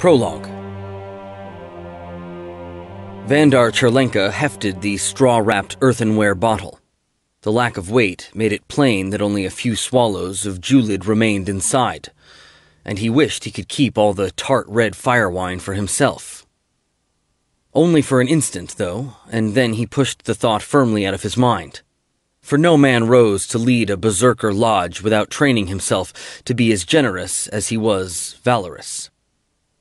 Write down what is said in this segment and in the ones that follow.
Prologue. Vandar Cherlenka hefted the straw-wrapped earthenware bottle. The lack of weight made it plain that only a few swallows of julid remained inside, and he wished he could keep all the tart red firewine for himself. Only for an instant, though, and then he pushed the thought firmly out of his mind. For no man rose to lead a berserker lodge without training himself to be as generous as he was valorous.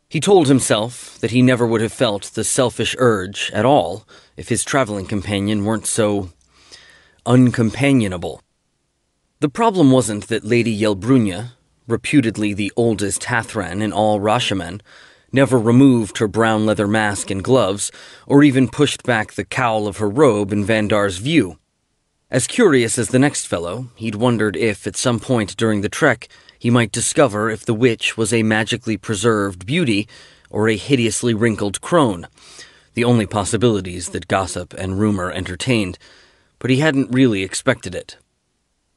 He told himself that he never would have felt the selfish urge at all if his traveling companion weren't so uncompanionable. The problem wasn't that Lady Yelbrunya, reputedly the oldest Hathran in all Rashaman, never removed her brown leather mask and gloves, or even pushed back the cowl of her robe in Vandar's view. As curious as the next fellow, he'd wondered if, at some point during the trek, he might discover if the witch was a magically preserved beauty or a hideously wrinkled crone, the only possibilities that gossip and rumor entertained, but he hadn't really expected it.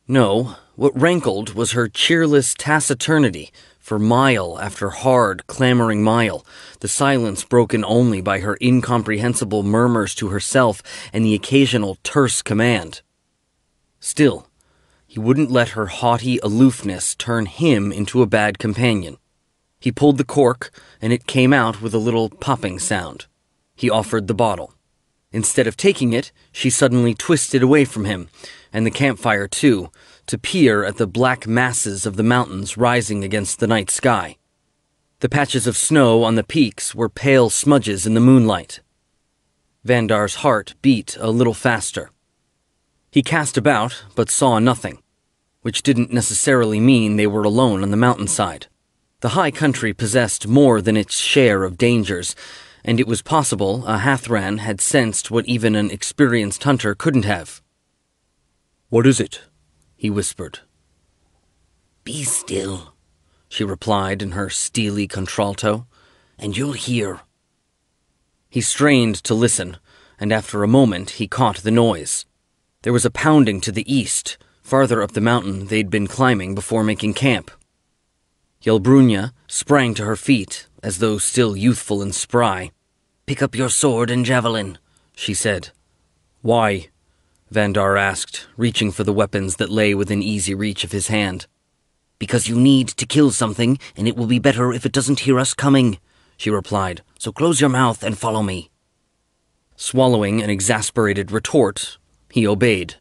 No, what rankled was her cheerless taciturnity for mile after hard, clamoring mile, the silence broken only by her incomprehensible murmurs to herself and the occasional terse command. Still, he wouldn't let her haughty aloofness turn him into a bad companion. He pulled the cork, and it came out with a little popping sound. He offered the bottle. Instead of taking it, she suddenly twisted away from him, and the campfire too, to peer at the black masses of the mountains rising against the night sky. The patches of snow on the peaks were pale smudges in the moonlight. Vandar's heart beat a little faster. He cast about, but saw nothing, which didn't necessarily mean they were alone on the mountainside. The high country possessed more than its share of dangers, and it was possible a Hathran had sensed what even an experienced hunter couldn't have. "What is it?" he whispered. "Be still," she replied in her steely contralto, "and you'll hear." He strained to listen, and after a moment he caught the noise. There was a pounding to the east, farther up the mountain they'd been climbing before making camp. Yelbrunya sprang to her feet, as though still youthful and spry. "Pick up your sword and javelin," she said. "Why?" Vandar asked, reaching for the weapons that lay within easy reach of his hand. "Because you need to kill something, and it will be better if it doesn't hear us coming," she replied. "So close your mouth and follow me." Swallowing an exasperated retort, he obeyed.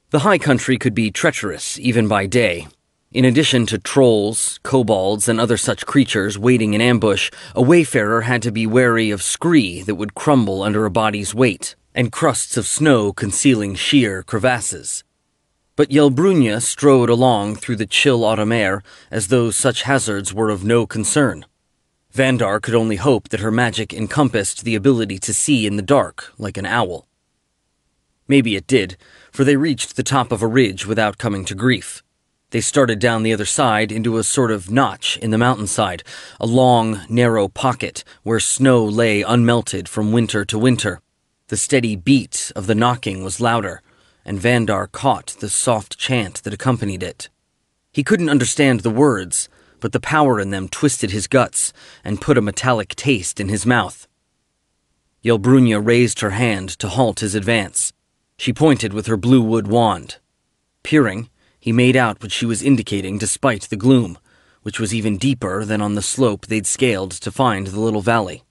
The high country could be treacherous even by day. In addition to trolls, kobolds, and other such creatures waiting in ambush, a wayfarer had to be wary of scree that would crumble under a body's weight, and crusts of snow concealing sheer crevasses. But Yelbrunya strode along through the chill autumn air as though such hazards were of no concern. Vandar could only hope that her magic encompassed the ability to see in the dark, like an owl. Maybe it did, for they reached the top of a ridge without coming to grief. They started down the other side into a sort of notch in the mountainside, a long, narrow pocket where snow lay unmelted from winter to winter. The steady beat of the knocking was louder, and Vandar caught the soft chant that accompanied it. He couldn't understand the words, but the power in them twisted his guts and put a metallic taste in his mouth. Yelbrunya raised her hand to halt his advance. She pointed with her blue wood wand. Peering, he made out what she was indicating despite the gloom, which was even deeper than on the slope they'd scaled to find the little valley.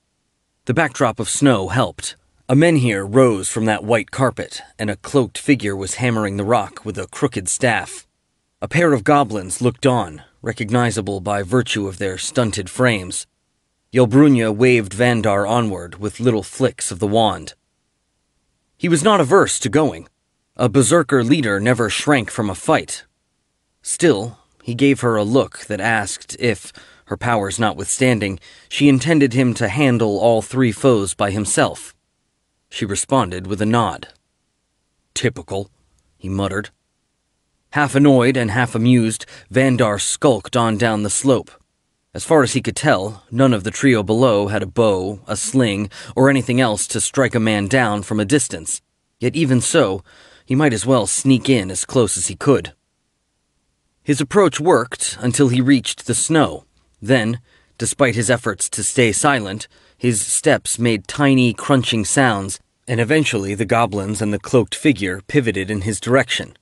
The backdrop of snow helped. A menhir rose from that white carpet, and a cloaked figure was hammering the rock with a crooked staff. A pair of goblins looked on, recognizable by virtue of their stunted frames. Yelbrunya waved Vandar onward with little flicks of the wand. He was not averse to going. A berserker leader never shrank from a fight. Still, he gave her a look that asked if, her powers notwithstanding, she intended him to handle all three foes by himself. She responded with a nod. "Typical," he muttered. Half annoyed and half amused, Vandar skulked on down the slope. As far as he could tell, none of the trio below had a bow, a sling, or anything else to strike a man down from a distance. Yet even so, he might as well sneak in as close as he could. His approach worked until he reached the snow. Then, Despite his efforts to stay silent, his steps made tiny, crunching sounds, and eventually the goblins and the cloaked figure pivoted in his direction.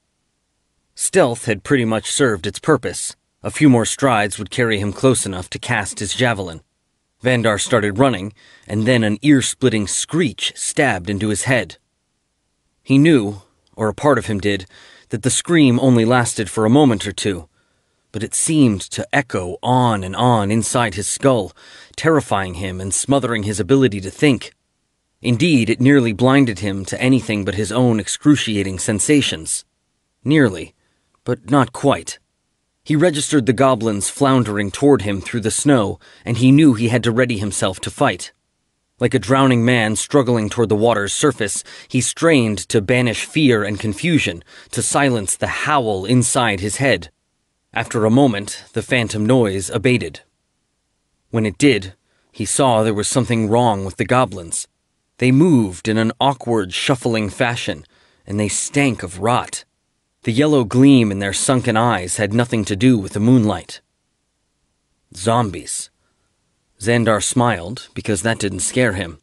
Stealth had pretty much served its purpose. A few more strides would carry him close enough to cast his javelin. Vandar started running, and then an ear-splitting screech stabbed into his head. He knew, or a part of him did, that the scream only lasted for a moment or two, but it seemed to echo on and on inside his skull, terrifying him and smothering his ability to think. Indeed, it nearly blinded him to anything but his own excruciating sensations. Nearly, but not quite. He registered the goblins floundering toward him through the snow, and he knew he had to ready himself to fight. Like a drowning man struggling toward the water's surface, he strained to banish fear and confusion, to silence the howl inside his head. After a moment, the phantom noise abated. When it did, he saw there was something wrong with the goblins. They moved in an awkward, shuffling fashion, and they stank of rot. The yellow gleam in their sunken eyes had nothing to do with the moonlight. Zombies. Xandar smiled, because that didn't scare him.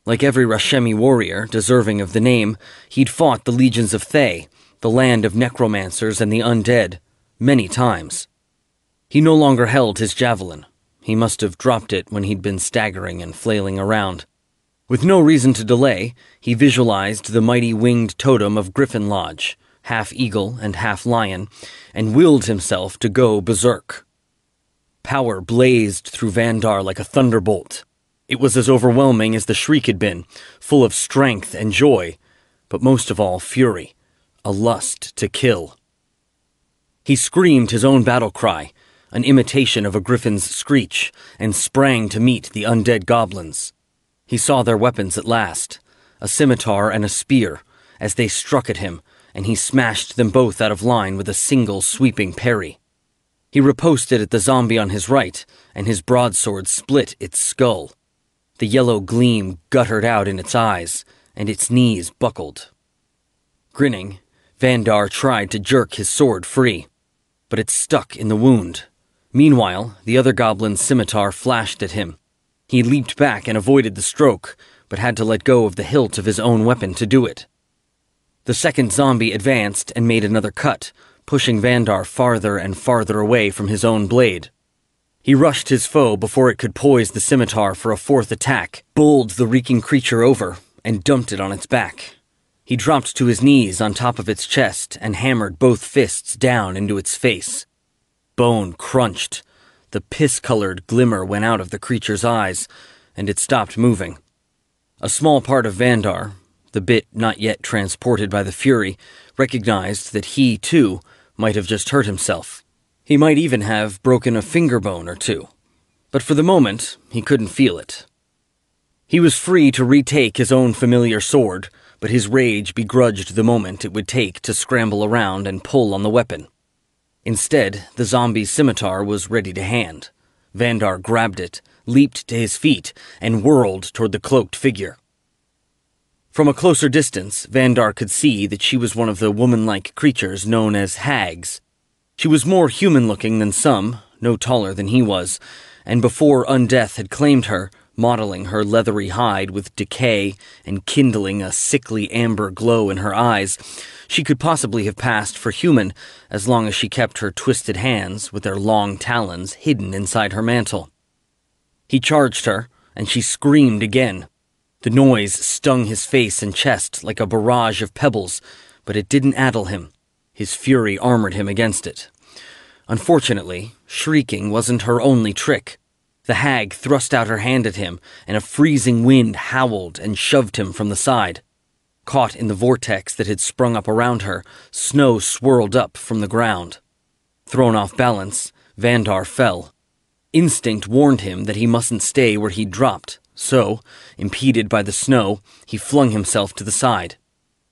Like every Rashemi warrior deserving of the name, he'd fought the legions of Thay, the land of necromancers and the undead, many times. He no longer held his javelin. He must have dropped it when he'd been staggering and flailing around. With no reason to delay, he visualized the mighty winged totem of Griffon Lodge, half eagle and half lion, and willed himself to go berserk. Power blazed through Vandar like a thunderbolt. It was as overwhelming as the shriek had been, full of strength and joy, but most of all fury, a lust to kill. He screamed his own battle cry, an imitation of a griffin's screech, and sprang to meet the undead goblins. He saw their weapons at last, a scimitar and a spear, as they struck at him, and he smashed them both out of line with a single sweeping parry. He riposted at the zombie on his right, and his broadsword split its skull. The yellow gleam guttered out in its eyes, and its knees buckled. Grinning, Vandar tried to jerk his sword free, but it stuck in the wound. Meanwhile, the other goblin's scimitar flashed at him. He leaped back and avoided the stroke, but had to let go of the hilt of his own weapon to do it. The second zombie advanced and made another cut, pushing Vandar farther and farther away from his own blade. He rushed his foe before it could poise the scimitar for a fourth attack, bowled the reeking creature over, and dumped it on its back. He dropped to his knees on top of its chest and hammered both fists down into its face. Bone crunched. The piss-colored glimmer went out of the creature's eyes, and it stopped moving. A small part of Vandar, the bit not yet transported by the fury, recognized that he, too, might have just hurt himself. He might even have broken a finger bone or two. But for the moment, he couldn't feel it. He was free to retake his own familiar sword, but his rage begrudged the moment it would take to scramble around and pull on the weapon. Instead, the zombie's scimitar was ready to hand. Vandar grabbed it, leaped to his feet, and whirled toward the cloaked figure. From a closer distance, Vandar could see that she was one of the woman-like creatures known as hags. She was more human-looking than some, no taller than he was, and before undeath had claimed her, mottling her leathery hide with decay and kindling a sickly amber glow in her eyes, she could possibly have passed for human as long as she kept her twisted hands with their long talons hidden inside her mantle. He charged her, and she screamed again. The noise stung his face and chest like a barrage of pebbles, but it didn't addle him. His fury armored him against it. Unfortunately, shrieking wasn't her only trick. The hag thrust out her hand at him, and a freezing wind howled and shoved him from the side. Caught in the vortex that had sprung up around her, snow swirled up from the ground. Thrown off balance, Vandar fell. Instinct warned him that he mustn't stay where he'd dropped. So, impeded by the snow, he flung himself to the side.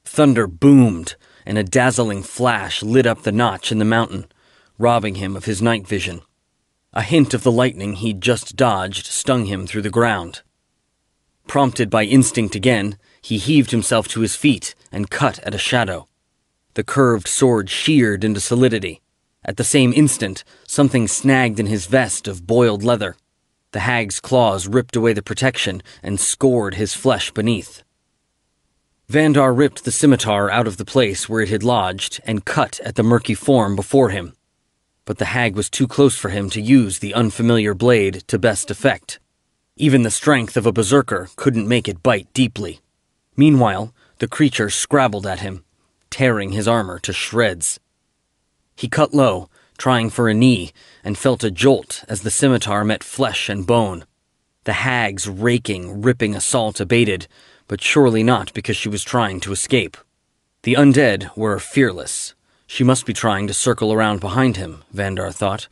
Thunder boomed, and a dazzling flash lit up the notch in the mountain, robbing him of his night vision. A hint of the lightning he'd just dodged stung him through the ground. Prompted by instinct again, he heaved himself to his feet and cut at a shadow. The curved sword sheared into solidity. At the same instant, something snagged in his vest of boiled leather. The hag's claws ripped away the protection and scored his flesh beneath. Vandar ripped the scimitar out of the place where it had lodged and cut at the murky form before him. But the hag was too close for him to use the unfamiliar blade to best effect. Even the strength of a berserker couldn't make it bite deeply. Meanwhile, the creature scrabbled at him, tearing his armor to shreds. He cut low, trying for a knee, and felt a jolt as the scimitar met flesh and bone. The hag's raking, ripping assault abated, but surely not because she was trying to escape. The undead were fearless. She must be trying to circle around behind him, Vandar thought,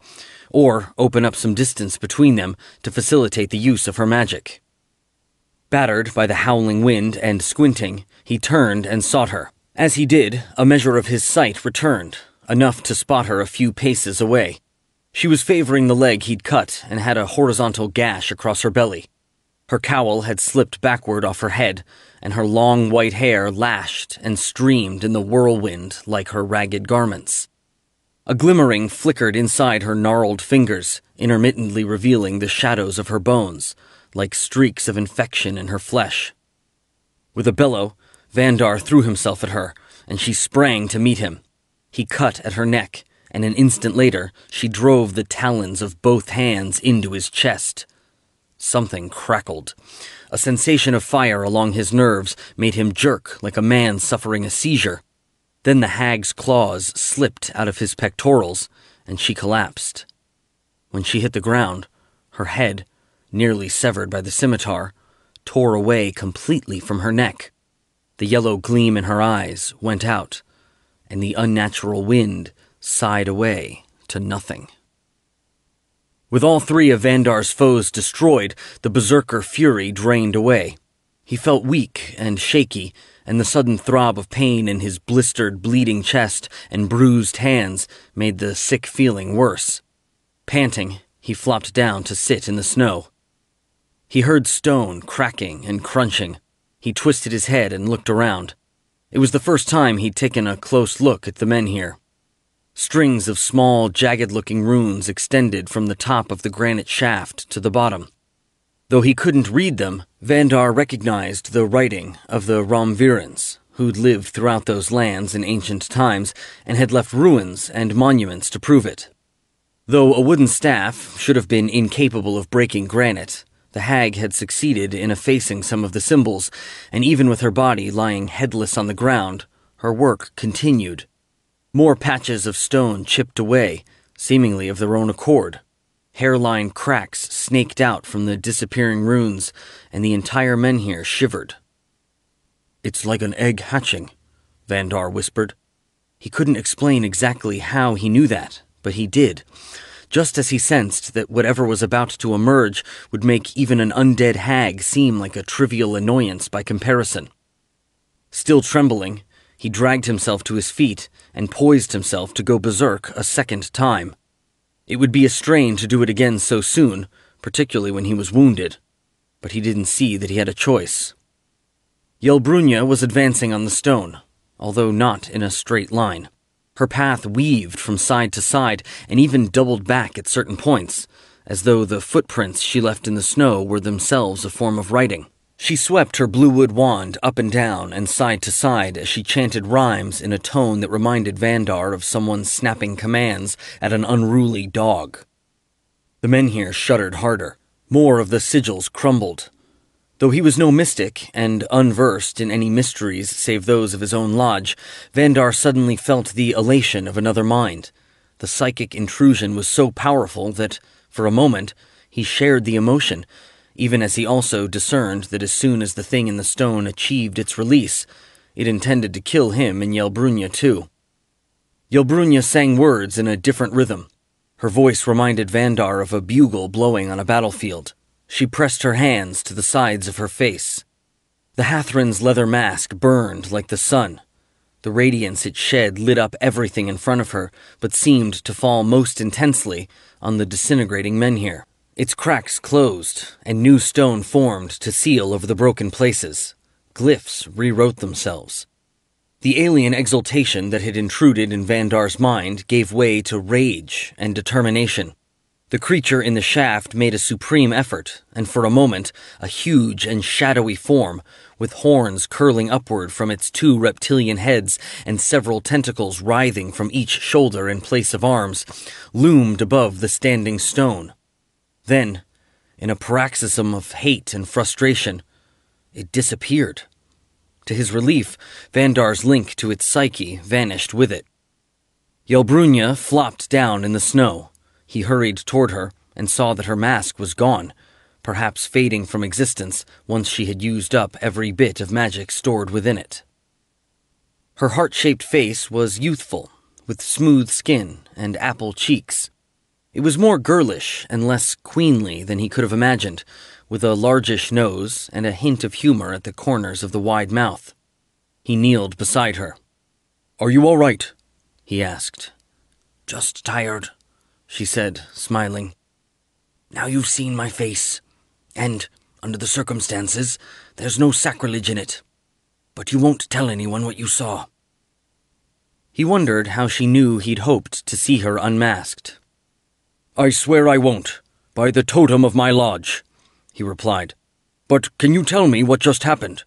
or open up some distance between them to facilitate the use of her magic. Battered by the howling wind and squinting, he turned and sought her. As he did, a measure of his sight returned, enough to spot her a few paces away. She was favoring the leg he'd cut and had a horizontal gash across her belly. Her cowl had slipped backward off her head, and her long white hair lashed and streamed in the whirlwind like her ragged garments. A glimmering flickered inside her gnarled fingers, intermittently revealing the shadows of her bones, like streaks of infection in her flesh. With a bellow, Vandar threw himself at her, and she sprang to meet him. He cut at her neck, and an instant later, she drove the talons of both hands into his chest. Something crackled. A sensation of fire along his nerves made him jerk like a man suffering a seizure. Then the hag's claws slipped out of his pectorals, and she collapsed. When she hit the ground, her head, nearly severed by the scimitar, tore away completely from her neck. The yellow gleam in her eyes went out, and the unnatural wind sighed away to nothing. With all three of Vandar's foes destroyed, the berserker fury drained away. He felt weak and shaky, and the sudden throb of pain in his blistered, bleeding chest and bruised hands made the sick feeling worse. Panting, he flopped down to sit in the snow. He heard stone cracking and crunching. He twisted his head and looked around. It was the first time he'd taken a close look at the men here. Strings of small, jagged-looking runes extended from the top of the granite shaft to the bottom. Though he couldn't read them, Vandar recognized the writing of the Romvirans, who'd lived throughout those lands in ancient times and had left ruins and monuments to prove it. Though a wooden staff should have been incapable of breaking granite, the hag had succeeded in effacing some of the symbols, and even with her body lying headless on the ground, her work continued. More patches of stone chipped away, seemingly of their own accord. Hairline cracks snaked out from the disappearing runes, and the entire menhir shivered. "It's like an egg hatching," Vandar whispered. He couldn't explain exactly how he knew that, but he did, just as he sensed that whatever was about to emerge would make even an undead hag seem like a trivial annoyance by comparison. Still trembling, he dragged himself to his feet and poised himself to go berserk a second time. It would be a strain to do it again so soon, particularly when he was wounded, but he didn't see that he had a choice. Yelbrunya was advancing on the stone, although not in a straight line. Her path weaved from side to side and even doubled back at certain points, as though the footprints she left in the snow were themselves a form of writing. She swept her bluewood wand up and down and side to side as she chanted rhymes in a tone that reminded Vandar of someone snapping commands at an unruly dog. The menhir shuddered harder. More of the sigils crumbled. Though he was no mystic and unversed in any mysteries save those of his own lodge, Vandar suddenly felt the elation of another mind. The psychic intrusion was so powerful that, for a moment, he shared the emotion, even as he also discerned that as soon as the thing in the stone achieved its release, it intended to kill him and Yelbrunya too. Yelbrunya sang words in a different rhythm. Her voice reminded Vandar of a bugle blowing on a battlefield. She pressed her hands to the sides of her face. The Hathran's leather mask burned like the sun. The radiance it shed lit up everything in front of her, but seemed to fall most intensely on the disintegrating menhir. Its cracks closed, and new stone formed to seal over the broken places. Glyphs rewrote themselves. The alien exultation that had intruded in Vandar's mind gave way to rage and determination. The creature in the shaft made a supreme effort, and for a moment, a huge and shadowy form, with horns curling upward from its two reptilian heads and several tentacles writhing from each shoulder in place of arms, loomed above the standing stone. Then, in a paroxysm of hate and frustration, it disappeared. To his relief, Vandar's link to its psyche vanished with it. Yelbrunya flopped down in the snow. He hurried toward her and saw that her mask was gone, perhaps fading from existence once she had used up every bit of magic stored within it. Her heart-shaped face was youthful, with smooth skin and apple cheeks. It was more girlish and less queenly than he could have imagined, with a largish nose and a hint of humor at the corners of the wide mouth. He kneeled beside her. "Are you all right?" he asked. "Just tired," she said, smiling. "Now you've seen my face, and, under the circumstances, there's no sacrilege in it. But you won't tell anyone what you saw." He wondered how she knew he'd hoped to see her unmasked. "I swear I won't, by the totem of my lodge," he replied. "But can you tell me what just happened?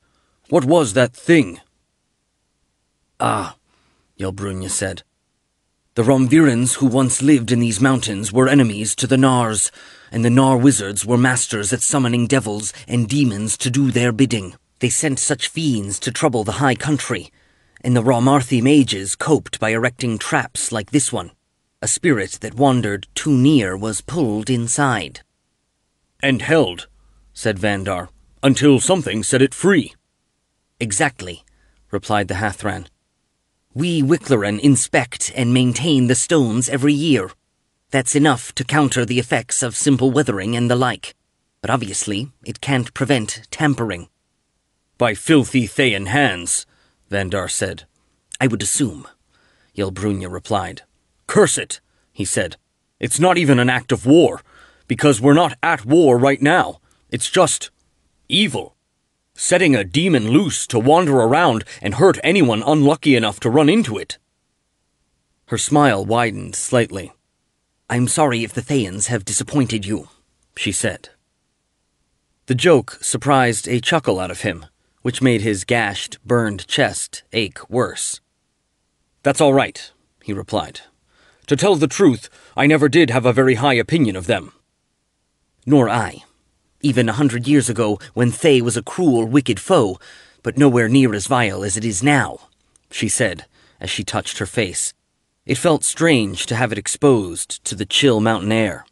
What was that thing?" "Ah," Yelbrunya said. "The Romvirans who once lived in these mountains were enemies to the Nars, and the Nar wizards were masters at summoning devils and demons to do their bidding. They sent such fiends to trouble the high country, and the Ramarthi mages coped by erecting traps like this one. A spirit that wandered too near was pulled inside." "And held," said Vandar, "until something set it free." "Exactly," replied the Hathran. "We Wicklaran inspect and maintain the stones every year. That's enough to counter the effects of simple weathering and the like. But obviously, it can't prevent tampering." "By filthy Thayan hands," Vandar said. "I would assume," Yelbrunya replied. "Curse it," he said. "It's not even an act of war, because we're not at war right now. It's just evil. Setting a demon loose to wander around and hurt anyone unlucky enough to run into it." Her smile widened slightly. "I'm sorry if the Thayans have disappointed you," she said. The joke surprised a chuckle out of him, which made his gashed, burned chest ache worse. "That's all right," he replied. "To tell the truth, I never did have a very high opinion of them." "Nor I. Even 100 years ago, when Thay was a cruel, wicked foe, but nowhere near as vile as it is now," she said, as she touched her face. It felt strange to have it exposed to the chill mountain air.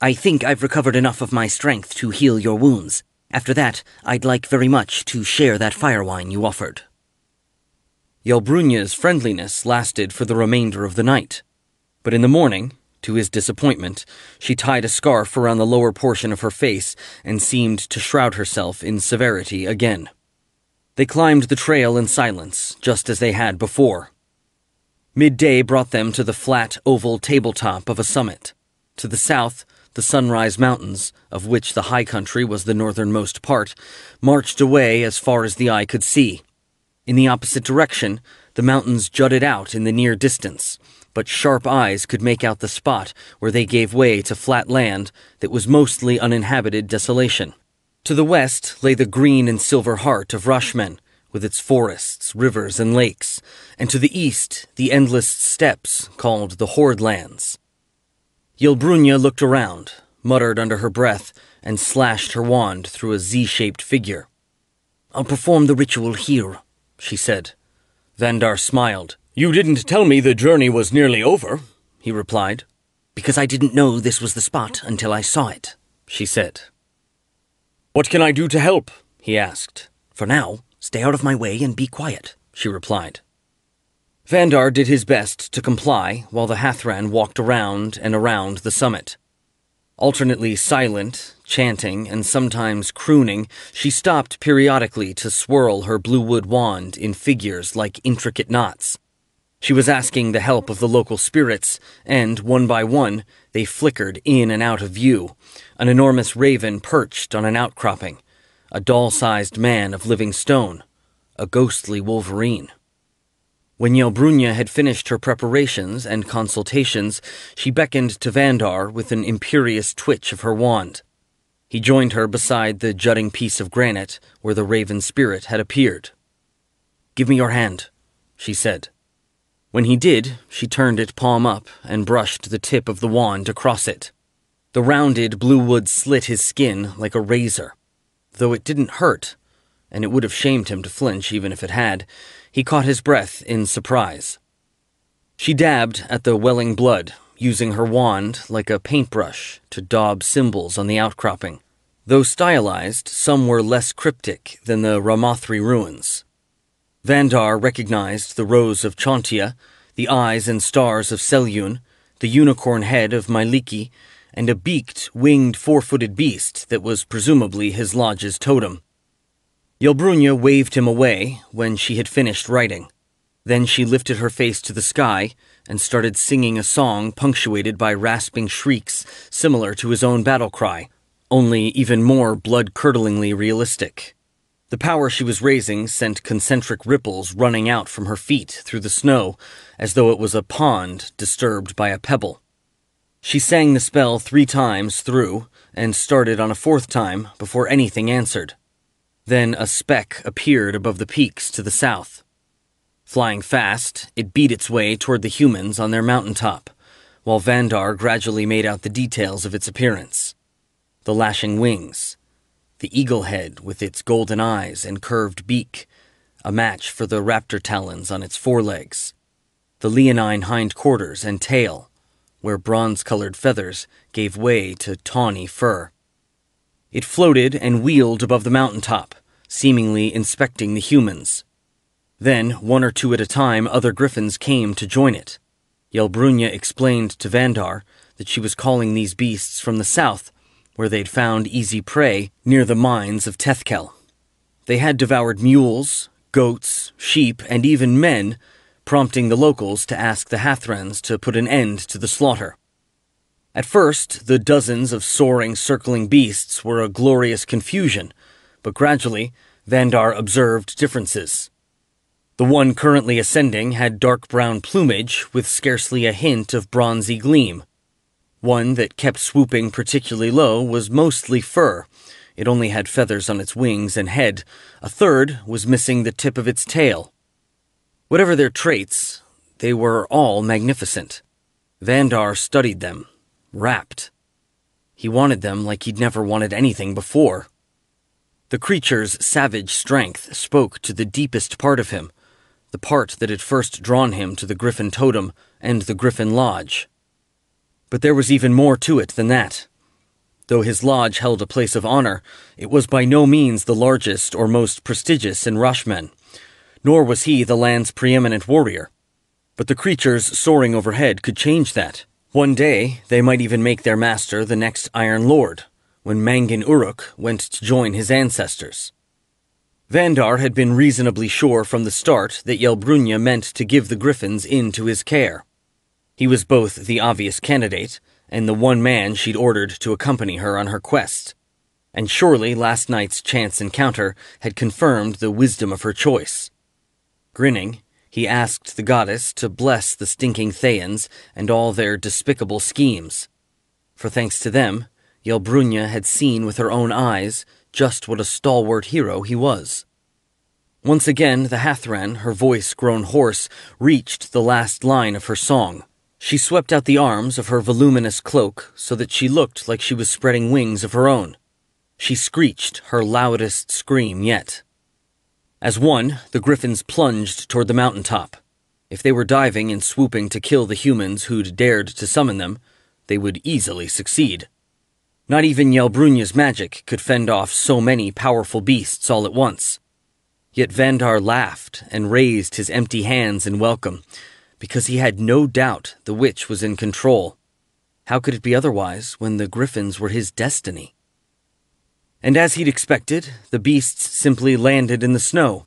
"I think I've recovered enough of my strength to heal your wounds. After that, I'd like very much to share that fire wine you offered." Yelbrunya's friendliness lasted for the remainder of the night, but in the morning, to his disappointment, she tied a scarf around the lower portion of her face and seemed to shroud herself in severity again. They climbed the trail in silence, just as they had before. Midday brought them to the flat, oval tabletop of a summit. To the south, the Sunrise Mountains, of which the high country was the northernmost part, marched away as far as the eye could see. In the opposite direction, the mountains jutted out in the near distance, but sharp eyes could make out the spot where they gave way to flat land that was mostly uninhabited desolation. To the west lay the green and silver heart of Rashmen, with its forests, rivers, and lakes, and to the east the endless steppes called the Horde Lands. Yelbrunya looked around, muttered under her breath, and slashed her wand through a Z-shaped figure. "I'll perform the ritual here," she said. Vandar smiled. "You didn't tell me the journey was nearly over," he replied. "Because I didn't know this was the spot until I saw it," she said. "What can I do to help?" he asked. "For now, stay out of my way and be quiet," she replied. Vandar did his best to comply while the Hathran walked around and around the summit. Alternately silent, chanting, and sometimes crooning, she stopped periodically to swirl her blue wood wand in figures like intricate knots. She was asking the help of the local spirits, and, one by one, they flickered in and out of view. An enormous raven perched on an outcropping, a doll-sized man of living stone, a ghostly wolverine. When Yelbrunja had finished her preparations and consultations, she beckoned to Vandar with an imperious twitch of her wand. He joined her beside the jutting piece of granite where the raven spirit had appeared. "Give me your hand," she said. When he did, she turned it palm up and brushed the tip of the wand across it. The rounded blue wood slit his skin like a razor. Though it didn't hurt, and it would have shamed him to flinch even if it had, he caught his breath in surprise. She dabbed at the welling blood, using her wand like a paintbrush to daub symbols on the outcropping. Though stylized, some were less cryptic than the Ramathri ruins. Vandar recognized the rose of Chauntia, the eyes and stars of Selyun, the unicorn head of Myliki, and a beaked, winged, four-footed beast that was presumably his lodge's totem. Yelbrunja waved him away when she had finished writing. Then she lifted her face to the sky and started singing a song punctuated by rasping shrieks similar to his own battle cry, only even more blood-curdlingly realistic. The power she was raising sent concentric ripples running out from her feet through the snow, as though it was a pond disturbed by a pebble. She sang the spell 3 times through, and started on a 4th time before anything answered. Then a speck appeared above the peaks to the south. Flying fast, it beat its way toward the humans on their mountaintop, while Vandar gradually made out the details of its appearance. The lashing wings, the eagle head with its golden eyes and curved beak, a match for the raptor talons on its forelegs, the leonine hindquarters and tail, where bronze-colored feathers gave way to tawny fur. It floated and wheeled above the mountaintop, seemingly inspecting the humans. Then, 1 or 2 at a time, other griffins came to join it. Yelbrunja explained to Vandar that she was calling these beasts from the south, where they'd found easy prey near the mines of Tethkel. They had devoured mules, goats, sheep, and even men, prompting the locals to ask the Hathrans to put an end to the slaughter. At first, the dozens of soaring, circling beasts were a glorious confusion, but gradually, Vandar observed differences. The one currently ascending had dark brown plumage with scarcely a hint of bronzy gleam. One that kept swooping particularly low was mostly fur. It only had feathers on its wings and head. A third was missing the tip of its tail. Whatever their traits, they were all magnificent. Vandar studied them, rapt. He wanted them like he'd never wanted anything before. The creature's savage strength spoke to the deepest part of him, the part that had first drawn him to the Griffon totem and the Griffon Lodge. But there was even more to it than that. Though his lodge held a place of honor, it was by no means the largest or most prestigious in Rashmen, nor was he the land's preeminent warrior. But the creatures soaring overhead could change that. One day, they might even make their master the next Iron Lord, when Mangin Uruk went to join his ancestors. Vandar had been reasonably sure from the start that Yelbrunja meant to give the griffins into his care. He was both the obvious candidate and the one man she'd ordered to accompany her on her quest, and surely last night's chance encounter had confirmed the wisdom of her choice. Grinning, he asked the goddess to bless the stinking Thayans and all their despicable schemes. For thanks to them, Yelbrunja had seen with her own eyes just what a stalwart hero he was. Once again, the Hathran, her voice grown hoarse, reached the last line of her song. She swept out the arms of her voluminous cloak so that she looked like she was spreading wings of her own. She screeched her loudest scream yet. As one, the griffins plunged toward the mountaintop. If they were diving and swooping to kill the humans who'd dared to summon them, they would easily succeed. Not even Yelbrunja's magic could fend off so many powerful beasts all at once. Yet Vandar laughed and raised his empty hands in welcome, because he had no doubt the witch was in control. How could it be otherwise when the griffins were his destiny? And as he'd expected, the beasts simply landed in the snow.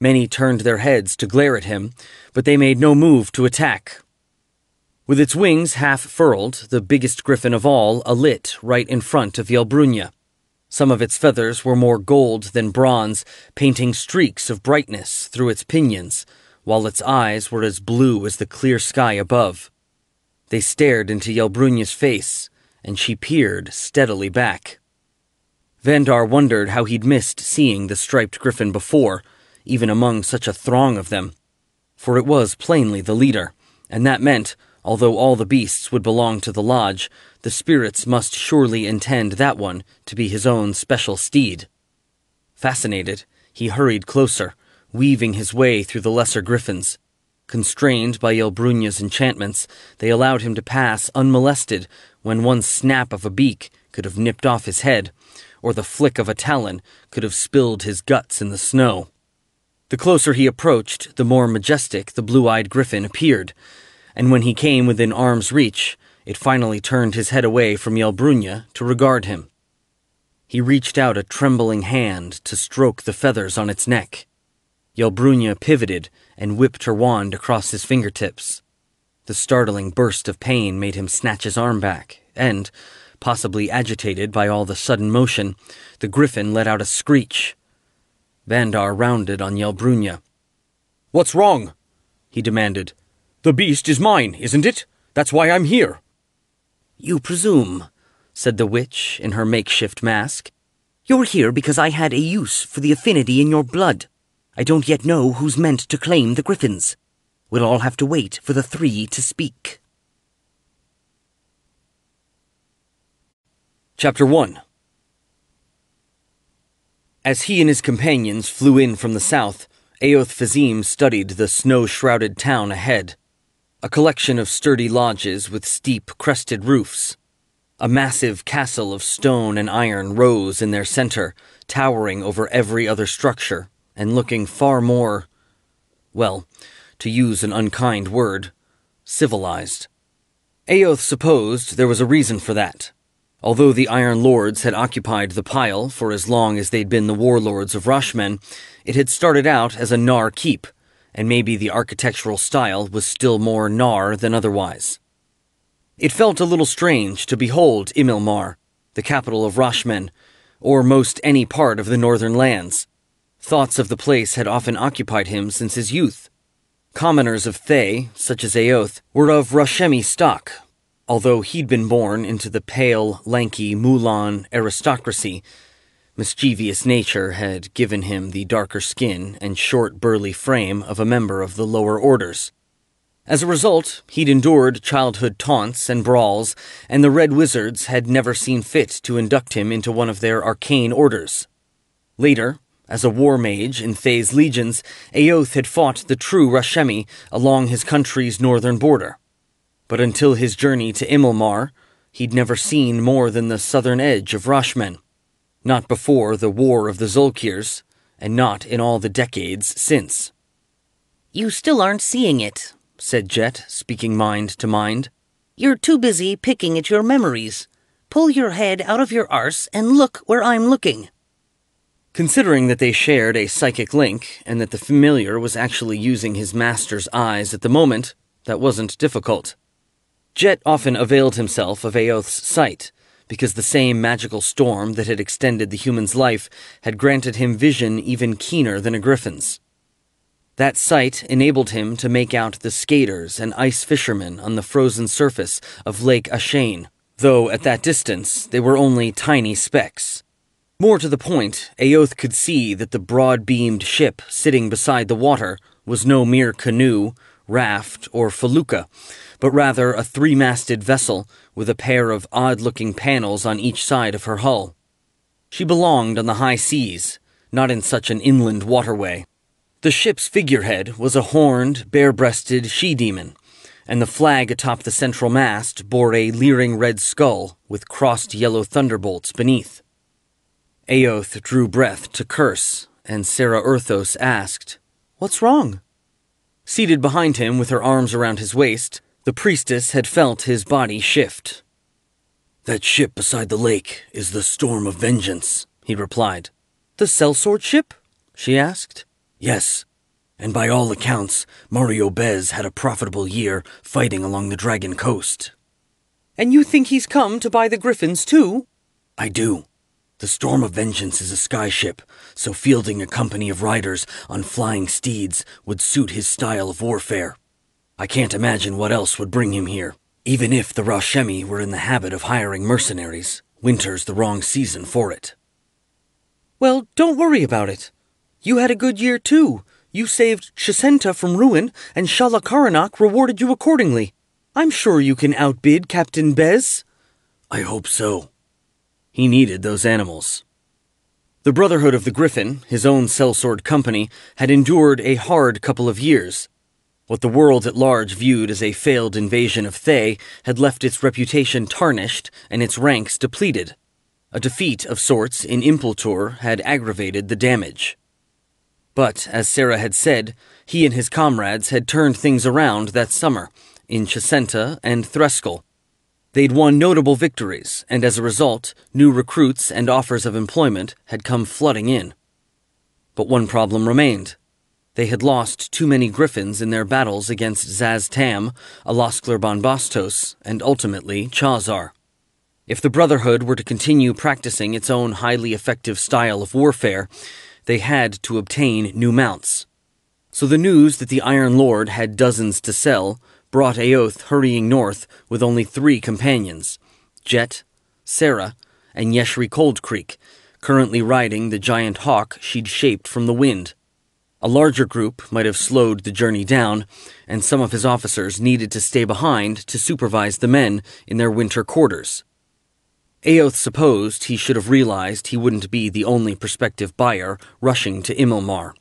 Many turned their heads to glare at him, but they made no move to attack. With its wings half furled, the biggest griffin of all alit right in front of Yelbrunja. Some of its feathers were more gold than bronze, painting streaks of brightness through its pinions, while its eyes were as blue as the clear sky above. They stared into Yelbrunya's face, and she peered steadily back. Vandar wondered how he'd missed seeing the striped griffin before, even among such a throng of them. For it was plainly the leader, and that meant, although all the beasts would belong to the lodge, the spirits must surely intend that one to be his own special steed. Fascinated, he hurried closer, weaving his way through the lesser griffins. Constrained by Yelbrunya's enchantments, they allowed him to pass unmolested when one snap of a beak could have nipped off his head, or the flick of a talon could have spilled his guts in the snow. The closer he approached, the more majestic the blue-eyed griffin appeared, and when he came within arm's reach, it finally turned his head away from Yelbrunya to regard him. He reached out a trembling hand to stroke the feathers on its neck. Yelbrunya pivoted and whipped her wand across his fingertips. The startling burst of pain made him snatch his arm back, and, possibly agitated by all the sudden motion, the griffin let out a screech. Vandar rounded on Yelbrunya. "What's wrong?" he demanded. "The beast is mine, isn't it? That's why I'm here." "You presume," said the witch in her makeshift mask. "You're here because I had a use for the affinity in your blood. I don't yet know who's meant to claim the griffins. We'll all have to wait for the three to speak." Chapter 1. As he and his companions flew in from the south, Eoth Fazim studied the snow-shrouded town ahead. A collection of sturdy lodges with steep, crested roofs. A massive castle of stone and iron rose in their center, towering over every other structure, and looking far more, well, to use an unkind word, civilized. Eoth supposed there was a reason for that. Although the Iron Lords had occupied the Pile for as long as they'd been the warlords of Rashmen, it had started out as a Nar keep, and maybe the architectural style was still more Nar than otherwise. It felt a little strange to behold Imilmar, the capital of Rashmen, or most any part of the northern lands. Thoughts of the place had often occupied him since his youth. Commoners of Thay, such as Eoth, were of Rashemi stock, although he'd been born into the pale, lanky Mulan aristocracy. Mischievous nature had given him the darker skin and short, burly frame of a member of the lower orders. As a result, he'd endured childhood taunts and brawls, and the Red Wizards had never seen fit to induct him into one of their arcane orders. Later, as a war mage in Thay's legions, Eoth had fought the true Rashemi along his country's northern border. But until his journey to Imilmar, he'd never seen more than the southern edge of Rashmen. Not before the War of the Zolkirs, and not in all the decades since. "You still aren't seeing it," said Jet, speaking mind to mind. "You're too busy picking at your memories. Pull your head out of your arse and look where I'm looking." Considering that they shared a psychic link, and that the familiar was actually using his master's eyes at the moment, that wasn't difficult. Jet often availed himself of Eoth's sight, because the same magical storm that had extended the human's life had granted him vision even keener than a griffin's. That sight enabled him to make out the skaters and ice fishermen on the frozen surface of Lake Ashane, though at that distance they were only tiny specks. More to the point, Eoth could see that the broad-beamed ship sitting beside the water was no mere canoe, raft, or felucca, but rather a three-masted vessel with a pair of odd-looking panels on each side of her hull. She belonged on the high seas, not in such an inland waterway. The ship's figurehead was a horned, bare-breasted she-demon, and the flag atop the central mast bore a leering red skull with crossed yellow thunderbolts beneath. Eoth drew breath to curse, and Sarah Urthos asked, "What's wrong?" Seated behind him with her arms around his waist, the priestess had felt his body shift. "That ship beside the lake is the Storm of Vengeance," he replied. "The sellsword ship?" she asked. "Yes, and by all accounts, Mario Bez had a profitable year fighting along the Dragon Coast." "And you think he's come to buy the griffins too?" "I do. The Storm of Vengeance is a skyship, so fielding a company of riders on flying steeds would suit his style of warfare. I can't imagine what else would bring him here. Even if the Rashemi were in the habit of hiring mercenaries, winter's the wrong season for it. Well, don't worry about it. You had a good year, too. You saved Chesenta from ruin, and Shalakaranak rewarded you accordingly. I'm sure you can outbid Captain Bez. I hope so. He needed those animals. The Brotherhood of the Griffon, his own sellsword company, had endured a hard couple of years. What the world at large viewed as a failed invasion of Thay had left its reputation tarnished and its ranks depleted. A defeat of sorts in Impultur had aggravated the damage. But, as Sarah had said, he and his comrades had turned things around that summer, in Chesenta and Threskel. They'd won notable victories, and as a result, new recruits and offers of employment had come flooding in. But one problem remained. They had lost too many Griffins in their battles against Zaz Tam, Alaskler Bastos, and ultimately Chazar. If the Brotherhood were to continue practicing its own highly effective style of warfare, they had to obtain new mounts. So the news that the Iron Lord had dozens to sell brought Aoth hurrying north with only 3 companions, Jet, Sarah, and Yeshri Cold Creek, currently riding the giant hawk she'd shaped from the wind. A larger group might have slowed the journey down, and some of his officers needed to stay behind to supervise the men in their winter quarters. Aoth supposed he should have realized he wouldn't be the only prospective buyer rushing to Imilmar.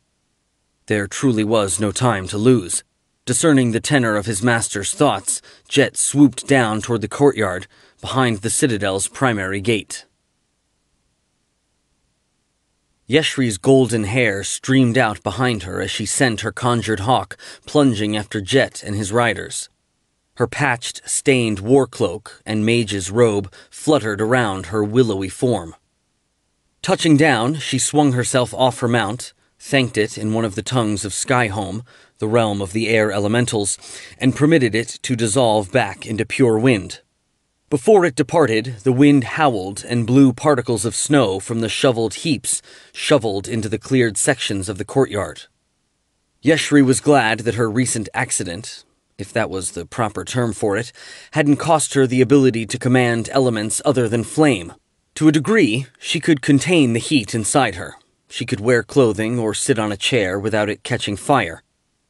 There truly was no time to lose. Discerning the tenor of his master's thoughts, Jet swooped down toward the courtyard behind the citadel's primary gate. Yeshri's golden hair streamed out behind her as she sent her conjured hawk plunging after Jet and his riders. Her patched, stained war cloak and mage's robe fluttered around her willowy form. Touching down, she swung herself off her mount, thanked it in one of the tongues of Skyhome, the realm of the air elementals, and permitted it to dissolve back into pure wind. Before it departed, the wind howled and blew particles of snow from the shoveled heaps, shoveled into the cleared sections of the courtyard. Yeshri was glad that her recent accident, if that was the proper term for it, hadn't cost her the ability to command elements other than flame. To a degree, she could contain the heat inside her. She could wear clothing or sit on a chair without it catching fire.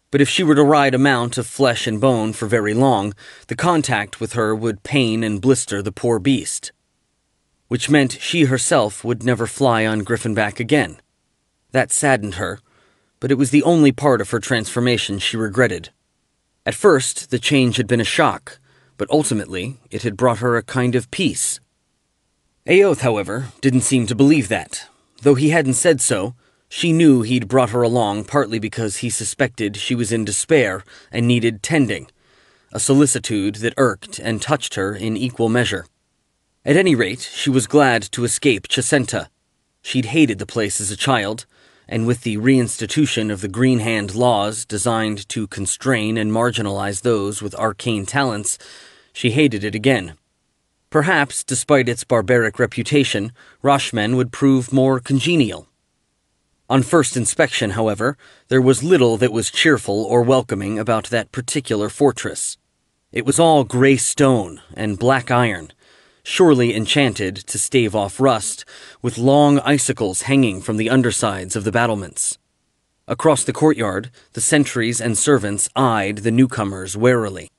But if she were to ride a mount of flesh and bone for very long, the contact with her would pain and blister the poor beast. Which meant she herself would never fly on Griffinback again. That saddened her, but it was the only part of her transformation she regretted. At first, the change had been a shock, but ultimately it had brought her a kind of peace. Aoth, however, didn't seem to believe that. Though he hadn't said so, she knew he'd brought her along partly because he suspected she was in despair and needed tending, a solicitude that irked and touched her in equal measure. At any rate, she was glad to escape Chesenta. She'd hated the place as a child, and with the reinstitution of the Green Hand laws designed to constrain and marginalize those with arcane talents, she hated it again. Perhaps, despite its barbaric reputation, Rashmen would prove more congenial. On first inspection, however, there was little that was cheerful or welcoming about that particular fortress. It was all gray stone and black iron, surely enchanted to stave off rust, with long icicles hanging from the undersides of the battlements. Across the courtyard, the sentries and servants eyed the newcomers warily.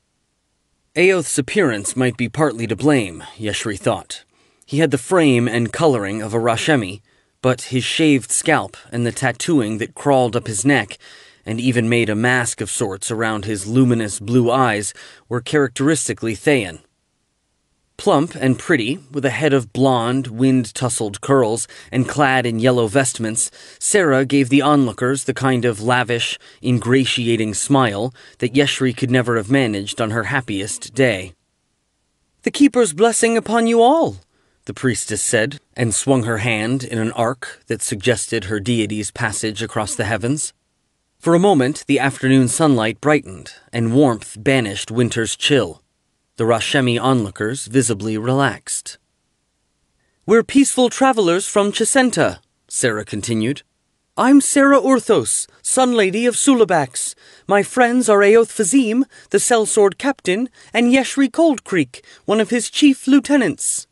Aoth's appearance might be partly to blame, Yeshri thought. He had the frame and coloring of a Rashemi, but his shaved scalp and the tattooing that crawled up his neck, and even made a mask of sorts around his luminous blue eyes, were characteristically Thayan. Plump and pretty, with a head of blonde, wind-tousled curls, and clad in yellow vestments, Sarah gave the onlookers the kind of lavish, ingratiating smile that Yeshri could never have managed on her happiest day. "The Keeper's blessing upon you all," the priestess said, and swung her hand in an arc that suggested her deity's passage across the heavens. For a moment, the afternoon sunlight brightened, and warmth banished winter's chill. The Rashemi onlookers visibly relaxed. "We're peaceful travelers from Chisenta," Sarah continued. "I'm Sarah Orthos, Sun Lady of Sulabax. My friends are Aoth Fazim, the sellsword captain, and Yeshri Cold Creek, one of his chief lieutenants."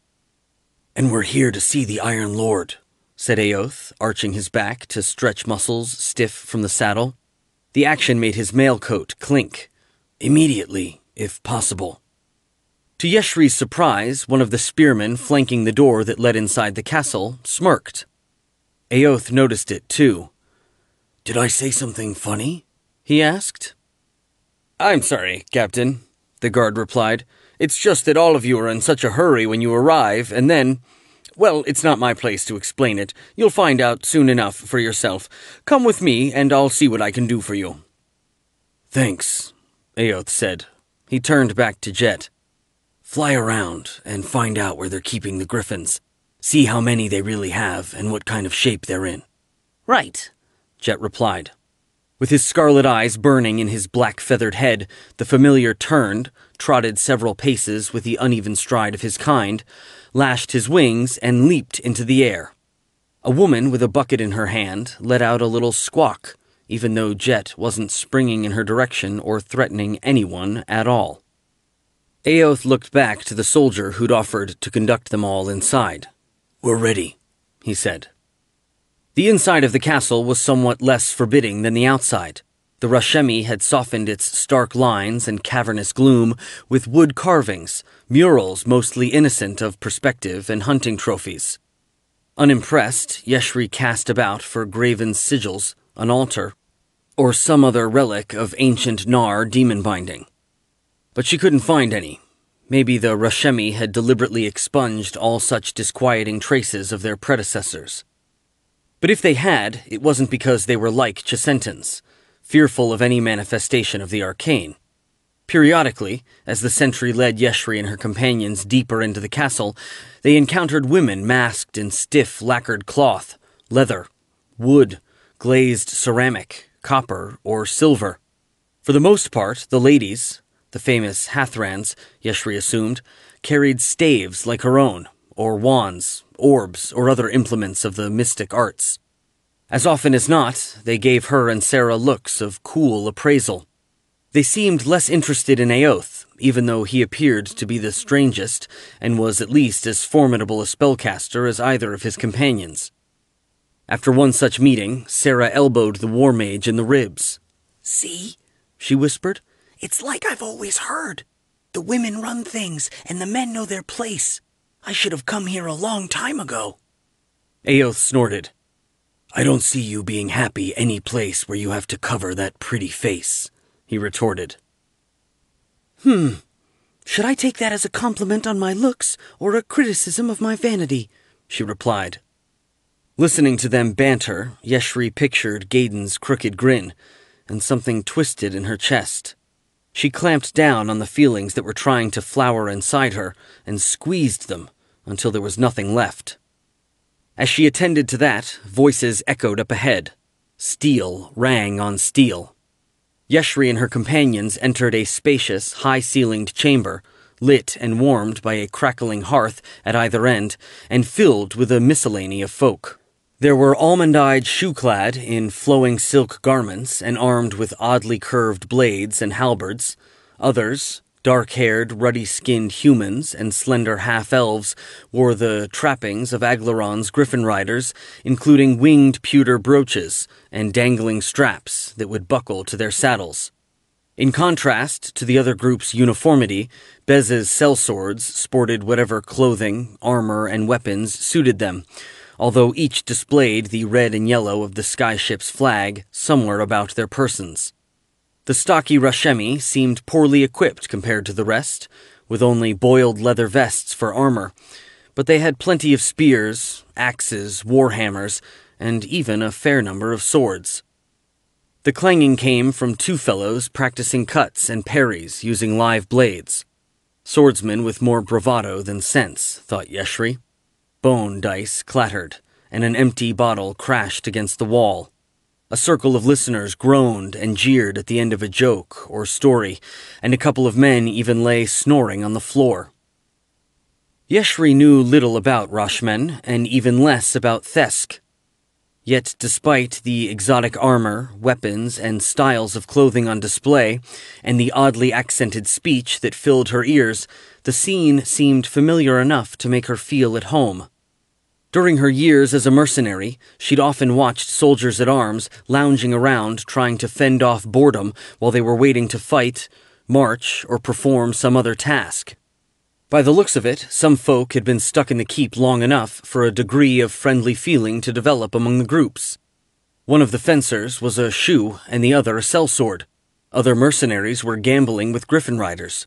"And we're here to see the Iron Lord," said Aoth, arching his back to stretch muscles stiff from the saddle. The action made his mail coat clink. "Immediately, if possible." To Yeshri's surprise, one of the spearmen flanking the door that led inside the castle smirked. Aoth noticed it, too. "Did I say something funny?" he asked. "I'm sorry, Captain," the guard replied. "It's just that all of you are in such a hurry when you arrive, and then... Well, it's not my place to explain it. You'll find out soon enough for yourself. Come with me, and I'll see what I can do for you." "Thanks," Aoth said. He turned back to Jet. "Fly around and find out where they're keeping the Griffons. See how many they really have and what kind of shape they're in." "Right," Jet replied. With his scarlet eyes burning in his black-feathered head, the familiar turned, trotted several paces with the uneven stride of his kind, lashed his wings, and leaped into the air. A woman with a bucket in her hand let out a little squawk, even though Jet wasn't springing in her direction or threatening anyone at all. Aoth looked back to the soldier who'd offered to conduct them all inside. "We're ready," he said. The inside of the castle was somewhat less forbidding than the outside. The Rashemi had softened its stark lines and cavernous gloom with wood carvings, murals mostly innocent of perspective and hunting trophies. Unimpressed, Yeshri cast about for graven sigils, an altar, or some other relic of ancient Nar demon binding. But she couldn't find any. Maybe the Rashemi had deliberately expunged all such disquieting traces of their predecessors. But if they had, it wasn't because they were like Chisentans, fearful of any manifestation of the arcane. Periodically, as the sentry led Yeshri and her companions deeper into the castle, they encountered women masked in stiff lacquered cloth, leather, wood, glazed ceramic, copper, or silver. For the most part, the ladies, the famous Hathrans, Yeshri assumed, carried staves like her own, or wands, orbs, or other implements of the mystic arts. As often as not, they gave her and Sarah looks of cool appraisal. They seemed less interested in Aoth, even though he appeared to be the strangest and was at least as formidable a spellcaster as either of his companions. After one such meeting, Sarah elbowed the war mage in the ribs. "See?" she whispered. "It's like I've always heard. The women run things, and the men know their place. I should have come here a long time ago." Aoth snorted. "I don't see you being happy any place where you have to cover that pretty face," he retorted. Should I take that as a compliment on my looks or a criticism of my vanity?" she replied. Listening to them banter, Yeshri pictured Gaydon's crooked grin, and something twisted in her chest. She clamped down on the feelings that were trying to flower inside her and squeezed them until there was nothing left. As she attended to that, voices echoed up ahead. Steel rang on steel. Yeshri and her companions entered a spacious, high-ceilinged chamber, lit and warmed by a crackling hearth at either end, and filled with a miscellany of folk. There were almond-eyed shoe-clad in flowing silk garments and armed with oddly curved blades and halberds. Others, dark-haired, ruddy-skinned humans and slender half-elves, wore the trappings of Aglaron's Griffon riders, including winged pewter brooches and dangling straps that would buckle to their saddles. In contrast to the other group's uniformity, Bez's sellswords sported whatever clothing, armor, and weapons suited them, although each displayed the red and yellow of the skyship's flag somewhere about their persons. The stocky Rashemi seemed poorly equipped compared to the rest, with only boiled leather vests for armor, but they had plenty of spears, axes, warhammers, and even a fair number of swords. The clanging came from two fellows practicing cuts and parries using live blades. Swordsmen with more bravado than sense, thought Yeshri. Bone dice clattered, and an empty bottle crashed against the wall. A circle of listeners groaned and jeered at the end of a joke or story, and a couple of men even lay snoring on the floor. Yeshri knew little about Rashmen, and even less about Thesk. Yet despite the exotic armor, weapons, and styles of clothing on display, and the oddly accented speech that filled her ears, the scene seemed familiar enough to make her feel at home. During her years as a mercenary, she'd often watched soldiers at arms lounging around trying to fend off boredom while they were waiting to fight, march, or perform some other task. By the looks of it, some folk had been stuck in the keep long enough for a degree of friendly feeling to develop among the groups. One of the fencers was a shoe and the other a sellsword. Other mercenaries were gambling with Griffon riders.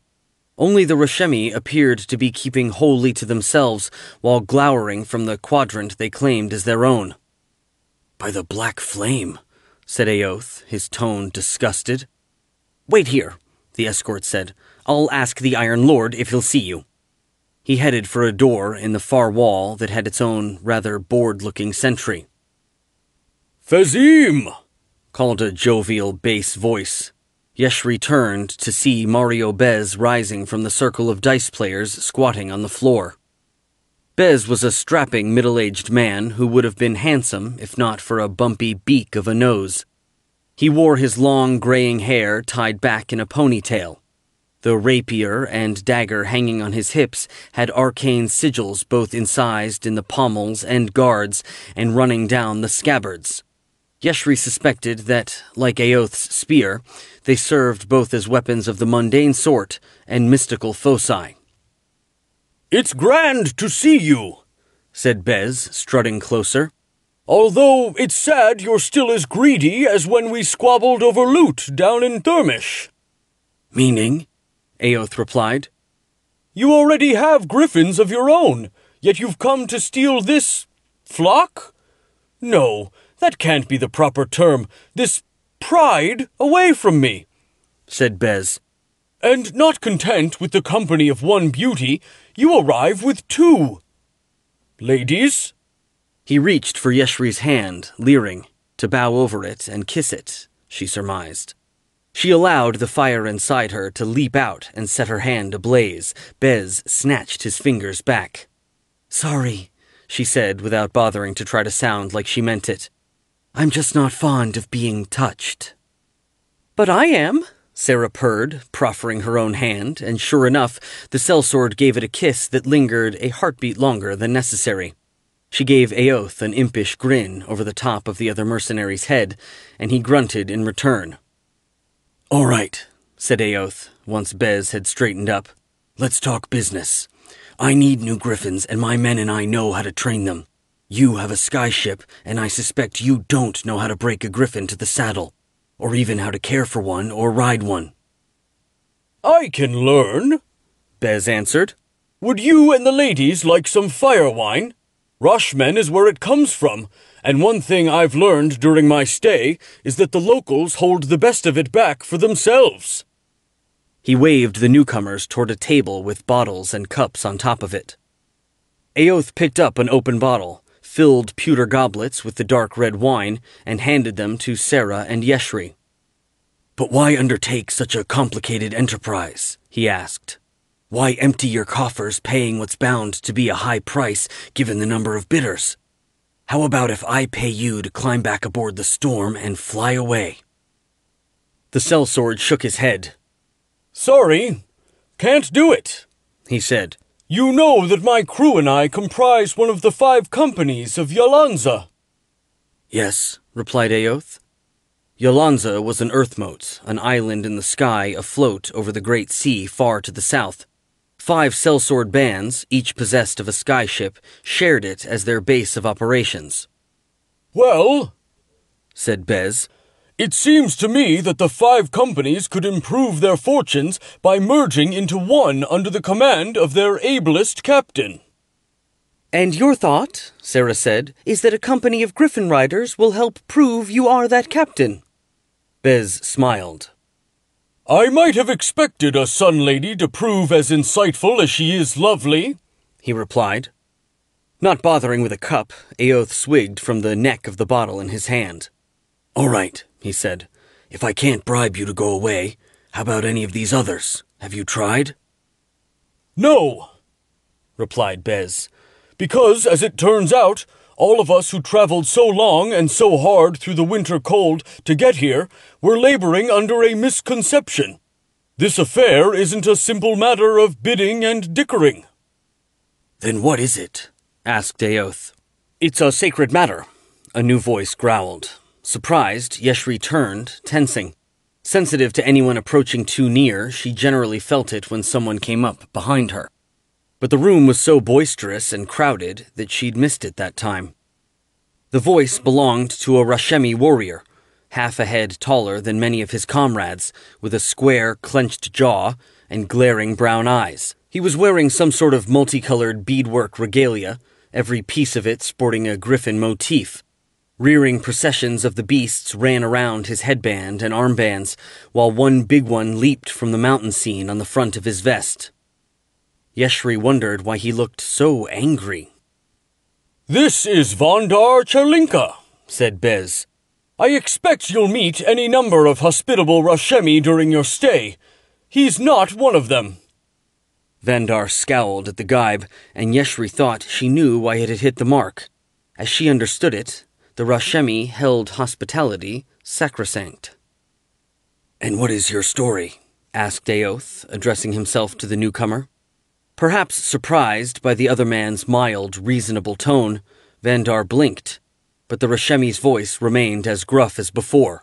Only the Rashemi appeared to be keeping wholly to themselves while glowering from the quadrant they claimed as their own. "By the black flame," said Aoth, his tone disgusted. "Wait here," the escort said. "I'll ask the Iron Lord if he'll see you." He headed for a door in the far wall that had its own rather bored-looking sentry. "Fazim!" called a jovial bass voice. Yeshri turned to see Mario Bez rising from the circle of dice players squatting on the floor. Bez was a strapping middle-aged man who would have been handsome if not for a bumpy beak of a nose. He wore his long graying hair tied back in a ponytail. The rapier and dagger hanging on his hips had arcane sigils both incised in the pommels and guards and running down the scabbards. Yeshri suspected that, like Aoth's spear, they served both as weapons of the mundane sort and mystical foci. "It's grand to see you," said Bez, strutting closer. "Although it's sad you're still as greedy as when we squabbled over loot down in Thermish." "Meaning?" Aoth replied. "You already have griffins of your own, yet you've come to steal this flock? No, that can't be the proper term. This pride away from me," said Bez. "And not content with the company of one beauty, you arrive with two. Ladies?" He reached for Yeshri's hand, leering, to bow over it and kiss it, she surmised. She allowed the fire inside her to leap out and set her hand ablaze. Bez snatched his fingers back. "Sorry," she said without bothering to try to sound like she meant it. "I'm just not fond of being touched." "But I am," Sarah purred, proffering her own hand, and sure enough, the sellsword gave it a kiss that lingered a heartbeat longer than necessary. She gave Aoth an impish grin over the top of the other mercenary's head, and he grunted in return. "All right," said Aoth, once Bez had straightened up. "Let's talk business. I need new griffins, and my men and I know how to train them. You have a skyship, and I suspect you don't know how to break a griffin to the saddle, or even how to care for one or ride one." "I can learn," Bez answered. "Would you and the ladies like some fire wine? Rashmen is where it comes from, and one thing I've learned during my stay is that the locals hold the best of it back for themselves." He waved the newcomers toward a table with bottles and cups on top of it. Aoth picked up an open bottle, filled pewter goblets with the dark red wine, and handed them to Sarah and Yeshri. "But why undertake such a complicated enterprise?" he asked. "Why empty your coffers paying what's bound to be a high price given the number of bidders? How about if I pay you to climb back aboard the Storm and fly away?" The sellsword shook his head. "Sorry, can't do it," he said. "You know that my crew and I comprise one of the 5 companies of Yalanza." "Yes," replied Aoth. Yalanza was an earthmote, an island in the sky afloat over the great sea far to the south. 5 sellsword bands, each possessed of a skyship, shared it as their base of operations. "Well," said Bez, "it seems to me that the 5 companies could improve their fortunes by merging into one under the command of their ablest captain." "And your thought," Sarah said, "is that a company of Griffon riders will help prove you are that captain." Bez smiled. "I might have expected a sun lady to prove as insightful as she is lovely," he replied. Not bothering with a cup, Aoth swigged from the neck of the bottle in his hand. "All right," he said. "If I can't bribe you to go away, how about any of these others? Have you tried?" "No." replied Bez. "Because, as it turns out, all of us who traveled so long and so hard through the winter cold to get here were laboring under a misconception. This affair isn't a simple matter of bidding and dickering." "Then what is it?" asked Eoth. "It's a sacred matter," a new voice growled. Surprised, Yeshri turned, tensing. Sensitive to anyone approaching too near, she generally felt it when someone came up behind her. But the room was so boisterous and crowded that she'd missed it that time. The voice belonged to a Rashemi warrior, half a head taller than many of his comrades, with a square, clenched jaw and glaring brown eyes. He was wearing some sort of multicolored beadwork regalia, every piece of it sporting a Griffon motif. Rearing processions of the beasts ran around his headband and armbands, while one big one leaped from the mountain scene on the front of his vest. Yeshri wondered why he looked so angry. "This is Vondar Chalinka," said Bez. "I expect you'll meet any number of hospitable Rashemi during your stay. He's not one of them." Vandar scowled at the gibe, and Yeshri thought she knew why it had hit the mark. As she understood it, the Rashemi held hospitality sacrosanct. "And what is your story?" asked Eoth, addressing himself to the newcomer. Perhaps surprised by the other man's mild, reasonable tone, Vandar blinked, but the Rashemi's voice remained as gruff as before.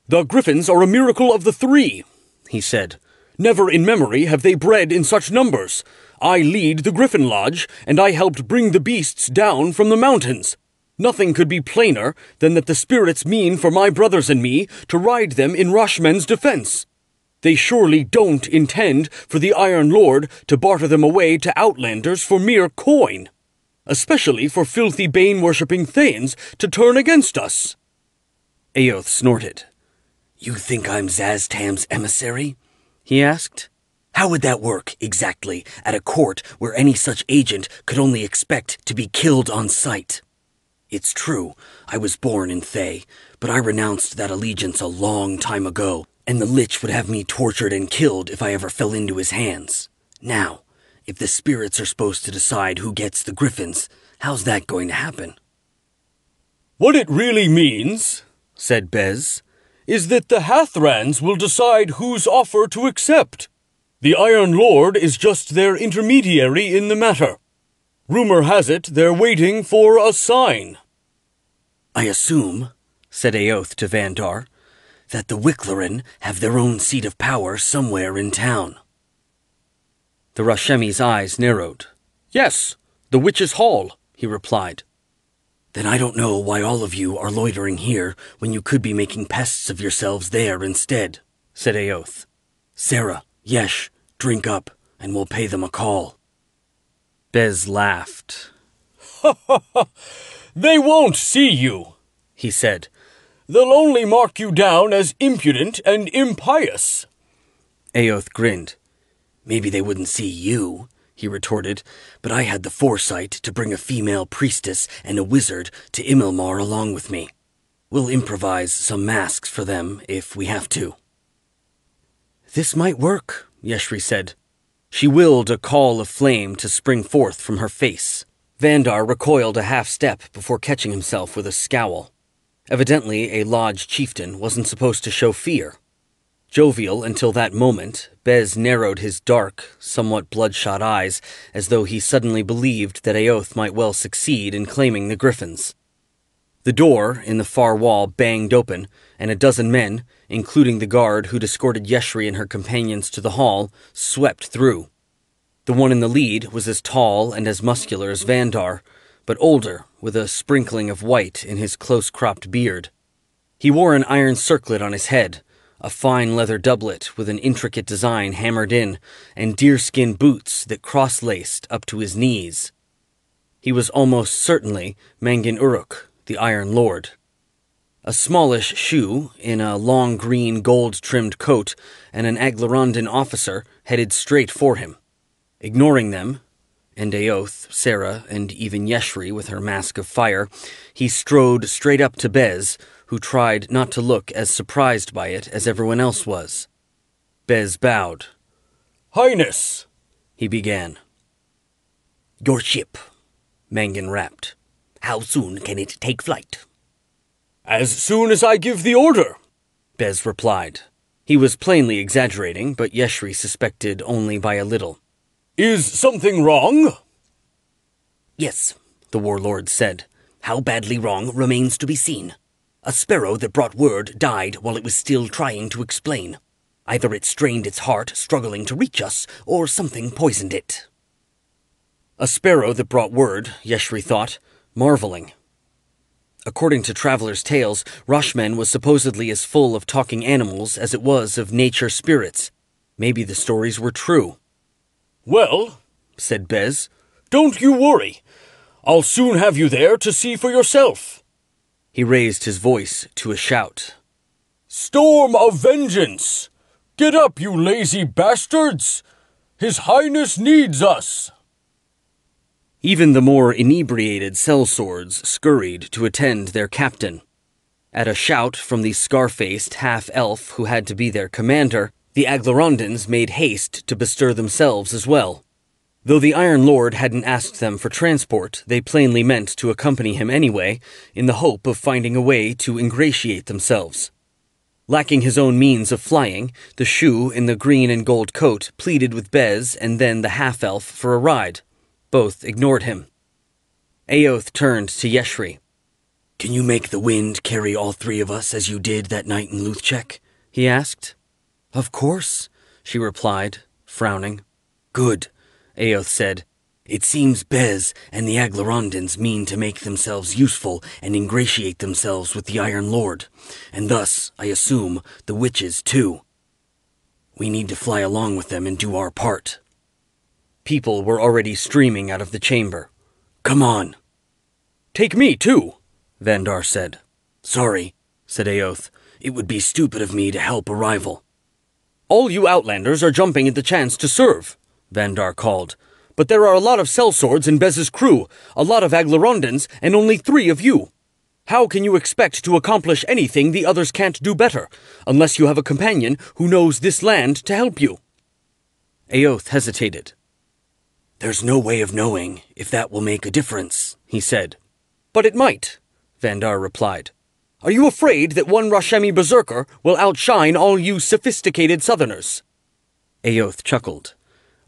"The Griffins are a miracle of the three," he said. "Never in memory have they bred in such numbers. I lead the Griffin Lodge, and I helped bring the beasts down from the mountains. Nothing could be plainer than that the spirits mean for my brothers and me to ride them in Rashmen's defense. They surely don't intend for the Iron Lord to barter them away to outlanders for mere coin, especially for filthy bane-worshipping Thanes to turn against us." Eoth snorted. "You think I'm Zaztam's emissary?" he asked. "How would that work, exactly, at a court where any such agent could only expect to be killed on sight? It's true, I was born in Thay, but I renounced that allegiance a long time ago, and the Lich would have me tortured and killed if I ever fell into his hands. Now, if the spirits are supposed to decide who gets the Griffins, how's that going to happen?" "What it really means," said Bez, "is that the Hathrans will decide whose offer to accept. The Iron Lord is just their intermediary in the matter. Rumor has it they're waiting for a sign." "I assume," said Eoth to Vandar, "that the Wicklaren have their own seat of power somewhere in town." The Rashemi's eyes narrowed. "Yes, the Witch's Hall," he replied. "Then I don't know why all of you are loitering here when you could be making pests of yourselves there instead," said Eoth. "Sarah, Yesh, drink up, and we'll pay them a call." Bez laughed. "They won't see you," he said. "They'll only mark you down as impudent and impious." Eoth grinned. "Maybe they wouldn't see you," he retorted, "but I had the foresight to bring a female priestess and a wizard to Imilmar along with me. We'll improvise some masks for them if we have to." "This might work," Yeshri said. She willed a call of flame to spring forth from her face. Vandar recoiled a half-step before catching himself with a scowl. Evidently, a lodge chieftain wasn't supposed to show fear. Jovial until that moment, Bez narrowed his dark, somewhat bloodshot eyes as though he suddenly believed that Eoth might well succeed in claiming the Griffins. The door in the far wall banged open, and a dozen men, including the guard who'd escorted Yeshri and her companions to the hall, swept through. The one in the lead was as tall and as muscular as Vandar, but older, with a sprinkling of white in his close-cropped beard. He wore an iron circlet on his head, a fine leather doublet with an intricate design hammered in, and deerskin boots that cross-laced up to his knees. He was almost certainly Mangin Uruk, the Iron Lord. A smallish shoe, in a long green gold-trimmed coat, and an Aglarondan officer headed straight for him. Ignoring them, and Eoth, Sarah, and even Yeshri with her mask of fire, he strode straight up to Bez, who tried not to look as surprised by it as everyone else was. Bez bowed. "Highness," he began. Your ship, Mangan rapped. How soon can it take flight? As soon as I give the order, Bez replied. He was plainly exaggerating, but Yeshri suspected only by a little. Is something wrong? Yes, the warlord said. How badly wrong remains to be seen. A sparrow that brought word died while it was still trying to explain. Either it strained its heart, struggling to reach us, or something poisoned it. A sparrow that brought word, Yeshri thought, marveling. According to travelers' tales, Rashman was supposedly as full of talking animals as it was of nature spirits. Maybe the stories were true. Well, said Bez, don't you worry. I'll soon have you there to see for yourself. He raised his voice to a shout. Storm of vengeance! Get up, you lazy bastards! His Highness needs us! Even the more inebriated sellswords scurried to attend their captain. At a shout from the scar-faced half-elf who had to be their commander, the Aglarondans made haste to bestir themselves as well. Though the Iron Lord hadn't asked them for transport, they plainly meant to accompany him anyway, in the hope of finding a way to ingratiate themselves. Lacking his own means of flying, the Shu in the green and gold coat pleaded with Bez and then the half-elf for a ride. Both ignored him. Aoth turned to Yeshri. Can you make the wind carry all three of us as you did that night in Luthchek? He asked. Of course, she replied, frowning. Good, Aoth said. It seems Bez and the Aglarondans mean to make themselves useful and ingratiate themselves with the Iron Lord, and thus, I assume, the witches too. We need to fly along with them and do our part. People were already streaming out of the chamber. Come on. Take me too, Vandar said. Sorry, said Aoth. It would be stupid of me to help a rival. All you Outlanders are jumping at the chance to serve, Vandar called. But there are a lot of sellswords in Bez's crew, a lot of Aglarondans, and only 3 of you. How can you expect to accomplish anything the others can't do better, unless you have a companion who knows this land to help you? Aoth hesitated. There's no way of knowing if that will make a difference, he said. But it might, Vandar replied. Are you afraid that one Rashemi berserker will outshine all you sophisticated southerners? Aoth chuckled.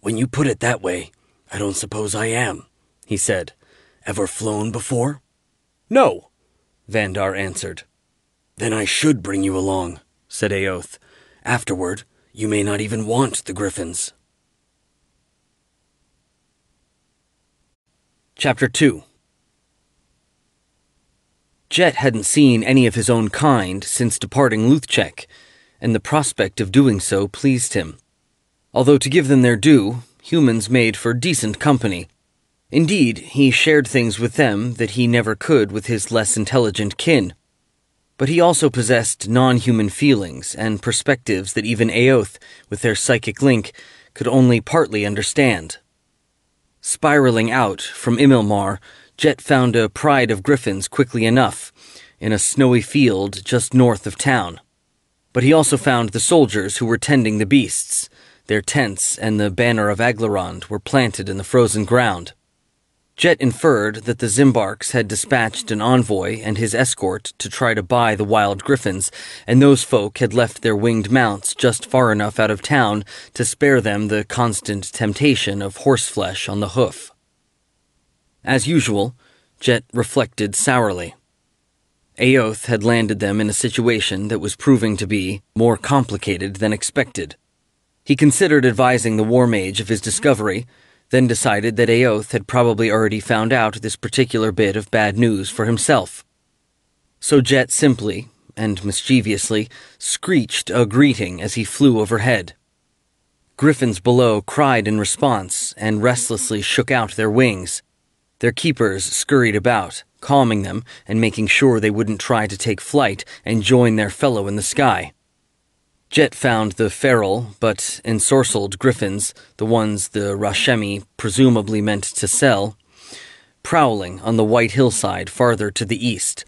When you put it that way, I don't suppose I am, he said. Ever flown before? No, Vandar answered. Then I should bring you along, said Aoth. Afterward, you may not even want the Griffins. Chapter 2. Jet hadn't seen any of his own kind since departing Luthchek, and the prospect of doing so pleased him. Although to give them their due, humans made for decent company. Indeed, he shared things with them that he never could with his less intelligent kin. But he also possessed non-human feelings and perspectives that even Aoth, with their psychic link, could only partly understand. Spiraling out from Imilmar, Jet found a pride of griffins quickly enough, in a snowy field just north of town. But he also found the soldiers who were tending the beasts. Their tents and the banner of Aglarond were planted in the frozen ground. Jet inferred that the Zimbarks had dispatched an envoy and his escort to try to buy the wild griffins, and those folk had left their winged mounts just far enough out of town to spare them the constant temptation of horseflesh on the hoof. As usual, Jet reflected sourly. Aoth had landed them in a situation that was proving to be more complicated than expected. He considered advising the war mage of his discovery, then decided that Aoth had probably already found out this particular bit of bad news for himself. So Jet simply, and mischievously, screeched a greeting as he flew overhead. Griffins below cried in response and restlessly shook out their wings. Their keepers scurried about, calming them and making sure they wouldn't try to take flight and join their fellow in the sky. Jet found the feral but ensorcelled griffins, the ones the Rashemi presumably meant to sell, prowling on the white hillside farther to the east,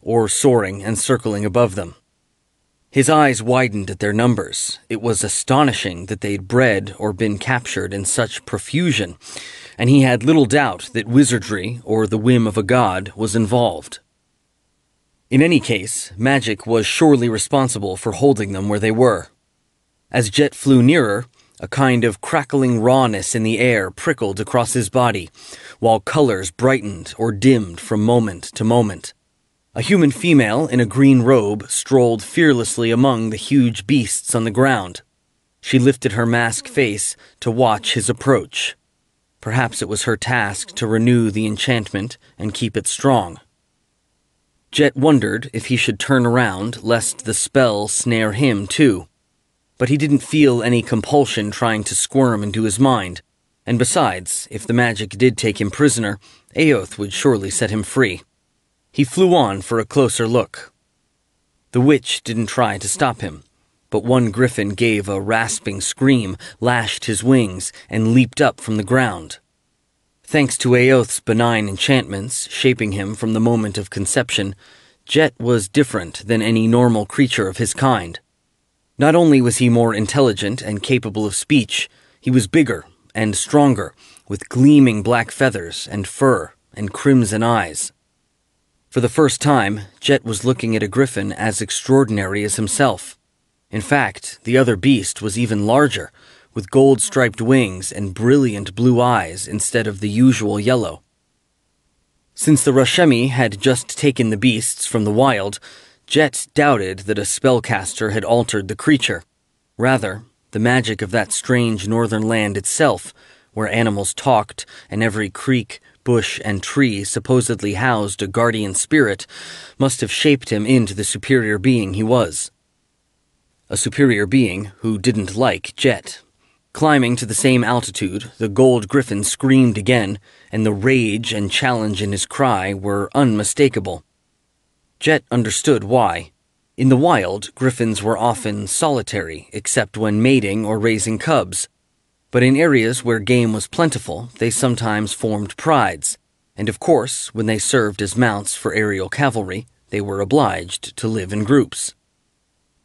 or soaring and circling above them. His eyes widened at their numbers. It was astonishing that they'd bred or been captured in such profusion, and he had little doubt that wizardry or the whim of a god was involved. In any case, magic was surely responsible for holding them where they were. As Jet flew nearer, a kind of crackling rawness in the air prickled across his body, while colors brightened or dimmed from moment to moment. A human female in a green robe strolled fearlessly among the huge beasts on the ground. She lifted her masked face to watch his approach. Perhaps it was her task to renew the enchantment and keep it strong. Jet wondered if he should turn around lest the spell snare him too. But he didn't feel any compulsion trying to squirm into his mind, and besides, if the magic did take him prisoner, Aoth would surely set him free. He flew on for a closer look. The witch didn't try to stop him, but one griffin gave a rasping scream, lashed his wings, and leaped up from the ground. Thanks to Aoth's benign enchantments, shaping him from the moment of conception, Jet was different than any normal creature of his kind. Not only was he more intelligent and capable of speech, he was bigger and stronger, with gleaming black feathers and fur and crimson eyes. For the first time, Jet was looking at a griffin as extraordinary as himself. In fact, the other beast was even larger, with gold-striped wings and brilliant blue eyes instead of the usual yellow. Since the Rashemi had just taken the beasts from the wild, Jet doubted that a spellcaster had altered the creature. Rather, the magic of that strange northern land itself, where animals talked and every creek, bush, and tree supposedly housed a guardian spirit, must have shaped him into the superior being he was. A superior being who didn't like Jet. Climbing to the same altitude, the gold griffin screamed again, and the rage and challenge in his cry were unmistakable. Jet understood why. In the wild, griffins were often solitary, except when mating or raising cubs. But in areas where game was plentiful, they sometimes formed prides, and of course, when they served as mounts for aerial cavalry, they were obliged to live in groups.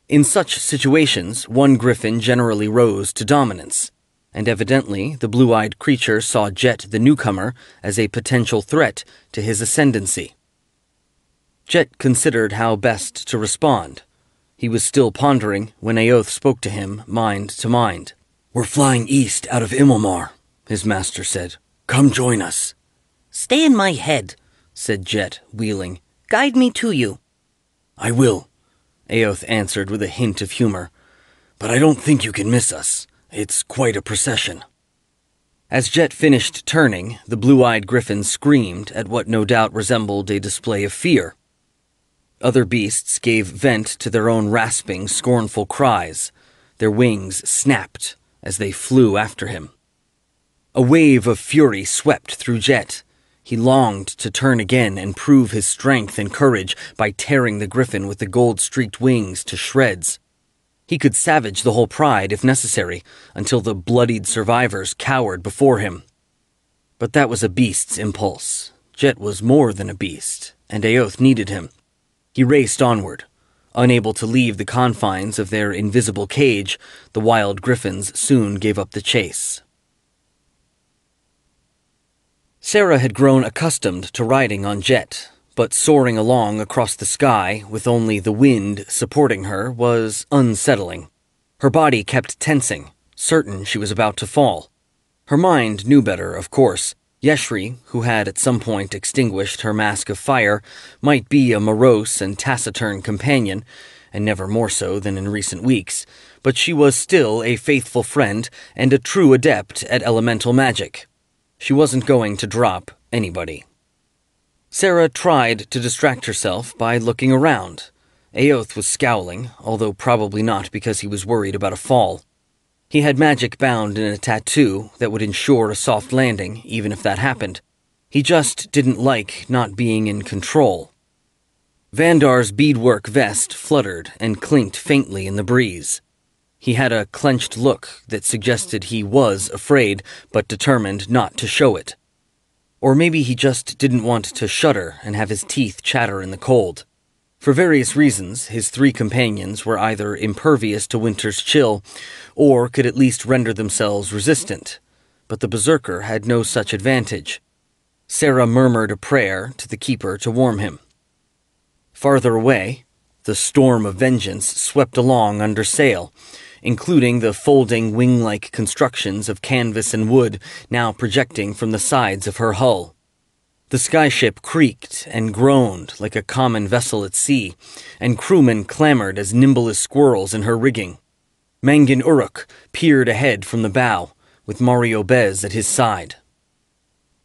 In such situations, one griffin generally rose to dominance, and evidently the blue-eyed creature saw Jet the newcomer as a potential threat to his ascendancy. Jet considered how best to respond. He was still pondering when Aoth spoke to him, mind to mind. "We're flying east out of Immelmar," his master said. "Come join us." "Stay in my head," said Jet, wheeling. "Guide me to you." "I will," Aoth answered with a hint of humor. "But I don't think you can miss us. It's quite a procession." As Jet finished turning, the blue-eyed griffin screamed at what no doubt resembled a display of fear. Other beasts gave vent to their own rasping, scornful cries. Their wings snapped as they flew after him. A wave of fury swept through Jet. He longed to turn again and prove his strength and courage by tearing the griffin with the gold-streaked wings to shreds. He could savage the whole pride if necessary, until the bloodied survivors cowered before him. But that was a beast's impulse. Jet was more than a beast, and Aoth needed him. He raced onward. Unable to leave the confines of their invisible cage, the wild griffins soon gave up the chase. Sarah had grown accustomed to riding on Jet, but soaring along across the sky with only the wind supporting her was unsettling. Her body kept tensing, certain she was about to fall. Her mind knew better, of course. Yeshri, who had at some point extinguished her mask of fire, might be a morose and taciturn companion, and never more so than in recent weeks, but she was still a faithful friend and a true adept at elemental magic. She wasn't going to drop anybody. Sarah tried to distract herself by looking around. Aoth was scowling, although probably not because he was worried about a fall. He had magic bound in a tattoo that would ensure a soft landing, even if that happened. He just didn't like not being in control. Vandar's beadwork vest fluttered and clinked faintly in the breeze. He had a clenched look that suggested he was afraid, but determined not to show it. Or maybe he just didn't want to shudder and have his teeth chatter in the cold. For various reasons, his three companions were either impervious to winter's chill, or could at least render themselves resistant. but the berserker had no such advantage. Sarah murmured a prayer to the keeper to warm him. Farther away, the storm of vengeance swept along under sail, including the folding wing-like constructions of canvas and wood now projecting from the sides of her hull. The skyship creaked and groaned like a common vessel at sea, and crewmen clamored as nimble as squirrels in her rigging. Mangin Uruk peered ahead from the bow, with Mario Bez at his side.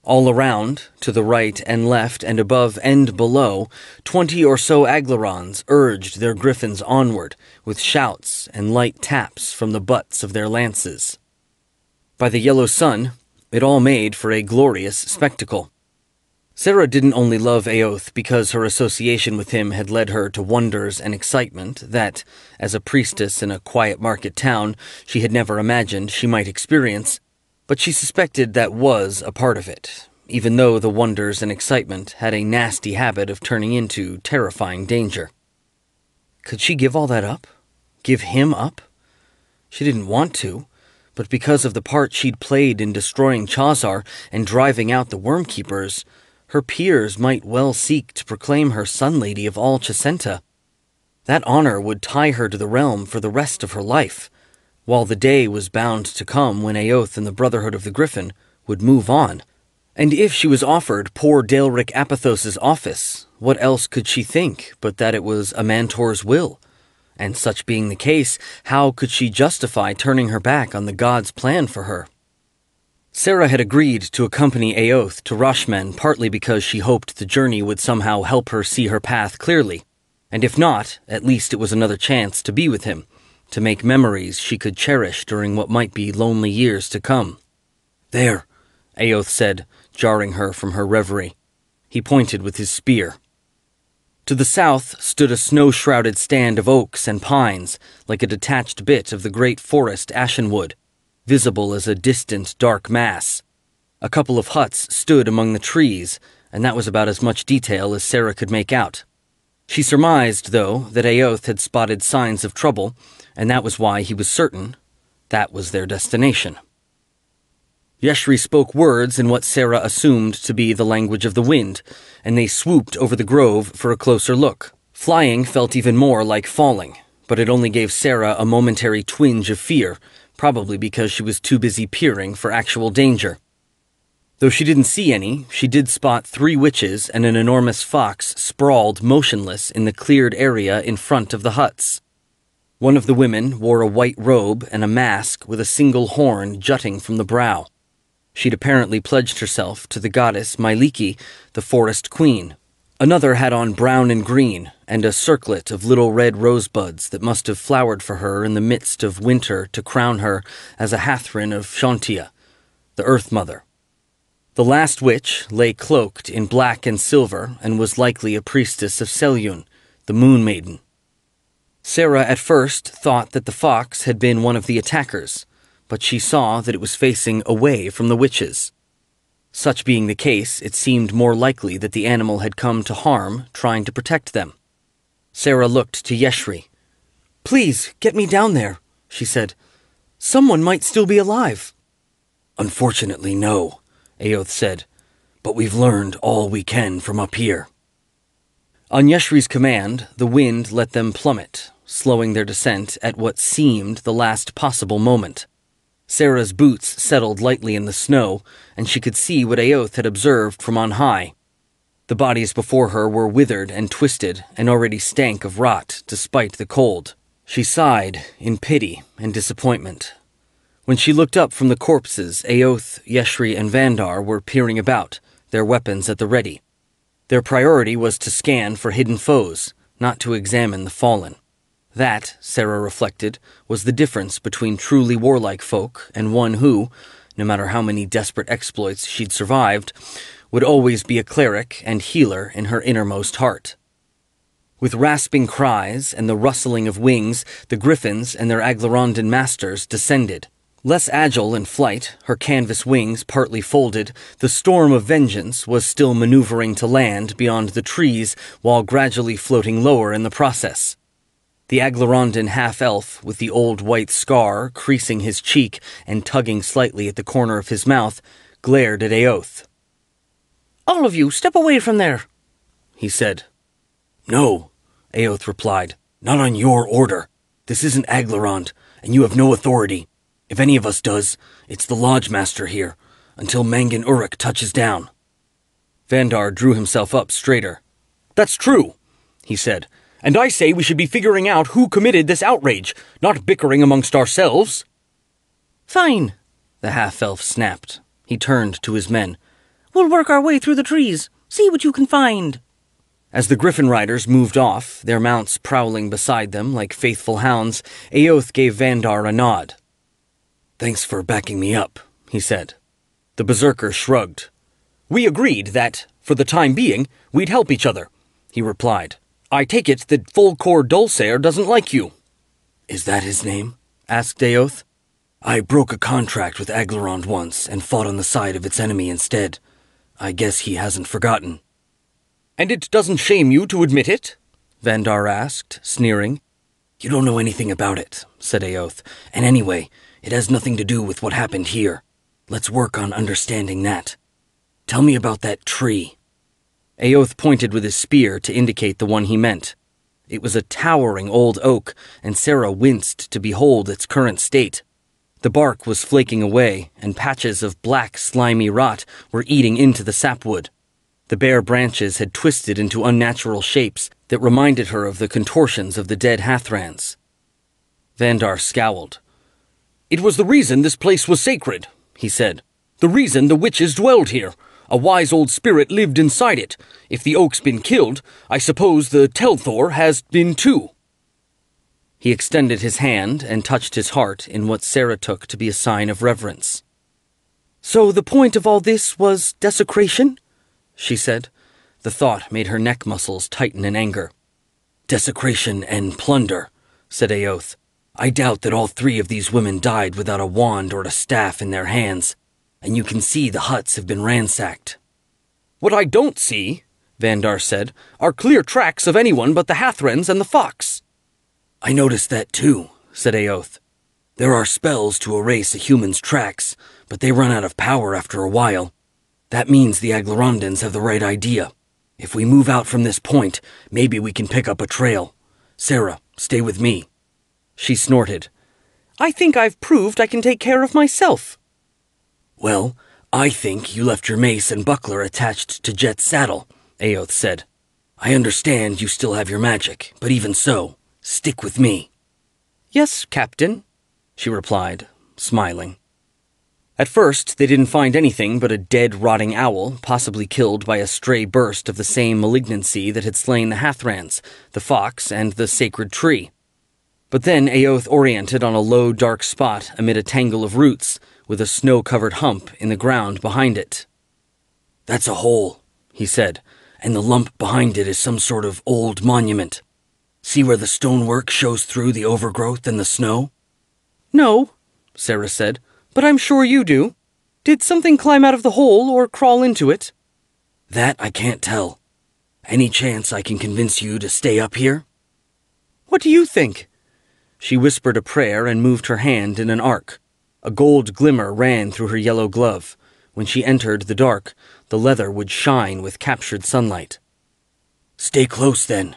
All around, to the right and left and above and below, 20 or so Aglarons urged their griffins onward, with shouts and light taps from the butts of their lances. By the yellow sun, it all made for a glorious spectacle. Sarah didn't only love Eoth because her association with him had led her to wonders and excitement that, as a priestess in a quiet market town, she had never imagined she might experience, but she suspected that was a part of it, even though the wonders and excitement had a nasty habit of turning into terrifying danger. Could she give all that up? Give him up? She didn't want to, but because of the part she'd played in destroying Chazar and driving out the Wormkeepers, her peers might well seek to proclaim her Sun Lady of all Chesenta. That honor would tie her to the realm for the rest of her life, while the day was bound to come when Eoth and the Brotherhood of the Griffin would move on. And if she was offered poor Daelric Apithos's office, what else could she think but that it was Amantor's will? And such being the case, how could she justify turning her back on the god's plan for her? Sarah had agreed to accompany Eoth to Rashman partly because she hoped the journey would somehow help her see her path clearly, and if not, at least it was another chance to be with him, to make memories she could cherish during what might be lonely years to come. "There," Eoth said, jarring her from her reverie. He pointed with his spear. To the south stood a snow-shrouded stand of oaks and pines, like a detached bit of the great forest ashenwood, visible as a distant dark mass. A couple of huts stood among the trees, and that was about as much detail as Sarah could make out. She surmised, though, that Eoth had spotted signs of trouble, and that was why he was certain that was their destination. Yeshri spoke words in what Sarah assumed to be the language of the wind, and they swooped over the grove for a closer look. Flying felt even more like falling, but it only gave Sarah a momentary twinge of fear, probably because she was too busy peering for actual danger. Though she didn't see any, she did spot 3 witches and an enormous fox sprawled motionless in the cleared area in front of the huts. One of the women wore a white robe and a mask with a single horn jutting from the brow. She'd apparently pledged herself to the goddess Myliki, the forest queen. Another had on brown and green, and a circlet of little red rosebuds that must have flowered for her in the midst of winter to crown her as a Hathrin of Shantia, the Earth Mother. The last witch lay cloaked in black and silver and was likely a priestess of Selyun, the Moon Maiden. Sarah at first thought that the fox had been one of the attackers, but she saw that it was facing away from the witches. Such being the case, it seemed more likely that the animal had come to harm, trying to protect them. Sarah looked to Yeshri. "Please, get me down there," she said. "Someone might still be alive." "Unfortunately, no," Eoth said, "but we've learned all we can from up here." On Yeshri's command, the wind let them plummet, slowing their descent at what seemed the last possible moment. Sarah's boots settled lightly in the snow, and she could see what Eoth had observed from on high. The bodies before her were withered and twisted and already stank of rot, despite the cold. She sighed in pity and disappointment. When she looked up from the corpses, Eoth, Yeshri, and Vandar were peering about, their weapons at the ready. Their priority was to scan for hidden foes, not to examine the fallen. That, Sarah reflected, was the difference between truly warlike folk and one who, no matter how many desperate exploits she'd survived, would always be a cleric and healer in her innermost heart. With rasping cries and the rustling of wings, the griffins and their Aglarondan masters descended. Less agile in flight, her canvas wings partly folded, the storm of vengeance was still maneuvering to land beyond the trees while gradually floating lower in the process. The Aglarondan half-elf, with the old white scar creasing his cheek and tugging slightly at the corner of his mouth, glared at Eoth. "All of you, step away from there," he said. "No," Eoth replied. "Not on your order. This isn't Aglarond, and you have no authority. If any of us does, it's the Lodge Master here, until Mangan Uruk touches down." Vandar drew himself up straighter. "That's true," he said. "And I say we should be figuring out who committed this outrage, not bickering amongst ourselves." "Fine," the half-elf snapped. He turned to his men. "We'll work our way through the trees. See what you can find." As the Griffon riders moved off, their mounts prowling beside them like faithful hounds, Eoth gave Vandar a nod. "Thanks for backing me up," he said. The berserker shrugged. "We agreed that, for the time being, we'd help each other," he replied. "I take it that Volcor Dulcere doesn't like you." "Is that his name?" asked Eoth. "I broke a contract with Aglarond once and fought on the side of its enemy instead. I guess he hasn't forgotten." "And it doesn't shame you to admit it?" Vandar asked, sneering. "You don't know anything about it," said Eoth. "And anyway, it has nothing to do with what happened here. Let's work on understanding that. Tell me about that tree." Eoth pointed with his spear to indicate the one he meant. It was a towering old oak, and Sarah winced to behold its current state. The bark was flaking away, and patches of black, slimy rot were eating into the sapwood. The bare branches had twisted into unnatural shapes that reminded her of the contortions of the dead Hathrans. Vandar scowled. "It was the reason this place was sacred," he said. "The reason the witches dwelled here. A wise old spirit lived inside it. If the oak's been killed, I suppose the Telthor has been too." He extended his hand and touched his heart in what Sarah took to be a sign of reverence. "So the point of all this was desecration?" she said. The thought made her neck muscles tighten in anger. "Desecration and plunder," said Eoth. "I doubt that all three of these women died without a wand or a staff in their hands, and you can see the huts have been ransacked." "What I don't see," Vandar said, "are clear tracks of anyone but the Hathrans and the fox." "I noticed that too," said Eoth. "There are spells to erase a human's tracks, but they run out of power after a while. That means the Aglarondans have the right idea. If we move out from this point, maybe we can pick up a trail. Sarah, stay with me." She snorted. "I think I've proved I can take care of myself." "Well, I think you left your mace and buckler attached to Jet's saddle," Eoth said. "I understand you still have your magic, but even so, stick with me." "Yes, Captain," she replied, smiling. At first, they didn't find anything but a dead, rotting owl, possibly killed by a stray burst of the same malignancy that had slain the Hathrans, the fox, and the sacred tree. But then Eoth oriented on a low, dark spot amid a tangle of roots, with a snow-covered hump in the ground behind it. "That's a hole," he said, "and the lump behind it is some sort of old monument. See where the stonework shows through the overgrowth and the snow?" "No," Sarah said, "but I'm sure you do. Did something climb out of the hole or crawl into it?" "That I can't tell. Any chance I can convince you to stay up here?" "What do you think?" She whispered a prayer and moved her hand in an arc. A gold glimmer ran through her yellow glove. When she entered the dark, the leather would shine with captured sunlight. "Stay close, then,"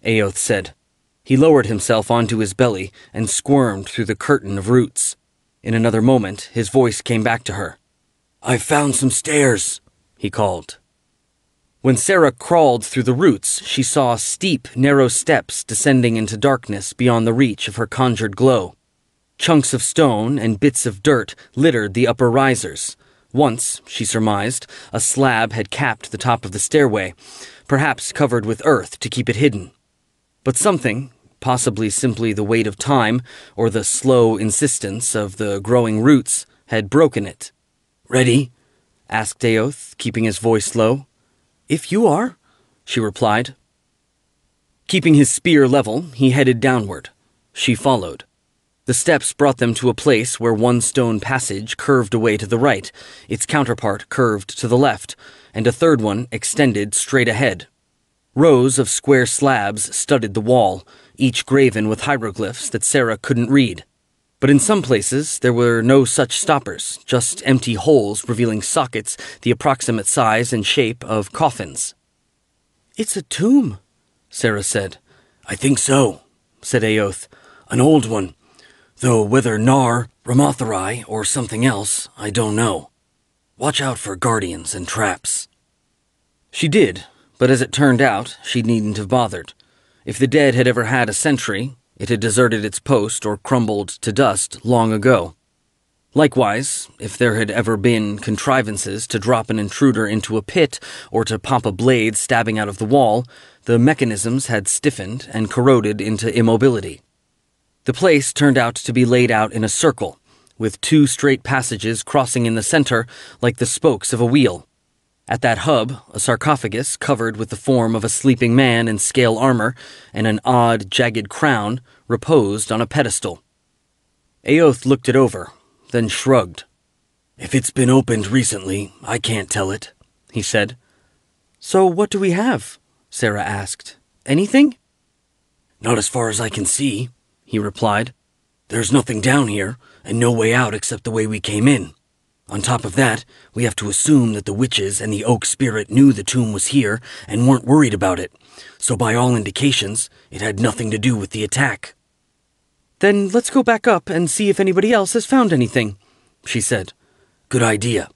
Eoth said. He lowered himself onto his belly and squirmed through the curtain of roots. In another moment, his voice came back to her. "I've found some stairs," he called. When Sarah crawled through the roots, she saw steep, narrow steps descending into darkness beyond the reach of her conjured glow. Chunks of stone and bits of dirt littered the upper risers. Once, she surmised, a slab had capped the top of the stairway, perhaps covered with earth to keep it hidden. But something, possibly simply the weight of time or the slow insistence of the growing roots, had broken it. "Ready?" asked Eoth, keeping his voice low. "If you are," she replied. Keeping his spear level, he headed downward. She followed. The steps brought them to a place where one stone passage curved away to the right, its counterpart curved to the left, and a third one extended straight ahead. Rows of square slabs studded the wall, each graven with hieroglyphs that Sarah couldn't read. But in some places, there were no such stoppers, just empty holes revealing sockets the approximate size and shape of coffins. "It's a tomb," Sarah said. "I think so," said Aoth. "An old one. Though whether Nar, Ramatharai, or something else, I don't know. Watch out for guardians and traps." She did, but as it turned out, she needn't have bothered. If the dead had ever had a sentry, it had deserted its post or crumbled to dust long ago. Likewise, if there had ever been contrivances to drop an intruder into a pit or to pop a blade stabbing out of the wall, the mechanisms had stiffened and corroded into immobility. The place turned out to be laid out in a circle, with 2 straight passages crossing in the center like the spokes of a wheel. At that hub, a sarcophagus covered with the form of a sleeping man in scale armor and an odd, jagged crown reposed on a pedestal. Aoth looked it over, then shrugged. "If it's been opened recently, I can't tell it," he said. "So what do we have?" Sarah asked. "Anything?" "Not as far as I can see," he replied. "There's nothing down here, and no way out except the way we came in. On top of that, we have to assume that the witches and the oak spirit knew the tomb was here and weren't worried about it, so by all indications, it had nothing to do with the attack." "Then let's go back up and see if anybody else has found anything," she said. "Good idea,"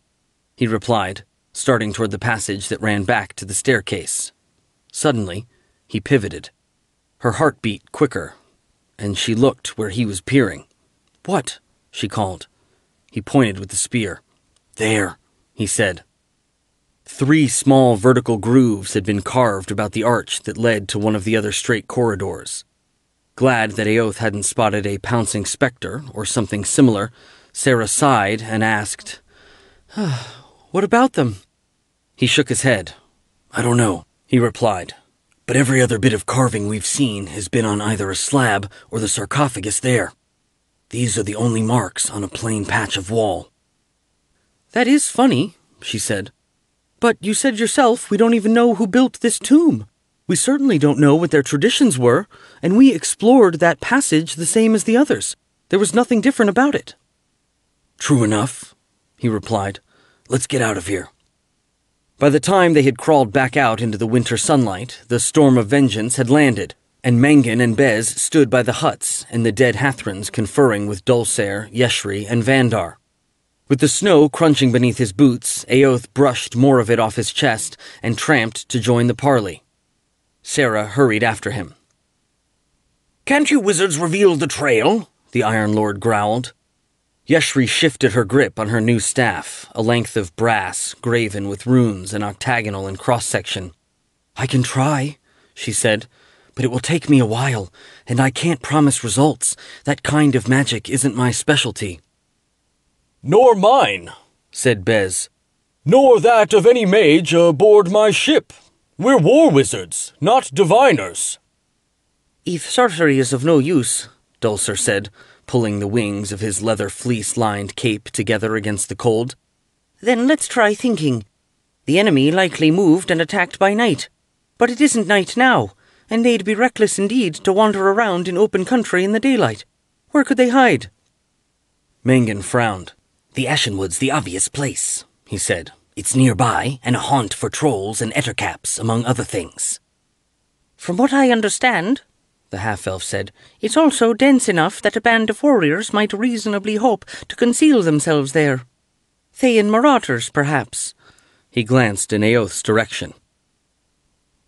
he replied, starting toward the passage that ran back to the staircase. Suddenly, he pivoted. Her heart beat quicker, and she looked where he was peering. "What?" she called. He pointed with the spear. "There," he said. 3 small vertical grooves had been carved about the arch that led to one of the other straight corridors. Glad that Aoth hadn't spotted a pouncing specter or something similar, Sarah sighed and asked, "What about them?" He shook his head. "I don't know," he replied. "But every other bit of carving we've seen has been on either a slab or the sarcophagus there. These are the only marks on a plain patch of wall." "That is funny," she said. "But you said yourself we don't even know who built this tomb. We certainly don't know what their traditions were, and we explored that passage the same as the others. There was nothing different about it." "True enough," he replied. "Let's get out of here." By the time they had crawled back out into the winter sunlight, the storm of vengeance had landed, and Mengen and Bez stood by the huts and the dead Hathrans conferring with Dulcer, Yeshri, and Vandar. With the snow crunching beneath his boots, Aoth brushed more of it off his chest and tramped to join the parley. Sarah hurried after him. "Can't you wizards reveal the trail?" the Iron Lord growled. Yeshri shifted her grip on her new staff, a length of brass graven with runes and octagonal in cross-section. "I can try," she said, "but it will take me a while, and I can't promise results. That kind of magic isn't my specialty." "Nor mine," said Bez. "Nor that of any mage aboard my ship. We're war wizards, not diviners." "If sorcery is of no use," Dulcer said, pulling the wings of his leather fleece-lined cape together against the cold, "then let's try thinking. The enemy likely moved and attacked by night. But it isn't night now, and they'd be reckless indeed to wander around in open country in the daylight. Where could they hide?" Mengen frowned. "The Ashenwood's the obvious place," he said. "It's nearby, and a haunt for trolls and ettercaps, among other things." "From what I understand," the half-elf said, "it's also dense enough that a band of warriors might reasonably hope to conceal themselves there. Thayan marauders, perhaps." He glanced in Aoth's direction.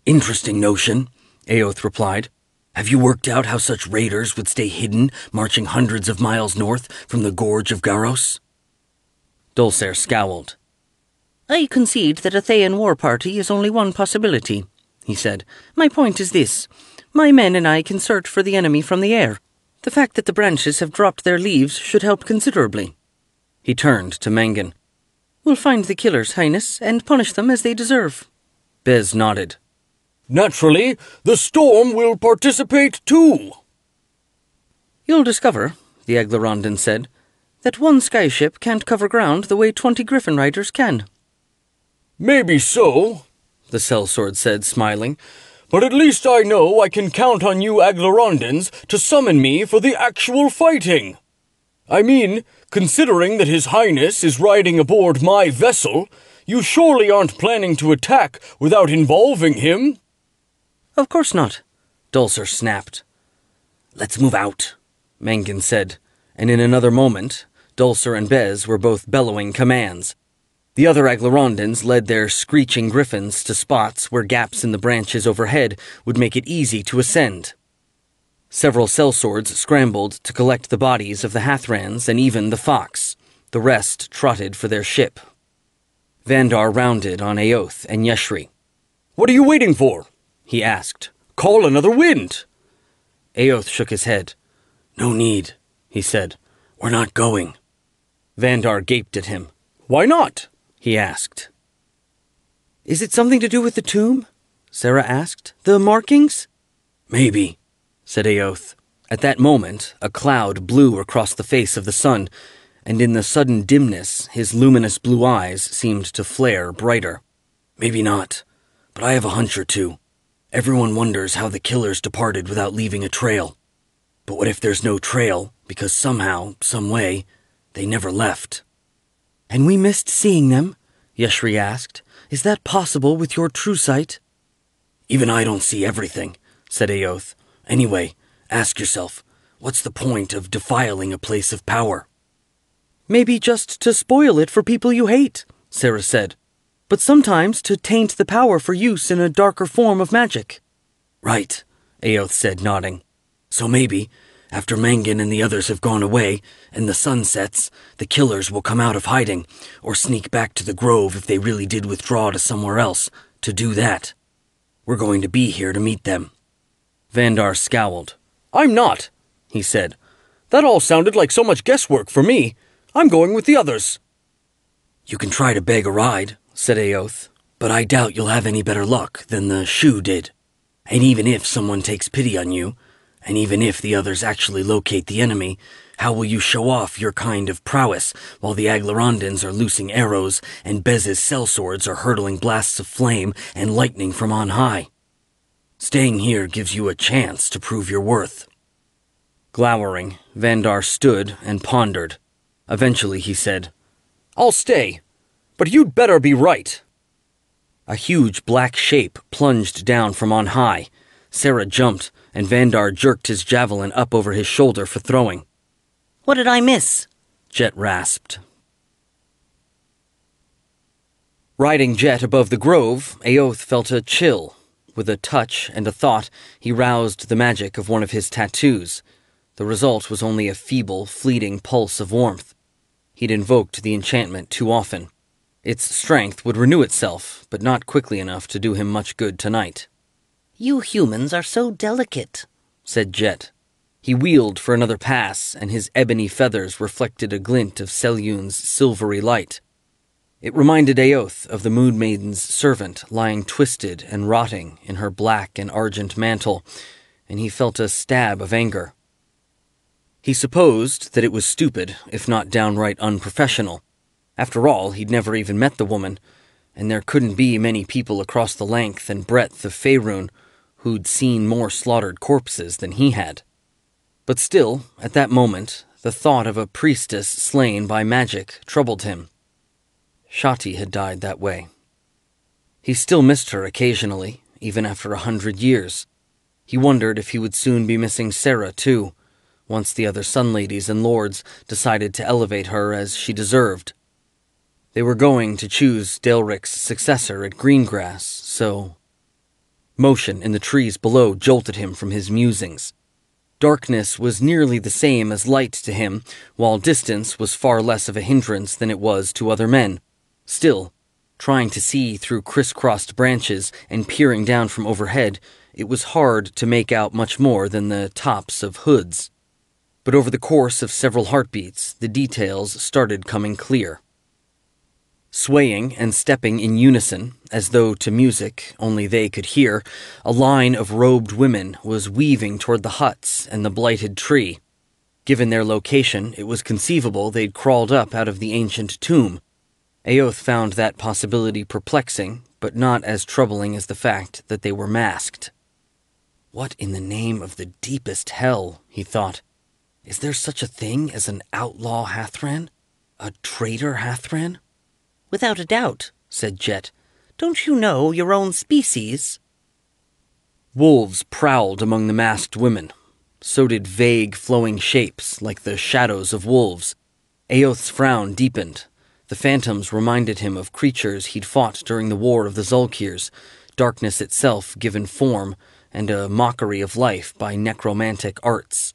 "Interesting notion," Aoth replied. "Have you worked out how such raiders would stay hidden, marching hundreds of miles north from the Gorge of Garros?" Dulcer scowled. "I concede that a Thayan war party is only one possibility," he said. "My point is this. My men and I can search for the enemy from the air. The fact that the branches have dropped their leaves should help considerably." He turned to Mengen. "We'll find the killers, Highness, and punish them as they deserve." Bez nodded. "Naturally, the storm will participate too." "You'll discover," the Aglarondan said, "that one skyship can't cover ground the way 20 Griffon riders can." "Maybe so," the sellsword said, smiling, But at least I know I can count on you Aglarondans to summon me for the actual fighting. I mean, considering that His Highness is riding aboard my vessel, you surely aren't planning to attack without involving him? Of course not, Dulcer snapped. Let's move out, Mangin said, and in another moment, Dulcer and Bez were both bellowing commands. The other Aglarondans led their screeching griffins to spots where gaps in the branches overhead would make it easy to ascend. Several sellswords scrambled to collect the bodies of the Hathrans and even the fox. The rest trotted for their ship. Vandar rounded on Aoth and Yeshri. What are you waiting for? He asked. Call another wind. Aoth shook his head. No need, he said. We're not going. Vandar gaped at him. Why not? He asked. Is it something to do with the tomb? Sarah asked. The markings? Maybe, said Aoth. At that moment, a cloud blew across the face of the sun, and in the sudden dimness, his luminous blue eyes seemed to flare brighter. Maybe not, but I have a hunch or two. Everyone wonders how the killers departed without leaving a trail. But what if there's no trail, because somehow, some way, they never left? And we missed seeing them? Yeshri asked. Is that possible with your true sight? Even I don't see everything, said Aoth. Anyway, ask yourself, what's the point of defiling a place of power? Maybe just to spoil it for people you hate, Sarah said. But sometimes to taint the power for use in a darker form of magic. Right, Aoth said, nodding. So maybe, after Mangin and the others have gone away, and the sun sets, the killers will come out of hiding, or sneak back to the grove if they really did withdraw to somewhere else, to do that. We're going to be here to meet them. Vandar scowled. I'm not, he said. That all sounded like so much guesswork for me. I'm going with the others. You can try to beg a ride, said Aoth, but I doubt you'll have any better luck than the shoe did. And even if someone takes pity on you, and even if the others actually locate the enemy, how will you show off your kind of prowess while the Aglarondans are loosing arrows and Bez's sellswords are hurtling blasts of flame and lightning from on high? Staying here gives you a chance to prove your worth. Glowering, Vandar stood and pondered. Eventually he said, I'll stay, but you'd better be right. A huge black shape plunged down from on high. Sarah jumped, and Vandar jerked his javelin up over his shoulder for throwing. What did I miss? Jet rasped. Riding Jet above the grove, Aoth felt a chill. With a touch and a thought, he roused the magic of one of his tattoos. The result was only a feeble, fleeting pulse of warmth. He'd invoked the enchantment too often. Its strength would renew itself, but not quickly enough to do him much good tonight. You humans are so delicate, said Jet. He wheeled for another pass, and his ebony feathers reflected a glint of Selyun's silvery light. It reminded Aoth of the Moon Maiden's servant lying twisted and rotting in her black and argent mantle, and he felt a stab of anger. He supposed that it was stupid, if not downright unprofessional. After all, he'd never even met the woman, and there couldn't be many people across the length and breadth of Faerun who'd seen more slaughtered corpses than he had. But still, at that moment, the thought of a priestess slain by magic troubled him. Shati had died that way. He still missed her occasionally, even after 100 years. He wondered if he would soon be missing Sarah, too, once the other Sun Ladies and Lords decided to elevate her as she deserved. They were going to choose Delric's successor at Greengrass, so... Motion in the trees below jolted him from his musings. Darkness was nearly the same as light to him, while distance was far less of a hindrance than it was to other men. Still, trying to see through crisscrossed branches and peering down from overhead, it was hard to make out much more than the tops of hoods. But over the course of several heartbeats, the details started coming clear. Swaying and stepping in unison, as though to music only they could hear, a line of robed women was weaving toward the huts and the blighted tree. Given their location, it was conceivable they'd crawled up out of the ancient tomb. Aoth found that possibility perplexing, but not as troubling as the fact that they were masked. What in the name of the deepest hell, he thought. Is there such a thing as an outlaw Hathran? A traitor Hathran? Without a doubt, said Jet. Don't you know your own species? Wolves prowled among the masked women. So did vague, flowing shapes, like the shadows of wolves. Aoth's frown deepened. The phantoms reminded him of creatures he'd fought during the War of the Zulkirs, darkness itself given form, and a mockery of life by necromantic arts.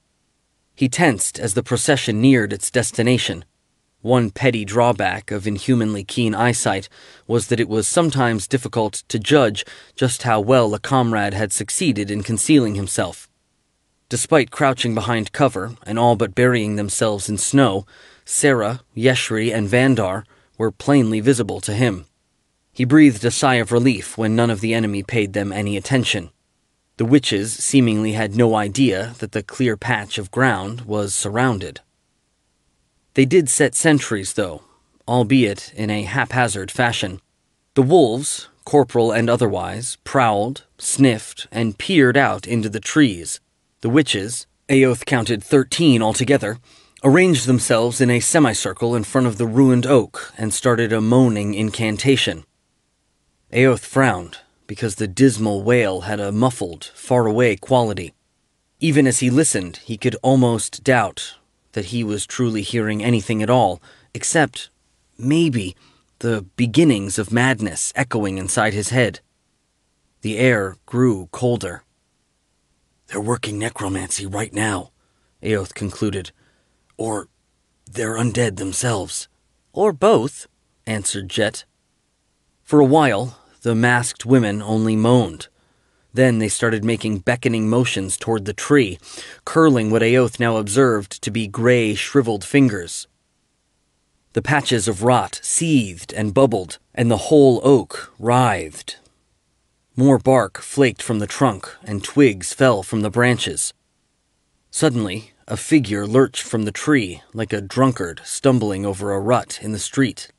He tensed as the procession neared its destination. One petty drawback of inhumanly keen eyesight was that it was sometimes difficult to judge just how well a comrade had succeeded in concealing himself. Despite crouching behind cover and all but burying themselves in snow, Sarah, Yeshri, and Vandar were plainly visible to him. He breathed a sigh of relief when none of the enemy paid them any attention. The witches seemingly had no idea that the clear patch of ground was surrounded. They did set sentries, though, albeit in a haphazard fashion. The wolves, corporal and otherwise, prowled, sniffed, and peered out into the trees. The witches, Aoth counted 13 altogether, arranged themselves in a semicircle in front of the ruined oak and started a moaning incantation. Aoth frowned, because the dismal wail had a muffled, far-away quality. Even as he listened, he could almost doubt that he was truly hearing anything at all, except, maybe, the beginnings of madness echoing inside his head. The air grew colder. They're working necromancy right now, Aoth concluded. Or they're undead themselves. Or both, answered Jet. For a while, the masked women only moaned. Then they started making beckoning motions toward the tree, curling what Aoth now observed to be gray, shriveled fingers. The patches of rot seethed and bubbled, and the whole oak writhed. More bark flaked from the trunk, and twigs fell from the branches. Suddenly, a figure lurched from the tree, like a drunkard stumbling over a rut in the street.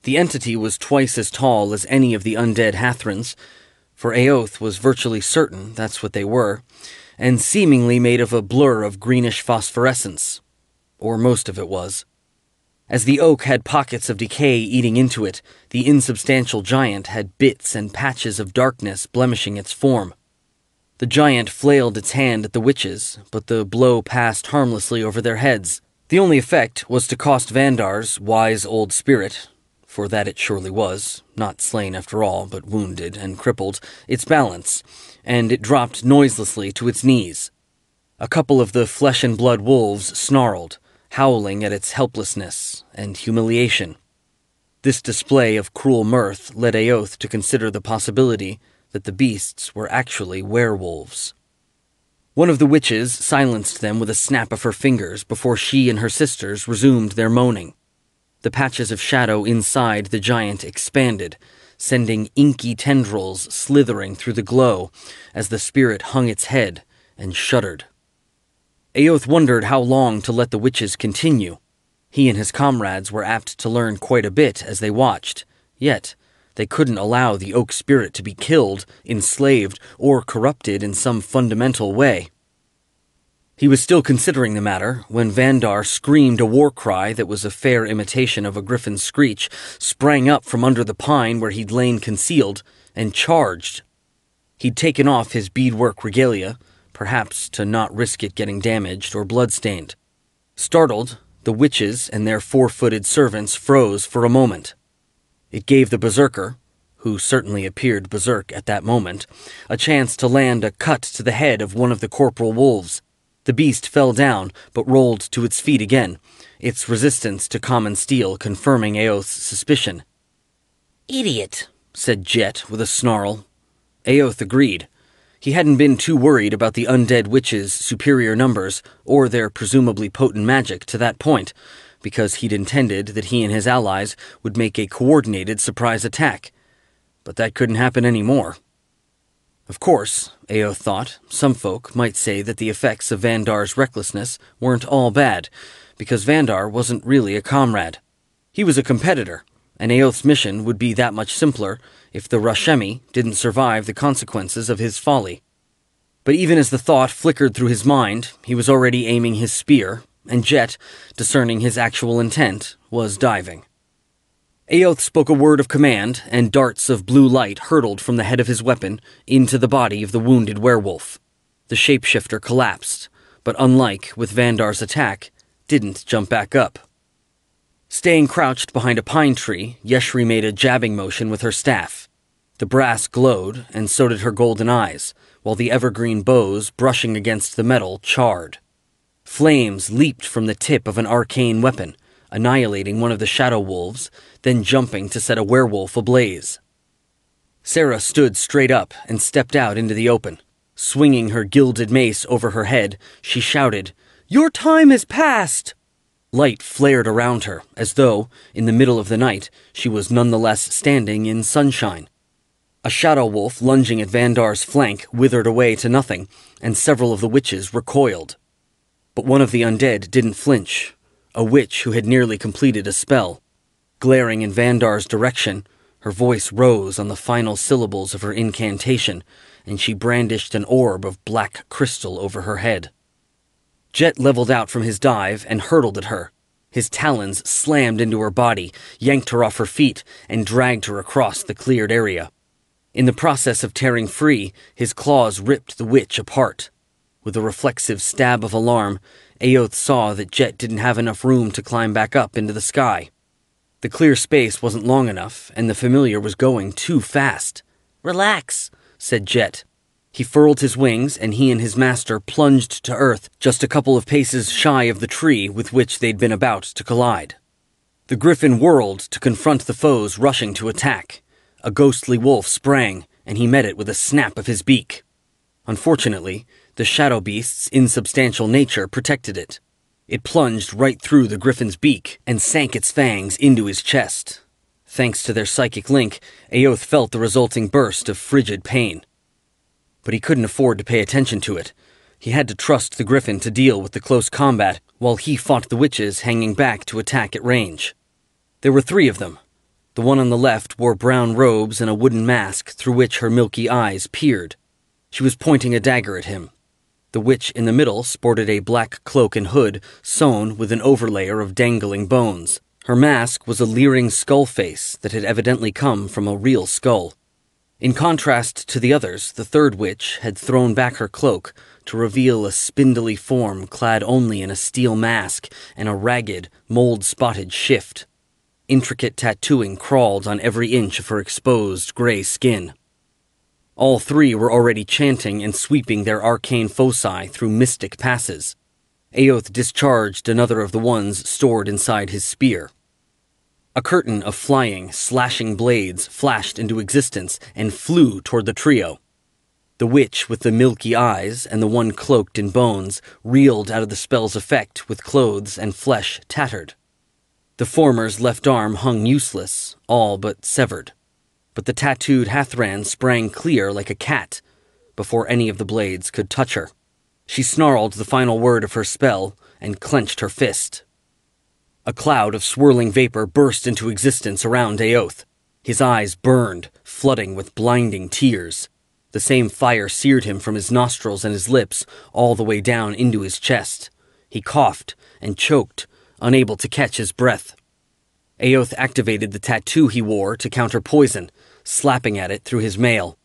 The entity was twice as tall as any of the undead Hathrans, for Aoth was virtually certain that's what they were, and seemingly made of a blur of greenish phosphorescence. Or most of it was. As the oak had pockets of decay eating into it, the insubstantial giant had bits and patches of darkness blemishing its form. The giant flailed its hand at the witches, but the blow passed harmlessly over their heads. The only effect was to cost Vandar's wise old spirit, for that it surely was, not slain after all, but wounded and crippled, its balance, and it dropped noiselessly to its knees. A couple of the flesh-and-blood wolves snarled, howling at its helplessness and humiliation. This display of cruel mirth led Aoth to consider the possibility that the beasts were actually werewolves. One of the witches silenced them with a snap of her fingers before she and her sisters resumed their moaning. The patches of shadow inside the giant expanded, sending inky tendrils slithering through the glow as the spirit hung its head and shuddered. Aoth wondered how long to let the witches continue. He and his comrades were apt to learn quite a bit as they watched, yet they couldn't allow the oak spirit to be killed, enslaved, or corrupted in some fundamental way. He was still considering the matter when Vandar screamed a war cry that was a fair imitation of a griffin's screech, sprang up from under the pine where he'd lain concealed, and charged. He'd taken off his beadwork regalia, perhaps to not risk it getting damaged or bloodstained. Startled, the witches and their four-footed servants froze for a moment. It gave the berserker, who certainly appeared berserk at that moment, a chance to land a cut to the head of one of the corporal wolves. The beast fell down, but rolled to its feet again, its resistance to common steel confirming Aoth's suspicion. "Idiot," said Jet with a snarl. Aoth agreed. He hadn't been too worried about the undead witches' superior numbers or their presumably potent magic to that point, because he'd intended that he and his allies would make a coordinated surprise attack. But that couldn't happen anymore. Of course, Aoth thought, some folk might say that the effects of Vandar's recklessness weren't all bad, because Vandar wasn't really a comrade. He was a competitor, and Aoth's mission would be that much simpler if the Rashemi didn't survive the consequences of his folly. But even as the thought flickered through his mind, he was already aiming his spear, and Jet, discerning his actual intent, was diving. Aoth spoke a word of command, and darts of blue light hurtled from the head of his weapon into the body of the wounded werewolf. The shapeshifter collapsed, but unlike with Vandar's attack, didn't jump back up. Staying crouched behind a pine tree, Yeshri made a jabbing motion with her staff. The brass glowed, and so did her golden eyes, while the evergreen bows brushing against the metal charred. Flames leaped from the tip of an arcane weapon, annihilating one of the shadow wolves, then jumping to set a werewolf ablaze. Sarah stood straight up and stepped out into the open. Swinging her gilded mace over her head, she shouted, "Your time is past!" Light flared around her, as though, in the middle of the night, she was nonetheless standing in sunshine. A shadow wolf lunging at Vandar's flank withered away to nothing, and several of the witches recoiled. But one of the undead didn't flinch, a witch who had nearly completed a spell. Glaring in Vandar's direction, her voice rose on the final syllables of her incantation, and she brandished an orb of black crystal over her head. Jet leveled out from his dive and hurtled at her. His talons slammed into her body, yanked her off her feet, and dragged her across the cleared area. In the process of tearing free, his claws ripped the witch apart. With a reflexive stab of alarm, Aoth saw that Jet didn't have enough room to climb back up into the sky. The clear space wasn't long enough, and the familiar was going too fast. "Relax," said Jet. He furled his wings, and he and his master plunged to earth just a couple of paces shy of the tree with which they'd been about to collide. The Griffon whirled to confront the foes rushing to attack. A ghostly wolf sprang, and he met it with a snap of his beak. Unfortunately, the shadow beast's insubstantial nature protected it. It plunged right through the Griffon's beak and sank its fangs into his chest. Thanks to their psychic link, Aoth felt the resulting burst of frigid pain. But he couldn't afford to pay attention to it. He had to trust the Griffon to deal with the close combat, while he fought the witches hanging back to attack at range. There were 3 of them. The one on the left wore brown robes and a wooden mask through which her milky eyes peered. She was pointing a dagger at him. The witch in the middle sported a black cloak and hood sewn with an overlayer of dangling bones. Her mask was a leering skull face that had evidently come from a real skull. In contrast to the others, the third witch had thrown back her cloak to reveal a spindly form clad only in a steel mask and a ragged, mold-spotted shift. Intricate tattooing crawled on every inch of her exposed gray skin. All 3 were already chanting and sweeping their arcane foci through mystic passes. Aoth discharged another of the ones stored inside his spear. A curtain of flying, slashing blades flashed into existence and flew toward the trio. The witch with the milky eyes and the one cloaked in bones reeled out of the spell's effect with clothes and flesh tattered. The former's left arm hung useless, all but severed. But the tattooed Hathran sprang clear like a cat before any of the blades could touch her. She snarled the final word of her spell and clenched her fist. A cloud of swirling vapor burst into existence around Aoth. His eyes burned, flooding with blinding tears. The same fire seared him from his nostrils and his lips all the way down into his chest. He coughed and choked, unable to catch his breath. Aoth activated the tattoo he wore to counter poison, slapping at it through his mail.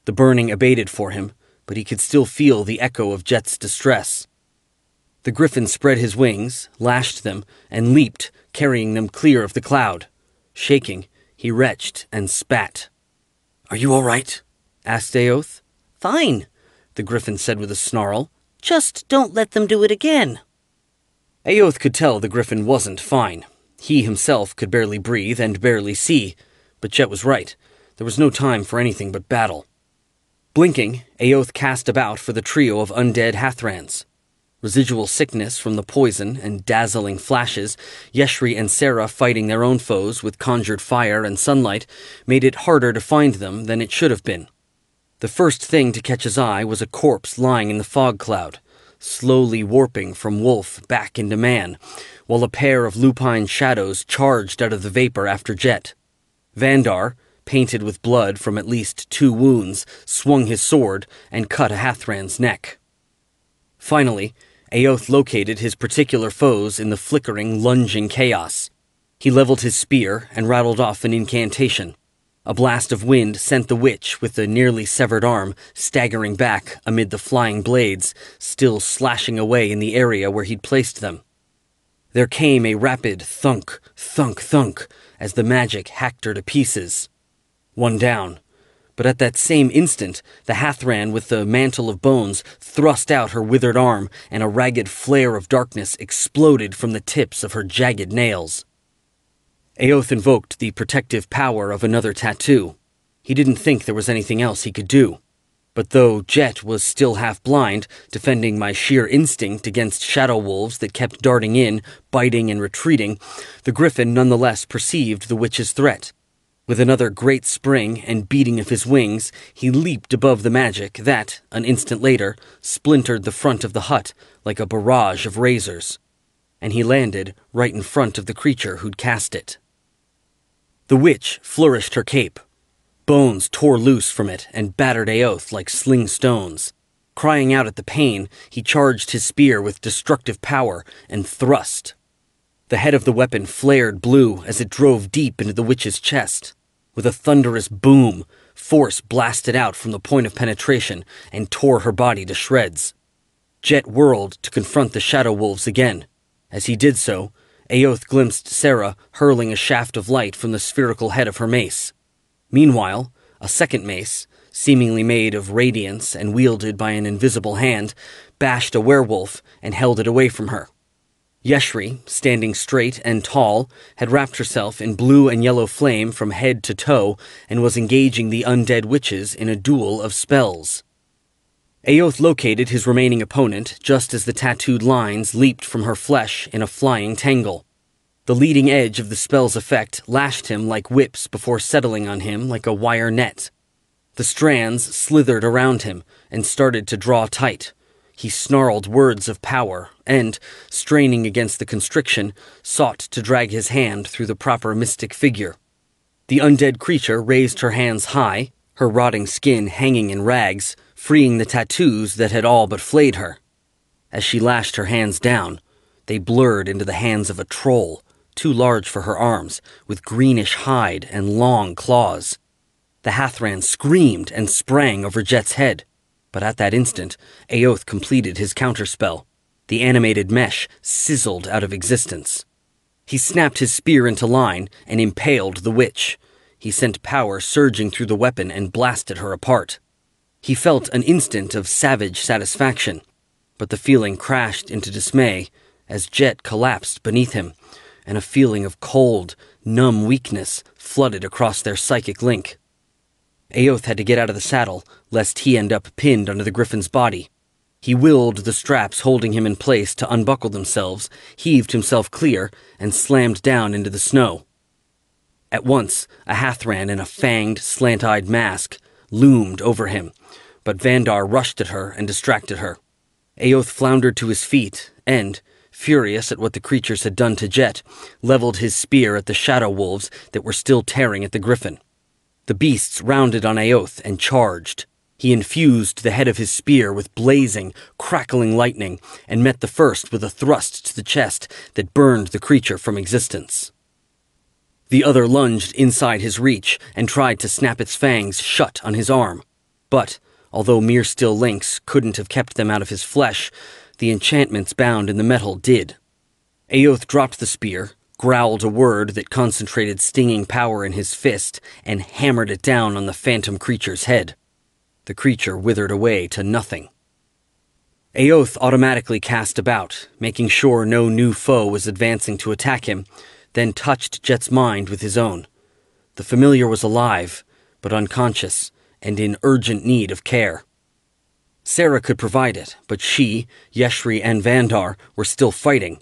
The burning abated for him, but he could still feel the echo of Jet's distress. The Griffon spread his wings, lashed them, and leaped, carrying them clear of the cloud. Shaking, he retched and spat. "Are you all right?" asked Aoth. "Fine," the Griffon said with a snarl. "Just don't let them do it again." Aoth could tell the Griffon wasn't fine. He himself could barely breathe and barely see, but Jet was right. There was no time for anything but battle. Blinking, Aoth cast about for the trio of undead Hathrans. Residual sickness from the poison and dazzling flashes, Yeshri and Sarah fighting their own foes with conjured fire and sunlight, made it harder to find them than it should have been. The first thing to catch his eye was a corpse lying in the fog cloud, slowly warping from wolf back into man, while a pair of lupine shadows charged out of the vapor after Jet. Vandar, painted with blood from at least 2 wounds, swung his sword and cut a Hathran's neck. Finally, Aoth located his particular foes in the flickering, lunging chaos. He leveled his spear and rattled off an incantation. A blast of wind sent the witch, with the nearly severed arm, staggering back amid the flying blades, still slashing away in the area where he'd placed them. There came a rapid thunk, thunk, thunk, as the magic hacked her to pieces. One down. But at that same instant, the Hathran with the mantle of bones thrust out her withered arm, and a ragged flare of darkness exploded from the tips of her jagged nails. Aoth invoked the protective power of another tattoo. He didn't think there was anything else he could do. But though Jet was still half blind, defending by sheer instinct against shadow wolves that kept darting in, biting and retreating, the Griffon nonetheless perceived the witch's threat. With another great spring and beating of his wings, he leaped above the magic that, an instant later, splintered the front of the hut like a barrage of razors. And he landed right in front of the creature who'd cast it. The witch flourished her cape. Bones tore loose from it and battered Aoth like sling stones. Crying out at the pain, he charged his spear with destructive power and thrust. The head of the weapon flared blue as it drove deep into the witch's chest. With a thunderous boom, force blasted out from the point of penetration and tore her body to shreds. Jet whirled to confront the shadow wolves again. As he did so, Aoth glimpsed Sarah hurling a shaft of light from the spherical head of her mace. Meanwhile, a second mace, seemingly made of radiance and wielded by an invisible hand, bashed a werewolf and held it away from her. Yeshri, standing straight and tall, had wrapped herself in blue and yellow flame from head to toe and was engaging the undead witches in a duel of spells. Aoth located his remaining opponent just as the tattooed lines leaped from her flesh in a flying tangle. The leading edge of the spell's effect lashed him like whips before settling on him like a wire net. The strands slithered around him and started to draw tight. He snarled words of power and, straining against the constriction, sought to drag his hand through the proper mystic figure. The undead creature raised her hands high, her rotting skin hanging in rags, freeing the tattoos that had all but flayed her. As she lashed her hands down, they blurred into the hands of a troll, too large for her arms, with greenish hide and long claws. The Hathran screamed and sprang over Jet's head, but at that instant, Aoth completed his counterspell. The animated mesh sizzled out of existence. He snapped his spear into line and impaled the witch. He sent power surging through the weapon and blasted her apart. He felt an instant of savage satisfaction, but the feeling crashed into dismay as Jet collapsed beneath him, and a feeling of cold, numb weakness flooded across their psychic link. Aoth had to get out of the saddle, lest he end up pinned under the Griffon's body. He willed the straps holding him in place to unbuckle themselves, heaved himself clear, and slammed down into the snow. At once, a Hathran in a fanged, slant-eyed mask loomed over him, but Vandar rushed at her and distracted her. Aoth floundered to his feet and, furious at what the creatures had done to Jet, leveled his spear at the shadow wolves that were still tearing at the Griffon. The beasts rounded on Aoth and charged. He infused the head of his spear with blazing, crackling lightning and met the first with a thrust to the chest that burned the creature from existence. The other lunged inside his reach and tried to snap its fangs shut on his arm. But, although mere steel links couldn't have kept them out of his flesh, the enchantments bound in the metal did. Aoth dropped the spear, growled a word that concentrated stinging power in his fist, and hammered it down on the phantom creature's head. The creature withered away to nothing. Aoth automatically cast about, making sure no new foe was advancing to attack him, then touched Jet's mind with his own. The familiar was alive, but unconscious, and in urgent need of care. Sarah could provide it, but she, Yeshri, and Vandar were still fighting.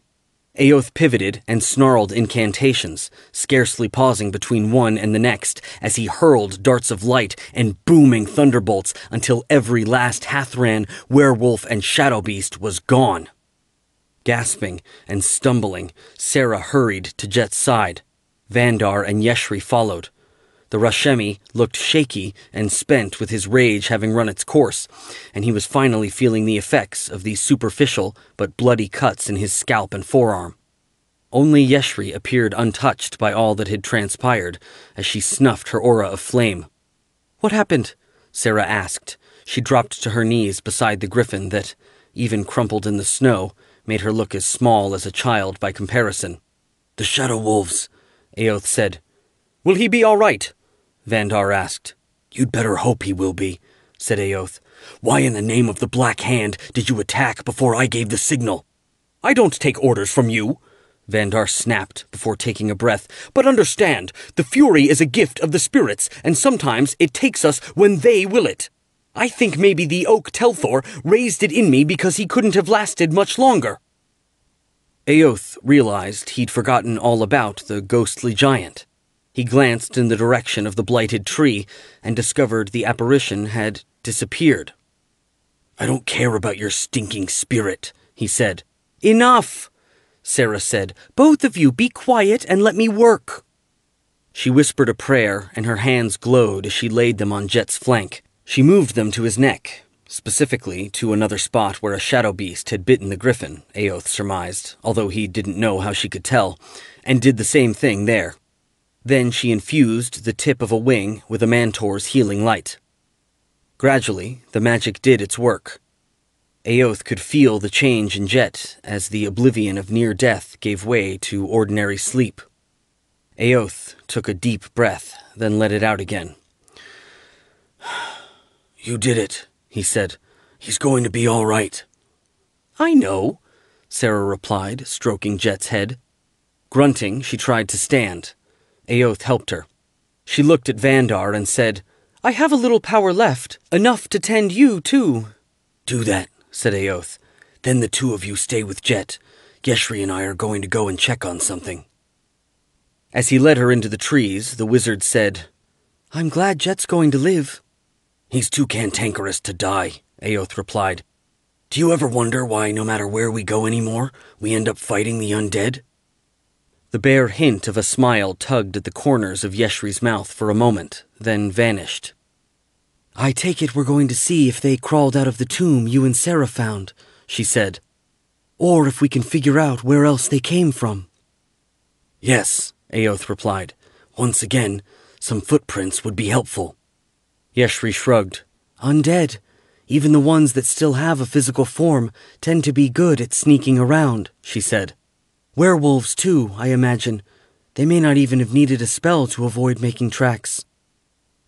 Aoth pivoted and snarled incantations, scarcely pausing between one and the next as he hurled darts of light and booming thunderbolts until every last Hathran, werewolf, and shadow beast was gone. Gasping and stumbling, Sarah hurried to Jet's side. Vandar and Yeshri followed. The Rashemi looked shaky and spent with his rage having run its course, and he was finally feeling the effects of the superficial but bloody cuts in his scalp and forearm. Only Yeshri appeared untouched by all that had transpired as she snuffed her aura of flame. "What happened?" Sarah asked. She dropped to her knees beside the griffin that, even crumpled in the snow, made her look as small as a child by comparison. "The Shadow Wolves," Aoth said. "Will he be all right?" Vandar asked. "You'd better hope he will be," said Aoth. "Why in the name of the Black Hand did you attack before I gave the signal?" "I don't take orders from you," Vandar snapped before taking a breath. "But understand, the fury is a gift of the spirits, and sometimes it takes us when they will it. I think maybe the Oak Telthor raised it in me because he couldn't have lasted much longer." Aoth realized he'd forgotten all about the ghostly giant. He glanced in the direction of the blighted tree and discovered the apparition had disappeared. "I don't care about your stinking spirit," he said. "Enough!" Sarah said. "Both of you be quiet and let me work." She whispered a prayer, and her hands glowed as she laid them on Jet's flank. She moved them to his neck, specifically to another spot where a shadow beast had bitten the griffin, Aoth surmised, although he didn't know how she could tell, and did the same thing there. Then she infused the tip of a wing with a Mantor's healing light. Gradually, the magic did its work. Aoth could feel the change in Jet as the oblivion of near death gave way to ordinary sleep. Aoth took a deep breath, then let it out again. "You did it," he said. "He's going to be all right." "I know," Sarah replied, stroking Jet's head. Grunting, she tried to stand. Aoth helped her. She looked at Vandar and said, "I have a little power left, enough to tend you, too." "Do that," said Aoth. "Then the two of you stay with Jet. Yeshri and I are going to go and check on something." As he led her into the trees, the wizard said, "I'm glad Jet's going to live." "He's too cantankerous to die," Aoth replied. "Do you ever wonder why no matter where we go anymore, we end up fighting the undead?" The bare hint of a smile tugged at the corners of Yeshri's mouth for a moment, then vanished. "I take it we're going to see if they crawled out of the tomb you and Sarah found," she said. "Or if we can figure out where else they came from." "Yes," Aoth replied. "Once again, some footprints would be helpful." Yeshri shrugged. "Undead, even the ones that still have a physical form, tend to be good at sneaking around," she said. "Werewolves, too, I imagine. They may not even have needed a spell to avoid making tracks."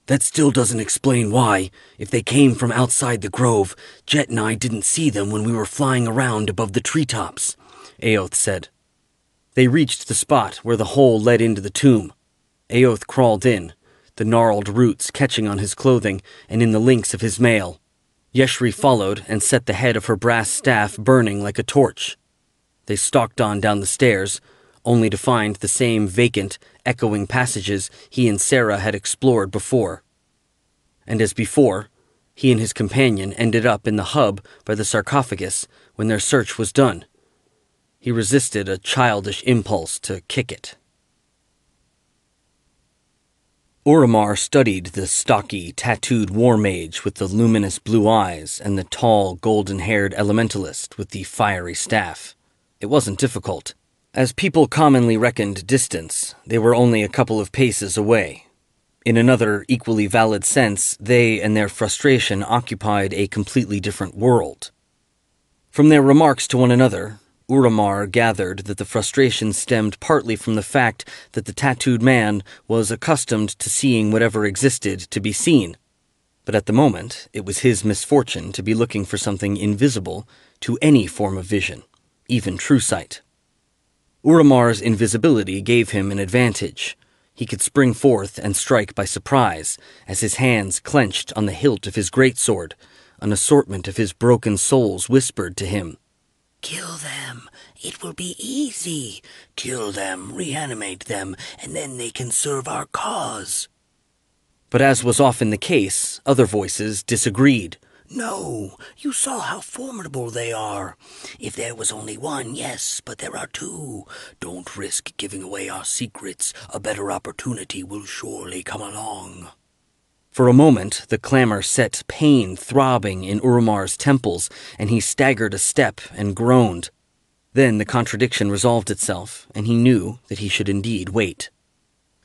"That still doesn't explain why, if they came from outside the grove, Jet and I didn't see them when we were flying around above the treetops," Aoth said. They reached the spot where the hole led into the tomb. Aoth crawled in, the gnarled roots catching on his clothing and in the links of his mail. Yeshri followed and set the head of her brass staff burning like a torch. They stalked on down the stairs, only to find the same vacant, echoing passages he and Sarah had explored before. And as before, he and his companion ended up in the hub by the sarcophagus when their search was done. He resisted a childish impulse to kick it. Oromar studied the stocky, tattooed war mage with the luminous blue eyes and the tall, golden-haired elementalist with the fiery staff. It wasn't difficult. As people commonly reckoned distance, they were only a couple of paces away. In another equally valid sense, they and their frustration occupied a completely different world. From their remarks to one another, Oromar gathered that the frustration stemmed partly from the fact that the tattooed man was accustomed to seeing whatever existed to be seen. But at the moment, it was his misfortune to be looking for something invisible to any form of vision, even true sight. Uramar's invisibility gave him an advantage. He could spring forth and strike by surprise, as his hands clenched on the hilt of his greatsword. An assortment of his broken souls whispered to him, "Kill them. It will be easy. Kill them, reanimate them, and then they can serve our cause." But as was often the case, other voices disagreed, No, you saw how formidable they are. If there was only one, yes, but there are two. Don't risk giving away our secrets. A better opportunity will surely come along. For a moment, the clamor set pain throbbing in Urumar's temples, and he staggered a step and groaned. Then the contradiction resolved itself, and he knew that he should indeed wait.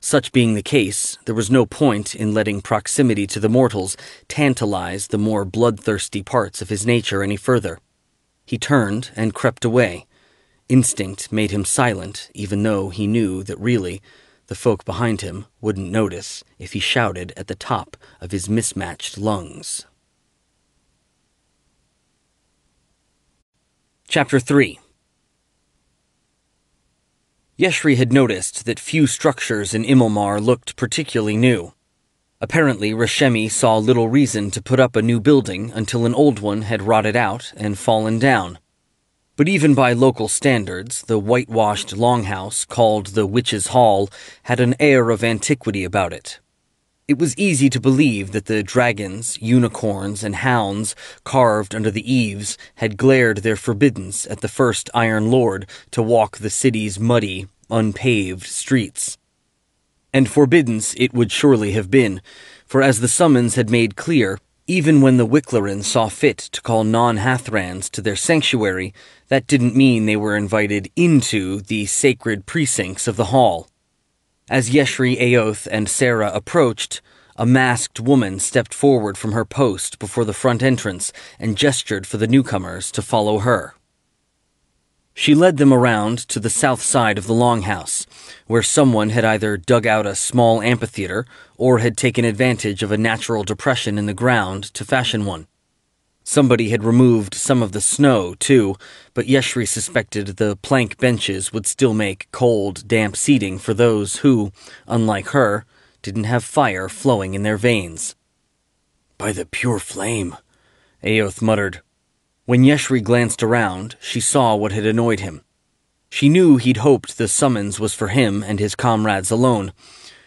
Such being the case, there was no point in letting proximity to the mortals tantalize the more bloodthirsty parts of his nature any further. He turned and crept away. Instinct made him silent, even though he knew that really the folk behind him wouldn't notice if he shouted at the top of his mismatched lungs. Chapter 3. Yeshri had noticed that few structures in Imilmar looked particularly new. Apparently, Rashemi saw little reason to put up a new building until an old one had rotted out and fallen down. But even by local standards, the whitewashed longhouse called the Witch's Hall had an air of antiquity about it. It was easy to believe that the dragons, unicorns, and hounds carved under the eaves had glared their forbiddance at the first Iron Lord to walk the city's muddy, unpaved streets. And forbiddance it would surely have been, for as the summons had made clear, even when the Wicklaren saw fit to call non-Hathrans to their sanctuary, that didn't mean they were invited into the sacred precincts of the hall. As Yeshri, Aoth, and Sarah approached, a masked woman stepped forward from her post before the front entrance and gestured for the newcomers to follow her. She led them around to the south side of the longhouse, where someone had either dug out a small amphitheater or had taken advantage of a natural depression in the ground to fashion one. Somebody had removed some of the snow, too, but Yeshri suspected the plank benches would still make cold, damp seating for those who, unlike her, didn't have fire flowing in their veins. "By the pure flame," Aoth muttered. When Yeshri glanced around, she saw what had annoyed him. She knew he'd hoped the summons was for him and his comrades alone,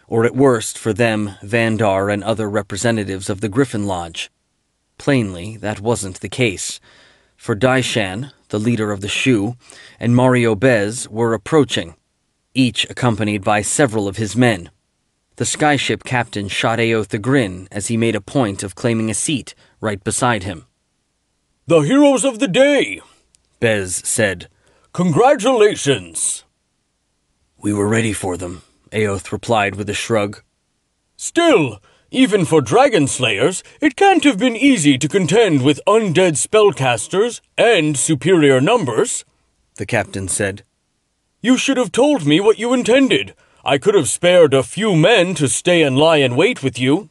or at worst for them, Vandar, and other representatives of the Griffon Lodge. Plainly, that wasn't the case, for Daishan, the leader of the Shu, and Mario Bez were approaching, each accompanied by several of his men. The skyship captain shot Aoth a grin as he made a point of claiming a seat right beside him. "The heroes of the day," Bez said. "Congratulations!" "We were ready for them," Aoth replied with a shrug. "Still, even for dragon slayers, it can't have been easy to contend with undead spellcasters and superior numbers," the captain said. "You should have told me what you intended. I could have spared a few men to stay and lie in wait with you."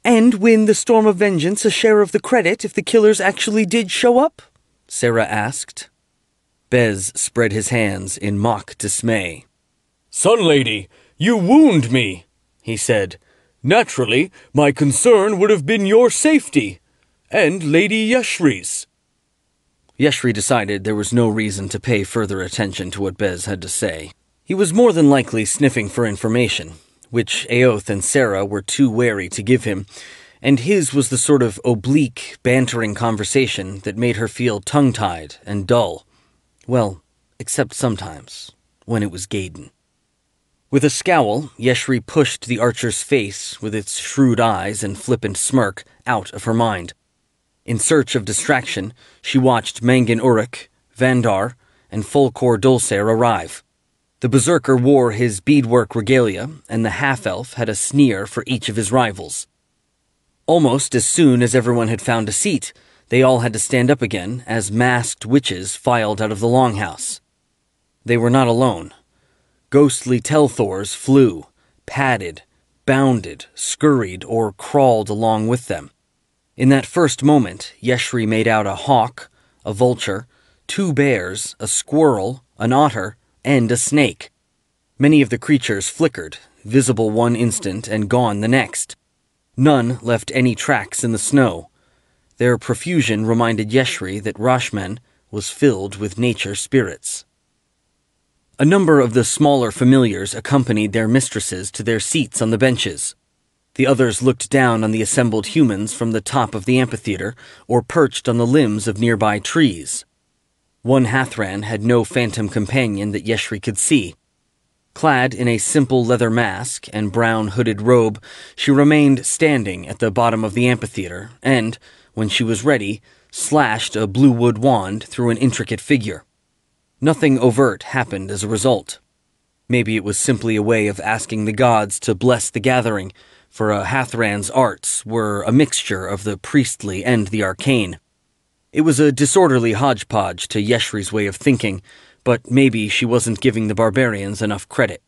"And win the Storm of Vengeance a share of the credit if the killers actually did show up?" Sarah asked. Bez spread his hands in mock dismay. "Sun Lady, you wound me," he said. "Naturally, my concern would have been your safety, and Lady Yeshri's." Yeshri decided there was no reason to pay further attention to what Bez had to say. He was more than likely sniffing for information, which Aoth and Sarah were too wary to give him, and his was the sort of oblique, bantering conversation that made her feel tongue-tied and dull. Well, except sometimes, when it was Gaydon. With a scowl, Yeshri pushed the archer's face, with its shrewd eyes and flippant smirk, out of her mind. In search of distraction, she watched Mangin Uruk, Vandar, and Fulkor Dulcer arrive. The berserker wore his beadwork regalia, and the half-elf had a sneer for each of his rivals. Almost as soon as everyone had found a seat, they all had to stand up again as masked witches filed out of the longhouse. They were not alone. Ghostly Telthors flew, padded, bounded, scurried, or crawled along with them. In that first moment, Yeshri made out a hawk, a vulture, 2 bears, a squirrel, an otter, and a snake. Many of the creatures flickered, visible one instant and gone the next. None left any tracks in the snow. Their profusion reminded Yeshri that Rashman was filled with nature spirits. A number of the smaller familiars accompanied their mistresses to their seats on the benches. The others looked down on the assembled humans from the top of the amphitheater or perched on the limbs of nearby trees. One Hathran had no phantom companion that Yeshri could see. Clad in a simple leather mask and brown hooded robe, she remained standing at the bottom of the amphitheater and, when she was ready, slashed a blue wood wand through an intricate figure. Nothing overt happened as a result. Maybe it was simply a way of asking the gods to bless the gathering, for a Hathran's arts were a mixture of the priestly and the arcane. It was a disorderly hodgepodge to Yeshri's way of thinking, but maybe she wasn't giving the barbarians enough credit.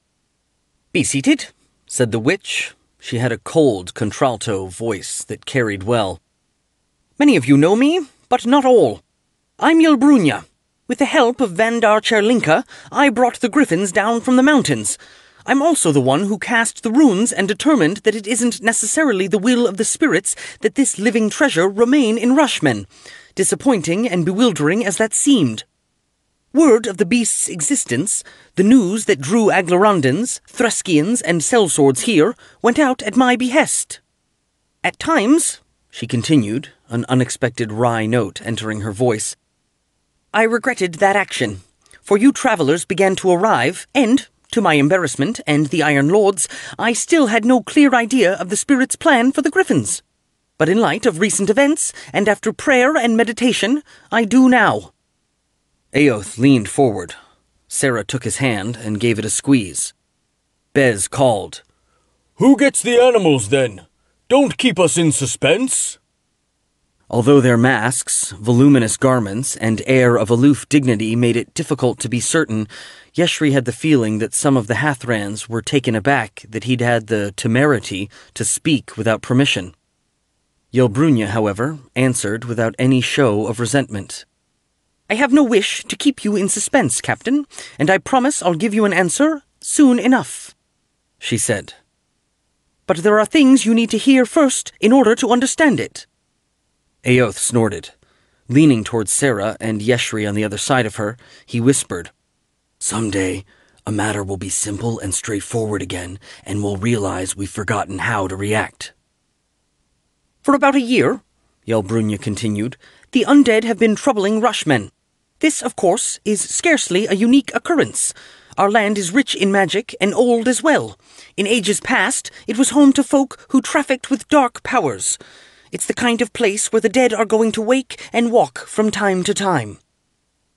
"Be seated," said the witch. She had a cold, contralto voice that carried well. "Many of you know me, but not all. I'm Yelbrunya. With the help of Vandar Cherlinka, I brought the Griffins down from the mountains. I'm also the one who cast the runes and determined that it isn't necessarily the will of the spirits that this living treasure remain in Rushmen, disappointing and bewildering as that seemed. Word of the beast's existence, the news that drew Aglarondans, Threskians, and sellswords here, went out at my behest. At times," she continued, an unexpected wry note entering her voice, "I regretted that action, for you travelers began to arrive, and, to my embarrassment and the Iron Lord's, I still had no clear idea of the spirit's plan for the Griffins. But in light of recent events, and after prayer and meditation, I do now." Aoth leaned forward. Sarah took his hand and gave it a squeeze. Bez called, "Who gets the animals, then? Don't keep us in suspense." Although their masks, voluminous garments, and air of aloof dignity made it difficult to be certain, Yeshri had the feeling that some of the Hathrans were taken aback that he'd had the temerity to speak without permission. Yelbrunya, however, answered without any show of resentment. "I have no wish to keep you in suspense, Captain, and I promise I'll give you an answer soon enough," she said. "But there are things you need to hear first in order to understand it." Aoth snorted. Leaning towards Sarah and Yeshri on the other side of her, he whispered, "Someday, a matter will be simple and straightforward again, and we'll realize we've forgotten how to react." "For about a year," Yelbrunya continued, "the undead have been troubling Rushmen. This, of course, is scarcely a unique occurrence. Our land is rich in magic and old as well. In ages past, it was home to folk who trafficked with dark powers. It's the kind of place where the dead are going to wake and walk from time to time.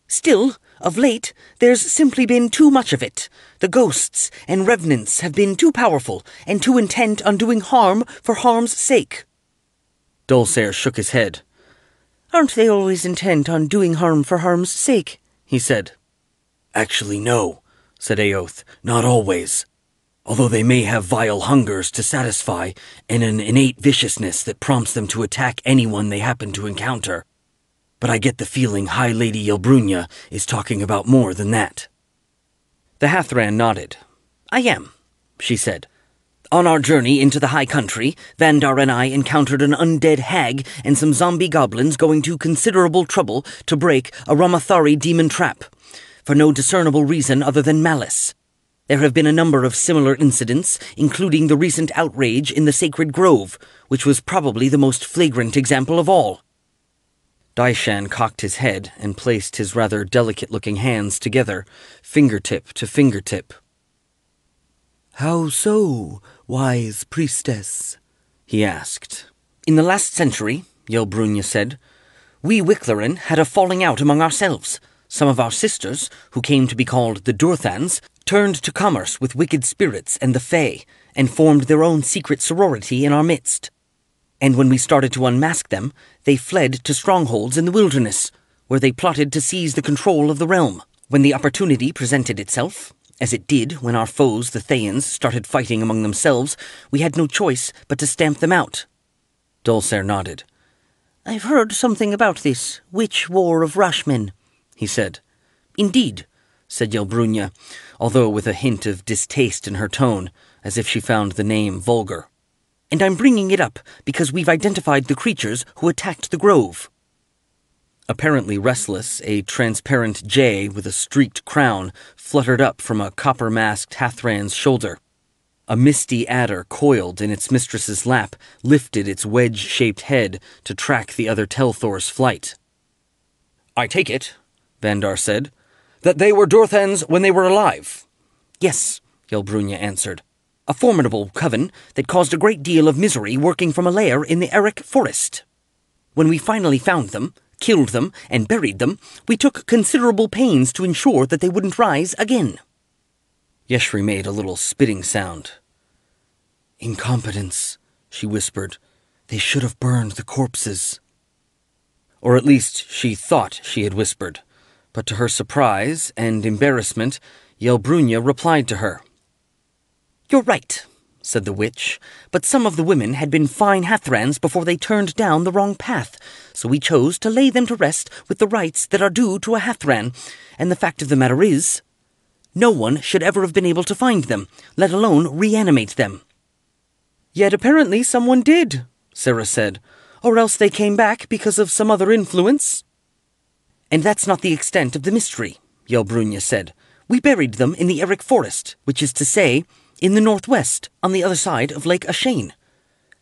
Still, of late, there's simply been too much of it. The ghosts and revenants have been too powerful and too intent on doing harm for harm's sake." Dulcere shook his head. "Aren't they always intent on doing harm for harm's sake?" he said. "Actually, no," said Aoth. "Not always. Although they may have vile hungers to satisfy and an innate viciousness that prompts them to attack anyone they happen to encounter. But I get the feeling High Lady Yelbrunya is talking about more than that." The Hathran nodded. "I am," she said. "On our journey into the high country, Vandar and I encountered an undead hag and some zombie goblins going to considerable trouble to break a Ramathari demon trap, for no discernible reason other than malice. There have been a number of similar incidents, including the recent outrage in the Sacred Grove, which was probably the most flagrant example of all." Daishan cocked his head and placed his rather delicate-looking hands together, fingertip to fingertip. "How so, wise priestess?" he asked. "In the last century," Yelbrunya said, "we Wicklaren had a falling out among ourselves. Some of our sisters, who came to be called the Durthans, turned to commerce with wicked spirits and the Fae, and formed their own secret sorority in our midst. And when we started to unmask them, they fled to strongholds in the wilderness, where they plotted to seize the control of the realm. When the opportunity presented itself, as it did when our foes, the Thayans, started fighting among themselves, we had no choice but to stamp them out." Dulcere nodded. "I've heard something about this witch war of Rushmen," he said. "Indeed," said Yelbrunya, although with a hint of distaste in her tone, as if she found the name vulgar. "And I'm bringing it up because we've identified the creatures who attacked the grove." Apparently restless, a transparent jay with a streaked crown fluttered up from a copper-masked Hathran's shoulder. A misty adder coiled in its mistress's lap, lifted its wedge-shaped head to track the other Telthor's flight. "I take it," Vandar said, "that they were Dorthans when they were alive." "Yes," Yelbrunja answered. "A formidable coven that caused a great deal of misery working from a lair in the Eric forest. When we finally found them, killed them, and buried them, we took considerable pains to ensure that they wouldn't rise again." Yeshri made a little spitting sound. "Incompetence," she whispered. "They should have burned the corpses." Or at least she thought she had whispered. But to her surprise and embarrassment, Yelbrunja replied to her. "You're right," said the witch, "but some of the women had been fine Hathrans before they turned down the wrong path, so we chose to lay them to rest with the rites that are due to a Hathran, and the fact of the matter is, no one should ever have been able to find them, let alone reanimate them." "Yet apparently someone did," Sarah said, "or else they came back because of some other influence." "And that's not the extent of the mystery," Yelbrunja said. "We buried them in the Eric forest, which is to say, in the northwest, on the other side of Lake Ashane.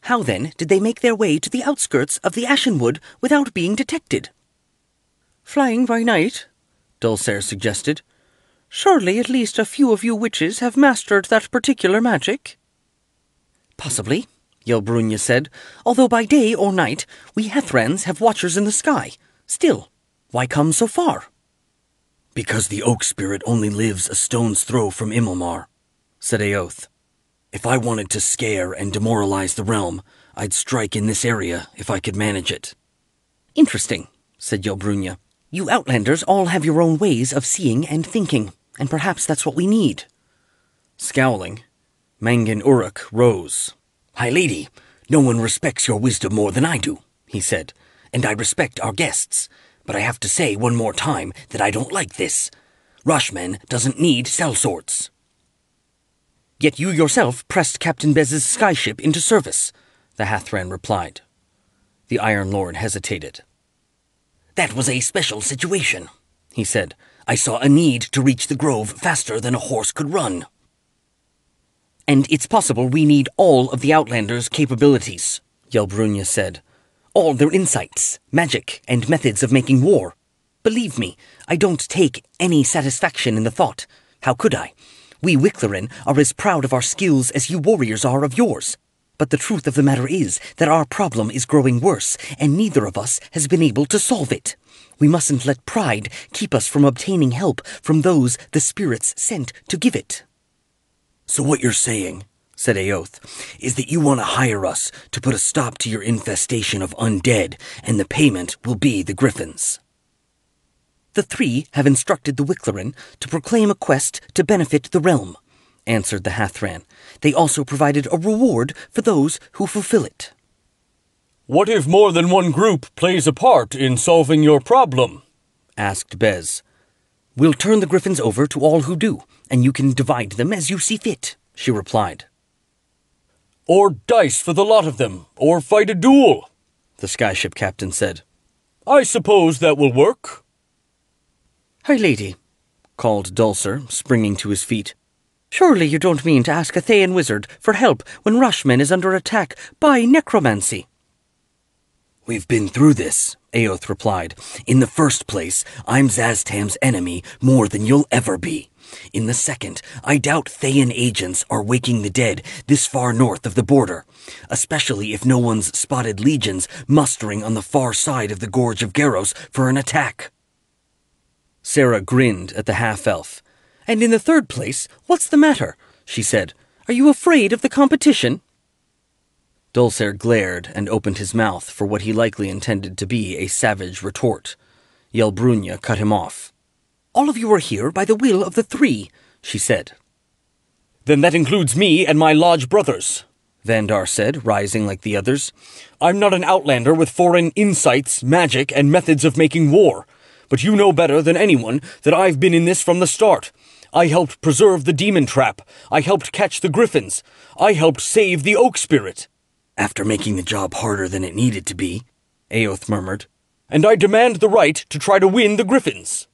How, then, did they make their way to the outskirts of the Ashenwood without being detected?" "Flying by night," Dulcere suggested. "Surely at least a few of you witches have mastered that particular magic." "Possibly," Yelbrunja said, "although by day or night we Hathrans have watchers in the sky. Still, why come so far?" "Because the oak spirit only lives a stone's throw from Immelmar," said Eoth. "If I wanted to scare and demoralize the realm, I'd strike in this area if I could manage it." "Interesting," said Yelbrunja. "You Outlanders all have your own ways of seeing and thinking, and perhaps that's what we need." Scowling, Mangan Uruk rose. "High Lady, no one respects your wisdom more than I do," he said, "and I respect our guests. But I have to say one more time that I don't like this. Rashman doesn't need sellswords." "Yet you yourself pressed Captain Bez's skyship into service," the Hathran replied. The Iron Lord hesitated. "That was a special situation," he said. "I saw a need to reach the grove faster than a horse could run." "And it's possible we need all of the Outlanders' capabilities," Yelbrunja said. "All their insights, magic, and methods of making war. Believe me, I don't take any satisfaction in the thought. How could I? We Wicklerin are as proud of our skills as you warriors are of yours. But the truth of the matter is that our problem is growing worse, and neither of us has been able to solve it. We mustn't let pride keep us from obtaining help from those the spirits sent to give it." "So what you're saying," said Eoth, "is that you want to hire us to put a stop to your infestation of undead, and the payment will be the Griffins." "The three have instructed the Wicklerin to proclaim a quest to benefit the realm," answered the Hathran. "They also provided a reward for those who fulfill it." "What if more than one group plays a part in solving your problem?" asked Bez. "We'll turn the Griffins over to all who do, and you can divide them as you see fit," she replied. "Or dice for the lot of them, or fight a duel," the skyship captain said. "I suppose that will work." "High Lady," called Dulcer, springing to his feet. "Surely you don't mean to ask a Thayan wizard for help when Rashman is under attack by necromancy?" "We've been through this," Eoth replied. "In the first place, I'm Zaztam's enemy more than you'll ever be. In the second, I doubt Thayan agents are waking the dead this far north of the border, especially if no one's spotted legions mustering on the far side of the Gorge of Garros for an attack." Sarah grinned at the half-elf. "And in the third place, what's the matter?" she said. "Are you afraid of the competition?" Dulcere glared and opened his mouth for what he likely intended to be a savage retort. Yelbrunja cut him off. "All of you are here by the will of the three," she said. "Then that includes me and my lodge brothers," Vandar said, rising like the others. "I'm not an outlander with foreign insights, magic, and methods of making war. But you know better than anyone that I've been in this from the start. I helped preserve the demon trap. I helped catch the Griffins. I helped save the oak spirit." "After making the job harder than it needed to be," Eoth murmured. "And I demand the right to try to win the Griffins."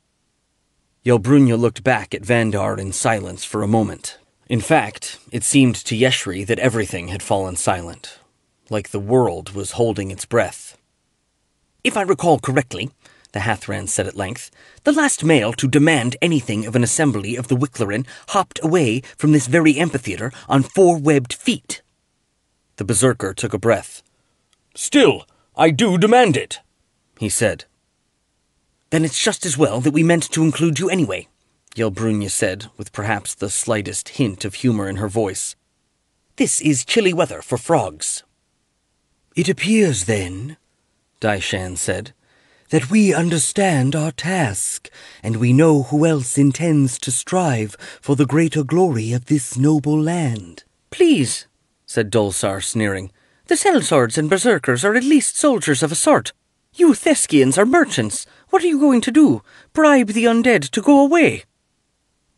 Yelbrunja looked back at Vandar in silence for a moment, In fact, it seemed to Yeshri that everything had fallen silent, like the world was holding its breath. "If I recall correctly," the Hathran said at length, "the last male to demand anything of an assembly of the Wicklarin hopped away from this very amphitheater on 4 webbed feet." The berserker took a breath. "Still, I do demand it," he said. "Then it's just as well that we meant to include you anyway," Yelbrunya said, with perhaps the slightest hint of humor in her voice. "This is chilly weather for frogs." "It appears, then," Daishan said, "that we understand our task, and we know who else intends to strive for the greater glory of this noble land." "Please," said Dulsar, sneering. "The sellswords and berserkers are at least soldiers of a sort. You Theskians are merchants. What are you going to do? Bribe the undead to go away?"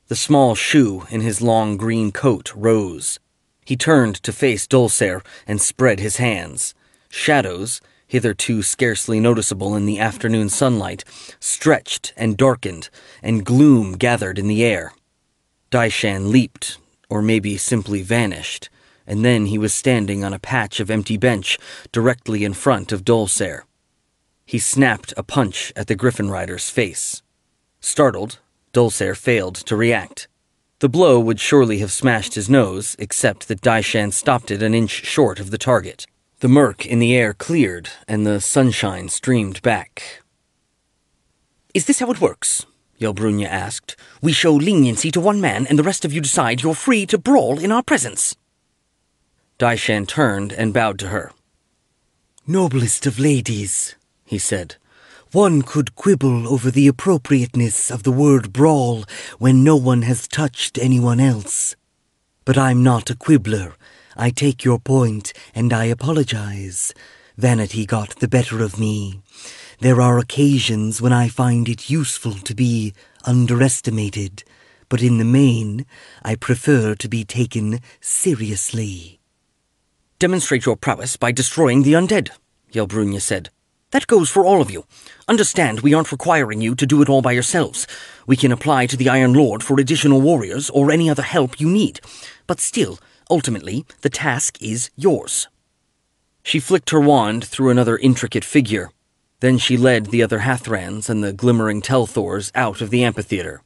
The small Shu in his long green coat rose. He turned to face Dulcer and spread his hands. Shadows, hitherto scarcely noticeable in the afternoon sunlight, stretched and darkened, and gloom gathered in the air. Daishan leaped, or maybe simply vanished, and then he was standing on a patch of empty bench directly in front of Dulcer. He snapped a punch at the Griffon rider's face. Startled, Dulcer failed to react. The blow would surely have smashed his nose, except that Daishan stopped it an inch short of the target. The murk in the air cleared, and the sunshine streamed back. "Is this how it works?" Yelbrunya asked. "We show leniency to one man, and the rest of you decide you're free to brawl in our presence." Daishan turned and bowed to her. "Noblest of ladies," he said, "one could quibble over the appropriateness of the word brawl when no one has touched anyone else. But I'm not a quibbler. I take your point, and I apologize. Vanity got the better of me. There are occasions when I find it useful to be underestimated, but in the main, I prefer to be taken seriously." "Demonstrate your prowess by destroying the undead," Yelbrunya said. "That goes for all of you. Understand we aren't requiring you to do it all by yourselves. We can apply to the Iron Lord for additional warriors or any other help you need. But still, ultimately, the task is yours." She flicked her wand through another intricate figure. Then she led the other Hathrans and the glimmering Telthors out of the amphitheater.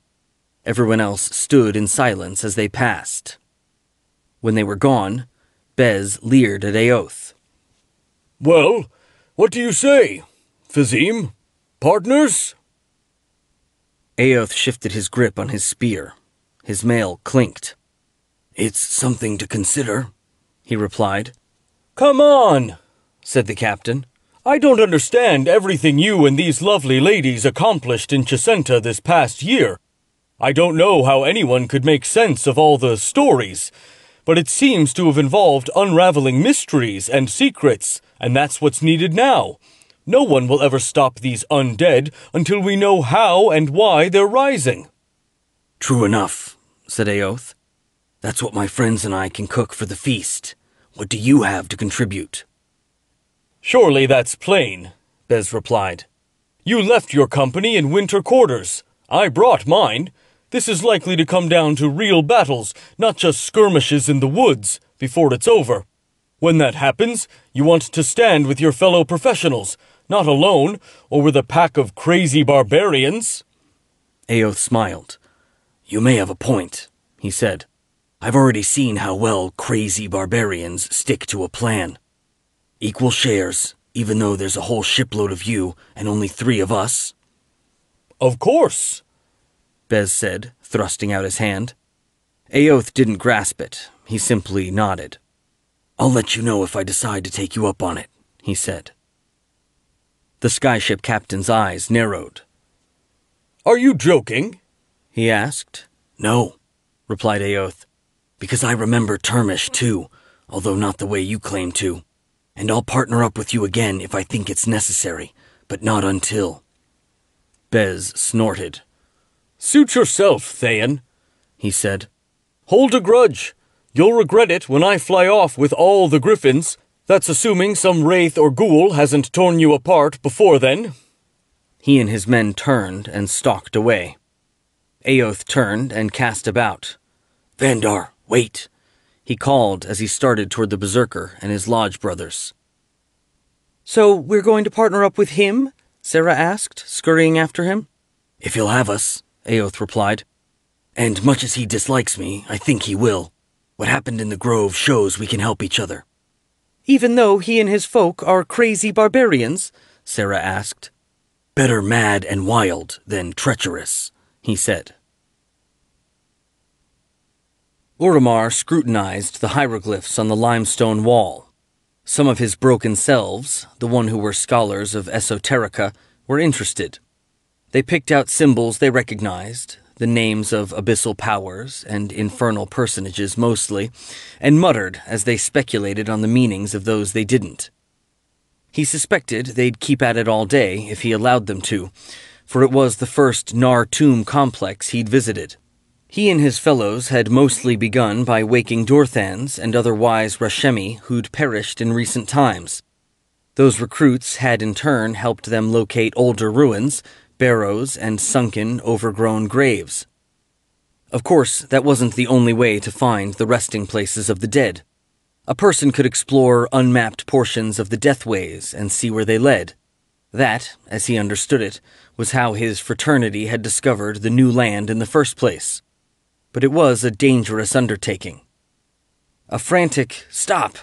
Everyone else stood in silence as they passed. When they were gone, Bez leered at Aoth. "Well, what do you say? Fazim? Partners?" Aoth shifted his grip on his spear. His mail clinked. "It's something to consider," he replied. "Come on," said the captain. "I don't understand everything you and these lovely ladies accomplished in Chesenta this past year. I don't know how anyone could make sense of all the stories, but it seems to have involved unraveling mysteries and secrets, and that's what's needed now. No one will ever stop these undead until we know how and why they're rising." "True enough," said Aoth. "That's what my friends and I can cook for the feast. What do you have to contribute?" "Surely that's plain," Bez replied. "You left your company in winter quarters. I brought mine. This is likely to come down to real battles, not just skirmishes in the woods, before it's over. When that happens, you want to stand with your fellow professionals, not alone, or with a pack of crazy barbarians." Aoth smiled. "You may have a point," he said. "I've already seen how well crazy barbarians stick to a plan. Equal shares, even though there's a whole shipload of you and only 3 of us." "Of course," Bez said, thrusting out his hand. Aoth didn't grasp it. He simply nodded. "I'll let you know if I decide to take you up on it," he said. The skyship captain's eyes narrowed. "Are you joking?" he asked. "No," replied Aoth, "because I remember Termish too, although not the way you claim to. And I'll partner up with you again if I think it's necessary, but not until." Bez snorted. "Suit yourself, Thayan," he said. "Hold a grudge. You'll regret it when I fly off with all the Griffins. That's assuming some wraith or ghoul hasn't torn you apart before then." He and his men turned and stalked away. Aoth turned and cast about. "Vandar, Wait, he called as he started toward the berserker and his lodge brothers. So we're going to partner up with him? Sarah asked, scurrying after him. if he'll have us, Aoth replied. And much as he dislikes me, I think he will. What happened in the grove shows we can help each other. Even though he and his folk are crazy barbarians? Sarah asked. Better mad and wild than treacherous, he said. Oromar scrutinized the hieroglyphs on the limestone wall. Some of his broken selves, the one who were scholars of esoterica, were interested. They picked out symbols they recognized, the names of abyssal powers and infernal personages mostly, and muttered as they speculated on the meanings of those they didn't. He suspected they'd keep at it all day if he allowed them to, for it was the first Nar tomb complex he'd visited. He and his fellows had mostly begun by waking Dorthans and other wise Rashemi who'd perished in recent times. Those recruits had in turn helped them locate older ruins, barrows, and sunken, overgrown graves. Of course, that wasn't the only way to find the resting places of the dead. A person could explore unmapped portions of the Deathways and see where they led. That, as he understood it, was how his fraternity had discovered the new land in the first place. But it was a dangerous undertaking. A frantic "stop"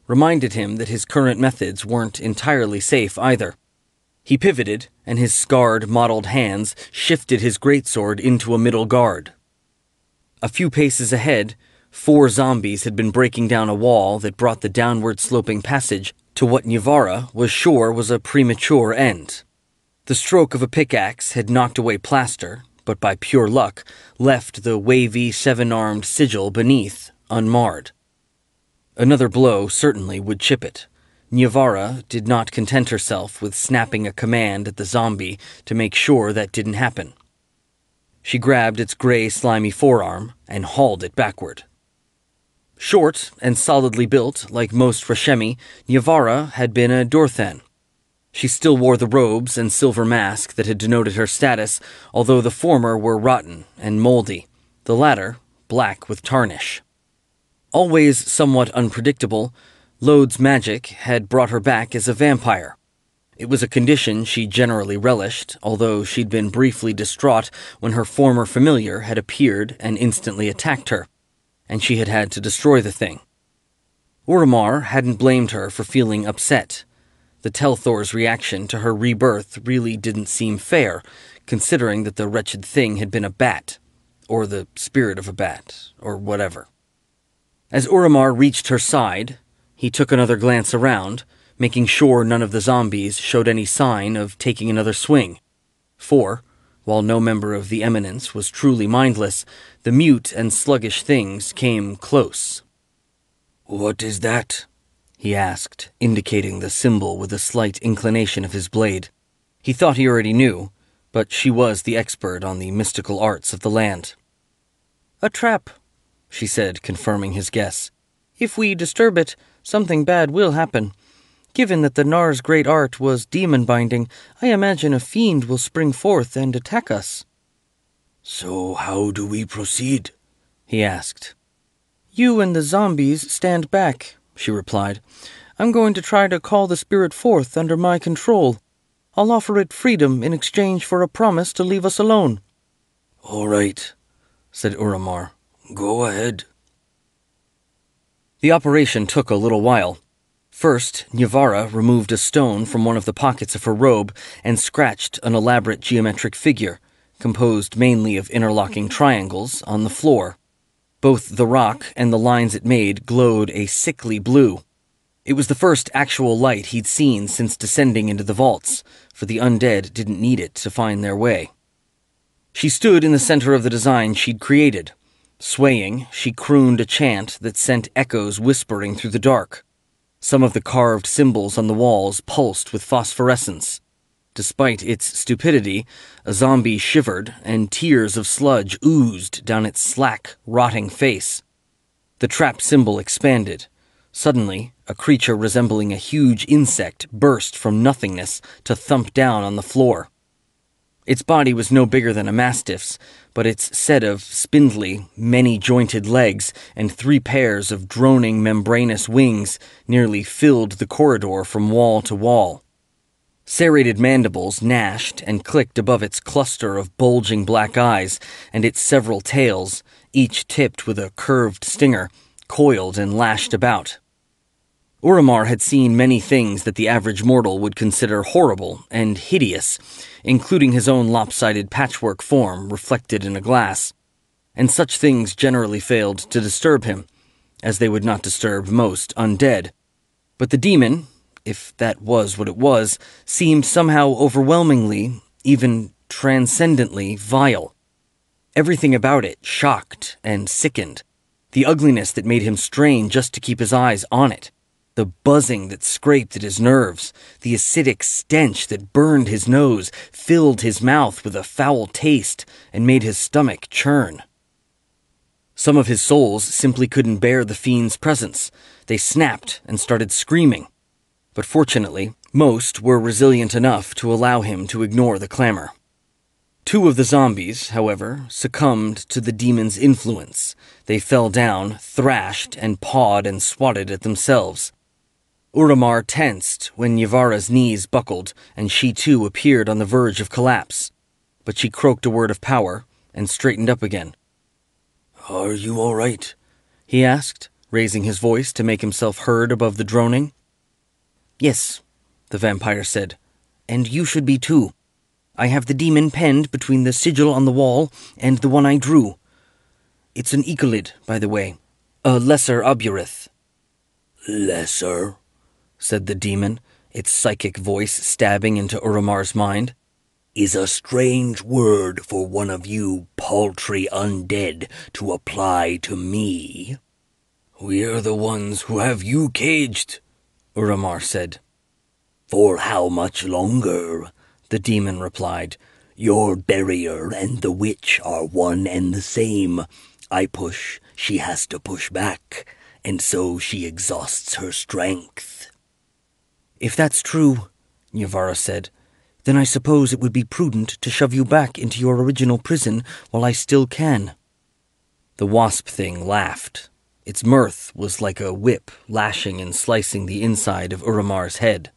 reminded him that his current methods weren't entirely safe either. He pivoted, and his scarred, mottled hands shifted his greatsword into a middle guard. A few paces ahead, 4 zombies had been breaking down a wall that brought the downward-sloping passage to what Nyvara was sure was a premature end. The stroke of a pickaxe had knocked away plaster, but by pure luck, left the wavy 7-armed sigil beneath unmarred. Another blow certainly would chip it. Nyvara did not content herself with snapping a command at the zombie to make sure that didn't happen. She grabbed its gray, slimy forearm and hauled it backward. Short and solidly built, like most Rashemi, Nyvara had been a Dorthan. She still wore the robes and silver mask that had denoted her status, although the former were rotten and moldy, the latter black with tarnish. Always somewhat unpredictable, Lode's magic had brought her back as a vampire. It was a condition she generally relished, although she'd been briefly distraught when her former familiar had appeared and instantly attacked her, and she had had to destroy the thing. Oromar hadn't blamed her for feeling upset. The Telthor's reaction to her rebirth really didn't seem fair, considering that the wretched thing had been a bat, or the spirit of a bat, or whatever. As Oromar reached her side, he took another glance around, making sure none of the zombies showed any sign of taking another swing. For, while no member of the Eminence was truly mindless, the mute and sluggish things came close. "What is that?" he asked, indicating the symbol with a slight inclination of his blade. He thought he already knew, but she was the expert on the mystical arts of the land. "A trap," she said, confirming his guess. "If we disturb it, something bad will happen. Given that the Nar's great art was demon-binding, I imagine a fiend will spring forth and attack us." "So how do we proceed?" he asked. "You and the zombies stand back," she replied. "I'm going to try to call the spirit forth under my control. I'll offer it freedom in exchange for a promise to leave us alone." "All right," said Oromar. "Go ahead." The operation took a little while. First, Nyvara removed a stone from one of the pockets of her robe and scratched an elaborate geometric figure, composed mainly of interlocking triangles, on the floor. Both the rock and the lines it made glowed a sickly blue. It was the first actual light he'd seen since descending into the vaults, for the undead didn't need it to find their way. She stood in the center of the design she'd created. Swaying, she crooned a chant that sent echoes whispering through the dark. Some of the carved symbols on the walls pulsed with phosphorescence. Despite its stupidity, a zombie shivered and tears of sludge oozed down its slack, rotting face. The trap symbol expanded. Suddenly, a creature resembling a huge insect burst from nothingness to thump down on the floor. Its body was no bigger than a mastiff's, but its set of spindly, many-jointed legs and 3 pairs of droning membranous wings nearly filled the corridor from wall to wall. Serrated mandibles gnashed and clicked above its cluster of bulging black eyes, and its several tails, each tipped with a curved stinger, coiled and lashed about. Urumar had seen many things that the average mortal would consider horrible and hideous, including his own lopsided patchwork form reflected in a glass, and such things generally failed to disturb him, as they would not disturb most undead. But the demon, if that was what it was, seemed somehow overwhelmingly, even transcendently vile. Everything about it shocked and sickened. The ugliness that made him strain just to keep his eyes on it. The buzzing that scraped at his nerves, the acidic stench that burned his nose, filled his mouth with a foul taste, and made his stomach churn. Some of his souls simply couldn't bear the fiend's presence. They snapped and started screaming. But fortunately, most were resilient enough to allow him to ignore the clamor. 2 of the zombies, however, succumbed to the demon's influence. They fell down, thrashed, and pawed and swatted at themselves. Urumar tensed when Yvara's knees buckled, and she too appeared on the verge of collapse. But she croaked a word of power and straightened up again. "Are you all right?" he asked, raising his voice to make himself heard above the droning. "Yes," the vampire said, "and you should be too. I have the demon penned between the sigil on the wall and the one I drew. It's an ecolid, by the way, a lesser oburith." "Lesser?" said the demon, its psychic voice stabbing into Urumar's mind. "Is a strange word for one of you paltry undead to apply to me." "We're the ones who have you caged," Urumar said. "For how much longer?" the demon replied. "Your barrier and the witch are one and the same. I push, she has to push back, and so she exhausts her strength." "If that's true," Yvara said, "then I suppose it would be prudent to shove you back into your original prison while I still can." The wasp thing laughed. Its mirth was like a whip lashing and slicing the inside of Urumar's head.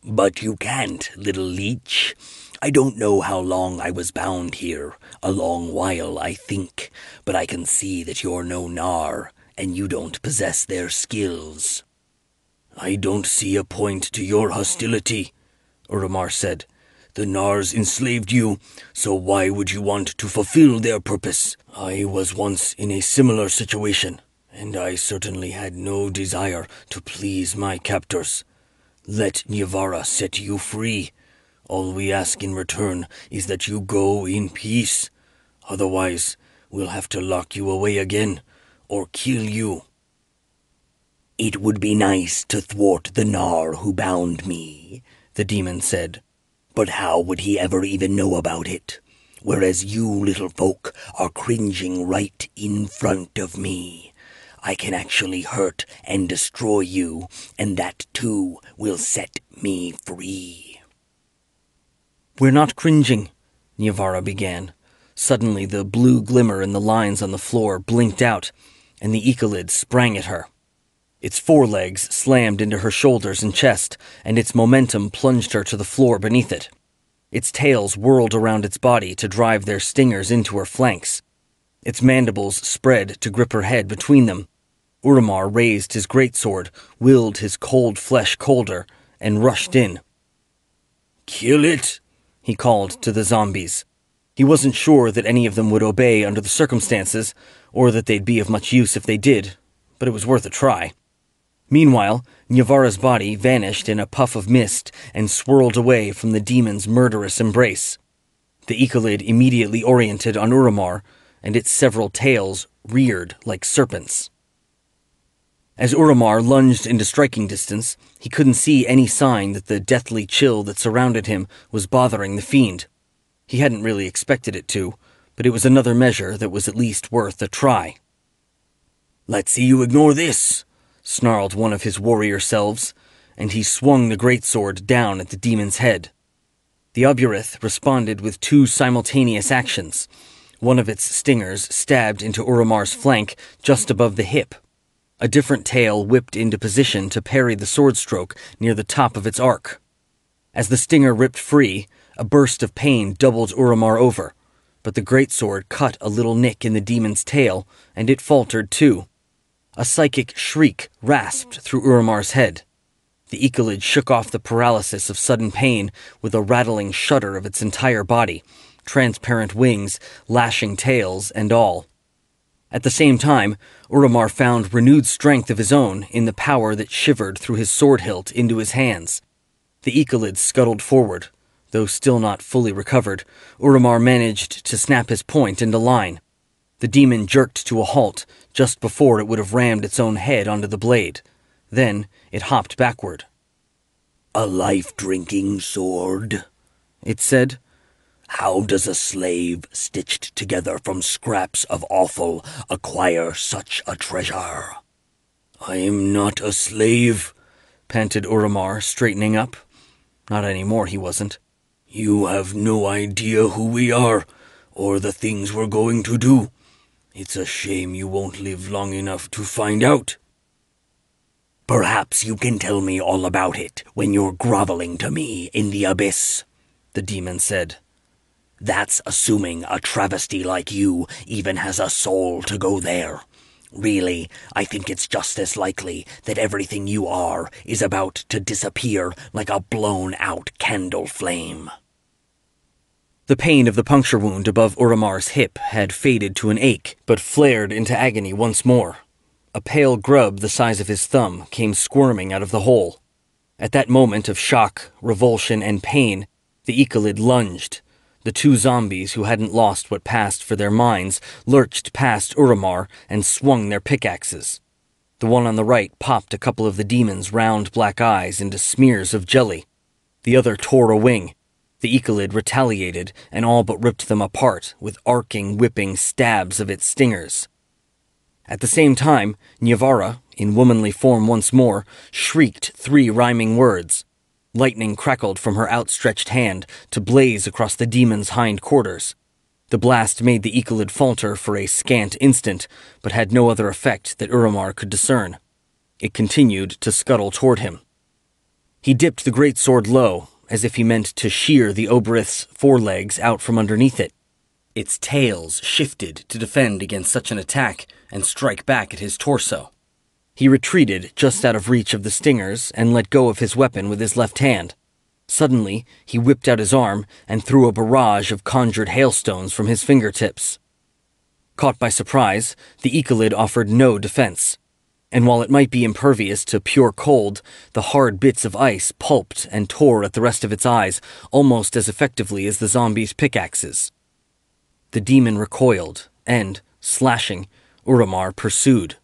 "But you can't, little leech. I don't know how long I was bound here. A long while, I think. But I can see that you're no Nar, and you don't possess their skills." "I don't see a point to your hostility," Urumar said. "The Nars enslaved you, so why would you want to fulfill their purpose? I was once in a similar situation, and I certainly had no desire to please my captors. Let Yvara set you free. All we ask in return is that you go in peace. Otherwise, we'll have to lock you away again, or kill you." "It would be nice to thwart the Nar who bound me," the demon said. "But how would he ever even know about it? Whereas you little folk are cringing right in front of me. I can actually hurt and destroy you, and that too will set me free." "We're not cringing," Yvara began. Suddenly the blue glimmer in the lines on the floor blinked out, and the ecolid sprang at her. Its forelegs slammed into her shoulders and chest, and its momentum plunged her to the floor beneath it. Its tails whirled around its body to drive their stingers into her flanks. Its mandibles spread to grip her head between them. Urumar raised his greatsword, willed his cold flesh colder, and rushed in. "Kill it," he called to the zombies. He wasn't sure that any of them would obey under the circumstances, or that they'd be of much use if they did, but it was worth a try. Meanwhile, Yvara's body vanished in a puff of mist and swirled away from the demon's murderous embrace. The ecolid immediately oriented on Urumar, and its several tails reared like serpents. As Urumar lunged into striking distance, he couldn't see any sign that the deathly chill that surrounded him was bothering the fiend. He hadn't really expected it to, but it was another measure that was at least worth a try. "Let's see you ignore this," snarled one of his warrior selves, and he swung the greatsword down at the demon's head. The Oburith responded with two simultaneous actions. One of its stingers stabbed into Uramar's flank just above the hip. A different tail whipped into position to parry the sword stroke near the top of its arc. As the stinger ripped free, a burst of pain doubled Uramar over, but the greatsword cut a little nick in the demon's tail, and it faltered too. A psychic shriek rasped through Uramar's head. The Ecolid shook off the paralysis of sudden pain with a rattling shudder of its entire body, transparent wings, lashing tails, and all. At the same time, Uramar found renewed strength of his own in the power that shivered through his sword hilt into his hands. The Ecolid scuttled forward. Though still not fully recovered, Uramar managed to snap his point into line. The demon jerked to a halt just before it would have rammed its own head onto the blade. Then it hopped backward. "A life-drinking sword," it said. "How does a slave stitched together from scraps of offal acquire such a treasure?" "I am not a slave," panted Uramar, straightening up. Not anymore, he wasn't. "You have no idea who we are, or the things we're going to do. It's a shame you won't live long enough to find out." "Perhaps you can tell me all about it when you're groveling to me in the abyss," the demon said. "That's assuming a travesty like you even has a soul to go there. Really, I think it's just as likely that everything you are is about to disappear like a blown-out candle flame." The pain of the puncture wound above Uramar's hip had faded to an ache, but flared into agony once more. A pale grub the size of his thumb came squirming out of the hole. At that moment of shock, revulsion, and pain, the Ecolid lunged. The two zombies who hadn't lost what passed for their minds lurched past Uramar and swung their pickaxes. The one on the right popped a couple of the demon's round black eyes into smears of jelly. The other tore a wing. The Ecolid retaliated and all but ripped them apart with arcing, whipping stabs of its stingers. At the same time, Nyavara, in womanly form once more, shrieked 3 rhyming words. Lightning crackled from her outstretched hand to blaze across the demon's hind quarters. The blast made the Ecolid falter for a scant instant, but had no other effect that Uramar could discern. It continued to scuttle toward him. He dipped the greatsword low, as if he meant to shear the Oberith's forelegs out from underneath it. Its tails shifted to defend against such an attack and strike back at his torso. He retreated just out of reach of the stingers and let go of his weapon with his left hand. Suddenly, he whipped out his arm and threw a barrage of conjured hailstones from his fingertips. Caught by surprise, the Ecolid offered no defense. And while it might be impervious to pure cold, the hard bits of ice pulped and tore at the rest of its eyes almost as effectively as the zombies' pickaxes. The demon recoiled, and, slashing, Uramar pursued.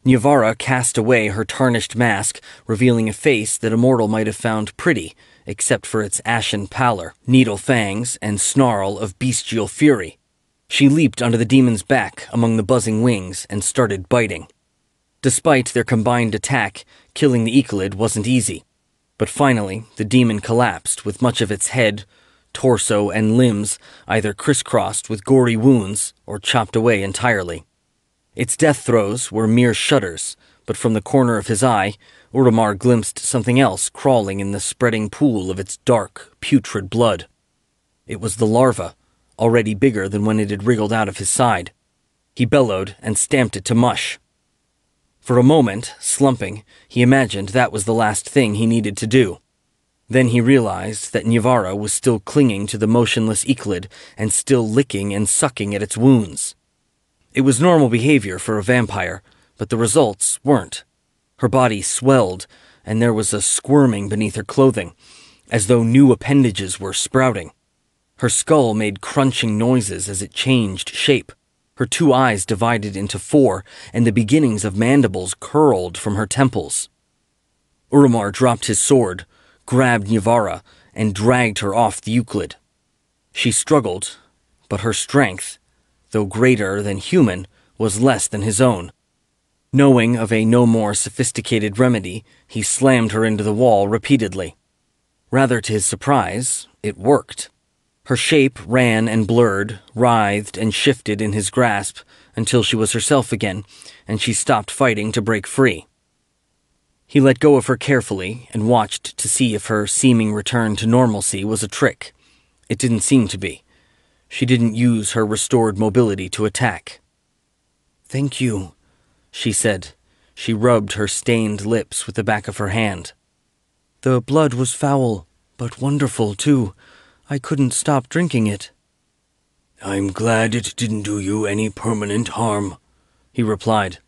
Nyavara cast away her tarnished mask, revealing a face that a mortal might have found pretty, except for its ashen pallor, needle fangs, and snarl of bestial fury. She leaped onto the demon's back among the buzzing wings and started biting. Despite their combined attack, killing the Ecolid wasn't easy. But finally, the demon collapsed with much of its head, torso, and limbs either crisscrossed with gory wounds or chopped away entirely. Its death throes were mere shudders, but from the corner of his eye, Uramar glimpsed something else crawling in the spreading pool of its dark, putrid blood. It was the larva, already bigger than when it had wriggled out of his side. He bellowed and stamped it to mush. For a moment, slumping, he imagined that was the last thing he needed to do. Then he realized that Nyavara was still clinging to the motionless Ecolid and still licking and sucking at its wounds. It was normal behavior for a vampire, but the results weren't. Her body swelled, and there was a squirming beneath her clothing, as though new appendages were sprouting. Her skull made crunching noises as it changed shape. Her 2 eyes divided into 4, and the beginnings of mandibles curled from her temples. Uramar dropped his sword, grabbed Nyavara, and dragged her off the Euclid. She struggled, but her strength, though greater than human, was less than his own. Knowing of a no more sophisticated remedy, he slammed her into the wall repeatedly. Rather to his surprise, it worked. Her shape ran and blurred, writhed and shifted in his grasp until she was herself again, and she stopped fighting to break free. He let go of her carefully and watched to see if her seeming return to normalcy was a trick. It didn't seem to be. She didn't use her restored mobility to attack. "Thank you," she said. She rubbed her stained lips with the back of her hand. "The blood was foul, but wonderful, too. I couldn't stop drinking it." "I'm glad it didn't do you any permanent harm," he replied.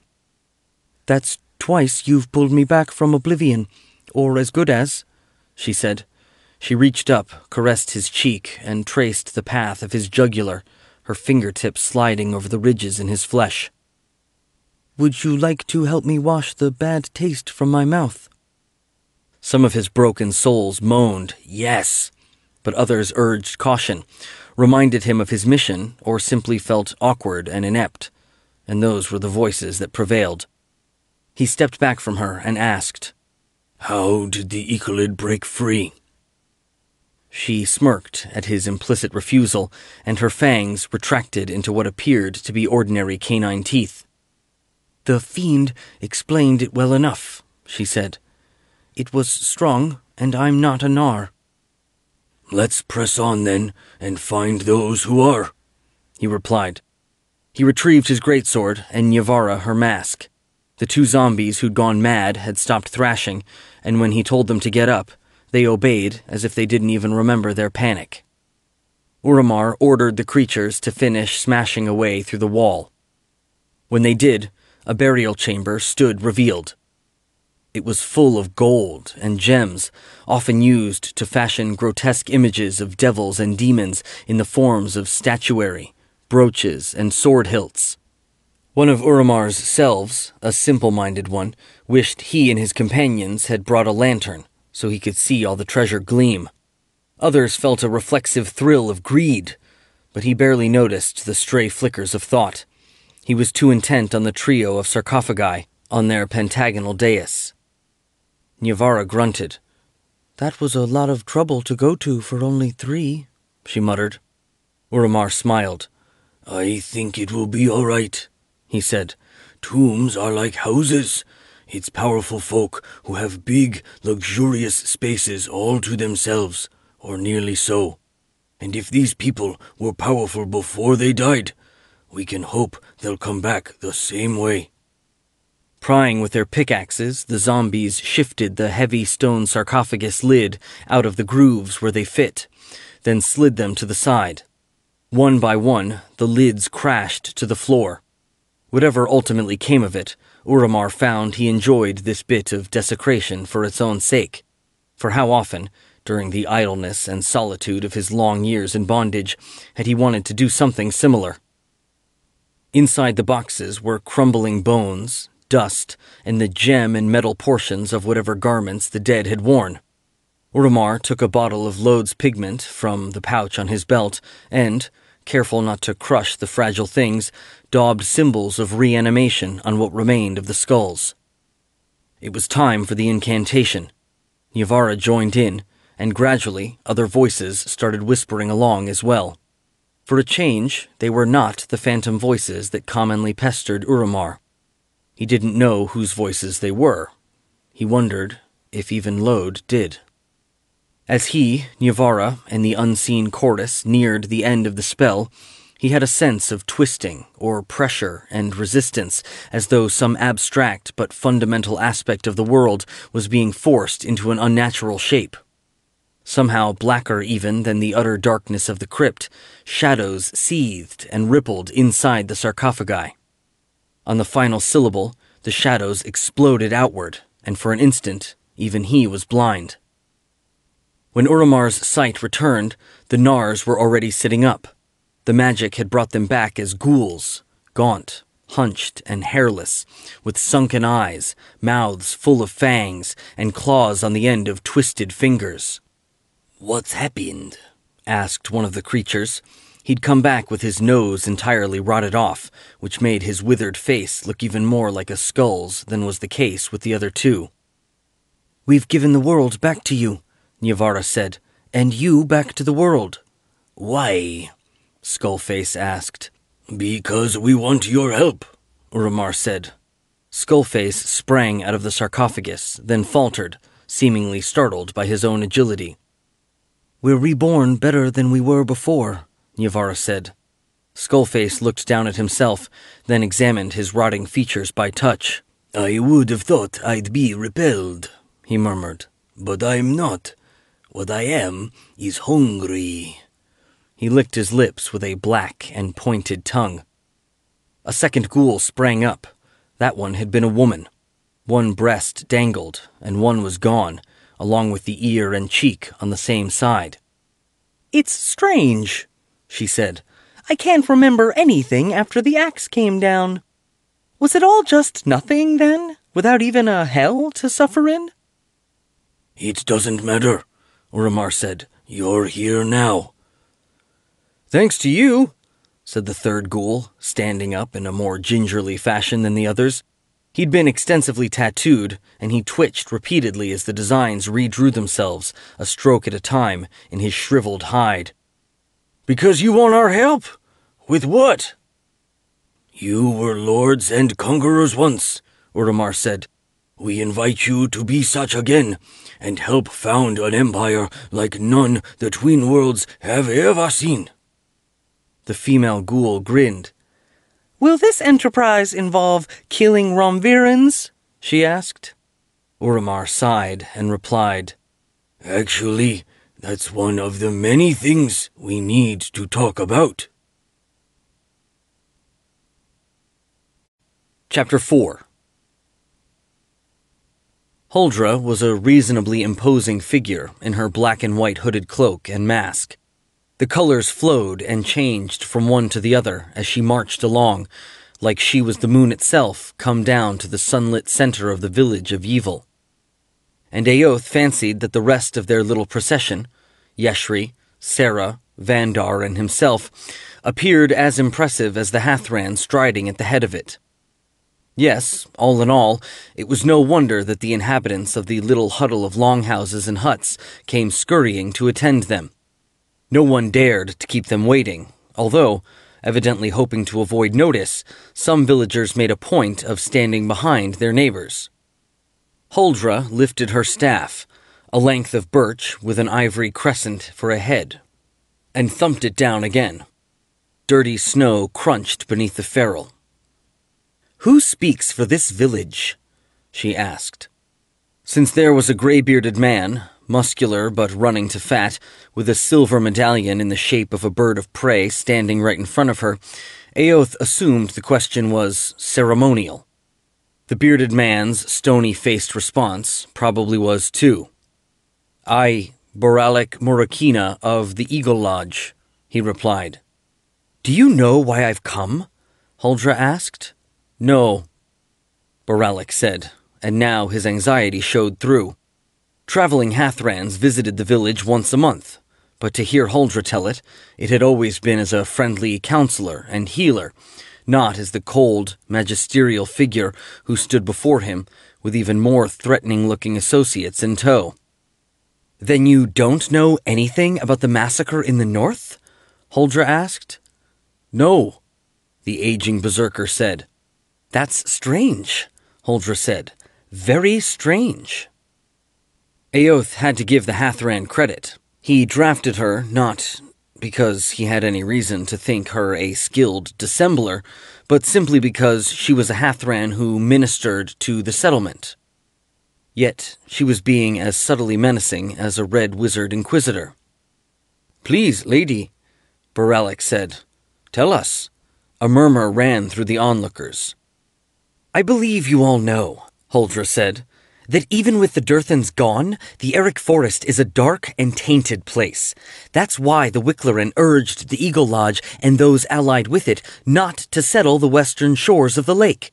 "That's twice you've pulled me back from oblivion, or as good as," she said. She reached up, caressed his cheek, and traced the path of his jugular, her fingertips sliding over the ridges in his flesh. "Would you like to help me wash the bad taste from my mouth?" Some of his broken souls moaned, yes, but others urged caution, reminded him of his mission, or simply felt awkward and inept, and those were the voices that prevailed. He stepped back from her and asked, "How did the Ecolid break free?" She smirked at his implicit refusal, and her fangs retracted into what appeared to be ordinary canine teeth. "The fiend explained it well enough," she said. "It was strong, and I'm not a Nar." "Let's press on, then, and find those who are," he replied. He retrieved his greatsword and Nyavara her mask. The two zombies who'd gone mad had stopped thrashing, and when he told them to get up, they obeyed as if they didn't even remember their panic. Uramar ordered the creatures to finish smashing away through the wall. When they did, a burial chamber stood revealed. It was full of gold and gems, often used to fashion grotesque images of devils and demons in the forms of statuary, brooches, and sword hilts. One of Uramar's selves, a simple-minded one, wished he and his companions had brought a lantern so he could see all the treasure gleam. Others felt a reflexive thrill of greed, but he barely noticed the stray flickers of thought. He was too intent on the trio of sarcophagi on their pentagonal dais. Nyavara grunted. "That was a lot of trouble to go to for only 3, she muttered. Uramar smiled. "I think it will be all right," he said. "Tombs are like houses. It's powerful folk who have big, luxurious spaces all to themselves, or nearly so. And if these people were powerful before they died, we can hope they'll come back the same way." Prying with their pickaxes, the zombies shifted the heavy stone sarcophagus lid out of the grooves where they fit, then slid them to the side. One by one, the lids crashed to the floor. Whatever ultimately came of it, Uramar found he enjoyed this bit of desecration for its own sake. For how often, during the idleness and solitude of his long years in bondage, had he wanted to do something similar? Inside the boxes were crumbling bones, dust, and the gem and metal portions of whatever garments the dead had worn. Uramar took a bottle of Lode's pigment from the pouch on his belt and, careful not to crush the fragile things, daubed symbols of reanimation on what remained of the skulls. It was time for the incantation. Nyavara joined in, and gradually other voices started whispering along as well. For a change, they were not the phantom voices that commonly pestered Uramar. He didn't know whose voices they were. He wondered if even Lode did. As he, Nyavara, and the unseen chorus neared the end of the spell, he had a sense of twisting, or pressure and resistance, as though some abstract but fundamental aspect of the world was being forced into an unnatural shape. Somehow blacker even than the utter darkness of the crypt, shadows seethed and rippled inside the sarcophagi. On the final syllable, the shadows exploded outward, and for an instant, even he was blind. When Uramar's sight returned, the Nars were already sitting up. The magic had brought them back as ghouls, gaunt, hunched, and hairless, with sunken eyes, mouths full of fangs, and claws on the end of twisted fingers. "What's happened?" asked one of the creatures. He'd come back with his nose entirely rotted off, which made his withered face look even more like a skull's than was the case with the other two. "We've given the world back to you," Nyavara said, "and you back to the world." "Why?" Skullface asked. "Because we want your help," Uramar said. Skullface sprang out of the sarcophagus, then faltered, seemingly startled by his own agility. "We're reborn better than we were before," Nyavara said. Skullface looked down at himself, then examined his rotting features by touch. "I would have thought I'd be repelled," he murmured. "But I'm not. What I am is hungry." He licked his lips with a black and pointed tongue. A second ghoul sprang up. That one had been a woman. One breast dangled, and one was gone, along with the ear and cheek on the same side. "It's strange," she said. "I can't remember anything after the axe came down. Was it all just nothing, then, without even a hell to suffer in?" "It doesn't matter," Uramar said. "You're here now." "Thanks to you," said the third ghoul, standing up in a more gingerly fashion than the others. He'd been extensively tattooed, and he twitched repeatedly as the designs redrew themselves, a stroke at a time, in his shriveled hide. "Because you want our help? With what?" "You were lords and conquerors once," Uramar said. "We invite you to be such again, and help found an empire like none the Twin Worlds have ever seen." The female ghoul grinned. "Will this enterprise involve killing Romvirans?" she asked. Uramar sighed and replied, "Actually, that's one of the many things we need to talk about." Chapter 4. Huldra was a reasonably imposing figure in her black and white hooded cloak and mask. The colors flowed and changed from one to the other as she marched along, like she was the moon itself come down to the sunlit center of the village of Yevil. And Aoth fancied that the rest of their little procession, Yeshri, Sarah, Vandar, and himself, appeared as impressive as the Hathran striding at the head of it. Yes, all in all, it was no wonder that the inhabitants of the little huddle of longhouses and huts came scurrying to attend them. No one dared to keep them waiting, although, evidently hoping to avoid notice, some villagers made a point of standing behind their neighbors. Huldra lifted her staff, a length of birch with an ivory crescent for a head, and thumped it down again. Dirty snow crunched beneath the ferrule. "Who speaks for this village?" she asked. Since there was a gray-bearded man, muscular but running to fat, with a silver medallion in the shape of a bird of prey standing right in front of her, Aoth assumed the question was ceremonial. The bearded man's stony-faced response probably was too. "I, Boralek Murakina of the Eagle Lodge," he replied. "Do you know why I've come?" Huldra asked. "No," Boralek said, and now his anxiety showed through. Traveling Hathrans visited the village once a month, but to hear Huldra tell it, it had always been as a friendly counselor and healer, not as the cold, magisterial figure who stood before him, with even more threatening-looking associates in tow. "Then you don't know anything about the massacre in the north?" Huldra asked. "No," the aging berserker said. "That's strange," Huldra said. "Very strange." Aoth had to give the Hathran credit. He drafted her not because he had any reason to think her a skilled dissembler, but simply because she was a Hathran who ministered to the settlement. Yet she was being as subtly menacing as a red wizard inquisitor. "Please, lady," Boralek said, "tell us." A murmur ran through the onlookers. "I believe you all know," Huldra said, "that even with the Durthans gone, the Eric Forest is a dark and tainted place. That's why the Wicklaran urged the Eagle Lodge and those allied with it not to settle the western shores of the lake.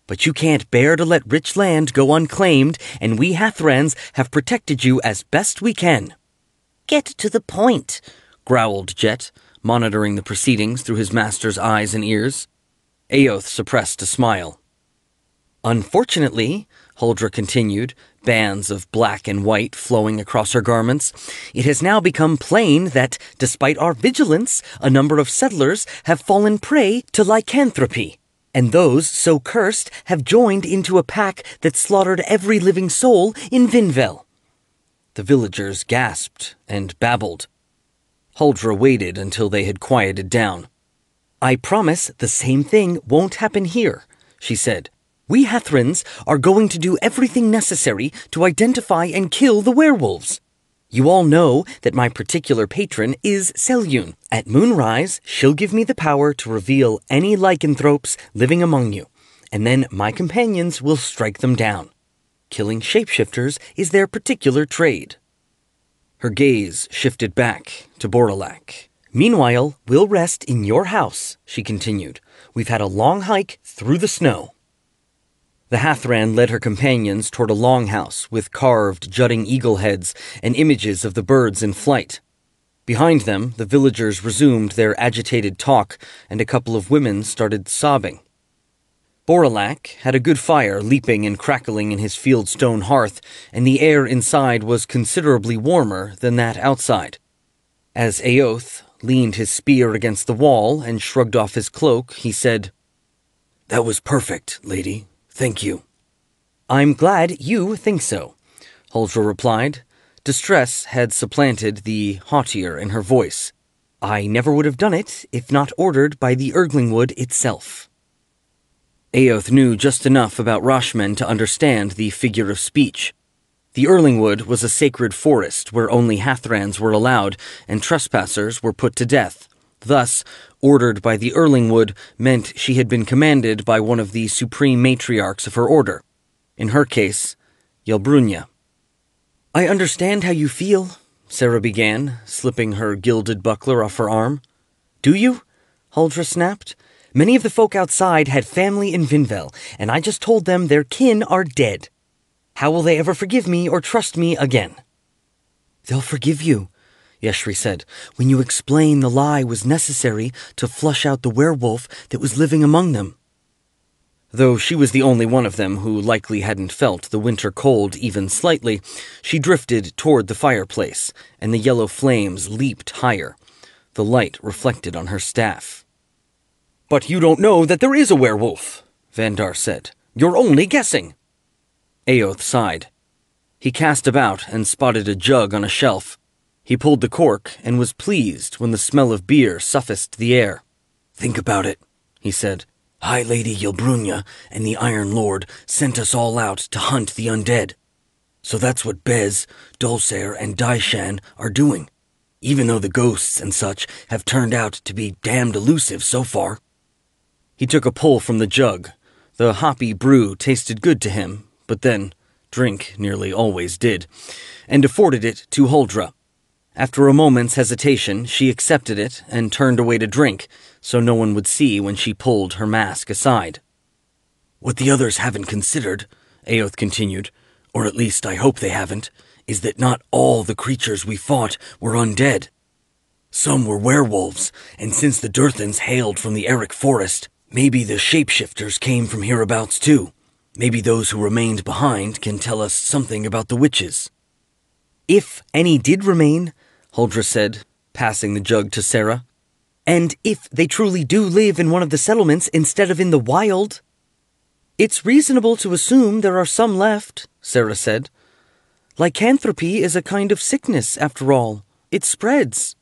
But you can't bear to let rich land go unclaimed, and we Hathrans have protected you as best we can." "Get to the point," growled Jet, monitoring the proceedings through his master's eyes and ears. Aoth suppressed a smile. Unfortunately, Huldra continued, bands of black and white flowing across her garments, it has now become plain that, despite our vigilance, a number of settlers have fallen prey to lycanthropy, and those so cursed have joined into a pack that slaughtered every living soul in Vinvel. The villagers gasped and babbled. Huldra waited until they had quieted down. I promise the same thing won't happen here, she said. We Hathrans are going to do everything necessary to identify and kill the werewolves. You all know that my particular patron is Selyun. At moonrise, she'll give me the power to reveal any lycanthropes living among you, and then my companions will strike them down. Killing shapeshifters is their particular trade. Her gaze shifted back to Boralak. Meanwhile, we'll rest in your house, she continued. We've had a long hike through the snow. The Hathran led her companions toward a longhouse with carved, jutting eagle heads and images of the birds in flight. Behind them, the villagers resumed their agitated talk, and a couple of women started sobbing. Boralak had a good fire leaping and crackling in his fieldstone hearth, and the air inside was considerably warmer than that outside. As Aoth leaned his spear against the wall and shrugged off his cloak, he said, "That was perfect, lady. Thank you." "I'm glad you think so," Huldra replied. Distress had supplanted the hauteur in her voice. "I never would have done it if not ordered by the Erglingwood itself." Aoth knew just enough about Rashmen to understand the figure of speech. The Erlingwood was a sacred forest where only Hathrans were allowed and trespassers were put to death. Thus, ordered by the Erlingwood meant she had been commanded by one of the supreme matriarchs of her order. In her case, Yelbrunya. "I understand how you feel," Sarah began, slipping her gilded buckler off her arm. "Do you?" Huldra snapped. "Many of the folk outside had family in Vinvel, and I just told them their kin are dead. How will they ever forgive me or trust me again?" "They'll forgive you," Yeshri said, "when you explain the lie was necessary to flush out the werewolf that was living among them." Though she was the only one of them who likely hadn't felt the winter cold even slightly, she drifted toward the fireplace, and the yellow flames leaped higher. The light reflected on her staff. "But you don't know that there is a werewolf," Vandar said. "You're only guessing." Aoth sighed. He cast about and spotted a jug on a shelf. He pulled the cork and was pleased when the smell of beer suffused the air. "Think about it," he said. "High Lady Yelbrunya and the Iron Lord sent us all out to hunt the undead. So that's what Bez, Dulcer, and Daishan are doing, even though the ghosts and such have turned out to be damned elusive so far." He took a pull from the jug. The hoppy brew tasted good to him, but then drink nearly always did, and afforded it to Huldra. After a moment's hesitation, she accepted it and turned away to drink, so no one would see when she pulled her mask aside. "What the others haven't considered," Aoth continued, "or at least I hope they haven't, is that not all the creatures we fought were undead. Some were werewolves, and since the Durthans hailed from the Eric Forest, maybe the shapeshifters came from hereabouts too. Maybe those who remained behind can tell us something about the witches." "If any did remain," Huldra said, passing the jug to Sarah. "And if they truly do live in one of the settlements instead of in the wild." "It's reasonable to assume there are some left," Sarah said. "Lycanthropy is a kind of sickness, after all. It spreads."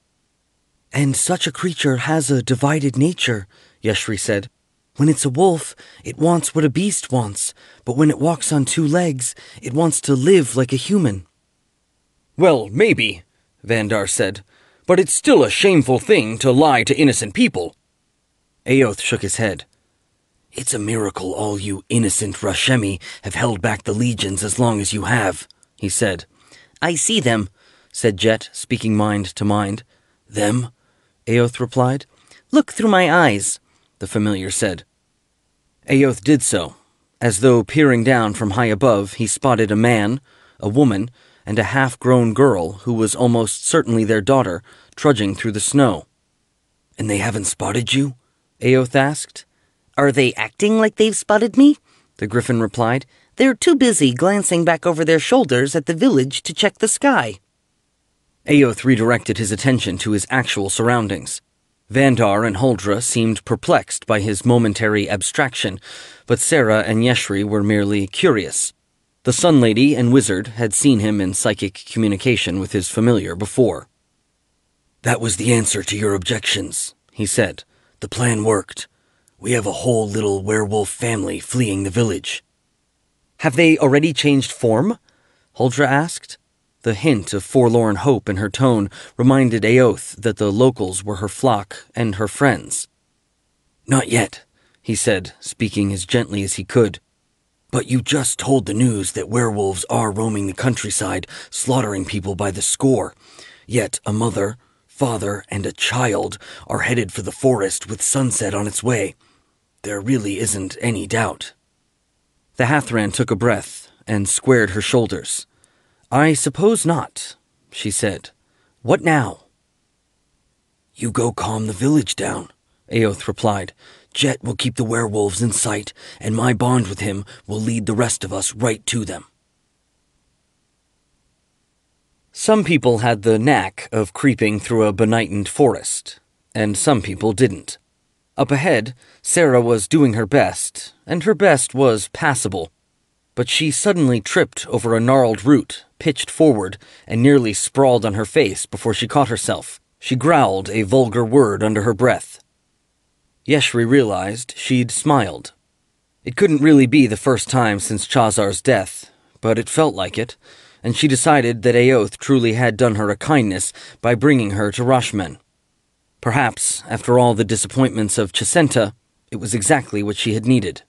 "And such a creature has a divided nature," Yeshri said. "When it's a wolf, it wants what a beast wants, but when it walks on two legs, it wants to live like a human." "Well, maybe," Vandar said, "but it's still a shameful thing to lie to innocent people." Aoth shook his head. "It's a miracle all you innocent Rashemi have held back the legions as long as you have," he said. "I see them," said Jet, speaking mind to mind. "Them?" Aoth replied. "Look through my eyes," the familiar said. Aoth did so. As though peering down from high above, he spotted a man, a woman, and a half-grown girl who was almost certainly their daughter, trudging through the snow. "And they haven't spotted you?" Aoth asked. "Are they acting like they've spotted me?" the Griffon replied. They're too busy glancing back over their shoulders at the village to check the sky. Aoth redirected his attention to his actual surroundings. Vandar and Huldra seemed perplexed by his momentary abstraction, but Sarah and Yeshri were merely curious. The Sun Lady and Wizard had seen him in psychic communication with his familiar before. "That was the answer to your objections," he said. "The plan worked. We have a whole little werewolf family fleeing the village." "Have they already changed form?" Huldra asked. The hint of forlorn hope in her tone reminded Aoth that the locals were her flock and her friends. "Not yet," he said, speaking as gently as he could. "But you just told the news that werewolves are roaming the countryside, slaughtering people by the score. Yet a mother, father, and a child are headed for the forest with sunset on its way. There really isn't any doubt." The Hathran took a breath and squared her shoulders. "I suppose not," she said. "What now?" "You go calm the village down," Aoth replied. "Jet will keep the werewolves in sight, and my bond with him will lead the rest of us right to them." Some people had the knack of creeping through a benighted forest, and some people didn't. Up ahead, Sarah was doing her best, and her best was passable. But she suddenly tripped over a gnarled root, pitched forward, and nearly sprawled on her face before she caught herself. She growled a vulgar word under her breath. Yeshri realized she'd smiled. It couldn't really be the first time since Chazar's death, but it felt like it, and she decided that Aoth truly had done her a kindness by bringing her to Rashman. Perhaps, after all the disappointments of Chesenta, it was exactly what she had needed.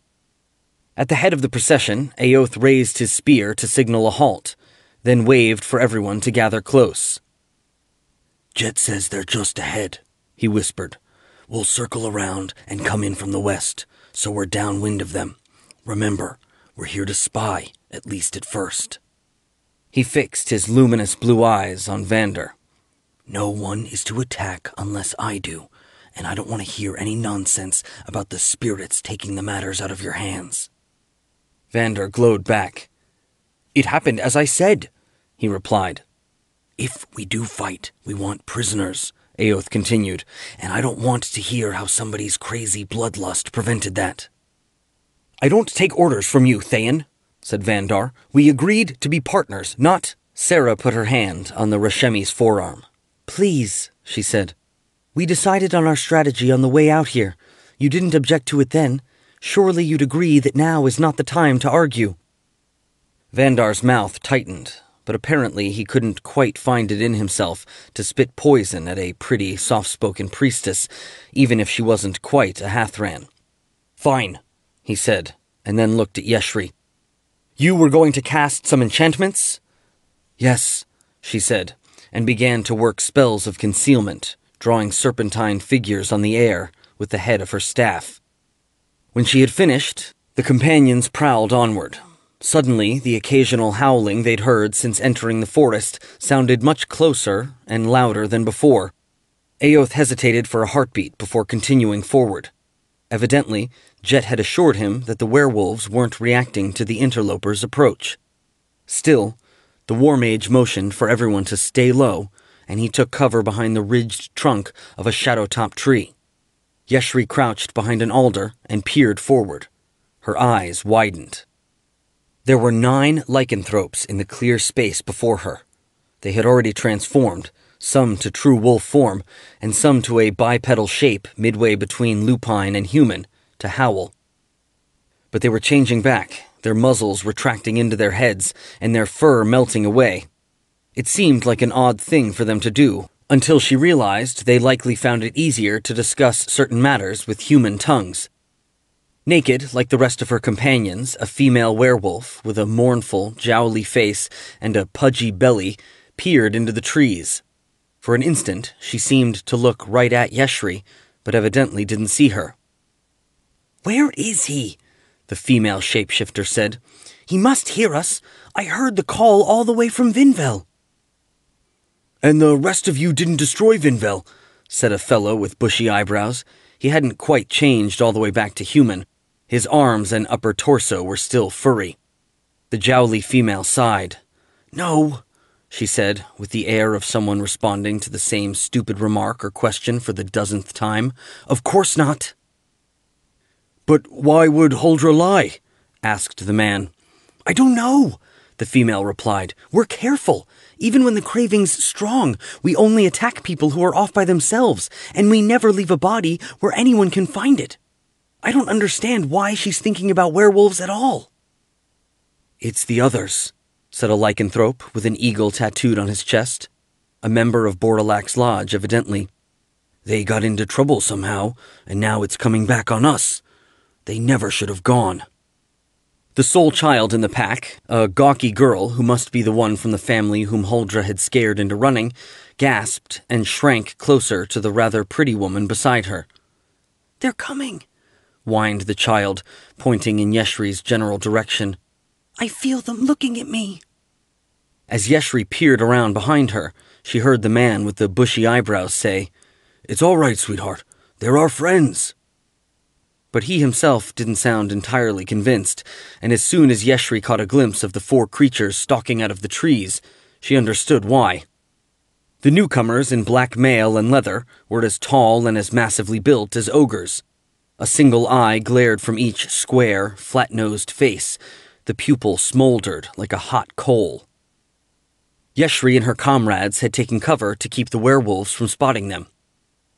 At the head of the procession, Aoth raised his spear to signal a halt, then waved for everyone to gather close. "Jet says they're just ahead," he whispered. "We'll circle around and come in from the west, so we're downwind of them. Remember, we're here to spy, at least at first." He fixed his luminous blue eyes on Vander. "No one is to attack unless I do, and I don't want to hear any nonsense about the spirits taking the matters out of your hands." Vander glowed back. "It happened as I said," he replied. "If we do fight, we want prisoners," Aoth continued, "and I don't want to hear how somebody's crazy bloodlust prevented that." "I don't take orders from you, Thayan," said Vandar. "We agreed to be partners, not—" Sarah put her hand on the Rashemi's forearm. "Please," she said. "We decided on our strategy on the way out here. You didn't object to it then. Surely you'd agree that now is not the time to argue." Vandar's mouth tightened, but apparently he couldn't quite find it in himself to spit poison at a pretty, soft-spoken priestess, even if she wasn't quite a Hathran. "Fine," he said, and then looked at Yeshri. "You were going to cast some enchantments?" "Yes," she said, and began to work spells of concealment, drawing serpentine figures on the air with the head of her staff. When she had finished, the companions prowled onward. Suddenly, the occasional howling they'd heard since entering the forest sounded much closer and louder than before. Aoth hesitated for a heartbeat before continuing forward. Evidently, Jet had assured him that the werewolves weren't reacting to the interlopers' approach. Still, the war mage motioned for everyone to stay low, and he took cover behind the ridged trunk of a shadow-topped tree. Yeshri crouched behind an alder and peered forward. Her eyes widened. There were 9 lycanthropes in the clear space before her. They had already transformed, some to true wolf form, and some to a bipedal shape midway between lupine and human, to howl. But they were changing back, their muzzles retracting into their heads, and their fur melting away. It seemed like an odd thing for them to do, until she realized they likely found it easier to discuss certain matters with human tongues. Naked, like the rest of her companions, a female werewolf with a mournful, jowly face and a pudgy belly peered into the trees. For an instant, she seemed to look right at Yeshri, but evidently didn't see her. "Where is he?" the female shapeshifter said. "He must hear us. I heard the call all the way from Vinvel." "And the rest of you didn't destroy Vinvel," said a fellow with bushy eyebrows. He hadn't quite changed all the way back to human, His arms and upper torso were still furry. The jowly female sighed. "No," she said, with the air of someone responding to the same stupid remark or question for the dozenth time. "Of course not." "But why would Huldra lie?" asked the man. "I don't know," the female replied. "We're careful. Even when the craving's strong, we only attack people who are off by themselves, and we never leave a body where anyone can find it. I don't understand why she's thinking about werewolves at all." "It's the others," said a lycanthrope with an eagle tattooed on his chest. A member of Bordelak's lodge, evidently. "They got into trouble somehow, and now it's coming back on us. They never should have gone." The sole child in the pack, a gawky girl who must be the one from the family whom Huldra had scared into running, gasped and shrank closer to the rather pretty woman beside her. "They're coming," whined the child, pointing in Yeshri's general direction. "I feel them looking at me." As Yeshri peered around behind her, she heard the man with the bushy eyebrows say, "It's all right, sweetheart. They're our friends." But he himself didn't sound entirely convinced, and as soon as Yeshri caught a glimpse of the 4 creatures stalking out of the trees, she understood why. The newcomers in black mail and leather were as tall and as massively built as ogres. A single eye glared from each square, flat-nosed face. The pupil smoldered like a hot coal. Yeshri and her comrades had taken cover to keep the werewolves from spotting them.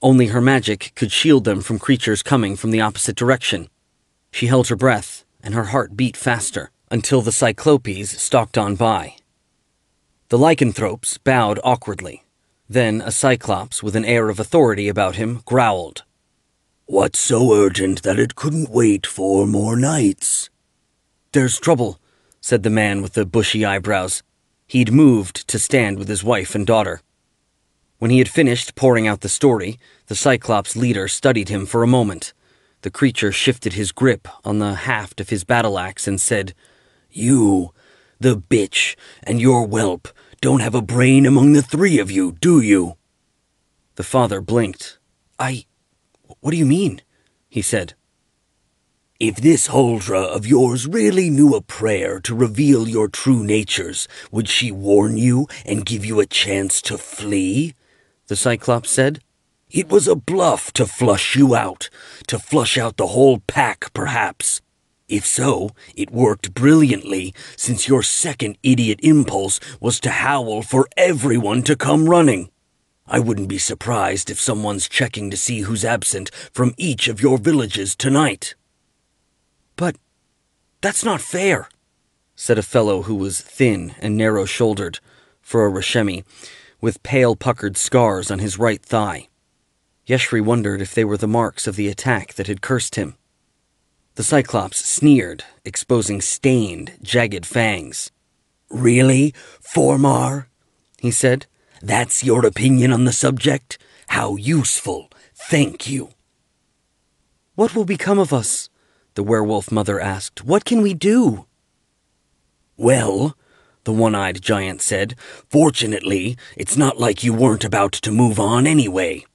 Only her magic could shield them from creatures coming from the opposite direction. She held her breath, and her heart beat faster, until the Cyclopes stalked on by. The lycanthropes bowed awkwardly. Then a Cyclops with an air of authority about him growled. "What's so urgent that it couldn't wait 4 more nights?" "There's trouble," said the man with the bushy eyebrows. He'd moved to stand with his wife and daughter. When he had finished pouring out the story, the Cyclops leader studied him for a moment. The creature shifted his grip on the haft of his battle-axe and said, "You, the bitch, and your whelp don't have a brain among the 3 of you, do you?" The father blinked. What do you mean?" he said. "If this Huldra of yours really knew a prayer to reveal your true natures, would she warn you and give you a chance to flee?" the Cyclops said. "It was a bluff to flush you out, to flush out the whole pack, perhaps. If so, it worked brilliantly, since your second idiot impulse was to howl for everyone to come running. I wouldn't be surprised if someone's checking to see who's absent from each of your villages tonight." "But that's not fair," said a fellow who was thin and narrow-shouldered, for a Rashemi, with pale puckered scars on his right thigh. Yeshri wondered if they were the marks of the attack that had cursed him. The Cyclops sneered, exposing stained, jagged fangs. "Really, Formar?" he said. "That's your opinion on the subject? How useful. Thank you." "What will become of us?" the werewolf mother asked. "What can we do?" "Well," the one-eyed giant said, "fortunately, it's not like you weren't about to move on anyway.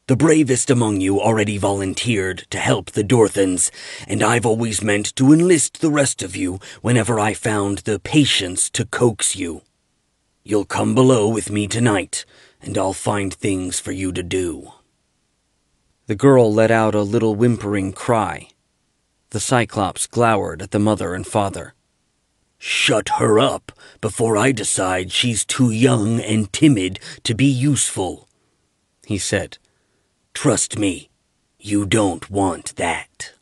The bravest among you already volunteered to help the Dorthans, and I've always meant to enlist the rest of you whenever I found the patience to coax you. You'll come below with me tonight, and I'll find things for you to do." The girl let out a little whimpering cry. The Cyclops glowered at the mother and father. "Shut her up before I decide she's too young and timid to be useful," he said. "Trust me, you don't want that."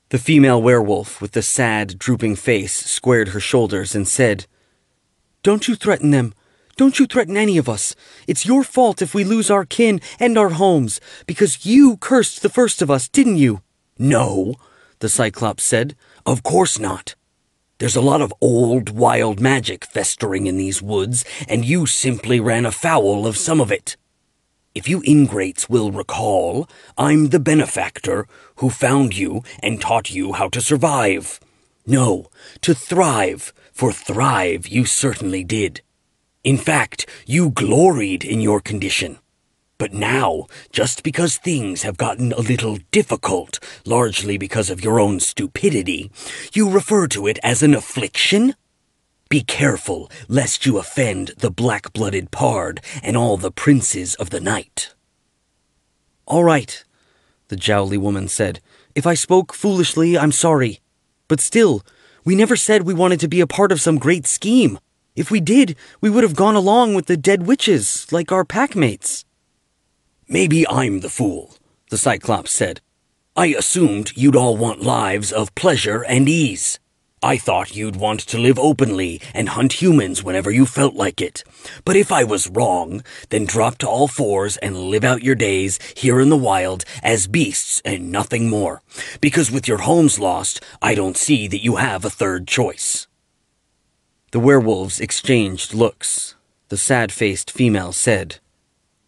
The female werewolf with the sad, drooping face squared her shoulders and said, "Don't you threaten them. Don't you threaten any of us. It's your fault if we lose our kin and our homes, because you cursed the first of us, didn't you?" "No," the Cyclops said. "Of course not. There's a lot of old, wild magic festering in these woods, and you simply ran afoul of some of it. If you ingrates will recall, I'm the benefactor who found you and taught you how to survive. No, to thrive, for thrive you certainly did. In fact, you gloried in your condition. But now, just because things have gotten a little difficult, largely because of your own stupidity, you refer to it as an affliction? Be careful, lest you offend the black-blooded pard and all the princes of the night. All right, the jowly woman said. If I spoke foolishly, I'm sorry. But still, we never said we wanted to be a part of some great scheme. If we did, we would have gone along with the dead witches, like our packmates. Maybe I'm the fool, the Cyclops said. I assumed you'd all want lives of pleasure and ease. I thought you'd want to live openly and hunt humans whenever you felt like it. But if I was wrong, then drop to all fours and live out your days here in the wild as beasts and nothing more. Because with your homes lost, I don't see that you have a third choice. The werewolves exchanged looks. The sad-faced female said,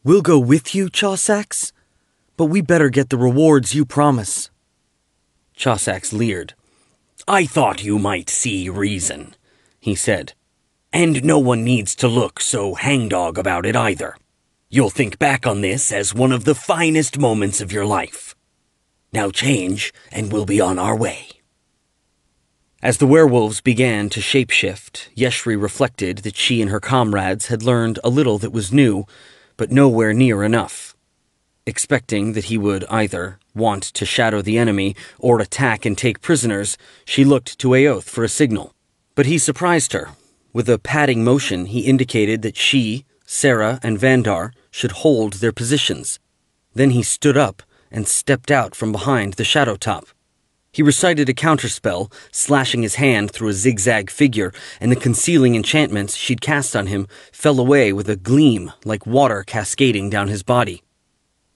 We'll go with you, Chausax, but we better get the rewards you promise. Chausax leered. I thought you might see reason, he said. And no one needs to look so hangdog about it either. You'll think back on this as one of the finest moments of your life. Now change, and we'll be on our way. As the werewolves began to shapeshift, Yeshri reflected that she and her comrades had learned a little that was new, but nowhere near enough. Expecting that he would either want to shadow the enemy or attack and take prisoners, she looked to Aoth for a signal. But he surprised her. With a patting motion, he indicated that she, Sarah, and Vandar should hold their positions. Then he stood up and stepped out from behind the shadow top. He recited a counterspell, slashing his hand through a zigzag figure, and the concealing enchantments she'd cast on him fell away with a gleam like water cascading down his body.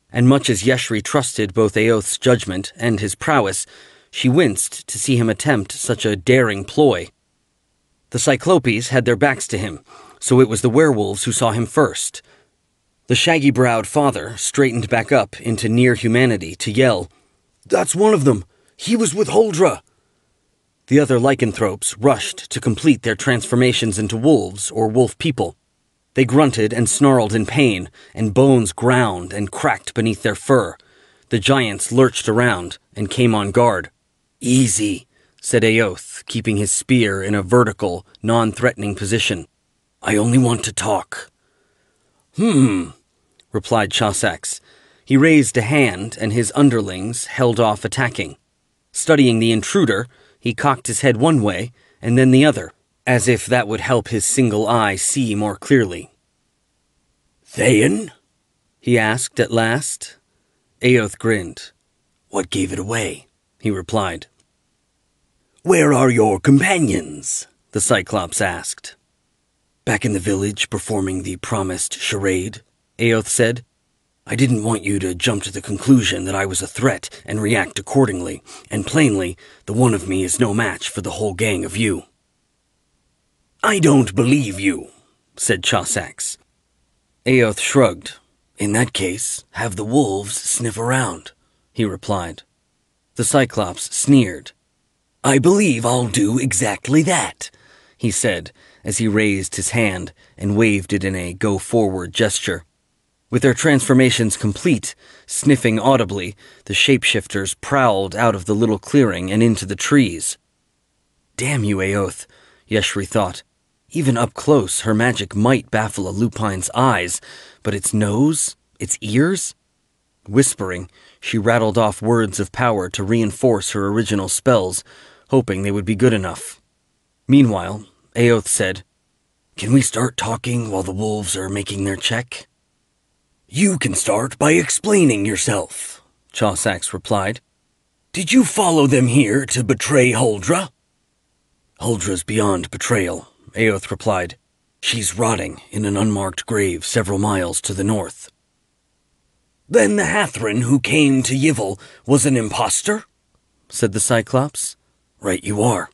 And much as Yeshri trusted both Aoth's judgment and his prowess, she winced to see him attempt such a daring ploy. The Cyclopes had their backs to him, so it was the werewolves who saw him first. The shaggy-browed father straightened back up into near humanity to yell, "That's one of them! He was with Huldra!" The other lycanthropes rushed to complete their transformations into wolves or wolf people. They grunted and snarled in pain, and bones ground and cracked beneath their fur. The giants lurched around and came on guard. "Easy," said Aoth, keeping his spear in a vertical, non-threatening position. "I only want to talk." Replied Chausax. He raised a hand, and his underlings held off attacking. Studying the intruder, he cocked his head one way and then the other, as if that would help his single eye see more clearly. "Thayan?" he asked at last. Aoth grinned. "What gave it away?" he replied. "Where are your companions?" the Cyclops asked. "Back in the village performing the promised charade," Aoth said. "I didn't want you to jump to the conclusion that I was a threat and react accordingly, and plainly, the one of me is no match for the whole gang of you." "I don't believe you," said Chausax. Aoth shrugged. "In that case, have the wolves sniff around," he replied. The Cyclops sneered. "I believe I'll do exactly that," he said, as he raised his hand and waved it in a go-forward gesture. With their transformations complete, sniffing audibly, the shapeshifters prowled out of the little clearing and into the trees. Damn you, Aoth, Yeshri thought. Even up close, her magic might baffle a lupine's eyes, but its nose, its ears? Whispering, she rattled off words of power to reinforce her original spells, hoping they would be good enough. Meanwhile, Aoth said, "Can we start talking while the wolves are making their check?" "You can start by explaining yourself," Chausax replied. "Did you follow them here to betray Huldra?" "Huldra's beyond betrayal," Aoth replied. "She's rotting in an unmarked grave several miles to the north." "Then the Hathran who came to Yivil was an impostor?" said the Cyclops. "Right you are,"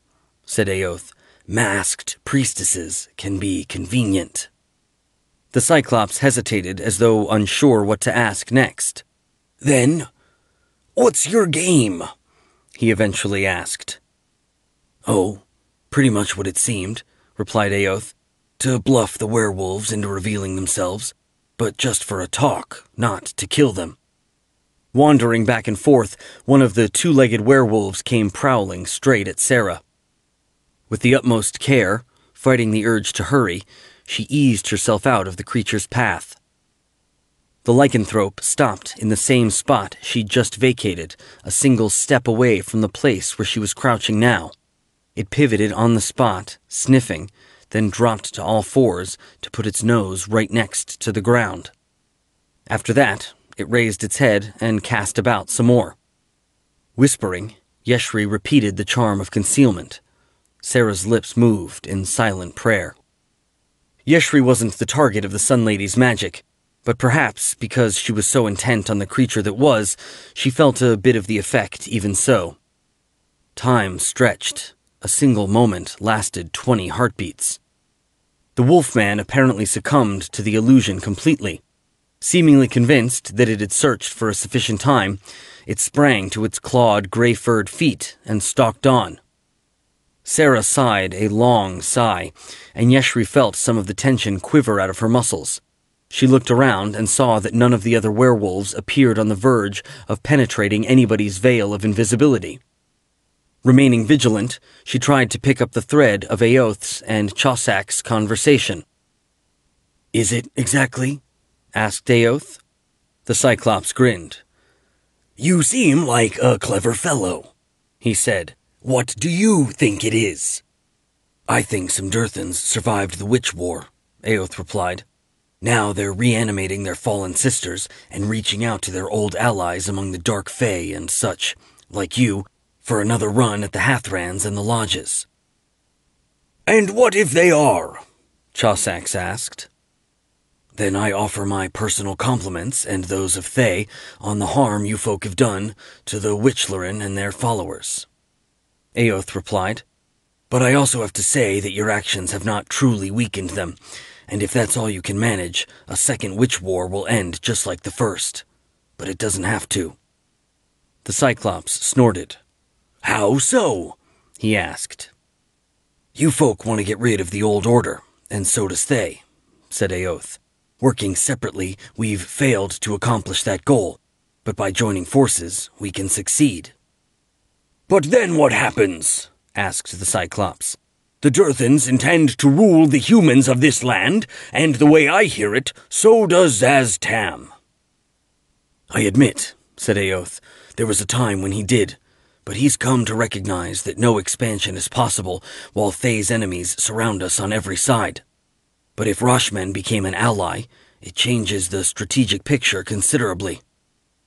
said Aoth. "Masked priestesses can be convenient." The Cyclops hesitated as though unsure what to ask next. "Then, what's your game?" he eventually asked. "Oh, pretty much what it seemed," replied Aoth. "To bluff the werewolves into revealing themselves. but just for a talk, not to kill them. Wandering back and forth, one of the two-legged werewolves came prowling straight at Sarah. With the utmost care, fighting the urge to hurry, she eased herself out of the creature's path. The lycanthrope stopped in the same spot she'd just vacated, a single step away from the place where she was crouching now. It pivoted on the spot, sniffing, then dropped to all fours to put its nose right next to the ground. After that, it raised its head and cast about some more. Whispering, Yeshri repeated the charm of concealment. Sarah's lips moved in silent prayer. Yeshri wasn't the target of the Sun Lady's magic, but perhaps because she was so intent on the creature that was, she felt a bit of the effect even so. Time stretched. A single moment lasted 20 heartbeats. The wolfman apparently succumbed to the illusion completely. Seemingly convinced that it had searched for a sufficient time, it sprang to its clawed, gray-furred feet and stalked on. Sarah sighed a long sigh, and Yeshri felt some of the tension quiver out of her muscles. She looked around and saw that none of the other werewolves appeared on the verge of penetrating anybody's veil of invisibility. Remaining vigilant, she tried to pick up the thread of Aoth's and Chosak's conversation. "Is it exactly?" asked Aoth. The Cyclops grinned. "You seem like a clever fellow," he said. "What do you think it is?" "I think some Durthans survived the Witch War," Aoth replied. "Now they're reanimating their fallen sisters and reaching out to their old allies among the Dark Fae and such, like you, for another run at the Hathrans and the Lodges." "And what if they are?" Chossax asked. "Then I offer my personal compliments and those of Thay on the harm you folk have done to the Witchlaren and their followers," Aoth replied. "But I also have to say that your actions have not truly weakened them, and if that's all you can manage, a second witch war will end just like the first. But it doesn't have to." The Cyclops snorted. "How so?" he asked. "You folk want to get rid of the old order, and so does Thay," said Aoth. "Working separately, we've failed to accomplish that goal, but by joining forces, we can succeed." "But then what happens?" asked the Cyclops. "The Durthans intend to rule the humans of this land, and the way I hear it, so does Zaz-Tam." "I admit," said Aoth, "there was a time when he did, but he's come to recognize that no expansion is possible while Thay's enemies surround us on every side. But if Roshmen became an ally, it changes the strategic picture considerably.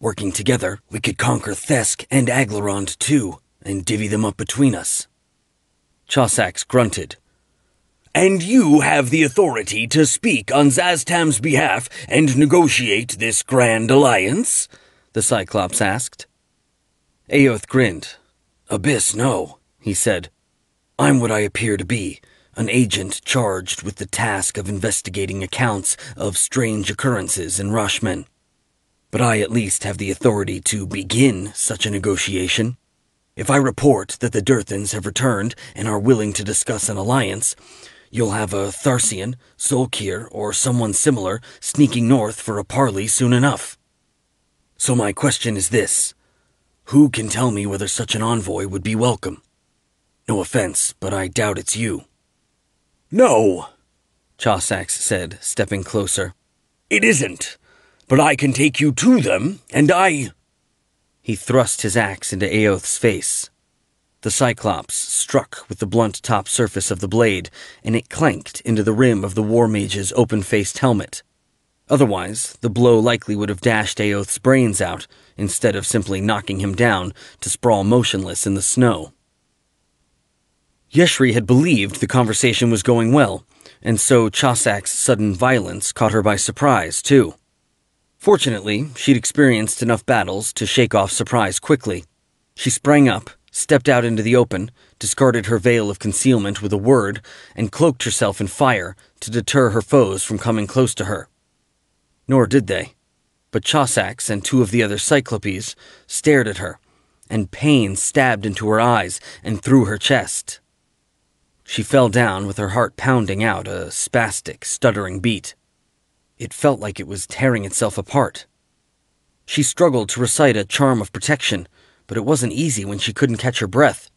Working together, we could conquer Thesk and Aglarond too, and divvy them up between us." Chossax grunted. "And you have the authority to speak on Zaz-Tam's behalf and negotiate this grand alliance?" the Cyclops asked. Aoth grinned. "Abyss, no," he said. "I'm what I appear to be, an agent charged with the task of investigating accounts of strange occurrences in Roshmen. But I at least have the authority to begin such a negotiation. If I report that the Durthans have returned and are willing to discuss an alliance, you'll have a Tharsian, Zolkir, or someone similar sneaking north for a parley soon enough. So my question is this. Who can tell me whether such an envoy would be welcome? No offense, but I doubt it's you." "No," Chossax said, stepping closer. "It isn't. But I can take you to them, and I—" He thrust his axe into Aoth's face. The Cyclops struck with the blunt top surface of the blade, and it clanked into the rim of the War Mage's open-faced helmet. Otherwise, the blow likely would have dashed Aoth's brains out, instead of simply knocking him down to sprawl motionless in the snow. Yeshri had believed the conversation was going well, and so Chossack's sudden violence caught her by surprise, too. Fortunately, she'd experienced enough battles to shake off surprise quickly. She sprang up, stepped out into the open, discarded her veil of concealment with a word, and cloaked herself in fire to deter her foes from coming close to her. Nor did they. But Chossax and two of the other Cyclopes stared at her, and pain stabbed into her eyes and through her chest. She fell down with her heart pounding out a spastic, stuttering beat. It felt like it was tearing itself apart. She struggled to recite a charm of protection, but it wasn't easy when she couldn't catch her breath.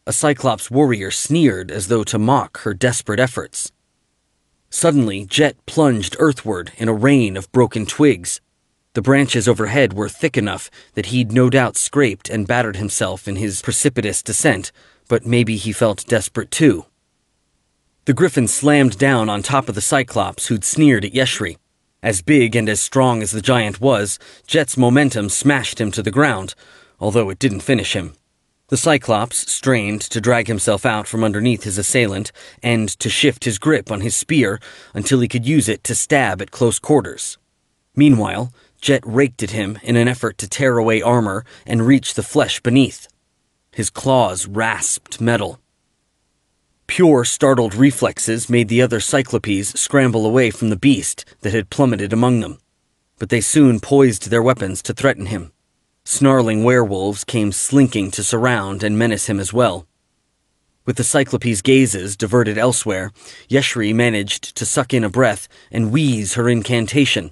A Cyclops warrior sneered as though to mock her desperate efforts. Suddenly, Jet plunged earthward in a rain of broken twigs. The branches overhead were thick enough that he'd no doubt scraped and battered himself in his precipitous descent, but maybe he felt desperate too. The Griffon slammed down on top of the Cyclops who'd sneered at Yeshri. As big and as strong as the giant was, Jet's momentum smashed him to the ground, although it didn't finish him. The Cyclops strained to drag himself out from underneath his assailant and to shift his grip on his spear until he could use it to stab at close quarters. Meanwhile, Jet raked at him in an effort to tear away armor and reach the flesh beneath. His claws rasped metal. Pure, startled reflexes made the other Cyclopes scramble away from the beast that had plummeted among them, but they soon poised their weapons to threaten him. Snarling werewolves came slinking to surround and menace him as well. With the Cyclopes' gazes diverted elsewhere, Yeshri managed to suck in a breath and wheeze her incantation.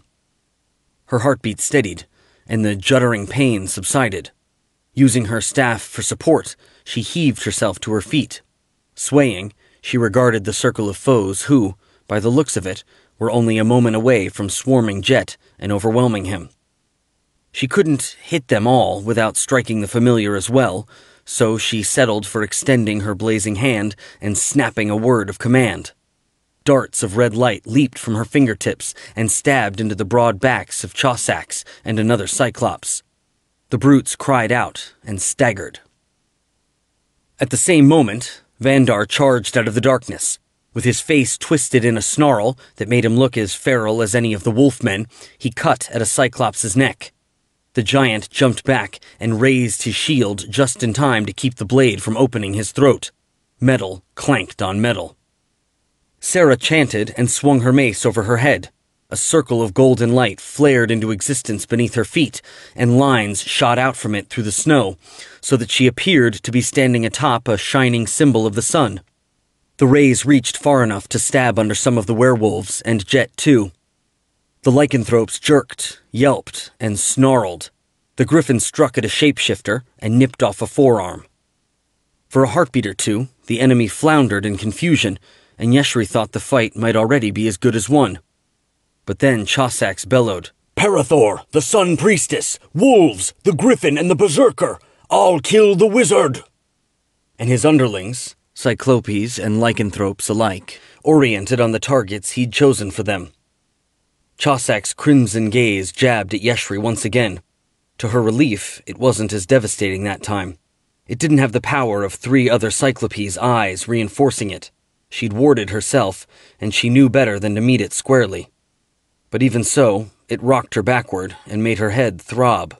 Her heartbeat steadied, and the juddering pain subsided. Using her staff for support, she heaved herself to her feet. Swaying, she regarded the circle of foes who, by the looks of it, were only a moment away from swarming Jet and overwhelming him. She couldn't hit them all without striking the familiar as well, so she settled for extending her blazing hand and snapping a word of command. Darts of red light leaped from her fingertips and stabbed into the broad backs of Chausax and another Cyclops. The brutes cried out and staggered. At the same moment, Vandar charged out of the darkness. With his face twisted in a snarl that made him look as feral as any of the wolfmen, he cut at a Cyclops' neck. The giant jumped back and raised his shield just in time to keep the blade from opening his throat. Metal clanked on metal. Sarah chanted and swung her mace over her head. A circle of golden light flared into existence beneath her feet, and lines shot out from it through the snow, so that she appeared to be standing atop a shining symbol of the sun. The rays reached far enough to stab under some of the werewolves, and Jet too. The lycanthropes jerked, yelped, and snarled. The Griffon struck at a shapeshifter and nipped off a forearm. For a heartbeat or two, the enemy floundered in confusion, and Yeshri thought the fight might already be as good as won. But then Chausax bellowed, "Parathor, the Sun Priestess, wolves, the Griffon, and the Berserker! I'll kill the wizard!" And his underlings, Cyclopes and lycanthropes alike, oriented on the targets he'd chosen for them. Chausax's crimson gaze jabbed at Yeshri once again. To her relief, it wasn't as devastating that time. It didn't have the power of 3 other Cyclopes' eyes reinforcing it. She'd warded herself, and she knew better than to meet it squarely. But even so, it rocked her backward and made her head throb.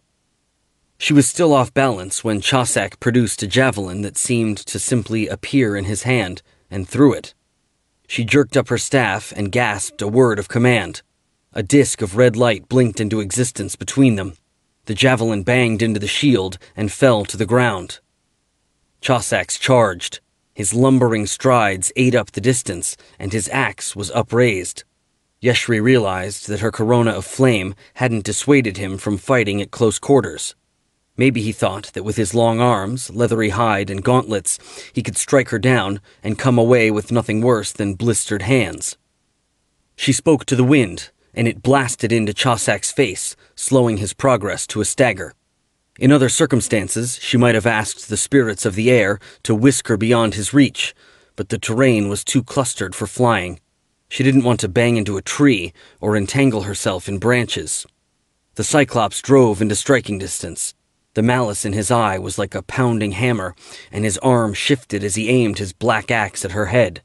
She was still off balance when Chausax produced a javelin that seemed to simply appear in his hand, and threw it. She jerked up her staff and gasped a word of command. A disk of red light blinked into existence between them. The javelin banged into the shield and fell to the ground. Chausax charged. His lumbering strides ate up the distance, and his axe was upraised. Yeshri realized that her corona of flame hadn't dissuaded him from fighting at close quarters. Maybe he thought that with his long arms, leathery hide, and gauntlets, he could strike her down and come away with nothing worse than blistered hands. She spoke to the wind, and it blasted into Chausax's face, slowing his progress to a stagger. In other circumstances, she might have asked the spirits of the air to whisk her beyond his reach, but the terrain was too clustered for flying. She didn't want to bang into a tree or entangle herself in branches. The Cyclops drove into striking distance. The malice in his eye was like a pounding hammer, and his arm shifted as he aimed his black axe at her head.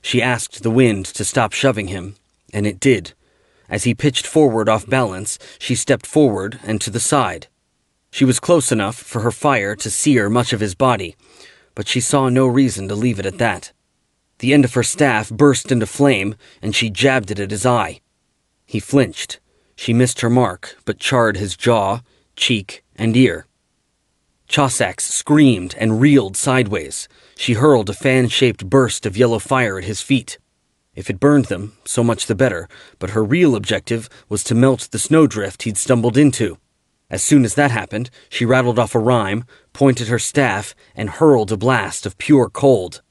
She asked the wind to stop shoving him, and it did. As he pitched forward off balance, she stepped forward and to the side. She was close enough for her fire to sear much of his body, but she saw no reason to leave it at that. The end of her staff burst into flame, and she jabbed it at his eye. He flinched. She missed her mark, but charred his jaw, cheek, and ear. Chausax screamed and reeled sideways. She hurled a fan-shaped burst of yellow fire at his feet. If it burned them, so much the better, but her real objective was to melt the snowdrift he'd stumbled into. As soon as that happened, she rattled off a rhyme, pointed her staff, and hurled a blast of pure cold.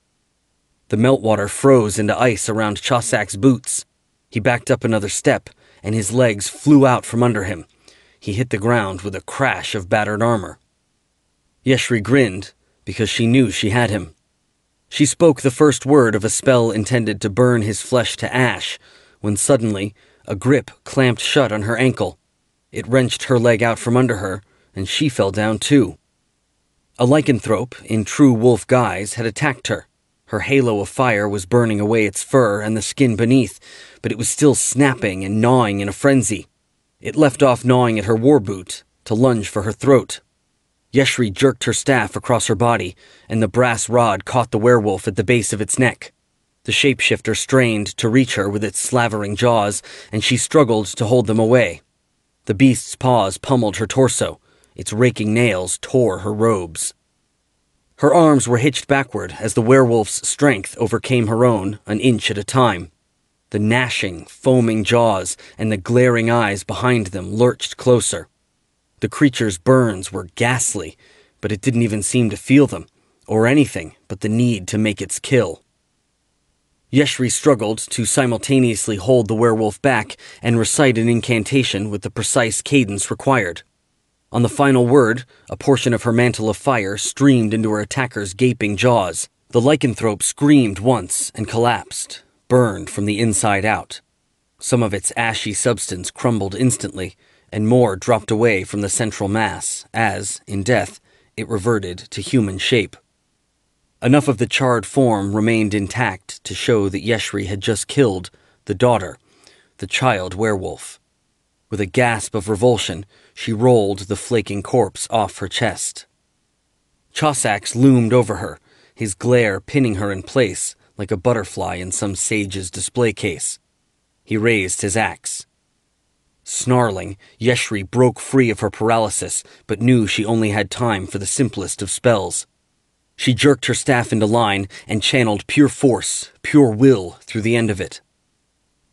The meltwater froze into ice around Chosak's boots. He backed up another step, and his legs flew out from under him. He hit the ground with a crash of battered armor. Yeshri grinned, because she knew she had him. She spoke the first word of a spell intended to burn his flesh to ash, when suddenly a grip clamped shut on her ankle. It wrenched her leg out from under her, and she fell down too. A lycanthrope, in true wolf guise, had attacked her. Her halo of fire was burning away its fur and the skin beneath, but it was still snapping and gnawing in a frenzy. It left off gnawing at her war boot, to lunge for her throat. Yeshri jerked her staff across her body, and the brass rod caught the werewolf at the base of its neck. The shapeshifter strained to reach her with its slavering jaws, and she struggled to hold them away. The beast's paws pummeled her torso. Its raking nails tore her robes. Her arms were hitched backward as the werewolf's strength overcame her own, an inch at a time. The gnashing, foaming jaws and the glaring eyes behind them lurched closer. The creature's burns were ghastly, but it didn't even seem to feel them, or anything but the need to make its kill. Yeshri struggled to simultaneously hold the werewolf back and recite an incantation with the precise cadence required. On the final word, a portion of her mantle of fire streamed into her attacker's gaping jaws. The lycanthrope screamed once and collapsed, burned from the inside out. Some of its ashy substance crumbled instantly, and more dropped away from the central mass as, in death, it reverted to human shape. Enough of the charred form remained intact to show that Yeshri had just killed the daughter, the child werewolf. With a gasp of revulsion, she rolled the flaking corpse off her chest. Chossax loomed over her, his glare pinning her in place like a butterfly in some sage's display case. He raised his axe. Snarling, Yeshri broke free of her paralysis, but knew she only had time for the simplest of spells. She jerked her staff into line and channeled pure force, pure will through the end of it.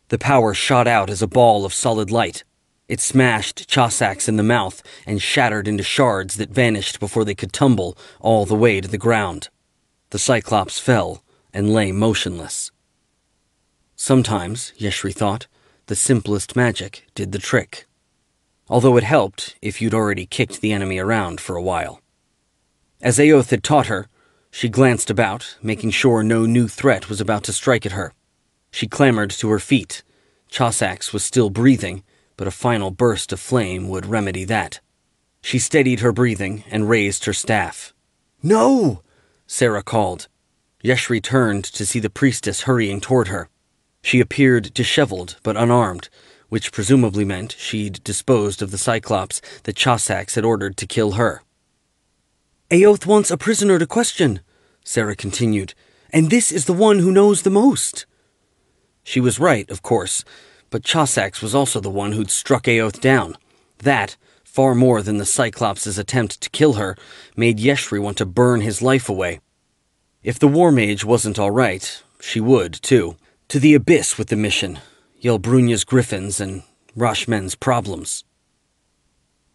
The power shot out as a ball of solid light. It smashed Chossax in the mouth and shattered into shards that vanished before they could tumble all the way to the ground. The Cyclops fell and lay motionless. Sometimes, Yeshri thought, the simplest magic did the trick. Although it helped if you'd already kicked the enemy around for a while. As Aoth had taught her, she glanced about, making sure no new threat was about to strike at her. She clambered to her feet. Chossax was still breathing, but a final burst of flame would remedy that. She steadied her breathing and raised her staff. "No!" Sarah called. Yeshri turned to see the priestess hurrying toward her. She appeared disheveled but unarmed, which presumably meant she'd disposed of the Cyclops that Chossax had ordered to kill her. "Aoth wants a prisoner to question," Sarah continued, "and this is the one who knows the most." She was right, of course, but Chossax was also the one who'd struck Aoth down. That, far more than the Cyclops' attempt to kill her, made Yeshri want to burn his life away. If the War Mage wasn't all right, she would, too. To the abyss with the mission, Yelbrunya's griffins and Rashmen's problems.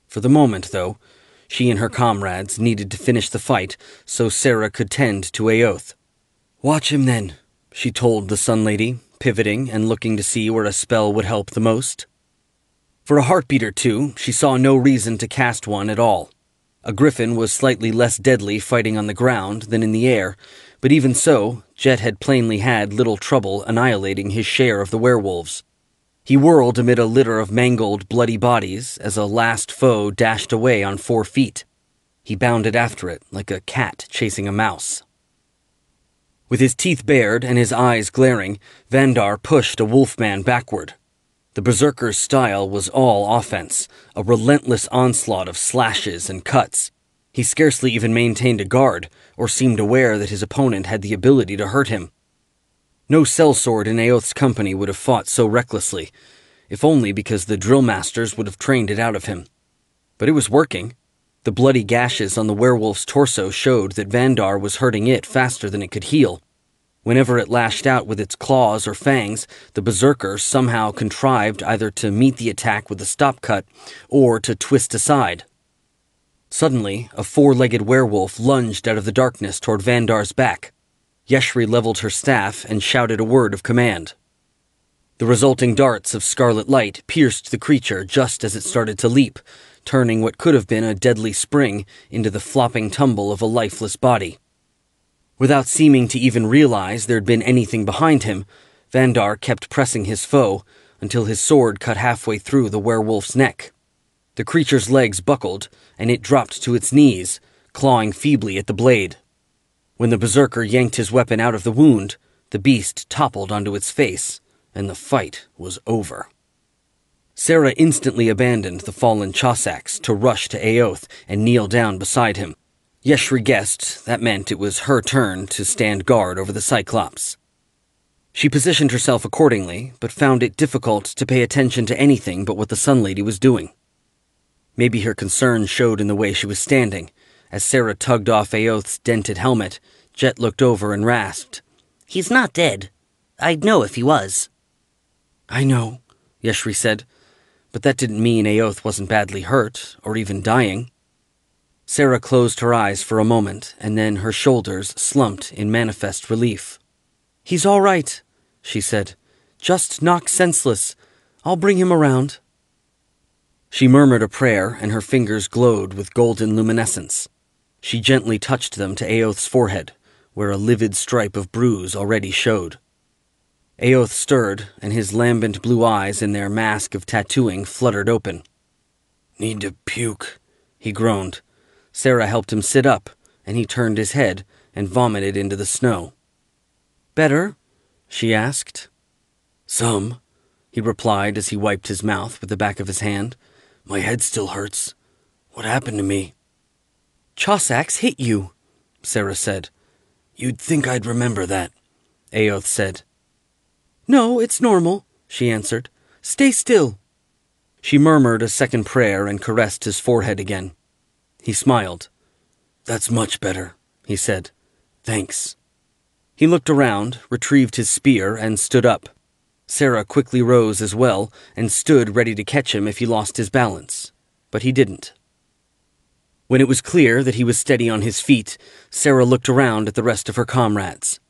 For the moment, though, she and her comrades needed to finish the fight so Sarah could tend to Aoth. "Watch him, then," she told the Sun Lady, pivoting and looking to see where a spell would help the most. For a heartbeat or two, she saw no reason to cast one at all. A griffin was slightly less deadly fighting on the ground than in the air, but even so, Jet had plainly had little trouble annihilating his share of the werewolves. He whirled amid a litter of mangled, bloody bodies as a last foe dashed away on 4 feet. He bounded after it like a cat chasing a mouse. With his teeth bared and his eyes glaring, Vandar pushed a wolfman backward. The berserker's style was all offense, a relentless onslaught of slashes and cuts. He scarcely even maintained a guard, or seemed aware that his opponent had the ability to hurt him. No sellsword in Aoth's company would have fought so recklessly, if only because the drill masters would have trained it out of him. But it was working. The bloody gashes on the werewolf's torso showed that Vandar was hurting it faster than it could heal. Whenever it lashed out with its claws or fangs, the berserker somehow contrived either to meet the attack with a stop cut or to twist aside. Suddenly, a four-legged werewolf lunged out of the darkness toward Vandar's back. Yeshri leveled her staff and shouted a word of command. The resulting darts of scarlet light pierced the creature just as it started to leap, turning what could have been a deadly spring into the flopping tumble of a lifeless body. Without seeming to even realize there'd been anything behind him, Vandar kept pressing his foe until his sword cut halfway through the werewolf's neck. The creature's legs buckled, and it dropped to its knees, clawing feebly at the blade. When the berserker yanked his weapon out of the wound, the beast toppled onto its face, and the fight was over. Sarah instantly abandoned the fallen Cossacks to rush to Aoth and kneel down beside him. Yeshri guessed that meant it was her turn to stand guard over the Cyclops. She positioned herself accordingly, but found it difficult to pay attention to anything but what the Sun Lady was doing. Maybe her concern showed in the way she was standing. As Sarah tugged off Aoth's dented helmet, Jet looked over and rasped, "He's not dead. I'd know if he was." "I know," Yeshri said, but that didn't mean Aoth wasn't badly hurt, or even dying. Sarah closed her eyes for a moment, and then her shoulders slumped in manifest relief. "He's all right," she said. "Just knocked senseless. I'll bring him around." She murmured a prayer, and her fingers glowed with golden luminescence. She gently touched them to Aoth's forehead, where a livid stripe of bruise already showed. Aoth stirred, and his lambent blue eyes in their mask of tattooing fluttered open. "Need to puke," he groaned. Sarah helped him sit up, and he turned his head and vomited into the snow. "Better?" she asked. "Some," he replied as he wiped his mouth with the back of his hand. "My head still hurts. What happened to me?" "Cossacks hit you," Sarah said. "You'd think I'd remember that," Aoth said. "No, it's normal," she answered. "Stay still." She murmured a second prayer and caressed his forehead again. He smiled. "That's much better," he said. "Thanks." He looked around, retrieved his spear, and stood up. Sarah quickly rose as well and stood ready to catch him if he lost his balance, but he didn't. When it was clear that he was steady on his feet, Sarah looked around at the rest of her comrades.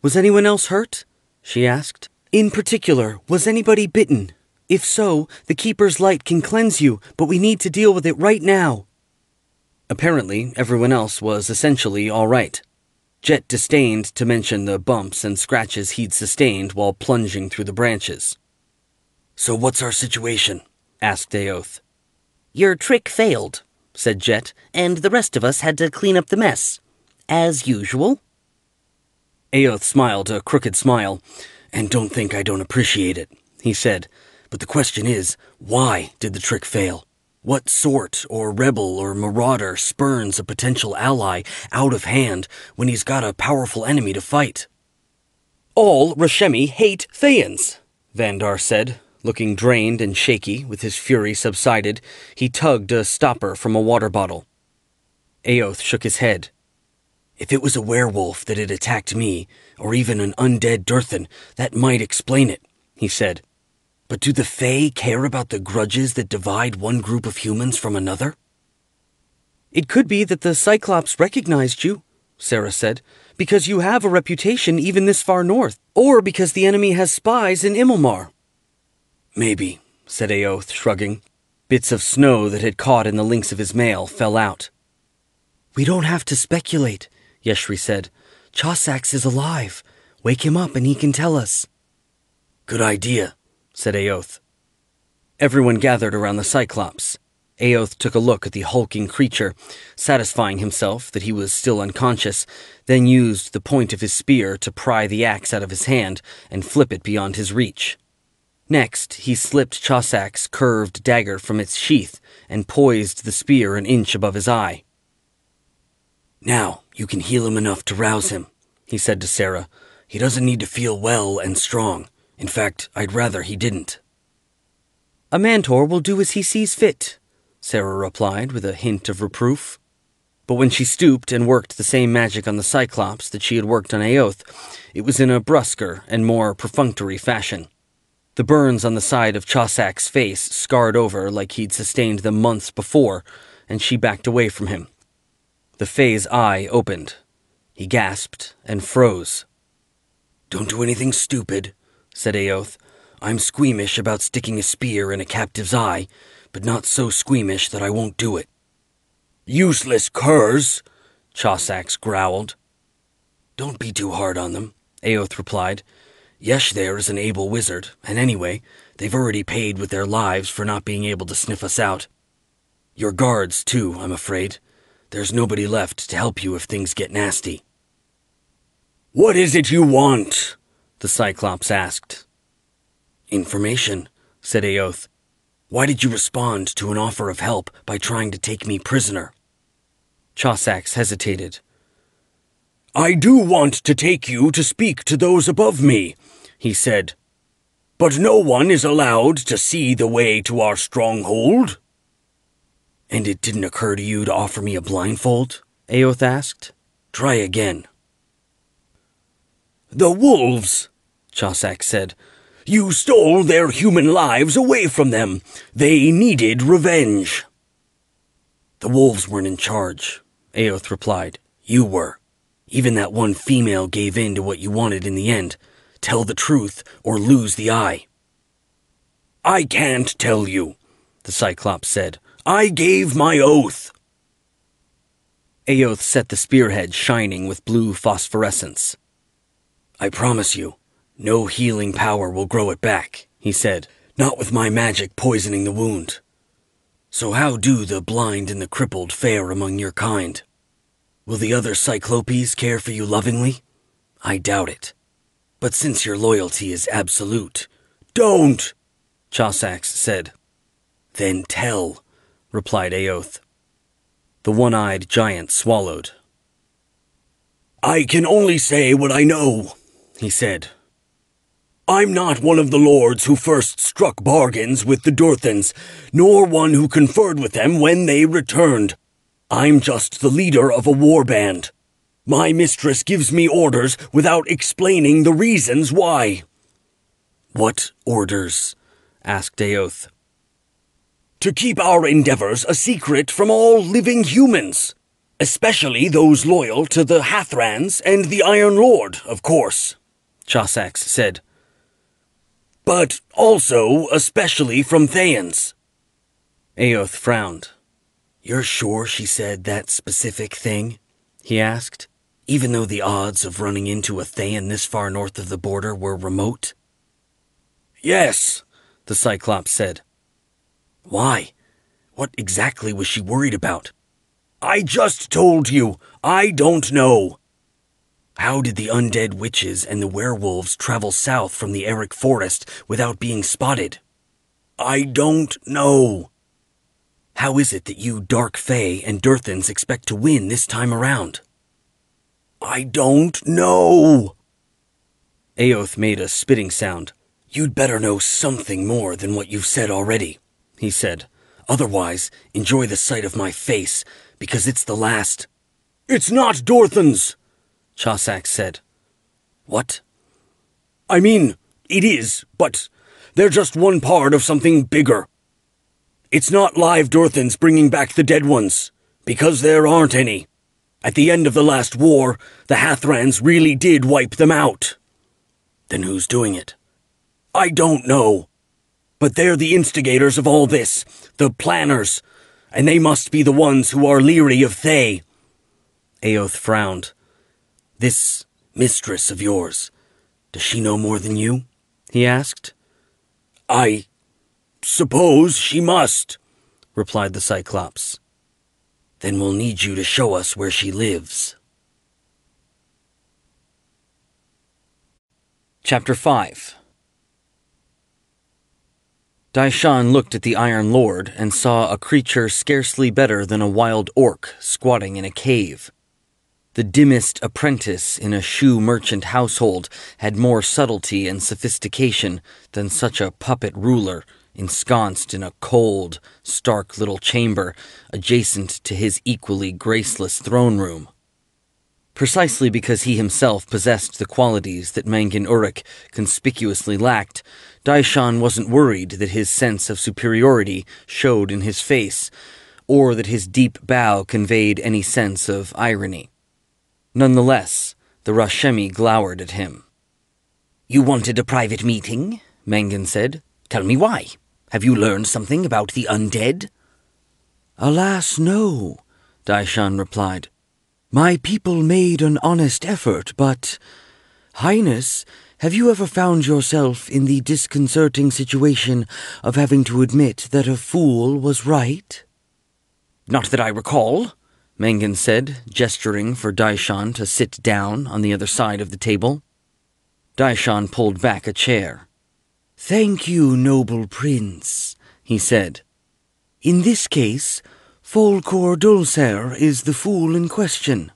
"Was anyone else hurt?" she asked. "In particular, was anybody bitten? If so, the Keeper's light can cleanse you, but we need to deal with it right now." Apparently, everyone else was essentially all right. Jet disdained to mention the bumps and scratches he'd sustained while plunging through the branches. "So what's our situation?" asked Aoth. "Your trick failed," said Jet, "and the rest of us had to clean up the mess. As usual." Aoth smiled a crooked smile. "And don't think I don't appreciate it," he said. "But the question is, why did the trick fail? What sort or rebel or marauder spurns a potential ally out of hand when he's got a powerful enemy to fight?" "All Rashemi hate Thayans," Vandar said. Looking drained and shaky, with his fury subsided, he tugged a stopper from a water bottle. Aoth shook his head. "If it was a werewolf that had attacked me, or even an undead Durthan, that might explain it," he said. "But do the Fae care about the grudges that divide one group of humans from another?" "It could be that the Cyclops recognized you," Sarah said, "because you have a reputation even this far north, or because the enemy has spies in Immelmar." "Maybe," said Aoth, shrugging. Bits of snow that had caught in the links of his mail fell out. "We don't have to speculate," Yeshri said. "Cossacks is alive. Wake him up and he can tell us." "Good idea," said Aoth. Everyone gathered around the Cyclops. Aoth took a look at the hulking creature, satisfying himself that he was still unconscious, then used the point of his spear to pry the axe out of his hand and flip it beyond his reach. Next, he slipped Cossac's curved dagger from its sheath and poised the spear an inch above his eye. "Now, you can heal him enough to rouse him," he said to Sarah. "He doesn't need to feel well and strong. In fact, I'd rather he didn't." "A Mantor will do as he sees fit," Sarah replied with a hint of reproof. But when she stooped and worked the same magic on the Cyclops that she had worked on Aoth, it was in a brusquer and more perfunctory fashion. The burns on the side of Chaussac's face scarred over like he'd sustained them months before, and she backed away from him. The Fae's eye opened. He gasped and froze. "Don't do anything stupid," said Aoth. "I'm squeamish about sticking a spear in a captive's eye, but not so squeamish that I won't do it." "Useless curs," Chaussac's growled. "Don't be too hard on them," Aoth replied. "Yesh there is an able wizard, and anyway, they've already paid with their lives for not being able to sniff us out. Your guards, too, I'm afraid. There's nobody left to help you if things get nasty." "What is it you want?" the Cyclops asked. "Information," said Aoth. "Why did you respond to an offer of help by trying to take me prisoner?" Chaussac's hesitated. "I do want to take you to speak to those above me," he said. "But no one is allowed to see the way to our stronghold." "And it didn't occur to you to offer me a blindfold?" Aoth asked. "Try again." "The wolves," Chaussac said. "You stole their human lives away from them. They needed revenge." "The wolves weren't in charge," Aoth replied. "You were. Even that one female gave in to what you wanted in the end. Tell the truth or lose the eye." "I can't tell you," the Cyclops said. "I gave my oath." Aoth set the spearhead shining with blue phosphorescence. "I promise you, no healing power will grow it back," he said. "Not with my magic poisoning the wound. So how do the blind and the crippled fare among your kind? Will the other Cyclopes care for you lovingly? I doubt it. But since your loyalty is absolute—" "Don't," Chaussac's said. "Then tell," replied Aoth. The one-eyed giant swallowed. "I can only say what I know," he said. "I'm not one of the lords who first struck bargains with the Dorthans, nor one who conferred with them when they returned. I'm just the leader of a warband. My mistress gives me orders without explaining the reasons why." "What orders?" asked Aoth. "To keep our endeavors a secret from all living humans, especially those loyal to the Hathrans and the Iron Lord, of course," Chaussac's said. "But also especially from Thayans." Aoth frowned. "You're sure she said that specific thing?" he asked. "Even though the odds of running into a Thayan this far north of the border were remote?" "Yes," the Cyclops said. "Why? What exactly was she worried about?" "I just told you. I don't know." "How did the undead witches and the werewolves travel south from the Eric Forest without being spotted?" "I don't know." "How is it that you Dark Fae and Dorthans expect to win this time around?" "I don't know." Aoth made a spitting sound. "You'd better know something more than what you've said already," he said. "Otherwise, enjoy the sight of my face, because it's the last—" "It's not Dorthans," Chaussac's said. "What?" "I mean, it is, but they're just one part of something bigger. It's not live Dorthans bringing back the dead ones, because there aren't any. At the end of the last war, the Hathrans really did wipe them out." "Then who's doing it?" "I don't know. But they're the instigators of all this, the planners, and they must be the ones who are leery of Thay." Aoth frowned. "This mistress of yours, does she know more than you?" he asked. "I suppose she must," replied the Cyclops. "Then we'll need you to show us where she lives." Chapter 5. Daishan looked at the Iron Lord and saw a creature scarcely better than a wild orc squatting in a cave. The dimmest apprentice in a shoe merchant household had more subtlety and sophistication than such a puppet ruler, ensconced in a cold, stark little chamber adjacent to his equally graceless throne room. Precisely because he himself possessed the qualities that Mangin Uruk conspicuously lacked, Daishan wasn't worried that his sense of superiority showed in his face, or that his deep bow conveyed any sense of irony. Nonetheless, the Rashemi glowered at him. "You wanted a private meeting?" Mangin said. "Tell me why. Have you learned something about the undead?" "Alas, no," Daishan replied. "My people made an honest effort, but, Highness, have you ever found yourself in the disconcerting situation of having to admit that a fool was right?" "Not that I recall," Mangin said, gesturing for Daishan to sit down on the other side of the table. Daishan pulled back a chair. "Thank you, noble prince," he said. "In this case, Folcor Dulcer is the fool in question.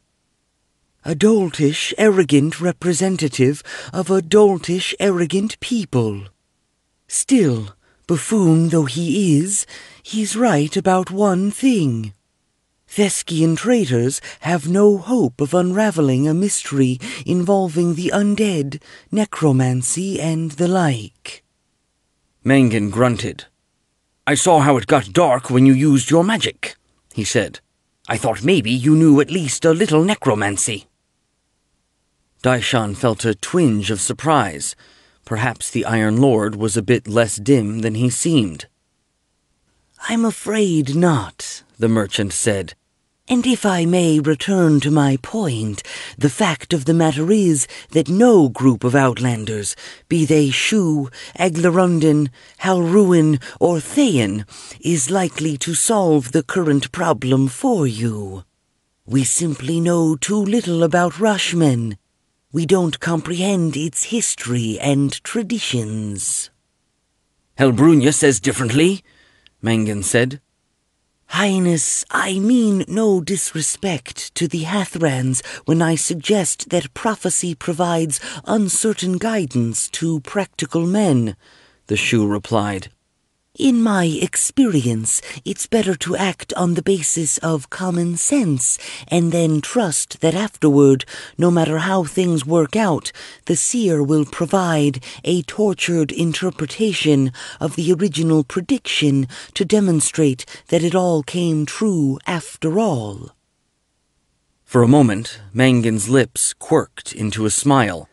A doltish, arrogant representative of a doltish, arrogant people. Still, buffoon though he is, he's right about one thing. Theskian traitors have no hope of unraveling a mystery involving the undead, necromancy, and the like." Mangin grunted. "I saw how it got dark when you used your magic," he said. "I thought maybe you knew at least a little necromancy." Daishan felt a twinge of surprise. Perhaps the Iron Lord was a bit less dim than he seemed. "I'm afraid not," the merchant said. "And if I may return to my point, the fact of the matter is that no group of Outlanders, be they Shu, Aglarundan, Halruin, or Thayan, is likely to solve the current problem for you. We simply know too little about Rushmen. We don't comprehend its history and traditions." "Helbrunya says differently," Mangin said. "Highness, I mean no disrespect to the Hathrans when I suggest that prophecy provides uncertain guidance to practical men," the Shu replied. "In my experience, it's better to act on the basis of common sense and then trust that afterward, no matter how things work out, the seer will provide a tortured interpretation of the original prediction to demonstrate that it all came true after all." For a moment, Mangin's lips quirked into a smile.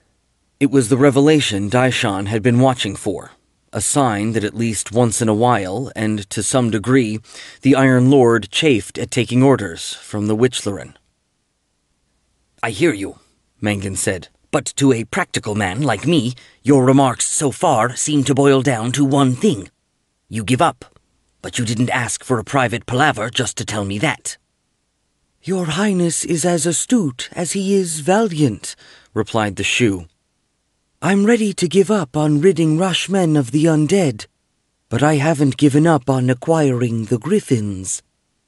It was the revelation Daishan had been watching for. A sign that at least once in a while, and to some degree, the Iron Lord chafed at taking orders from the Witchlaren. "I hear you," Mangin said. "But to a practical man like me, your remarks so far seem to boil down to one thing. You give up, but you didn't ask for a private palaver just to tell me that." "Your Highness is as astute as he is valiant," replied the Shu. "I'm ready to give up on ridding Rushmen of the undead, but I haven't given up on acquiring the Griffins.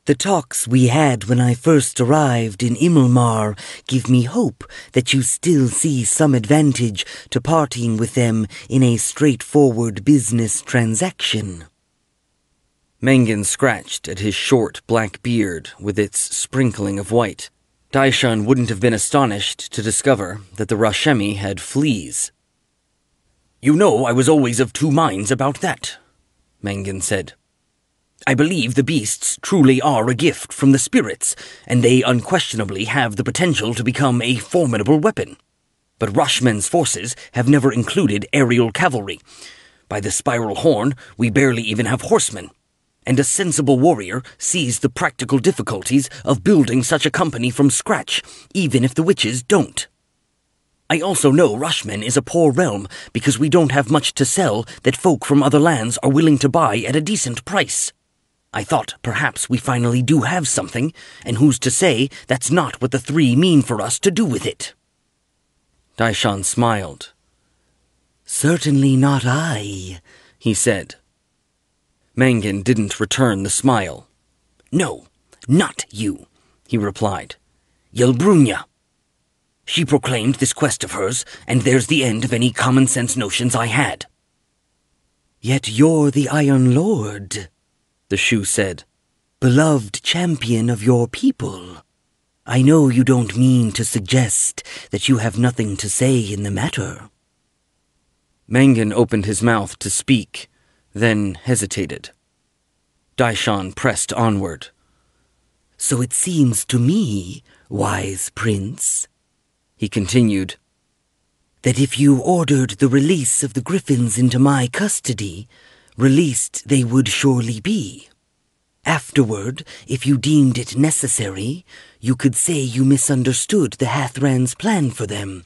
The talks we had when I first arrived in Immelmar give me hope that you still see some advantage to partying with them in a straightforward business transaction." Mangin scratched at his short black beard with its sprinkling of white. Daishan wouldn't have been astonished to discover that the Rashemi had fleas. "You know I was always of two minds about that," Mangin said. "I believe the beasts truly are a gift from the spirits, and they unquestionably have the potential to become a formidable weapon. But Rushmen's forces have never included aerial cavalry. By the spiral horn, we barely even have horsemen. And a sensible warrior sees the practical difficulties of building such a company from scratch, even if the witches don't. I also know Rushmen is a poor realm because we don't have much to sell that folk from other lands are willing to buy at a decent price. I thought perhaps we finally do have something, and who's to say that's not what the three mean for us to do with it?" Daishan smiled. "Certainly not I," he said. Mangin didn't return the smile. "No, not you," he replied. "Yelbrunya. She proclaimed this quest of hers, and there's the end of any common-sense notions I had." Yet you're the Iron Lord, the Shu said, beloved champion of your people. I know you don't mean to suggest that you have nothing to say in the matter. Mangan opened his mouth to speak, then hesitated. Daishan pressed onward. So it seems to me, wise prince, he continued, that if you ordered the release of the Griffins into my custody, released they would surely be. Afterward, if you deemed it necessary, you could say you misunderstood the Hathran's plan for them,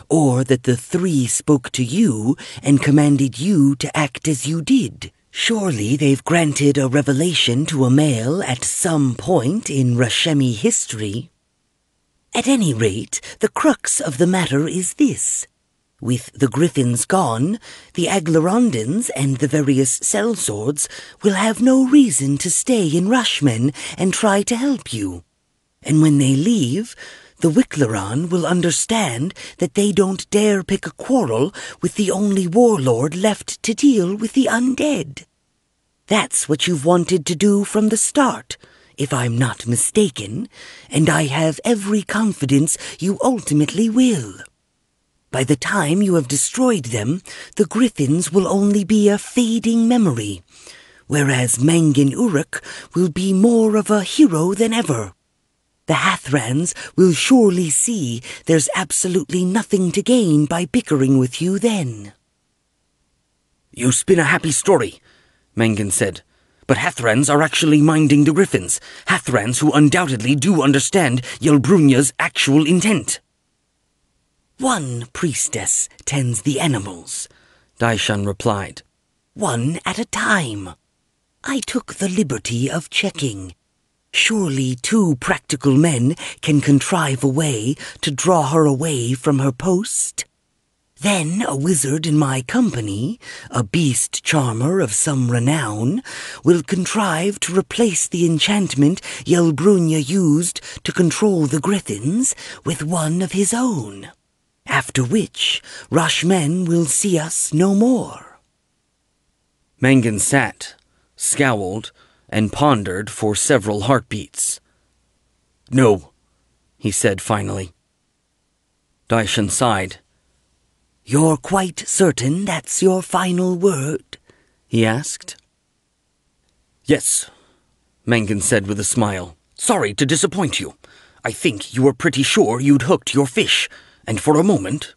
or that the three spoke to you and commanded you to act as you did. Surely they've granted a revelation to a male at some point in Rashemi history. At any rate, the crux of the matter is this. With the Griffins gone, the Aglarondans and the various sellswords will have no reason to stay in Rashmen and try to help you. And when they leave, the Wicklaron will understand that they don't dare pick a quarrel with the only warlord left to deal with the undead. That's what you've wanted to do from the start, if I'm not mistaken, and I have every confidence you ultimately will. By the time you have destroyed them, the Griffins will only be a fading memory, whereas Mangan Uruk will be more of a hero than ever. The Hathrans will surely see there's absolutely nothing to gain by bickering with you then. You spin a happy story, Mangan said. But Hathrans are actually minding the Griffins. Hathrans who undoubtedly do understand Yelbrunya's actual intent. One priestess tends the animals, Daishan replied. One at a time. I took the liberty of checking. Surely 2 practical men can contrive a way to draw her away from her post. Then a wizard in my company, a beast charmer of some renown, will contrive to replace the enchantment Yelbrunya used to control the Griffins with one of his own. After which, Rashmen will see us no more. Mangan sat, scowled, and pondered for several heartbeats. No, he said finally. Daishan sighed. You're quite certain that's your final word? He asked. Yes, Mangan said with a smile. Sorry to disappoint you. I think you were pretty sure you'd hooked your fish, and for a moment.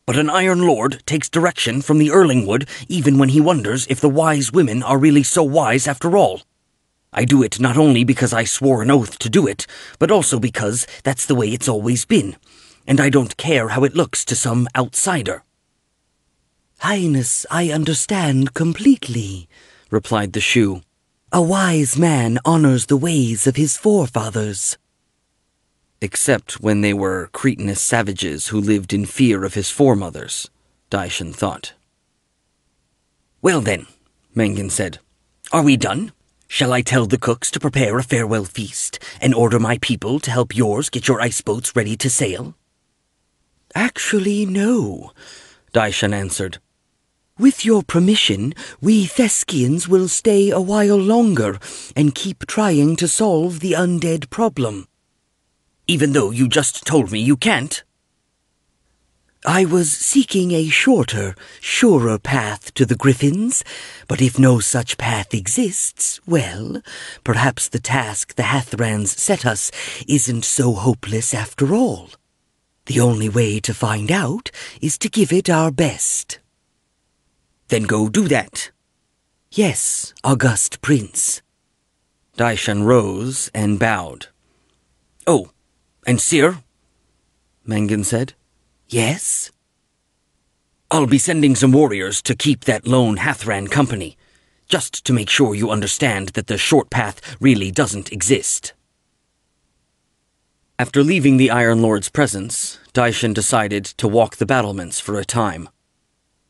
But an Iron Lord takes direction from the Erlingwood even when he wonders if the wise women are really so wise after all. I do it not only because I swore an oath to do it, but also because that's the way it's always been, and I don't care how it looks to some outsider. Highness, I understand completely, replied the Shu. A wise man honors the ways of his forefathers. Except when they were cretinous savages who lived in fear of his foremothers, Daishan thought. Well then, Mangan said, are we done? Shall I tell the cooks to prepare a farewell feast and order my people to help yours get your ice boats ready to sail? Actually, no, Daishan answered. With your permission, we Theskians will stay a while longer and keep trying to solve the undead problem. Even though you just told me you can't? I was seeking a shorter, surer path to the Griffins, but if no such path exists, well, perhaps the task the Hathrans set us isn't so hopeless after all. The only way to find out is to give it our best. Then go do that. Yes, August Prince. Daishan rose and bowed. Oh, and Seer? Mangan said. Yes? I'll be sending some warriors to keep that lone Hathran company, just to make sure you understand that the short path really doesn't exist. After leaving the Iron Lord's presence, Daishan decided to walk the battlements for a time.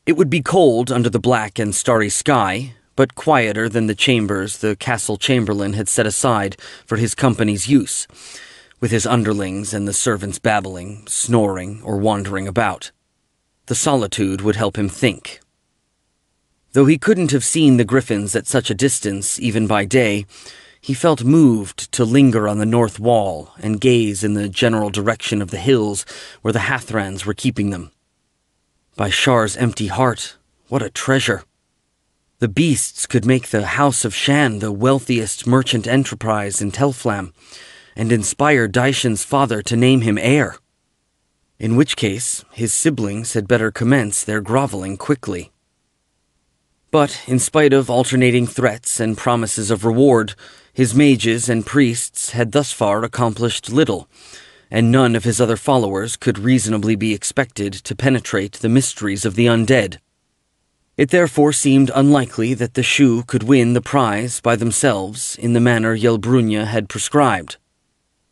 It would be cold under the black and starry sky, but quieter than the chambers the castle chamberlain had set aside for his company's use, with his underlings and the servants babbling, snoring, or wandering about. The solitude would help him think. Though he couldn't have seen the griffins at such a distance, even by day, he felt moved to linger on the north wall and gaze in the general direction of the hills where the Hathrans were keeping them. By Shar's empty heart, what a treasure! The beasts could make the House of Shan the wealthiest merchant enterprise in Telflam, and inspire Daishan's father to name him heir. In which case, his siblings had better commence their groveling quickly. But, in spite of alternating threats and promises of reward, his mages and priests had thus far accomplished little, and none of his other followers could reasonably be expected to penetrate the mysteries of the undead. It therefore seemed unlikely that the Shu could win the prize by themselves in the manner Yelbrunja had prescribed.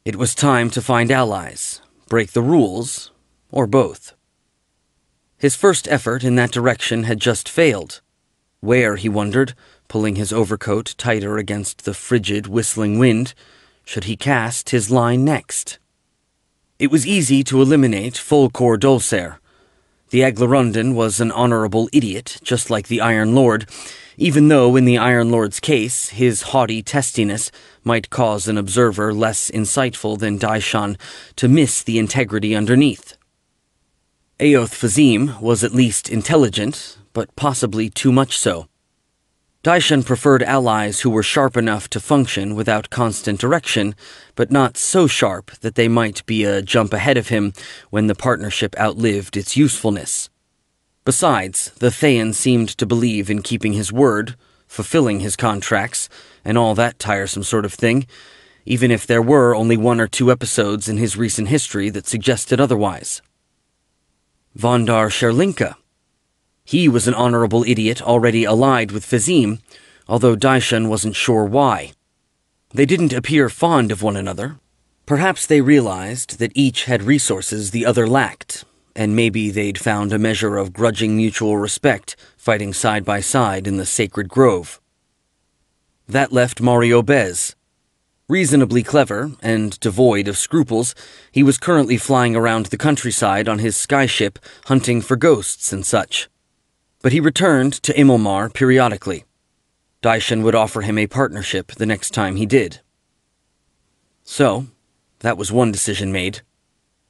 It was time to find allies, break the rules, or both. His first effort in that direction had just failed. Where, he wondered, pulling his overcoat tighter against the frigid, whistling wind, should he cast his line next? It was easy to eliminate Folkor Dolcer. The Aglarundan was an honorable idiot, just like the Iron Lord, even though in the Iron Lord's case his haughty testiness might cause an observer less insightful than Daishan to miss the integrity underneath. Aoth Fazim was at least intelligent, but possibly too much so. Daishan preferred allies who were sharp enough to function without constant direction, but not so sharp that they might be a jump ahead of him when the partnership outlived its usefulness. Besides, the Thayan seemed to believe in keeping his word, fulfilling his contracts, and all that tiresome sort of thing, even if there were only 1 or 2 episodes in his recent history that suggested otherwise. Vondar Sherlinka. He was an honorable idiot already allied with Fazim, although Daishan wasn't sure why. They didn't appear fond of one another. Perhaps they realized that each had resources the other lacked, and maybe they'd found a measure of grudging mutual respect fighting side by side in the sacred grove. That left Mario Bez. Reasonably clever and devoid of scruples, he was currently flying around the countryside on his skyship hunting for ghosts and such. But he returned to Immelmar periodically. Daishan would offer him a partnership the next time he did. So, that was one decision made.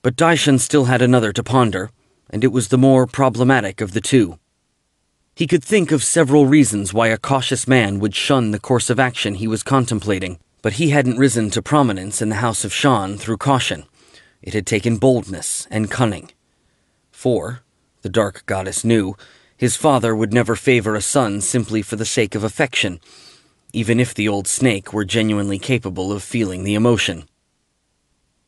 But Daishan still had another to ponder, and it was the more problematic of the two. He could think of several reasons why a cautious man would shun the course of action he was contemplating, but he hadn't risen to prominence in the House of Shan through caution. It had taken boldness and cunning. For, the Dark Goddess knew, his father would never favor a son simply for the sake of affection, even if the old snake were genuinely capable of feeling the emotion.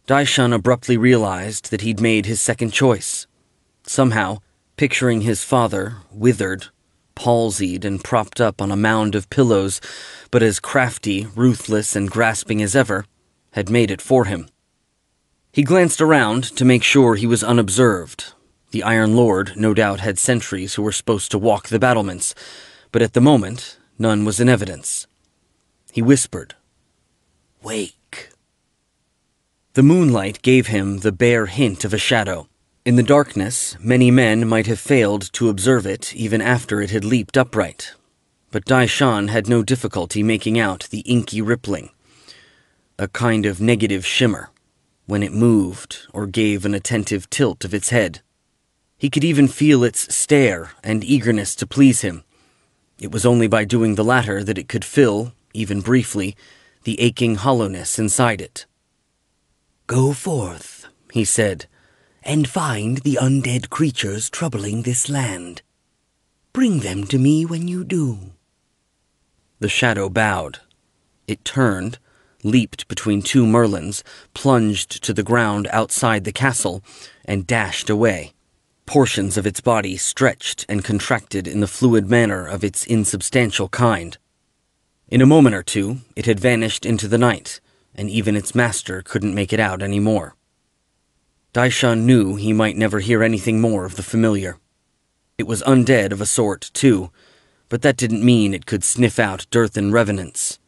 Daishan abruptly realized that he'd made his second choice. Somehow, picturing his father, withered, palsied and propped up on a mound of pillows, but as crafty, ruthless, and grasping as ever, had made it for him. He glanced around to make sure he was unobserved. The Iron Lord no doubt had sentries who were supposed to walk the battlements, but at the moment, none was in evidence. He whispered, "Wake." The moonlight gave him the bare hint of a shadow. In the darkness, many men might have failed to observe it even after it had leaped upright, but Daishan had no difficulty making out the inky rippling, a kind of negative shimmer, when it moved or gave an attentive tilt of its head. He could even feel its stare and eagerness to please him. It was only by doing the latter that it could fill, even briefly, the aching hollowness inside it. "Go forth," he said, "and find the undead creatures troubling this land. Bring them to me when you do." The shadow bowed. It turned, leaped between 2 merlins, plunged to the ground outside the castle, and dashed away. Portions of its body stretched and contracted in the fluid manner of its insubstantial kind. In a moment or two, it had vanished into the night, and even its master couldn't make it out any more. Daishan knew he might never hear anything more of the familiar. It was undead of a sort, too, but that didn't mean it could sniff out dearth and revenants,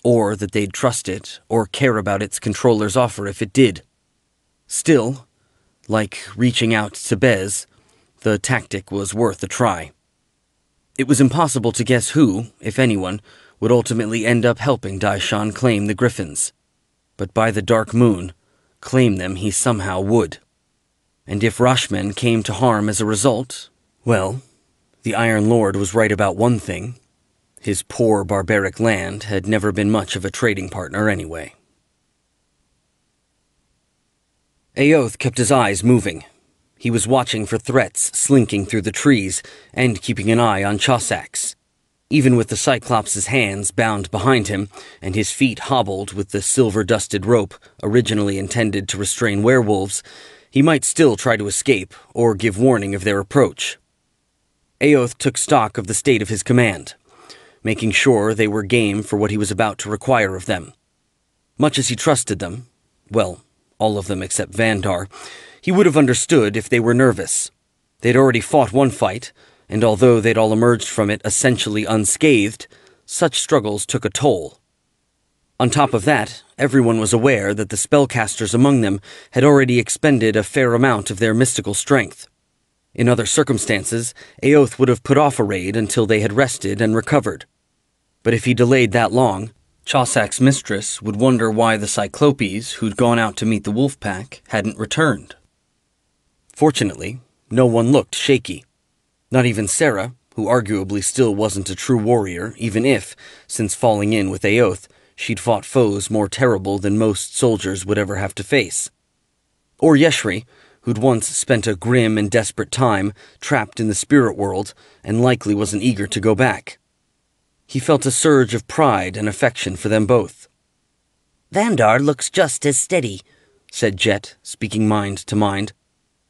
or that they'd trust it or care about its controller's offer if it did. Still, like reaching out to Bez, the tactic was worth a try. It was impossible to guess who, if anyone, would ultimately end up helping Daishan claim the Griffins. But by the dark moon, claim them he somehow would. And if Rashmen came to harm as a result, well, the Iron Lord was right about one thing. His poor barbaric land had never been much of a trading partner anyway. Aoth kept his eyes moving. He was watching for threats slinking through the trees and keeping an eye on Chossax. Even with the Cyclops' hands bound behind him and his feet hobbled with the silver-dusted rope originally intended to restrain werewolves, he might still try to escape or give warning of their approach. Aoth took stock of the state of his command, making sure they were game for what he was about to require of them. Much as he trusted them, well, all of them except Vandar, he would have understood if they were nervous. They'd already fought one fight, and although they'd all emerged from it essentially unscathed, such struggles took a toll. On top of that, everyone was aware that the spellcasters among them had already expended a fair amount of their mystical strength. In other circumstances, Aoth would have put off a raid until they had rested and recovered. But if he delayed that long, Chossack's mistress would wonder why the Cyclopes who'd gone out to meet the wolf pack hadn't returned. Fortunately, no one looked shaky. Not even Sarah, who arguably still wasn't a true warrior, even if, since falling in with Aoth, she'd fought foes more terrible than most soldiers would ever have to face. Or Yeshri, who'd once spent a grim and desperate time trapped in the spirit world and likely wasn't eager to go back. He felt a surge of pride and affection for them both. "Vandar looks just as steady," said Jet, speaking mind to mind.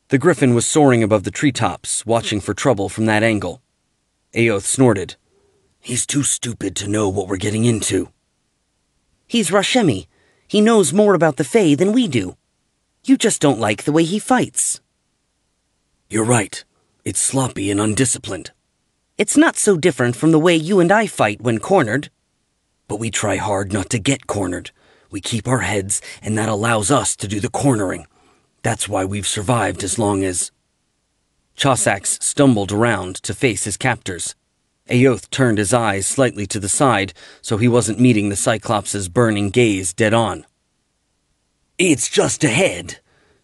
The Griffin was soaring above the treetops, watching for trouble from that angle. Aoth snorted. "He's too stupid to know what we're getting into." "He's Rashemi. He knows more about the Fae than we do. You just don't like the way he fights." "You're right. It's sloppy and undisciplined." "It's not so different from the way you and I fight when cornered." "But we try hard not to get cornered. We keep our heads, and that allows us to do the cornering. That's why we've survived as long as—" Chossax stumbled around to face his captors. Aoth turned his eyes slightly to the side so he wasn't meeting the Cyclops' burning gaze dead on. "It's just ahead,"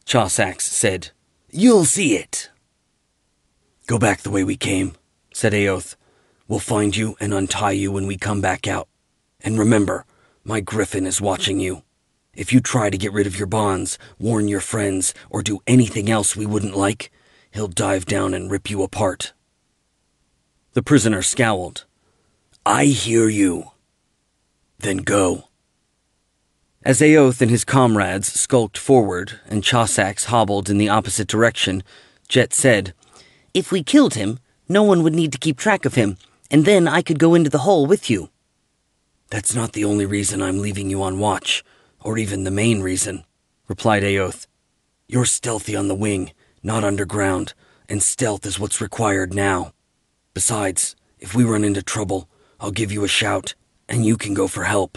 Chossax said. "You'll see it." "Go back the way we came," said Aoth. "We'll find you and untie you when we come back out. And remember, my Griffin is watching you. If you try to get rid of your bonds, warn your friends, or do anything else we wouldn't like, he'll dive down and rip you apart." The prisoner scowled. "I hear you." "Then go." As Aoth and his comrades skulked forward and Chossax hobbled in the opposite direction, Jet said, "If we killed him, no one would need to keep track of him, and then I could go into the hole with you." "That's not the only reason I'm leaving you on watch, or even the main reason," replied Aoth. "You're stealthy on the wing, not underground, and stealth is what's required now. Besides, if we run into trouble, I'll give you a shout, and you can go for help."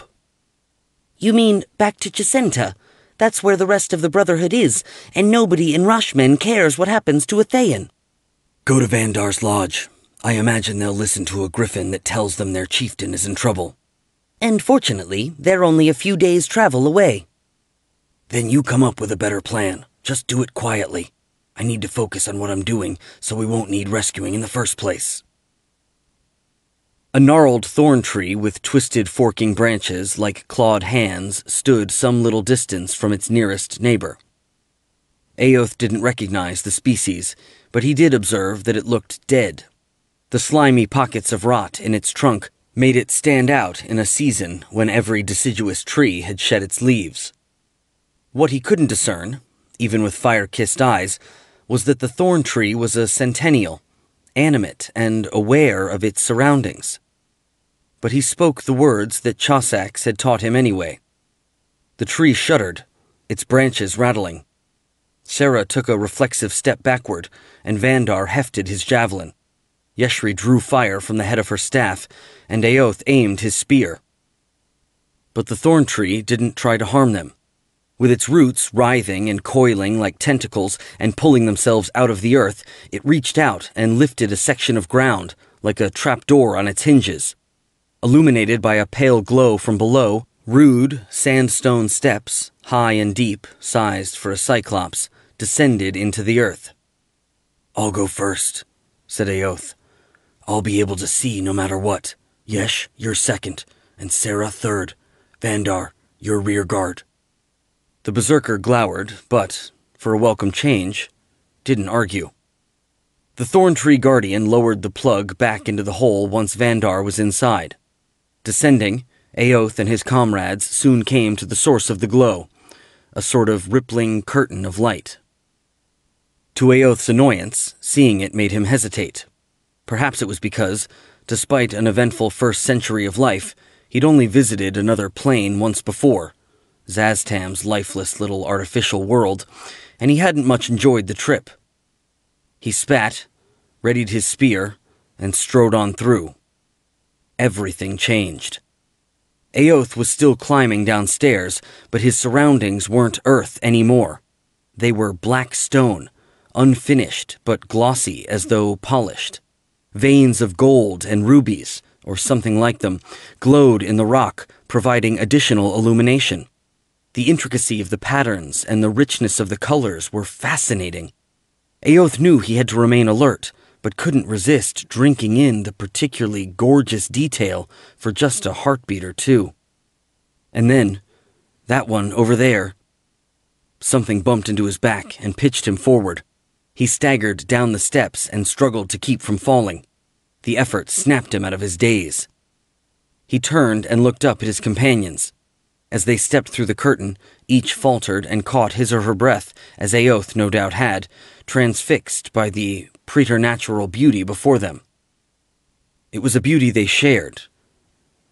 "You mean back to Chesenta? That's where the rest of the Brotherhood is, and nobody in Rashmen cares what happens to a Thayan." "Go to Vandar's lodge. I imagine they'll listen to a Griffin that tells them their chieftain is in trouble." "And fortunately, they're only a few days' travel away." "Then you come up with a better plan. Just do it quietly. I need to focus on what I'm doing, so we won't need rescuing in the first place." A gnarled thorn tree with twisted forking branches like clawed hands stood some little distance from its nearest neighbor. Aoth didn't recognize the species, but he did observe that it looked dead. The slimy pockets of rot in its trunk made it stand out in a season when every deciduous tree had shed its leaves. What he couldn't discern, even with fire-kissed eyes, was that the thorn tree was a centennial, animate and aware of its surroundings. But he spoke the words that Chossax had taught him anyway. The tree shuddered, its branches rattling. Sarah took a reflexive step backward, and Vandar hefted his javelin. Yeshri drew fire from the head of her staff, and Aoth aimed his spear. But the thorn tree didn't try to harm them. With its roots writhing and coiling like tentacles and pulling themselves out of the earth, it reached out and lifted a section of ground, like a trapdoor on its hinges. Illuminated by a pale glow from below, rude sandstone steps, high and deep, sized for a cyclops, descended into the earth. "I'll go first," said Aoth. "I'll be able to see no matter what. Yesh, you're second, and Sarah third. Vandar, you're rear guard." The berserker glowered, but, for a welcome change, didn't argue. The thorn tree guardian lowered the plug back into the hole once Vandar was inside. Descending, Aoth and his comrades soon came to the source of the glow, a sort of rippling curtain of light. To Aoth's annoyance, seeing it made him hesitate. Perhaps it was because, despite an eventful first century of life, he'd only visited another plane once before, Zaztam's lifeless little artificial world, and he hadn't much enjoyed the trip. He spat, readied his spear, and strode on through. Everything changed. Aoth was still climbing downstairs, but his surroundings weren't earth anymore. They were black stone, unfinished but glossy as though polished. Veins of gold and rubies, or something like them, glowed in the rock, providing additional illumination. The intricacy of the patterns and the richness of the colors were fascinating. Aoth knew he had to remain alert, but couldn't resist drinking in the particularly gorgeous detail for just a heartbeat or two. And then, that one over there. Something bumped into his back and pitched him forward. He staggered down the steps and struggled to keep from falling. The effort snapped him out of his daze. He turned and looked up at his companions. As they stepped through the curtain, each faltered and caught his or her breath, as Aoth no doubt had, transfixed by the preternatural beauty before them. It was a beauty they shared.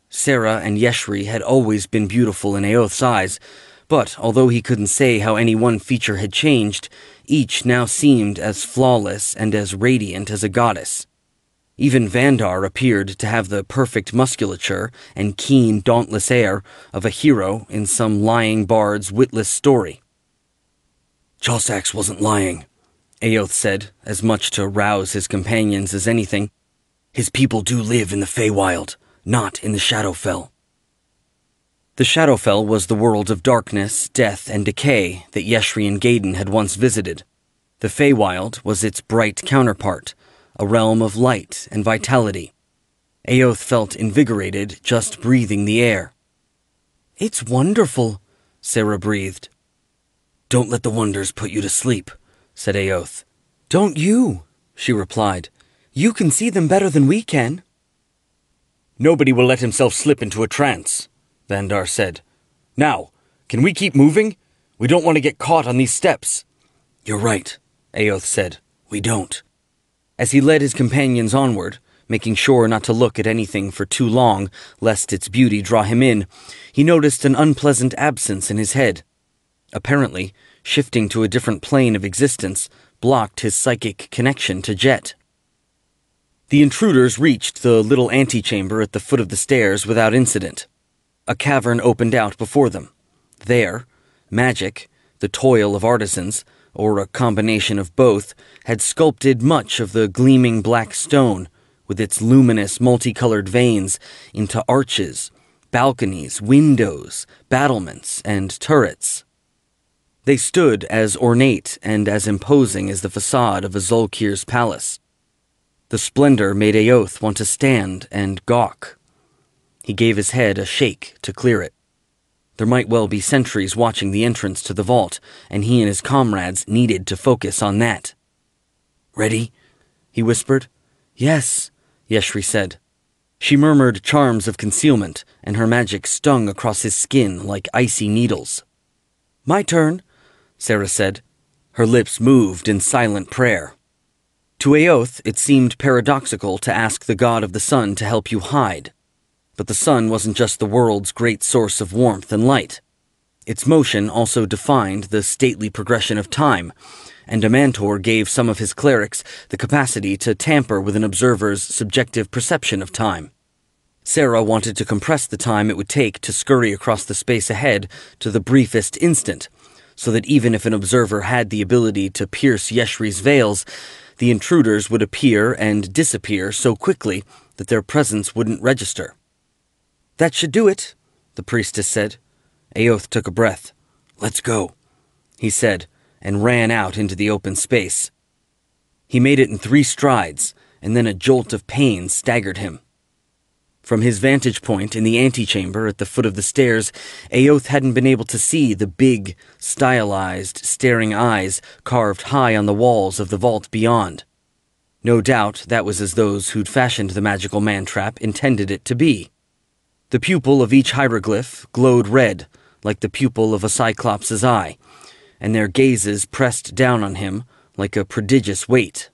Sarah and Yeshri had always been beautiful in Aoth's eyes, but although he couldn't say how any one feature had changed, each now seemed as flawless and as radiant as a goddess. Even Vandar appeared to have the perfect musculature and keen, dauntless air of a hero in some lying bard's witless story. "Chossax wasn't lying," Aoth said, as much to rouse his companions as anything. "His people do live in the Feywild, not in the Shadowfell." The Shadowfell was the world of darkness, death, and decay that Yeshri and Gaden had once visited. The Feywild was its bright counterpart, a realm of light and vitality. Aoth felt invigorated just breathing the air. "It's wonderful," Sarah breathed. "Don't let the wonders put you to sleep," said Aoth. "Don't you?" she replied. "You can see them better than we can." "Nobody will let himself slip into a trance," Vandar said. "Now, can we keep moving? We don't want to get caught on these steps." "You're right," Aoth said. "We don't." As he led his companions onward, making sure not to look at anything for too long, lest its beauty draw him in, he noticed an unpleasant absence in his head. Apparently, shifting to a different plane of existence blocked his psychic connection to Jet. The intruders reached the little antechamber at the foot of the stairs without incident. A cavern opened out before them. There, magic, the toil of artisans, or a combination of both, had sculpted much of the gleaming black stone, with its luminous multicolored veins, into arches, balconies, windows, battlements, and turrets. They stood as ornate and as imposing as the facade of a Zulkir's palace. The splendor made Aoth want to stand and gawk. He gave his head a shake to clear it. There might well be sentries watching the entrance to the vault, and he and his comrades needed to focus on that. "Ready?" he whispered. "Yes," Yeshri said. She murmured charms of concealment, and her magic stung across his skin like icy needles. "My turn," Sarah said. Her lips moved in silent prayer. To Aoth, it seemed paradoxical to ask the god of the sun to help you hide. But the sun wasn't just the world's great source of warmth and light. Its motion also defined the stately progression of time, and Amantor gave some of his clerics the capacity to tamper with an observer's subjective perception of time. Sarah wanted to compress the time it would take to scurry across the space ahead to the briefest instant, so that even if an observer had the ability to pierce Yeshri's veils, the intruders would appear and disappear so quickly that their presence wouldn't register. "That should do it," the priestess said. Aoth took a breath. "Let's go," he said, and ran out into the open space. He made it in 3 strides, and then a jolt of pain staggered him. From his vantage point in the antechamber at the foot of the stairs, Aoth hadn't been able to see the big, stylized, staring eyes carved high on the walls of the vault beyond. No doubt that was as those who'd fashioned the magical man-trap intended it to be. The pupil of each hieroglyph glowed red, like the pupil of a cyclops' eye, and their gazes pressed down on him like a prodigious weight.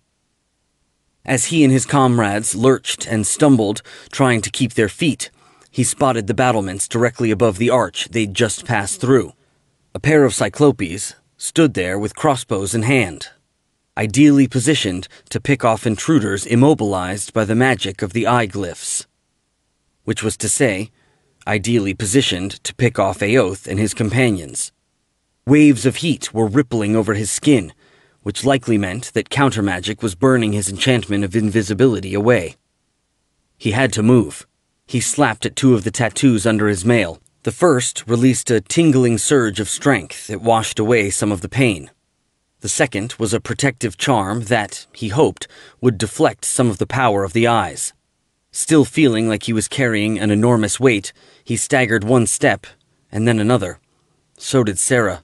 As he and his comrades lurched and stumbled, trying to keep their feet, he spotted the battlements directly above the arch they'd just passed through. A pair of cyclopes stood there with crossbows in hand, ideally positioned to pick off intruders immobilized by the magic of the eye glyphs. Which was to say, ideally positioned to pick off Aoth and his companions. Waves of heat were rippling over his skin, which likely meant that countermagic was burning his enchantment of invisibility away. He had to move. He slapped at 2 of the tattoos under his mail. The first released a tingling surge of strength that washed away some of the pain. The second was a protective charm that, he hoped, would deflect some of the power of the eyes. Still feeling like he was carrying an enormous weight, he staggered 1 step, and then another. So did Sarah.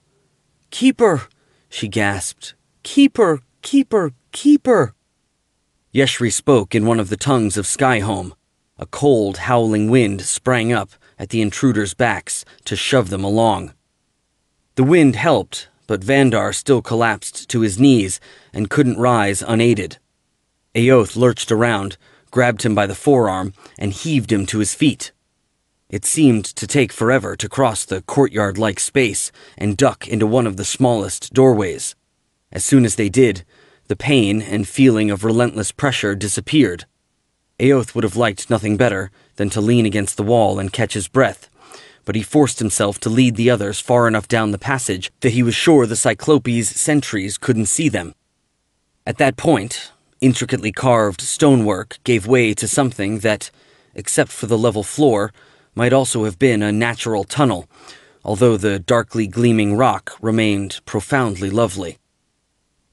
"Keeper!" she gasped. "Keeper! Keeper! Keeper!" Yeshri spoke in one of the tongues of Skyhome. A cold, howling wind sprang up at the intruders' backs to shove them along. The wind helped, but Vandar still collapsed to his knees and couldn't rise unaided. Aoth lurched around, grabbed him by the forearm, and heaved him to his feet. It seemed to take forever to cross the courtyard-like space and duck into one of the smallest doorways. As soon as they did, the pain and feeling of relentless pressure disappeared. Aoth would have liked nothing better than to lean against the wall and catch his breath, but he forced himself to lead the others far enough down the passage that he was sure the Cyclopes' sentries couldn't see them. At that point, intricately carved stonework gave way to something that, except for the level floor, might also have been a natural tunnel, although the darkly gleaming rock remained profoundly lovely.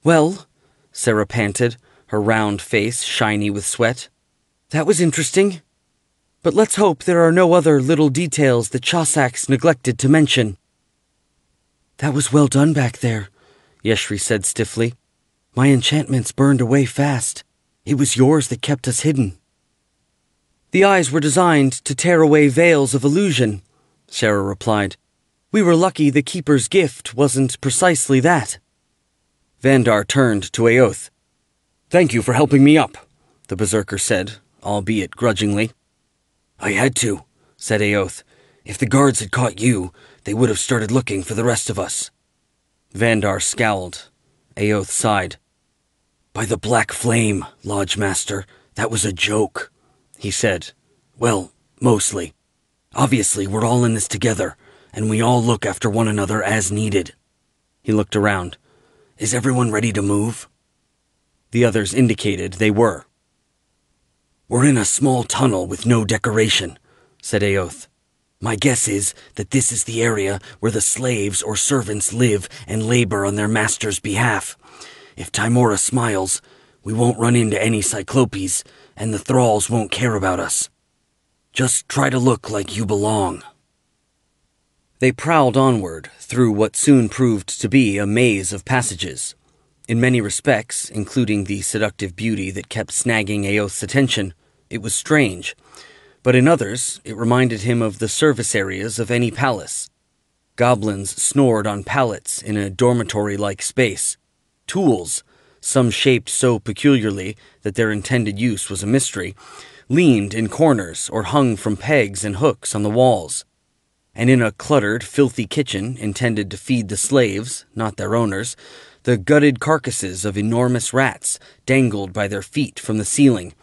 "Well," Sarah panted, her round face shiny with sweat, "that was interesting. But let's hope there are no other little details that Chossack's neglected to mention." "That was well done back there," Yeshri said stiffly. "My enchantments burned away fast. It was yours that kept us hidden." "The eyes were designed to tear away veils of illusion," Sarah replied. "We were lucky the Keeper's gift wasn't precisely that." Vandar turned to Aoth. "Thank you for helping me up," the berserker said, albeit grudgingly. "I had to," said Aoth. "If the guards had caught you, they would have started looking for the rest of us." Vandar scowled. Aoth sighed. "By the Black Flame, Lodge Master, that was a joke," he said. "Well, mostly. Obviously, we're all in this together, and we all look after one another as needed." He looked around. "Is everyone ready to move?" The others indicated they were. "We're in a small tunnel with no decoration," said Aoth. "My guess is that this is the area where the slaves or servants live and labor on their master's behalf. If Timora smiles, we won't run into any Cyclopes, and the thralls won't care about us. Just try to look like you belong." They prowled onward through what soon proved to be a maze of passages. In many respects, including the seductive beauty that kept snagging Aoth's attention, it was strange, but in others it reminded him of the service areas of any palace. Goblins snored on pallets in a dormitory-like space. Tools, some shaped so peculiarly that their intended use was a mystery, leaned in corners or hung from pegs and hooks on the walls. And in a cluttered, filthy kitchen intended to feed the slaves, not their owners, the gutted carcasses of enormous rats dangled by their feet from the ceiling,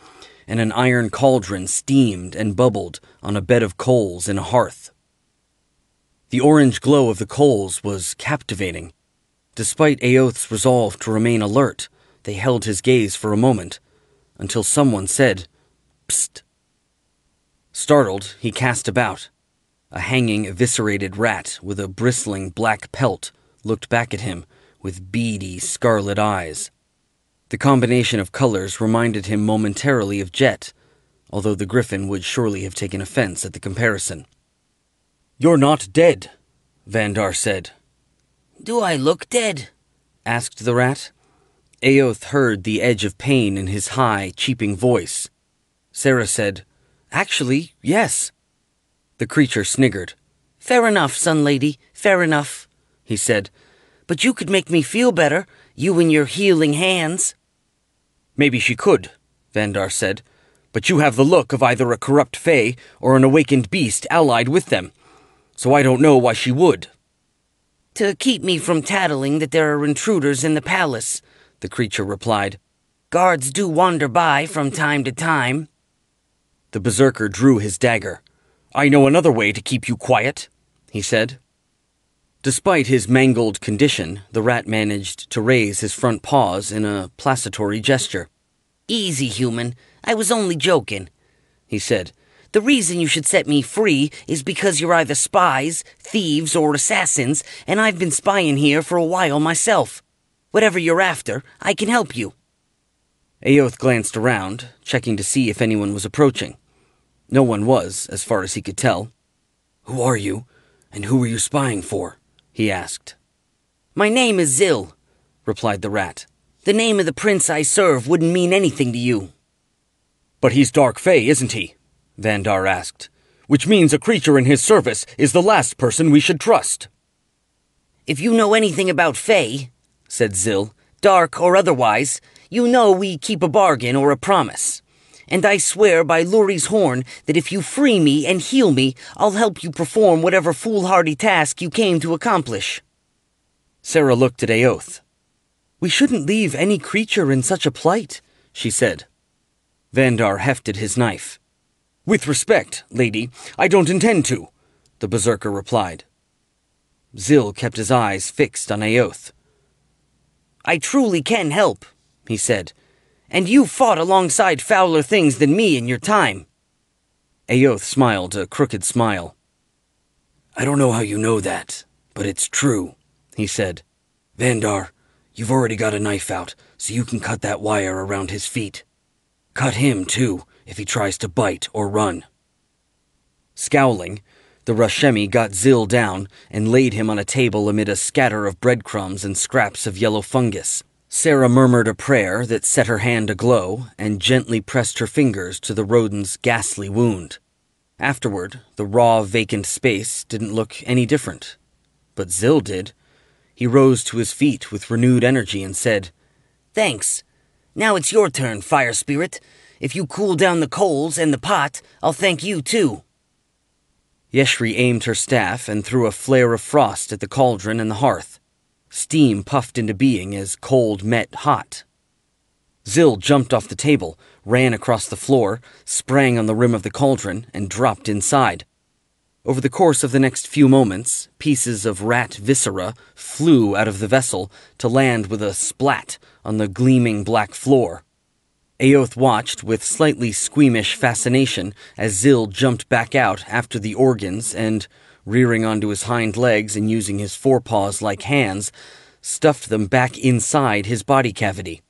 and an iron cauldron steamed and bubbled on a bed of coals in a hearth. The orange glow of the coals was captivating. Despite Aoth's resolve to remain alert, They held his gaze for a moment, until someone said, "Psst." Startled, he cast about. A hanging, eviscerated rat with a bristling black pelt looked back at him with beady, scarlet eyes. The combination of colors reminded him momentarily of Jet, although the Griffin would surely have taken offense at the comparison. "You're not dead," Vandar said. "Do I look dead?" asked the rat. Aoth heard the edge of pain in his high, cheeping voice. Sarah said, "Actually, yes." The creature sniggered. "Fair enough, Sun Lady, fair enough," he said. "But you could make me feel better, you and your healing hands." "Maybe she could," Vandar said, "but you have the look of either a corrupt fae or an awakened beast allied with them, so I don't know why she would." "To keep me from tattling that there are intruders in the palace," the creature replied. "Guards do wander by from time to time." The berserker drew his dagger. "I know another way to keep you quiet," he said. Despite his mangled condition, the rat managed to raise his front paws in a placatory gesture. "Easy, human. I was only joking," he said. "The reason you should set me free is because you're either spies, thieves, or assassins, and I've been spying here for a while myself. Whatever you're after, I can help you." Aoth glanced around, checking to see if anyone was approaching. No one was, as far as he could tell. "Who are you, and who are you spying for?" he asked. "My name is Zil," replied the rat. "The name of the prince I serve wouldn't mean anything to you." "But he's Dark Fae, isn't he?" Vandar asked. "Which means a creature in his service is the last person we should trust." "If you know anything about Fae," said Zil, "dark or otherwise, you know we keep a bargain or a promise. And I swear by Luri's horn that if you free me and heal me, I'll help you perform whatever foolhardy task you came to accomplish." Sarah looked at Aoth. "We shouldn't leave any creature in such a plight," she said. Vandar hefted his knife. "With respect, lady, I don't intend to," the berserker replied. Zil kept his eyes fixed on Aoth. "I truly can help," he said. "And you fought alongside fouler things than me in your time." Aoth smiled a crooked smile. "I don't know how you know that, but it's true," he said. "Vandar, you've already got a knife out, so you can cut that wire around his feet. Cut him, too, if he tries to bite or run." Scowling, the Rashemi got Zil down and laid him on a table amid a scatter of breadcrumbs and scraps of yellow fungus. Sarah murmured a prayer that set her hand aglow and gently pressed her fingers to the rodent's ghastly wound. Afterward, the raw, vacant space didn't look any different. But Zil did. He rose to his feet with renewed energy and said, "Thanks. Now it's your turn, fire spirit. If you cool down the coals and the pot, I'll thank you too." Yeshri aimed her staff and threw a flare of frost at the cauldron and the hearth. Steam puffed into being as cold met hot. Zil jumped off the table, ran across the floor, sprang on the rim of the cauldron, and dropped inside. Over the course of the next few moments, pieces of rat viscera flew out of the vessel to land with a splat on the gleaming black floor. Aoth watched with slightly squeamish fascination as Zil jumped back out after the organs and, rearing onto his hind legs and using his forepaws like hands, stuffed them back inside his body cavity.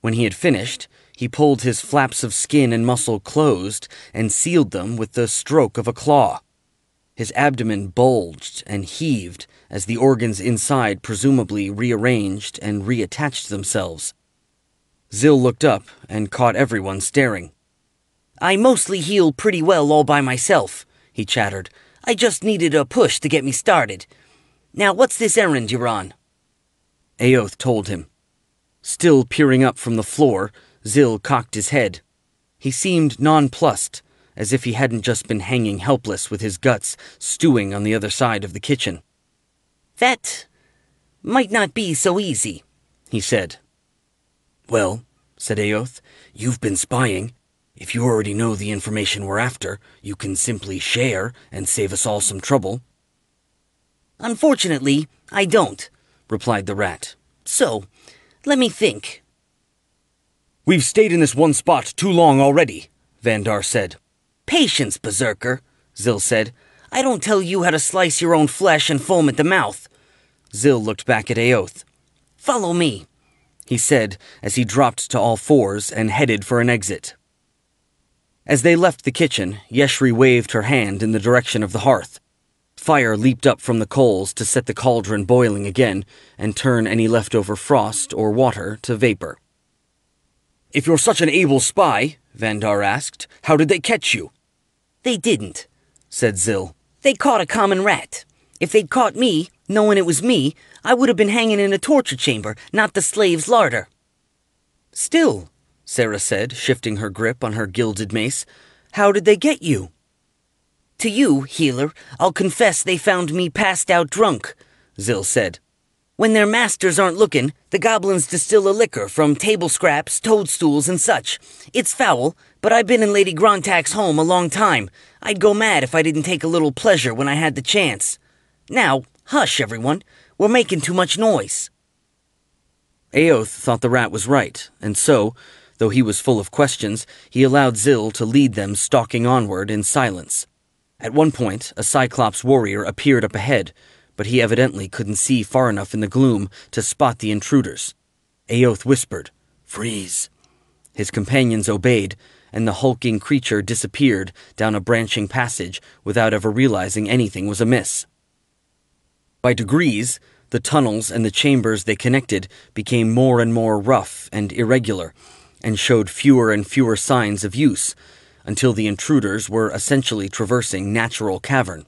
When he had finished, he pulled his flaps of skin and muscle closed and sealed them with the stroke of a claw. His abdomen bulged and heaved as the organs inside presumably rearranged and reattached themselves. Zil looked up and caught everyone staring. "I mostly heal pretty well all by myself," he chattered. "I just needed a push to get me started. Now what's this errand you're on?" Aoth told him. Still peering up from the floor, Zil cocked his head. He seemed nonplussed, as if he hadn't just been hanging helpless with his guts stewing on the other side of the kitchen. "That might not be so easy," he said. "Well," said Aoth, "you've been spying. If you already know the information we're after, you can simply share and save us all some trouble." "Unfortunately, I don't," replied the rat. "So, let me think." We've stayed in this one spot too long already, Vandar said. Patience, berserker, Zil said. I don't tell you how to slice your own flesh and foam at the mouth. Zil looked back at Aoth. Follow me, he said as he dropped to all fours and headed for an exit. As they left the kitchen, Yeshri waved her hand in the direction of the hearth. Fire leaped up from the coals to set the cauldron boiling again and turn any leftover frost or water to vapor. If you're such an able spy, Vandar asked, how did they catch you? They didn't, said Zil. They caught a common rat. If they'd caught me, knowing it was me, I would have been hanging in a torture chamber, not the slave's larder. Still, Sarah said, shifting her grip on her gilded mace, how did they get you? To you, healer, I'll confess they found me passed out drunk, Zil said. When their masters aren't looking, the goblins distill a liquor from table scraps, toadstools, and such. It's foul, but I've been in Lady Grontak's home a long time. I'd go mad if I didn't take a little pleasure when I had the chance. Now, hush, everyone. We're making too much noise. Aoth thought the rat was right, and so, though he was full of questions, he allowed Zil to lead them stalking onward in silence. At one point, a Cyclops warrior appeared up ahead, but he evidently couldn't see far enough in the gloom to spot the intruders. Aoth whispered, "Freeze." His companions obeyed, and the hulking creature disappeared down a branching passage without ever realizing anything was amiss. By degrees, the tunnels and the chambers they connected became more and more rough and irregular, and showed fewer and fewer signs of use, until the intruders were essentially traversing natural cavern.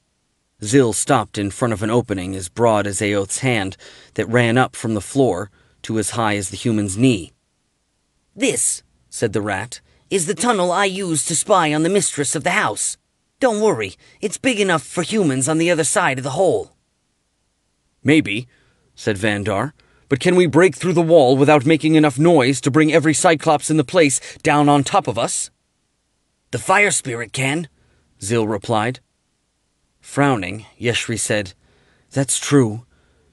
Zil stopped in front of an opening as broad as Aoth's hand that ran up from the floor to as high as the human's knee. This, said the rat, is the tunnel I used to spy on the mistress of the house. Don't worry, it's big enough for humans on the other side of the hole. Maybe, said Vandar, but can we break through the wall without making enough noise to bring every Cyclops in the place down on top of us? The fire spirit can, Zil replied. Frowning, Yeshri said, "That's true.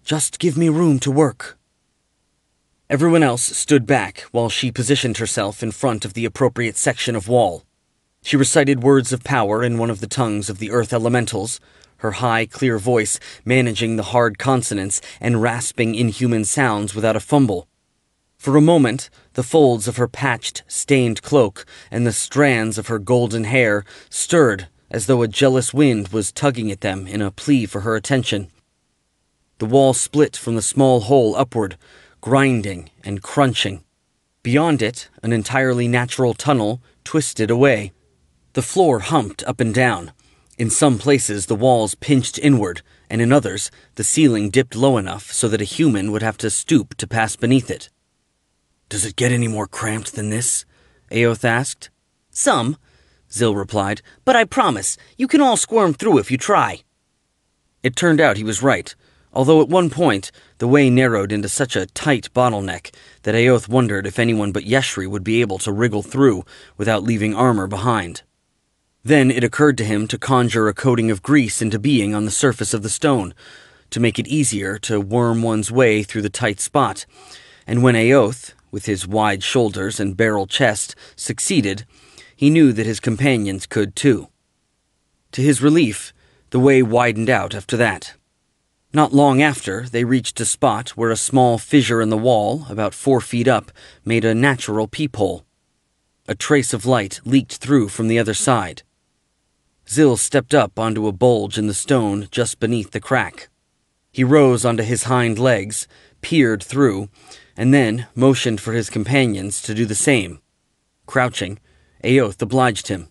Just give me room to work." Everyone else stood back while she positioned herself in front of the appropriate section of wall. She recited words of power in one of the tongues of the earth elementals, her high, clear voice managing the hard consonants and rasping inhuman sounds without a fumble. For a moment, the folds of her patched, stained cloak and the strands of her golden hair stirred as though a jealous wind was tugging at them in a plea for her attention. The wall split from the small hole upward, grinding and crunching. Beyond it, an entirely natural tunnel twisted away. The floor humped up and down. In some places, the walls pinched inward, and in others, the ceiling dipped low enough so that a human would have to stoop to pass beneath it. "Does it get any more cramped than this?" Aoth asked. Some, Zil replied, but I promise, you can all squirm through if you try. It turned out he was right, although at one point the way narrowed into such a tight bottleneck that Aoth wondered if anyone but Yeshri would be able to wriggle through without leaving armor behind. Then it occurred to him to conjure a coating of grease into being on the surface of the stone, to make it easier to worm one's way through the tight spot, and when Aoth, with his wide shoulders and barrel chest, succeeded, he knew that his companions could too. To his relief, the way widened out after that. Not long after, they reached a spot where a small fissure in the wall, about 4 feet up, made a natural peephole. A trace of light leaked through from the other side. Zil stepped up onto a bulge in the stone just beneath the crack. He rose onto his hind legs, peered through, and then motioned for his companions to do the same. Crouching, Aoth obliged him.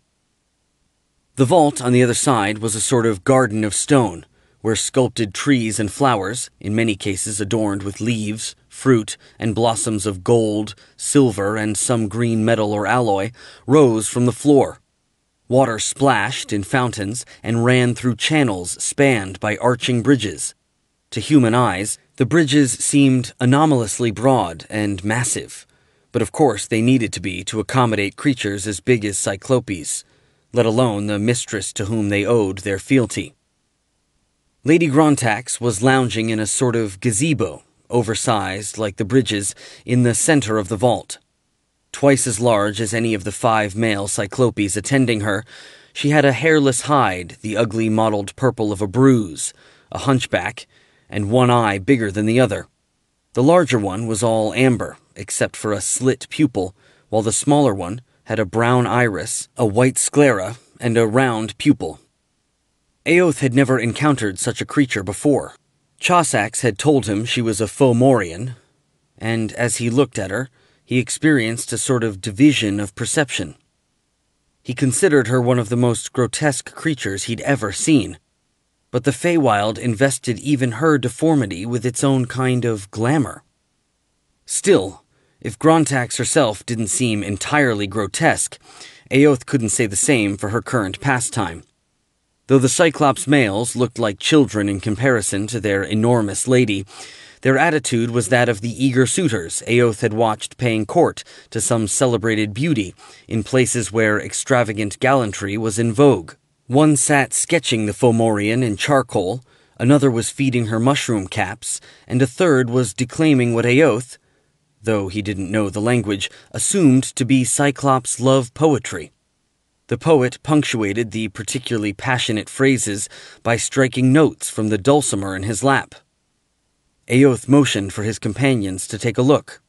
The vault on the other side was a sort of garden of stone, where sculpted trees and flowers, in many cases adorned with leaves, fruit, and blossoms of gold, silver, and some green metal or alloy, rose from the floor. Water splashed in fountains and ran through channels spanned by arching bridges. To human eyes, the bridges seemed anomalously broad and massive, but of course they needed to be to accommodate creatures as big as Cyclopes, let alone the mistress to whom they owed their fealty. Lady Grontak's was lounging in a sort of gazebo, oversized like the bridges, in the center of the vault. Twice as large as any of the 5 male cyclopes attending her, she had a hairless hide, the ugly mottled purple of a bruise, a hunchback, and one eye bigger than the other. The larger one was all amber, except for a slit pupil, while the smaller one had a brown iris, a white sclera, and a round pupil. Eoth had never encountered such a creature before. Chossax had told him she was a Fomorian, and as he looked at her, he experienced a sort of division of perception. He considered her one of the most grotesque creatures he'd ever seen, but the Feywild invested even her deformity with its own kind of glamour. Still, if Grontax herself didn't seem entirely grotesque, Eoth couldn't say the same for her current pastime. Though the Cyclops males looked like children in comparison to their enormous lady, their attitude was that of the eager suitors Eoth had watched paying court to some celebrated beauty in places where extravagant gallantry was in vogue. One sat sketching the Fomorian in charcoal, another was feeding her mushroom caps, and a third was declaiming what Eoth, though he didn't know the language, assumed to be Cyclops' love poetry. The poet punctuated the particularly passionate phrases by striking notes from the dulcimer in his lap. Eoth motioned for his companions to take a look.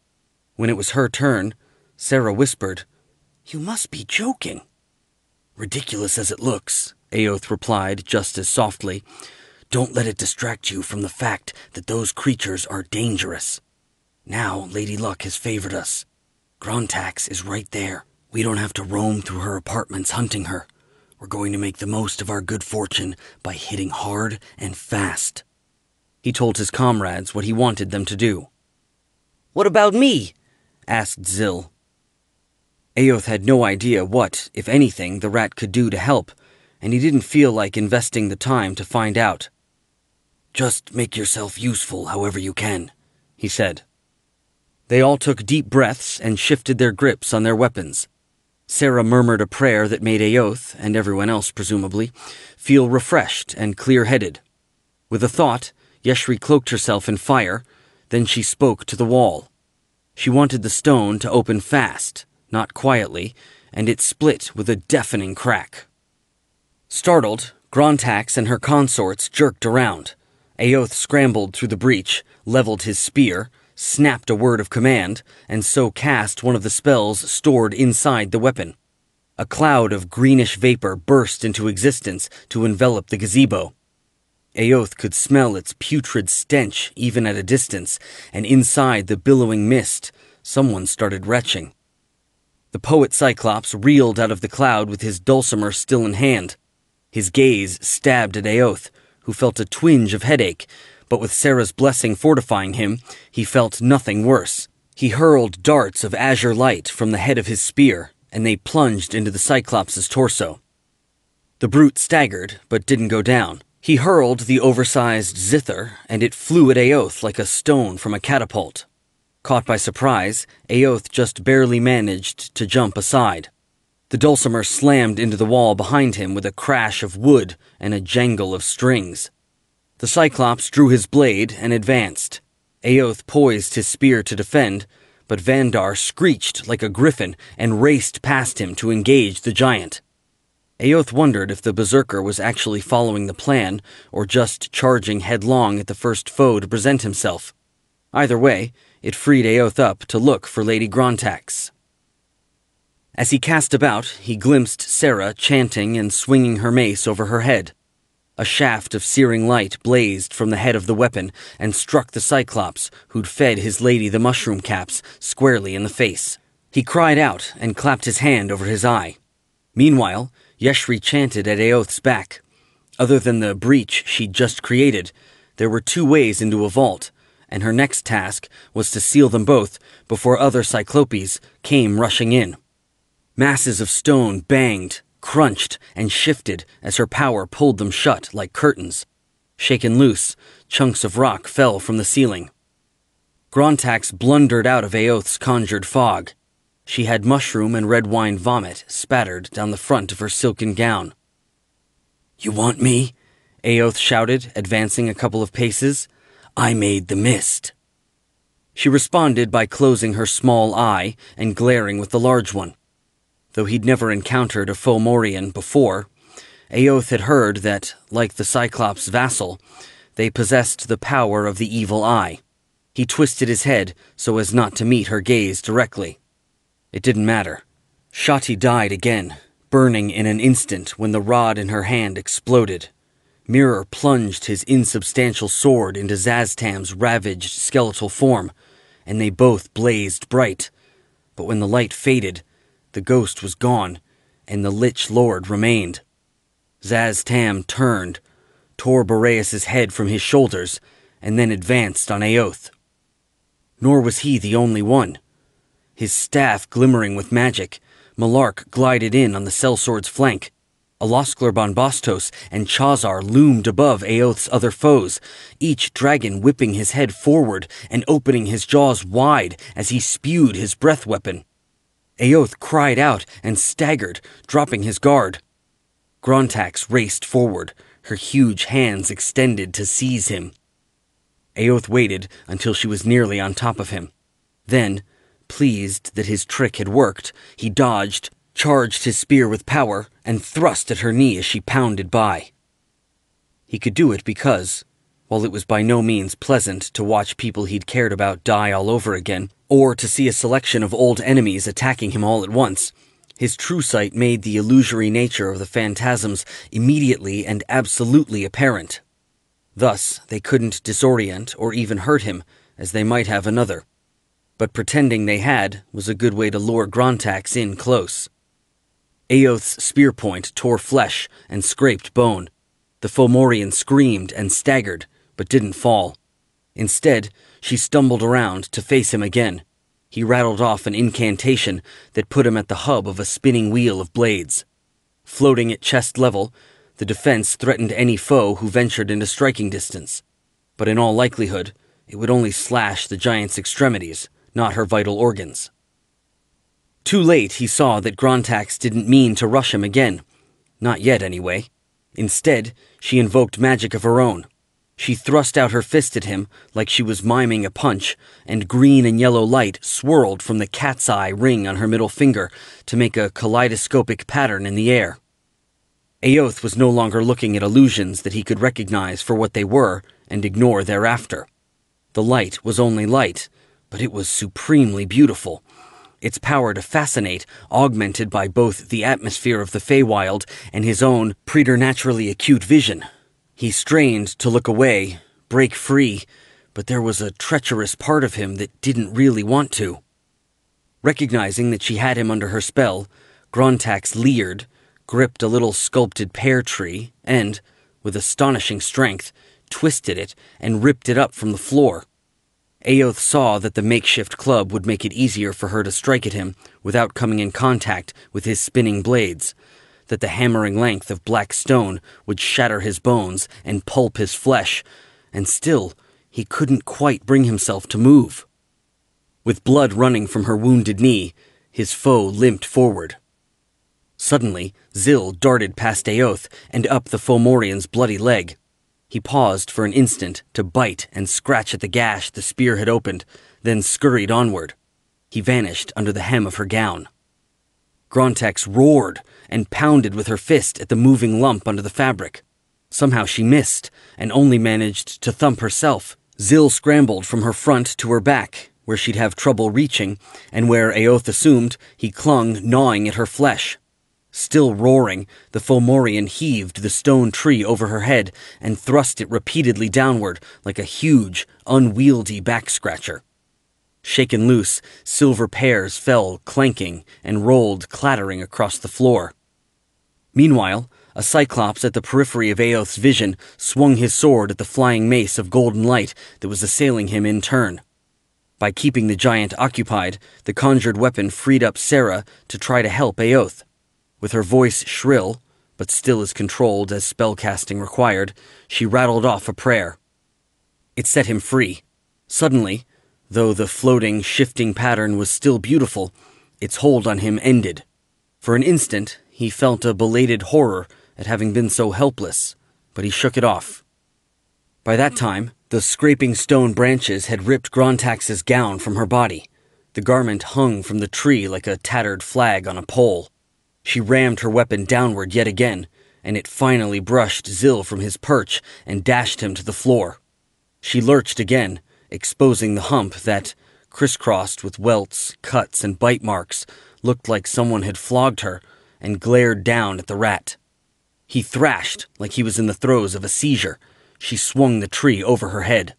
When it was her turn, Sarah whispered, "You must be joking." "Ridiculous as it looks," Eoth replied just as softly. "Don't let it distract you from the fact that those creatures are dangerous. Now Lady Luck has favored us. Grontax is right there. We don't have to roam through her apartments hunting her. We're going to make the most of our good fortune by hitting hard and fast." He told his comrades what he wanted them to do. "What about me?" asked Zill. Eoth had no idea what, if anything, the rat could do to help, and he didn't feel like investing the time to find out. "Just make yourself useful however you can," he said. They all took deep breaths and shifted their grips on their weapons. Sarah murmured a prayer that made Eoth, and everyone else presumably, feel refreshed and clear-headed. With a thought, Yeshri cloaked herself in fire, then she spoke to the wall. She wanted the stone to open fast, not quietly, and it split with a deafening crack. Startled, Grontax and her consorts jerked around. Eoth scrambled through the breach, leveled his spear, snapped a word of command, and so cast one of the spells stored inside the weapon. A cloud of greenish vapor burst into existence to envelop the gazebo. Eoth could smell its putrid stench even at a distance, and inside the billowing mist, someone started retching. The poet Cyclops reeled out of the cloud with his dulcimer still in hand. His gaze stabbed at Eoth, who felt a twinge of headache, but with Sarah's blessing fortifying him, he felt nothing worse. He hurled darts of azure light from the head of his spear, and they plunged into the Cyclops' torso. The brute staggered, but didn't go down. He hurled the oversized zither, and it flew at Eoth like a stone from a catapult. Caught by surprise, Eoth just barely managed to jump aside. The dulcimer slammed into the wall behind him with a crash of wood and a jangle of strings. The Cyclops drew his blade and advanced. Eoth poised his spear to defend, but Vandar screeched like a griffin and raced past him to engage the giant. Eoth wondered if the berserker was actually following the plan or just charging headlong at the first foe to present himself. Either way, it freed Eoth up to look for Lady Grontax. As he cast about, he glimpsed Sarah chanting and swinging her mace over her head. A shaft of searing light blazed from the head of the weapon and struck the Cyclops, who'd fed his lady the mushroom caps, squarely in the face. He cried out and clapped his hand over his eye. Meanwhile, Yeshri chanted at Eoth's back. Other than the breach she'd just created, there were 2 ways into a vault, and her next task was to seal them both before other Cyclopes came rushing in. Masses of stone banged, crunched, and shifted as her power pulled them shut like curtains. Shaken loose, chunks of rock fell from the ceiling. Grontax blundered out of Eoth's conjured fog. She had mushroom and red wine vomit spattered down the front of her silken gown. "You want me?" Eoth shouted, advancing a couple of paces. "I made the mist." She responded by closing her small eye and glaring with the large one. Though he'd never encountered a Fomorian before, Aoth had heard that, like the Cyclops' vassal, they possessed the power of the evil eye. He twisted his head so as not to meet her gaze directly. It didn't matter. Shati died again, burning in an instant when the rod in her hand exploded. Mirror plunged his insubstantial sword into Zaztam's ravaged skeletal form, and they both blazed bright. But when the light faded, the ghost was gone, and the Lich Lord remained. Zaztam turned, tore Boreas's head from his shoulders, and then advanced on Aoth. Nor was he the only one. His staff glimmering with magic, Malark glided in on the sellsword's flank. Aloskler Bonbastos and Chazar loomed above Aoth's other foes, each dragon whipping his head forward and opening his jaws wide as he spewed his breath weapon. Aoth cried out and staggered, dropping his guard. Grontax raced forward, her huge hands extended to seize him. Aoth waited until she was nearly on top of him. Then, pleased that his trick had worked, he dodged, charged his spear with power, and thrust at her knee as she pounded by. He could do it because, while it was by no means pleasant to watch people he'd cared about die all over again, or to see a selection of old enemies attacking him all at once, his true sight made the illusory nature of the phantasms immediately and absolutely apparent. Thus, they couldn't disorient or even hurt him, as they might have another. But pretending they had was a good way to lure Grontax in close. Aoth's spear point tore flesh and scraped bone. The Fomorian screamed and staggered, but didn't fall. Instead, she stumbled around to face him again. He rattled off an incantation that put him at the hub of a spinning wheel of blades. Floating at chest level, the defense threatened any foe who ventured into striking distance. But in all likelihood, it would only slash the giant's extremities, not her vital organs. Too late, he saw that Grontax didn't mean to rush him again. Not yet, anyway. Instead, she invoked magic of her own. She thrust out her fist at him like she was miming a punch, and green and yellow light swirled from the cat's eye ring on her middle finger to make a kaleidoscopic pattern in the air. Aoth was no longer looking at illusions that he could recognize for what they were and ignore thereafter. The light was only light, but it was supremely beautiful. Its power to fascinate, augmented by both the atmosphere of the Feywild and his own preternaturally acute vision. He strained to look away, break free, but there was a treacherous part of him that didn't really want to. Recognizing that she had him under her spell, Grontax leered, gripped a little sculpted pear tree, and, with astonishing strength, twisted it and ripped it up from the floor. Aoth saw that the makeshift club would make it easier for her to strike at him without coming in contact with his spinning blades, that the hammering length of black stone would shatter his bones and pulp his flesh, and still he couldn't quite bring himself to move. With blood running from her wounded knee, his foe limped forward. Suddenly, Zil darted past Aoth and up the Fomorian's bloody leg. He paused for an instant to bite and scratch at the gash the spear had opened, then scurried onward. He vanished under the hem of her gown. Grontax roared and pounded with her fist at the moving lump under the fabric. Somehow she missed and only managed to thump herself. Zil scrambled from her front to her back, where she'd have trouble reaching, and where Aoth assumed he clung, gnawing at her flesh. Still roaring, the Fomorian heaved the stone tree over her head and thrust it repeatedly downward like a huge, unwieldy back-scratcher. Shaken loose, silver pears fell clanking and rolled clattering across the floor. Meanwhile, a Cyclops at the periphery of Aoth's vision swung his sword at the flying mace of golden light that was assailing him in turn. By keeping the giant occupied, the conjured weapon freed up Sarah to try to help Aoth. With her voice shrill, but still as controlled as spellcasting required, she rattled off a prayer. It set him free. Suddenly, though the floating, shifting pattern was still beautiful, its hold on him ended. For an instant, he felt a belated horror at having been so helpless, but he shook it off. By that time, The scraping stone branches had ripped Grontax's gown from her body. The garment hung from the tree like a tattered flag on a pole. She rammed her weapon downward yet again, and it finally brushed Zil from his perch and dashed him to the floor. She lurched again, exposing the hump that, crisscrossed with welts, cuts, and bite marks, looked like someone had flogged her, and glared down at the rat. He thrashed like he was in the throes of a seizure. She swung the tree over her head.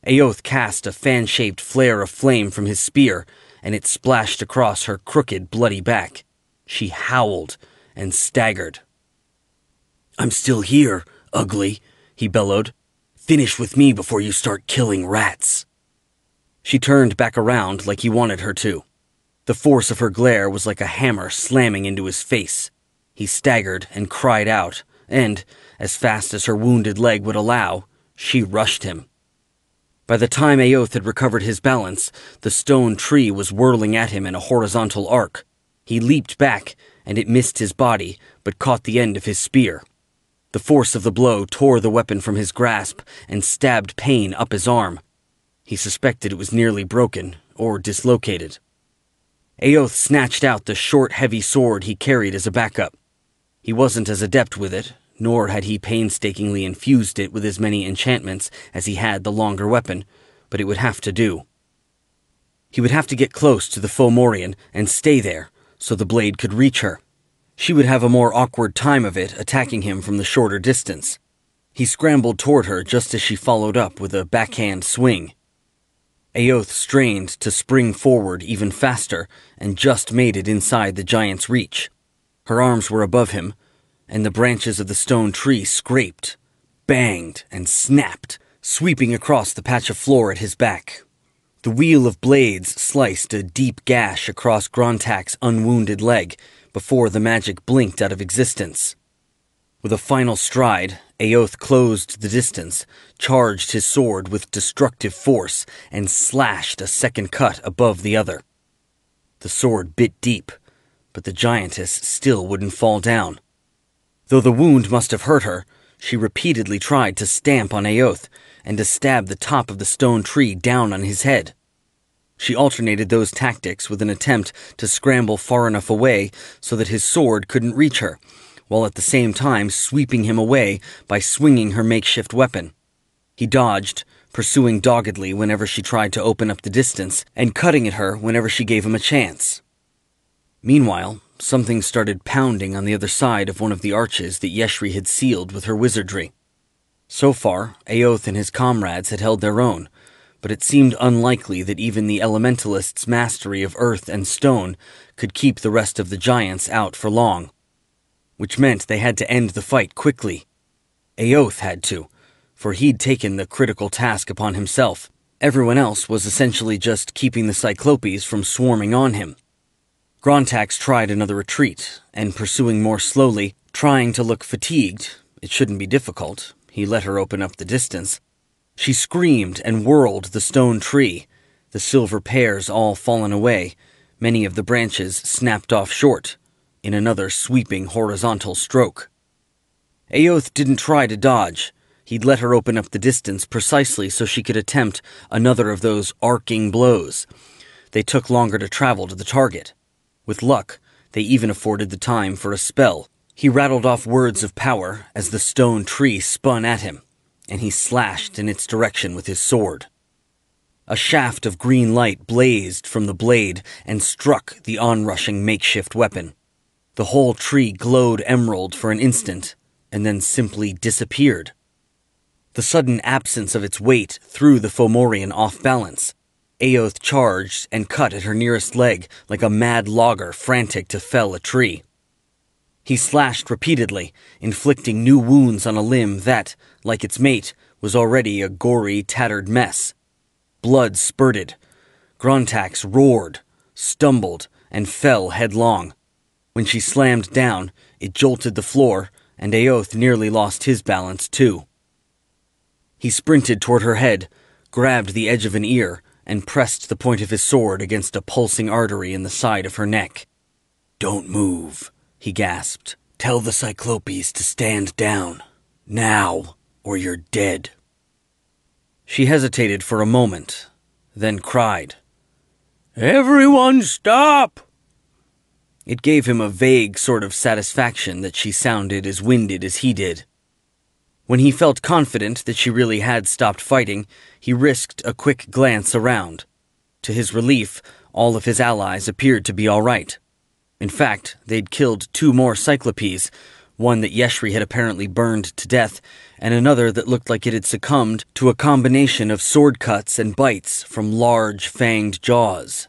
Aoth cast a fan-shaped flare of flame from his spear, and it splashed across her crooked, bloody back. She howled and staggered. "I'm still here, ugly," he bellowed. "Finish with me before you start killing rats." She turned back around like he wanted her to. The force of her glare was like a hammer slamming into his face. He staggered and cried out, and, as fast as her wounded leg would allow, she rushed him. By the time Aoth had recovered his balance, the stone tree was whirling at him in a horizontal arc. He leaped back, and it missed his body, but caught the end of his spear. The force of the blow tore the weapon from his grasp and stabbed pain up his arm. He suspected it was nearly broken, or dislocated. Aoth snatched out the short, heavy sword he carried as a backup. He wasn't as adept with it, nor had he painstakingly infused it with as many enchantments as he had the longer weapon, but it would have to do. He would have to get close to the Fomorian and stay there, so the blade could reach her. She would have a more awkward time of it attacking him from the shorter distance. He scrambled toward her just as she followed up with a backhand swing. Aoth strained to spring forward even faster and just made it inside the giant's reach. Her arms were above him, and the branches of the stone tree scraped, banged, and snapped, sweeping across the patch of floor at his back. The wheel of blades sliced a deep gash across Grontax's unwounded leg before the magic blinked out of existence. With a final stride, Aoth closed the distance, charged his sword with destructive force, and slashed a second cut above the other. The sword bit deep, but the giantess still wouldn't fall down. Though the wound must have hurt her, she repeatedly tried to stamp on Aoth and to stab the top of the stone tree down on his head. She alternated those tactics with an attempt to scramble far enough away so that his sword couldn't reach her, while at the same time sweeping him away by swinging her makeshift weapon. He dodged, pursuing doggedly whenever she tried to open up the distance, and cutting at her whenever she gave him a chance. Meanwhile, something started pounding on the other side of one of the arches that Yeshri had sealed with her wizardry. So far, Aoth and his comrades had held their own, but it seemed unlikely that even the elementalist's mastery of earth and stone could keep the rest of the giants out for long. Which meant they had to end the fight quickly. Aoth had to, for he'd taken the critical task upon himself. Everyone else was essentially just keeping the Cyclopes from swarming on him. Grontax tried another retreat, and pursuing more slowly, trying to look fatigued, it shouldn't be difficult, he let her open up the distance. She screamed and whirled the stone tree, the silver pears all fallen away, many of the branches snapped off short, in another sweeping horizontal stroke. Aoth didn't try to dodge. He'd let her open up the distance precisely so she could attempt another of those arcing blows. They took longer to travel to the target. With luck, they even afforded the time for a spell. He rattled off words of power as the stone tree spun at him, and he slashed in its direction with his sword. A shaft of green light blazed from the blade and struck the onrushing makeshift weapon. The whole tree glowed emerald for an instant, and then simply disappeared. The sudden absence of its weight threw the Fomorian off balance. Aoth charged and cut at her nearest leg like a mad logger frantic to fell a tree. He slashed repeatedly, inflicting new wounds on a limb that, like its mate, was already a gory, tattered mess. Blood spurted. Grontax roared, stumbled, and fell headlong. When she slammed down, it jolted the floor, and Aoth nearly lost his balance too. He sprinted toward her head, grabbed the edge of an ear, and pressed the point of his sword against a pulsing artery in the side of her neck. "Don't move," he gasped. "Tell the Cyclopes to stand down. Now, or you're dead." She hesitated for a moment, then cried, "Everyone stop!" It gave him a vague sort of satisfaction that she sounded as winded as he did. When he felt confident that she really had stopped fighting, he risked a quick glance around. To his relief, all of his allies appeared to be all right. In fact, they'd killed 2 more cyclopes, one that Yeshri had apparently burned to death, and another that looked like it had succumbed to a combination of sword cuts and bites from large, fanged jaws.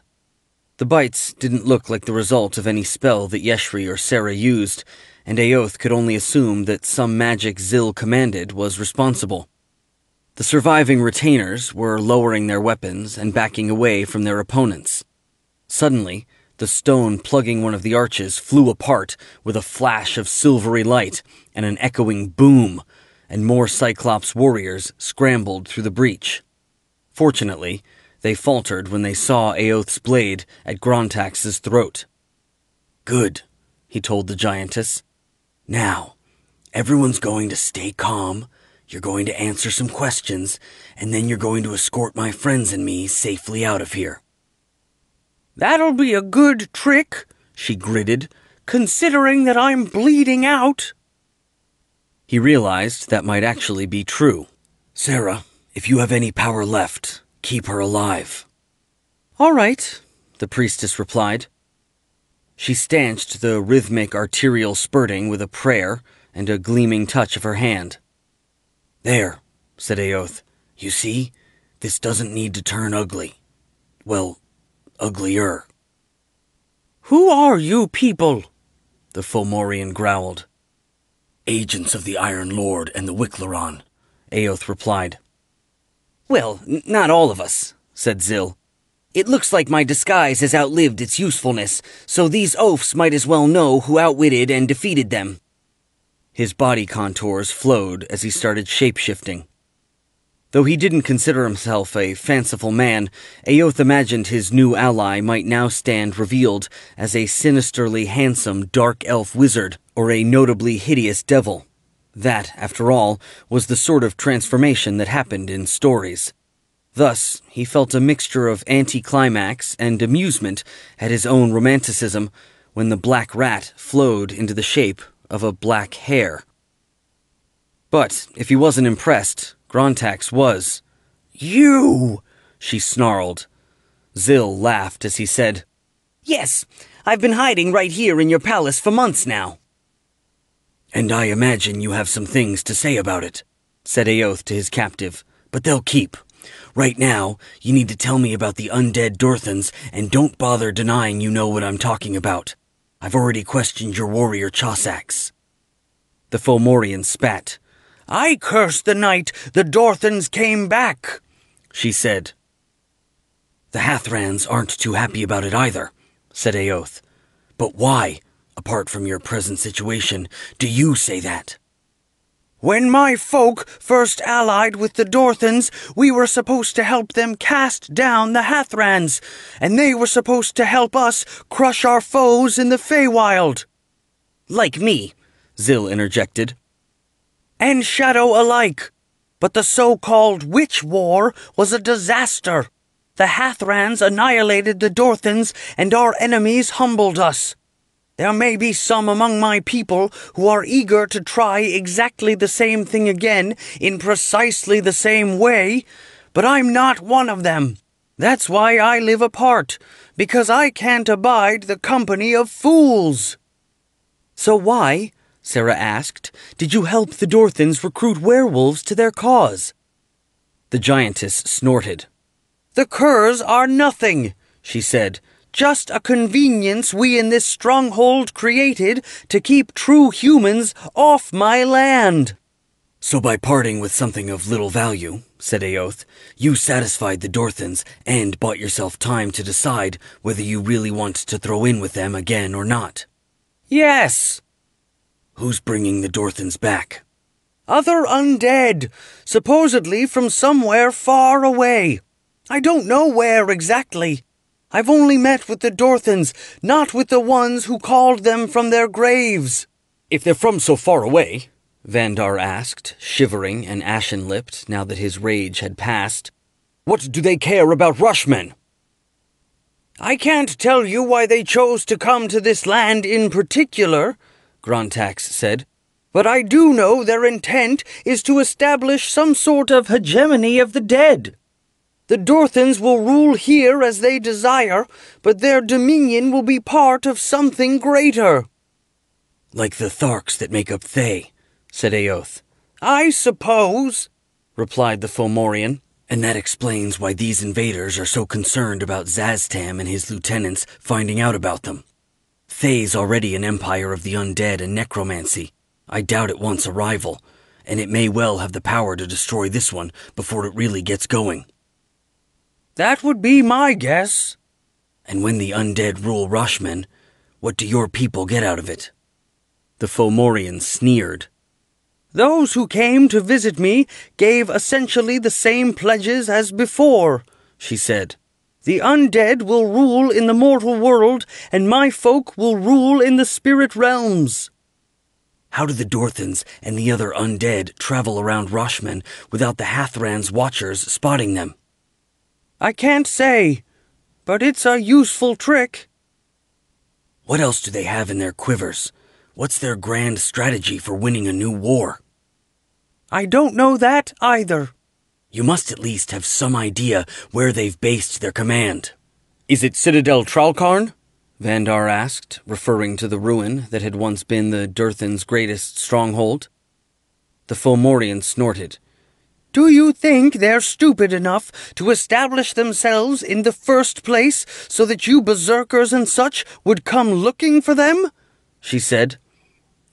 The bites didn't look like the result of any spell that Yeshri or Sarah used, and Aoth could only assume that some magic Zil commanded was responsible. The surviving retainers were lowering their weapons and backing away from their opponents. Suddenly, the stone plugging one of the arches flew apart with a flash of silvery light and an echoing boom, and more Cyclops warriors scrambled through the breach. Fortunately, they faltered when they saw Aoth's blade at Grontax's throat. "Good," he told the giantess. "Now, everyone's going to stay calm, you're going to answer some questions, and then you're going to escort my friends and me safely out of here." "That'll be a good trick," she gritted, "considering that I'm bleeding out." He realized that might actually be true. "Sarah, if you have any power left, keep her alive." "All right," the priestess replied. She stanched the rhythmic arterial spurting with a prayer and a gleaming touch of her hand. "There," said Aoth. "You see, this doesn't need to turn ugly. Well, uglier." "Who are you people?" the Fomorian growled. "Agents of the Iron Lord and the Wicklaron," Aoth replied. "Well, not all of us," said Zil. "It looks like my disguise has outlived its usefulness, so these oafs might as well know who outwitted and defeated them." His body contours flowed as he started shape-shifting. Though he didn't consider himself a fanciful man, Aoth imagined his new ally might now stand revealed as a sinisterly handsome dark elf wizard or a notably hideous devil. That, after all, was the sort of transformation that happened in stories. Thus, he felt a mixture of anticlimax and amusement at his own romanticism when the black rat flowed into the shape of a black hare. But if he wasn't impressed, Grontax was. "You!" she snarled. Zil laughed as he said, "Yes, I've been hiding right here in your palace for months now." "And I imagine you have some things to say about it," said Aoth to his captive. "But they'll keep. Right now, you need to tell me about the undead Dorthans, and don't bother denying you know what I'm talking about. I've already questioned your warrior Chausax." The Fomorian spat. "I curse the night the Dorthans came back," she said. "The Hathrans aren't too happy about it either," said Aoth. "But why, apart from your present situation, do you say that?" "When my folk first allied with the Dorthans, we were supposed to help them cast down the Hathrans, and they were supposed to help us crush our foes in the Feywild." "Like me," Zil interjected. "And Shadow alike. But the so-called Witch War was a disaster. The Hathrans annihilated the Dorthans, and our enemies humbled us. There may be some among my people who are eager to try exactly the same thing again in precisely the same way, but I'm not one of them. That's why I live apart, because I can't abide the company of fools." "So why," Sarah asked, "did you help the Dorthans recruit werewolves to their cause?" The giantess snorted. "The curs are nothing," she said. "Just a convenience we in this stronghold created to keep true humans off my land." "So by parting with something of little value," said Aoth, "you satisfied the Dorthans and bought yourself time to decide whether you really want to throw in with them again or not." "Yes." "Who's bringing the Dorthans back?" "Other undead, supposedly from somewhere far away. I don't know where exactly. I've only met with the Dorthans, not with the ones who called them from their graves." "If they're from so far away," Vandar asked, shivering and ashen-lipped now that his rage had passed. What do they care about Rushmen? I can't tell you why they chose to come to this land in particular, Grontax said, but I do know their intent is to establish some sort of hegemony of the dead. The Dorthans will rule here as they desire, but their dominion will be part of something greater. Like the Tharks that make up Thay, said Aoth. I suppose, replied the Fomorian. And that explains why these invaders are so concerned about Zaztam and his lieutenants finding out about them. Thay's already an empire of the undead and necromancy. I doubt it wants a rival, and it may well have the power to destroy this one before it really gets going. That would be my guess. And when the undead rule Rushmen, what do your people get out of it? The Fomorian sneered. Those who came to visit me gave essentially the same pledges as before, she said. The undead will rule in the mortal world, and my folk will rule in the spirit realms. How do the Dorthans and the other undead travel around Rushmen without the Hathran's watchers spotting them? I can't say, but it's a useful trick. What else do they have in their quivers? What's their grand strategy for winning a new war? I don't know that either. You must at least have some idea where they've based their command. Is it Citadel Tralkarn? Vandar asked, referring to the ruin that had once been the Dorthans' greatest stronghold. The Fomorian snorted. Do you think they're stupid enough to establish themselves in the first place so that you berserkers and such would come looking for them? She said.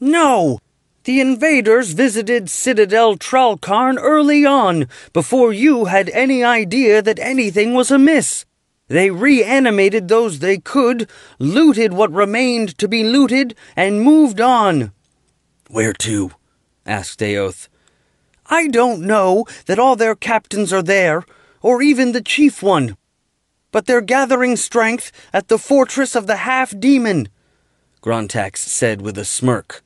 No. The invaders visited Citadel Tralkarn early on, before you had any idea that anything was amiss. They reanimated those they could, looted what remained to be looted, and moved on. Where to? Asked Aoth. I don't know that all their captains are there, or even the chief one. But they're gathering strength at the fortress of the half-demon, Grontax said with a smirk.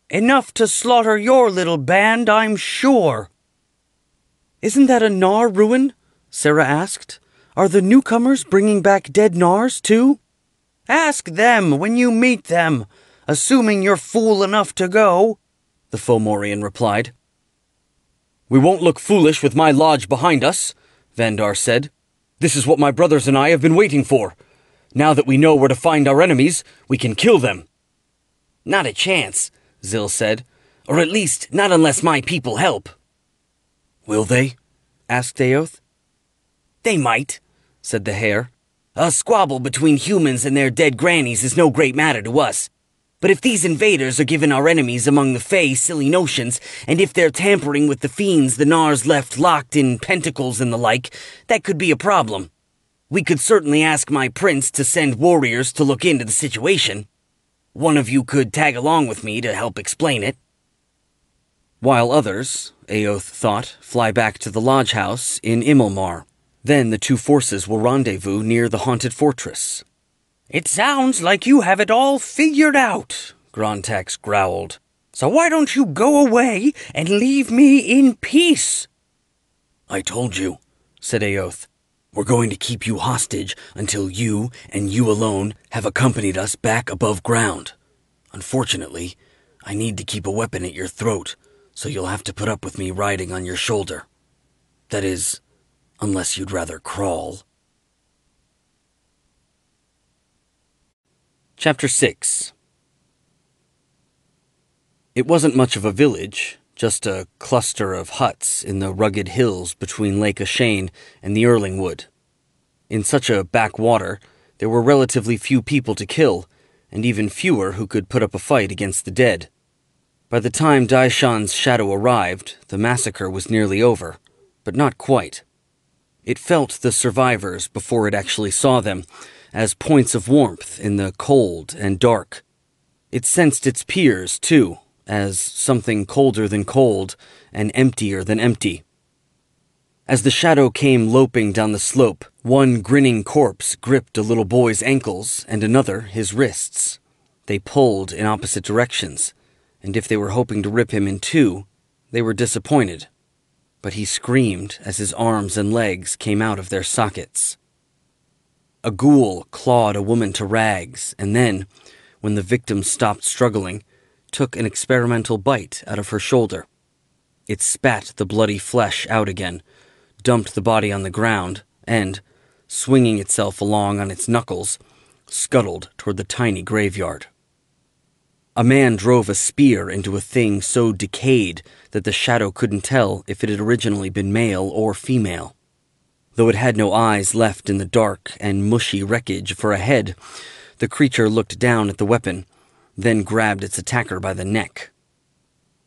Enough to slaughter your little band, I'm sure. Isn't that a Gnar ruin? Sarah asked. Are the newcomers bringing back dead Gnars, too? Ask them when you meet them, assuming you're fool enough to go, the Fomorian replied. We won't look foolish with my lodge behind us, Vandar said. This is what my brothers and I have been waiting for. Now that we know where to find our enemies, we can kill them. Not a chance, Zil said. Or at least, not unless my people help. Will they? Asked Aoth. They might, said the hare. A squabble between humans and their dead grannies is no great matter to us. But if these invaders are giving our enemies among the Fae silly notions, and if they're tampering with the fiends the Gnars left locked in pentacles and the like, that could be a problem. We could certainly ask my prince to send warriors to look into the situation. One of you could tag along with me to help explain it. While others, Aoth thought, fly back to the lodge house in Immelmar. Then the two forces will rendezvous near the haunted fortress. It sounds like you have it all figured out, Grontax growled. So why don't you go away and leave me in peace? I told you, said Aoth. We're going to keep you hostage until you, and you alone, have accompanied us back above ground. Unfortunately, I need to keep a weapon at your throat, so you'll have to put up with me riding on your shoulder. That is, unless you'd rather crawl. Chapter 6. It wasn't much of a village, just a cluster of huts in the rugged hills between Lake Ashane and the Erlingwood. In such a backwater, there were relatively few people to kill, and even fewer who could put up a fight against the dead. By the time Daishan's shadow arrived, the massacre was nearly over, but not quite. It felt the survivors, before it actually saw them, as points of warmth in the cold and dark. It sensed its peers, too, as something colder than cold and emptier than empty. As the shadow came loping down the slope, one grinning corpse gripped a little boy's ankles and another his wrists. They pulled in opposite directions, and if they were hoping to rip him in two, they were disappointed. But he screamed as his arms and legs came out of their sockets. A ghoul clawed a woman to rags, and then, when the victim stopped struggling, took an experimental bite out of her shoulder. It spat the bloody flesh out again, dumped the body on the ground, and, swinging itself along on its knuckles, scuttled toward the tiny graveyard. A man drove a spear into a thing so decayed that the shadow couldn't tell if it had originally been male or female. Though it had no eyes left in the dark and mushy wreckage for a head, the creature looked down at the weapon, then grabbed its attacker by the neck.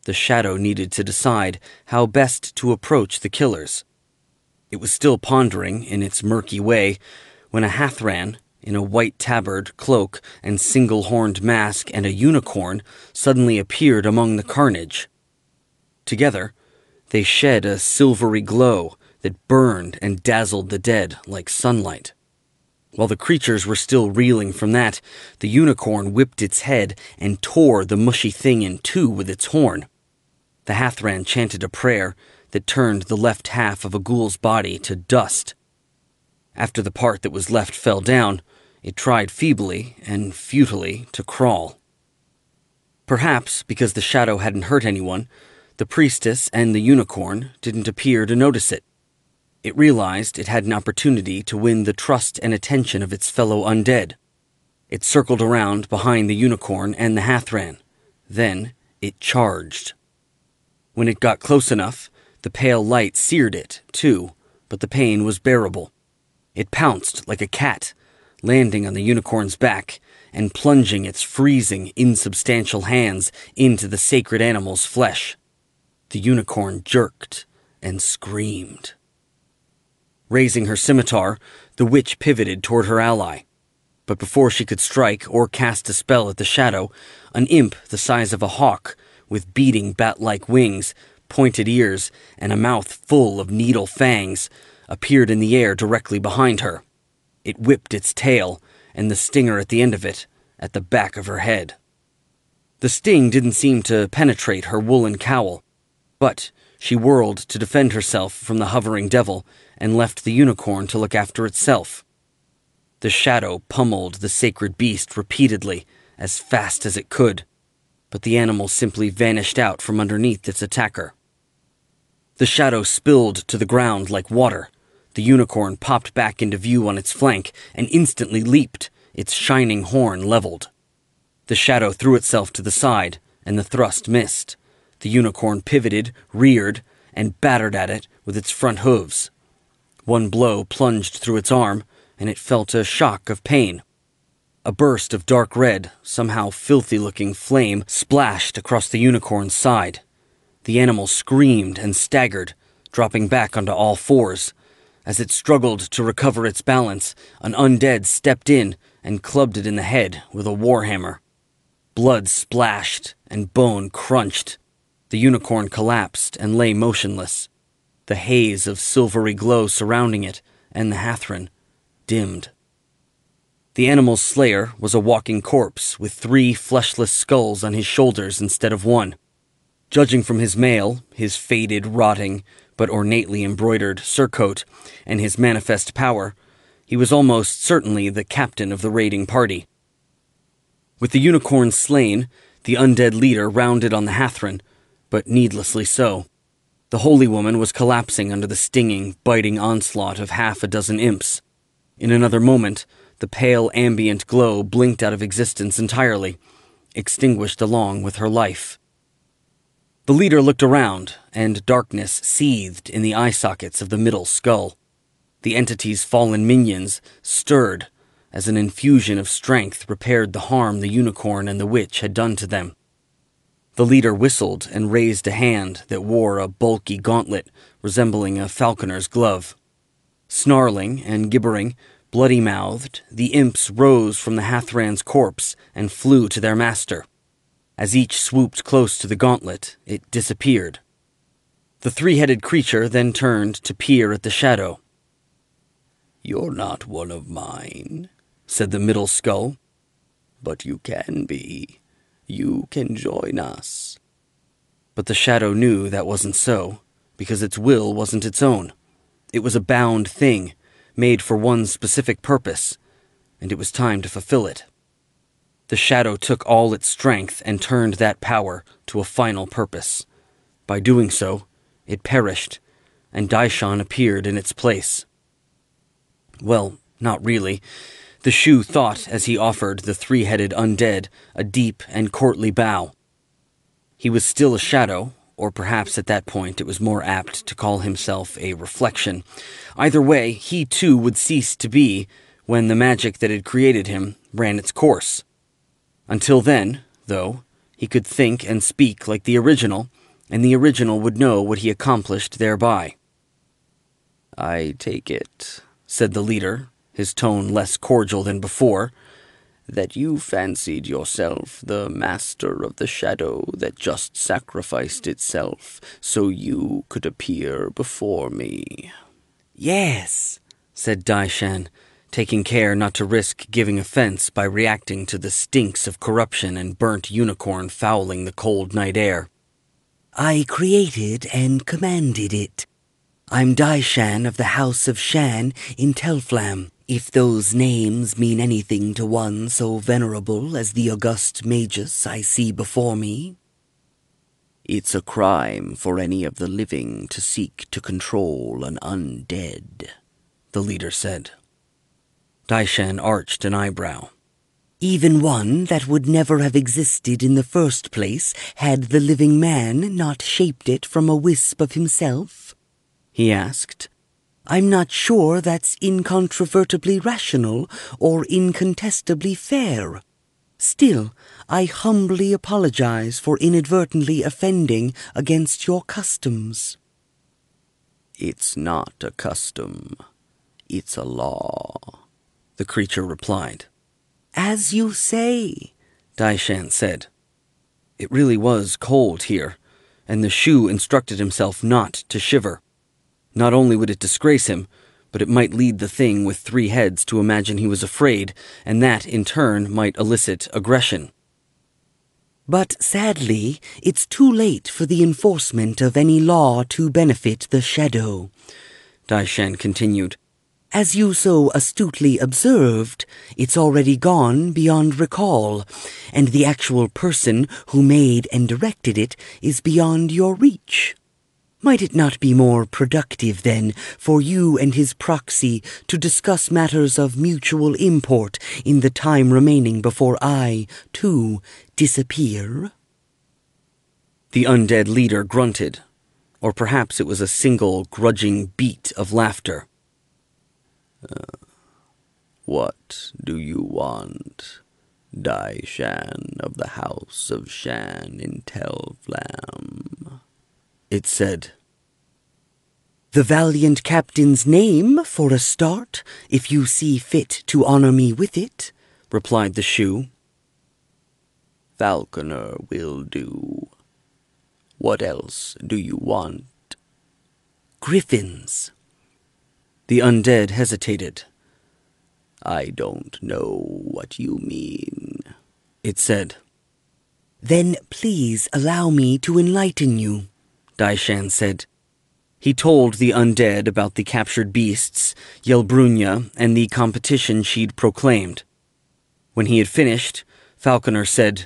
The shadow needed to decide how best to approach the killers. It was still pondering in its murky way when a Hathran, in a white tabard, cloak, and single-horned mask and a unicorn, suddenly appeared among the carnage. Together, they shed a silvery glow that burned and dazzled the dead like sunlight. While the creatures were still reeling from that, the unicorn whipped its head and tore the mushy thing in two with its horn. The Hathran chanted a prayer that turned the left half of a ghoul's body to dust. After the part that was left fell down, it tried feebly and futilely to crawl. Perhaps because the shadow hadn't hurt anyone, the priestess and the unicorn didn't appear to notice it. It realized it had an opportunity to win the trust and attention of its fellow undead. It circled around behind the unicorn and the Hathran. Then it charged. When it got close enough, the pale light seared it, too, but the pain was bearable. It pounced like a cat, landing on the unicorn's back and plunging its freezing, insubstantial hands into the sacred animal's flesh. The unicorn jerked and screamed. Raising her scimitar, the witch pivoted toward her ally. But before she could strike or cast a spell at the shadow, an imp the size of a hawk, with beating bat-like wings, pointed ears, and a mouth full of needle fangs, appeared in the air directly behind her. It whipped its tail, and the stinger at the end of it, at the back of her head. The sting didn't seem to penetrate her woolen cowl, but she whirled to defend herself from the hovering devil and left the unicorn to look after itself. The shadow pummeled the sacred beast repeatedly, as fast as it could, but the animal simply vanished out from underneath its attacker. The shadow spilled to the ground like water. The unicorn popped back into view on its flank and instantly leaped, its shining horn leveled. The shadow threw itself to the side, and the thrust missed. The unicorn pivoted, reared, and battered at it with its front hooves. One blow plunged through its arm, and it felt a shock of pain. A burst of dark red, somehow filthy-looking flame splashed across the unicorn's side. The animal screamed and staggered, dropping back onto all fours. As it struggled to recover its balance, an undead stepped in and clubbed it in the head with a warhammer. Blood splashed and bone crunched. The unicorn collapsed and lay motionless. The haze of silvery glow surrounding it and the Hathran dimmed. The animal's slayer was a walking corpse with 3 fleshless skulls on his shoulders instead of 1. Judging from his mail, his faded, rotting, but ornately embroidered surcoat, and his manifest power, he was almost certainly the captain of the raiding party. With the unicorn slain, the undead leader rounded on the Hathran, but needlessly so. The holy woman was collapsing under the stinging, biting onslaught of half a dozen imps. In another moment, the pale ambient glow blinked out of existence entirely, extinguished along with her life. The leader looked around, and darkness seethed in the eye sockets of the middle skull. The entity's fallen minions stirred as an infusion of strength repaired the harm the unicorn and the witch had done to them. The leader whistled and raised a hand that wore a bulky gauntlet resembling a falconer's glove. Snarling and gibbering, bloody-mouthed, the imps rose from the Hathran's corpse and flew to their master. As each swooped close to the gauntlet, it disappeared. The 3-headed creature then turned to peer at the shadow. "You're not one of mine," said the middle skull. "But you can be, You can join us. But the shadow knew that wasn't so, because its will wasn't its own. It was a bound thing, made for one specific purpose, and it was time to fulfill it. The shadow took all its strength and turned that power to a final purpose. By doing so, it perished, and Daishan appeared in its place. Well, not really. The Shu thought as he offered the three-headed undead a deep and courtly bow. He was still a shadow, or perhaps at that point it was more apt to call himself a reflection. Either way, he too would cease to be when the magic that had created him ran its course. Until then, though, he could think and speak like the original, and the original would know what he accomplished thereby. I take it, said the leader, his tone less cordial than before, that you fancied yourself the master of the shadow that just sacrificed itself so you could appear before me. Yes, said Daishan, taking care not to risk giving offense by reacting to the stinks of corruption and burnt unicorn fouling the cold night air. I created and commanded it. I'm Daishan of the House of Shan in Telflam, if those names mean anything to one so venerable as the august magus I see before me. It's a crime for any of the living to seek to control an undead, the leader said. Daishan arched an eyebrow. Even one that would never have existed in the first place had the living man not shaped it from a wisp of himself? He asked. I'm not sure that's incontrovertibly rational or incontestably fair. Still, I humbly apologize for inadvertently offending against your customs. It's not a custom. It's a law, the creature replied. As you say, Daishan said. It really was cold here, and the Shu instructed himself not to shiver. Not only would it disgrace him, but it might lead the thing with three heads to imagine he was afraid, and that, in turn, might elicit aggression. But sadly, it's too late for the enforcement of any law to benefit the shadow, Daishan continued. As you so astutely observed, it's already gone beyond recall, and the actual person who made and directed it is beyond your reach. Might it not be more productive, then, for you and his proxy to discuss matters of mutual import in the time remaining before I, too, disappear? The undead leader grunted, or perhaps it was a single grudging beat of laughter. What do you want, Daishan of the House of Shan in Telflam? It said. The valiant captain's name, for a start, if you see fit to honor me with it, replied the Shu. Falconer will do. What else do you want? Griffins. The undead hesitated. I don't know what you mean, it said. Then please allow me to enlighten you, Daishan said. He told the undead about the captured beasts, Yelbrunya, and the competition she'd proclaimed. When he had finished, Falconer said,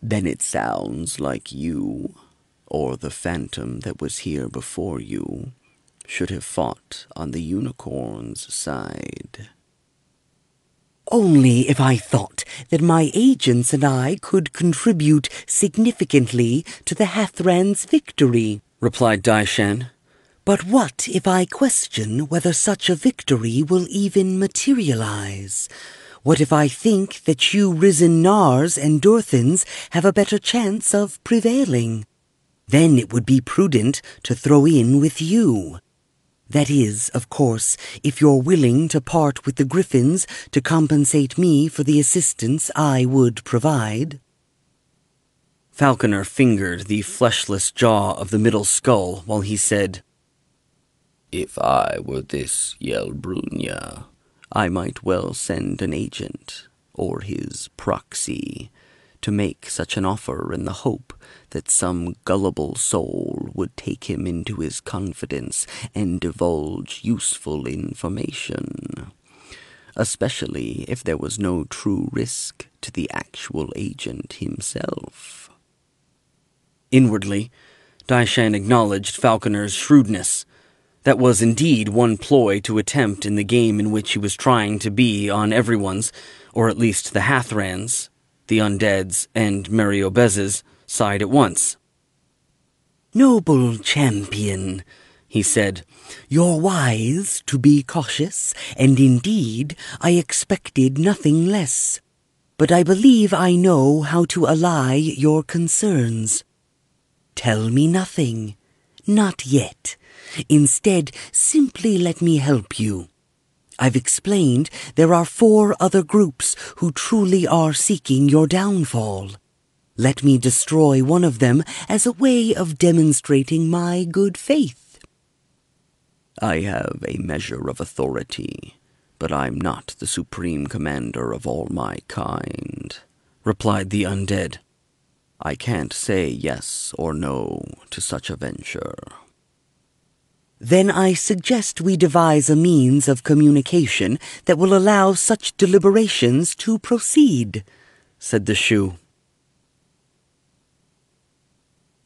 Then it sounds like you, or the phantom that was here before you, should have fought on the unicorn's side. Only if I thought that my agents and I could contribute significantly to the Hathran's victory, replied Daishan. But what if I question whether such a victory will even materialize? What if I think that you risen Nars and Durthans have a better chance of prevailing? Then it would be prudent to throw in with you. That is, of course, if you're willing to part with the Griffins to compensate me for the assistance I would provide. Falconer fingered the fleshless jaw of the middle skull while he said, If I were this Yelbrunya, I might well send an agent, or his proxy, to make such an offer in the hope that some gullible soul would take him into his confidence and divulge useful information, especially if there was no true risk to the actual agent himself. Inwardly, Daishan acknowledged Falconer's shrewdness. That was indeed one ploy to attempt in the game in which he was trying to be on everyone's, or at least the Hathrans, the Undead's, and Mariobez's side at once. "Noble champion," he said, "you're wise to be cautious, and indeed I expected nothing less. But I believe I know how to allay your concerns. Tell me nothing, not yet. Instead, simply let me help you. I've explained there are 4 other groups who truly are seeking your downfall. Let me destroy one of them as a way of demonstrating my good faith." "I have a measure of authority, but I'm not the supreme commander of all my kind," replied the undead. "I can't say yes or no to such a venture." "Then I suggest we devise a means of communication that will allow such deliberations to proceed," said the Shu.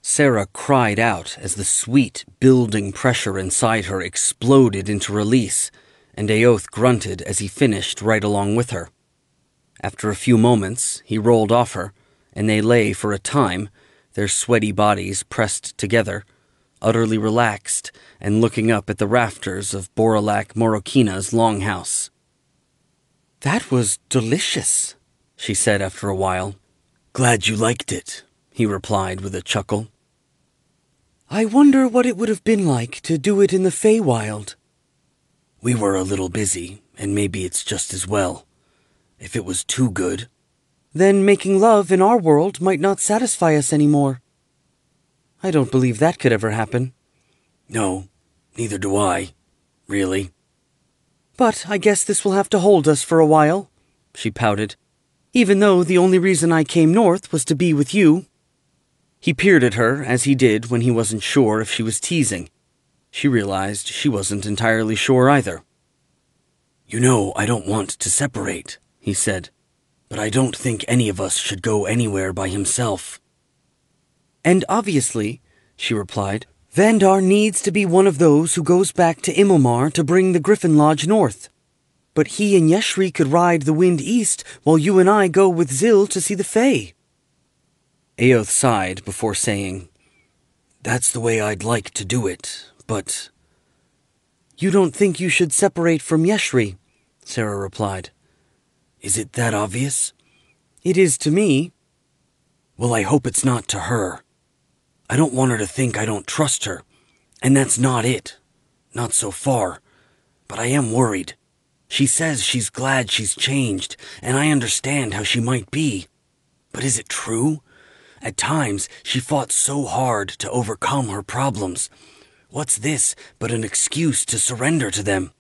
Sarah cried out as the sweet, building pressure inside her exploded into release, and Aoth grunted as he finished right along with her. After a few moments, he rolled off her, and they lay for a time, their sweaty bodies pressed together, utterly relaxed and looking up at the rafters of Boralak Morokina's longhouse. "That was delicious," she said after a while. "Glad you liked it," he replied with a chuckle. "I wonder what it would have been like to do it in the Feywild." "We were a little busy, and maybe it's just as well. If it was too good..." "Then making love in our world might not satisfy us anymore." "I don't believe that could ever happen." "No, neither do I, really." "But I guess this will have to hold us for a while," she pouted, "even though the only reason I came north was to be with you." He peered at her as he did when he wasn't sure if she was teasing. She realized she wasn't entirely sure either. "You know I don't want to separate," he said, "but I don't think any of us should go anywhere by himself." "And obviously," she replied, "Vandar needs to be one of those who goes back to Imilmar to bring the Griffon Lodge north. But he and Yeshri could ride the wind east while you and I go with Zil to see the Fae." Aoth sighed before saying, "That's the way I'd like to do it, but..." "You don't think you should separate from Yeshri," Sarah replied. "Is it that obvious?" "It is to me." "Well, I hope it's not to her. I don't want her to think I don't trust her, and that's not it. Not so far. But I am worried. She says she's glad she's changed, and I understand how she might be. But is it true? At times, she fought so hard to overcome her problems. What's this but an excuse to surrender to them?"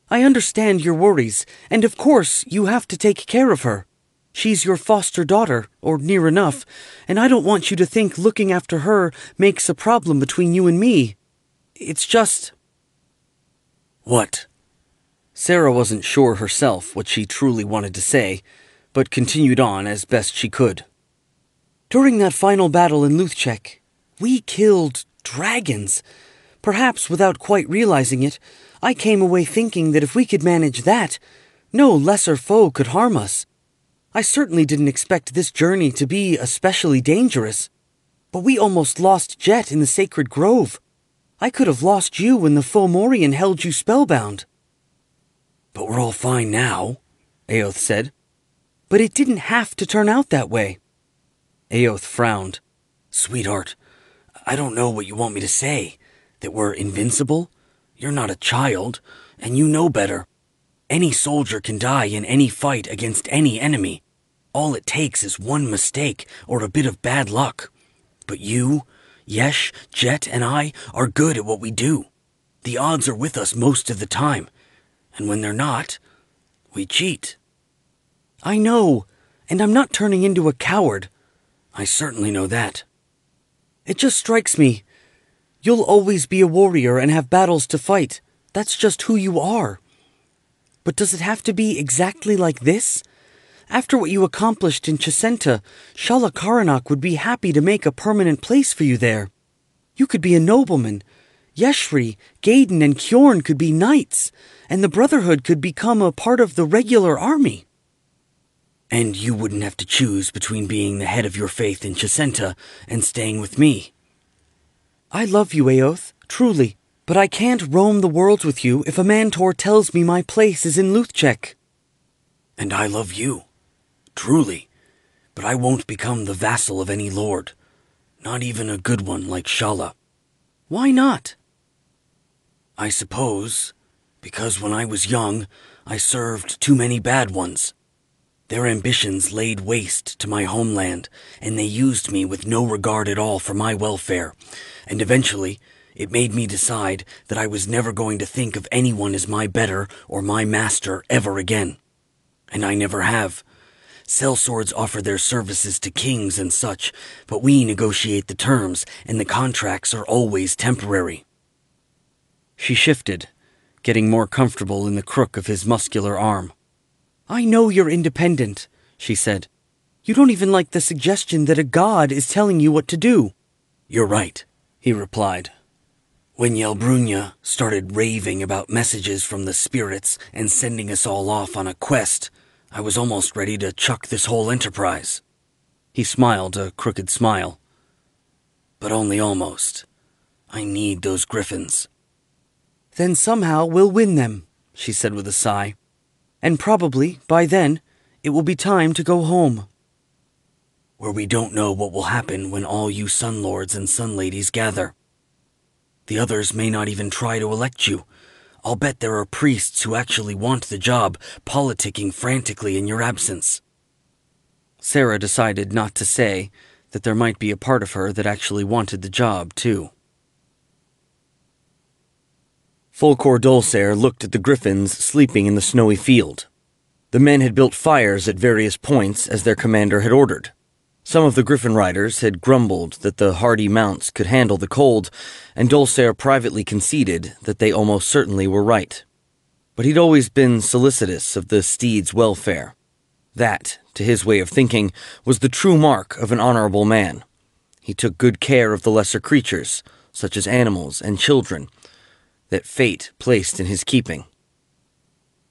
"I understand your worries, and of course you have to take care of her. She's your foster daughter, or near enough, and I don't want you to think looking after her makes a problem between you and me. It's just..." "What?" Sarah wasn't sure herself what she truly wanted to say, but continued on as best she could. "During that final battle in Luthchek, we killed dragons. Perhaps without quite realizing it, I came away thinking that if we could manage that, no lesser foe could harm us. I certainly didn't expect this journey to be especially dangerous. But we almost lost Jet in the Sacred Grove. I could have lost you when the Fomorian held you spellbound." "But we're all fine now," Aoth said. "But it didn't have to turn out that way." Aoth frowned. "Sweetheart, I don't know what you want me to say. That we're invincible? You're not a child, and you know better. Any soldier can die in any fight against any enemy. All it takes is one mistake or a bit of bad luck. But you, Yesh, Jet, and I are good at what we do. The odds are with us most of the time. And when they're not, we cheat." "I know, And I'm not turning into a coward. I certainly know that. It just strikes me. You'll always be a warrior and have battles to fight. That's just who you are. But does it have to be exactly like this? After what you accomplished in Chesenta, Shala Karanak would be happy to make a permanent place for you there. You could be a nobleman. Yeshri, Gaiden, and Kjorn could be knights, and the Brotherhood could become a part of the regular army. And you wouldn't have to choose between being the head of your faith in Chesenta and staying with me. I love you, Aoth, truly, but I can't roam the world with you if a Mantor tells me my place is in Luthchek. And I love you, truly, but I won't become the vassal of any lord, not even a good one like Shala. Why not? I suppose, because when I was young, I served too many bad ones. Their ambitions laid waste to my homeland, and they used me with no regard at all for my welfare, and eventually it made me decide that I was never going to think of anyone as my better or my master ever again. And I never have. Sellswords offer their services to kings and such, but we negotiate the terms, and the contracts are always temporary. She shifted, getting more comfortable in the crook of his muscular arm. I know you're independent, she said. You don't even like the suggestion that a god is telling you what to do. You're right, he replied. When Yelbrunya started raving about messages from the spirits and sending us all off on a quest, I was almost ready to chuck this whole enterprise. He smiled a crooked smile. But only almost. I need those Griffons. Then somehow we'll win them, she said with a sigh. And probably, by then, it will be time to go home. Where we don't know what will happen when all you Sun Lords and Sun Ladies gather. The others may not even try to elect you. I'll bet there are priests who actually want the job, politicking frantically in your absence. Sarah decided not to say that there might be a part of her that actually wanted the job, too. Fulcor Dolcer looked at the Griffins sleeping in the snowy field. The men had built fires at various points as their commander had ordered. Some of the Griffin riders had grumbled that the hardy mounts could handle the cold, and Dolcer privately conceded that they almost certainly were right. But he'd always been solicitous of the steed's welfare. That, to his way of thinking, was the true mark of an honorable man. He took good care of the lesser creatures, such as animals and children, that fate placed in his keeping.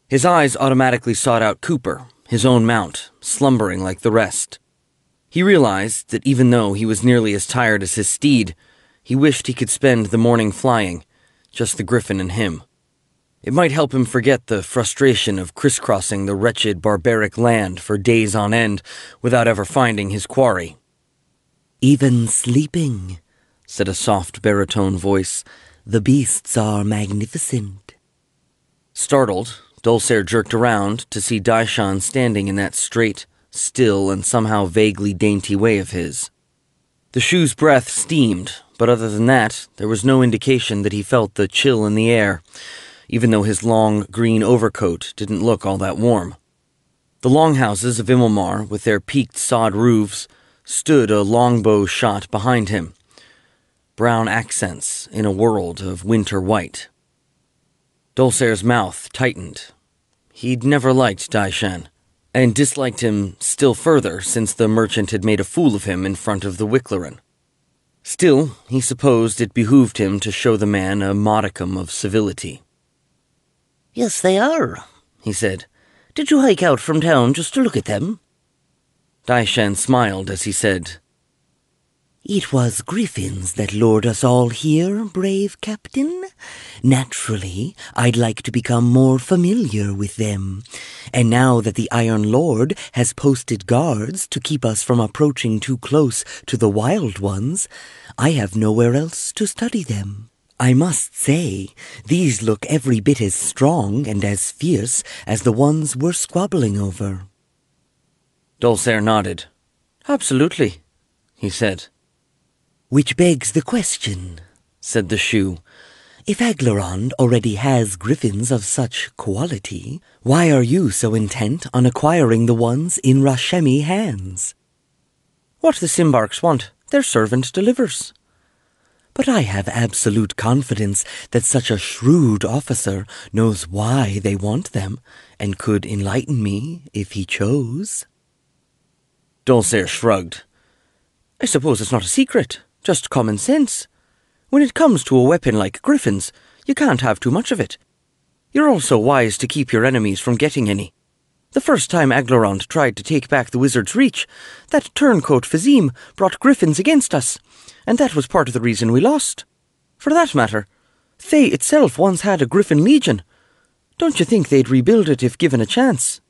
His eyes automatically sought out Cooper, his own mount, slumbering like the rest. He realized that even though he was nearly as tired as his steed, he wished he could spend the morning flying, just the Griffin and him. It might help him forget the frustration of crisscrossing the wretched barbaric land for days on end without ever finding his quarry. "Even sleeping," said a soft baritone voice, "the beasts are magnificent." Startled, Dolcer jerked around to see Daishan standing in that straight, still, and somehow vaguely dainty way of his. The shoe's breath steamed, but other than that, there was no indication that he felt the chill in the air, even though his long, green overcoat didn't look all that warm. The longhouses of Immelmar, with their peaked sod roofs, stood a longbow shot behind him, brown accents in a world of winter white. Dolcer's mouth tightened. He'd never liked Daishan, and disliked him still further since the merchant had made a fool of him in front of the Wickleren. Still, he supposed it behooved him to show the man a modicum of civility. "Yes, they are," he said. "Did you hike out from town just to look at them?" Daishan smiled as he said, "It was Griffins that lured us all here, brave captain. Naturally, I'd like to become more familiar with them. And now that the Iron Lord has posted guards to keep us from approaching too close to the Wild Ones, I have nowhere else to study them. I must say, these look every bit as strong and as fierce as the ones we're squabbling over." Dolcer nodded. "Absolutely," he said. "Which begs the question," said the shoe. If Aglarond already has griffins of such quality, why are you so intent on acquiring the ones in Rashemi hands? What the Simbarks want, their servant delivers. But I have absolute confidence that such a shrewd officer knows why they want them, and could enlighten me if he chose. Dulcere shrugged. I suppose it's not a secret, just common sense. When it comes to a weapon like griffins, you can't have too much of it. You're also wise to keep your enemies from getting any. The first time Aglarond tried to take back the wizard's reach, that turncoat Fazim brought griffins against us, and that was part of the reason we lost. For that matter, Thay itself once had a griffin legion. Don't you think they'd rebuild it if given a chance?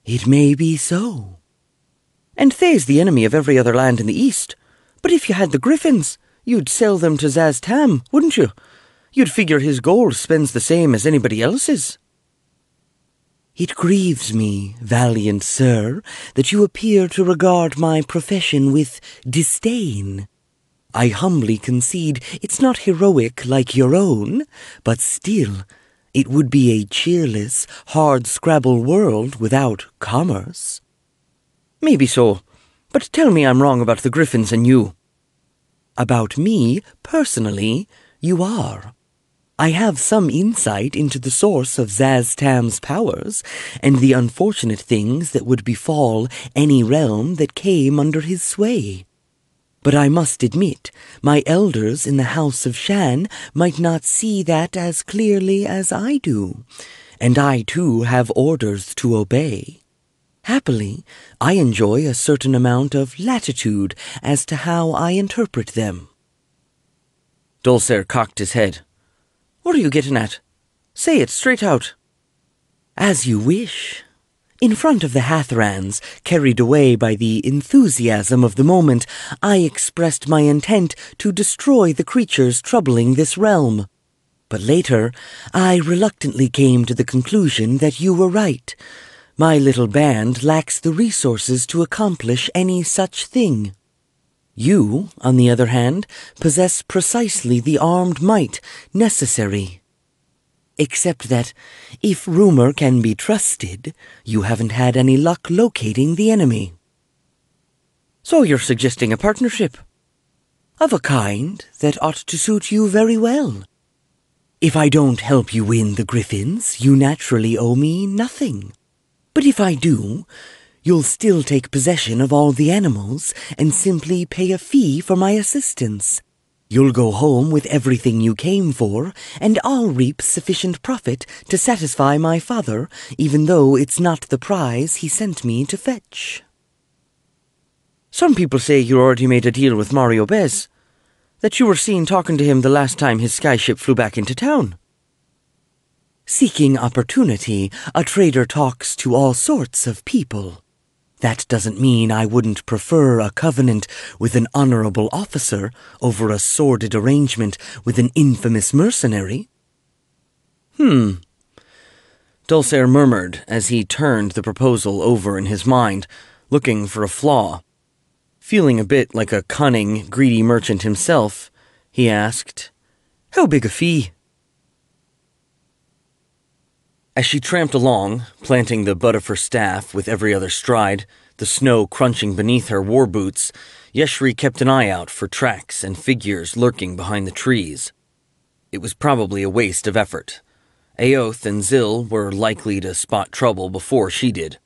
It may be so. And Thay's the enemy of every other land in the east. But if you had the griffins, you'd sell them to Zaz-Tam, wouldn't you? You'd figure his gold spends the same as anybody else's. It grieves me, valiant sir, that you appear to regard my profession with disdain. I humbly concede it's not heroic like your own, but still, it would be a cheerless, hard-scrabble world without commerce. Maybe so, but tell me I'm wrong about the griffins and you. About me, personally, you are. I have some insight into the source of Zaz-Tam's powers, and the unfortunate things that would befall any realm that came under his sway. But I must admit, my elders in the House of Shan might not see that as clearly as I do, and I too have orders to obey. Happily, I enjoy a certain amount of latitude as to how I interpret them. Dulcere cocked his head. What are you getting at? Say it straight out. As you wish. In front of the Hathrans, carried away by the enthusiasm of the moment, I expressed my intent to destroy the creatures troubling this realm. But later, I reluctantly came to the conclusion that you were right. My little band lacks the resources to accomplish any such thing. You, on the other hand, possess precisely the armed might necessary. Except that, if rumor can be trusted, you haven't had any luck locating the enemy. So you're suggesting a partnership? Of a kind that ought to suit you very well. If I don't help you win the Griffins, you naturally owe me nothing. But if I do, you'll still take possession of all the animals and simply pay a fee for my assistance. You'll go home with everything you came for, and I'll reap sufficient profit to satisfy my father, even though it's not the prize he sent me to fetch. Some people say you already made a deal with Mario Bez, that you were seen talking to him the last time his skyship flew back into town. Seeking opportunity, a trader talks to all sorts of people. That doesn't mean I wouldn't prefer a covenant with an honorable officer over a sordid arrangement with an infamous mercenary. Dulcere murmured as he turned the proposal over in his mind, looking for a flaw. Feeling a bit like a cunning, greedy merchant himself, he asked, "How big a fee?" As she tramped along, planting the butt of her staff with every other stride, the snow crunching beneath her war boots, Yeshri kept an eye out for tracks and figures lurking behind the trees. It was probably a waste of effort. Aoth and Zil were likely to spot trouble before she did.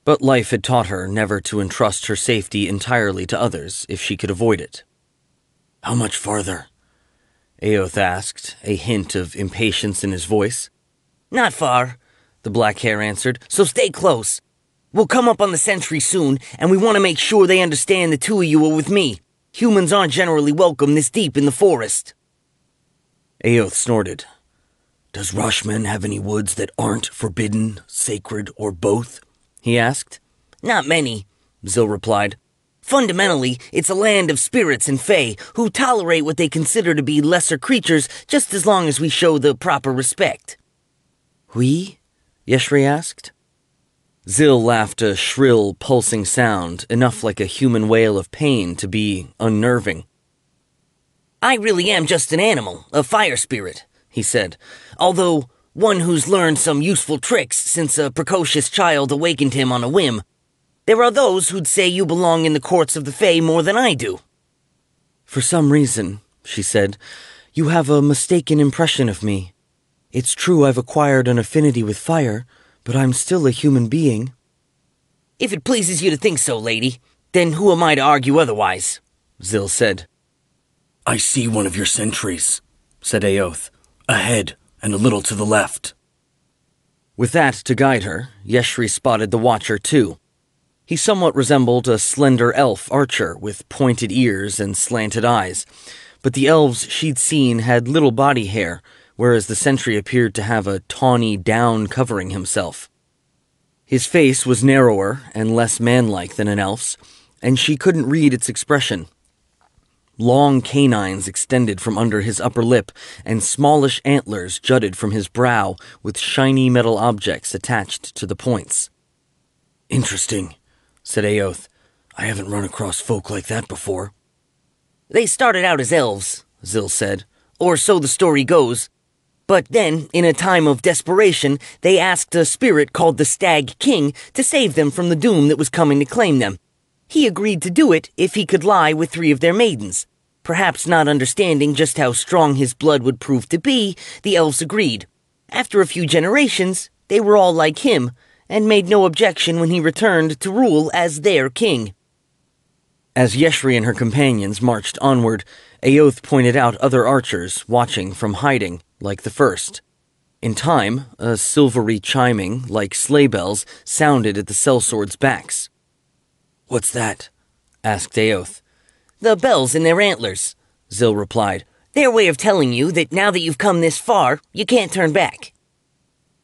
But life had taught her never to entrust her safety entirely to others if she could avoid it. "How much farther?" Aoth asked, a hint of impatience in his voice. Not far, the black hare answered, so stay close. We'll come up on the sentry soon, and we want to make sure they understand the two of you are with me. Humans aren't generally welcome this deep in the forest. Aoth snorted. "Does Rashman have any woods that aren't forbidden, sacred, or both?" he asked. Not many, Zil replied. Fundamentally, it's a land of spirits and fae who tolerate what they consider to be lesser creatures just as long as we show the proper respect. We? Yeshri asked. Zil laughed a shrill, pulsing sound, enough like a human wail of pain to be unnerving. I really am just an animal, a fire spirit, he said, although one who's learned some useful tricks since a precocious child awakened him on a whim. There are those who'd say you belong in the courts of the Fae more than I do. For some reason, she said, you have a mistaken impression of me. It's true I've acquired an affinity with fire, but I'm still a human being. If it pleases you to think so, lady, then who am I to argue otherwise? Zil said. I see one of your sentries, said Aoth, ahead and a little to the left. With that to guide her, Yeshri spotted the Watcher too. He somewhat resembled a slender elf archer with pointed ears and slanted eyes, but the elves she'd seen had little body hair, whereas the sentry appeared to have a tawny down covering himself. His face was narrower and less manlike than an elf's, and she couldn't read its expression. Long canines extended from under his upper lip, and smallish antlers jutted from his brow with shiny metal objects attached to the points. Interesting, said Aoth. I haven't run across folk like that before. They started out as elves, Zil said, or so the story goes. But then, in a time of desperation, they asked a spirit called the Stag King to save them from the doom that was coming to claim them. He agreed to do it if he could lie with 3 of their maidens. Perhaps not understanding just how strong his blood would prove to be, the elves agreed. After a few generations, they were all like him, and made no objection when he returned to rule as their king. As Yeshri and her companions marched onward, Aoth pointed out other archers watching from hiding, like the first. In time, a silvery chiming, like sleigh bells, sounded at the sellswords' backs. What's that? asked Aoth. The bells in their antlers, Zil replied. Their way of telling you that now that you've come this far, you can't turn back.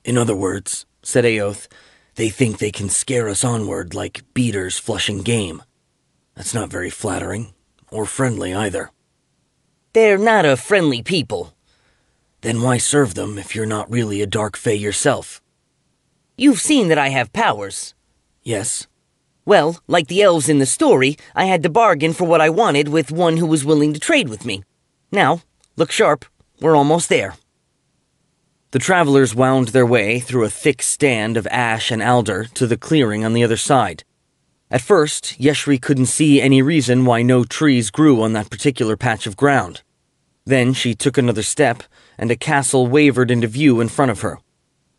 In other words, said Aoth, they think they can scare us onward like beaters flushing game. That's not very flattering, or friendly either. They're not a friendly people. Then why serve them if you're not really a dark fae yourself? You've seen that I have powers. Yes. Well, like the elves in the story, I had to bargain for what I wanted with one who was willing to trade with me. Now, look sharp, we're almost there. The travelers wound their way through a thick stand of ash and alder to the clearing on the other side. At first, Yeshri couldn't see any reason why no trees grew on that particular patch of ground. Then she took another step, and a castle wavered into view in front of her.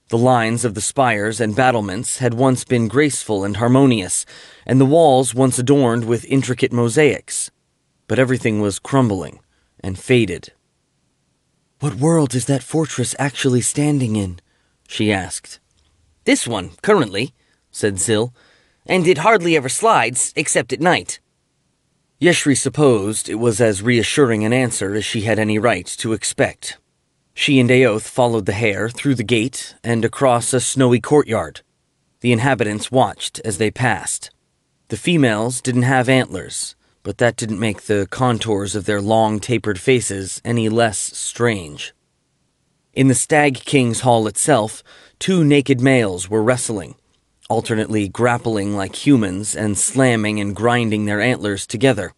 The lines of the spires and battlements had once been graceful and harmonious, and the walls once adorned with intricate mosaics. But everything was crumbling and faded. What world is that fortress actually standing in? She asked. This one, currently, said Zil, and it hardly ever slides, except at night. Yeshri supposed it was as reassuring an answer as she had any right to expect. She and Aoth followed the hare through the gate and across a snowy courtyard. The inhabitants watched as they passed. The females didn't have antlers, but that didn't make the contours of their long tapered faces any less strange. In the Stag King's hall itself, 2 naked males were wrestling, alternately grappling like humans and slamming and grinding their antlers together.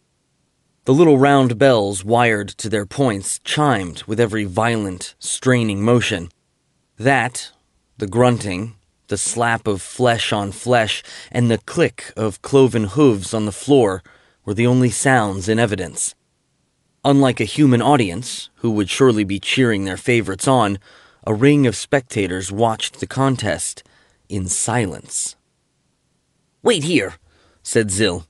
The little round bells wired to their points chimed with every violent, straining motion. That, the grunting, the slap of flesh on flesh, and the click of cloven hooves on the floor were the only sounds in evidence. Unlike a human audience, who would surely be cheering their favorites on, a ring of spectators watched the contest in silence. "Wait here," said Zil.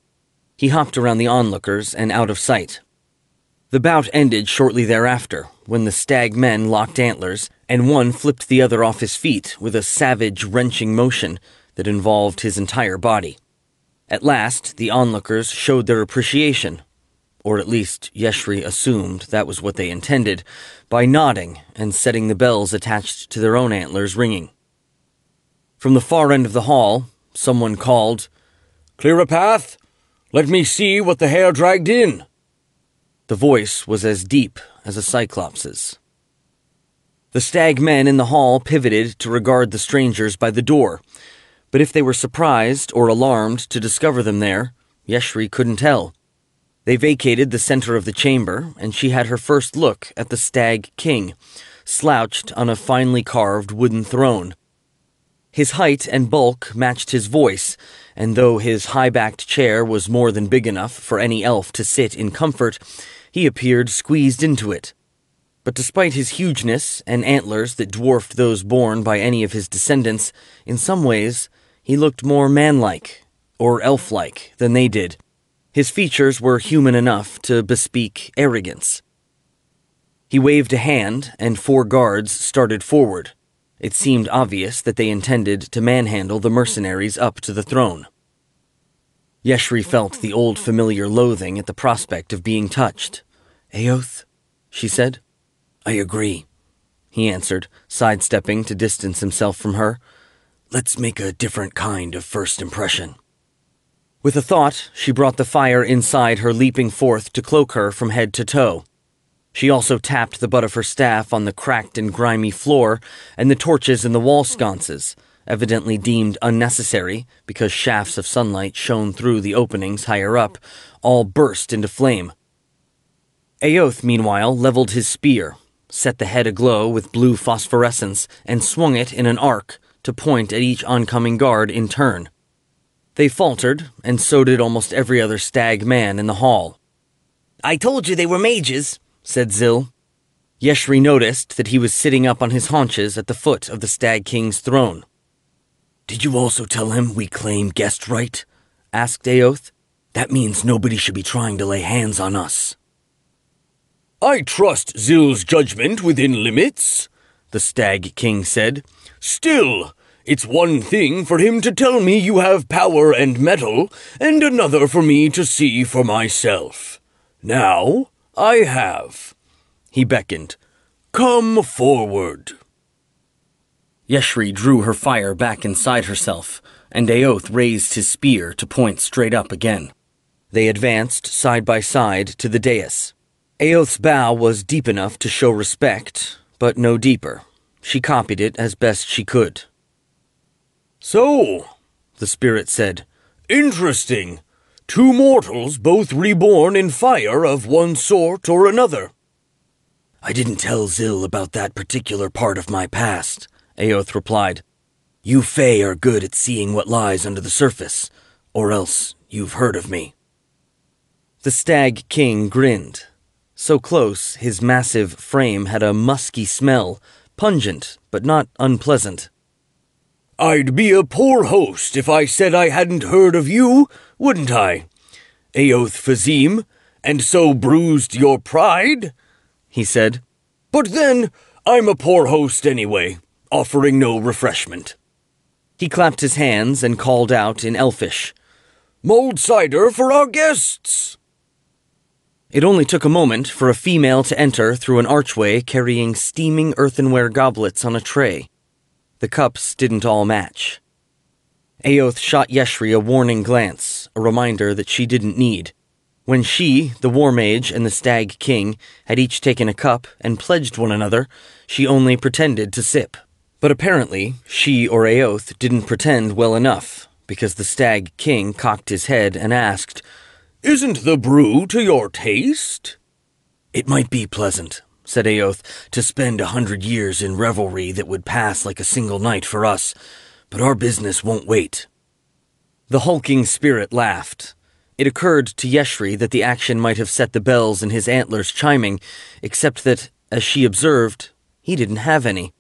He hopped around the onlookers and out of sight. The bout ended shortly thereafter, when the stag men locked antlers, and one flipped the other off his feet with a savage, wrenching motion that involved his entire body. At last, the onlookers showed their appreciation, or at least Yeshri assumed that was what they intended, by nodding and setting the bells attached to their own antlers ringing. From the far end of the hall, someone called, "Clear a path! Let me see what the hare dragged in." The voice was as deep as a cyclops's. The stag men in the hall pivoted to regard the strangers by the door, but if they were surprised or alarmed to discover them there, Yeshri couldn't tell. They vacated the center of the chamber, and she had her first look at the Stag King, slouched on a finely carved wooden throne. His height and bulk matched his voice, and though his high-backed chair was more than big enough for any elf to sit in comfort, he appeared squeezed into it. But despite his hugeness and antlers that dwarfed those borne by any of his descendants, in some ways he looked more manlike, or elf-like, than they did. His features were human enough to bespeak arrogance. He waved a hand, and 4 guards started forward. It seemed obvious that they intended to manhandle the mercenaries up to the throne. Yeshri felt the old familiar loathing at the prospect of being touched. "Aoth," she said. "I agree," he answered, sidestepping to distance himself from her. "Let's make a different kind of first impression." With a thought, she brought the fire inside her, leaping forth to cloak her from head to toe. She also tapped the butt of her staff on the cracked and grimy floor and the torches in the wall sconces, evidently deemed unnecessary because shafts of sunlight shone through the openings higher up, all burst into flame. Aoth, meanwhile, leveled his spear, set the head aglow with blue phosphorescence, and swung it in an arc to point at each oncoming guard in turn. They faltered, and so did almost every other stag man in the hall. "I told you they were mages," said Zil. Yeshri noticed that he was sitting up on his haunches at the foot of the Stag King's throne. "Did you also tell him we claim guest right?" asked Aoth. "That means nobody should be trying to lay hands on us." "I trust Zil's judgment within limits," the Stag King said. "Still, it's one thing for him to tell me you have power and mettle, and another for me to see for myself. Now, I have." He beckoned. "Come forward." Yeshri drew her fire back inside herself, and Aoth raised his spear to point straight up again. They advanced side by side to the dais. Aoth's bow was deep enough to show respect, but no deeper. She copied it as best she could. "So," the spirit said, "interesting. 2 mortals both reborn in fire of one sort or another." "I didn't tell Zil about that particular part of my past," Aoth replied. "You Fae are good at seeing what lies under the surface, or else you've heard of me." The Stag King grinned. So close, his massive frame had a musky smell, pungent but not unpleasant. "I'd be a poor host if I said I hadn't heard of you, wouldn't I? Aoth Fazim, and so bruised your pride?" he said. "But then, I'm a poor host anyway, offering no refreshment." He clapped his hands and called out in Elfish, "Mulled cider for our guests!" It only took a moment for a female to enter through an archway carrying steaming earthenware goblets on a tray. The cups didn't all match. Aoth shot Yeshri a warning glance, a reminder that she didn't need. When she, the War Mage, and the Stag King had each taken a cup and pledged one another, she only pretended to sip. But apparently, she or Aoth didn't pretend well enough, because the Stag King cocked his head and asked, "Isn't the brew to your taste?" "It might be pleasant," said Aoth, "to spend 100 years in revelry that would pass like a single night for us, but our business won't wait." The hulking spirit laughed. It occurred to Yeshri that the action might have set the bells in his antlers chiming, except that, as she observed, he didn't have any.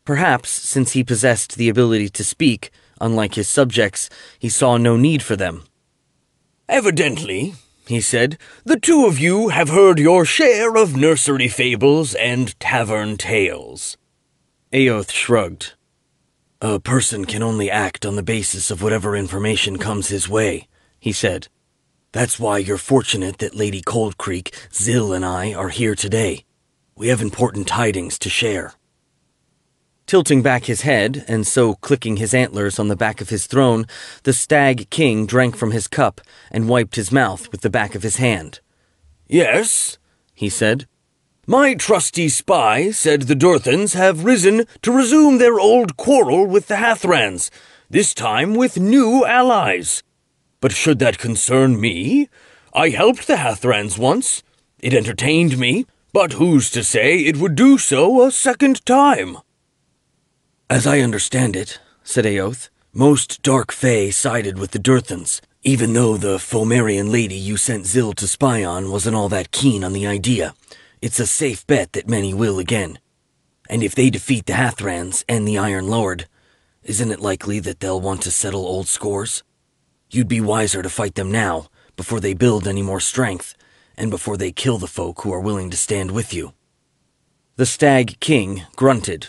Perhaps, since he possessed the ability to speak, unlike his subjects, he saw no need for them. "Evidently," he said, "the 2 of you have heard your share of nursery fables and tavern tales." Aoth shrugged. "A person can only act on the basis of whatever information comes his way," he said. "That's why you're fortunate that Lady Cold Creek, Zil, and I are here today. We have important tidings to share." Tilting back his head, and so clicking his antlers on the back of his throne, the Stag King drank from his cup and wiped his mouth with the back of his hand. "Yes," he said. "My trusty spy said the Durthans have risen to resume their old quarrel with the Hathrans, this time with new allies. But should that concern me? I helped the Hathrans once. It entertained me, but who's to say it would do so a second time? As I understand it, said Eoth, most Dark Fae sided with the Durthans, even though the Fomerian lady you sent Zil to spy on wasn't all that keen on the idea. It's a safe bet that many will again. And if they defeat the Hathrans and the Iron Lord, isn't it likely that they'll want to settle old scores? You'd be wiser to fight them now, before they build any more strength, and before they kill the folk who are willing to stand with you. The Stag King grunted.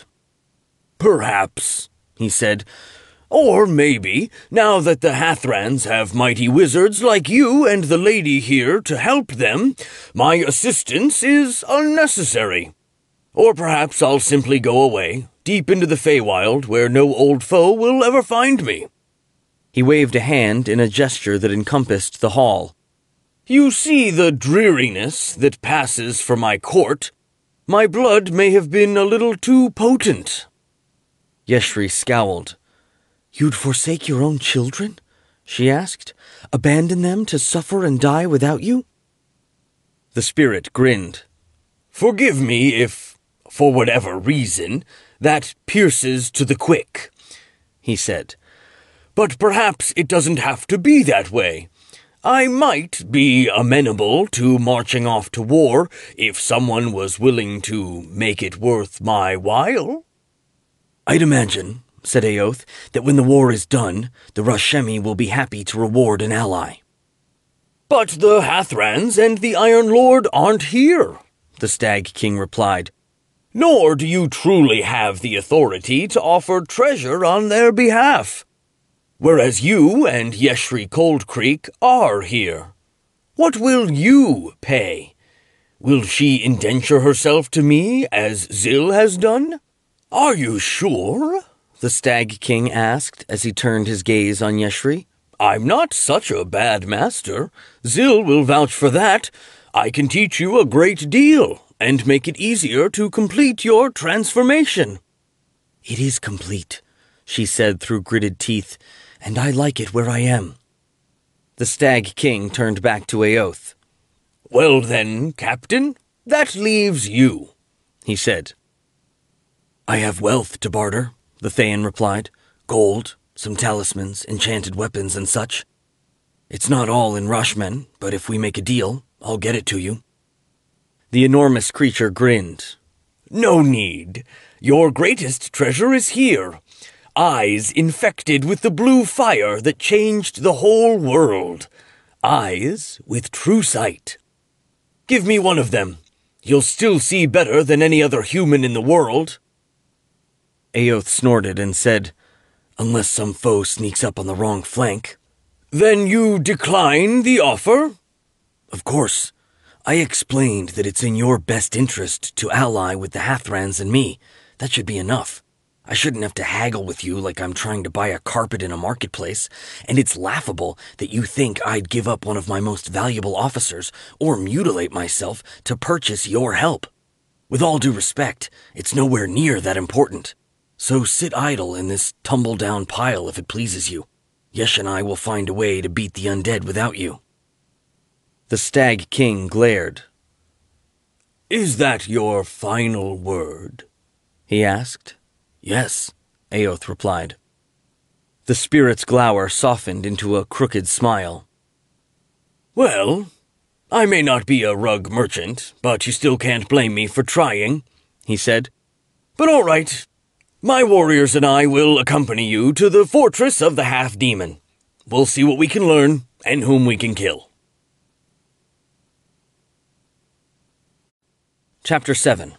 Perhaps, he said. Or maybe, now that the Hathrans have mighty wizards like you and the lady here to help them, my assistance is unnecessary. Or perhaps I'll simply go away, deep into the Feywild, where no old foe will ever find me. He waved a hand in a gesture that encompassed the hall. You see the dreariness that passes for my court. My blood may have been a little too potent. Yeshri scowled. You'd forsake your own children? She asked. Abandon them to suffer and die without you? The spirit grinned. Forgive me if, for whatever reason, that pierces to the quick, he said. But perhaps it doesn't have to be that way. I might be amenable to marching off to war if someone was willing to make it worth my while. I'd imagine, said Eoth, that when the war is done, the Rashemi will be happy to reward an ally. But the Hathrans and the Iron Lord aren't here, the Stag King replied. Nor do you truly have the authority to offer treasure on their behalf. Whereas you and Yeshri Cold Creek are here. What will you pay? Will she indenture herself to me as Zil has done? Are you sure? The Stag King asked as he turned his gaze on Yeshri. I'm not such a bad master. Zil will vouch for that. I can teach you a great deal and make it easier to complete your transformation. It is complete, she said through gritted teeth, and I like it where I am. The Stag King turned back to Eoth. Well then, Captain, that leaves you, he said. I have wealth to barter, the Thayan replied. Gold, some talismans, enchanted weapons, and such. It's not all in Rashmen, but if we make a deal, I'll get it to you. The enormous creature grinned. No need. Your greatest treasure is here. Eyes infected with the blue fire that changed the whole world. Eyes with true sight. Give me one of them. You'll still see better than any other human in the world. Eoth snorted and said, Unless some foe sneaks up on the wrong flank. Then you decline the offer? Of course. I explained that it's in your best interest to ally with the Hathrans and me. That should be enough. I shouldn't have to haggle with you like I'm trying to buy a carpet in a marketplace, and it's laughable that you think I'd give up one of my most valuable officers or mutilate myself to purchase your help. With all due respect, it's nowhere near that important. So sit idle in this tumble-down pile if it pleases you. Yesh and I will find a way to beat the undead without you. The Stag King glared. Is that your final word? He asked. Yes, Eoth replied. The spirit's glower softened into a crooked smile. Well, I may not be a rug merchant, but you still can't blame me for trying, he said. But all right, my warriors and I will accompany you to the fortress of the half-demon. We'll see what we can learn and whom we can kill. Chapter 7.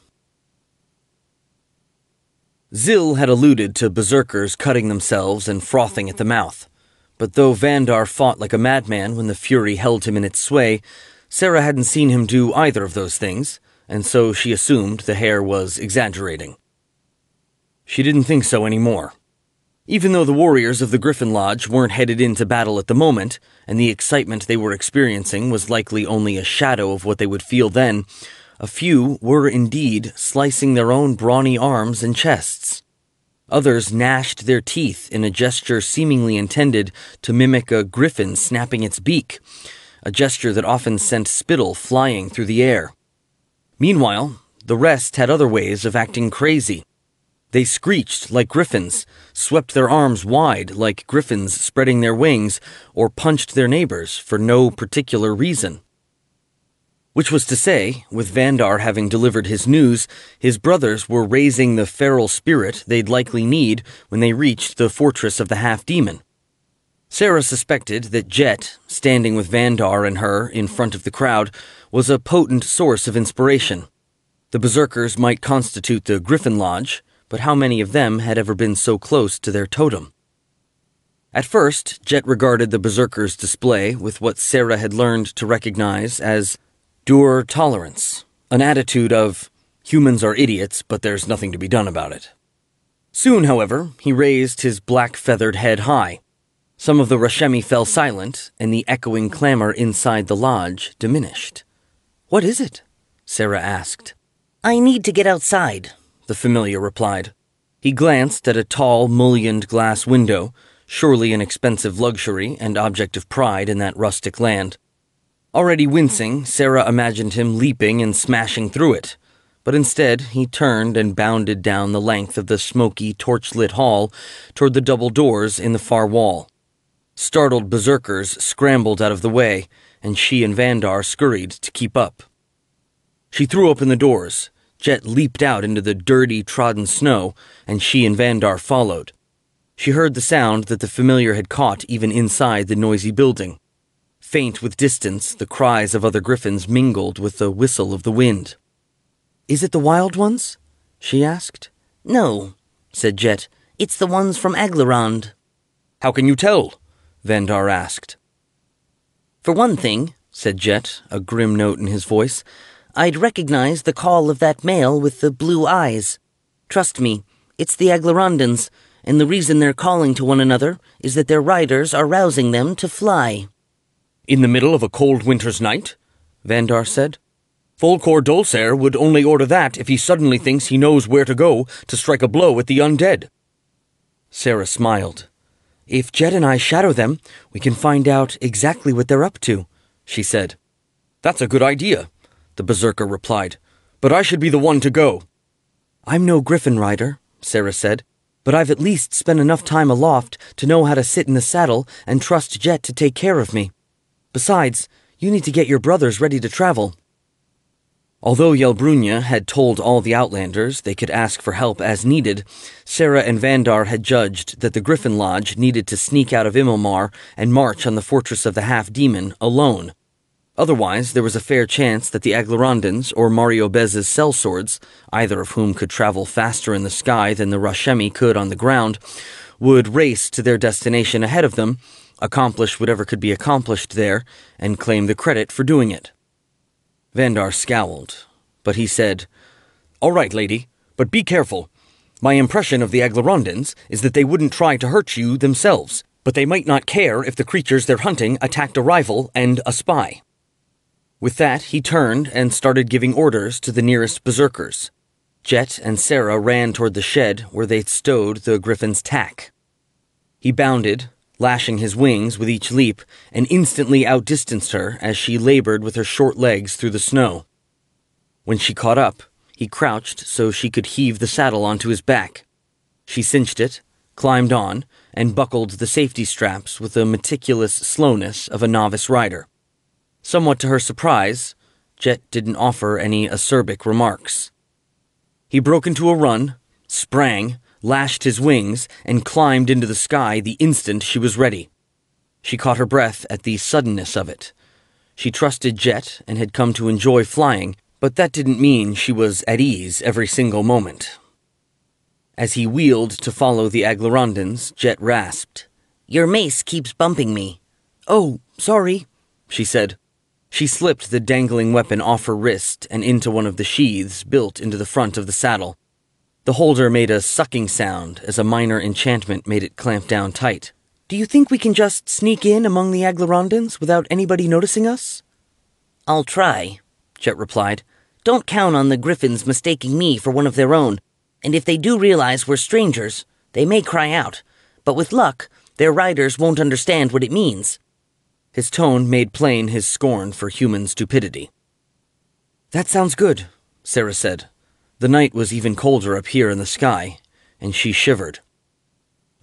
Zil had alluded to berserkers cutting themselves and frothing at the mouth, but though Vandar fought like a madman when the fury held him in its sway, Sarah hadn't seen him do either of those things, and so she assumed the hare was exaggerating. She didn't think so anymore. Even though the warriors of the Griffon Lodge weren't headed into battle at the moment, and the excitement they were experiencing was likely only a shadow of what they would feel then, a few were indeed slicing their own brawny arms and chests. Others gnashed their teeth in a gesture seemingly intended to mimic a griffin snapping its beak, a gesture that often sent spittle flying through the air. Meanwhile, the rest had other ways of acting crazy. They screeched like griffins, swept their arms wide like griffins spreading their wings, or punched their neighbors for no particular reason. Which was to say, with Vandar having delivered his news, his brothers were raising the feral spirit they'd likely need when they reached the fortress of the half-demon. Sarah suspected that Jet, standing with Vandar and her in front of the crowd, was a potent source of inspiration. The berserkers might constitute the Griffon Lodge, but how many of them had ever been so close to their totem? At first, Jet regarded the berserkers' display with what Sarah had learned to recognize as dour tolerance, an attitude of, humans are idiots, but there's nothing to be done about it. Soon, however, he raised his black-feathered head high. Some of the Rashemi fell silent, and the echoing clamor inside the lodge diminished. "What is it?" Sarah asked. "I need to get outside," the familiar replied. He glanced at a tall, mullioned glass window, surely an expensive luxury and object of pride in that rustic land. Already wincing, Sarah imagined him leaping and smashing through it, but instead he turned and bounded down the length of the smoky, torch-lit hall toward the double doors in the far wall. Startled berserkers scrambled out of the way, and she and Vandar scurried to keep up. She threw open the doors. Jet leaped out into the dirty, trodden snow, and she and Vandar followed. She heard the sound that the familiar had caught even inside the noisy building. Faint with distance, the cries of other griffins mingled with the whistle of the wind. "Is it the wild ones?" she asked. "No," said Jet. "It's the ones from Aglarond." "How can you tell?" Vandar asked. "For one thing," said Jet, a grim note in his voice, "I'd recognize the call of that male with the blue eyes. Trust me, it's the Aglarondans, and the reason they're calling to one another is that their riders are rousing them to fly." "In the middle of a cold winter's night?" Vandar said. "Folcor Dulcer would only order that if he suddenly thinks he knows where to go to strike a blow at the undead." Sarah smiled. "If Jet and I shadow them, we can find out exactly what they're up to," she said. "That's a good idea," the berserker replied. "But I should be the one to go." "I'm no griffin rider," Sarah said, "but I've at least spent enough time aloft to know how to sit in the saddle and trust Jet to take care of me. Besides, you need to get your brothers ready to travel." Although Yelbrunya had told all the Outlanders they could ask for help as needed, Sarah and Vandar had judged that the Griffon Lodge needed to sneak out of Imilmar and march on the fortress of the half-demon alone. Otherwise, there was a fair chance that the Aglarondans or Mario Bez's sellswords, either of whom could travel faster in the sky than the Rashemi could on the ground, would race to their destination ahead of them, accomplish whatever could be accomplished there, and claim the credit for doing it. Vandar scowled, but he said, "All right, lady, but be careful. My impression of the Aglarondans is that they wouldn't try to hurt you themselves, but they might not care if the creatures they're hunting attacked a rival and a spy." With that, he turned and started giving orders to the nearest berserkers. Jet and Sarah ran toward the shed where they'd stowed the griffin's tack. He bounded, lashing his wings with each leap, and instantly outdistanced her as she labored with her short legs through the snow. When she caught up, he crouched so she could heave the saddle onto his back. She cinched it, climbed on, and buckled the safety straps with the meticulous slowness of a novice rider. Somewhat to her surprise, Jet didn't offer any acerbic remarks. He broke into a run, sprang, lashed his wings, and climbed into the sky the instant she was ready. She caught her breath at the suddenness of it. She trusted Jet and had come to enjoy flying, but that didn't mean she was at ease every single moment. As he wheeled to follow the Aglarondans, Jet rasped, "Your mace keeps bumping me." "Oh, sorry," she said. She slipped the dangling weapon off her wrist and into one of the sheaths built into the front of the saddle. The holder made a sucking sound as a minor enchantment made it clamp down tight. "Do you think we can just sneak in among the Aglarondans without anybody noticing us?" "I'll try," Jet replied. "Don't count on the griffins mistaking me for one of their own, and if they do realize we're strangers, they may cry out, but with luck, their riders won't understand what it means." His tone made plain his scorn for human stupidity. "That sounds good," Sarah said. The night was even colder up here in the sky, and she shivered.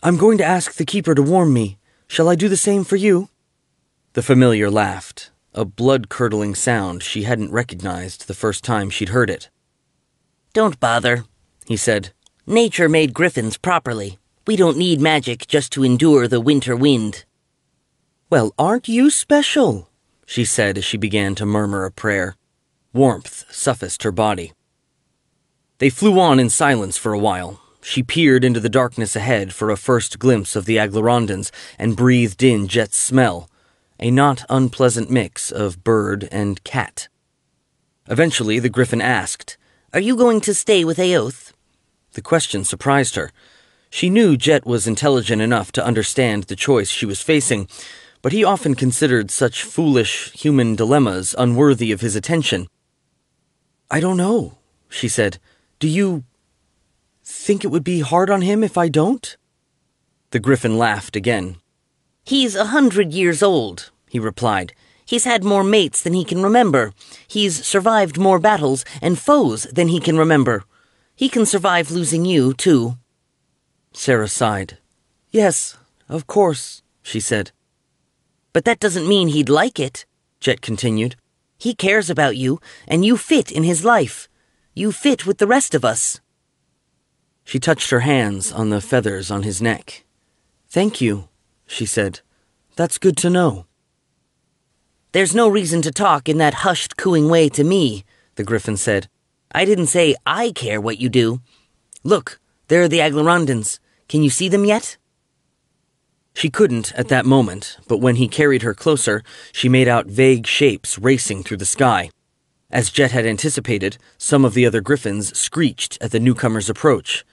"I'm going to ask the keeper to warm me. Shall I do the same for you?" The familiar laughed, a blood-curdling sound she hadn't recognized the first time she'd heard it. "Don't bother," he said. "Nature made griffins properly. We don't need magic just to endure the winter wind." "Well, aren't you special?" she said as she began to murmur a prayer. Warmth suffused her body. They flew on in silence for a while. She peered into the darkness ahead for a first glimpse of the Aglarondans and breathed in Jet's smell, a not unpleasant mix of bird and cat. Eventually, the Griffin asked, "Are you going to stay with Aoth?" The question surprised her. She knew Jet was intelligent enough to understand the choice she was facing, but he often considered such foolish human dilemmas unworthy of his attention. "I don't know," she said. "Do you think it would be hard on him if I don't?" The Griffin laughed again. "He's 100 years old," he replied. "He's had more mates than he can remember. He's survived more battles and foes than he can remember. He can survive losing you, too." Sarah sighed. "Yes, of course," she said. "But that doesn't mean he'd like it," Jet continued. "He cares about you, and you fit in his life. You fit with the rest of us." She touched her hands on the feathers on his neck. "Thank you," she said. "That's good to know." "There's no reason to talk in that hushed, cooing way to me," the Griffin said. "I didn't say I care what you do. Look, there are the Aglarondans. Can you see them yet?" She couldn't at that moment, but when he carried her closer, she made out vague shapes racing through the sky. As Jet had anticipated, some of the other Griffins screeched at the newcomer's approach.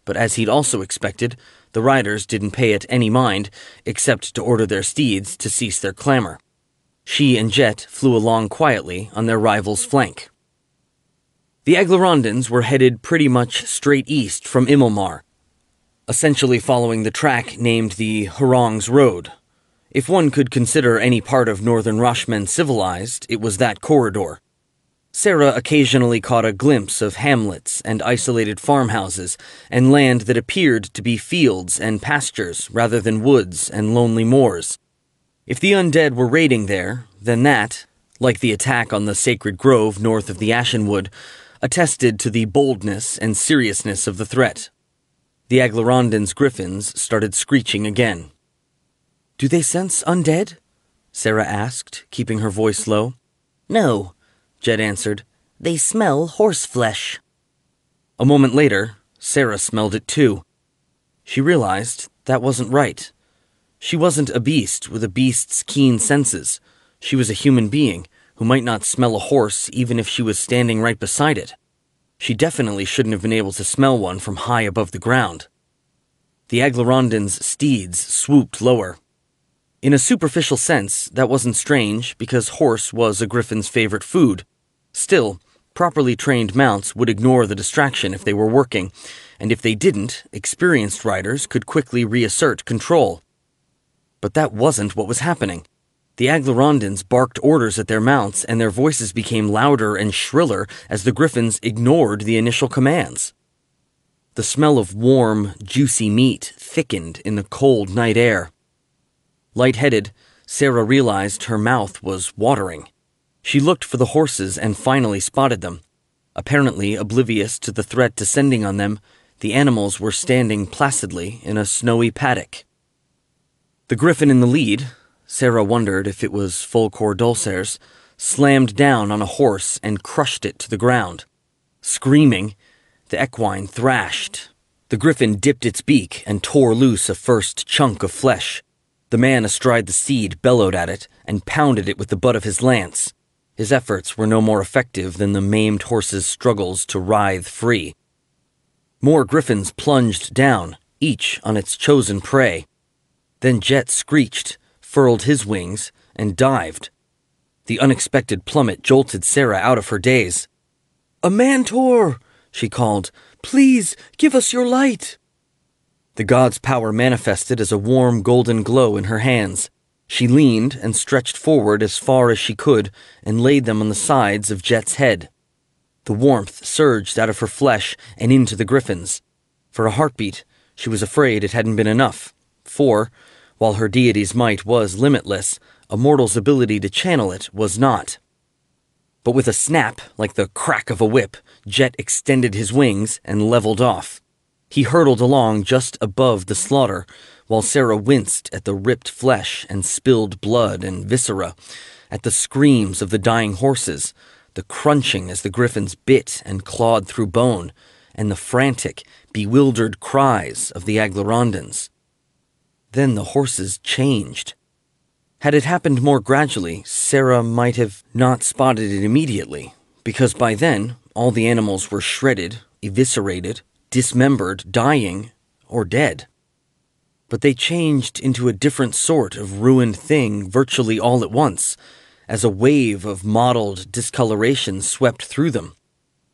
But as he'd also expected, the riders didn't pay it any mind, except to order their steeds to cease their clamor. She and Jet flew along quietly on their rival's flank. The Aglarondans were headed pretty much straight east from Immelmar, essentially following the track named the Hurong's Road. If one could consider any part of northern Rashman civilized, it was that corridor. Sarah occasionally caught a glimpse of hamlets and isolated farmhouses and land that appeared to be fields and pastures rather than woods and lonely moors. If the undead were raiding there, then that, like the attack on the sacred grove north of the Ashenwood, attested to the boldness and seriousness of the threat. The Aglarondans' griffins started screeching again. "Do they sense undead?" Sarah asked, keeping her voice low. "No," Jet answered. "They smell horseflesh." A moment later, Sarah smelled it too. She realized that wasn't right. She wasn't a beast with a beast's keen senses. She was a human being who might not smell a horse even if she was standing right beside it. She definitely shouldn't have been able to smell one from high above the ground. The Aglarondans' steeds swooped lower. In a superficial sense, that wasn't strange because horse was a griffin's favorite food. Still, properly trained mounts would ignore the distraction if they were working, and if they didn't, experienced riders could quickly reassert control. But that wasn't what was happening. The Aglarondans barked orders at their mounts, and their voices became louder and shriller as the griffins ignored the initial commands. The smell of warm, juicy meat thickened in the cold night air. Lightheaded, Sarah realized her mouth was watering. She looked for the horses and finally spotted them. Apparently oblivious to the threat descending on them, the animals were standing placidly in a snowy paddock. The griffin in the lead, Sarah wondered if it was Folcor Dulcer's, slammed down on a horse and crushed it to the ground. Screaming, the equine thrashed. The griffin dipped its beak and tore loose a first chunk of flesh. The man astride the steed bellowed at it and pounded it with the butt of his lance. His efforts were no more effective than the maimed horse's struggles to writhe free. More griffins plunged down, each on its chosen prey. Then Jet screeched, furled his wings, and dived. The unexpected plummet jolted Sarah out of her daze. "A mantor!" she called. "Please, give us your light!" The god's power manifested as a warm golden glow in her hands. She leaned and stretched forward as far as she could and laid them on the sides of Jet's head. The warmth surged out of her flesh and into the Griffin's. For a heartbeat, she was afraid it hadn't been enough, for, while her deity's might was limitless, a mortal's ability to channel it was not. But with a snap, like the crack of a whip, Jet extended his wings and leveled off. He hurtled along just above the slaughter, while Sarah winced at the ripped flesh and spilled blood and viscera, at the screams of the dying horses, the crunching as the Griffins bit and clawed through bone, and the frantic, bewildered cries of the Aglarondans. Then the horses changed. Had it happened more gradually, Sarah might have not spotted it immediately, because by then all the animals were shredded, eviscerated, dismembered, dying, or dead. But they changed into a different sort of ruined thing virtually all at once, as a wave of mottled discoloration swept through them.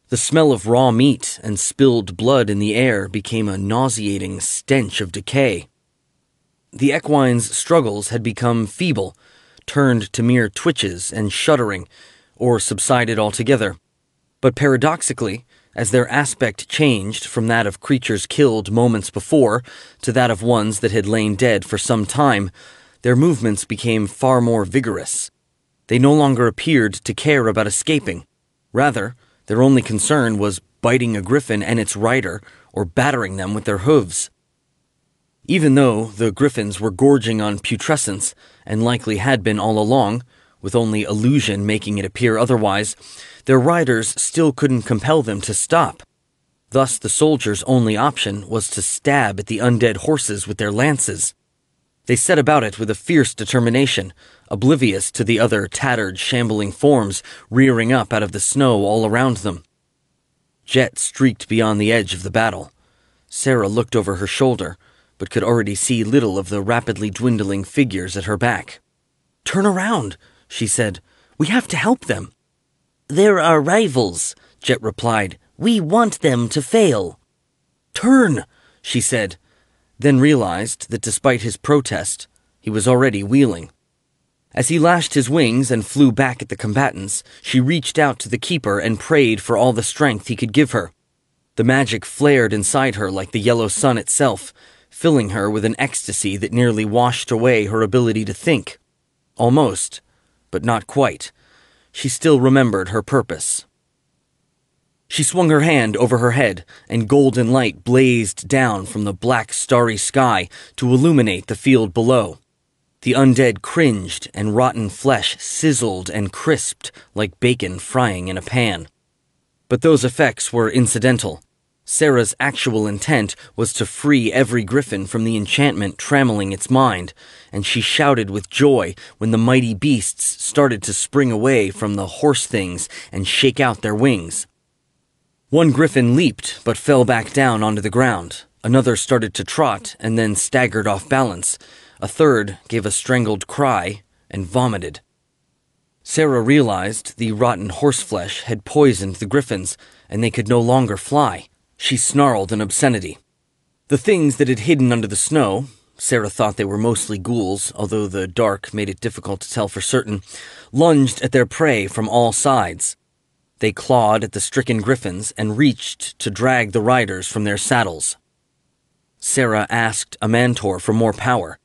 The smell of raw meat and spilled blood in the air became a nauseating stench of decay. The equine's struggles had become feeble, turned to mere twitches and shuddering, or subsided altogether. But paradoxically, as their aspect changed from that of creatures killed moments before to that of ones that had lain dead for some time, their movements became far more vigorous. They no longer appeared to care about escaping. Rather, their only concern was biting a griffin and its rider or battering them with their hooves. Even though the Griffins were gorging on putrescence, and likely had been all along, with only illusion making it appear otherwise, their riders still couldn't compel them to stop. Thus the soldiers' only option was to stab at the undead horses with their lances. They set about it with a fierce determination, oblivious to the other tattered, shambling forms rearing up out of the snow all around them. Jet streaked beyond the edge of the battle. Sarah looked over her shoulder, but could already see little of the rapidly dwindling figures at her back. "Turn around," she said. "We have to help them." "They're our rivals," Jet replied. "We want them to fail." "Turn," she said, then realized that despite his protest, he was already wheeling. As he lashed his wings and flew back at the combatants, she reached out to the keeper and prayed for all the strength he could give her. The magic flared inside her like the yellow sun itself, filling her with an ecstasy that nearly washed away her ability to think. Almost, but not quite. She still remembered her purpose. She swung her hand over her head, and golden light blazed down from the black starry sky to illuminate the field below. The undead cringed, and rotten flesh sizzled and crisped like bacon frying in a pan. But those effects were incidental. Sarah's actual intent was to free every griffin from the enchantment trammeling its mind, and she shouted with joy when the mighty beasts started to spring away from the horse things and shake out their wings. One griffin leaped but fell back down onto the ground. Another started to trot and then staggered off balance. A third gave a strangled cry and vomited. Sarah realized the rotten horseflesh had poisoned the griffins, and they could no longer fly. She snarled an obscenity. The things that had hidden under the snow, Sarah thought they were mostly ghouls, although the dark made it difficult to tell for certain, lunged at their prey from all sides. They clawed at the stricken griffins and reached to drag the riders from their saddles. Sarah asked Amantor for more power.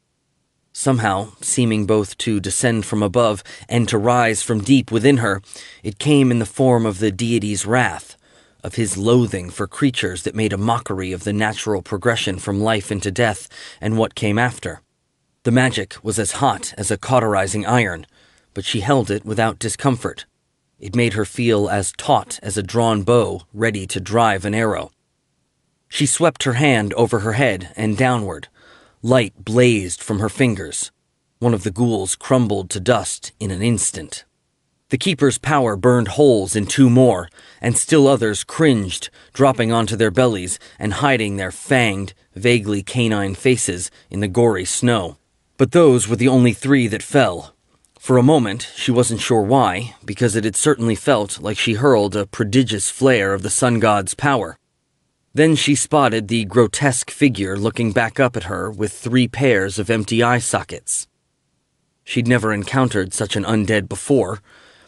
Somehow, seeming both to descend from above and to rise from deep within her, it came in the form of the deity's wrath, of his loathing for creatures that made a mockery of the natural progression from life into death and what came after. The magic was as hot as a cauterizing iron, but she held it without discomfort. It made her feel as taut as a drawn bow ready to drive an arrow. She swept her hand over her head and downward. Light blazed from her fingers. One of the ghouls crumbled to dust in an instant. The keeper's power burned holes in two more, and still others cringed, dropping onto their bellies and hiding their fanged, vaguely canine faces in the gory snow. But those were the only three that fell. For a moment, she wasn't sure why, because it had certainly felt like she hurled a prodigious flare of the sun god's power. Then she spotted the grotesque figure looking back up at her with 3 pairs of empty eye sockets. She'd never encountered such an undead before,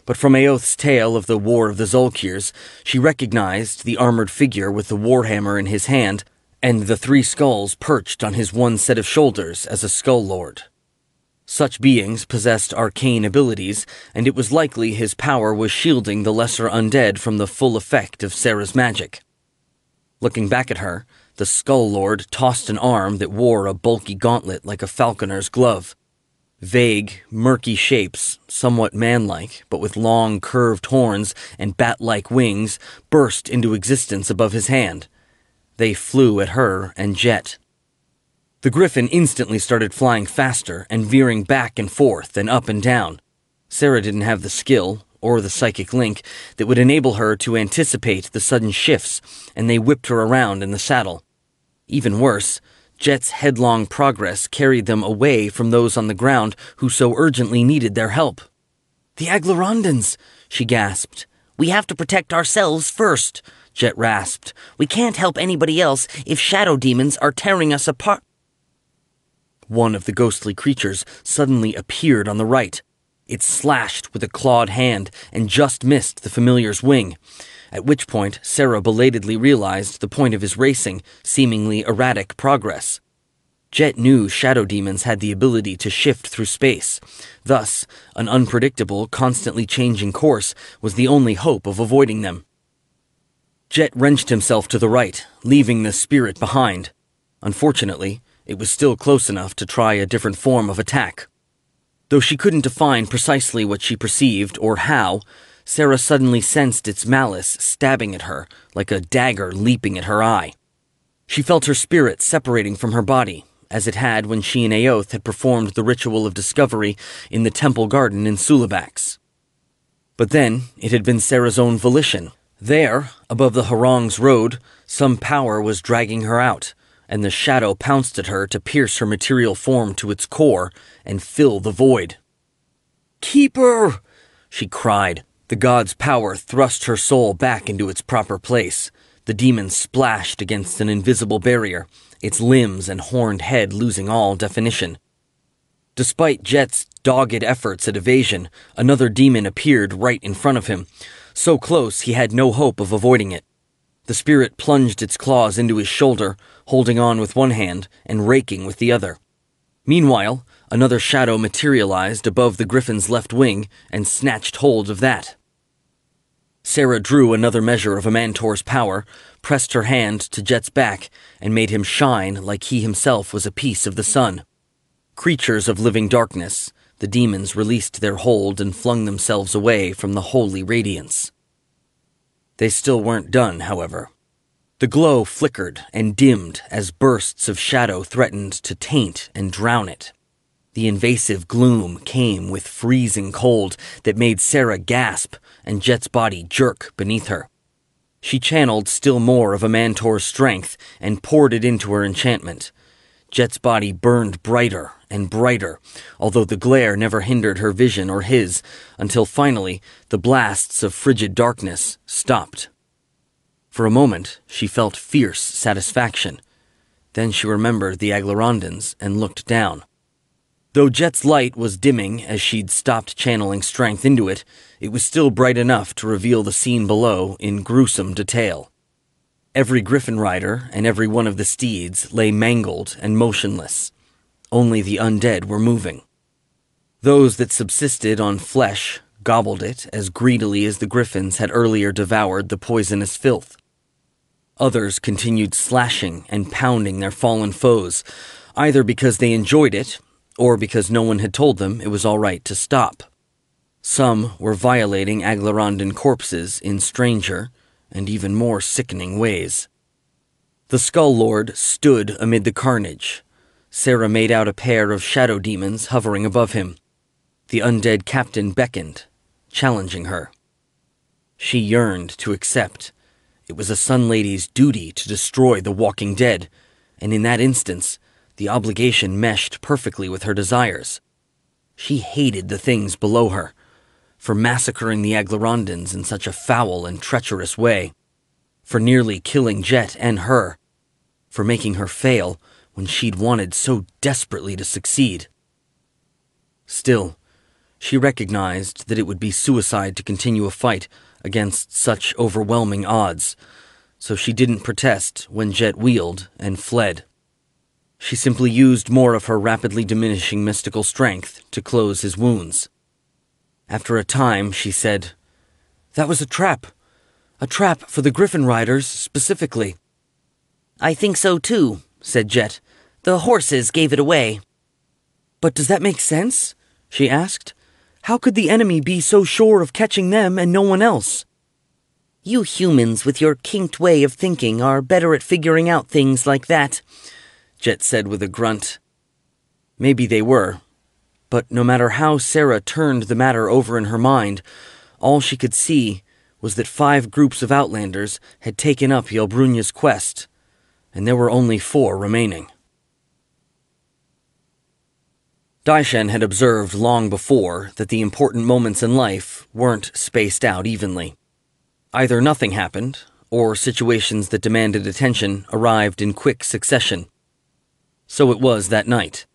but from Aoth's tale of the War of the Zulkirs, she recognized the armored figure with the warhammer in his hand and the 3 skulls perched on his one set of shoulders as a skull lord. Such beings possessed arcane abilities, and it was likely his power was shielding the lesser undead from the full effect of Sarah's magic. Looking back at her, the Skull Lord tossed an arm that wore a bulky gauntlet like a falconer's glove. Vague, murky shapes, somewhat manlike, but with long, curved horns and bat-like wings, burst into existence above his hand. They flew at her and Jet. The Griffon instantly started flying faster and veering back and forth and up and down. Sarah didn't have the skill, or the psychic link, that would enable her to anticipate the sudden shifts, and they whipped her around in the saddle. Even worse, Jet's headlong progress carried them away from those on the ground who so urgently needed their help. "The Aglarondans," she gasped. "We have to protect ourselves first," Jet rasped. "We can't help anybody else if shadow demons are tearing us apart." One of the ghostly creatures suddenly appeared on the right. It slashed with a clawed hand and just missed the familiar's wing, at which point Sarah belatedly realized the point of his racing, seemingly erratic progress. Jet knew shadow demons had the ability to shift through space. Thus, an unpredictable, constantly changing course was the only hope of avoiding them. Jet wrenched himself to the right, leaving the spirit behind. Unfortunately, it was still close enough to try a different form of attack. Though she couldn't define precisely what she perceived or how, Sarah suddenly sensed its malice stabbing at her, like a dagger leaping at her eye. She felt her spirit separating from her body, as it had when she and Aoth had performed the ritual of discovery in the temple garden in Sulabax. But then, it had been Sarah's own volition. There, above the Harong's road, some power was dragging her out, and the shadow pounced at her to pierce her material form to its core and fill the void. "Keep her!" she cried. The god's power thrust her soul back into its proper place. The demon splashed against an invisible barrier, its limbs and horned head losing all definition. Despite Jet's dogged efforts at evasion, another demon appeared right in front of him, so close he had no hope of avoiding it. The spirit plunged its claws into his shoulder, holding on with one hand and raking with the other. Meanwhile, another shadow materialized above the Griffon's left wing and snatched hold of that. Sarah drew another measure of Amantor's power, pressed her hand to Jet's back, and made him shine like he himself was a piece of the sun. Creatures of living darkness, the demons released their hold and flung themselves away from the holy radiance. They still weren't done, however. The glow flickered and dimmed as bursts of shadow threatened to taint and drown it. The invasive gloom came with freezing cold that made Sarah gasp and Jet's body jerk beneath her. She channeled still more of Amantor's strength and poured it into her enchantment. Jet's body burned brighter and brighter, although the glare never hindered her vision or his, until finally the blasts of frigid darkness stopped. For a moment, she felt fierce satisfaction. Then she remembered the Aglarondans and looked down. Though Jet's light was dimming as she'd stopped channeling strength into it, it was still bright enough to reveal the scene below in gruesome detail. Every Griffon rider and every one of the steeds lay mangled and motionless. Only the undead were moving. Those that subsisted on flesh gobbled it as greedily as the Griffons had earlier devoured the poisonous filth. Others continued slashing and pounding their fallen foes, either because they enjoyed it or because no one had told them it was all right to stop. Some were violating Aglarondan corpses in stranger and even more sickening ways. The Skull Lord stood amid the carnage. Sarah made out a pair of shadow demons hovering above him. The undead captain beckoned, challenging her. She yearned to accept. It was a Sun Lady's duty to destroy the walking dead, and in that instance, the obligation meshed perfectly with her desires. She hated the things below her, for massacring the Aglarondans in such a foul and treacherous way, for nearly killing Jet and her, for making her fail when she'd wanted so desperately to succeed. Still, she recognized that it would be suicide to continue a fight against such overwhelming odds, so she didn't protest when Jet wheeled and fled. She simply used more of her rapidly diminishing mystical strength to close his wounds. After a time, she said, "That was a trap. A trap for the Griffon riders, specifically." "I think so too," said Jet. "The horses gave it away." "But does that make sense?" she asked. "How could the enemy be so sure of catching them and no one else?" "You humans with your kinked way of thinking are better at figuring out things like that," Jet said with a grunt. Maybe they were, but no matter how Sarah turned the matter over in her mind, all she could see was that 5 groups of Outlanders had taken up Yelbrunya's quest, and there were only 4 remaining. Daishan had observed long before that the important moments in life weren't spaced out evenly. Either nothing happened, or situations that demanded attention arrived in quick succession. So it was that night.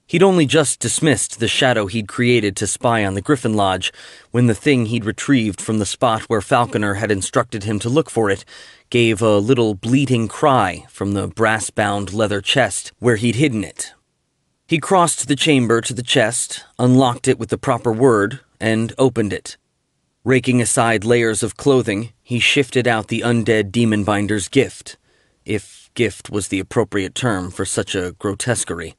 He'd only just dismissed the shadow he'd created to spy on the Griffon Lodge when the thing he'd retrieved from the spot where Falconer had instructed him to look for it gave a little bleating cry from the brass-bound leather chest where he'd hidden it. He crossed the chamber to the chest, unlocked it with the proper word, and opened it. Raking aside layers of clothing, he shifted out the undead demon binder's gift, if gift was the appropriate term for such a grotesquerie.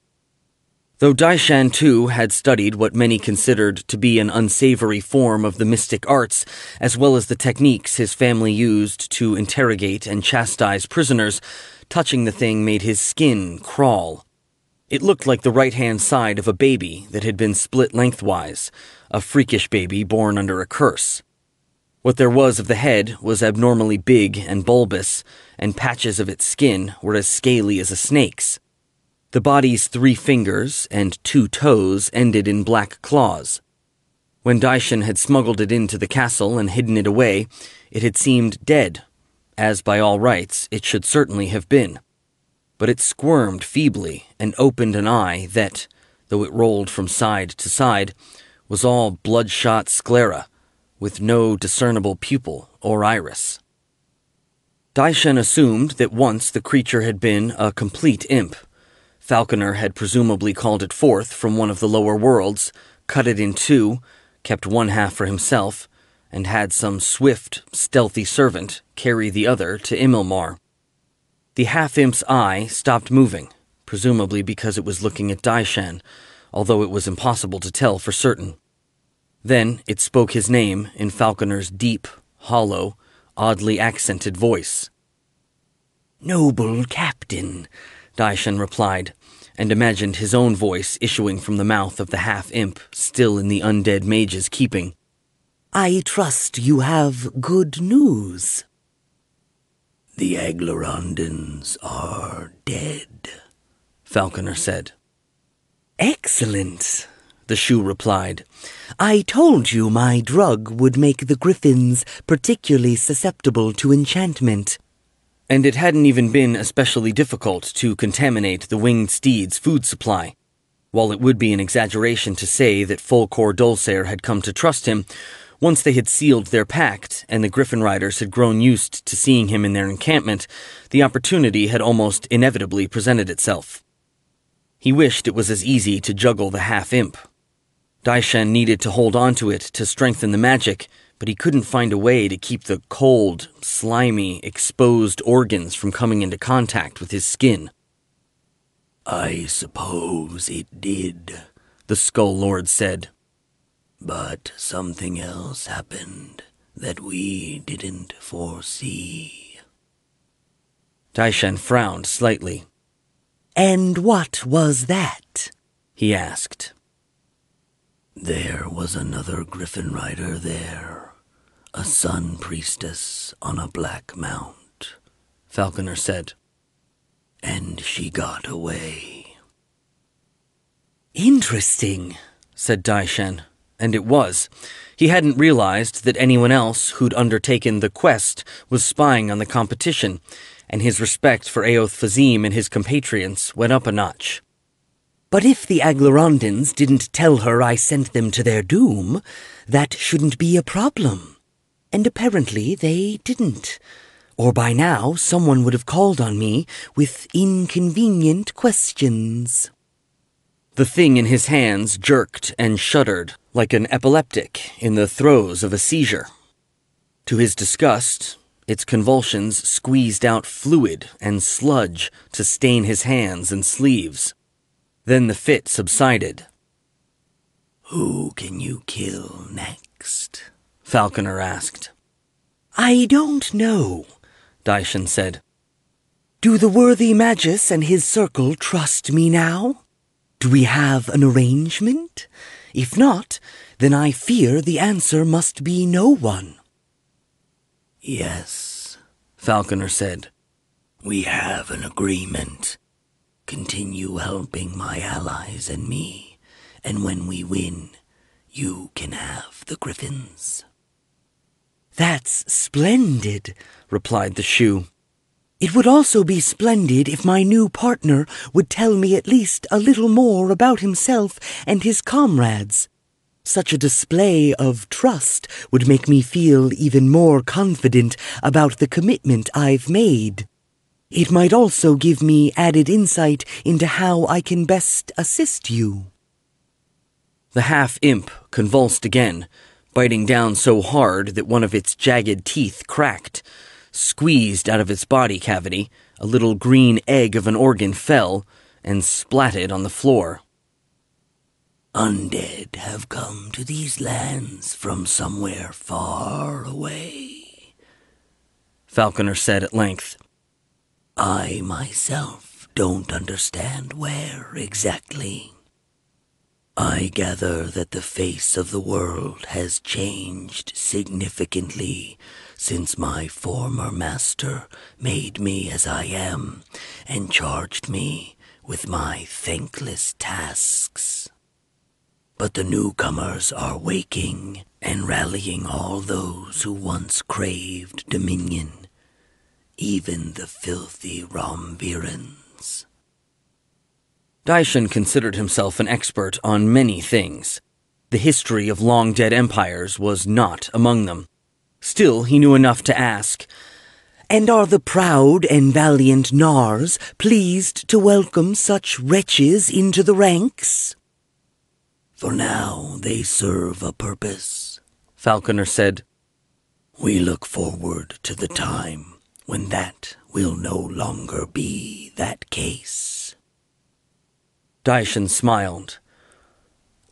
Though Daishan, too, had studied what many considered to be an unsavory form of the mystic arts, as well as the techniques his family used to interrogate and chastise prisoners, touching the thing made his skin crawl. It looked like the right-hand side of a baby that had been split lengthwise, a freakish baby born under a curse. What there was of the head was abnormally big and bulbous, and patches of its skin were as scaly as a snake's. The body's 3 fingers and 2 toes ended in black claws. When Daishan had smuggled it into the castle and hidden it away, it had seemed dead, as by all rights it should certainly have been. But it squirmed feebly and opened an eye that, though it rolled from side to side, was all bloodshot sclera, with no discernible pupil or iris. Daishan assumed that once the creature had been a complete imp. Falconer had presumably called it forth from one of the lower worlds, cut it in 2, kept one half for himself, and had some swift, stealthy servant carry the other to Imilmar. The half-imp's eye stopped moving, presumably because it was looking at Daishan, although it was impossible to tell for certain. Then it spoke his name in Falconer's deep, hollow, oddly accented voice. "Noble Captain," Daishan replied, and imagined his own voice issuing from the mouth of the half-imp still in the undead mage's keeping. "I trust you have good news." "The Aglarondans are dead," Falconer said. "Excellent," the shoe replied. "I told you my drug would make the Griffins particularly susceptible to enchantment." And it hadn't even been especially difficult to contaminate the winged steed's food supply. While it would be an exaggeration to say that Fulcor Dulcere had come to trust him, once they had sealed their pact and the Griffon riders had grown used to seeing him in their encampment, the opportunity had almost inevitably presented itself. He wished it was as easy to juggle the half-imp. Daishan needed to hold onto it to strengthen the magic, but he couldn't find a way to keep the cold, slimy, exposed organs from coming into contact with his skin. "I suppose it did," the Skull Lord said. "But something else happened that we didn't foresee." Daishan frowned slightly. "And what was that?" he asked. "There was another Griffon rider there, a sun priestess on a black mount," Falconer said. "And she got away." "Interesting," said Daishan, and it was. He hadn't realized that anyone else who'd undertaken the quest was spying on the competition, and his respect for Eoth Fazim and his compatriots went up a notch. But if the Aglarondans didn't tell her I sent them to their doom, that shouldn't be a problem. And apparently they didn't. Or by now someone would have called on me with inconvenient questions. The thing in his hands jerked and shuddered like an epileptic in the throes of a seizure. To his disgust, its convulsions squeezed out fluid and sludge to stain his hands and sleeves. Then the fit subsided. "Who can you kill next?" Falconer asked. "I don't know," Daishan said. "Do the worthy Magus and his circle trust me now? Do we have an arrangement? If not, then I fear the answer must be no one." "Yes," Falconer said. "We have an agreement. Continue helping my allies and me, and when we win, you can have the Griffins." "That's splendid," replied the Shoe. "It would also be splendid if my new partner would tell me at least a little more about himself and his comrades. Such a display of trust would make me feel even more confident about the commitment I've made. It might also give me added insight into how I can best assist you." The half-imp convulsed again, biting down so hard that one of its jagged teeth cracked. Squeezed out of its body cavity, a little green egg of an organ fell and splatted on the floor. "Undead have come to these lands from somewhere far away," Falconer said at length. "I myself don't understand where exactly. I gather that the face of the world has changed significantly since my former master made me as I am and charged me with my thankless tasks. But the newcomers are waking and rallying all those who once craved dominion, even the filthy Romvirans." Daishan considered himself an expert on many things. The history of long-dead empires was not among them. Still, he knew enough to ask, "And are the proud and valiant Nars pleased to welcome such wretches into the ranks?" "For now, they serve a purpose," Falconer said. "We look forward to the time when that will no longer be that case." Daishan smiled.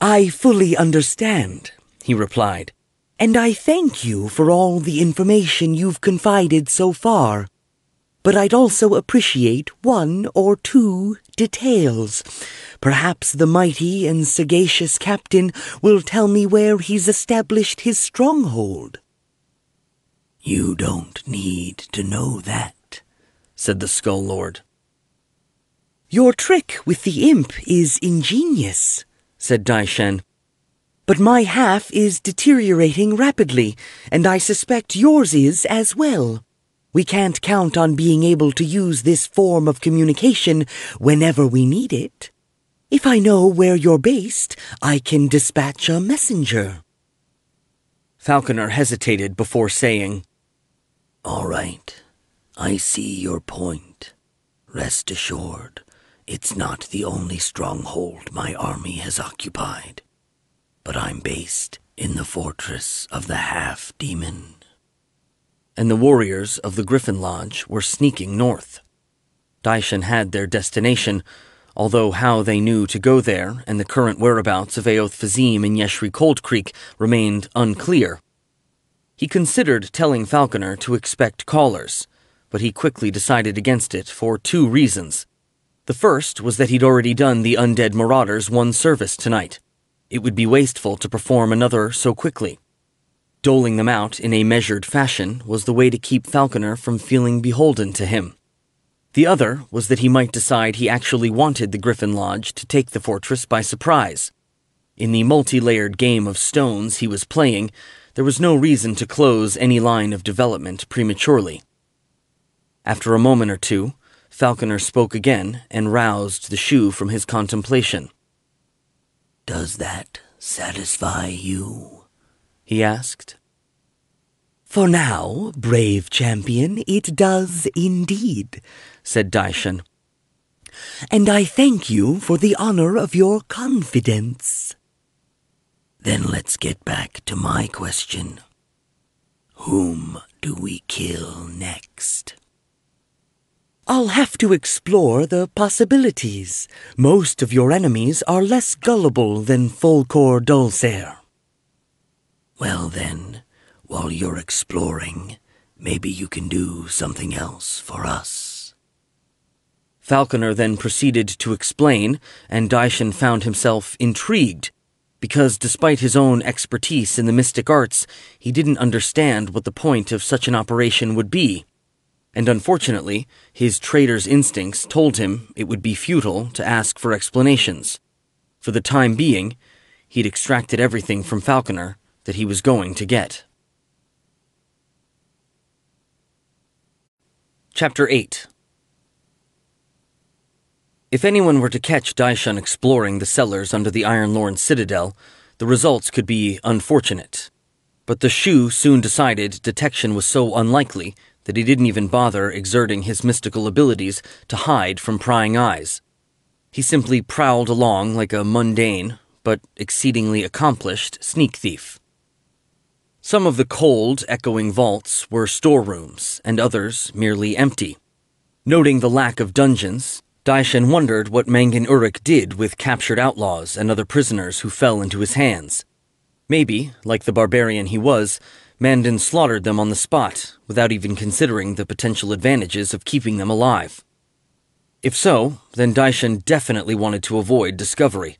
"I fully understand," he replied, "and I thank you for all the information you've confided so far. But I'd also appreciate one or two details. Perhaps the mighty and sagacious captain will tell me where he's established his stronghold." "You don't need to know that," said the Skull Lord. "Your trick with the imp is ingenious," said Daishan. "But my half is deteriorating rapidly, and I suspect yours is as well. We can't count on being able to use this form of communication whenever we need it. If I know where you're based, I can dispatch a messenger." Falconer hesitated before saying, "All right, I see your point. Rest assured, it's not the only stronghold my army has occupied. But I'm based in the fortress of the Half-Demon." And the warriors of the Griffon Lodge were sneaking north. Daishan had their destination, although how they knew to go there and the current whereabouts of Aoth Fazim and Yeshri Cold Creek remained unclear. He considered telling Falconer to expect callers, but he quickly decided against it for two reasons. The first was that he'd already done the undead marauders one service tonight. It would be wasteful to perform another so quickly. Doling them out in a measured fashion was the way to keep Falconer from feeling beholden to him. The other was that he might decide he actually wanted the Griffon Lodge to take the fortress by surprise. In the multi-layered game of stones he was playing, there was no reason to close any line of development prematurely. After a moment or two, Falconer spoke again and roused the Shu from his contemplation. "Does that satisfy you?" he asked. "For now, brave champion, it does indeed," said Daishan. "And I thank you for the honor of your confidence." "Then let's get back to my question. Whom do we kill next?" "I'll have to explore the possibilities. Most of your enemies are less gullible than Folcor Dulcer." "Well then, while you're exploring, maybe you can do something else for us." Falconer then proceeded to explain, and Daishan found himself intrigued, because despite his own expertise in the mystic arts, he didn't understand what the point of such an operation would be. And unfortunately, his trader's instincts told him it would be futile to ask for explanations. For the time being, he'd extracted everything from Falconer that he was going to get. Chapter 8. If anyone were to catch Daishan exploring the cellars under the Iron Lord's citadel, the results could be unfortunate. But the Shu soon decided detection was so unlikely that he didn't even bother exerting his mystical abilities to hide from prying eyes. He simply prowled along like a mundane, but exceedingly accomplished sneak thief. Some of the cold, echoing vaults were storerooms, and others merely empty. Noting the lack of dungeons, Daishan wondered what Mangan Uruk did with captured outlaws and other prisoners who fell into his hands. Maybe, like the barbarian he was, Mandan slaughtered them on the spot, without even considering the potential advantages of keeping them alive. If so, then Daishan definitely wanted to avoid discovery.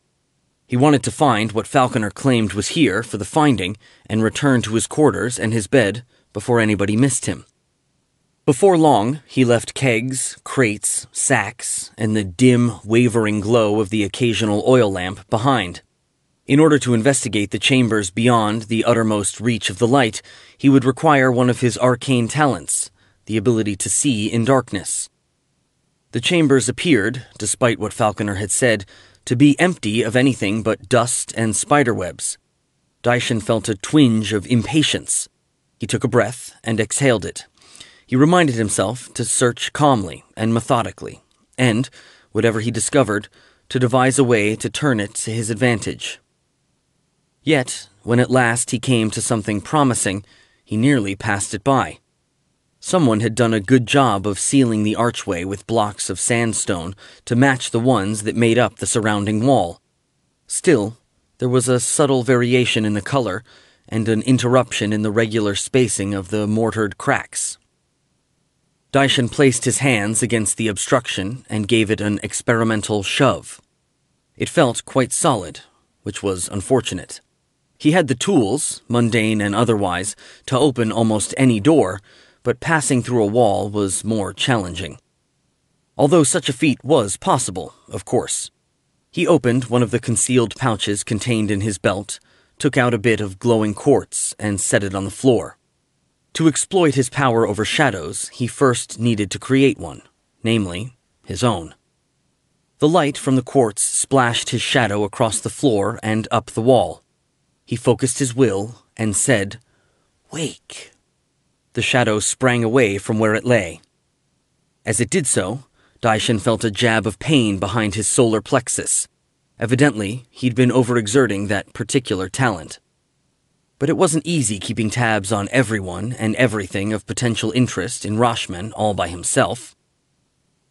He wanted to find what Falconer claimed was here for the finding and return to his quarters and his bed before anybody missed him. Before long, he left kegs, crates, sacks, and the dim, wavering glow of the occasional oil lamp behind. In order to investigate the chambers beyond the uttermost reach of the light, he would require one of his arcane talents, the ability to see in darkness. The chambers appeared, despite what Falconer had said, to be empty of anything but dust and spiderwebs. Daishan felt a twinge of impatience. He took a breath and exhaled it. He reminded himself to search calmly and methodically, and, whatever he discovered, to devise a way to turn it to his advantage. Yet, when at last he came to something promising, he nearly passed it by. Someone had done a good job of sealing the archway with blocks of sandstone to match the ones that made up the surrounding wall. Still, there was a subtle variation in the color and an interruption in the regular spacing of the mortared cracks. Daishan placed his hands against the obstruction and gave it an experimental shove. It felt quite solid, which was unfortunate. He had the tools, mundane and otherwise, to open almost any door, but passing through a wall was more challenging. Although such a feat was possible, of course. He opened one of the concealed pouches contained in his belt, took out a bit of glowing quartz, and set it on the floor. To exploit his power over shadows, he first needed to create one, namely, his own. The light from the quartz splashed his shadow across the floor and up the wall. He focused his will and said, "Wake." The shadow sprang away from where it lay. As it did so, Daishan felt a jab of pain behind his solar plexus. Evidently, he'd been overexerting that particular talent. But it wasn't easy keeping tabs on everyone and everything of potential interest in Rashman all by himself.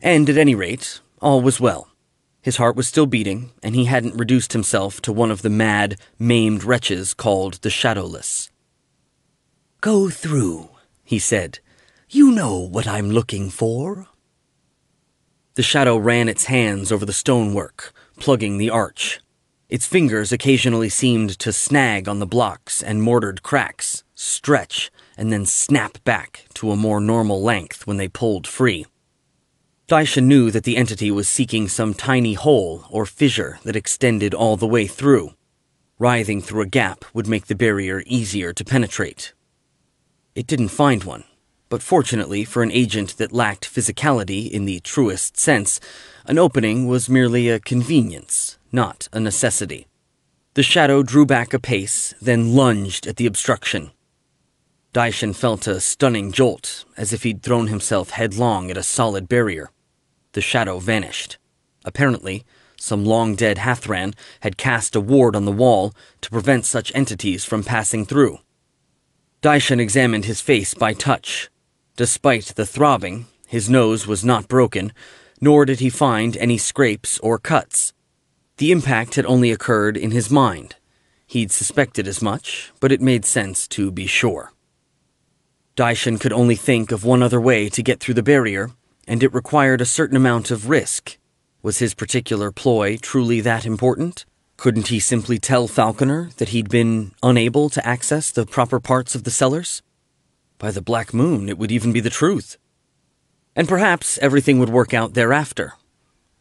And at any rate, all was well. His heart was still beating, and he hadn't reduced himself to one of the mad, maimed wretches called the Shadowless. "Go through," he said. "You know what I'm looking for." The shadow ran its hands over the stonework, plugging the arch. Its fingers occasionally seemed to snag on the blocks and mortared cracks, stretch, and then snap back to a more normal length when they pulled free. Daishan knew that the entity was seeking some tiny hole or fissure that extended all the way through. Writhing through a gap would make the barrier easier to penetrate. It didn't find one, but fortunately for an agent that lacked physicality in the truest sense, an opening was merely a convenience, not a necessity. The shadow drew back a pace, then lunged at the obstruction. Daishin felt a stunning jolt, as if he'd thrown himself headlong at a solid barrier. The shadow vanished. Apparently, some long-dead Hathran had cast a ward on the wall to prevent such entities from passing through. Daishin examined his face by touch. Despite the throbbing, his nose was not broken, nor did he find any scrapes or cuts. The impact had only occurred in his mind. He'd suspected as much, but it made sense to be sure. Daishin could only think of one other way to get through the barrier, and it required a certain amount of risk. Was his particular ploy truly that important? Couldn't he simply tell Falconer that he'd been unable to access the proper parts of the cellars? By the Black Moon, it would even be the truth. And perhaps everything would work out thereafter.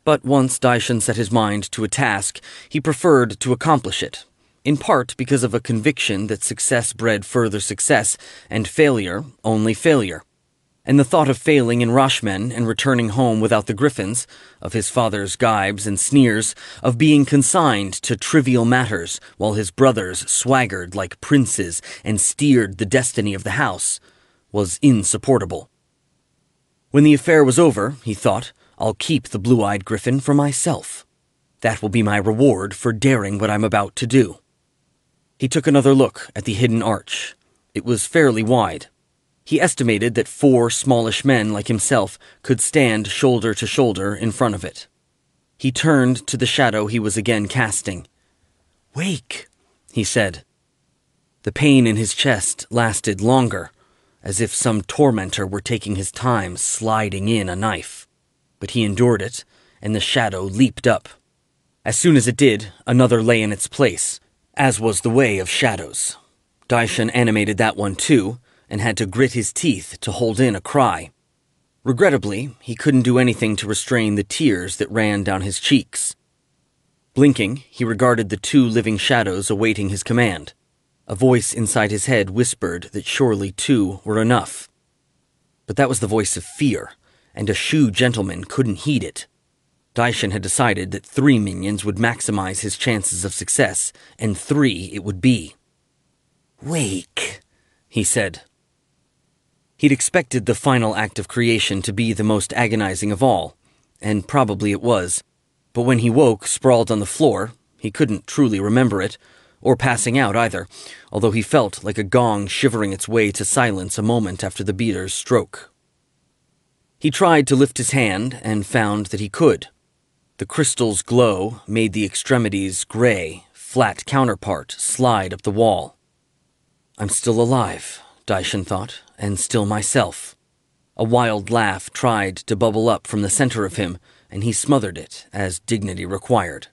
But once Daishin set his mind to a task, he preferred to accomplish it, in part because of a conviction that success bred further success, and failure only failure. And the thought of failing in Roshmen and returning home without the Griffins, of his father's gibes and sneers, of being consigned to trivial matters while his brothers swaggered like princes and steered the destiny of the house, was insupportable. When the affair was over, he thought, I'll keep the blue-eyed Griffin for myself. That will be my reward for daring what I'm about to do. He took another look at the hidden arch. It was fairly wide. He estimated that 4 smallish men like himself could stand shoulder to shoulder in front of it. He turned to the shadow he was again casting. "Wake," he said. The pain in his chest lasted longer, as if some tormentor were taking his time sliding in a knife. But he endured it, and the shadow leaped up. As soon as it did, another lay in its place, as was the way of shadows. Daishin animated that one too, and had to grit his teeth to hold in a cry. Regrettably, he couldn't do anything to restrain the tears that ran down his cheeks. Blinking, he regarded the 2 living shadows awaiting his command. A voice inside his head whispered that surely 2 were enough. But that was the voice of fear, and a shoe gentleman couldn't heed it. Daishin had decided that 3 minions would maximize his chances of success, and 3 it would be. "Wake," he said. He'd expected the final act of creation to be the most agonizing of all, and probably it was. But when he woke, sprawled on the floor, he couldn't truly remember it, or passing out either, although he felt like a gong shivering its way to silence a moment after the beater's stroke. He tried to lift his hand and found that he could. The crystal's glow made the extremity's gray, flat counterpart slide up the wall. I'm still alive, Daishin thought, and still myself. A wild laugh tried to bubble up from the center of him, and he smothered it, as dignity required.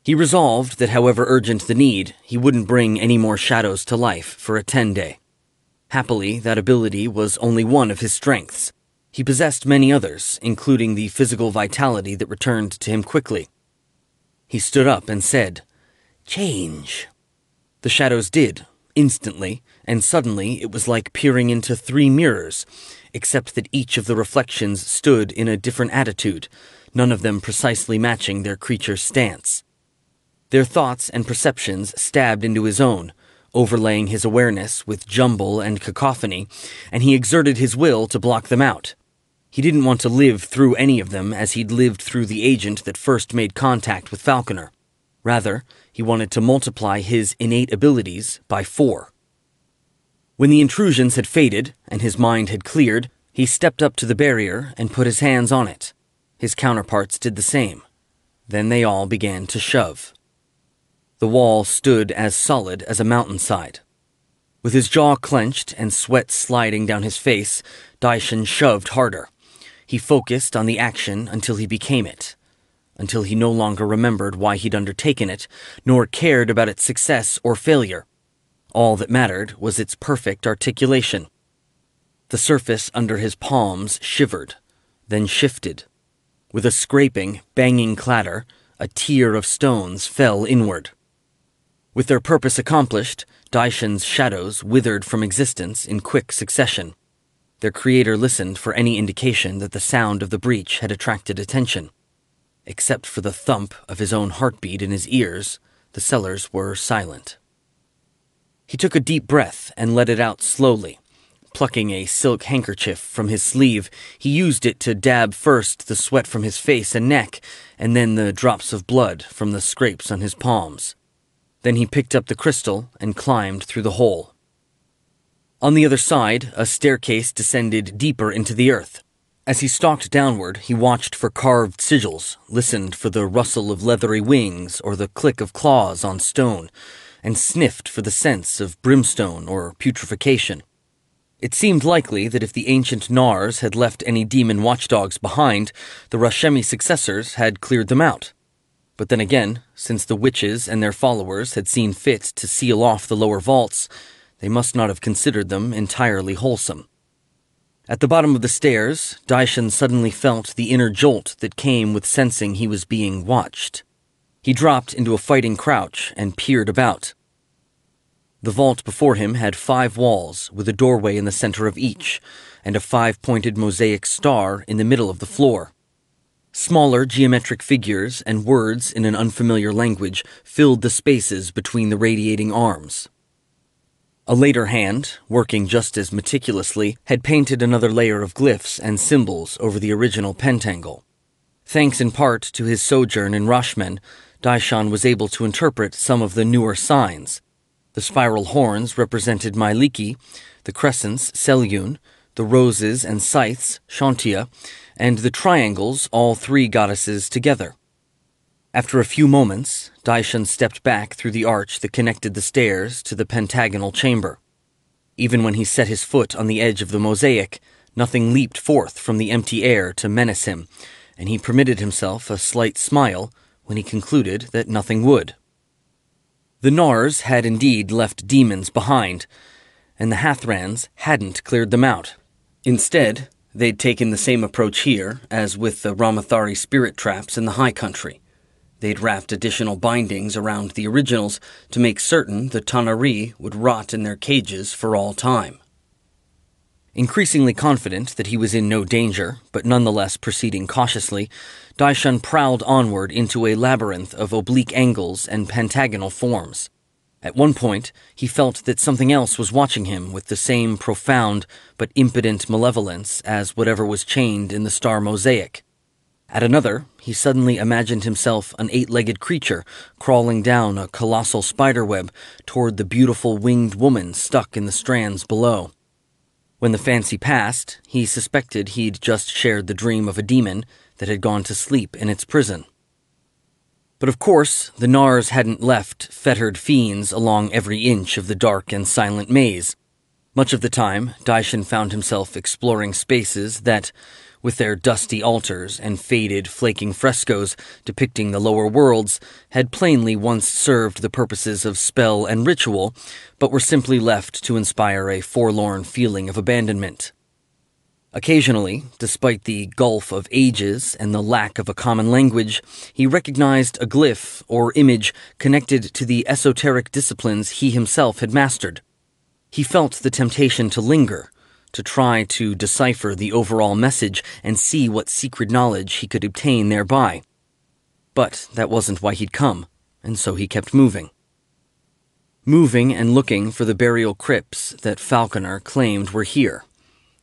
He resolved that however urgent the need, he wouldn't bring any more shadows to life for a 10-day. Happily, that ability was only one of his strengths. He possessed many others, including the physical vitality that returned to him quickly. He stood up and said, "Change." The shadows did, instantly, and suddenly it was like peering into 3 mirrors, except that each of the reflections stood in a different attitude, none of them precisely matching their creature's stance. Their thoughts and perceptions stabbed into his own, overlaying his awareness with jumble and cacophony, and he exerted his will to block them out. He didn't want to live through any of them as he'd lived through the agent that first made contact with Falconer. Rather, he wanted to multiply his innate abilities by 4. When the intrusions had faded and his mind had cleared, he stepped up to the barrier and put his hands on it. His counterparts did the same. Then they all began to shove. The wall stood as solid as a mountainside. With his jaw clenched and sweat sliding down his face, Daishin shoved harder. He focused on the action until he became it, until he no longer remembered why he'd undertaken it, nor cared about its success or failure. All that mattered was its perfect articulation. The surface under his palms shivered, then shifted. With a scraping, banging clatter, a tier of stones fell inward. With their purpose accomplished, Daishin's shadows withered from existence in quick succession. Their creator listened for any indication that the sound of the breach had attracted attention. Except for the thump of his own heartbeat in his ears, the cellars were silent. He took a deep breath and let it out slowly. Plucking a silk handkerchief from his sleeve, he used it to dab first the sweat from his face and neck, and then the drops of blood from the scrapes on his palms. Then he picked up the crystal and climbed through the hole. On the other side, a staircase descended deeper into the earth. As he stalked downward, he watched for carved sigils, listened for the rustle of leathery wings or the click of claws on stone, and sniffed for the sense of brimstone or putrefaction. It seemed likely that if the ancient Nars had left any demon watchdogs behind, the Rashemi successors had cleared them out. But then again, since the witches and their followers had seen fit to seal off the lower vaults, they must not have considered them entirely wholesome. At the bottom of the stairs, Daishan suddenly felt the inner jolt that came with sensing he was being watched. He dropped into a fighting crouch and peered about. The vault before him had 5 walls, with a doorway in the center of each, and a 5-pointed mosaic star in the middle of the floor. Smaller geometric figures and words in an unfamiliar language filled the spaces between the radiating arms. A later hand, working just as meticulously, had painted another layer of glyphs and symbols over the original pentangle. Thanks in part to his sojourn in Rashman, Daishan was able to interpret some of the newer signs. The spiral horns represented Myliki, the crescents Selyun, the roses and scythes Shantia, and the triangles all 3 goddesses together. After a few moments, Daishan stepped back through the arch that connected the stairs to the pentagonal chamber. Even when he set his foot on the edge of the mosaic, nothing leaped forth from the empty air to menace him, and he permitted himself a slight smile when he concluded that nothing would. The Nars had indeed left demons behind, and the Hathrans hadn't cleared them out. Instead, they'd taken the same approach here as with the Ramathari spirit traps in the High Country. They'd wrapped additional bindings around the originals to make certain the Tanari would rot in their cages for all time. Increasingly confident that he was in no danger, but nonetheless proceeding cautiously, Daishan prowled onward into a labyrinth of oblique angles and pentagonal forms. At one point, he felt that something else was watching him with the same profound but impotent malevolence as whatever was chained in the star mosaic. At another, he suddenly imagined himself an 8-legged creature crawling down a colossal spiderweb toward the beautiful winged woman stuck in the strands below. When the fancy passed, he suspected he'd just shared the dream of a demon that had gone to sleep in its prison. But of course, the Nars hadn't left fettered fiends along every inch of the dark and silent maze. Much of the time, Daishan found himself exploring spaces that, with their dusty altars and faded, flaking frescoes depicting the lower worlds, had plainly once served the purposes of spell and ritual, but were simply left to inspire a forlorn feeling of abandonment. Occasionally, despite the gulf of ages and the lack of a common language, he recognized a glyph or image connected to the esoteric disciplines he himself had mastered. He felt the temptation to linger, to try to decipher the overall message and see what secret knowledge he could obtain thereby. But that wasn't why he'd come, and so he kept moving. Moving and looking for the burial crypts that Falconer claimed were here.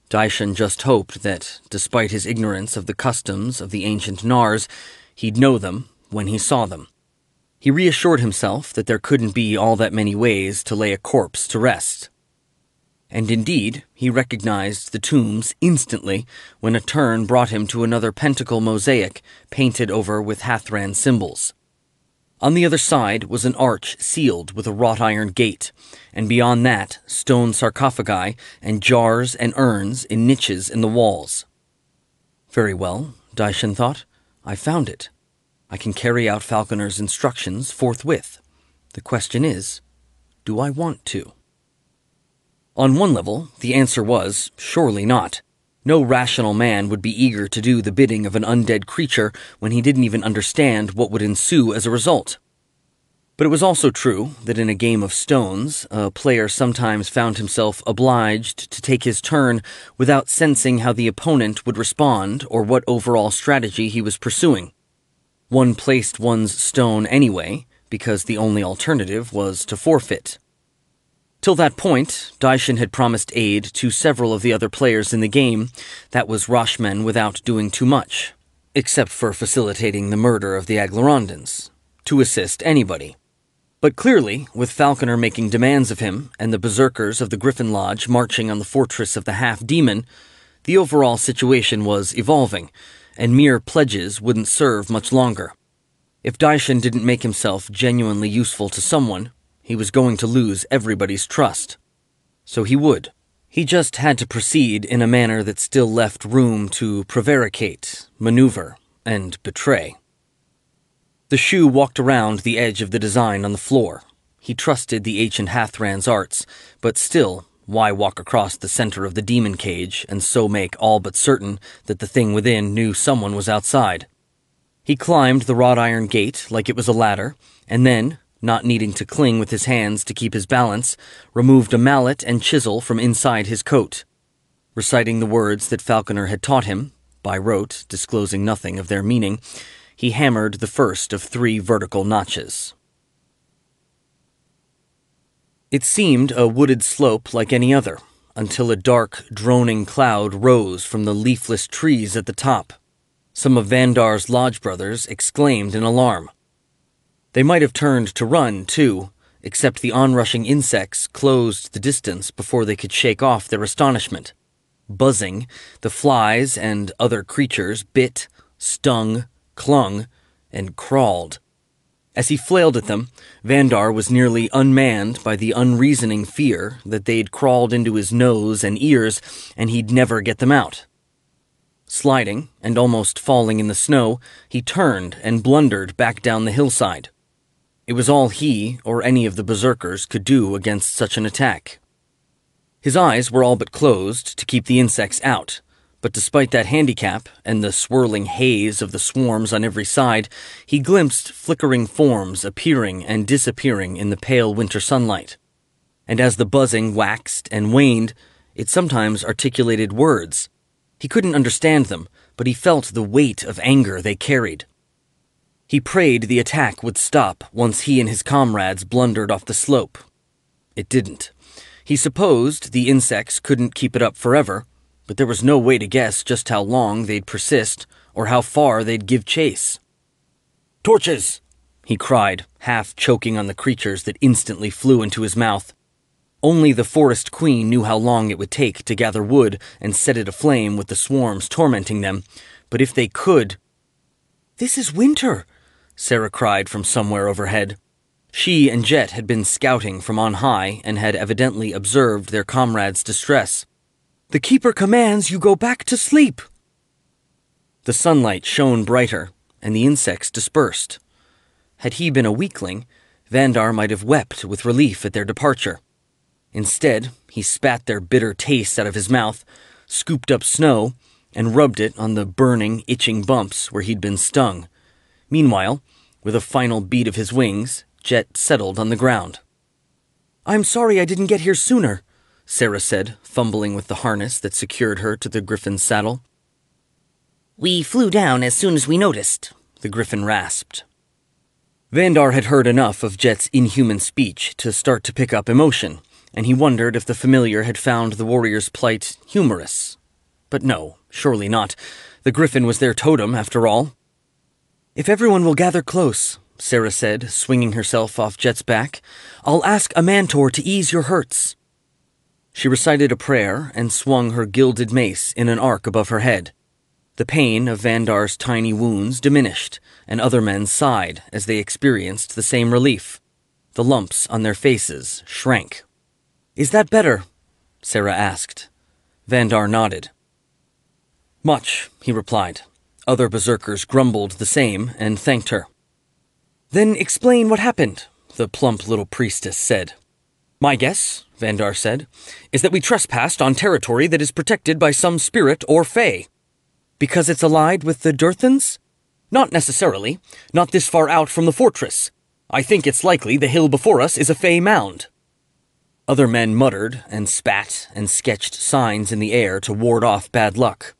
Daishan just hoped that, despite his ignorance of the customs of the ancient Nars, he'd know them when he saw them. He reassured himself that there couldn't be all that many ways to lay a corpse to rest. And indeed, he recognized the tombs instantly when a turn brought him to another pentacle mosaic painted over with Hathran symbols. On the other side was an arch sealed with a wrought iron gate, and beyond that, stone sarcophagi and jars and urns in niches in the walls. Very well, Daishan thought. I found it. I can carry out Falconer's instructions forthwith. The question is, do I want to? On one level, the answer was, surely not. No rational man would be eager to do the bidding of an undead creature when he didn't even understand what would ensue as a result. But it was also true that in a game of stones, a player sometimes found himself obliged to take his turn without sensing how the opponent would respond or what overall strategy he was pursuing. One placed one's stone anyway, because the only alternative was to forfeit. Till that point, Daishin had promised aid to several of the other players in the game. That was Roshmen without doing too much, except for facilitating the murder of the Aglarondans, to assist anybody. But clearly, with Falconer making demands of him and the berserkers of the Griffon Lodge marching on the fortress of the half-demon, the overall situation was evolving, and mere pledges wouldn't serve much longer. If Daishin didn't make himself genuinely useful to someone, he was going to lose everybody's trust. So he would. He just had to proceed in a manner that still left room to prevaricate, maneuver, and betray. The Shu walked around the edge of the design on the floor. He trusted the ancient Hathran's arts, but still, why walk across the center of the demon cage and so make all but certain that the thing within knew someone was outside? He climbed the wrought iron gate like it was a ladder, and then, not needing to cling with his hands to keep his balance, removed a mallet and chisel from inside his coat. Reciting the words that Falconer had taught him, by rote, disclosing nothing of their meaning, he hammered the first of 3 vertical notches. It seemed a wooded slope like any other, until a dark, droning cloud rose from the leafless trees at the top. Some of Vandar's lodge brothers exclaimed in alarm. They might have turned to run, too, except the onrushing insects closed the distance before they could shake off their astonishment. Buzzing, the flies and other creatures bit, stung, clung, and crawled. As he flailed at them, Vandar was nearly unmanned by the unreasoning fear that they'd crawled into his nose and ears and he'd never get them out. Sliding, and almost falling in the snow, he turned and blundered back down the hillside. It was all he or any of the berserkers could do against such an attack. His eyes were all but closed to keep the insects out, but despite that handicap and the swirling haze of the swarms on every side, he glimpsed flickering forms appearing and disappearing in the pale winter sunlight. And as the buzzing waxed and waned, it sometimes articulated words. He couldn't understand them, but he felt the weight of anger they carried. He prayed the attack would stop once he and his comrades blundered off the slope. It didn't. He supposed the insects couldn't keep it up forever, but there was no way to guess just how long they'd persist or how far they'd give chase. "Torches!" he cried, half choking on the creatures that instantly flew into his mouth. Only the forest queen knew how long it would take to gather wood and set it aflame with the swarms tormenting them, but if they could— "This is winter!" Sarah cried from somewhere overhead. She and Jet had been scouting from on high and had evidently observed their comrades' distress. "The Keeper commands you go back to sleep!" The sunlight shone brighter, and the insects dispersed. Had he been a weakling, Vandar might have wept with relief at their departure. Instead, he spat their bitter taste out of his mouth, scooped up snow, and rubbed it on the burning, itching bumps where he'd been stung. Meanwhile, with a final beat of his wings, Jet settled on the ground. "I'm sorry I didn't get here sooner," Sarah said, fumbling with the harness that secured her to the Griffon's saddle. "We flew down as soon as we noticed," the Griffon rasped. Vandar had heard enough of Jet's inhuman speech to start to pick up emotion, and he wondered if the familiar had found the warrior's plight humorous. But no, surely not. The Griffon was their totem, after all. "If everyone will gather close," Sarah said, swinging herself off Jet's back, "I'll ask a Mantor to ease your hurts." She recited a prayer and swung her gilded mace in an arc above her head. The pain of Vandar's tiny wounds diminished, and other men sighed as they experienced the same relief. The lumps on their faces shrank. "Is that better?" Sarah asked. Vandar nodded. "Much," he replied. Other berserkers grumbled the same and thanked her. "Then explain what happened," the plump little priestess said. "My guess," Vandar said, "is that we trespassed on territory that is protected by some spirit or fae." "Because it's allied with the Durthans?" "Not necessarily. Not this far out from the fortress. I think it's likely the hill before us is a fey mound. Other men muttered and spat and sketched signs in the air to ward off bad luck.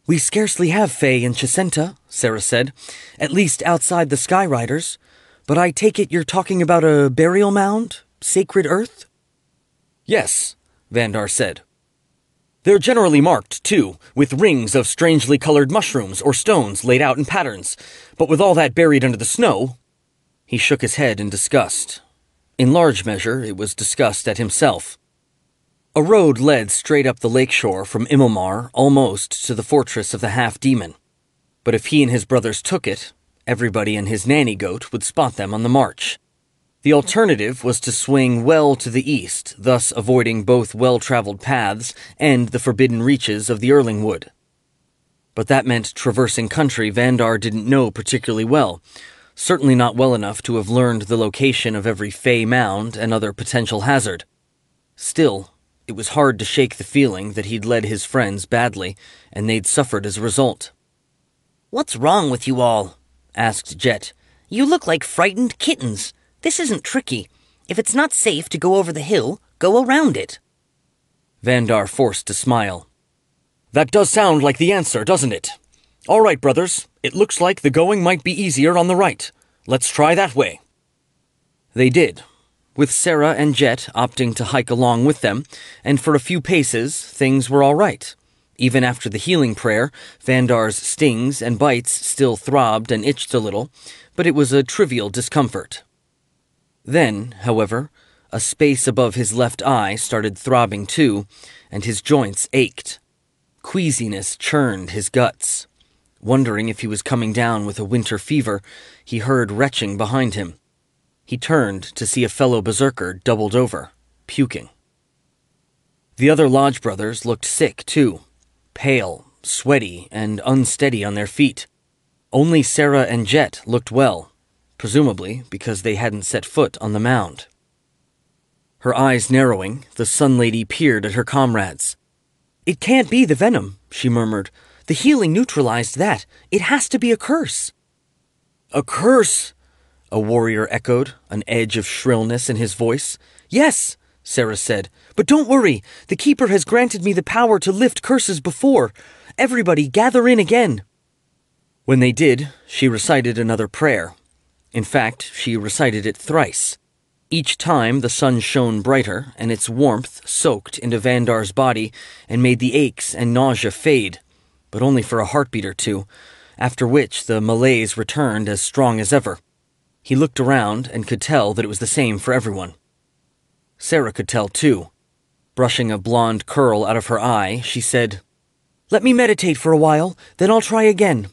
We scarcely have fey in Chicenta, Sarah said, at least outside the Skyriders. But I take it you're talking about a burial mound? Sacred earth? Yes, Vandar said. They're generally marked, too, with rings of strangely colored mushrooms or stones laid out in patterns, but with all that buried under the snow... He shook his head in disgust. In large measure, it was disgust at himself. A road led straight up the lakeshore from Imomar almost to the fortress of the half-demon. But if he and his brothers took it, everybody and his nanny goat would spot them on the march. The alternative was to swing well to the east, thus avoiding both well-traveled paths and the forbidden reaches of the Erlingwood. But that meant traversing country Vandar didn't know particularly well, certainly not well enough to have learned the location of every fey mound and other potential hazard. Still, it was hard to shake the feeling that he'd led his friends badly, and they'd suffered as a result. "What's wrong with you all?" asked Jet. "You look like frightened kittens. This isn't tricky. If it's not safe to go over the hill, go around it." Vandar forced a smile. That does sound like the answer, doesn't it? All right, brothers, it looks like the going might be easier on the right. Let's try that way. They did, with Sarah and Jet opting to hike along with them, and for a few paces, things were all right. Even after the healing prayer, Vandar's stings and bites still throbbed and itched a little, but it was a trivial discomfort. Then, however, a space above his left eye started throbbing too, and his joints ached. Queasiness churned his guts. Wondering if he was coming down with a winter fever, he heard retching behind him. He turned to see a fellow berserker doubled over, puking. The other lodge brothers looked sick, too, pale, sweaty, and unsteady on their feet. Only Sarah and Jet looked well, presumably because they hadn't set foot on the mound. Her eyes narrowing, the Sun Lady peered at her comrades. "It can't be the venom," she murmured. "The healing neutralized that. It has to be a curse." "A curse?" a warrior echoed, an edge of shrillness in his voice. "Yes," Sarah said, "but don't worry. The Keeper has granted me the power to lift curses before. Everybody gather in again." When they did, she recited another prayer. In fact, she recited it thrice. Each time the sun shone brighter, and its warmth soaked into Vandar's body and made the aches and nausea fade, but only for a heartbeat or two, after which the malaise returned as strong as ever. He looked around and could tell that it was the same for everyone. Sarah could tell, too. Brushing a blonde curl out of her eye, she said, "Let me meditate for a while, then I'll try again."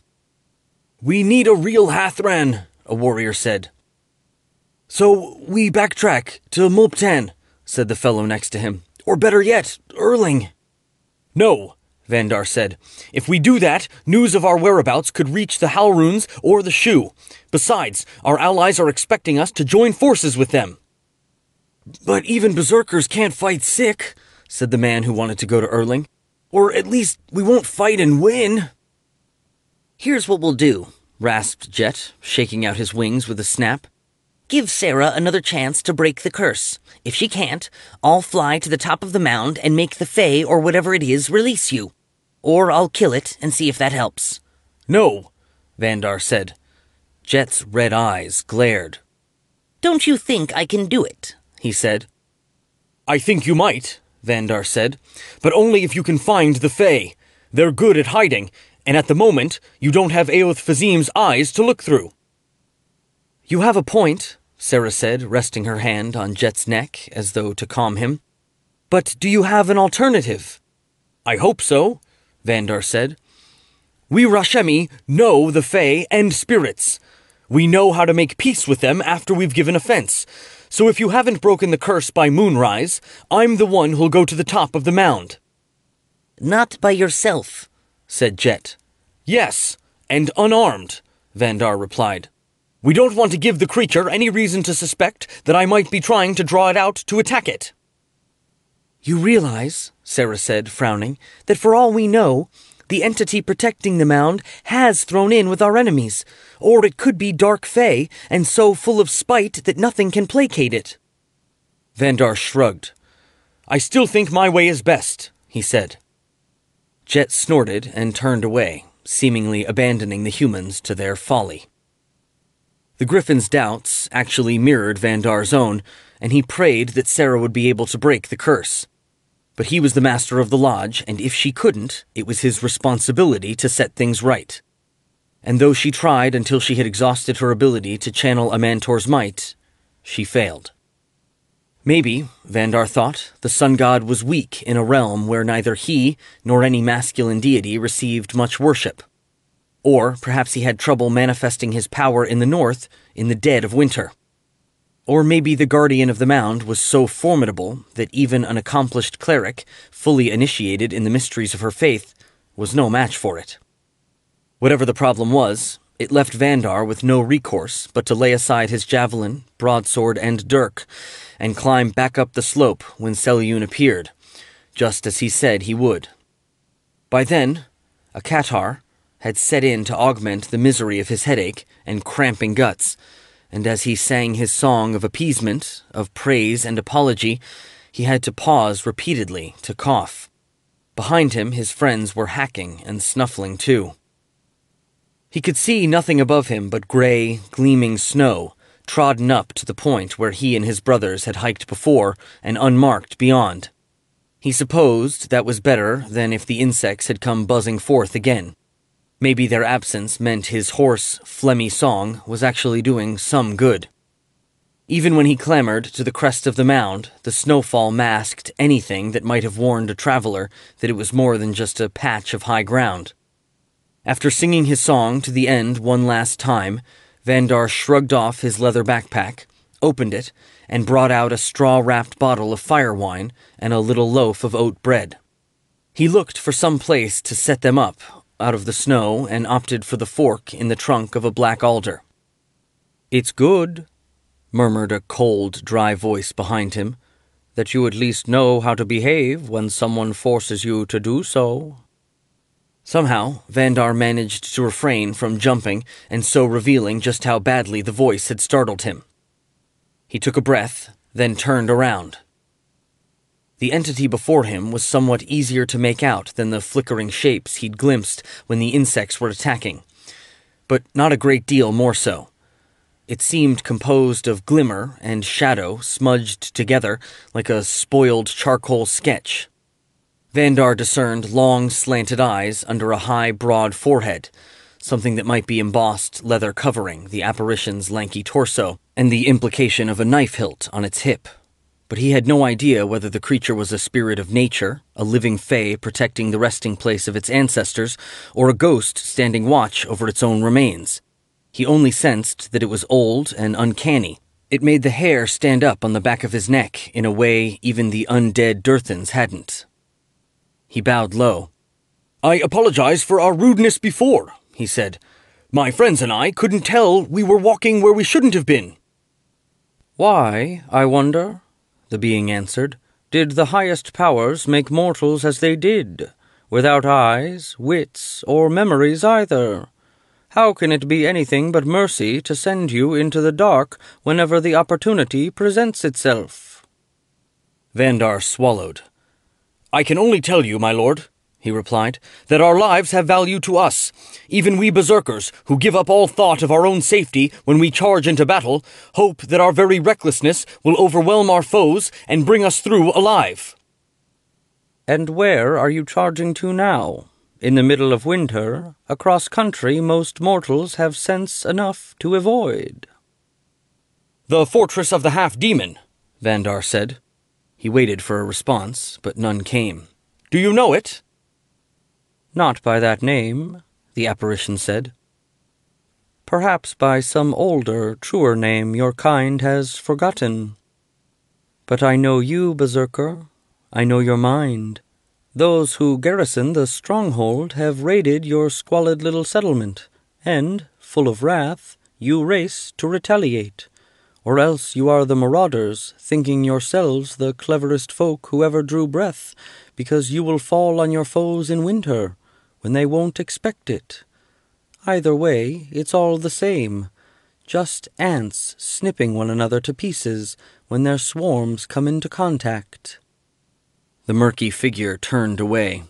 "We need a real Hathran," a warrior said. "So we backtrack to Mulptan," said the fellow next to him. "Or better yet, Erling." "No," Vandar said. "If we do that, news of our whereabouts could reach the Halruns or the Shu. Besides, our allies are expecting us to join forces with them." "But even berserkers can't fight sick," said the man who wanted to go to Erling. "Or at least we won't fight and win." "Here's what we'll do," rasped Jet, shaking out his wings with a snap. "Give Sarah another chance to break the curse. If she can't, I'll fly to the top of the mound and make the Fae or whatever it is release you. Or I'll kill it and see if that helps." "No," Vandar said. Jet's red eyes glared. "Don't you think I can do it?" he said. "I think you might," Vandar said, "but only if you can find the Fae. They're good at hiding, and at the moment, you don't have Aoth Fazim's eyes to look through." "You have a point," Sarah said, resting her hand on Jet's neck as though to calm him. "But do you have an alternative?" "I hope so," Vandar said. "We Rashemi know the Fae and spirits. We know how to make peace with them after we've given offense. So if you haven't broken the curse by moonrise, I'm the one who'll go to the top of the mound." "Not by yourself," said Jet. "Yes, and unarmed," Vandar replied. "We don't want to give the creature any reason to suspect that I might be trying to draw it out to attack it." "You realize," Sarah said, frowning, "that for all we know, The entity protecting the mound has thrown in with our enemies, or it could be dark fey, and so full of spite that nothing can placate it. Vandar shrugged. I still think my way is best, he said. Jet snorted and turned away, seemingly abandoning the humans to their folly. The Griffin's doubts actually mirrored Vandar's own, and he prayed that Sarah would be able to break the curse. But he was the master of the lodge, and if she couldn't, it was his responsibility to set things right. And though she tried until she had exhausted her ability to channel a Mantor's might, she failed. Maybe, Vandar thought, the sun god was weak in a realm where neither he nor any masculine deity received much worship. Or perhaps he had trouble manifesting his power in the north in the dead of winter. Or maybe the guardian of the mound was so formidable that even an accomplished cleric, fully initiated in the mysteries of her faith, was no match for it. Whatever the problem was, it left Vandar with no recourse but to lay aside his javelin, broadsword, and dirk, and climb back up the slope when Selyun appeared, just as he said he would. By then, a catarrh had set in to augment the misery of his headache and cramping guts, and as he sang his song of appeasement, of praise and apology, he had to pause repeatedly to cough. Behind him, his friends were hacking and snuffling too. He could see nothing above him but gray, gleaming snow, trodden up to the point where he and his brothers had hiked before and unmarked beyond. He supposed that was better than if the insects had come buzzing forth again. Maybe their absence meant his hoarse, phlegmy song was actually doing some good. Even when he clambered to the crest of the mound, the snowfall masked anything that might have warned a traveler that it was more than just a patch of high ground. After singing his song to the end one last time, Vandar shrugged off his leather backpack, opened it, and brought out a straw-wrapped bottle of fire wine and a little loaf of oat bread. He looked for some place to set them up out of the snow and opted for the fork in the trunk of a black alder. "It's good," murmured a cold, dry voice behind him, "that you at least know how to behave when someone forces you to do so." Somehow, Vandar managed to refrain from jumping and so revealing just how badly the voice had startled him. He took a breath, then turned around. The entity before him was somewhat easier to make out than the flickering shapes he'd glimpsed when the insects were attacking, but not a great deal more so. It seemed composed of glimmer and shadow smudged together like a spoiled charcoal sketch. Vandar discerned long, slanted eyes under a high, broad forehead, something that might be embossed leather covering the apparition's lanky torso, and the implication of a knife hilt on its hip. But he had no idea whether the creature was a spirit of nature, a living fae protecting the resting place of its ancestors, or a ghost standing watch over its own remains. He only sensed that it was old and uncanny. It made the hair stand up on the back of his neck in a way even the undead Durthans hadn't. He bowed low. "I apologize for our rudeness before," he said. "My friends and I couldn't tell we were walking where we shouldn't have been." "Why, I wonder?" the being answered. "Did the highest powers make mortals as they did, without eyes, wits, or memories either? How can it be anything but mercy to send you into the dark whenever the opportunity presents itself?" Vandar swallowed. "I can only tell you, my lord," he replied, "that our lives have value to us. Even we berserkers, who give up all thought of our own safety when we charge into battle, hope that our very recklessness will overwhelm our foes and bring us through alive." "And where are you charging to now? In the middle of winter, across country most mortals have sense enough to avoid." "The fortress of the half-demon," Vandar said. He waited for a response, but none came. "Do you know it?" "Not by that name," the apparition said. "Perhaps by some older, truer name your kind has forgotten. But I know you, Berserker. I know your mind. Those who garrison the stronghold have raided your squalid little settlement, and, full of wrath, you race to retaliate. Or else you are the marauders, thinking yourselves the cleverest folk who ever drew breath, because you will fall on your foes in winter, when they won't expect it. Either way, it's all the same. Just ants snipping one another to pieces when their swarms come into contact." The murky figure turned away.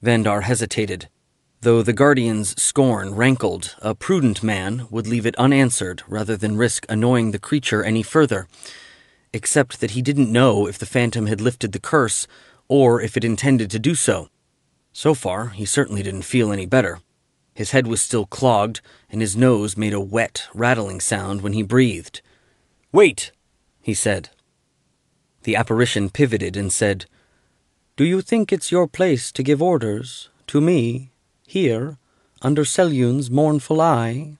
Vandar hesitated. Though the Guardian's scorn rankled, a prudent man would leave it unanswered rather than risk annoying the creature any further, except that he didn't know if the phantom had lifted the curse or if it intended to do so. So far, he certainly didn't feel any better. His head was still clogged, and his nose made a wet, rattling sound when he breathed. "Wait," he said. The apparition pivoted and said, "Do you think it's your place to give orders, to me, here, under Selyun's mournful eye?"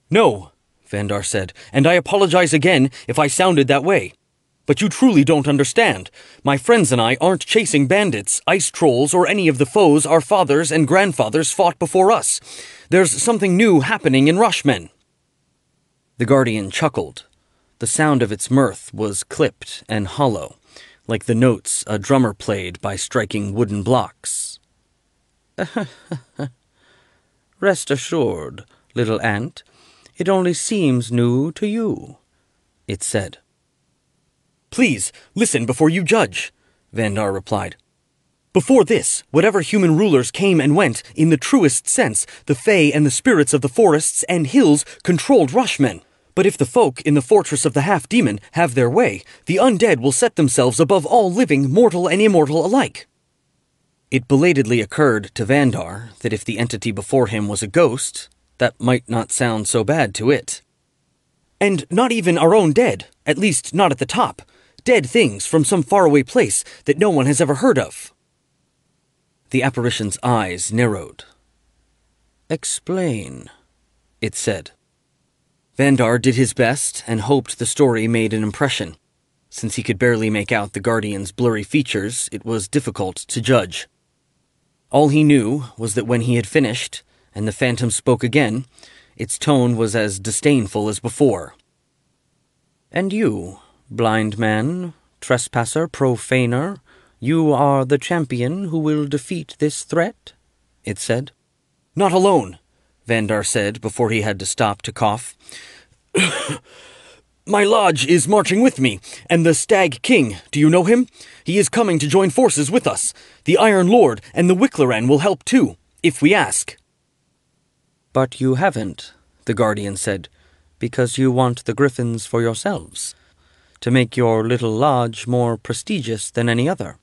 "No," Vandar said, "and I apologize again if I sounded that way. But you truly don't understand. My friends and I aren't chasing bandits, ice trolls, or any of the foes our fathers and grandfathers fought before us. There's something new happening in Rushmen." The Guardian chuckled. The sound of its mirth was clipped and hollow, like the notes a drummer played by striking wooden blocks. "Rest assured, little ant, it only seems new to you," it said. "Please, listen before you judge," Vandar replied. "Before this, whatever human rulers came and went, in the truest sense, the Fae and the spirits of the forests and hills controlled Rushmen. But if the folk in the fortress of the half-demon have their way, the undead will set themselves above all living, mortal and immortal alike." It belatedly occurred to Vandar that if the entity before him was a ghost, that might not sound so bad to it. "And not even our own dead, at least not at the top. Dead things from some faraway place that no one has ever heard of." The apparition's eyes narrowed. "Explain," it said. Vandar did his best and hoped the story made an impression. Since he could barely make out the Guardian's blurry features, it was difficult to judge. All he knew was that when he had finished, and the phantom spoke again, its tone was as disdainful as before. "And you, blind man, trespasser, profaner, you are the champion who will defeat this threat?" it said. "Not alone," Vandar said before he had to stop to cough. "My lodge is marching with me, and the Stag King, do you know him? He is coming to join forces with us. The Iron Lord and the Wicklaren will help too, if we ask." "But you haven't," the Guardian said, "because you want the Griffins for yourselves, to make your little lodge more prestigious than any other.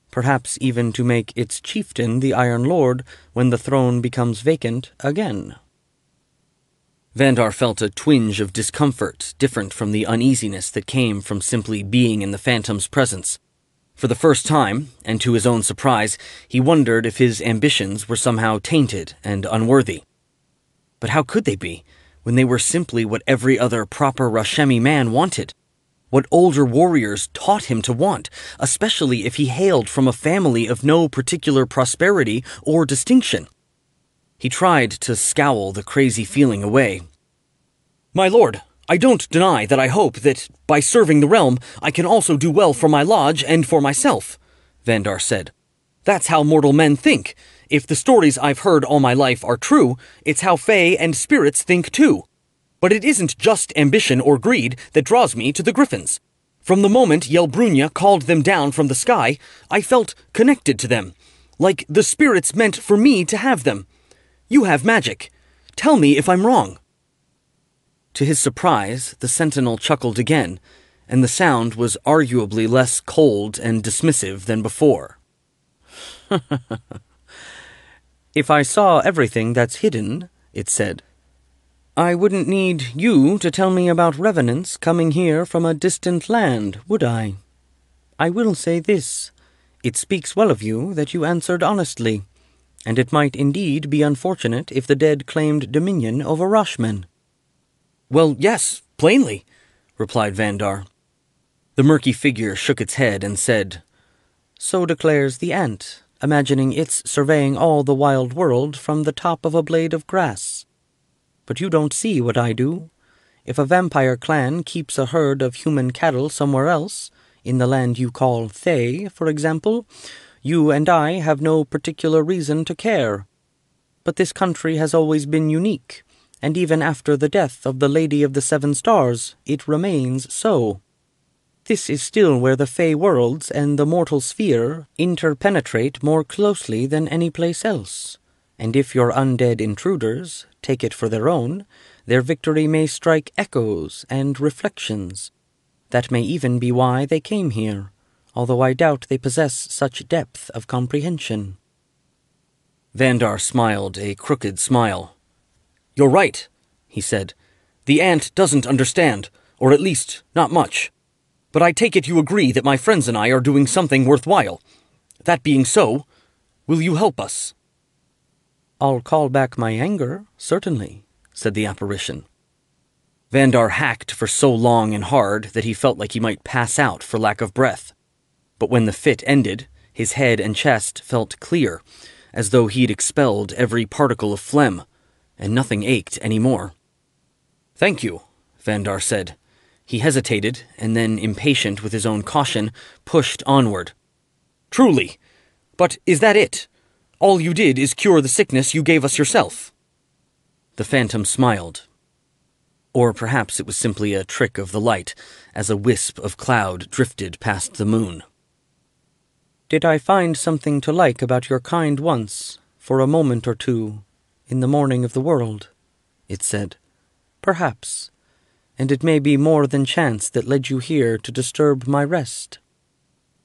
Perhaps even to make its chieftain the Iron Lord when the throne becomes vacant again." Vandar felt a twinge of discomfort, different from the uneasiness that came from simply being in the phantom's presence. For the first time, and to his own surprise, he wondered if his ambitions were somehow tainted and unworthy. But how could they be, when they were simply what every other proper Rashemi man wanted? What older warriors taught him to want, especially if he hailed from a family of no particular prosperity or distinction. He tried to scowl the crazy feeling away. "My lord, I don't deny that I hope that, by serving the realm, I can also do well for my lodge and for myself," Vandar said. "That's how mortal men think. If the stories I've heard all my life are true, it's how Fae and spirits think too. But it isn't just ambition or greed that draws me to the Griffins. From the moment Yelbrunya called them down from the sky, I felt connected to them, like the spirits meant for me to have them. You have magic. Tell me if I'm wrong." To his surprise, the sentinel chuckled again, and the sound was arguably less cold and dismissive than before. "If I saw everything that's hidden," it said, "I wouldn't need you to tell me about revenants coming here from a distant land, would I? I will say this. It speaks well of you that you answered honestly, and it might indeed be unfortunate if the dead claimed dominion over Rushmen." "Well, yes, plainly," replied Vandar. The murky figure shook its head and said, "So declares the ant, imagining it's surveying all the wild world from the top of a blade of grass. But you don't see what I do. If a vampire clan keeps a herd of human cattle somewhere else, in the land you call Thay, for example, You and I have no particular reason to care. But this country has always been unique, and even after the death of the Lady of the Seven Stars, it remains so. This is still where the Fey worlds and the mortal sphere interpenetrate more closely than any place else. And if your undead intruders take it for their own, their victory may strike echoes and reflections. That may even be why they came here, although I doubt they possess such depth of comprehension. Vandar smiled a crooked smile. "You're right," he said. "The ant doesn't understand, or at least not much. But I take it you agree that my friends and I are doing something worthwhile. That being so, will you help us?" "I'll call back my anger, certainly," said the apparition. Vandar hacked for so long and hard that he felt like he might pass out for lack of breath. But when the fit ended, his head and chest felt clear, as though he'd expelled every particle of phlegm, and nothing ached any more. "Thank you," Vandar said. He hesitated, and then, impatient with his own caution, pushed onward. "Truly. But is that it? All you did is cure the sickness you gave us yourself." The phantom smiled. Or perhaps it was simply a trick of the light, as a wisp of cloud drifted past the moon. "Did I find something to like about your kind once, for a moment or two, in the morning of the world?" it said. "Perhaps. And it may be more than chance that led you here to disturb my rest.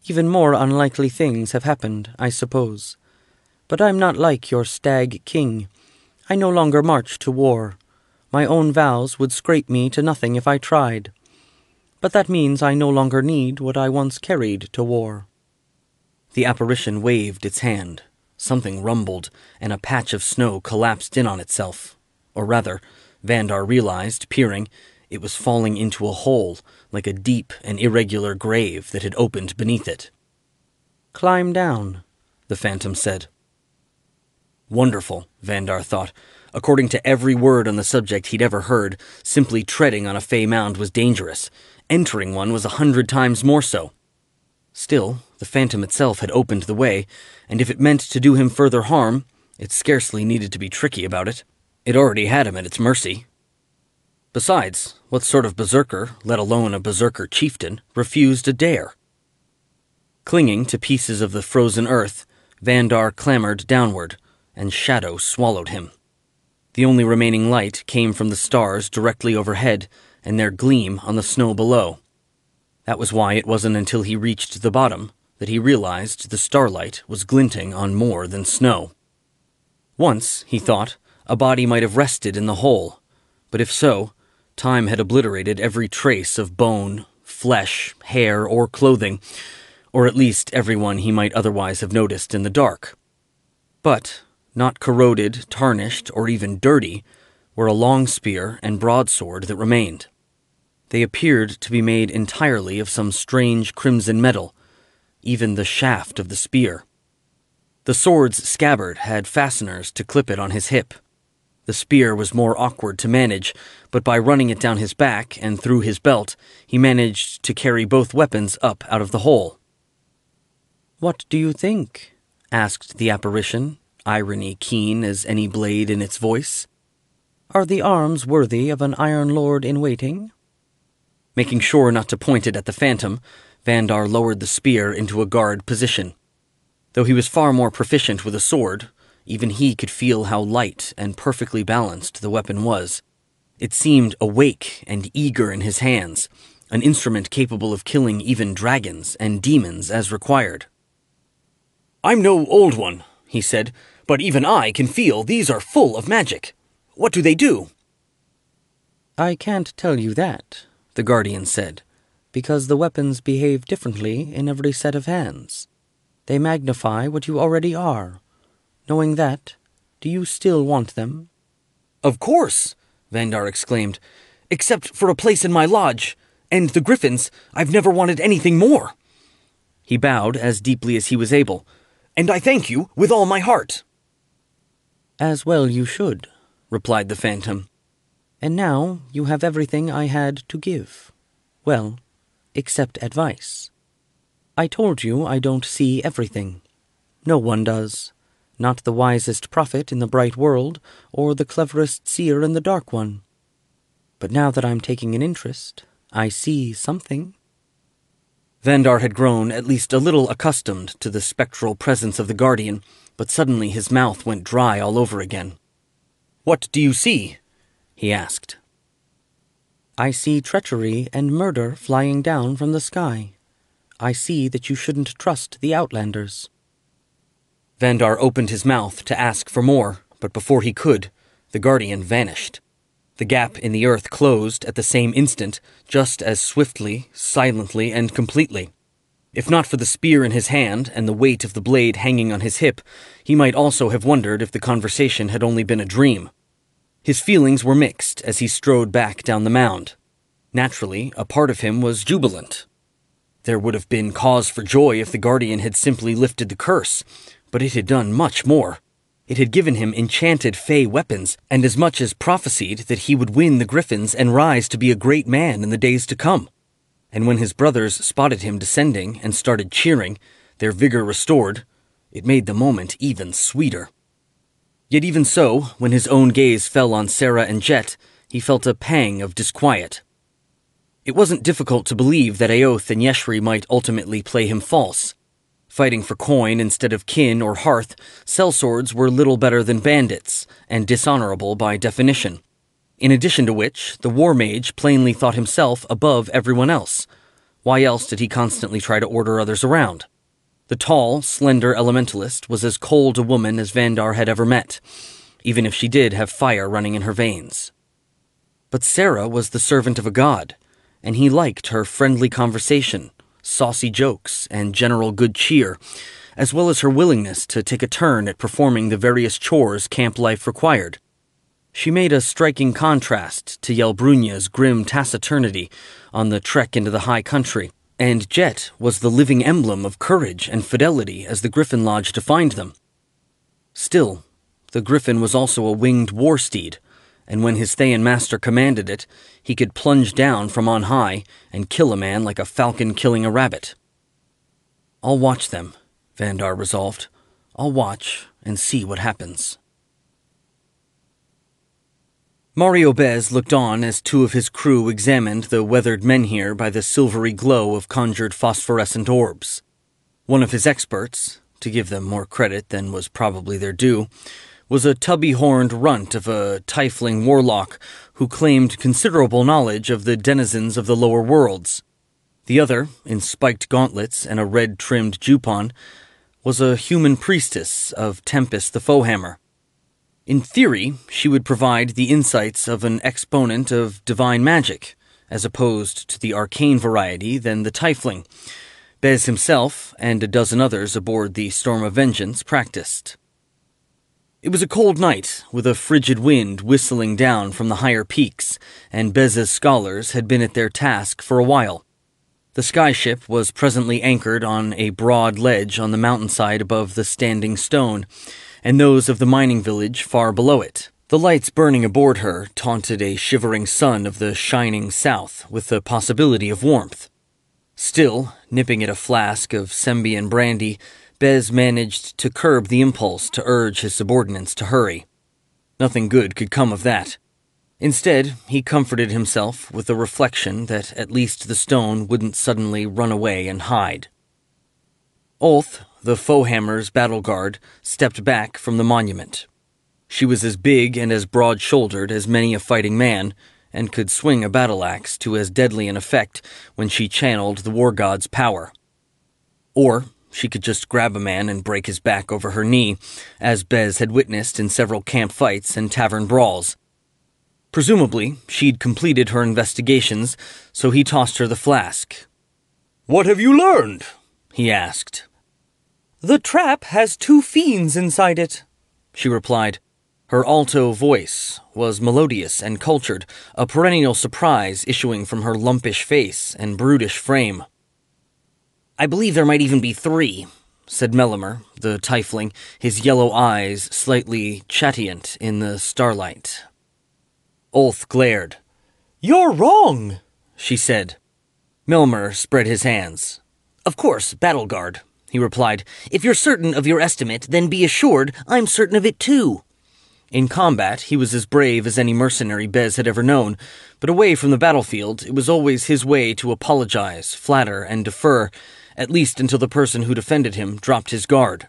Even more unlikely things have happened, I suppose. But I'm not like your stag king. I no longer march to war. My own vows would scrape me to nothing if I tried. But that means I no longer need what I once carried to war." The apparition waved its hand. Something rumbled, and a patch of snow collapsed in on itself. Or rather, Vandar realized, peering, it was falling into a hole, like a deep and irregular grave that had opened beneath it. "Climb down," the phantom said. Wonderful, Vandar thought. According to every word on the subject he'd ever heard, simply treading on a Fey mound was dangerous. Entering one was 100 times more so. Still, the phantom itself had opened the way, and if it meant to do him further harm, it scarcely needed to be tricky about it. It already had him at its mercy. Besides, what sort of berserker, let alone a berserker chieftain, refused a dare? Clinging to pieces of the frozen earth, Vandar clambered downward, and shadow swallowed him. The only remaining light came from the stars directly overhead and their gleam on the snow below. That was why it wasn't until he reached the bottom that he realized the starlight was glinting on more than snow. Once, he thought, a body might have rested in the hole, but if so, time had obliterated every trace of bone, flesh, hair, or clothing, or at least everyone he might otherwise have noticed in the dark. But, not corroded, tarnished, or even dirty, were a long spear and broadsword that remained. They appeared to be made entirely of some strange crimson metal, even the shaft of the spear. The sword's scabbard had fasteners to clip it on his hip. The spear was more awkward to manage, but by running it down his back and through his belt, he managed to carry both weapons up out of the hole. "What do you think?" asked the apparition, irony keen as any blade in its voice. "Are the arms worthy of an Iron Lord in waiting?" Making sure not to point it at the phantom, Vandar lowered the spear into a guard position. Though he was far more proficient with a sword, even he could feel how light and perfectly balanced the weapon was. It seemed awake and eager in his hands, an instrument capable of killing even dragons and demons as required. "I'm no old one," he said, "but even I can feel these are full of magic. What do they do?" "I can't tell you that," the Guardian said, "because the weapons behave differently in every set of hands. They magnify what you already are. Knowing that, do you still want them?" "Of course," Vandar exclaimed. "Except for a place in my lodge, and the Griffins, I've never wanted anything more." He bowed as deeply as he was able. "And I thank you with all my heart." "As well you should," replied the phantom. "And now you have everything I had to give. Well, except advice. I told you I don't see everything. No one does. Not the wisest prophet in the bright world, or the cleverest seer in the dark one. But now that I'm taking an interest, I see something. Vandar had grown at least a little accustomed to the spectral presence of the Guardian, but suddenly his mouth went dry all over again. "What do you see?" he asked. I see treachery and murder flying down from the sky. I see that you shouldn't trust the Outlanders. Vandar opened his mouth to ask for more, but before he could, the Guardian vanished. The gap in the earth closed at the same instant, just as swiftly, silently, and completely. If not for the spear in his hand and the weight of the blade hanging on his hip, he might also have wondered if the conversation had only been a dream. His feelings were mixed as he strode back down the mound. Naturally, a part of him was jubilant. There would have been cause for joy if the Guardian had simply lifted the curse, but it had done much more. It had given him enchanted fey weapons, and as much as prophesied that he would win the Griffins and rise to be a great man in the days to come. And when his brothers spotted him descending and started cheering, their vigor restored, it made the moment even sweeter. Yet even so, when his own gaze fell on Sarah and Jet, he felt a pang of disquiet. It wasn't difficult to believe that Aoth and Yeshri might ultimately play him false. Fighting for coin instead of kin or hearth, sellswords were little better than bandits, and dishonorable by definition. In addition to which, the war mage plainly thought himself above everyone else. Why else did he constantly try to order others around? The tall, slender elementalist was as cold a woman as Vandar had ever met, even if she did have fire running in her veins. But Sarah was the servant of a god, and he liked her friendly conversation, saucy jokes, and general good cheer, as well as her willingness to take a turn at performing the various chores camp life required. She made a striking contrast to Yelbrunya's grim taciturnity on the trek into the high country, and Jet was the living emblem of courage and fidelity as the Griffin Lodge defined them. Still, the Griffin was also a winged war steed, and when his Thayan master commanded it, he could plunge down from on high and kill a man like a falcon killing a rabbit. "I'll watch them," Vandar resolved. "I'll watch and see what happens." Mario Bez looked on as two of his crew examined the weathered menhir by the silvery glow of conjured phosphorescent orbs. One of his experts, to give them more credit than was probably their due, was a tubby-horned runt of a tiefling warlock who claimed considerable knowledge of the denizens of the lower worlds. The other, in spiked gauntlets and a red-trimmed jupon, was a human priestess of Tempest the Foehammer. In theory, she would provide the insights of an exponent of divine magic, as opposed to the arcane variety than the tiefling. Bez himself, and a dozen others aboard the Storm of Vengeance, practiced. It was a cold night, with a frigid wind whistling down from the higher peaks, and Bez's scholars had been at their task for a while. The skyship was presently anchored on a broad ledge on the mountainside above the Standing Stone, and those of the mining village far below it. The lights burning aboard her taunted a shivering sun of the shining south with the possibility of warmth. Still, nipping at a flask of Sembian brandy, Bez managed to curb the impulse to urge his subordinates to hurry. Nothing good could come of that. Instead, he comforted himself with the reflection that at least the stone wouldn't suddenly run away and hide. Ulth, the Foehammer's battle guard, stepped back from the monument. She was as big and as broad-shouldered as many a fighting man, and could swing a battle-axe to as deadly an effect when she channeled the war god's power. Or she could just grab a man and break his back over her knee, as Bez had witnessed in several camp fights and tavern brawls. Presumably, she'd completed her investigations, so he tossed her the flask. "What have you learned?" he asked. "The trap has 2 fiends inside it," she replied. Her alto voice was melodious and cultured, a perennial surprise issuing from her lumpish face and brutish frame. "I believe there might even be 3, said Mellimer, the tiefling, his yellow eyes slightly chatient in the starlight. Ulth glared. "You're wrong," she said. Mellimer spread his hands. "Of course, Battle Guard," he replied. "If you're certain of your estimate, then be assured I'm certain of it too." In combat, he was as brave as any mercenary Bez had ever known, but away from the battlefield, it was always his way to apologize, flatter, and defer, at least until the person who defended him dropped his guard.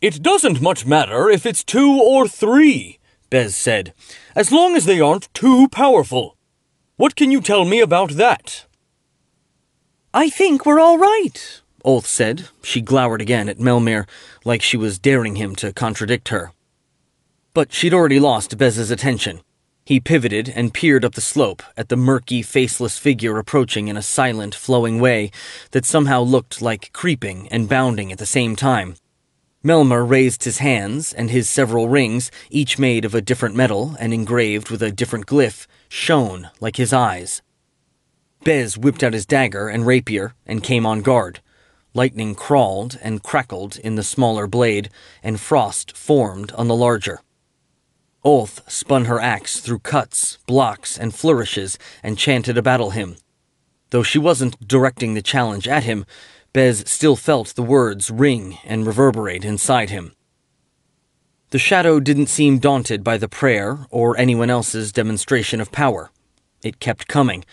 "It doesn't much matter if it's 2 or 3, Bez said, "as long as they aren't too powerful. What can you tell me about that?" "I think we're all right," Olth said. She glowered again at Melmir, like she was daring him to contradict her. But she'd already lost Bez's attention. He pivoted and peered up the slope at the murky, faceless figure approaching in a silent, flowing way that somehow looked like creeping and bounding at the same time. Melmir raised his hands, and his several rings, each made of a different metal and engraved with a different glyph, shone like his eyes. Bez whipped out his dagger and rapier and came on guard. Lightning crawled and crackled in the smaller blade, and frost formed on the larger. Olth spun her axe through cuts, blocks, and flourishes and chanted a battle hymn. Though she wasn't directing the challenge at him, Bez still felt the words ring and reverberate inside him. The shadow didn't seem daunted by the prayer or anyone else's demonstration of power. It kept coming,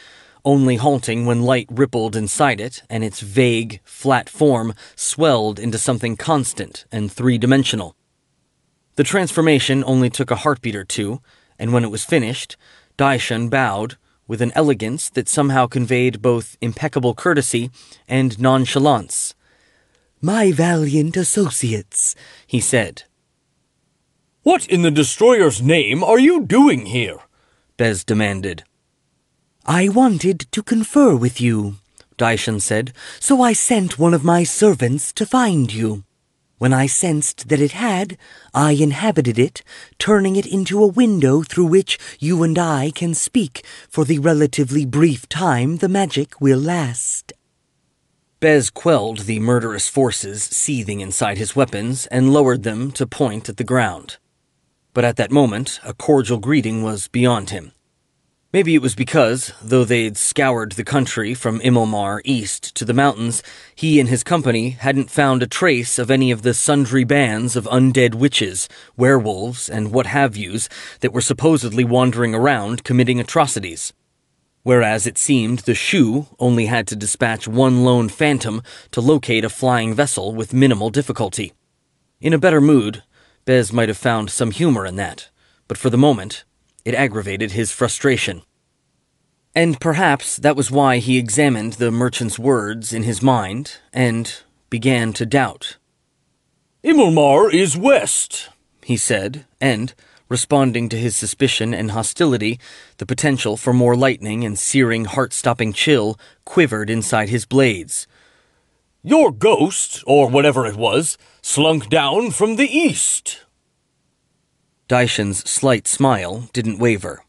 only halting when light rippled inside it and its vague, flat form swelled into something constant and three-dimensional. The transformation only took a heartbeat or two, and when it was finished, Daishan bowed with an elegance that somehow conveyed both impeccable courtesy and nonchalance. "My valiant associates," he said. "What in the Destroyer's name are you doing here?" Bez demanded. "I wanted to confer with you," Daishan said, "so I sent one of my servants to find you. When I sensed that it had, I inhabited it, turning it into a window through which you and I can speak for the relatively brief time the magic will last." Bez quelled the murderous forces seething inside his weapons and lowered them to point at the ground. But at that moment, a cordial greeting was beyond him. Maybe it was because, though they'd scoured the country from Immelmar east to the mountains, he and his company hadn't found a trace of any of the sundry bands of undead witches, werewolves, and what-have-yous that were supposedly wandering around committing atrocities. Whereas it seemed the Shu only had to dispatch one lone phantom to locate a flying vessel with minimal difficulty. In a better mood, Bez might have found some humor in that, but for the moment, it aggravated his frustration. And perhaps that was why he examined the merchant's words in his mind and began to doubt. "Immelmar is west," he said, and, responding to his suspicion and hostility, the potential for more lightning and searing, heart-stopping chill quivered inside his blades. "Your ghost, or whatever it was, slunk down from the east." Daishan's slight smile didn't waver.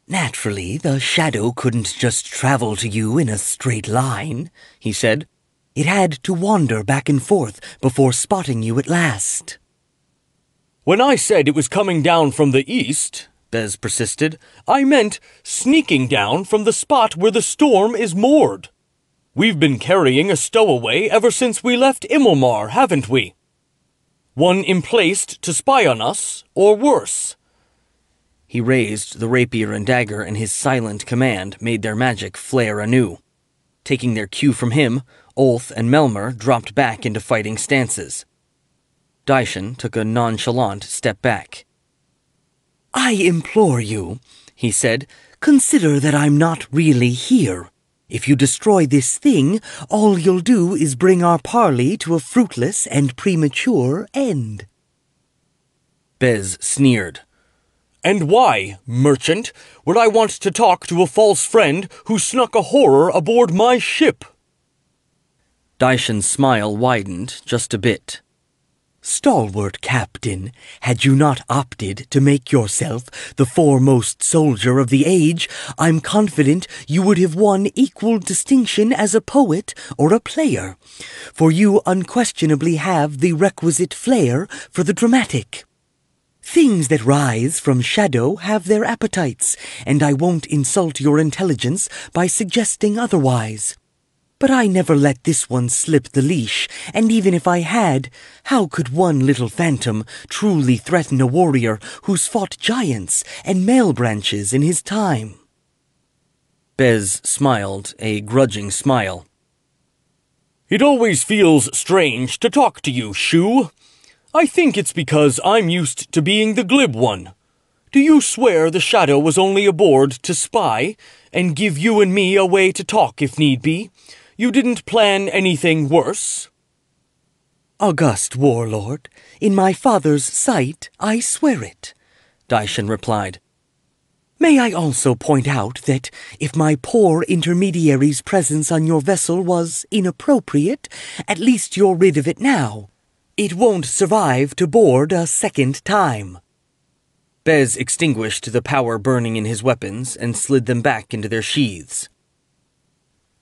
"Naturally, the shadow couldn't just travel to you in a straight line," he said. "It had to wander back and forth before spotting you at last." "When I said it was coming down from the east," Bez persisted, "I meant sneaking down from the spot where the storm is moored. We've been carrying a stowaway ever since we left Immelmar, haven't we? One emplaced to spy on us, or worse." He raised the rapier and dagger, and his silent command made their magic flare anew. Taking their cue from him, Olth and Melmir dropped back into fighting stances. Daishan took a nonchalant step back. "I implore you," he said, "consider that I'm not really here. If you destroy this thing, all you'll do is bring our parley to a fruitless and premature end." Bez sneered. "And why, merchant, would I want to talk to a false friend who snuck a horror aboard my ship?" Daishan's smile widened just a bit. "Stalwart captain, had you not opted to make yourself the foremost soldier of the age, I'm confident you would have won equal distinction as a poet or a player, for you unquestionably have the requisite flair for the dramatic. Things that rise from shadow have their appetites, and I won't insult your intelligence by suggesting otherwise. But I never let this one slip the leash, and even if I had, how could one little phantom truly threaten a warrior who's fought giants and male branches in his time? Bez smiled, a grudging smile. It always feels strange to talk to you, Shu. I think it's because I'm used to being the glib one. Do you swear the Shadow was only aboard to spy, and give you and me a way to talk if need be? You didn't plan anything worse? August warlord, in my father's sight, I swear it, Daishin replied. May I also point out that if my poor intermediary's presence on your vessel was inappropriate, at least you're rid of it now. It won't survive to board a second time. Bez extinguished the power burning in his weapons and slid them back into their sheaths.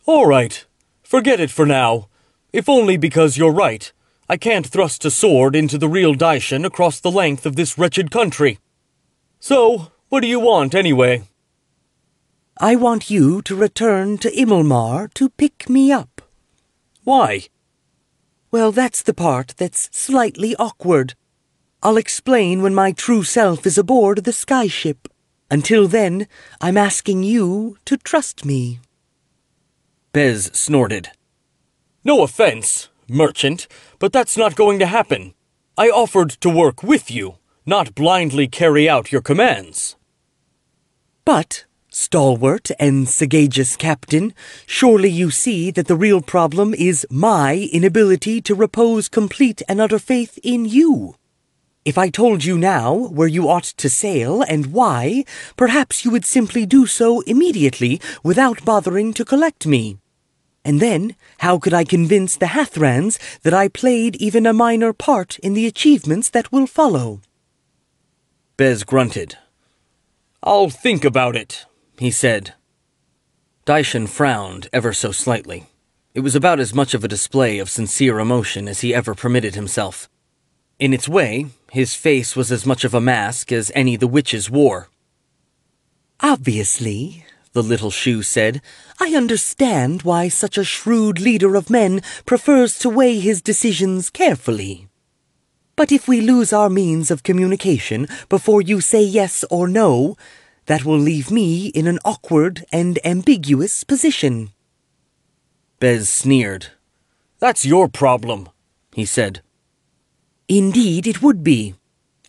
All right. Forget it for now. If only because you're right. I can't thrust a sword into the real Daishin across the length of this wretched country. So, what do you want, anyway? I want you to return to Immelmar to pick me up. Why? Well, that's the part that's slightly awkward. I'll explain when my true self is aboard the skyship. Until then, I'm asking you to trust me. Bez snorted. No offense, merchant, but that's not going to happen. I offered to work with you, not blindly carry out your commands. But, stalwart and sagacious captain, surely you see that the real problem is my inability to repose complete and utter faith in you. If I told you now where you ought to sail and why, perhaps you would simply do so immediately without bothering to collect me. And then, how could I convince the Hathrans that I played even a minor part in the achievements that will follow? Bez grunted. I'll think about it, he said. Daishin frowned ever so slightly. It was about as much of a display of sincere emotion as he ever permitted himself. In its way, his face was as much of a mask as any the witches wore. Obviously, the little Shu said, I understand why such a shrewd leader of men prefers to weigh his decisions carefully. But if we lose our means of communication before you say yes or no, that will leave me in an awkward and ambiguous position. Bez sneered. That's your problem, he said. Indeed it would be,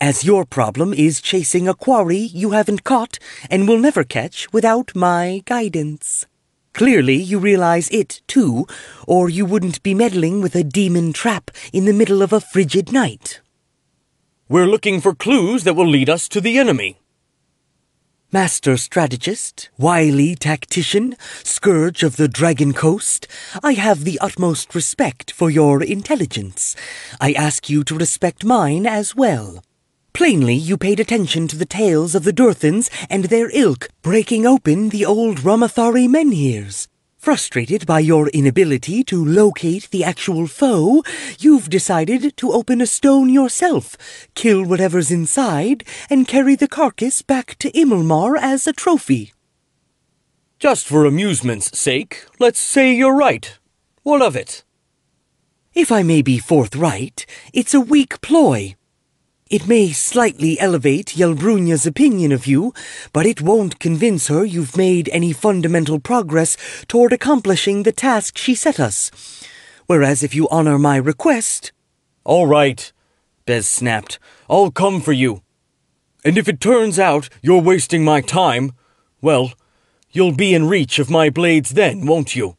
as your problem is chasing a quarry you haven't caught and will never catch without my guidance. Clearly you realize it, too, or you wouldn't be meddling with a demon trap in the middle of a frigid night. We're looking for clues that will lead us to the enemy. Master strategist, wily tactician, scourge of the Dragon Coast, I have the utmost respect for your intelligence. I ask you to respect mine as well. Plainly, you paid attention to the tales of the Durthans and their ilk breaking open the old Ramathari menhirs. Frustrated by your inability to locate the actual foe, you've decided to open a stone yourself, kill whatever's inside, and carry the carcass back to Immelmar as a trophy. Just for amusement's sake, let's say you're right. What of it? If I may be forthright, it's a weak ploy. It may slightly elevate Yelbrunya's opinion of you, but it won't convince her you've made any fundamental progress toward accomplishing the task she set us. Whereas if you honor my request— All right, Bez snapped. I'll come for you. And if it turns out you're wasting my time, well, you'll be in reach of my blades then, won't you?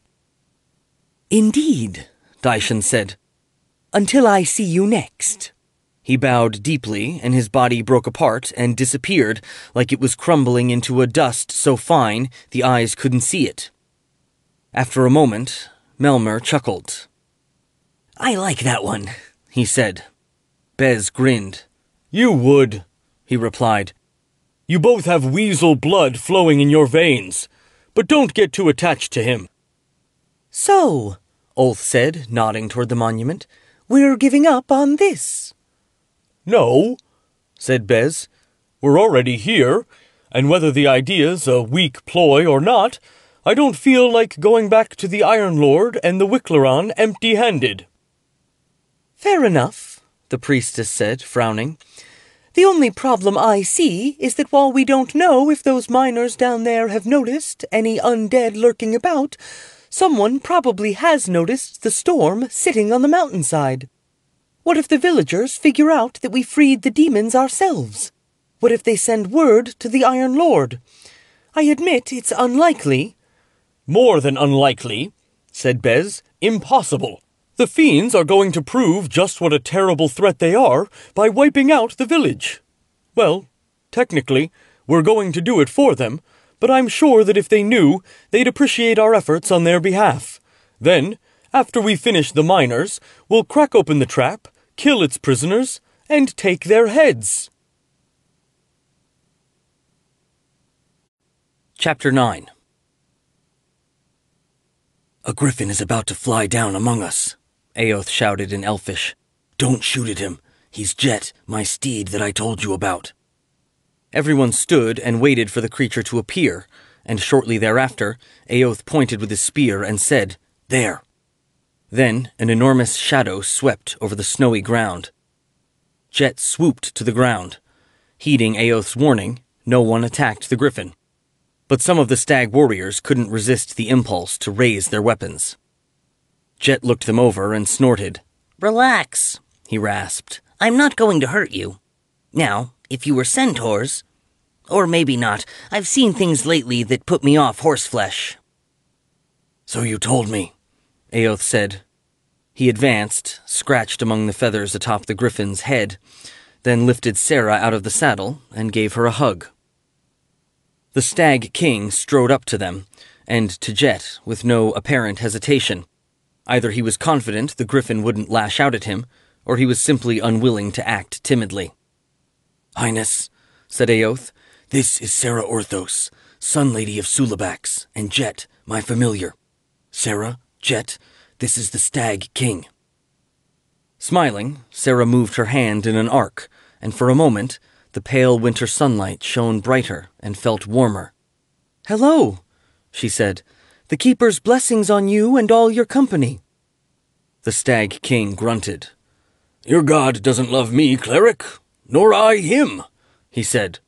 Indeed, Daishin said. Until I see you next. He bowed deeply, and his body broke apart and disappeared like it was crumbling into a dust so fine the eyes couldn't see it. After a moment, Melmer chuckled. I like that one, he said. Bez grinned. You would, he replied. You both have weasel blood flowing in your veins, but don't get too attached to him. So, Ulth said, nodding toward the monument, we're giving up on this. No, said Bez. We're already here, and whether the idea's a weak ploy or not, I don't feel like going back to the Iron Lord and the Wickleron empty-handed." "Fair enough," the priestess said, frowning. "The only problem I see is that while we don't know if those miners down there have noticed any undead lurking about, someone probably has noticed the storm sitting on the mountainside. What if the villagers figure out that we freed the demons ourselves? What if they send word to the Iron Lord? I admit it's unlikely." "More than unlikely," said Bez. "Impossible. The fiends are going to prove just what a terrible threat they are by wiping out the village. Well, technically, we're going to do it for them, but I'm sure that if they knew, they'd appreciate our efforts on their behalf. Then, after we finish the miners, we'll crack open the trap, kill its prisoners, and take their heads." Chapter 9. "A griffin is about to fly down among us," Aoth shouted in Elfish. "Don't shoot at him. He's Jet, my steed that I told you about." Everyone stood and waited for the creature to appear, and shortly thereafter, Aoth pointed with his spear and said, "There." Then an enormous shadow swept over the snowy ground. Jet swooped to the ground. Heeding Aoth's warning, no one attacked the griffin. But some of the stag warriors couldn't resist the impulse to raise their weapons. Jet looked them over and snorted. "Relax," he rasped. "I'm not going to hurt you. Now, if you were centaurs, or maybe not, I've seen things lately that put me off horseflesh." "So you told me," Aoth said. He advanced, scratched among the feathers atop the griffin's head, then lifted Sarah out of the saddle and gave her a hug. The Stag King strode up to them, and to Jet with no apparent hesitation. Either he was confident the griffin wouldn't lash out at him, or he was simply unwilling to act timidly. "Highness," said Aoth, "this is Sarah Orthos, Sun Lady of Sulabax, and Jet, my familiar. Sarah, Jet, this is the Stag King." Smiling, Sarah moved her hand in an arc, and for a moment, the pale winter sunlight shone brighter and felt warmer. "Hello," she said. "The Keeper's blessings on you and all your company." The Stag King grunted. "Your god doesn't love me, cleric, nor I him," he said.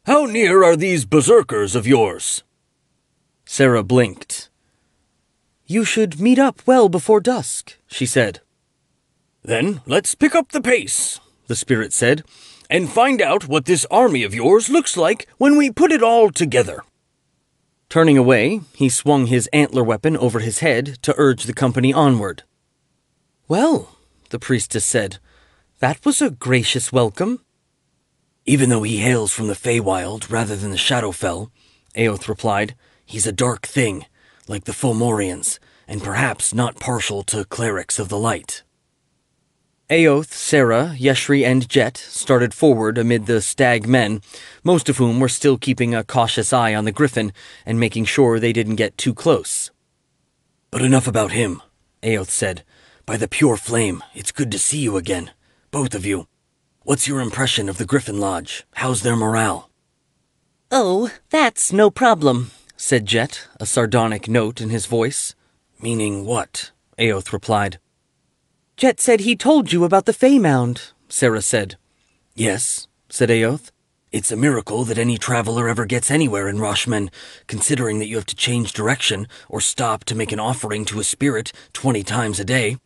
"How near are these berserkers of yours?" Sarah blinked. "You should meet up well before dusk," she said. "Then let's pick up the pace," the spirit said, "and find out what this army of yours looks like when we put it all together." Turning away, he swung his antler weapon over his head to urge the company onward. "Well," the priestess said, "that was a gracious welcome." "Even though he hails from the Feywild rather than the Shadowfell," Aoth replied, "he's a dark thing, like the Fomorians, and perhaps not partial to clerics of the light." Aoth, Sarah, Yeshri, and Jet started forward amid the stag men, most of whom were still keeping a cautious eye on the griffin and making sure they didn't get too close. "But enough about him," Aoth said. "By the pure flame, it's good to see you again, both of you. What's your impression of the Griffin Lodge? How's their morale?" "Oh, that's no problem," said Jet, a sardonic note in his voice. "Meaning what?" Aoth replied. "Jet said he told you about the Feymound," Sarah said. "Yes," said Aoth. "It's a miracle that any traveler ever gets anywhere in Roshmen, considering that you have to change direction or stop to make an offering to a spirit 20 times a day.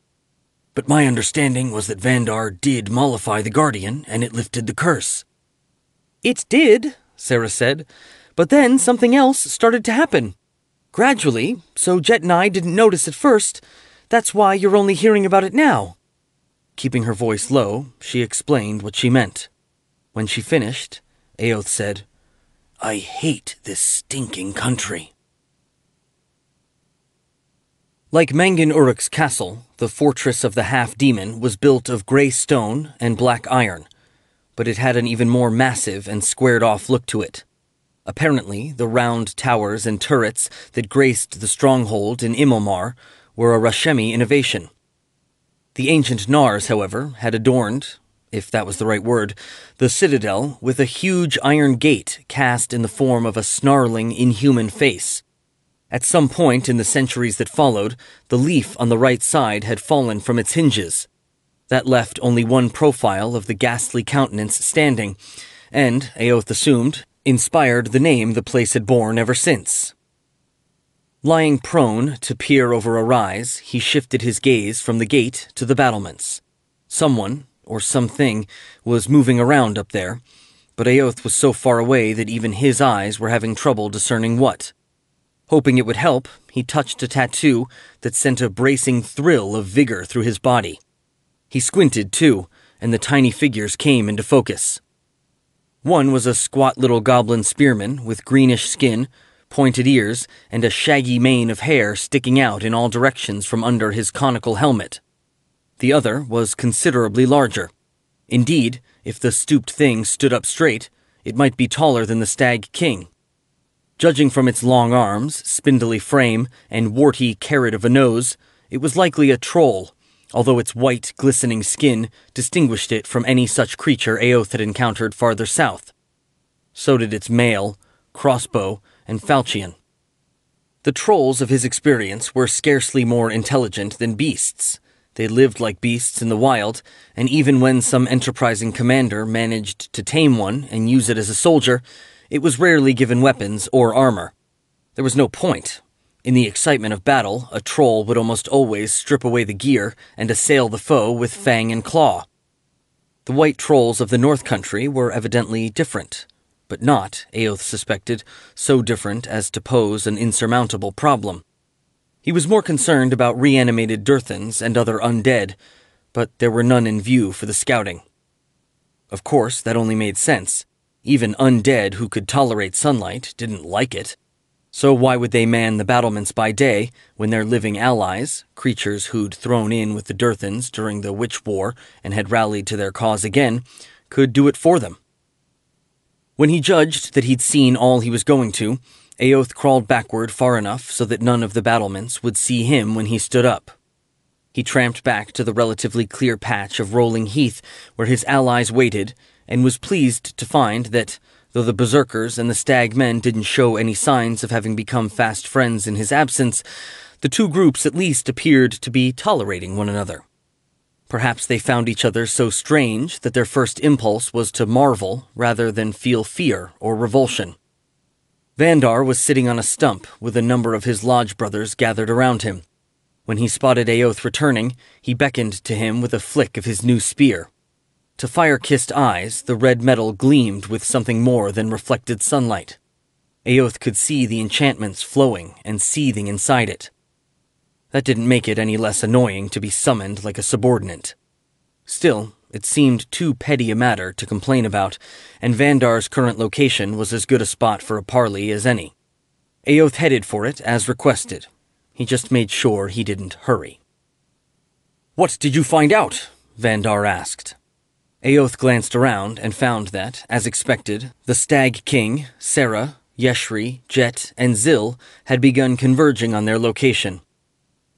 But my understanding was that Vandar did mollify the Guardian, and it lifted the curse." "It did," Sarah said, "but then something else started to happen. Gradually, so Jet and I didn't notice at first. That's why you're only hearing about it now." Keeping her voice low, she explained what she meant. When she finished, Aoth said, "I hate this stinking country." Like Mangin Uruk's castle, the fortress of the half-demon was built of grey stone and black iron, but it had an even more massive and squared-off look to it. Apparently, the round towers and turrets that graced the stronghold in Imilmar were a Rashemi innovation. The ancient Nars, however, had adorned, if that was the right word, the citadel with a huge iron gate cast in the form of a snarling, inhuman face. At some point in the centuries that followed, the leaf on the right side had fallen from its hinges. That left only one profile of the ghastly countenance standing, and, Eoth assumed, inspired the name the place had borne ever since. Lying prone to peer over a rise, he shifted his gaze from the gate to the battlements. Someone, or something, was moving around up there, but Eoth was so far away that even his eyes were having trouble discerning what. Hoping it would help, he touched a tattoo that sent a bracing thrill of vigor through his body. He squinted, too, and the tiny figures came into focus. One was a squat little goblin spearman with greenish skin, pointed ears, and a shaggy mane of hair sticking out in all directions from under his conical helmet. The other was considerably larger. Indeed, if the stooped thing stood up straight, it might be taller than the Stag King. Judging from its long arms, spindly frame, and warty carrot of a nose, it was likely a troll, although its white, glistening skin distinguished it from any such creature Eoth had encountered farther south. So did its mail, crossbow, and falchion. The trolls of his experience were scarcely more intelligent than beasts. They lived like beasts in the wild, and even when some enterprising commander managed to tame one and use it as a soldier, it was rarely given weapons or armor. There was no point. In the excitement of battle, a troll would almost always strip away the gear and assail the foe with fang and claw. The white trolls of the North Country were evidently different, but not, Eoth suspected, so different as to pose an insurmountable problem. He was more concerned about reanimated Durthans and other undead, but there were none in view for the scouting. Of course, that only made sense. Even undead who could tolerate sunlight didn't like it. So why would they man the battlements by day when their living allies, creatures who'd thrown in with the Durthans during the Witch War and had rallied to their cause again, could do it for them? When he judged that he'd seen all he was going to, Eoth crawled backward far enough so that none of the battlements would see him when he stood up. He tramped back to the relatively clear patch of rolling heath where his allies waited, and was pleased to find that, though the berserkers and the stag men didn't show any signs of having become fast friends in his absence, the two groups at least appeared to be tolerating one another. Perhaps they found each other so strange that their first impulse was to marvel rather than feel fear or revulsion. Vandar was sitting on a stump with a number of his lodge brothers gathered around him. When he spotted Eoth returning, he beckoned to him with a flick of his new spear. To fire-kissed eyes, the red metal gleamed with something more than reflected sunlight. Eoth could see the enchantments flowing and seething inside it. That didn't make it any less annoying to be summoned like a subordinate. Still, it seemed too petty a matter to complain about, and Vandar's current location was as good a spot for a parley as any. Eoth headed for it as requested. He just made sure he didn't hurry. "What did you find out?" Vandar asked. Eoth glanced around and found that, as expected, the Stag King, Sarah, Yeshri, Jet, and Zil had begun converging on their location.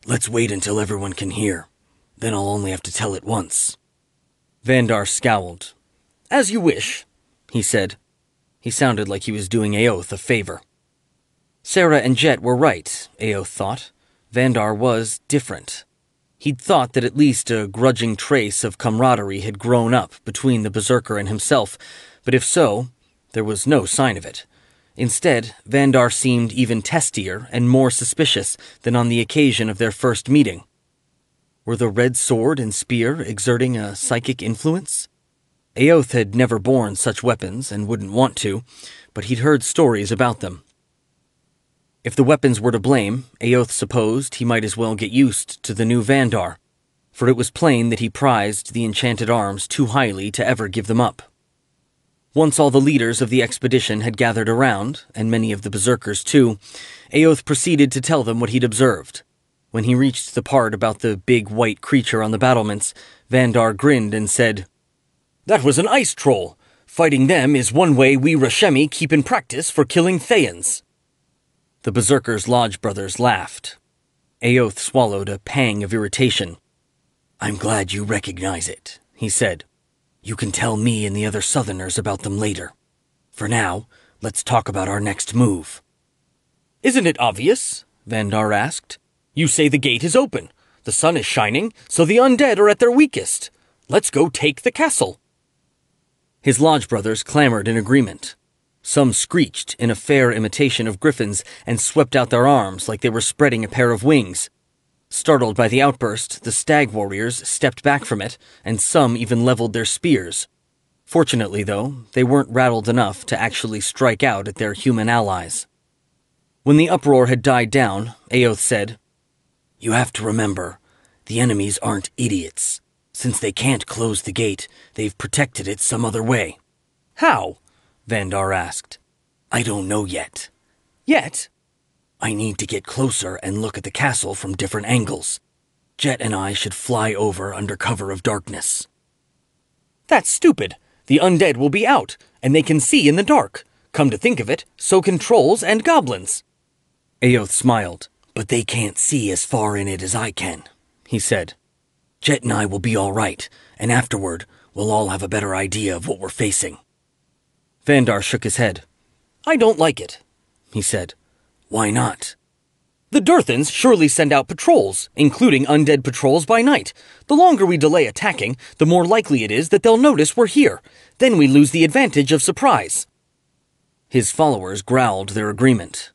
"Let's wait until everyone can hear. Then I'll only have to tell it once." Vandar scowled. "As you wish," he said. He sounded like he was doing Eoth a favor. Sarah and Jet were right, Eoth thought. Vandar was different. He'd thought that at least a grudging trace of camaraderie had grown up between the berserker and himself, but if so, there was no sign of it. Instead, Vandar seemed even testier and more suspicious than on the occasion of their first meeting. Were the red sword and spear exerting a psychic influence? Eoth had never borne such weapons and wouldn't want to, but he'd heard stories about them. If the weapons were to blame, Eoth supposed he might as well get used to the new Vandar, for it was plain that he prized the enchanted arms too highly to ever give them up. Once all the leaders of the expedition had gathered around, and many of the berserkers too, Eoth proceeded to tell them what he'd observed. When he reached the part about the big white creature on the battlements, Vandar grinned and said, "That was an ice troll. Fighting them is one way we Rashemi keep in practice for killing Thayans." The berserkers' lodge brothers laughed. Eoth swallowed a pang of irritation. "I'm glad you recognize it," he said. "You can tell me and the other Southerners about them later. For now, let's talk about our next move." Isn't it obvious? Vandar asked. You say the gate is open. The sun is shining, so the undead are at their weakest. Let's go take the castle. His lodge brothers clamored in agreement. Some screeched in a fair imitation of griffins and swept out their arms like they were spreading a pair of wings. Startled by the outburst, the stag warriors stepped back from it, and some even leveled their spears. Fortunately, though, they weren't rattled enough to actually strike out at their human allies. When the uproar had died down, Aoth said, You have to remember, the enemies aren't idiots. Since they can't close the gate, they've protected it some other way. How? Vandar asked. I don't know yet. Yet? I need to get closer and look at the castle from different angles. Jet and I should fly over under cover of darkness. That's stupid. The undead will be out, and they can see in the dark. Come to think of it, so can trolls and goblins. Aoth smiled. But they can't see as far in it as I can, he said. Jet and I will be all right, and afterward, we'll all have a better idea of what we're facing. Vandar shook his head. I don't like it, he said. Why not? The Durthans surely send out patrols, including undead patrols by night. The longer we delay attacking, the more likely it is that they'll notice we're here. Then we lose the advantage of surprise. His followers growled their agreement.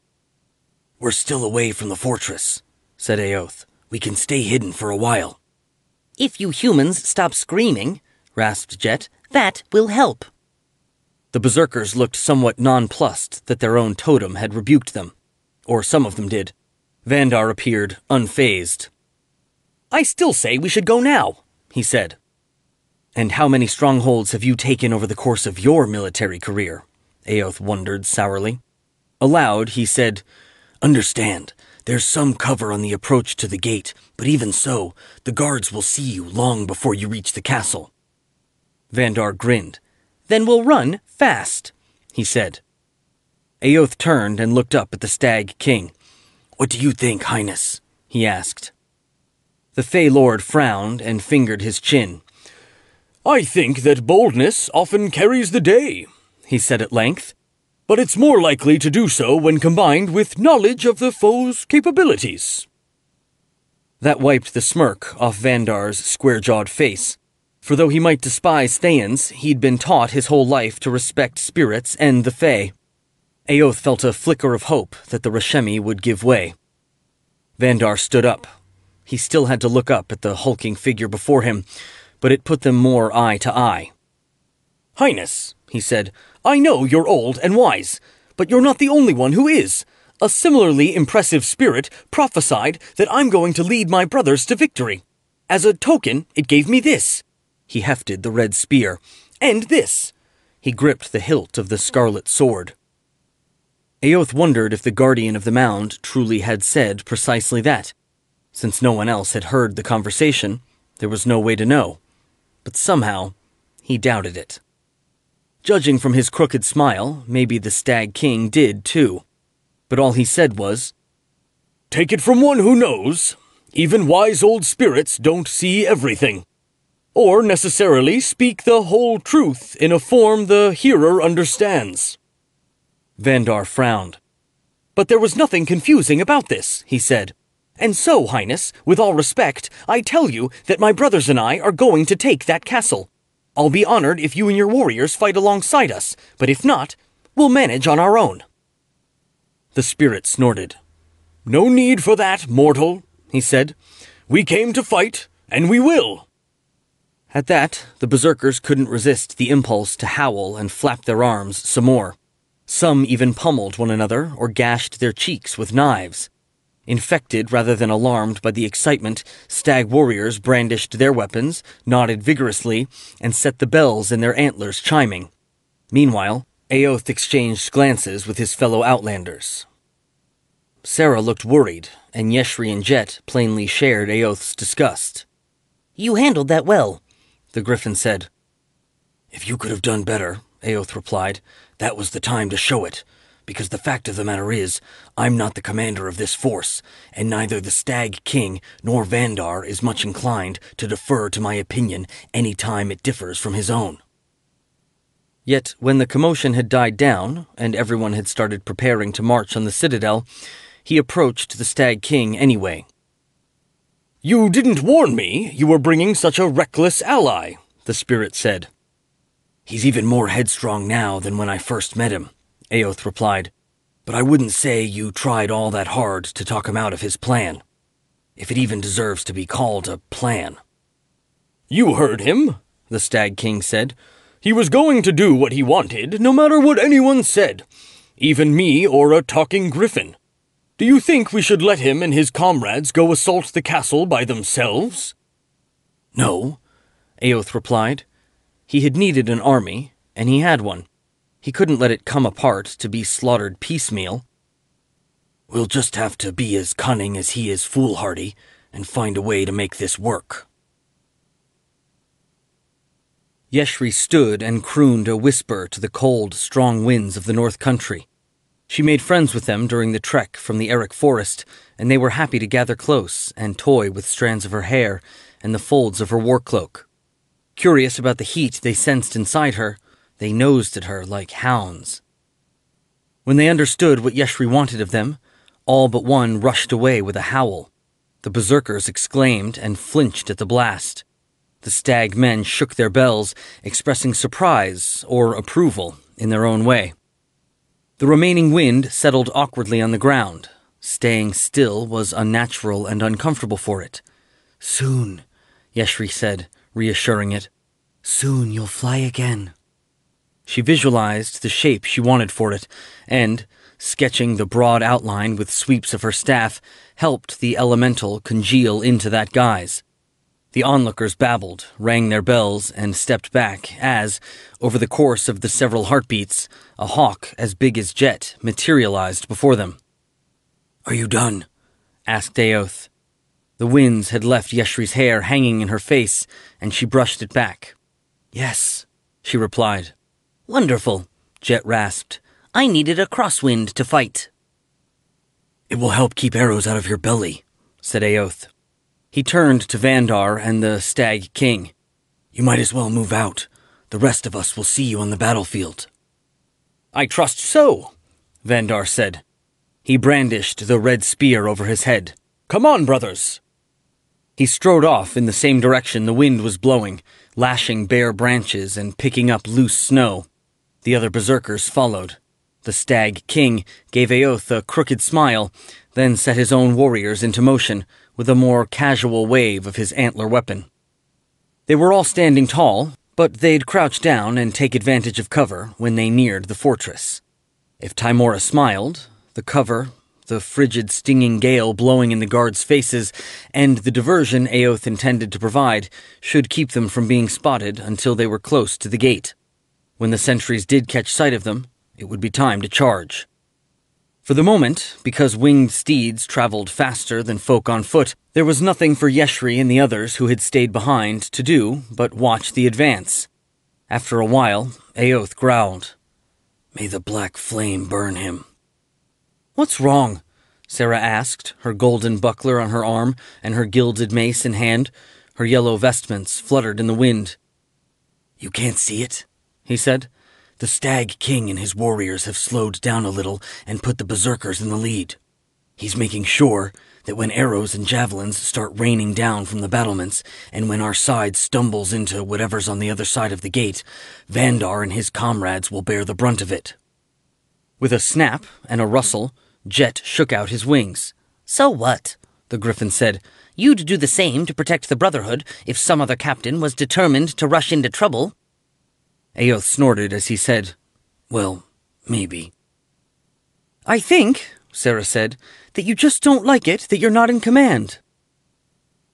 We're still away from the fortress, said Aoth. We can stay hidden for a while. If you humans stop screaming, rasped Jet, that will help. The berserkers looked somewhat nonplussed that their own totem had rebuked them. Or some of them did. Vandar appeared unfazed. I still say we should go now, he said. And how many strongholds have you taken over the course of your military career? Aoth wondered sourly. Aloud, he said, Understand, there's some cover on the approach to the gate, but even so, the guards will see you long before you reach the castle. Vandar grinned. Then we'll run fast, he said. Aoth turned and looked up at the Stag King. What do you think, Highness? He asked. The Fey Lord frowned and fingered his chin. I think that boldness often carries the day, he said at length. But it's more likely to do so when combined with knowledge of the foe's capabilities. That wiped the smirk off Vandar's square-jawed face. For though he might despise Thayans, he'd been taught his whole life to respect spirits and the Fey. Aoth felt a flicker of hope that the Rashemi would give way. Vandar stood up. He still had to look up at the hulking figure before him, but it put them more eye to eye. Highness, he said, I know you're old and wise, but you're not the only one who is. A similarly impressive spirit prophesied that I'm going to lead my brothers to victory. As a token, it gave me this. He hefted the red spear. And this. He gripped the hilt of the scarlet sword. Aoth wondered if the guardian of the mound truly had said precisely that. Since no one else had heard the conversation, there was no way to know. But somehow, he doubted it. Judging from his crooked smile, maybe the Stag King did too. But all he said was, Take it from one who knows. Even wise old spirits don't see everything. Or necessarily speak the whole truth in a form the hearer understands. Vandar frowned. But there was nothing confusing about this, he said. And so, Highness, with all respect, I tell you that my brothers and I are going to take that castle. I'll be honored if you and your warriors fight alongside us, but if not, we'll manage on our own. The spirit snorted. No need for that, mortal, he said. We came to fight, and we will. At that, the berserkers couldn't resist the impulse to howl and flap their arms some more. Some even pummeled one another or gashed their cheeks with knives. Infected rather than alarmed by the excitement, stag warriors brandished their weapons, nodded vigorously, and set the bells in their antlers chiming. Meanwhile, Aoth exchanged glances with his fellow outlanders. Sarah looked worried, and Yeshri and Jet plainly shared Aoth's disgust. You handled that well, the Griffin said. If you could have done better, Aoth replied, that was the time to show it. Because the fact of the matter is, I'm not the commander of this force, and neither the Stag King nor Vandar is much inclined to defer to my opinion any time it differs from his own. Yet when the commotion had died down, and everyone had started preparing to march on the citadel, he approached the Stag King anyway. "You didn't warn me you were bringing such a reckless ally," the spirit said. "He's even more headstrong now than when I first met him," Aoth replied. "But I wouldn't say you tried all that hard to talk him out of his plan. If it even deserves to be called a plan." "You heard him," the Stag King said. "He was going to do what he wanted, no matter what anyone said, even me or a talking griffin. Do you think we should let him and his comrades go assault the castle by themselves?" "No," Aoth replied. He had needed an army, and he had one. He couldn't let it come apart to be slaughtered piecemeal. "We'll just have to be as cunning as he is foolhardy and find a way to make this work." Yeshri stood and crooned a whisper to the cold, strong winds of the North Country. She made friends with them during the trek from the Eric Forest, and they were happy to gather close and toy with strands of her hair and the folds of her war cloak. Curious about the heat they sensed inside her, they nosed at her like hounds. When they understood what Yeshri wanted of them, all but one rushed away with a howl. The berserkers exclaimed and flinched at the blast. The stag men shook their bells, expressing surprise or approval in their own way. The remaining wind settled awkwardly on the ground. Staying still was unnatural and uncomfortable for it. "Soon," Yeshri said, reassuring it. "Soon you'll fly again." She visualized the shape she wanted for it, and, sketching the broad outline with sweeps of her staff, helped the elemental congeal into that guise. The onlookers babbled, rang their bells, and stepped back as, over the course of the several heartbeats, a hawk as big as Jet materialized before them. "Are you done?" asked Aoth. The winds had left Yeshri's hair hanging in her face, and she brushed it back. "Yes," she replied. "Wonderful," Jet rasped. "I needed a crosswind to fight." "It will help keep arrows out of your belly," said Aoth. He turned to Vandar and the Stag King. "You might as well move out. The rest of us will see you on the battlefield." "I trust so," Vandar said. He brandished the red spear over his head. "Come on, brothers." He strode off in the same direction the wind was blowing, lashing bare branches and picking up loose snow. The other berserkers followed. The Stag King gave Aoth a crooked smile, then set his own warriors into motion with a more casual wave of his antler weapon. They were all standing tall, but they'd crouch down and take advantage of cover when they neared the fortress. If Tymora smiled, the cover, the frigid, stinging gale blowing in the guards' faces, and the diversion Aoth intended to provide should keep them from being spotted until they were close to the gate. When the sentries did catch sight of them, it would be time to charge. For the moment, because winged steeds traveled faster than folk on foot, there was nothing for Yeshri and the others who had stayed behind to do but watch the advance. After a while, Aoth growled, "May the black flame burn him." "What's wrong?" Sarah asked, her golden buckler on her arm and her gilded mace in hand. Her yellow vestments fluttered in the wind. "You can't see it?" he said. "The Stag King and his warriors have slowed down a little and put the berserkers in the lead. He's making sure that when arrows and javelins start raining down from the battlements, and when our side stumbles into whatever's on the other side of the gate, Vandar and his comrades will bear the brunt of it." With a snap and a rustle, Jet shook out his wings. "So what?" the Griffin said. "You'd do the same to protect the Brotherhood if some other captain was determined to rush into trouble." Aoth snorted as he said, "Well, maybe." "I think," Sarah said, "that you just don't like it that you're not in command."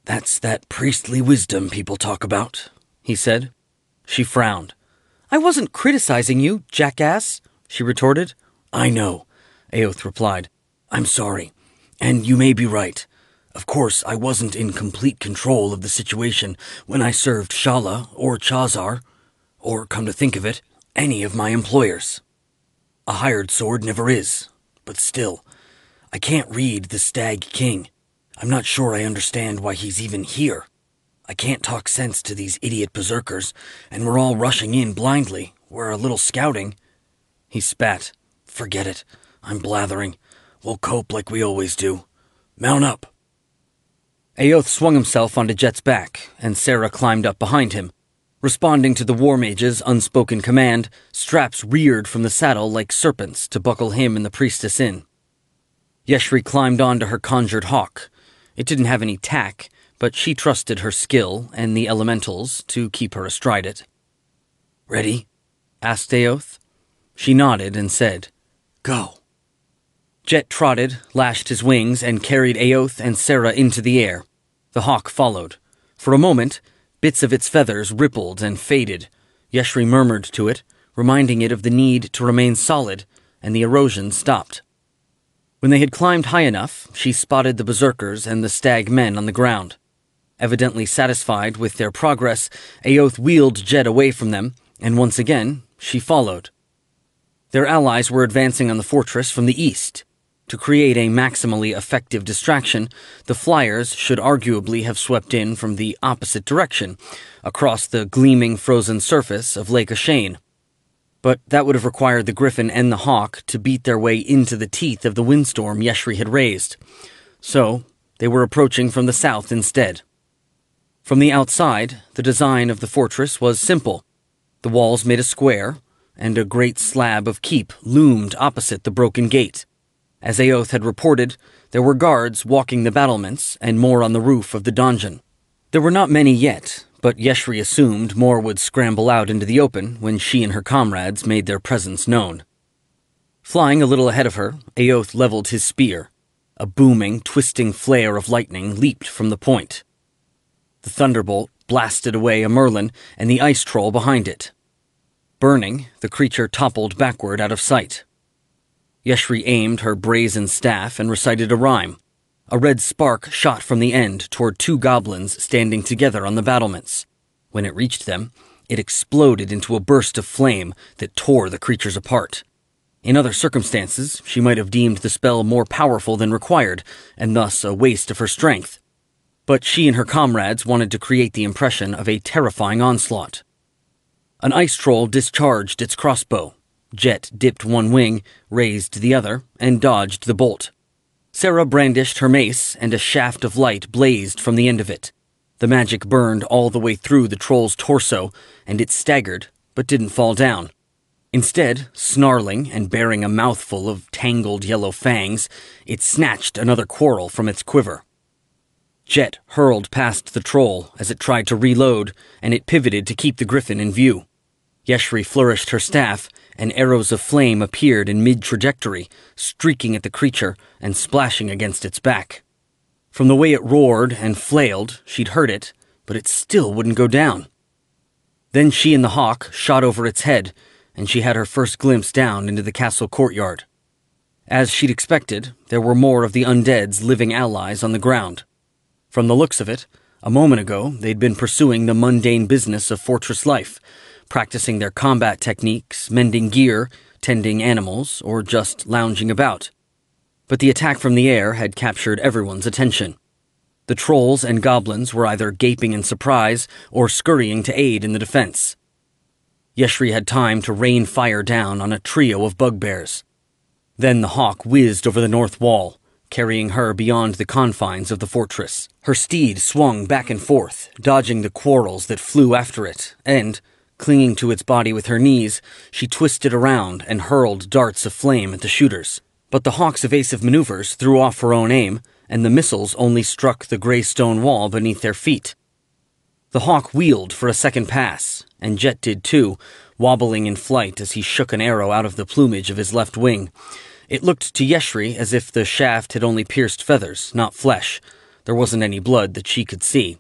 "That's that priestly wisdom people talk about," he said. She frowned. "I wasn't criticizing you, jackass," she retorted. "I know," Aoth replied. "I'm sorry, and you may be right. Of course, I wasn't in complete control of the situation when I served Shala or Chazar, or, come to think of it, any of my employers. A hired sword never is, but still, I can't read the Stag King. I'm not sure I understand why he's even here. I can't talk sense to these idiot berserkers, and we're all rushing in blindly, We're a little scouting. He spat. Forget it. I'm blathering. We'll cope like we always do. Mount up. Aoth swung himself onto Jet's back, and Sarah climbed up behind him. Responding to the War Mage's unspoken command, straps reared from the saddle like serpents to buckle him and the priestess in. Yeshri climbed onto her conjured hawk. It didn't have any tack, but she trusted her skill and the elementals to keep her astride it. Ready? Asked Aoth. She nodded and said, Go. Jet trotted, lashed his wings, and carried Aoth and Sarah into the air. The hawk followed. For a moment, bits of its feathers rippled and faded. Yeshri murmured to it, reminding it of the need to remain solid, and the erosion stopped. When they had climbed high enough, she spotted the berserkers and the stag men on the ground. Evidently satisfied with their progress, Aoth wheeled Jet away from them, and once again, she followed. Their allies were advancing on the fortress from the east. To create a maximally effective distraction, the flyers should arguably have swept in from the opposite direction, across the gleaming frozen surface of Lake Ashane. But that would have required the Griffon and the Hawk to beat their way into the teeth of the windstorm Yeshri had raised. So, they were approaching from the south instead. From the outside, the design of the fortress was simple. The walls made a square, and a great slab of keep loomed opposite the broken gate. As Aoth had reported, there were guards walking the battlements and more on the roof of the donjon. There were not many yet, but Yeshri assumed more would scramble out into the open when she and her comrades made their presence known. Flying a little ahead of her, Aoth leveled his spear. A booming, twisting flare of lightning leaped from the point. The thunderbolt blasted away a merlin and the ice troll behind it. Burning, the creature toppled backward out of sight. Yeshri aimed her brazen staff and recited a rhyme. A red spark shot from the end toward two goblins standing together on the battlements. When it reached them, it exploded into a burst of flame that tore the creatures apart. In other circumstances, she might have deemed the spell more powerful than required, and thus a waste of her strength. But she and her comrades wanted to create the impression of a terrifying onslaught. An ice troll discharged its crossbow. Jet dipped one wing, raised the other, and dodged the bolt. Sarah brandished her mace, and a shaft of light blazed from the end of it. The magic burned all the way through the troll's torso, and it staggered, but didn't fall down. Instead, snarling and bearing a mouthful of tangled yellow fangs, it snatched another quarrel from its quiver. Jet hurled past the troll as it tried to reload, and it pivoted to keep the Griffon in view. Yeshri flourished her staff, and arrows of flame appeared in mid-trajectory, streaking at the creature and splashing against its back. From the way it roared and flailed, she'd heard it, but it still wouldn't go down. Then she and the hawk shot over its head, and she had her first glimpse down into the castle courtyard. As she'd expected, there were more of the undead's living allies on the ground. From the looks of it, a moment ago they'd been pursuing the mundane business of fortress life, practicing their combat techniques, mending gear, tending animals, or just lounging about. But the attack from the air had captured everyone's attention. The trolls and goblins were either gaping in surprise or scurrying to aid in the defense. Yeshri had time to rain fire down on a trio of bugbears. Then the hawk whizzed over the north wall, carrying her beyond the confines of the fortress. Her steed swung back and forth, dodging the quarrels that flew after it, and, clinging to its body with her knees, she twisted around and hurled darts of flame at the shooters. But the hawk's evasive maneuvers threw off her own aim, and the missiles only struck the gray stone wall beneath their feet. The hawk wheeled for a second pass, and Jet did too, wobbling in flight as he shook an arrow out of the plumage of his left wing. It looked to Yeshri as if the shaft had only pierced feathers, not flesh. There wasn't any blood that she could see.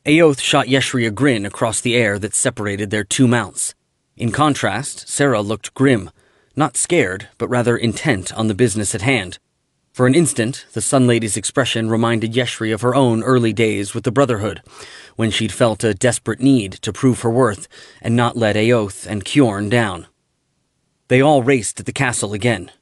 Aoth shot Yeshri a grin across the air that separated their two mounts. In contrast, Sarah looked grim, not scared, but rather intent on the business at hand. For an instant, the Sun Lady's expression reminded Yeshri of her own early days with the Brotherhood, when she'd felt a desperate need to prove her worth and not let Aoth and Kjorn down. They all raced at the castle again,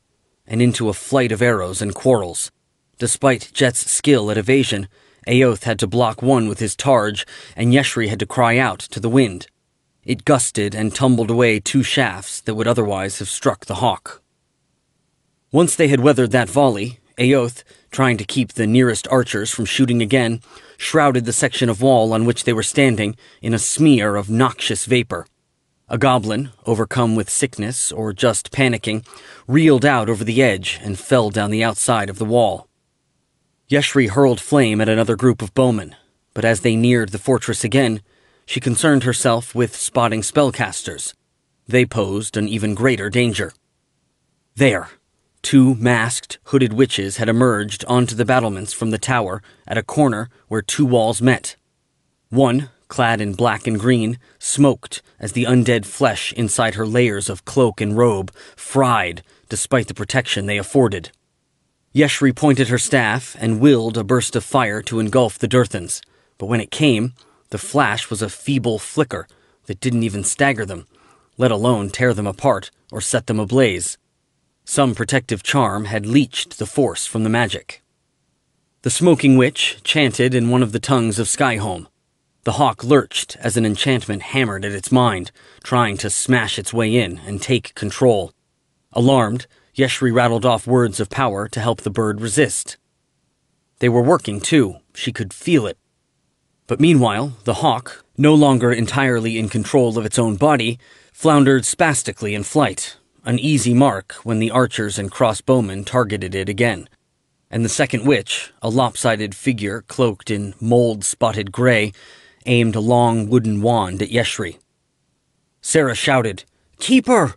and into a flight of arrows and quarrels. Despite Jet's skill at evasion, Aoth had to block one with his targe, and Yeshri had to cry out to the wind. It gusted and tumbled away 2 shafts that would otherwise have struck the hawk. Once they had weathered that volley, Eoth, trying to keep the nearest archers from shooting again, shrouded the section of wall on which they were standing in a smear of noxious vapor. A goblin, overcome with sickness or just panicking, reeled out over the edge and fell down the outside of the wall. Yeshri hurled flame at another group of bowmen, but as they neared the fortress again, she concerned herself with spotting spellcasters. They posed an even greater danger. There, 2 masked, hooded witches had emerged onto the battlements from the tower at a corner where 2 walls met. One, clad in black and green, smoked as the undead flesh inside her layers of cloak and robe fried despite the protection they afforded. Yeshri pointed her staff and willed a burst of fire to engulf the Durthans, but when it came, the flash was a feeble flicker that didn't even stagger them, let alone tear them apart or set them ablaze. Some protective charm had leached the force from the magic. The smoking witch chanted in one of the tongues of Skyhome. The hawk lurched as an enchantment hammered at its mind, trying to smash its way in and take control. Alarmed, Yeshri rattled off words of power to help the bird resist. They were working, too. She could feel it. But meanwhile, the hawk, no longer entirely in control of its own body, floundered spastically in flight, an easy mark when the archers and crossbowmen targeted it again. And the second witch, a lopsided figure cloaked in mold-spotted gray, aimed a long wooden wand at Yeshri. Sarah shouted, "Keep her!"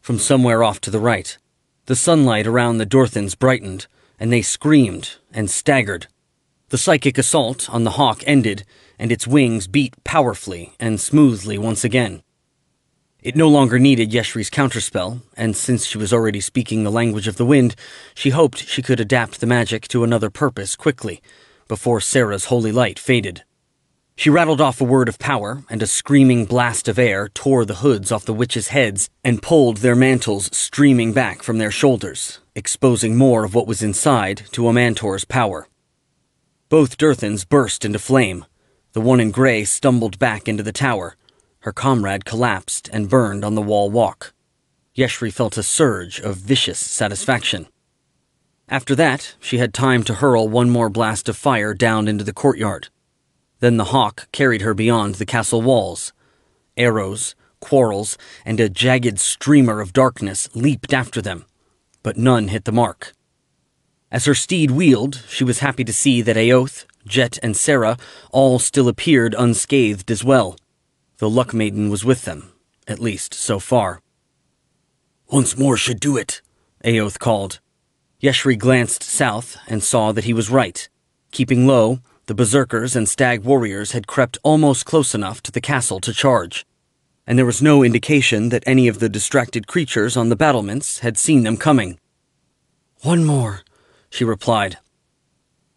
from somewhere off to the right. The sunlight around the Durthans brightened, and they screamed and staggered. The psychic assault on the hawk ended, and its wings beat powerfully and smoothly once again. It no longer needed Yeshri's counterspell, and since she was already speaking the language of the wind, she hoped she could adapt the magic to another purpose quickly, before Sarah's holy light faded. She rattled off a word of power, and a screaming blast of air tore the hoods off the witches' heads and pulled their mantles streaming back from their shoulders, exposing more of what was inside to a Mantor's power. Both Durthans burst into flame. The one in gray stumbled back into the tower. Her comrade collapsed and burned on the wall walk. Yeshri felt a surge of vicious satisfaction. After that, she had time to hurl one more blast of fire down into the courtyard. Then the hawk carried her beyond the castle walls. Arrows, quarrels, and a jagged streamer of darkness leaped after them, but none hit the mark. As her steed wheeled, she was happy to see that Eoth, Jet, and Sarah all still appeared unscathed as well. The Luck Maiden was with them, at least so far. "Once more should do it," Eoth called. Yeshri glanced south and saw that he was right. Keeping low, the berserkers and stag warriors had crept almost close enough to the castle to charge, and there was no indication that any of the distracted creatures on the battlements had seen them coming. "One more," she replied.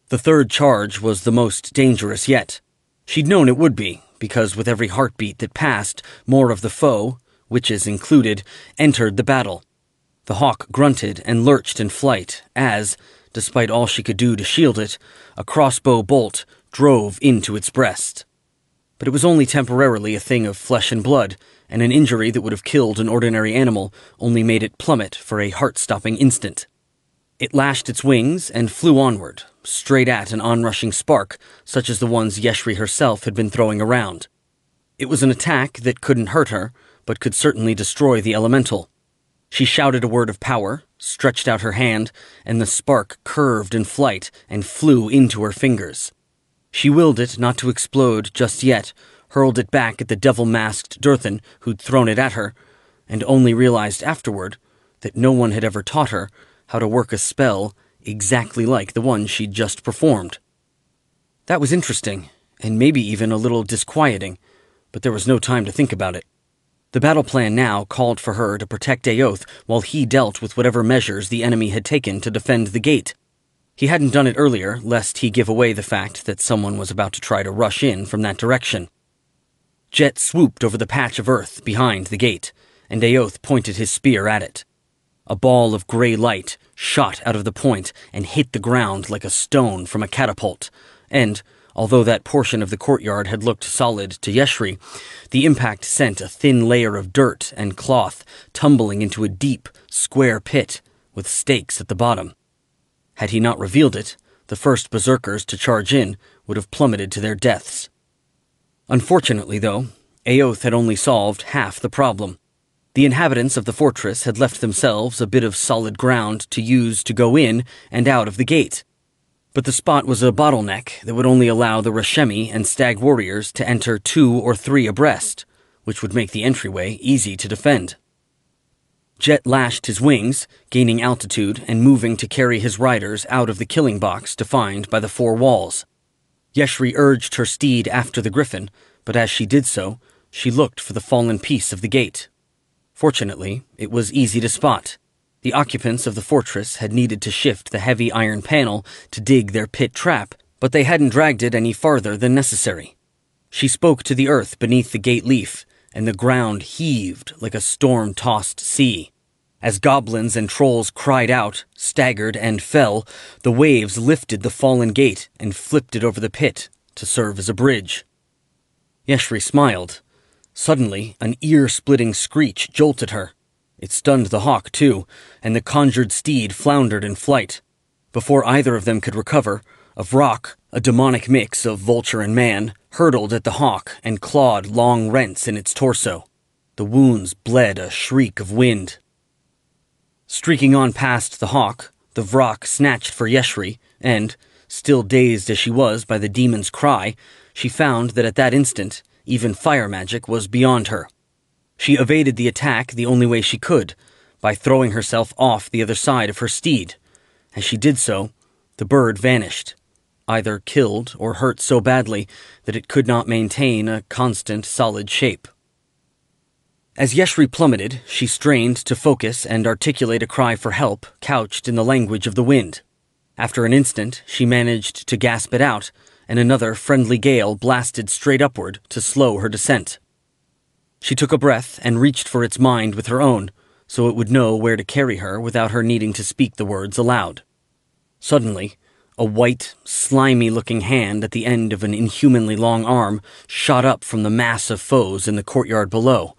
The third charge was the most dangerous yet. She'd known it would be, because with every heartbeat that passed, more of the foe, witches included, entered the battle. The hawk grunted and lurched in flight as, despite all she could do to shield it, a crossbow bolt drove into its breast. But it was only temporarily a thing of flesh and blood, and an injury that would have killed an ordinary animal only made it plummet for a heart-stopping instant. It lashed its wings and flew onward, straight at an onrushing spark, such as the ones Yeshri herself had been throwing around. It was an attack that couldn't hurt her, but could certainly destroy the elemental. She shouted a word of power, stretched out her hand, and the spark curved in flight and flew into her fingers. She willed it not to explode just yet, hurled it back at the devil-masked Durthan who'd thrown it at her, and only realized afterward that no one had ever taught her how to work a spell exactly like the one she'd just performed. That was interesting, and maybe even a little disquieting, but there was no time to think about it. The battle plan now called for her to protect Eoth while he dealt with whatever measures the enemy had taken to defend the gate. He hadn't done it earlier, lest he give away the fact that someone was about to try to rush in from that direction. Jet swooped over the patch of earth behind the gate, and Eoth pointed his spear at it. A ball of gray light shot out of the point and hit the ground like a stone from a catapult, and, Although that portion of the courtyard had looked solid to Yeshri, the impact sent a thin layer of dirt and cloth tumbling into a deep, square pit with stakes at the bottom. Had he not revealed it, the first berserkers to charge in would have plummeted to their deaths. Unfortunately, though, Aoth had only solved half the problem. The inhabitants of the fortress had left themselves a bit of solid ground to use to go in and out of the gate. But the spot was a bottleneck that would only allow the Rashemi and Stag warriors to enter 2 or 3 abreast, which would make the entryway easy to defend. Jet lashed his wings, gaining altitude and moving to carry his riders out of the killing box defined by the 4 walls. Yeshri urged her steed after the Griffon, but as she did so, she looked for the fallen piece of the gate. Fortunately, it was easy to spot. The occupants of the fortress had needed to shift the heavy iron panel to dig their pit trap, but they hadn't dragged it any farther than necessary. She spoke to the earth beneath the gate leaf, and the ground heaved like a storm-tossed sea. As goblins and trolls cried out, staggered, and fell, the waves lifted the fallen gate and flipped it over the pit to serve as a bridge. Yeshri smiled. Suddenly, an ear-splitting screech jolted her. It stunned the hawk, too, and the conjured steed floundered in flight. Before either of them could recover, a Vrock, a demonic mix of vulture and man, hurtled at the hawk and clawed long rents in its torso. The wounds bled a shriek of wind. Streaking on past the hawk, the Vrock snatched for Yeshri, and, still dazed as she was by the demon's cry, she found that at that instant, even fire magic was beyond her. She evaded the attack the only way she could, by throwing herself off the other side of her steed. As she did so, the bird vanished, either killed or hurt so badly that it could not maintain a constant, solid shape. As Yeshri plummeted, she strained to focus and articulate a cry for help couched in the language of the wind. After an instant, she managed to gasp it out, and another friendly gale blasted straight upward to slow her descent. She took a breath and reached for its mind with her own, so it would know where to carry her without her needing to speak the words aloud. Suddenly, a white, slimy-looking hand at the end of an inhumanly long arm shot up from the mass of foes in the courtyard below.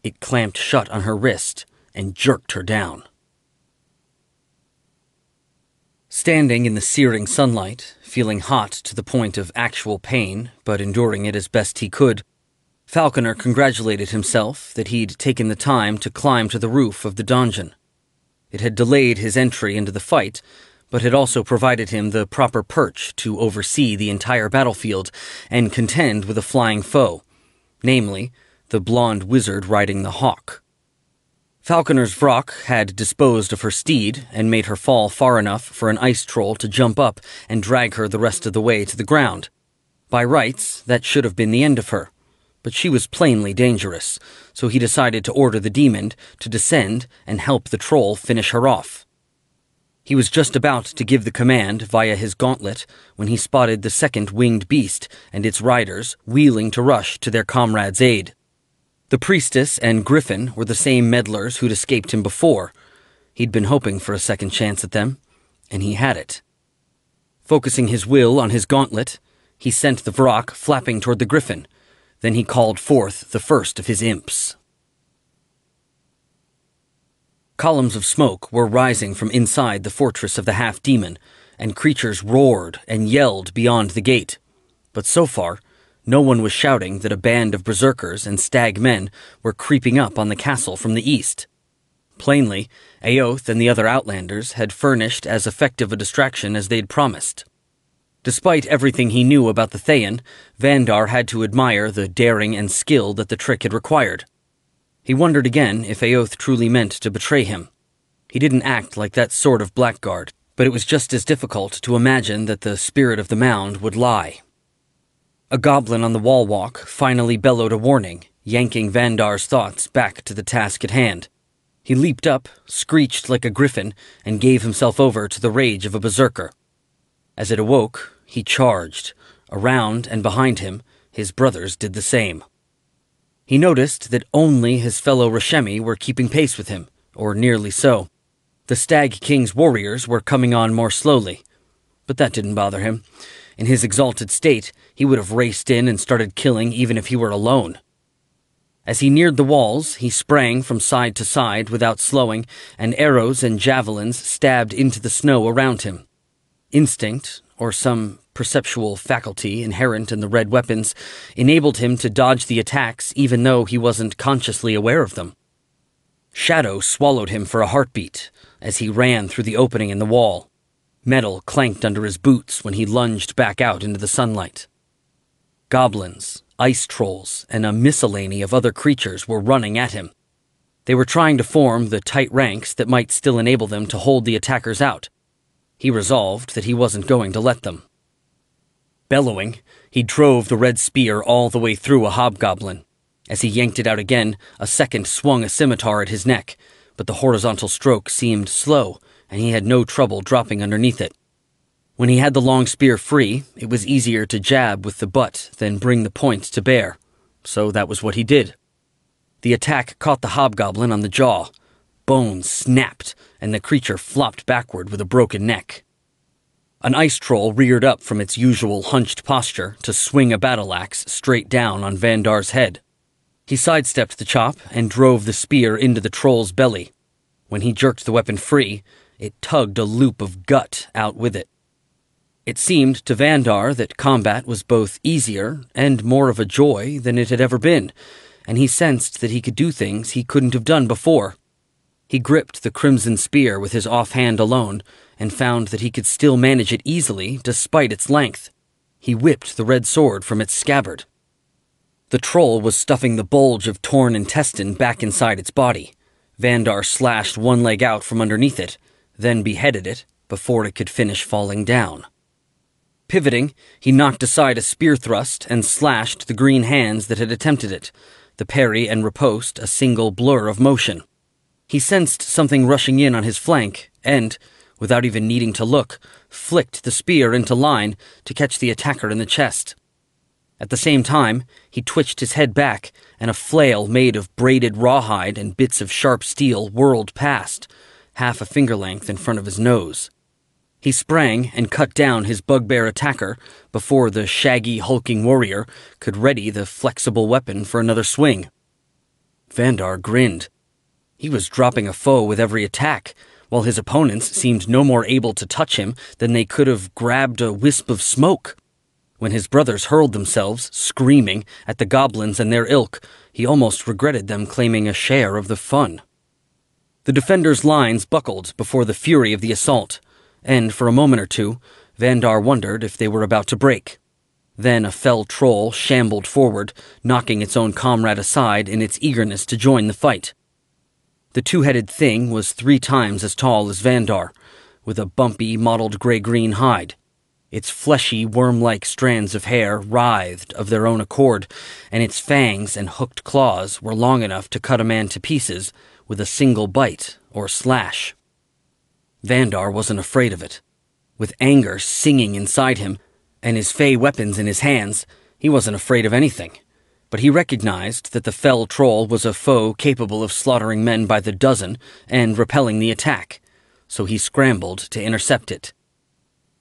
It clamped shut on her wrist and jerked her down. Standing in the searing sunlight, feeling hot to the point of actual pain, but enduring it as best he could, Falconer congratulated himself that he'd taken the time to climb to the roof of the donjon. It had delayed his entry into the fight, but had also provided him the proper perch to oversee the entire battlefield and contend with a flying foe, namely, the blonde wizard riding the hawk. Falconer's Vrock had disposed of her steed and made her fall far enough for an ice troll to jump up and drag her the rest of the way to the ground. By rights, that should have been the end of her. But she was plainly dangerous, so he decided to order the demon to descend and help the troll finish her off. He was just about to give the command via his gauntlet when he spotted the second winged beast and its riders wheeling to rush to their comrade's aid. The priestess and Griffon were the same meddlers who'd escaped him before. He'd been hoping for a second chance at them, and he had it. Focusing his will on his gauntlet, he sent the Vrock flapping toward the Griffon. Then he called forth the first of his imps. Columns of smoke were rising from inside the fortress of the half-demon, and creatures roared and yelled beyond the gate. But so far, no one was shouting that a band of berserkers and stag men were creeping up on the castle from the east. Plainly, Aoth and the other outlanders had furnished as effective a distraction as they'd promised. Despite everything he knew about the Thayan, Vandar had to admire the daring and skill that the trick had required. He wondered again if Aoth truly meant to betray him. He didn't act like that sort of blackguard, but it was just as difficult to imagine that the spirit of the mound would lie. A goblin on the wall walk finally bellowed a warning, yanking Vandar's thoughts back to the task at hand. He leaped up, screeched like a griffin, and gave himself over to the rage of a berserker. As it awoke, he charged. Around and behind him, his brothers did the same. He noticed that only his fellow Rashemi were keeping pace with him, or nearly so. The Stag King's warriors were coming on more slowly, but that didn't bother him. In his exalted state, he would have raced in and started killing even if he were alone. As he neared the walls, he sprang from side to side without slowing, and arrows and javelins stabbed into the snow around him. Instinct, or some perceptual faculty inherent in the red weapons, enabled him to dodge the attacks even though he wasn't consciously aware of them. Shadow swallowed him for a heartbeat as he ran through the opening in the wall. Metal clanked under his boots when he lunged back out into the sunlight. Goblins, ice trolls, and a miscellany of other creatures were running at him. They were trying to form the tight ranks that might still enable them to hold the attackers out. He resolved that he wasn't going to let them. Bellowing, he drove the red spear all the way through a hobgoblin. As he yanked it out again, a second swung a scimitar at his neck, but the horizontal stroke seemed slow, and he had no trouble dropping underneath it. When he had the long spear free, it was easier to jab with the butt than bring the point to bear, so that was what he did. The attack caught the hobgoblin on the jaw. Bones snapped, and the creature flopped backward with a broken neck. An ice troll reared up from its usual hunched posture to swing a battle axe straight down on Vandar's head. He sidestepped the chop and drove the spear into the troll's belly. When he jerked the weapon free, it tugged a loop of gut out with it. It seemed to Vandar that combat was both easier and more of a joy than it had ever been, and he sensed that he could do things he couldn't have done before. He gripped the crimson spear with his offhand alone, and found that he could still manage it easily despite its length. He whipped the red sword from its scabbard. The troll was stuffing the bulge of torn intestine back inside its body. Vandar slashed one leg out from underneath it, then beheaded it before it could finish falling down. Pivoting, he knocked aside a spear thrust and slashed the green hands that had attempted it, the parry and riposte a single blur of motion. He sensed something rushing in on his flank and, without even needing to look, flicked the spear into line to catch the attacker in the chest. At the same time, he twitched his head back, and a flail made of braided rawhide and bits of sharp steel whirled past, half a finger length in front of his nose. He sprang and cut down his bugbear attacker before the shaggy, hulking warrior could ready the flexible weapon for another swing. Vandar grinned. He was dropping a foe with every attack, while his opponents seemed no more able to touch him than they could have grabbed a wisp of smoke. When his brothers hurled themselves, screaming, at the goblins and their ilk, he almost regretted them claiming a share of the fun. The defenders' lines buckled before the fury of the assault, and for a moment or two, Vandar wondered if they were about to break. Then a fell troll shambled forward, knocking its own comrade aside in its eagerness to join the fight. The two-headed thing was 3 times as tall as Vandar, with a bumpy, mottled gray-green hide. Its fleshy, worm-like strands of hair writhed of their own accord, and its fangs and hooked claws were long enough to cut a man to pieces with a single bite or slash. Vandar wasn't afraid of it. With anger singing inside him, and his fey weapons in his hands, he wasn't afraid of anything. But he recognized that the fell troll was a foe capable of slaughtering men by the dozen and repelling the attack, so he scrambled to intercept it.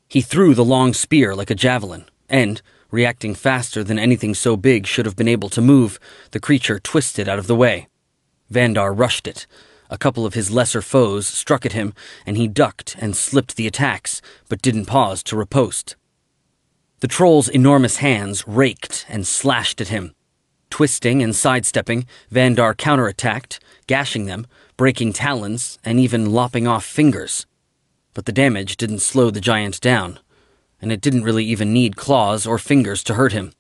He threw the long spear like a javelin, and, reacting faster than anything so big should have been able to move, the creature twisted out of the way. Vandar rushed it. A couple of his lesser foes struck at him, and he ducked and slipped the attacks, but didn't pause to riposte. The troll's enormous hands raked and slashed at him. Twisting and sidestepping, Vandar counterattacked, gashing them, breaking talons, and even lopping off fingers. But the damage didn't slow the giant down, and it didn't really even need claws or fingers to hurt him.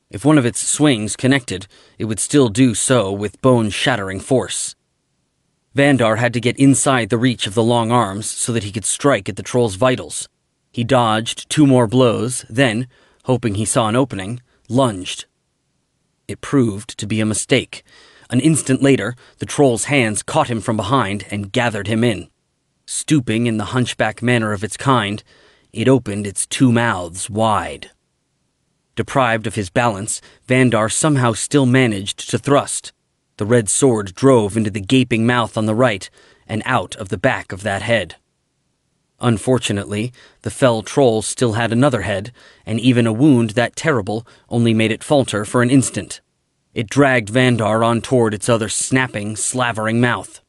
If one of its swings connected, it would still do so with bone-shattering force. Vandar had to get inside the reach of the long arms so that he could strike at the troll's vitals. He dodged 2 more blows, then, hoping he saw an opening, lunged. It proved to be a mistake. An instant later, the troll's hands caught him from behind and gathered him in. Stooping in the hunchback manner of its kind, it opened its 2 mouths wide. Deprived of his balance, Vandar somehow still managed to thrust. The red sword drove into the gaping mouth on the right and out of the back of that head. Unfortunately, the fell troll still had another head, and even a wound that terrible only made it falter for an instant. It dragged Vandar on toward its other snapping, slavering mouth.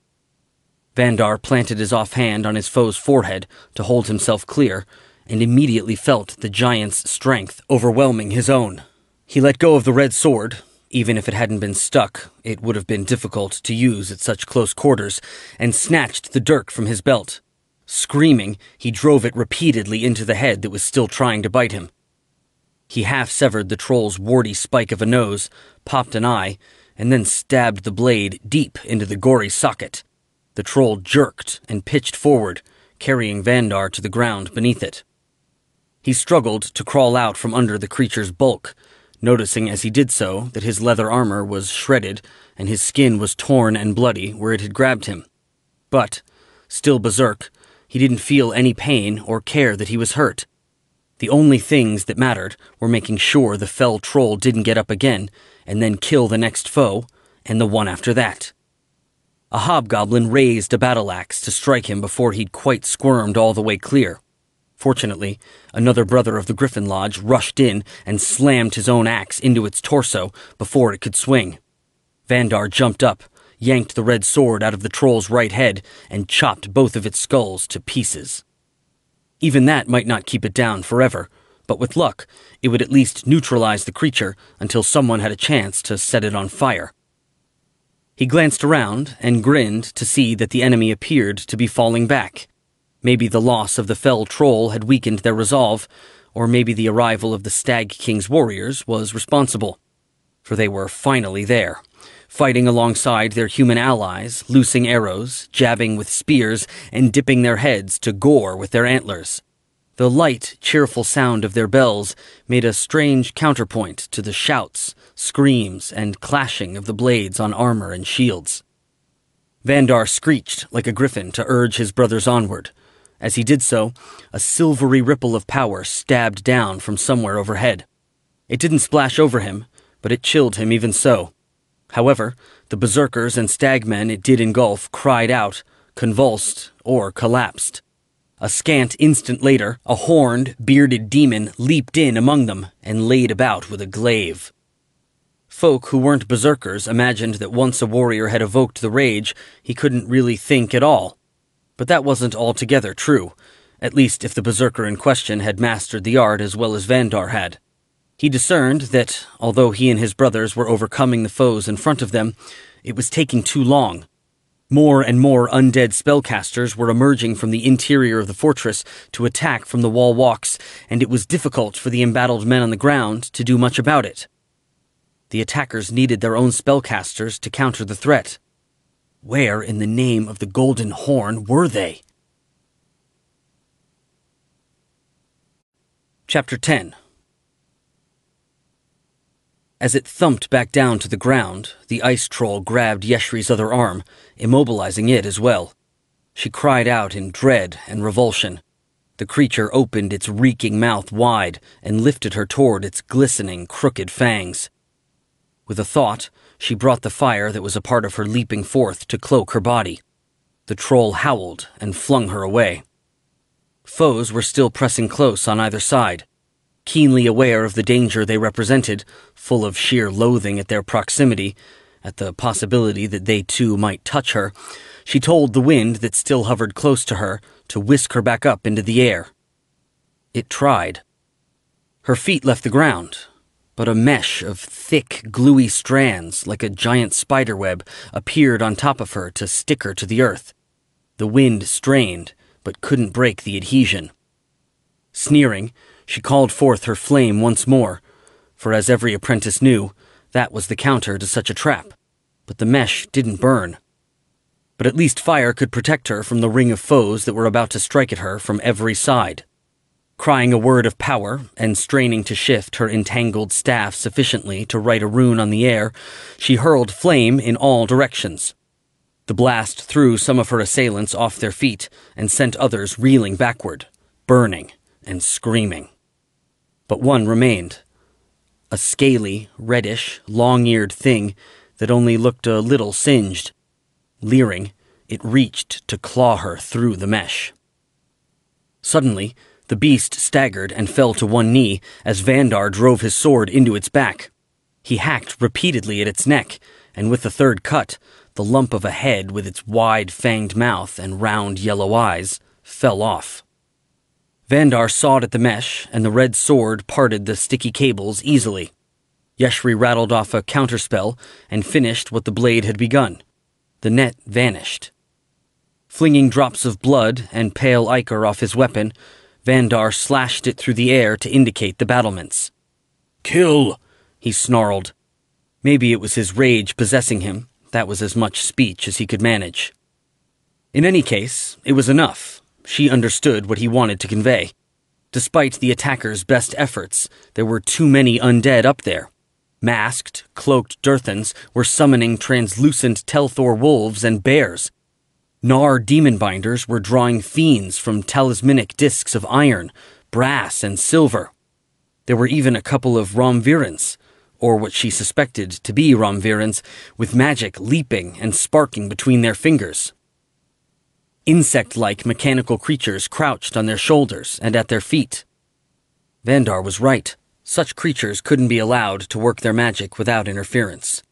Vandar planted his offhand on his foe's forehead to hold himself clear, and immediately felt the giant's strength overwhelming his own. He let go of the red sword. Even if it hadn't been stuck, it would have been difficult to use at such close quarters, and snatched the dirk from his belt. Screaming, he drove it repeatedly into the head that was still trying to bite him. He half-severed the troll's warty spike of a nose, popped an eye, and then stabbed the blade deep into the gory socket. The troll jerked and pitched forward, carrying Vandar to the ground beneath it. He struggled to crawl out from under the creature's bulk, noticing as he did so that his leather armor was shredded and his skin was torn and bloody where it had grabbed him. But, still berserk, he didn't feel any pain or care that he was hurt. The only things that mattered were making sure the fell troll didn't get up again and then kill the next foe and the one after that. A hobgoblin raised a battle-axe to strike him before he'd quite squirmed all the way clear. Fortunately, another brother of the Griffon Lodge rushed in and slammed his own axe into its torso before it could swing. Vandar jumped up, yanked the red sword out of the troll's right head, and chopped both of its skulls to pieces. Even that might not keep it down forever, but with luck, it would at least neutralize the creature until someone had a chance to set it on fire. He glanced around and grinned to see that the enemy appeared to be falling back. Maybe the loss of the fell troll had weakened their resolve, or maybe the arrival of the Stag King's warriors was responsible. For they were finally there, fighting alongside their human allies, loosing arrows, jabbing with spears, and dipping their heads to gore with their antlers. The light, cheerful sound of their bells made a strange counterpoint to the shouts, screams, and clashing of the blades on armor and shields. Vandar screeched like a griffin to urge his brothers onward. As he did so, a silvery ripple of power stabbed down from somewhere overhead. It didn't splash over him, but it chilled him even so. However, the berserkers and stagmen it did engulf cried out, convulsed, or collapsed. A scant instant later, a horned, bearded demon leaped in among them and laid about with a glaive. Folk who weren't berserkers imagined that once a warrior had evoked the rage, he couldn't really think at all. But that wasn't altogether true, at least if the berserker in question had mastered the art as well as Vandar had. He discerned that, although he and his brothers were overcoming the foes in front of them, it was taking too long. More and more undead spellcasters were emerging from the interior of the fortress to attack from the wall walks, and it was difficult for the embattled men on the ground to do much about it. The attackers needed their own spellcasters to counter the threat. Where in the name of the Golden Horn were they? Chapter 10. As it thumped back down to the ground, the ice troll grabbed Yeshri's other arm, immobilizing it as well. She cried out in dread and revulsion. The creature opened its reeking mouth wide and lifted her toward its glistening, crooked fangs. With a thought, she brought the fire that was a part of her leaping forth to cloak her body. The troll howled and flung her away. Foes were still pressing close on either side. Keenly aware of the danger they represented, full of sheer loathing at their proximity, at the possibility that they too might touch her, she told the wind that still hovered close to her to whisk her back up into the air. It tried. Her feet left the ground, but a mesh of thick, gluey strands, like a giant spiderweb, appeared on top of her to stick her to the earth. The wind strained, but couldn't break the adhesion. Sneering, she called forth her flame once more, for as every apprentice knew, that was the counter to such a trap. But the mesh didn't burn. But at least fire could protect her from the ring of foes that were about to strike at her from every side. Crying a word of power, and straining to shift her entangled staff sufficiently to write a rune on the air, she hurled flame in all directions. The blast threw some of her assailants off their feet and sent others reeling backward, burning and screaming. But one remained. A scaly, reddish, long-eared thing that only looked a little singed. Leering, it reached to claw her through the mesh. Suddenly, the beast staggered and fell to one knee as Vandar drove his sword into its back. He hacked repeatedly at its neck, and with the third cut, the lump of a head with its wide fanged mouth and round yellow eyes fell off. Vandar sawed at the mesh, and the red sword parted the sticky cables easily. Yeshri rattled off a counterspell and finished what the blade had begun. The net vanished. Flinging drops of blood and pale ichor off his weapon, Vandar slashed it through the air to indicate the battlements. "Kill!" he snarled. Maybe it was his rage possessing him. That was as much speech as he could manage. In any case, it was enough. She understood what he wanted to convey. Despite the attacker's best efforts, there were too many undead up there. Masked, cloaked Durthans were summoning translucent Telthor wolves and bears. Nar demon-binders were drawing fiends from talismanic discs of iron, brass, and silver. There were even a couple of Romvirans, or what she suspected to be Romvirans, with magic leaping and sparking between their fingers. Insect-like mechanical creatures crouched on their shoulders and at their feet. Vandar was right. Such creatures couldn't be allowed to work their magic without interference.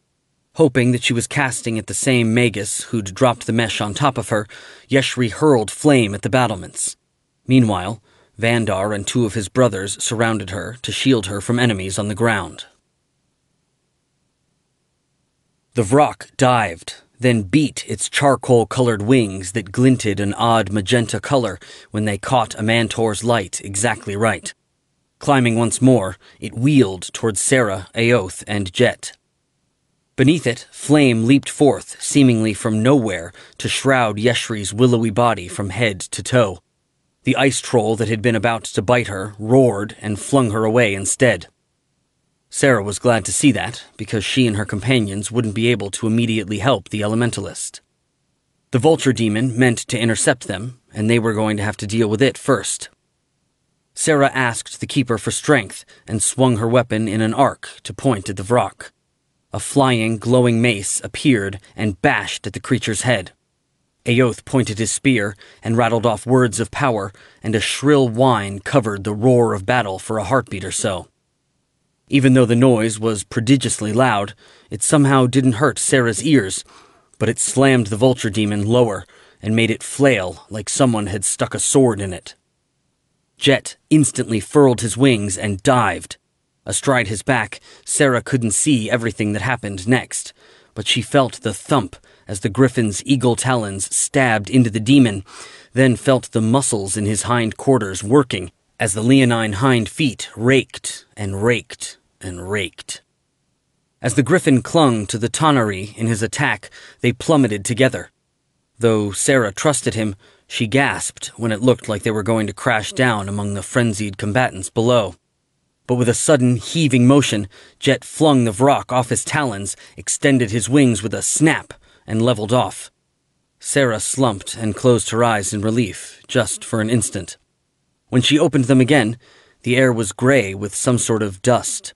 Hoping that she was casting at the same magus who'd dropped the mesh on top of her, Yeshri hurled flame at the battlements. Meanwhile, Vandar and two of his brothers surrounded her to shield her from enemies on the ground. The Vrak dived, then beat its charcoal-colored wings that glinted an odd magenta color when they caught a Mantor's light exactly right. Climbing once more, it wheeled towards Sarah, Aoth, and Jet. Beneath it, flame leaped forth, seemingly from nowhere, to shroud Yeshri's willowy body from head to toe. The ice troll that had been about to bite her roared and flung her away instead. Sarah was glad to see that, because she and her companions wouldn't be able to immediately help the elementalist. The vulture demon meant to intercept them, and they were going to have to deal with it first. Sarah asked the keeper for strength and swung her weapon in an arc to point at the Vrak. A flying, glowing mace appeared and bashed at the creature's head. Aoth pointed his spear and rattled off words of power, and a shrill whine covered the roar of battle for a heartbeat or so. Even though the noise was prodigiously loud, it somehow didn't hurt Sarah's ears, but it slammed the vulture demon lower and made it flail like someone had stuck a sword in it. Jet instantly furled his wings and dived. Astride his back, Sarah couldn't see everything that happened next, but she felt the thump as the Griffon's eagle talons stabbed into the demon, then felt the muscles in his hind quarters working as the leonine hind feet raked and raked and raked. As the Griffon clung to the tonnery in his attack, they plummeted together. Though Sarah trusted him, she gasped when it looked like they were going to crash down among the frenzied combatants below. But with a sudden, heaving motion, Jet flung the Vrak off his talons, extended his wings with a snap, and leveled off. Sarah slumped and closed her eyes in relief, just for an instant. When she opened them again, the air was gray with some sort of dust.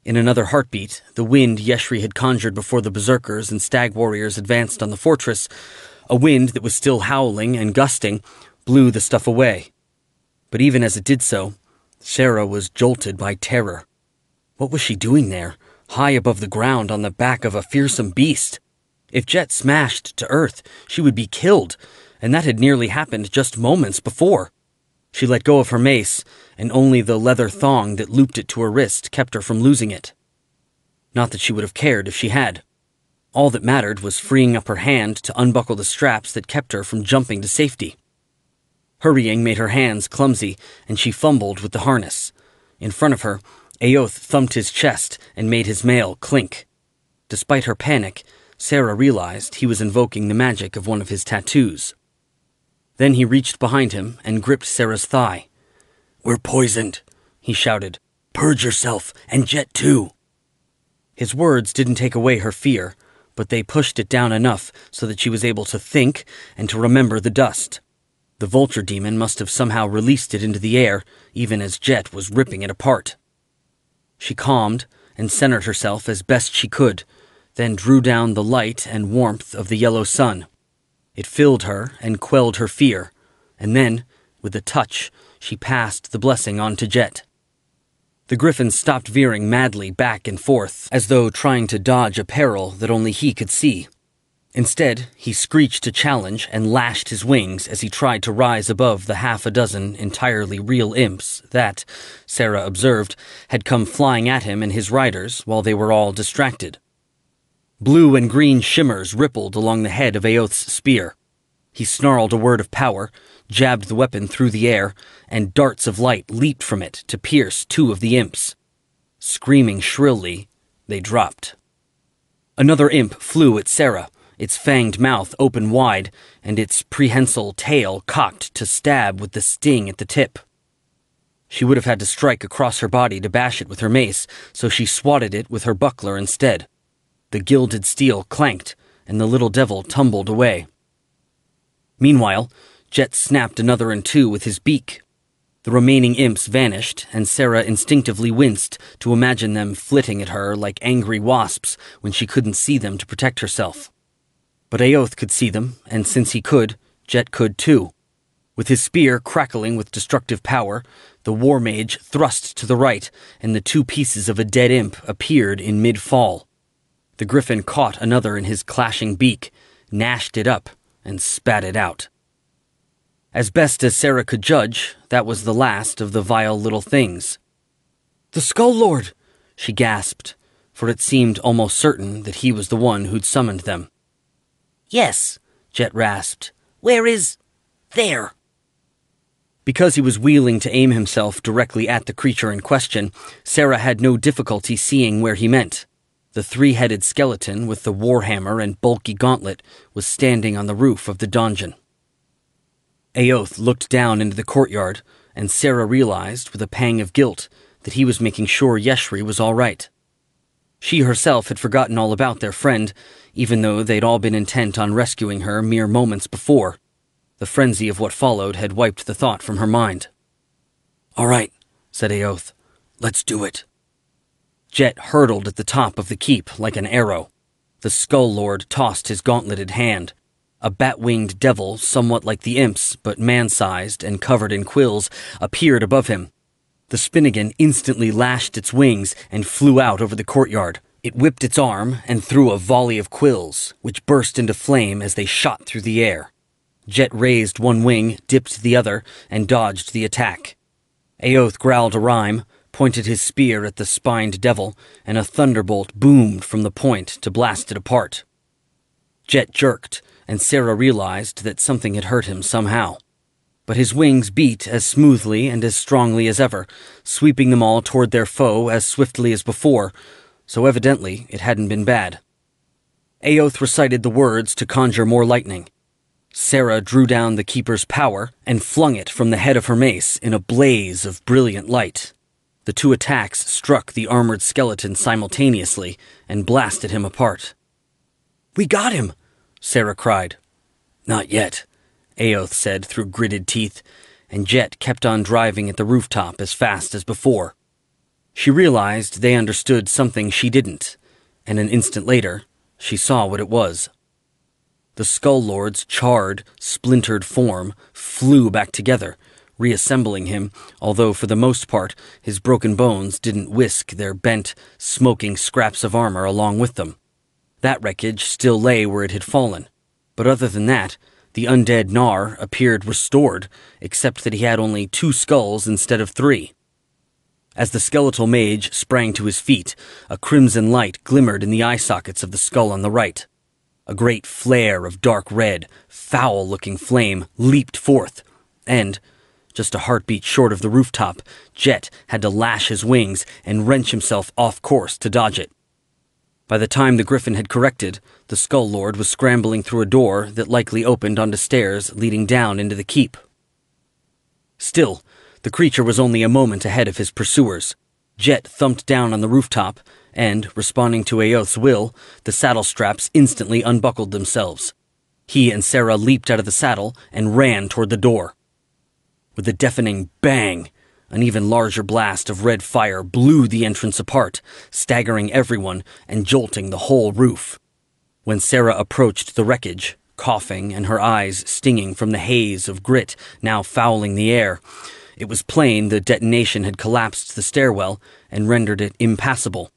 In another heartbeat, the wind Yeshri had conjured before the berserkers and stag warriors advanced on the fortress, a wind that was still howling and gusting, blew the stuff away. But even as it did so, Sarah was jolted by terror. What was she doing there, high above the ground on the back of a fearsome beast? If Jet smashed to earth, she would be killed, and that had nearly happened just moments before. She let go of her mace, and only the leather thong that looped it to her wrist kept her from losing it. Not that she would have cared if she had. All that mattered was freeing up her hand to unbuckle the straps that kept her from jumping to safety. Hurrying made her hands clumsy, and she fumbled with the harness. In front of her, Aoth thumped his chest and made his mail clink. Despite her panic, Sarah realized he was invoking the magic of one of his tattoos. Then he reached behind him and gripped Sarah's thigh. "We're poisoned," he shouted. "Purge yourself, and Jet too." His words didn't take away her fear, but they pushed it down enough so that she was able to think and to remember the dust. The vulture demon must have somehow released it into the air, even as Jet was ripping it apart. She calmed and centered herself as best she could, then drew down the light and warmth of the yellow sun. It filled her and quelled her fear, and then, With a touch, she passed the blessing on to Jet. The Griffin stopped veering madly back and forth, as though trying to dodge a peril that only he could see. Instead, he screeched a challenge and lashed his wings as he tried to rise above the half a dozen entirely real imps that, Sarah observed, had come flying at him and his riders while they were all distracted. Blue and green shimmers rippled along the head of Aoth's spear. He snarled a word of power, jabbed the weapon through the air, and darts of light leaped from it to pierce two of the imps. Screaming shrilly, they dropped. Another imp flew at Sarah, its fanged mouth open wide, and its prehensile tail cocked to stab with the sting at the tip. She would have had to strike across her body to bash it with her mace, so she swatted it with her buckler instead. The gilded steel clanked, and the little devil tumbled away. Meanwhile, Jet snapped another in two with his beak. The remaining imps vanished, and Sarah instinctively winced to imagine them flitting at her like angry wasps when she couldn't see them to protect herself. But Aoth could see them, and since he could, Jet could too. With his spear crackling with destructive power, the war mage thrust to the right, and the two pieces of a dead imp appeared in mid-fall. The Griffin caught another in his clashing beak, gnashed it up, and spat it out. As best as Sarah could judge, that was the last of the vile little things. "The Skull Lord!" she gasped, for it seemed almost certain that he was the one who'd summoned them. "Yes," Jet rasped. "Where is... there?" Because he was wheeling to aim himself directly at the creature in question, Sarah had no difficulty seeing where he meant. The three-headed skeleton with the warhammer and bulky gauntlet was standing on the roof of the donjon. Aoth looked down into the courtyard, and Sarah realized, with a pang of guilt, that he was making sure Yeshri was all right. She herself had forgotten all about their friend, even though they'd all been intent on rescuing her mere moments before. The frenzy of what followed had wiped the thought from her mind. "All right," said Aoth. "Let's do it." Jet hurtled at the top of the keep like an arrow. The Skull Lord tossed his gauntleted hand. A bat-winged devil, somewhat like the imps, but man-sized and covered in quills, appeared above him. The Spinnigan instantly lashed its wings and flew out over the courtyard. It whipped its arm and threw a volley of quills, which burst into flame as they shot through the air. Jet raised one wing, dipped the other, and dodged the attack. Aoth growled a rhyme, pointed his spear at the spined devil, and a thunderbolt boomed from the point to blast it apart. Jet jerked, and Sarah realized that something had hurt him somehow. But his wings beat as smoothly and as strongly as ever, sweeping them all toward their foe as swiftly as before, so evidently it hadn't been bad. Aoth recited the words to conjure more lightning. Sarah drew down the keeper's power and flung it from the head of her mace in a blaze of brilliant light. The two attacks struck the armored skeleton simultaneously and blasted him apart. "We got him!" Sarah cried. "Not yet," Aoth said through gritted teeth, and Jet kept on driving at the rooftop as fast as before. She realized they understood something she didn't, and an instant later, she saw what it was. The Skull Lord's charred, splintered form flew back together, reassembling him, although for the most part his broken bones didn't whisk their bent, smoking scraps of armor along with them. That wreckage still lay where it had fallen, but other than that, the undead Gnar appeared restored, except that he had only 2 skulls instead of 3. As the skeletal mage sprang to his feet, a crimson light glimmered in the eye sockets of the skull on the right. A great flare of dark red, foul-looking flame leaped forth, and, just a heartbeat short of the rooftop, Jet had to lash his wings and wrench himself off course to dodge it. By the time the Griffin had corrected, the Skull Lord was scrambling through a door that likely opened onto stairs leading down into the keep. Still, the creature was only a moment ahead of his pursuers. Jet thumped down on the rooftop, and, responding to Aoth's will, the saddle straps instantly unbuckled themselves. He and Sarah leaped out of the saddle and ran toward the door. With a deafening bang, an even larger blast of red fire blew the entrance apart, staggering everyone and jolting the whole roof. When Sarah approached the wreckage, coughing and her eyes stinging from the haze of grit now fouling the air. It was plain the detonation had collapsed the stairwell and rendered it impassable.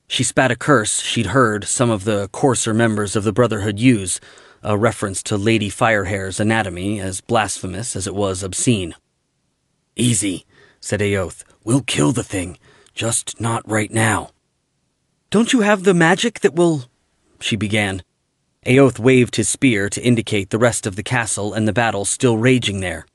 She spat a curse she'd heard some of the coarser members of the Brotherhood use, a reference to Lady Firehair's anatomy as blasphemous as it was obscene. "Easy," said Aoth. "We'll kill the thing, just not right now." "Don't you have the magic that will—" she began. Aoth waved his spear to indicate the rest of the castle and the battle still raging there.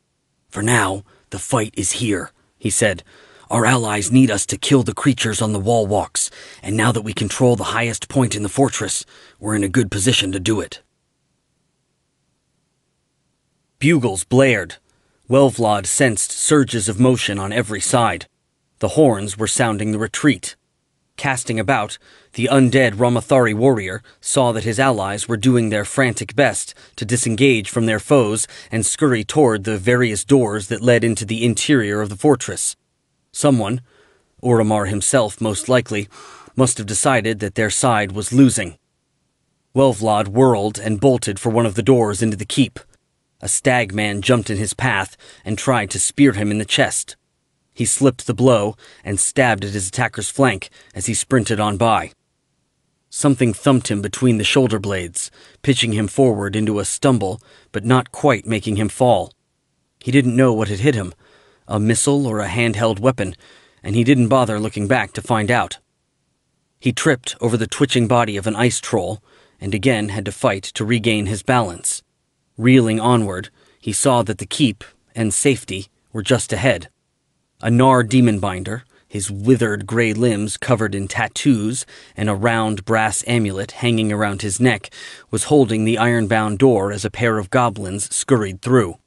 "For now, the fight is here," he said. "Our allies need us to kill the creatures on the wall walks, and now that we control the highest point in the fortress, we're in a good position to do it." Bugles blared. Welvlod sensed surges of motion on every side. The horns were sounding the retreat. Casting about, the undead Ramathari warrior saw that his allies were doing their frantic best to disengage from their foes and scurry toward the various doors that led into the interior of the fortress. Someone, Oromar himself most likely, must have decided that their side was losing. Welvlod whirled and bolted for one of the doors into the keep. A stag man jumped in his path and tried to spear him in the chest. He slipped the blow and stabbed at his attacker's flank as he sprinted on by. Something thumped him between the shoulder blades, pitching him forward into a stumble, but not quite making him fall. He didn't know what had hit him, a missile or a handheld weapon, and he didn't bother looking back to find out. He tripped over the twitching body of an ice troll, and again had to fight to regain his balance. Reeling onward, he saw that the keep and safety were just ahead. A Gnar demonbinder, his withered gray limbs covered in tattoos and a round brass amulet hanging around his neck, was holding the iron-bound door as a pair of goblins scurried through.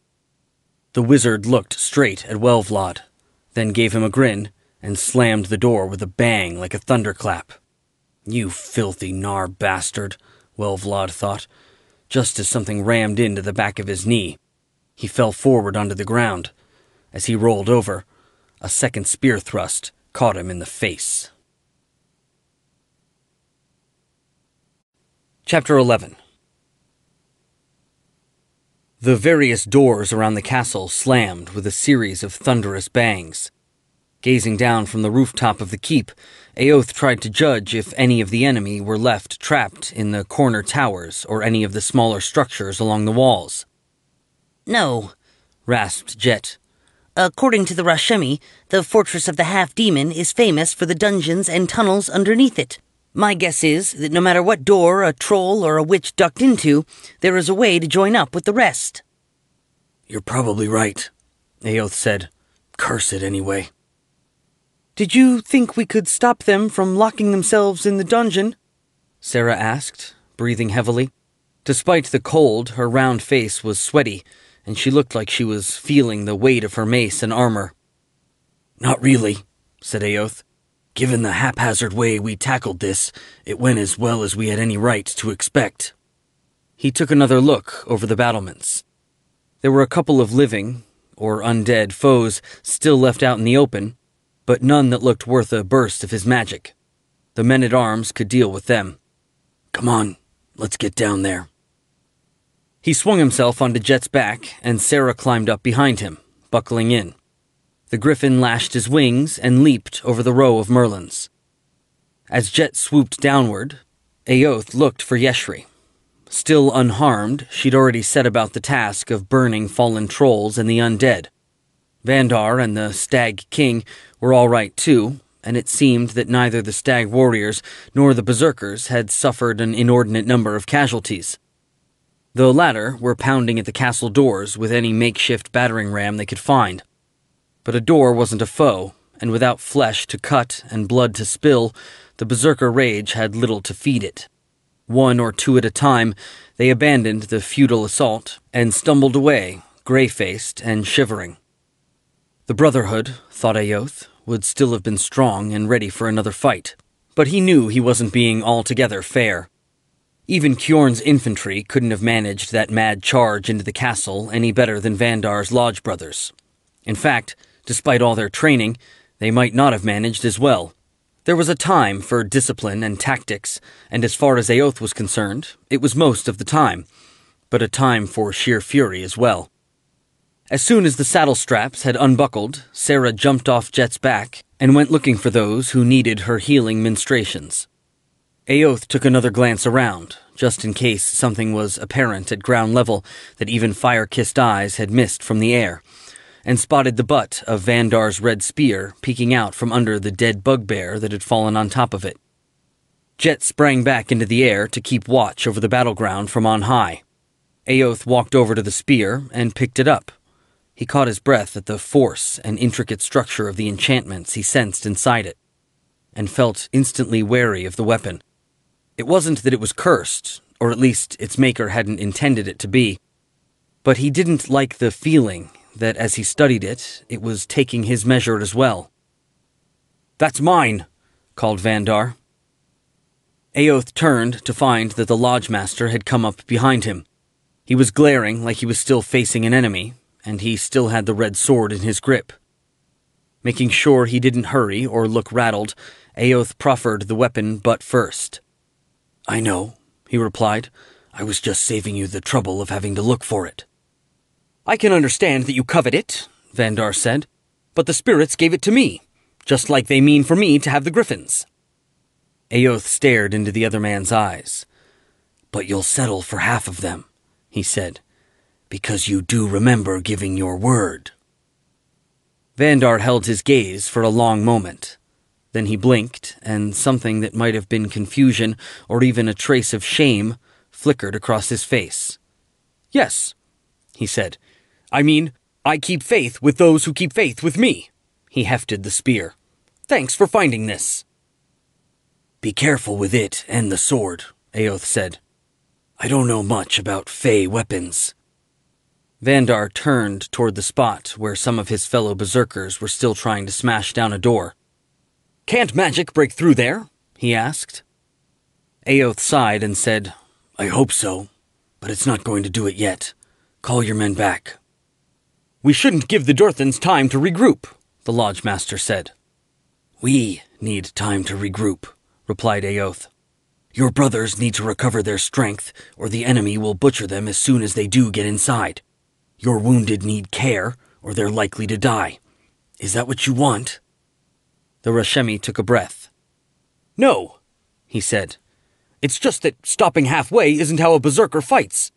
The wizard looked straight at Welvlod, then gave him a grin and slammed the door with a bang like a thunderclap. "You filthy Gnar bastard," Welvlod thought, just as something rammed into the back of his knee. He fell forward onto the ground. As he rolled over, a second spear thrust caught him in the face. Chapter 11. The various doors around the castle slammed with a series of thunderous bangs. Gazing down from the rooftop of the keep, Aoth tried to judge if any of the enemy were left trapped in the corner towers or any of the smaller structures along the walls. "No," rasped Jet. "According to the Rashemi, the Fortress of the Half-Demon is famous for the dungeons and tunnels underneath it. My guess is that no matter what door a troll or a witch ducked into, there is a way to join up with the rest." "You're probably right," Aoth said. "Curse it anyway." "Did you think we could stop them from locking themselves in the dungeon?" Sarah asked, breathing heavily. Despite the cold, her round face was sweaty, and she looked like she was feeling the weight of her mace and armor. "Not really," said Aoth. "Given the haphazard way we tackled this, it went as well as we had any right to expect." He took another look over the battlements. There were a couple of living, or undead, foes still left out in the open, but none that looked worth a burst of his magic. The men-at-arms could deal with them. "Come on, let's get down there." He swung himself onto Jet's back, and Sarah climbed up behind him, buckling in. The Griffon lashed his wings and leaped over the row of merlins. As Jet swooped downward, Aoth looked for Yeshri. Still unharmed, she'd already set about the task of burning fallen trolls and the undead. Vandar and the Stag King were all right too, and it seemed that neither the Stag Warriors nor the Berserkers had suffered an inordinate number of casualties. The latter were pounding at the castle doors with any makeshift battering ram they could find. But a door wasn't a foe, and without flesh to cut and blood to spill, the Berserker rage had little to feed it. One or two at a time, they abandoned the futile assault and stumbled away, gray-faced and shivering. The Brotherhood, thought Aoth, would still have been strong and ready for another fight, but he knew he wasn't being altogether fair. Even Kjorn's infantry couldn't have managed that mad charge into the castle any better than Vandar's Lodge brothers. In fact, despite all their training, they might not have managed as well. There was a time for discipline and tactics, and as far as Aoth was concerned, it was most of the time. but a time for sheer fury as well. As soon as the saddle straps had unbuckled, Sarah jumped off Jet's back and went looking for those who needed her healing ministrations. Aoth took another glance around, just in case something was apparent at ground level that even fire-kissed eyes had missed from the air, and spotted the butt of Vandar's red spear peeking out from under the dead bugbear that had fallen on top of it. Jet sprang back into the air to keep watch over the battleground from on high. Aoth walked over to the spear and picked it up. He caught his breath at the force and intricate structure of the enchantments he sensed inside it, and felt instantly wary of the weapon. It wasn't that it was cursed, or at least its maker hadn't intended it to be, but he didn't like the feeling that as he studied it, it was taking his measure as well. "That's mine," called Vandar. Aoth turned to find that the Lodge Master had come up behind him. He was glaring like he was still facing an enemy, and he still had the red sword in his grip. Making sure he didn't hurry or look rattled, Aoth proffered the weapon butt first. "I know," he replied. "I was just saving you the trouble of having to look for it." "I can understand that you covet it," Vandar said, "but the spirits gave it to me, just like they mean for me to have the griffins." Aoth stared into the other man's eyes. "But you'll settle for half of them," he said, "because you do remember giving your word." Vandar held his gaze for a long moment. Then he blinked, and something that might have been confusion or even a trace of shame flickered across his face. "Yes," he said. "I mean, I keep faith with those who keep faith with me." He hefted the spear. "Thanks for finding this." "Be careful with it and the sword," Aoth said. "I don't know much about Fey weapons." Vandar turned toward the spot where some of his fellow berserkers were still trying to smash down a door. "Can't magic break through there?" he asked. Aoth sighed and said, "I hope so, but it's not going to do it yet. Call your men back." "We shouldn't give the Durthans time to regroup," the Lodge Master said. "We need time to regroup," replied Aoth. "Your brothers need to recover their strength, or the enemy will butcher them as soon as they do get inside. Your wounded need care, or they're likely to die. Is that what you want?" The Rashemi took a breath. "No," he said. "It's just that stopping halfway isn't how a berserker fights."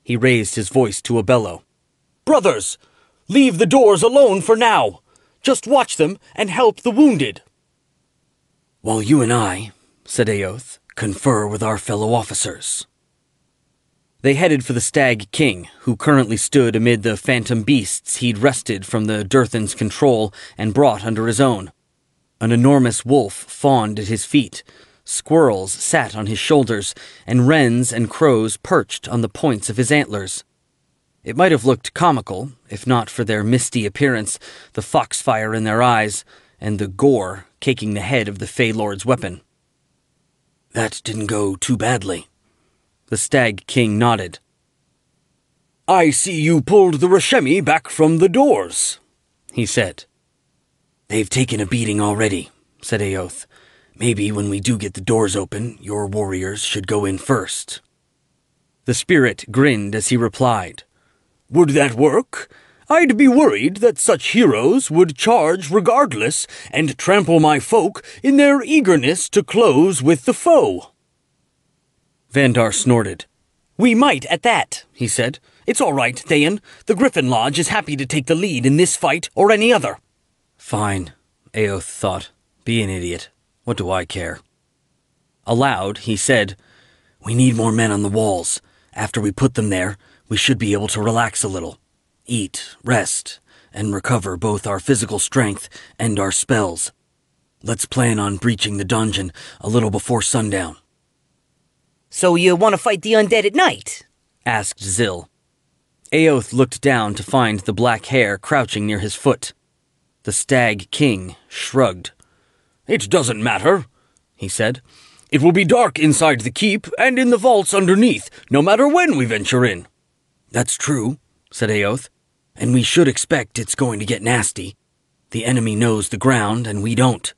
He raised his voice to a bellow. "Brothers, leave the doors alone for now. Just watch them and help the wounded." "While you and I," said Aoth, "confer with our fellow officers." They headed for the Stag King, who currently stood amid the phantom beasts he'd wrested from the Durthan's control and brought under his own. An enormous wolf fawned at his feet, squirrels sat on his shoulders, and wrens and crows perched on the points of his antlers. It might have looked comical, if not for their misty appearance, the foxfire in their eyes, and the gore caking the head of the Fey Lord's weapon. "That didn't go too badly." The Stag King nodded. "I see you pulled the Rashemi back from the doors," he said. "They've taken a beating already," said Aoth. "Maybe when we do get the doors open, your warriors should go in first." The spirit grinned as he replied, "Would that work? I'd be worried that such heroes would charge regardless and trample my folk in their eagerness to close with the foe." Vandar snorted. "We might at that," he said. "It's all right, Thayan. The Griffon Lodge is happy to take the lead in this fight or any other." "Fine," Aoth thought. "Be an idiot. What do I care?" Aloud, he said, "We need more men on the walls. After we put them there, we should be able to relax a little. Eat, rest, and recover both our physical strength and our spells. Let's plan on breaching the dungeon a little before sundown." "So you want to fight the undead at night?" asked Zil. Aoth looked down to find the black hare crouching near his foot. The Stag King shrugged. "It doesn't matter," he said. "It will be dark inside the keep and in the vaults underneath, no matter when we venture in." "That's true," said Aoth, "and we should expect it's going to get nasty. The enemy knows the ground, and we don't.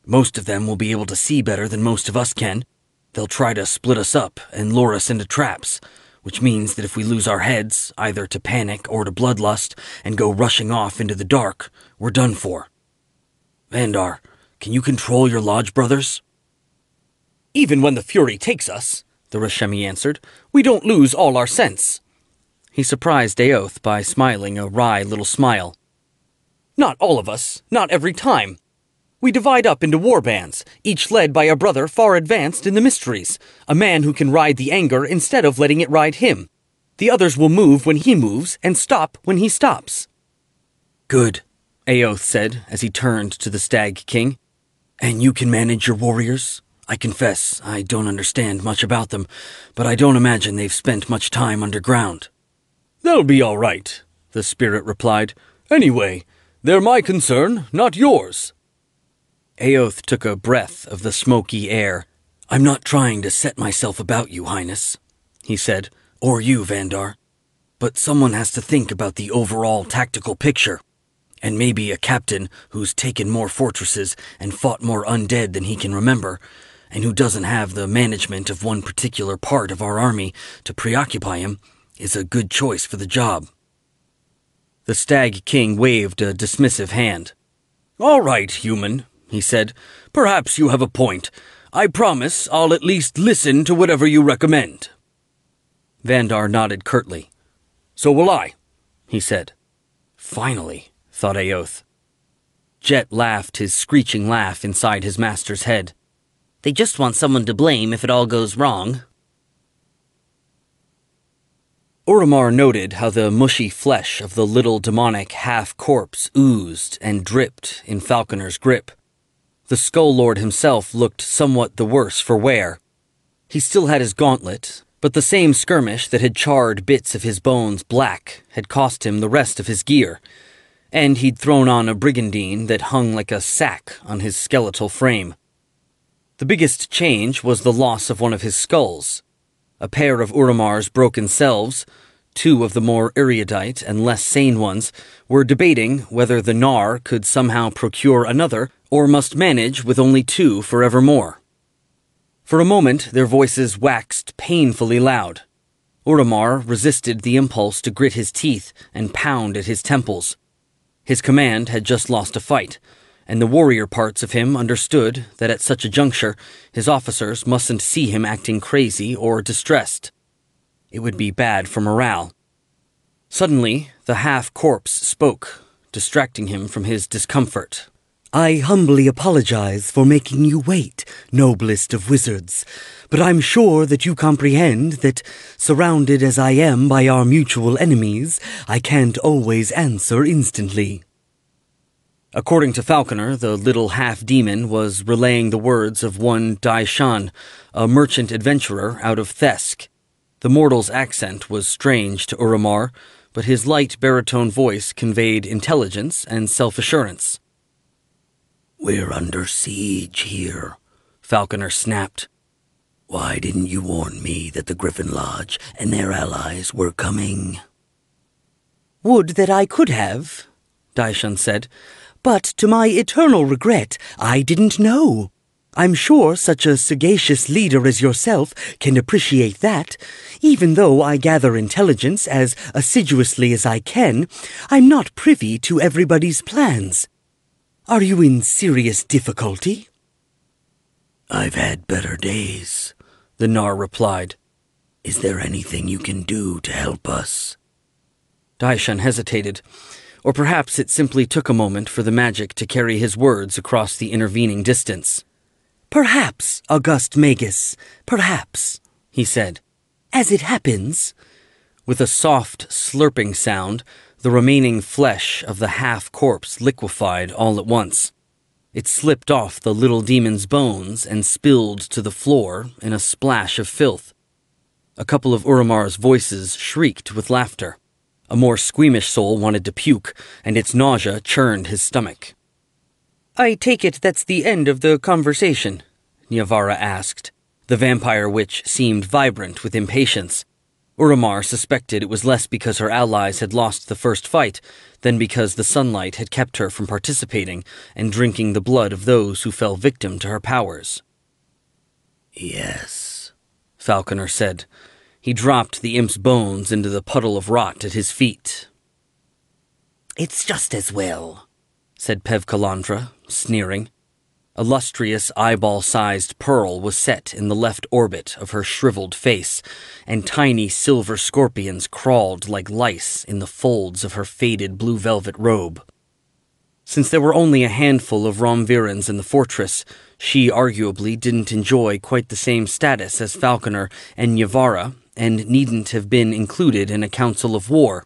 Most of them will be able to see better than most of us can. They'll try to split us up and lure us into traps, which means that if we lose our heads, either to panic or to bloodlust, and go rushing off into the dark, we're done for. Vandar, can you control your lodge brothers? Even when the fury takes us, the Rashemi answered, we don't lose all our sense. He surprised Eoth by smiling a wry little smile. Not all of us, not every time. We divide up into war bands, each led by a brother far advanced in the mysteries, a man who can ride the anger instead of letting it ride him. The others will move when he moves and stop when he stops. Good, Eoth said as he turned to the Stag King. And you can manage your warriors? I confess, I don't understand much about them, but I don't imagine they've spent much time underground. They'll be all right, the spirit replied. Anyway, they're my concern, not yours. Eoth took a breath of the smoky air. I'm not trying to set myself about you, Highness, he said, or you, Vandar. But someone has to think about the overall tactical picture. And maybe a captain who's taken more fortresses and fought more undead than he can remember, and who doesn't have the management of one particular part of our army to preoccupy him, is a good choice for the job. The Stag King waved a dismissive hand. All right, human, he said. Perhaps you have a point. I promise I'll at least listen to whatever you recommend. Vandar nodded curtly. So will I, he said. Finally, thought Eoth. Jet laughed his screeching laugh inside his master's head. They just want someone to blame if it all goes wrong. Oromar noted how the mushy flesh of the little demonic half-corpse oozed and dripped in Falconer's grip. The Skull Lord himself looked somewhat the worse for wear. He still had his gauntlet, but the same skirmish that had charred bits of his bones black had cost him the rest of his gear, and he'd thrown on a brigandine that hung like a sack on his skeletal frame. The biggest change was the loss of one of his skulls. A pair of Uramar's broken selves, two of the more erudite and less sane ones, were debating whether the Nar could somehow procure another or must manage with only two forevermore. For a moment their voices waxed painfully loud. Uramar resisted the impulse to grit his teeth and pound at his temples. His command had just lost a fight, and the warrior parts of him understood that at such a juncture his officers mustn't see him acting crazy or distressed. It would be bad for morale. Suddenly, the half-corpse spoke, distracting him from his discomfort. I humbly apologize for making you wait, noblest of wizards, but I'm sure that you comprehend that, surrounded as I am by our mutual enemies, I can't always answer instantly. According to Falconer, the little half-demon was relaying the words of one Daishan, a merchant adventurer out of Thesk. The mortal's accent was strange to Uramar, but his light baritone voice conveyed intelligence and self-assurance. We're under siege here, Falconer snapped. Why didn't you warn me that the Griffon Lodge and their allies were coming? Would that I could have, Daishan said. But to my eternal regret, I didn't know. I'm sure such a sagacious leader as yourself can appreciate that. Even though I gather intelligence as assiduously as I can, I'm not privy to everybody's plans. Are you in serious difficulty? I've had better days, the Nar replied. Is there anything you can do to help us? Daishan hesitated. Or perhaps it simply took a moment for the magic to carry his words across the intervening distance. Perhaps, August Magus, perhaps, he said. As it happens... With a soft, slurping sound, the remaining flesh of the half-corpse liquefied all at once. It slipped off the little demon's bones and spilled to the floor in a splash of filth. A couple of Uramar's voices shrieked with laughter. A more squeamish soul wanted to puke, and its nausea churned his stomach. I take it that's the end of the conversation, Nyavara asked. The vampire witch seemed vibrant with impatience. Uramar suspected it was less because her allies had lost the first fight than because the sunlight had kept her from participating and drinking the blood of those who fell victim to her powers. Yes, Falconer said. He dropped the imp's bones into the puddle of rot at his feet. "It's just as well," said Pevkalandra, sneering. A lustrous, eyeball-sized pearl was set in the left orbit of her shriveled face, and tiny silver scorpions crawled like lice in the folds of her faded blue velvet robe. Since there were only a handful of Romvirans in the fortress, she arguably didn't enjoy quite the same status as Falconer and Yavara, and needn't have been included in a council of war.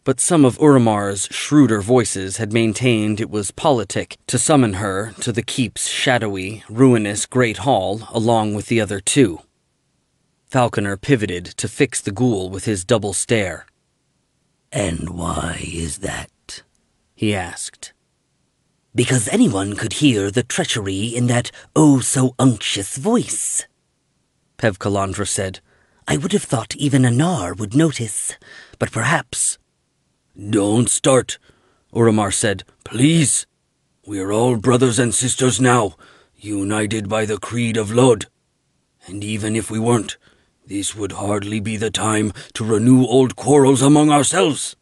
But some of Uramar's shrewder voices had maintained it was politic to summon her to the keep's shadowy, ruinous great hall along with the other two. Falconer pivoted to fix the ghoul with his double stare. "And why is that?" he asked. "Because anyone could hear the treachery in that oh-so-unctuous voice," Pevkalandra said. "I would have thought even a Nar would notice, but perhaps—" "Don't start," Uramar said. "Please. We're all brothers and sisters now, united by the creed of Lod. And even if we weren't, this would hardly be the time to renew old quarrels among ourselves."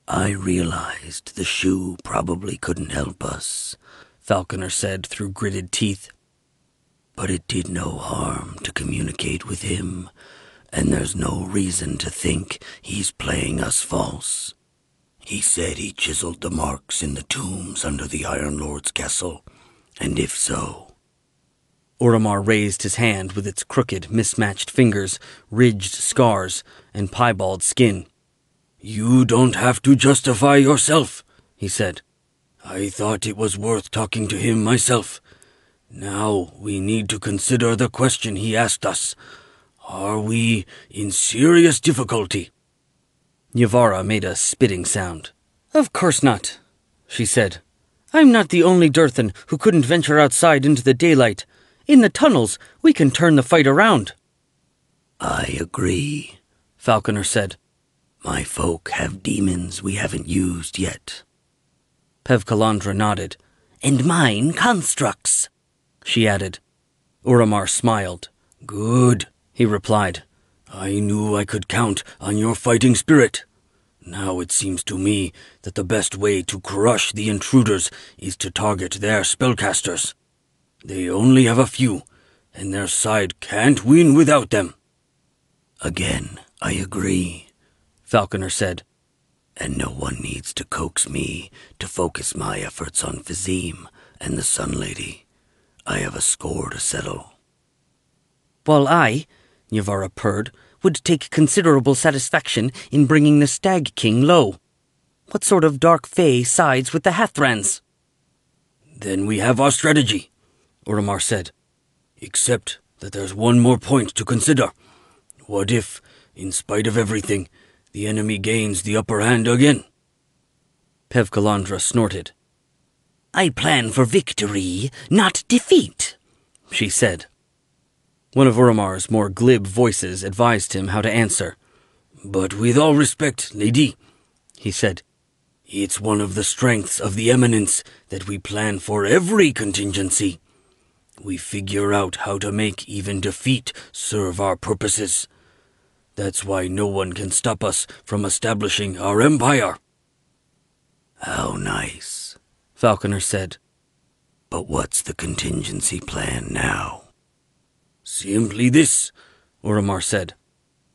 "I realized the shoe probably couldn't help us," Falconer said through gritted teeth. "But it did no harm to communicate with him, and there's no reason to think he's playing us false. He said he chiseled the marks in the tombs under the Iron Lord's castle, and if so—" Uramar raised his hand with its crooked, mismatched fingers, ridged scars, and piebald skin. "You don't have to justify yourself," he said. "I thought it was worth talking to him myself. Now we need to consider the question he asked us. Are we in serious difficulty?" Yavara made a spitting sound. "Of course not," she said. "I'm not the only Durthan who couldn't venture outside into the daylight. In the tunnels, we can turn the fight around." "I agree," Falconer said. "My folk have demons we haven't used yet." Pevkalandra nodded. "And mine constructs," she added. Uramar smiled. "Good," he replied. "I knew I could count on your fighting spirit. Now it seems to me that the best way to crush the intruders is to target their spellcasters. They only have a few, and their side can't win without them." "Again, I agree," Falconer said. "And no one needs to coax me to focus my efforts on Fizim and the Sun Lady. I have a score to settle." "While I," Yavara purred, "would take considerable satisfaction in bringing the Stag King low. What sort of dark fae sides with the Hathrans?" "Then we have our strategy," Uramar said. "Except that there's one more point to consider. What if, in spite of everything, the enemy gains the upper hand again?" Pevkalandra snorted. "I plan for victory, not defeat," she said. One of Uramar's more glib voices advised him how to answer. "But with all respect, lady," he said, "it's one of the strengths of the Eminence that we plan for every contingency. We figure out how to make even defeat serve our purposes. That's why no one can stop us from establishing our empire." "How nice," Falconer said. "But what's the contingency plan now?" "Simply this," Uramar said.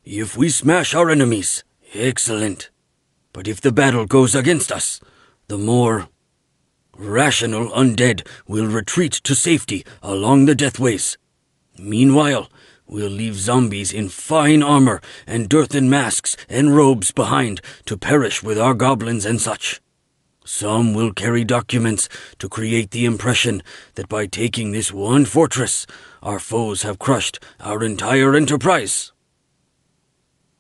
"If we smash our enemies, excellent. But if the battle goes against us, the more rational undead will retreat to safety along the deathways. Meanwhile, we'll leave zombies in fine armor and Durthan masks and robes behind to perish with our goblins and such. Some will carry documents to create the impression that by taking this one fortress, our foes have crushed our entire enterprise."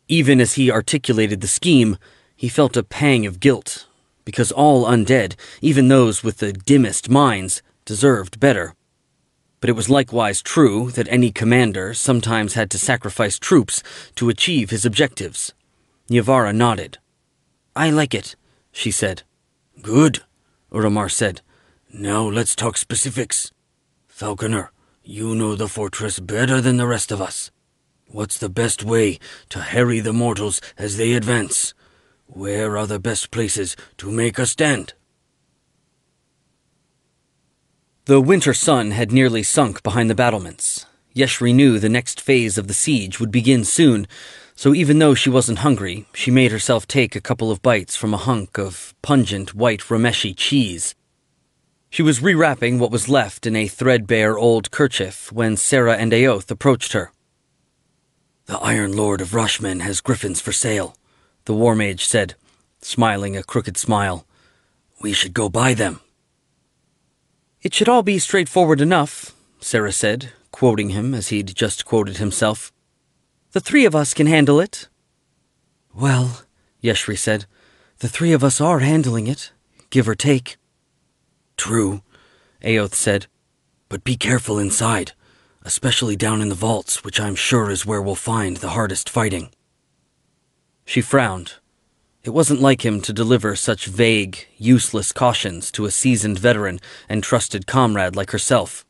Even as he articulated the scheme, he felt a pang of guilt, because all undead, even those with the dimmest minds, deserved better. But it was likewise true that any commander sometimes had to sacrifice troops to achieve his objectives. Yavara nodded. "I like it," she said. "Good," Uramar said. "Now let's talk specifics. Falconer, you know the fortress better than the rest of us. What's the best way to harry the mortals as they advance? Where are the best places to make a stand? The winter sun had nearly sunk behind the battlements. Yeshri knew the next phase of the siege would begin soon, so even though she wasn't hungry, she made herself take a couple of bites from a hunk of pungent white Rameshi cheese. She was rewrapping what was left in a threadbare old kerchief when Sarah and Aoth approached her. The Iron Lord of Rushmen has griffins for sale, the war mage said, smiling a crooked smile. We should go buy them. It should all be straightforward enough, Sarah said, quoting him as he'd just quoted himself. The three of us can handle it. Well, Yeshri said, the three of us are handling it, give or take. True, Aoth said, but be careful inside, especially down in the vaults, which I'm sure is where we'll find the hardest fighting. She frowned. It wasn't like him to deliver such vague, useless cautions to a seasoned veteran and trusted comrade like herself.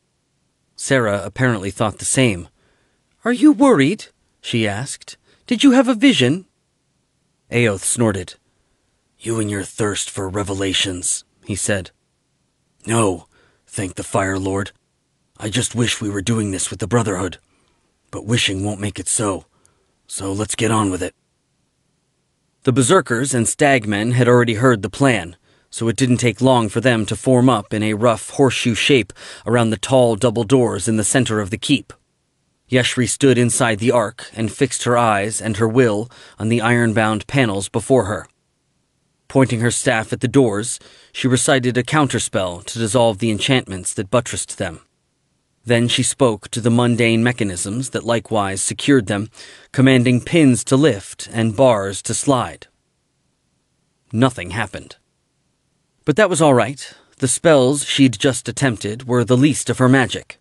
Sarah apparently thought the same. Are you worried? She asked. Did you have a vision? Aoth snorted. You and your thirst for revelations, he said. No, thank the Fire Lord. I just wish we were doing this with the Brotherhood. But wishing won't make it so. So let's get on with it. The berserkers and stagmen had already heard the plan, so it didn't take long for them to form up in a rough horseshoe shape around the tall double doors in the center of the keep. Yeshri stood inside the ark and fixed her eyes and her will on the iron-bound panels before her. Pointing her staff at the doors, she recited a counterspell to dissolve the enchantments that buttressed them. Then she spoke to the mundane mechanisms that likewise secured them, commanding pins to lift and bars to slide. Nothing happened. But that was all right. The spells she'd just attempted were the least of her magic.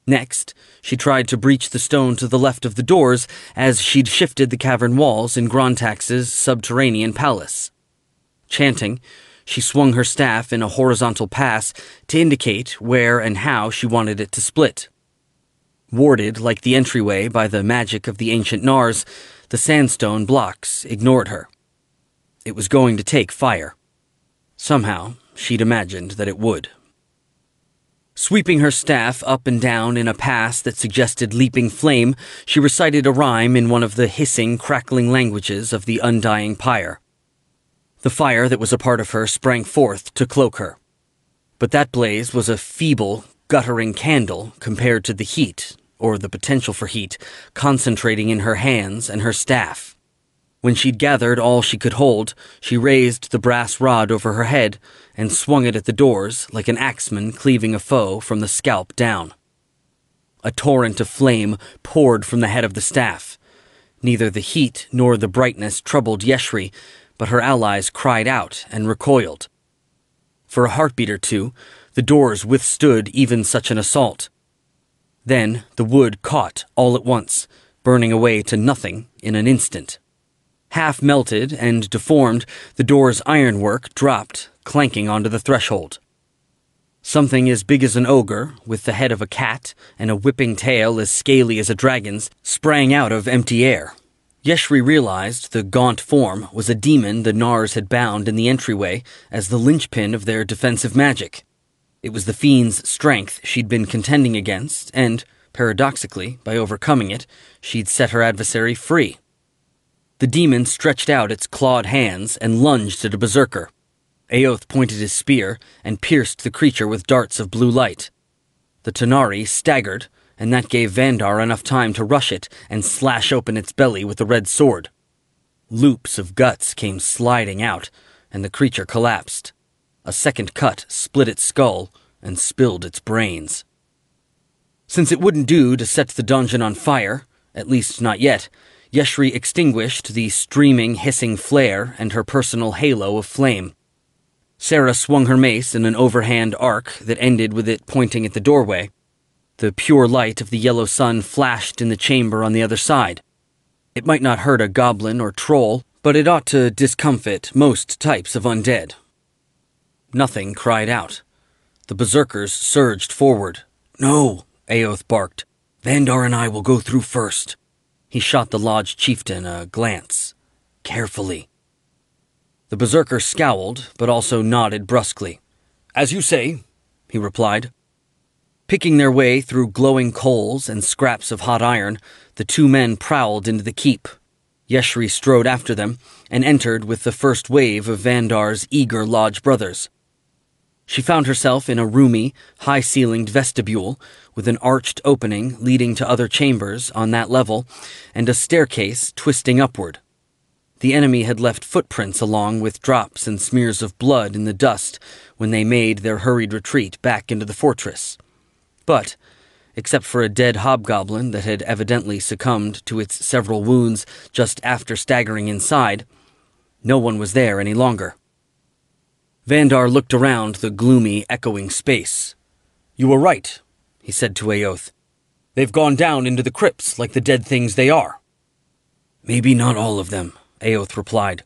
Next, she tried to breach the stone to the left of the doors as she'd shifted the cavern walls in Grontax's subterranean palace. Chanting, she swung her staff in a horizontal pass to indicate where and how she wanted it to split. Warded like the entryway by the magic of the ancient Nars, the sandstone blocks ignored her. It was going to take fire. Somehow, she'd imagined that it would. Sweeping her staff up and down in a pass that suggested leaping flame, she recited a rhyme in one of the hissing, crackling languages of the undying pyre. The fire that was a part of her sprang forth to cloak her. But that blaze was a feeble, guttering candle compared to the heat, or the potential for heat, concentrating in her hands and her staff. When she'd gathered all she could hold, she raised the brass rod over her head and swung it at the doors like an axeman cleaving a foe from the scalp down. A torrent of flame poured from the head of the staff. Neither the heat nor the brightness troubled Yeshri, but her allies cried out and recoiled. For a heartbeat or two, the doors withstood even such an assault. Then the wood caught all at once, burning away to nothing in an instant. Half melted and deformed, the door's ironwork dropped, clanking onto the threshold. Something as big as an ogre, with the head of a cat and a whipping tail as scaly as a dragon's, sprang out of empty air. Yeshri realized the gaunt form was a demon the Nars had bound in the entryway as the linchpin of their defensive magic. It was the fiend's strength she'd been contending against, and, paradoxically, by overcoming it, she'd set her adversary free. The demon stretched out its clawed hands and lunged at a berserker. Aoth pointed his spear and pierced the creature with darts of blue light. The Tanari staggered, and that gave Vandar enough time to rush it and slash open its belly with the red sword. Loops of guts came sliding out, and the creature collapsed. A second cut split its skull and spilled its brains. Since it wouldn't do to set the dungeon on fire, at least not yet, Yeshri extinguished the streaming, hissing flare and her personal halo of flame. Sarah swung her mace in an overhand arc that ended with it pointing at the doorway. The pure light of the yellow sun flashed in the chamber on the other side. It might not hurt a goblin or troll, but it ought to discomfit most types of undead. Nothing cried out. The berserkers surged forward. "No," Aoth barked. "Vandar and I will go through first." He shot the lodge chieftain a glance. Carefully. The berserker scowled, but also nodded brusquely. "As you say," he replied. Picking their way through glowing coals and scraps of hot iron, the two men prowled into the keep. Yeshri strode after them and entered with the first wave of Vandar's eager lodge brothers. She found herself in a roomy, high-ceilinged vestibule with an arched opening leading to other chambers on that level and a staircase twisting upward. The enemy had left footprints along with drops and smears of blood in the dust when they made their hurried retreat back into the fortress. But, except for a dead hobgoblin that had evidently succumbed to its several wounds just after staggering inside, no one was there any longer. Vandar looked around the gloomy, echoing space. "You were right," he said to Aoth. "They've gone down into the crypts like the dead things they are." "Maybe not all of them," Aoth replied.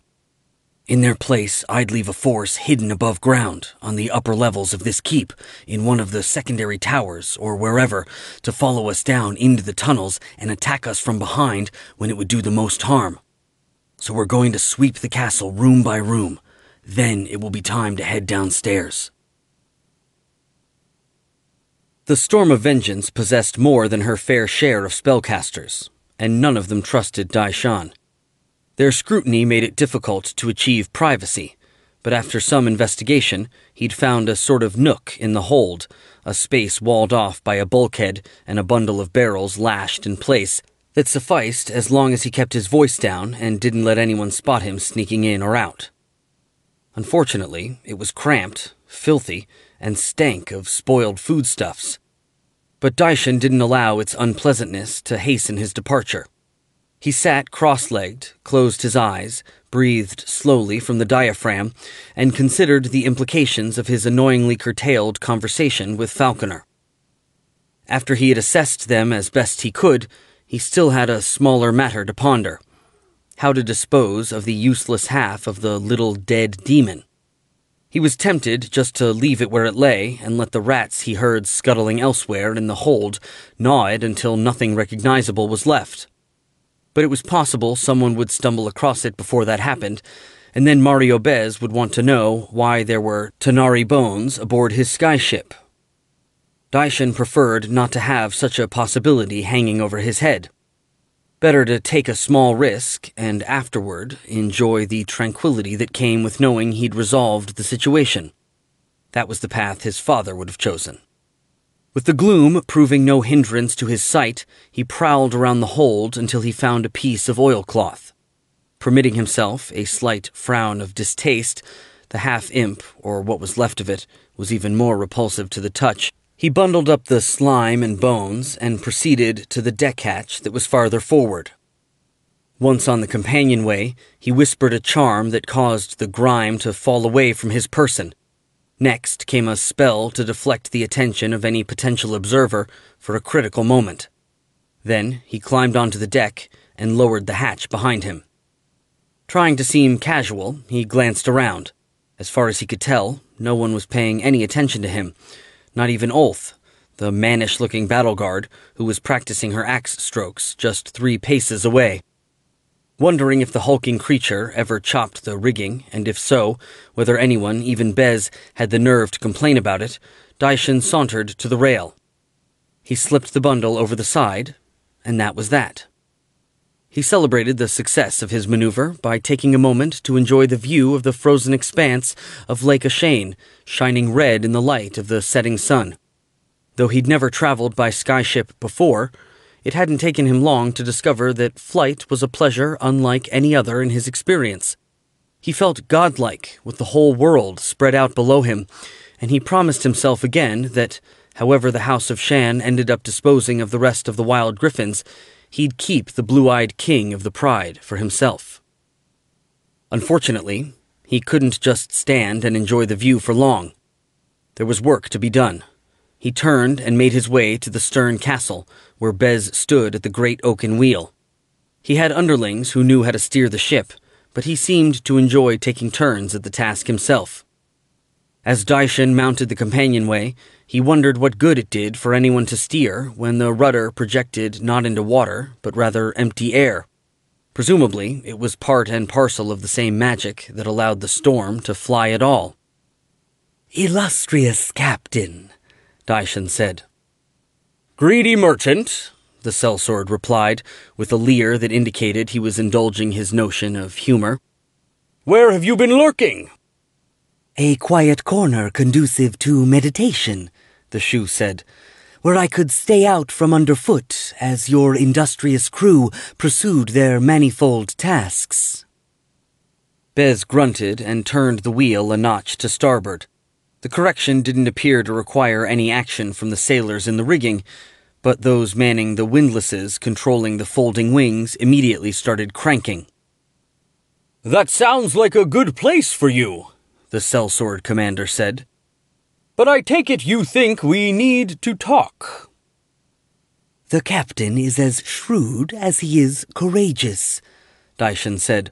"In their place, I'd leave a force hidden above ground on the upper levels of this keep, in one of the secondary towers or wherever, to follow us down into the tunnels and attack us from behind when it would do the most harm. So we're going to sweep the castle room by room. Then it will be time to head downstairs." The Storm of Vengeance possessed more than her fair share of spellcasters, and none of them trusted Daishan. Their scrutiny made it difficult to achieve privacy, but after some investigation, he'd found a sort of nook in the hold, a space walled off by a bulkhead and a bundle of barrels lashed in place that sufficed as long as he kept his voice down and didn't let anyone spot him sneaking in or out. Unfortunately, it was cramped, filthy, and stank of spoiled foodstuffs. But Daishan didn't allow its unpleasantness to hasten his departure. He sat cross-legged, closed his eyes, breathed slowly from the diaphragm, and considered the implications of his annoyingly curtailed conversation with Falconer. After he had assessed them as best he could, he still had a smaller matter to ponder: how to dispose of the useless half of the little dead demon. He was tempted just to leave it where it lay and let the rats he heard scuttling elsewhere in the hold gnaw it until nothing recognizable was left. But it was possible someone would stumble across it before that happened, and then Mario Bez would want to know why there were Tanari bones aboard his skyship. Daishan preferred not to have such a possibility hanging over his head. Better to take a small risk and afterward enjoy the tranquility that came with knowing he'd resolved the situation. That was the path his father would have chosen. With the gloom proving no hindrance to his sight, he prowled around the hold until he found a piece of oilcloth. Permitting himself a slight frown of distaste, the half-imp, or what was left of it, was even more repulsive to the touch. He bundled up the slime and bones and proceeded to the deck hatch that was farther forward. Once on the companionway, he whispered a charm that caused the grime to fall away from his person. Next came a spell to deflect the attention of any potential observer for a critical moment. Then he climbed onto the deck and lowered the hatch behind him. Trying to seem casual, he glanced around. As far as he could tell, no one was paying any attention to him, not even Olth, the mannish-looking battle guard who was practicing her axe strokes just 3 paces away. Wondering if the hulking creature ever chopped the rigging, and if so, whether anyone, even Bez, had the nerve to complain about it, Daishan sauntered to the rail. He slipped the bundle over the side, and that was that. He celebrated the success of his maneuver by taking a moment to enjoy the view of the frozen expanse of Lake Ashane, shining red in the light of the setting sun. Though he'd never traveled by skyship before, it hadn't taken him long to discover that flight was a pleasure unlike any other in his experience. He felt godlike with the whole world spread out below him, and he promised himself again that, however the House of Shan ended up disposing of the rest of the wild griffins, he'd keep the blue-eyed king of the pride for himself. Unfortunately, he couldn't just stand and enjoy the view for long. There was work to be done. He turned and made his way to the stern castle, where Bez stood at the great oaken wheel. He had underlings who knew how to steer the ship, but he seemed to enjoy taking turns at the task himself. As Daishin mounted the companionway, he wondered what good it did for anyone to steer when the rudder projected not into water, but rather empty air. Presumably, it was part and parcel of the same magic that allowed the storm to fly at all. "Illustrious captain," Daishin said. "Greedy merchant," the sellsword replied, with a leer that indicated he was indulging his notion of humor. "Where have you been lurking?" "A quiet corner conducive to meditation," the shoe said, "where I could stay out from underfoot as your industrious crew pursued their manifold tasks." Bez grunted and turned the wheel a notch to starboard. The correction didn't appear to require any action from the sailors in the rigging, but those manning the windlasses controlling the folding wings immediately started cranking. "That sounds like a good place for you," the sellsword commander said. "But I take it you think we need to talk." "The captain is as shrewd as he is courageous," Daishin said.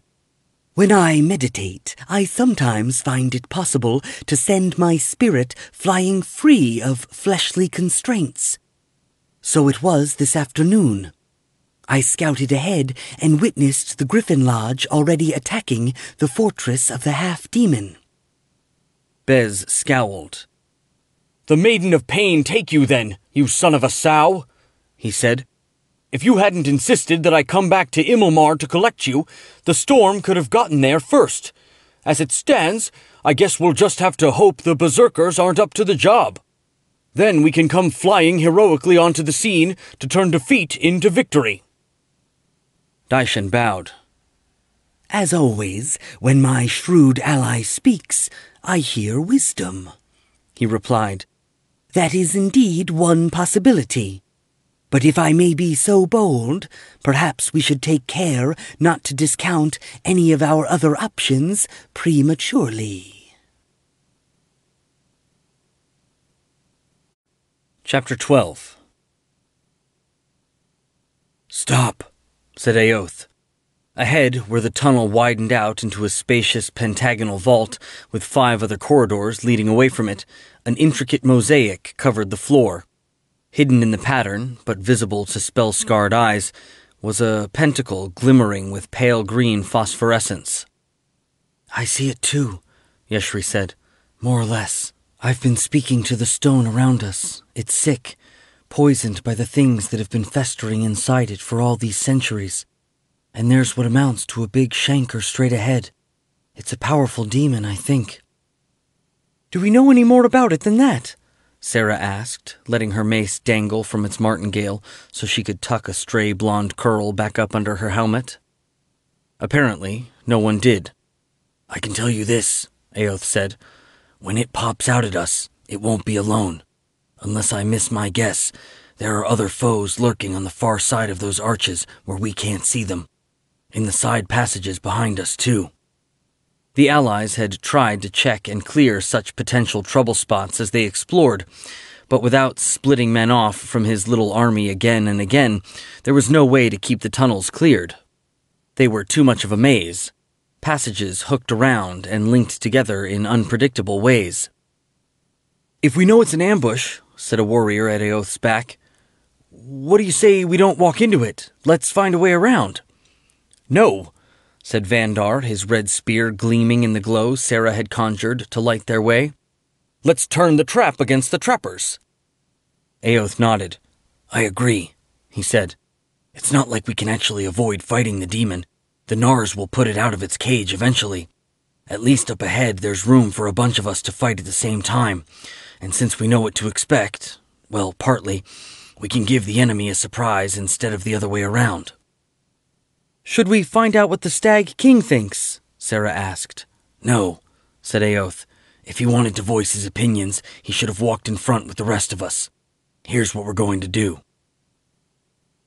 "When I meditate, I sometimes find it possible to send my spirit flying free of fleshly constraints. So it was this afternoon. I scouted ahead and witnessed the Griffon Lodge already attacking the fortress of the half-demon." Bez scowled. "The Maiden of Pain take you then, you son of a sow," he said. "If you hadn't insisted that I come back to Immelmar to collect you, the storm could have gotten there first. As it stands, I guess we'll just have to hope the berserkers aren't up to the job. Then we can come flying heroically onto the scene to turn defeat into victory." Daishin bowed. "As always, when my shrewd ally speaks, I hear wisdom," he replied. "That is indeed one possibility. But if I may be so bold, perhaps we should take care not to discount any of our other options prematurely." Chapter 12. "Stop," said Aoth. Ahead, where the tunnel widened out into a spacious pentagonal vault with 5 other corridors leading away from it, an intricate mosaic covered the floor. Hidden in the pattern, but visible to spell-scarred eyes, was a pentacle glimmering with pale green phosphorescence. "I see it too," Yeshri said. "More or less. I've been speaking to the stone around us. It's sick, poisoned by the things that have been festering inside it for all these centuries. And there's what amounts to a big shanker straight ahead. It's a powerful demon, I think." "Do we know any more about it than that?" Sarah asked, letting her mace dangle from its martingale so she could tuck a stray blonde curl back up under her helmet. Apparently, no one did. "I can tell you this," Aoth said. "When it pops out at us, it won't be alone. Unless I miss my guess, there are other foes lurking on the far side of those arches where we can't see them. In the side passages behind us, too." The Allies had tried to check and clear such potential trouble spots as they explored, but without splitting men off from his little army again and again, there was no way to keep the tunnels cleared. They were too much of a maze, passages hooked around and linked together in unpredictable ways. "If we know it's an ambush," said a warrior at Aoth's back, "what do you say we don't walk into it? Let's find a way around." "No," said Vandar, his red spear gleaming in the glow Sarah had conjured to light their way. "Let's turn the trap against the trappers." Aoth nodded. "I agree," he said. "It's not like we can actually avoid fighting the demon. The Nars will put it out of its cage eventually. At least up ahead there's room for a bunch of us to fight at the same time, and since we know what to expect, well, partly, we can give the enemy a surprise instead of the other way around." "Should we find out what the Stag King thinks?" Sarah asked. "No," said Aoth. "If he wanted to voice his opinions, he should have walked in front with the rest of us. Here's what we're going to do."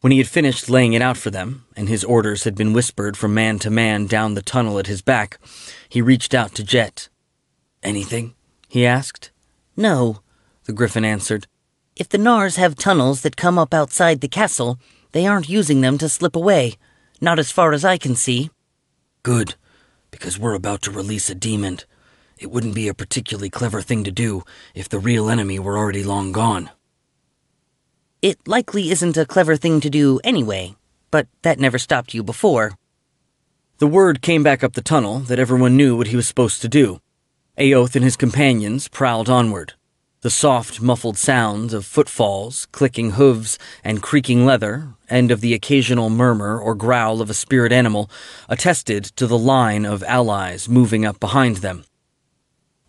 When he had finished laying it out for them, and his orders had been whispered from man to man down the tunnel at his back, he reached out to Jet. "Anything?" he asked. "No," the Griffon answered. "If the Nars have tunnels that come up outside the castle, they aren't using them to slip away. Not as far as I can see." "Good, because we're about to release a demon. It wouldn't be a particularly clever thing to do if the real enemy were already long gone. It likely isn't a clever thing to do anyway, but that never stopped you before. The word came back up the tunnel that everyone knew what he was supposed to do. Aoth and his companions prowled onward. The soft, muffled sounds of footfalls, clicking hooves, and creaking leather, and of the occasional murmur or growl of a spirit animal, attested to the line of allies moving up behind them.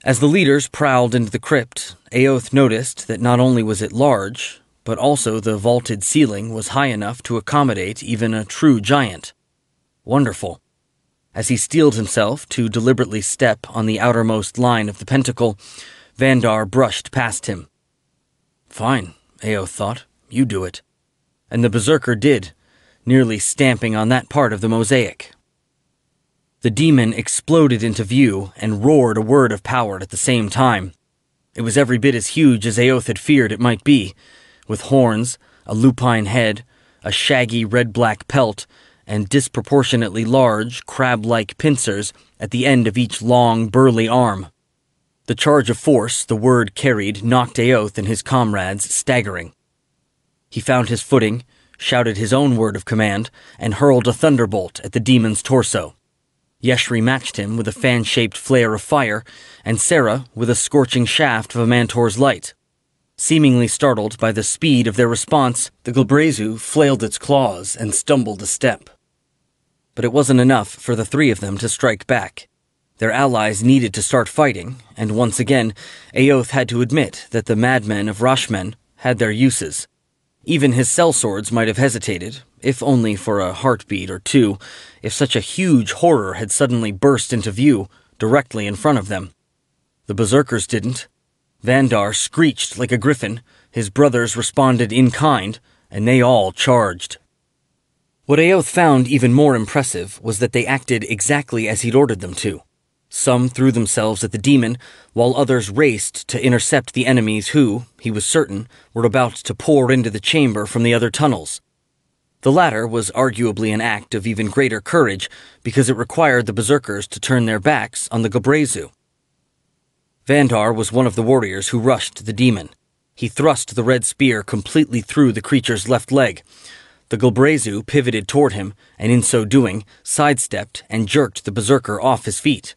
As the leaders prowled into the crypt, Aoth noticed that not only was it large, but also the vaulted ceiling was high enough to accommodate even a true giant. Wonderful. As he steeled himself to deliberately step on the outermost line of the pentacle, Vandar brushed past him. Fine, Aoth thought. You do it. And the berserker did, nearly stamping on that part of the mosaic. The demon exploded into view and roared a word of power at the same time. It was every bit as huge as Aoth had feared it might be, with horns, a lupine head, a shaggy red-black pelt, and disproportionately large, crab-like pincers at the end of each long, burly arm. The charge of force the word carried knocked Aoth and his comrades staggering. He found his footing, shouted his own word of command, and hurled a thunderbolt at the demon's torso. Yeshri matched him with a fan-shaped flare of fire, and Sarah with a scorching shaft of a Mantor's light. Seemingly startled by the speed of their response, the Glabrezu flailed its claws and stumbled a step. But it wasn't enough for the three of them to strike back. Their allies needed to start fighting, and once again, Aoth had to admit that the madmen of Rashmen had their uses. Even his sellswords might have hesitated, if only for a heartbeat or two, if such a huge horror had suddenly burst into view, directly in front of them. The berserkers didn't. Vandar screeched like a griffin, his brothers responded in kind, and they all charged. What Aoth found even more impressive was that they acted exactly as he'd ordered them to. Some threw themselves at the demon, while others raced to intercept the enemies who, he was certain, were about to pour into the chamber from the other tunnels. The latter was arguably an act of even greater courage, because it required the berserkers to turn their backs on the Glabrezu. Vandar was one of the warriors who rushed the demon. He thrust the red spear completely through the creature's left leg. The Glabrezu pivoted toward him, and in so doing, sidestepped and jerked the berserker off his feet.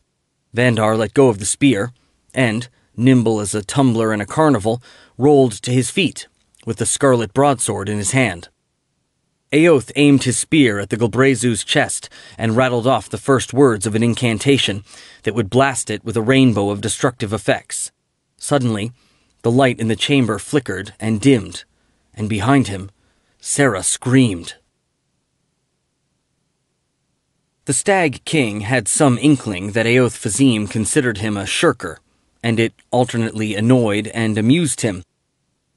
Vandar let go of the spear, and, nimble as a tumbler in a carnival, rolled to his feet, with the scarlet broadsword in his hand. Aoth aimed his spear at the Glabrezu's chest and rattled off the first words of an incantation that would blast it with a rainbow of destructive effects. Suddenly, the light in the chamber flickered and dimmed, and behind him, Sarah screamed. The Stag King had some inkling that Aoth Fazim considered him a shirker, and it alternately annoyed and amused him.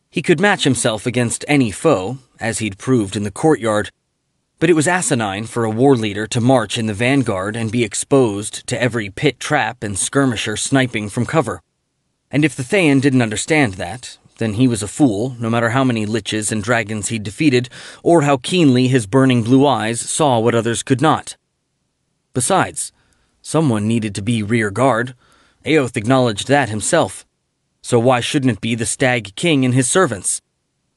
He could match himself against any foe, as he'd proved in the courtyard, but it was asinine for a war leader to march in the vanguard and be exposed to every pit trap and skirmisher sniping from cover. And if the Thayan didn't understand that, then he was a fool, no matter how many liches and dragons he'd defeated, or how keenly his burning blue eyes saw what others could not. Besides, someone needed to be rear guard. Aoth acknowledged that himself. So why shouldn't it be the Stag King and his servants?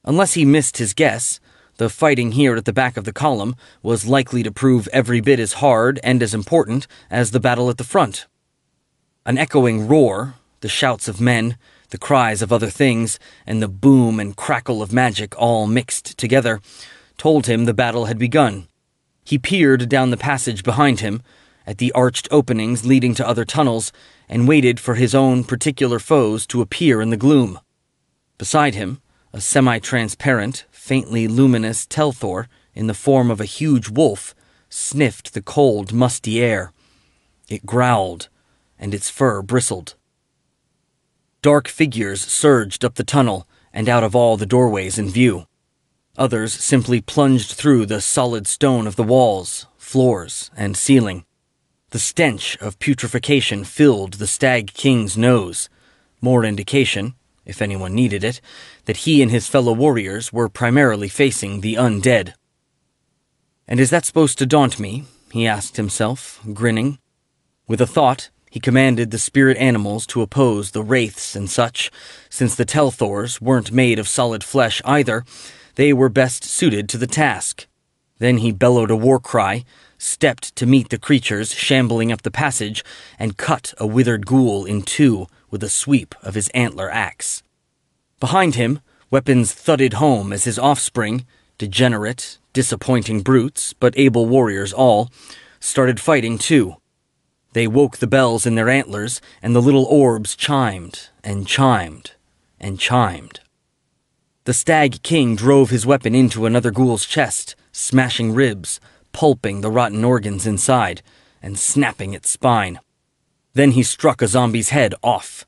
Unless he missed his guess, the fighting here at the back of the column was likely to prove every bit as hard and as important as the battle at the front. An echoing roar, the shouts of men, the cries of other things, and the boom and crackle of magic all mixed together, told him the battle had begun. He peered down the passage behind him, at the arched openings leading to other tunnels, and waited for his own particular foes to appear in the gloom. Beside him, a semi-transparent, faintly luminous Telthor, in the form of a huge wolf, sniffed the cold, musty air. It growled, and its fur bristled. Dark figures surged up the tunnel and out of all the doorways in view. Others simply plunged through the solid stone of the walls, floors, and ceiling. The stench of putrefaction filled the Stag King's nose, more indication, if anyone needed it, that he and his fellow warriors were primarily facing the undead. And is that supposed to daunt me? He asked himself, grinning. With a thought, He commanded the spirit animals to oppose the wraiths and such. Since the Telthors weren't made of solid flesh either, they were best suited to the task. Then he bellowed a war cry, stepped to meet the creatures shambling up the passage, and cut a withered ghoul in two with a sweep of his antler axe. Behind him, weapons thudded home as his offspring, degenerate, disappointing brutes, but able warriors all, started fighting too. They woke the bells in their antlers, and the little orbs chimed, and chimed, and chimed. The Stag King drove his weapon into another ghoul's chest, smashing ribs, pulping the rotten organs inside, and snapping its spine. Then he struck a zombie's head off.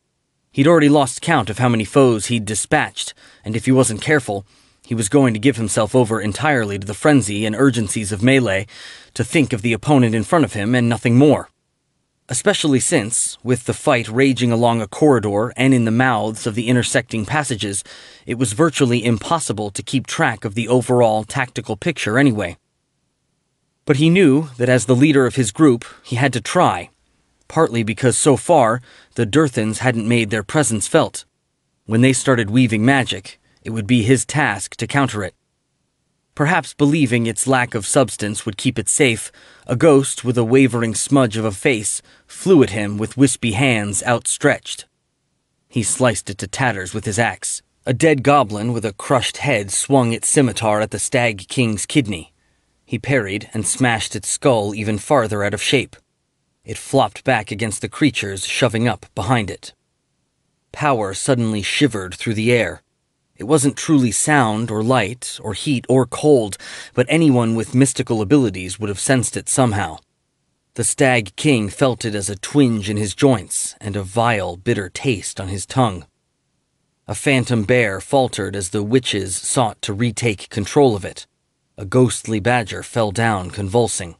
He'd already lost count of how many foes he'd dispatched, and if he wasn't careful, he was going to give himself over entirely to the frenzy and urgencies of melee, to think of the opponent in front of him and nothing more. Especially since, with the fight raging along a corridor and in the mouths of the intersecting passages, it was virtually impossible to keep track of the overall tactical picture anyway. But he knew that as the leader of his group, he had to try, partly because so far, the Durthans hadn't made their presence felt. When they started weaving magic, it would be his task to counter it. Perhaps believing its lack of substance would keep it safe, a ghost with a wavering smudge of a face flew at him with wispy hands outstretched. He sliced it to tatters with his axe. A dead goblin with a crushed head swung its scimitar at the Stag King's kidney. He parried and smashed its skull even farther out of shape. It flopped back against the creatures shoving up behind it. Power suddenly shivered through the air. It wasn't truly sound or light or heat or cold, but anyone with mystical abilities would have sensed it somehow. The Stag King felt it as a twinge in his joints and a vile, bitter taste on his tongue. A phantom bear faltered as the witches sought to retake control of it. A ghostly badger fell down convulsing.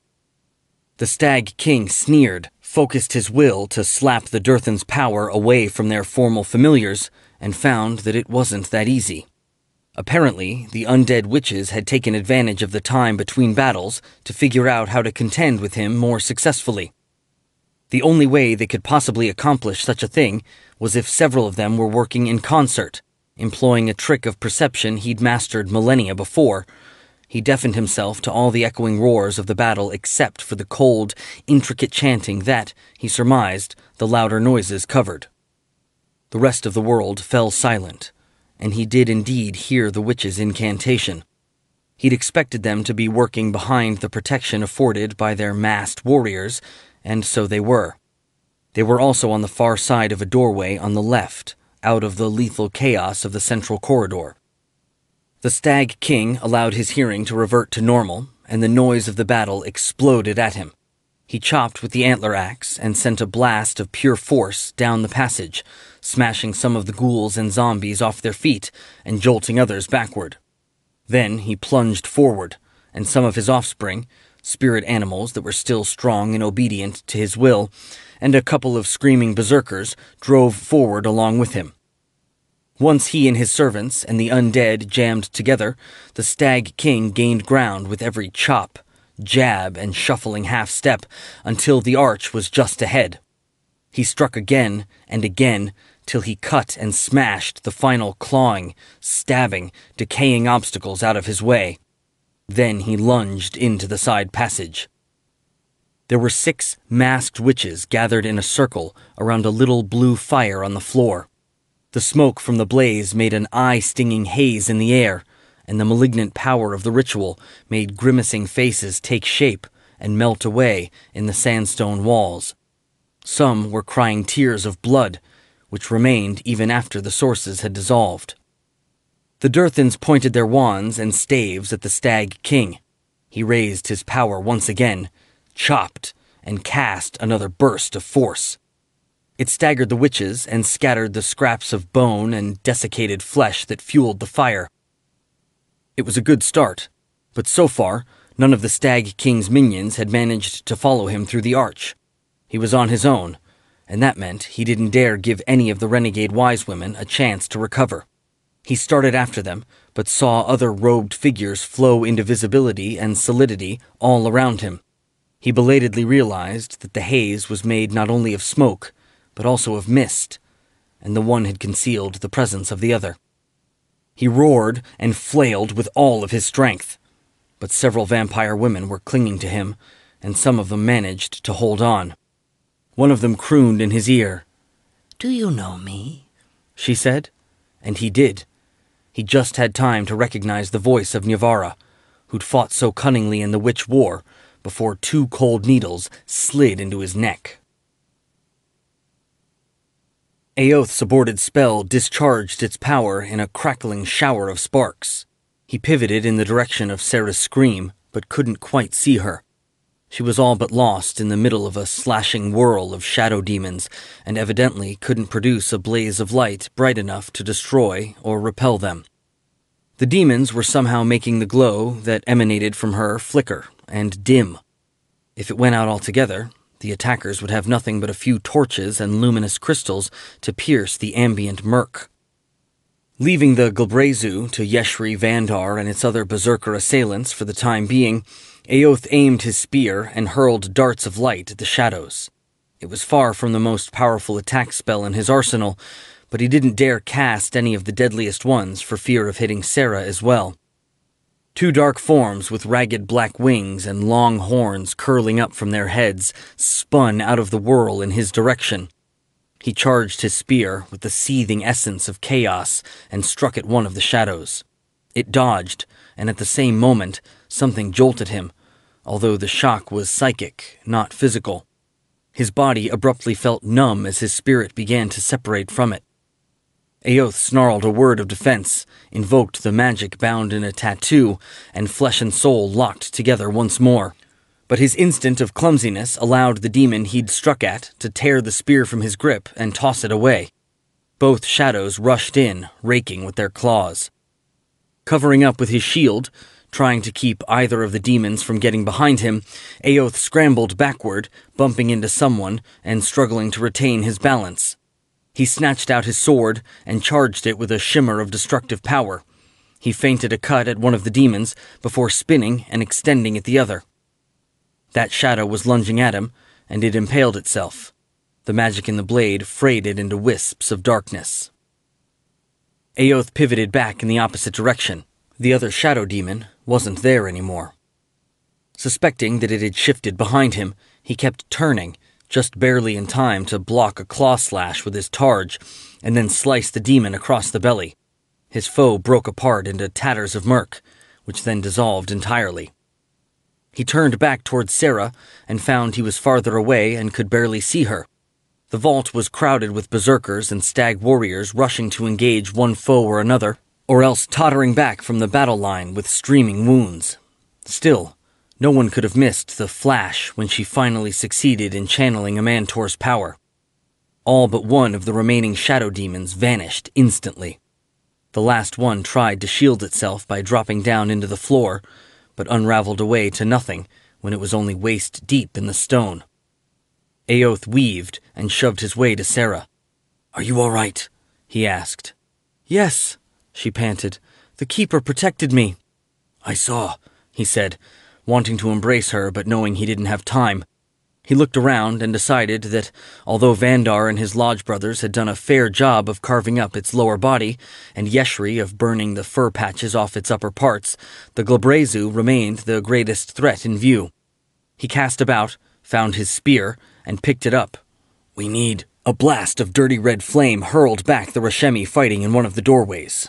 The Stag King sneered, focused his will to slap the Durthan's power away from their formal familiars, and found that it wasn't that easy. Apparently, the undead witches had taken advantage of the time between battles to figure out how to contend with him more successfully. The only way they could possibly accomplish such a thing was if several of them were working in concert, employing a trick of perception he'd mastered millennia before. He deafened himself to all the echoing roars of the battle except for the cold, intricate chanting that, he surmised, the louder noises covered. The rest of the world fell silent, and he did indeed hear the witches' incantation. He'd expected them to be working behind the protection afforded by their masked warriors, and so they were. They were also on the far side of a doorway on the left, out of the lethal chaos of the central corridor. The Stag King allowed his hearing to revert to normal, and the noise of the battle exploded at him. He chopped with the antler axe and sent a blast of pure force down the passage, smashing some of the ghouls and zombies off their feet and jolting others backward. Then he plunged forward, and some of his offspring, spirit animals that were still strong and obedient to his will, and a couple of screaming berserkers drove forward along with him. Once he and his servants and the undead jammed together, the Stag King gained ground with every chop, jab, and shuffling half-step until the arch was just ahead. He struck again and again till he cut and smashed the final clawing, stabbing, decaying obstacles out of his way. Then he lunged into the side passage. There were 6 masked witches gathered in a circle around a little blue fire on the floor. The smoke from the blaze made an eye-stinging haze in the air, and the malignant power of the ritual made grimacing faces take shape and melt away in the sandstone walls. Some were crying tears of blood, which remained even after the sources had dissolved. The Durthans pointed their wands and staves at the Stag King. He raised his power once again, chopped, and cast another burst of force. It staggered the witches and scattered the scraps of bone and desiccated flesh that fueled the fire. It was a good start, but so far, none of the Stag King's minions had managed to follow him through the arch. He was on his own, and that meant he didn't dare give any of the renegade wise women a chance to recover. He started after them, but saw other robed figures flow into visibility and solidity all around him. He belatedly realized that the haze was made not only of smoke, but also of mist, and the one had concealed the presence of the other. He roared and flailed with all of his strength, but several vampire women were clinging to him, and some of them managed to hold on. One of them crooned in his ear. "Do you know me?" she said, and he did. He just had time to recognize the voice of Nyavara, who'd fought so cunningly in the Witch War before 2 cold needles slid into his neck. Aoth's aborted spell discharged its power in a crackling shower of sparks. He pivoted in the direction of Sarah's scream, but couldn't quite see her. She was all but lost in the middle of a slashing whirl of shadow demons, and evidently couldn't produce a blaze of light bright enough to destroy or repel them. The demons were somehow making the glow that emanated from her flicker and dim. If it went out altogether, the attackers would have nothing but a few torches and luminous crystals to pierce the ambient murk. Leaving the Glabrezu to Yeshri, Vandar, and its other berserker assailants for the time being, Aoth aimed his spear and hurled darts of light at the shadows. It was far from the most powerful attack spell in his arsenal, but he didn't dare cast any of the deadliest ones for fear of hitting Sarah as well. 2 dark forms with ragged black wings and long horns curling up from their heads spun out of the whirl in his direction. He charged his spear with the seething essence of chaos and struck at one of the shadows. It dodged, and at the same moment, something jolted him, although the shock was psychic, not physical. His body abruptly felt numb as his spirit began to separate from it. Aoth snarled a word of defense, invoked the magic bound in a tattoo, and flesh and soul locked together once more. But his instinct of clumsiness allowed the demon he'd struck at to tear the spear from his grip and toss it away. Both shadows rushed in, raking with their claws. Covering up with his shield, trying to keep either of the demons from getting behind him, Aoth scrambled backward, bumping into someone and struggling to retain his balance. He snatched out his sword and charged it with a shimmer of destructive power. He feinted a cut at one of the demons before spinning and extending at the other. That shadow was lunging at him, and it impaled itself. The magic in the blade frayed it into wisps of darkness. Aoth pivoted back in the opposite direction. The other shadow demon wasn't there anymore. Suspecting that it had shifted behind him, he kept turning, just barely in time to block a claw slash with his targe, and then slice the demon across the belly. His foe broke apart into tatters of murk, which then dissolved entirely. He turned back towards Sarah and found he was farther away and could barely see her. The vault was crowded with berserkers and stag warriors rushing to engage one foe or another, or else tottering back from the battle line with streaming wounds. Still, no one could have missed the flash when she finally succeeded in channeling a Mantor's power. All but one of the remaining shadow demons vanished instantly. The last one tried to shield itself by dropping down into the floor, but unraveled away to nothing when it was only waist deep in the stone. Aoth weaved and shoved his way to Sarah. "Are you all right?" he asked. "Yes," she panted. "The Keeper protected me." "I saw," he said, wanting to embrace her but knowing he didn't have time. He looked around and decided that, although Vandar and his lodge brothers had done a fair job of carving up its lower body, and Yeshri of burning the fur patches off its upper parts, the Glabrezu remained the greatest threat in view. He cast about, found his spear, and picked it up. "We need—" A blast of dirty red flame hurled back the Rashemi fighting in one of the doorways.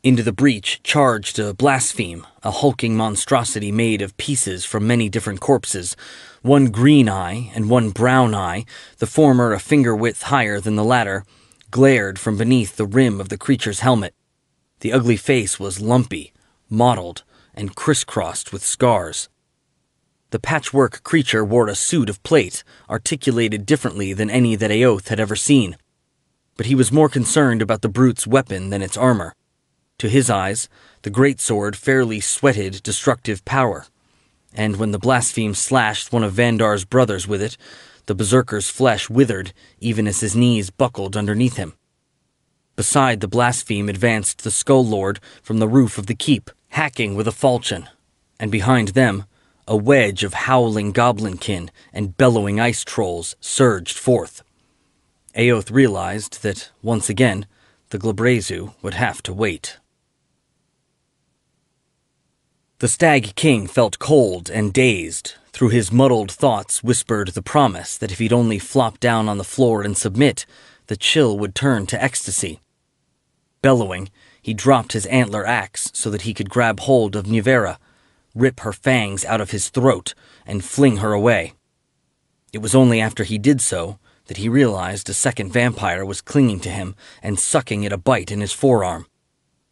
Into the breach charged a blaspheme, a hulking monstrosity made of pieces from many different corpses, one green eye and one brown eye, the former a finger-width higher than the latter, glared from beneath the rim of the creature's helmet. The ugly face was lumpy, mottled, and crisscrossed with scars. The patchwork creature wore a suit of plate, articulated differently than any that Aoth had ever seen. But he was more concerned about the brute's weapon than its armor. To his eyes, the greatsword fairly sweated destructive power, and when the blaspheme slashed one of Vandar's brothers with it, the berserker's flesh withered even as his knees buckled underneath him. Beside the blaspheme advanced the Skull Lord from the roof of the keep, hacking with a falchion, and behind them, A wedge of howling goblinkin and bellowing ice trolls surged forth. Eoth realized that, once again, the Glabrezu would have to wait. The Stag King felt cold and dazed. Through his muddled thoughts whispered the promise that if he'd only flop down on the floor and submit, the chill would turn to ecstasy. Bellowing, he dropped his antler axe so that he could grab hold of Nivera, rip her fangs out of his throat, and fling her away. It was only after he did so that he realized a second vampire was clinging to him and sucking at a bite in his forearm.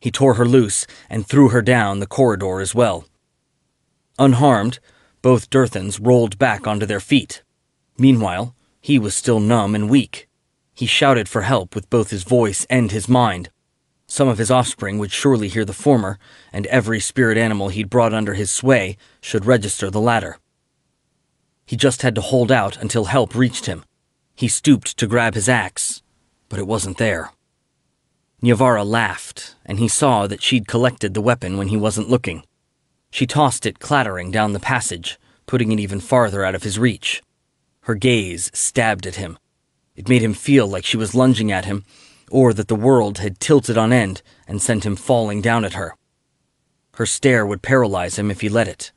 He tore her loose and threw her down the corridor as well. Unharmed, both Durthans rolled back onto their feet. Meanwhile, he was still numb and weak. He shouted for help with both his voice and his mind. Some of his offspring would surely hear the former, and every spirit animal he'd brought under his sway should register the latter. He just had to hold out until help reached him. He stooped to grab his axe, but it wasn't there. Nyavara laughed, and he saw that she'd collected the weapon when he wasn't looking. She tossed it clattering down the passage, putting it even farther out of his reach. Her gaze stabbed at him. It made him feel like she was lunging at him, or that the world had tilted on end and sent him falling down at her. Her stare would paralyze him if he let it.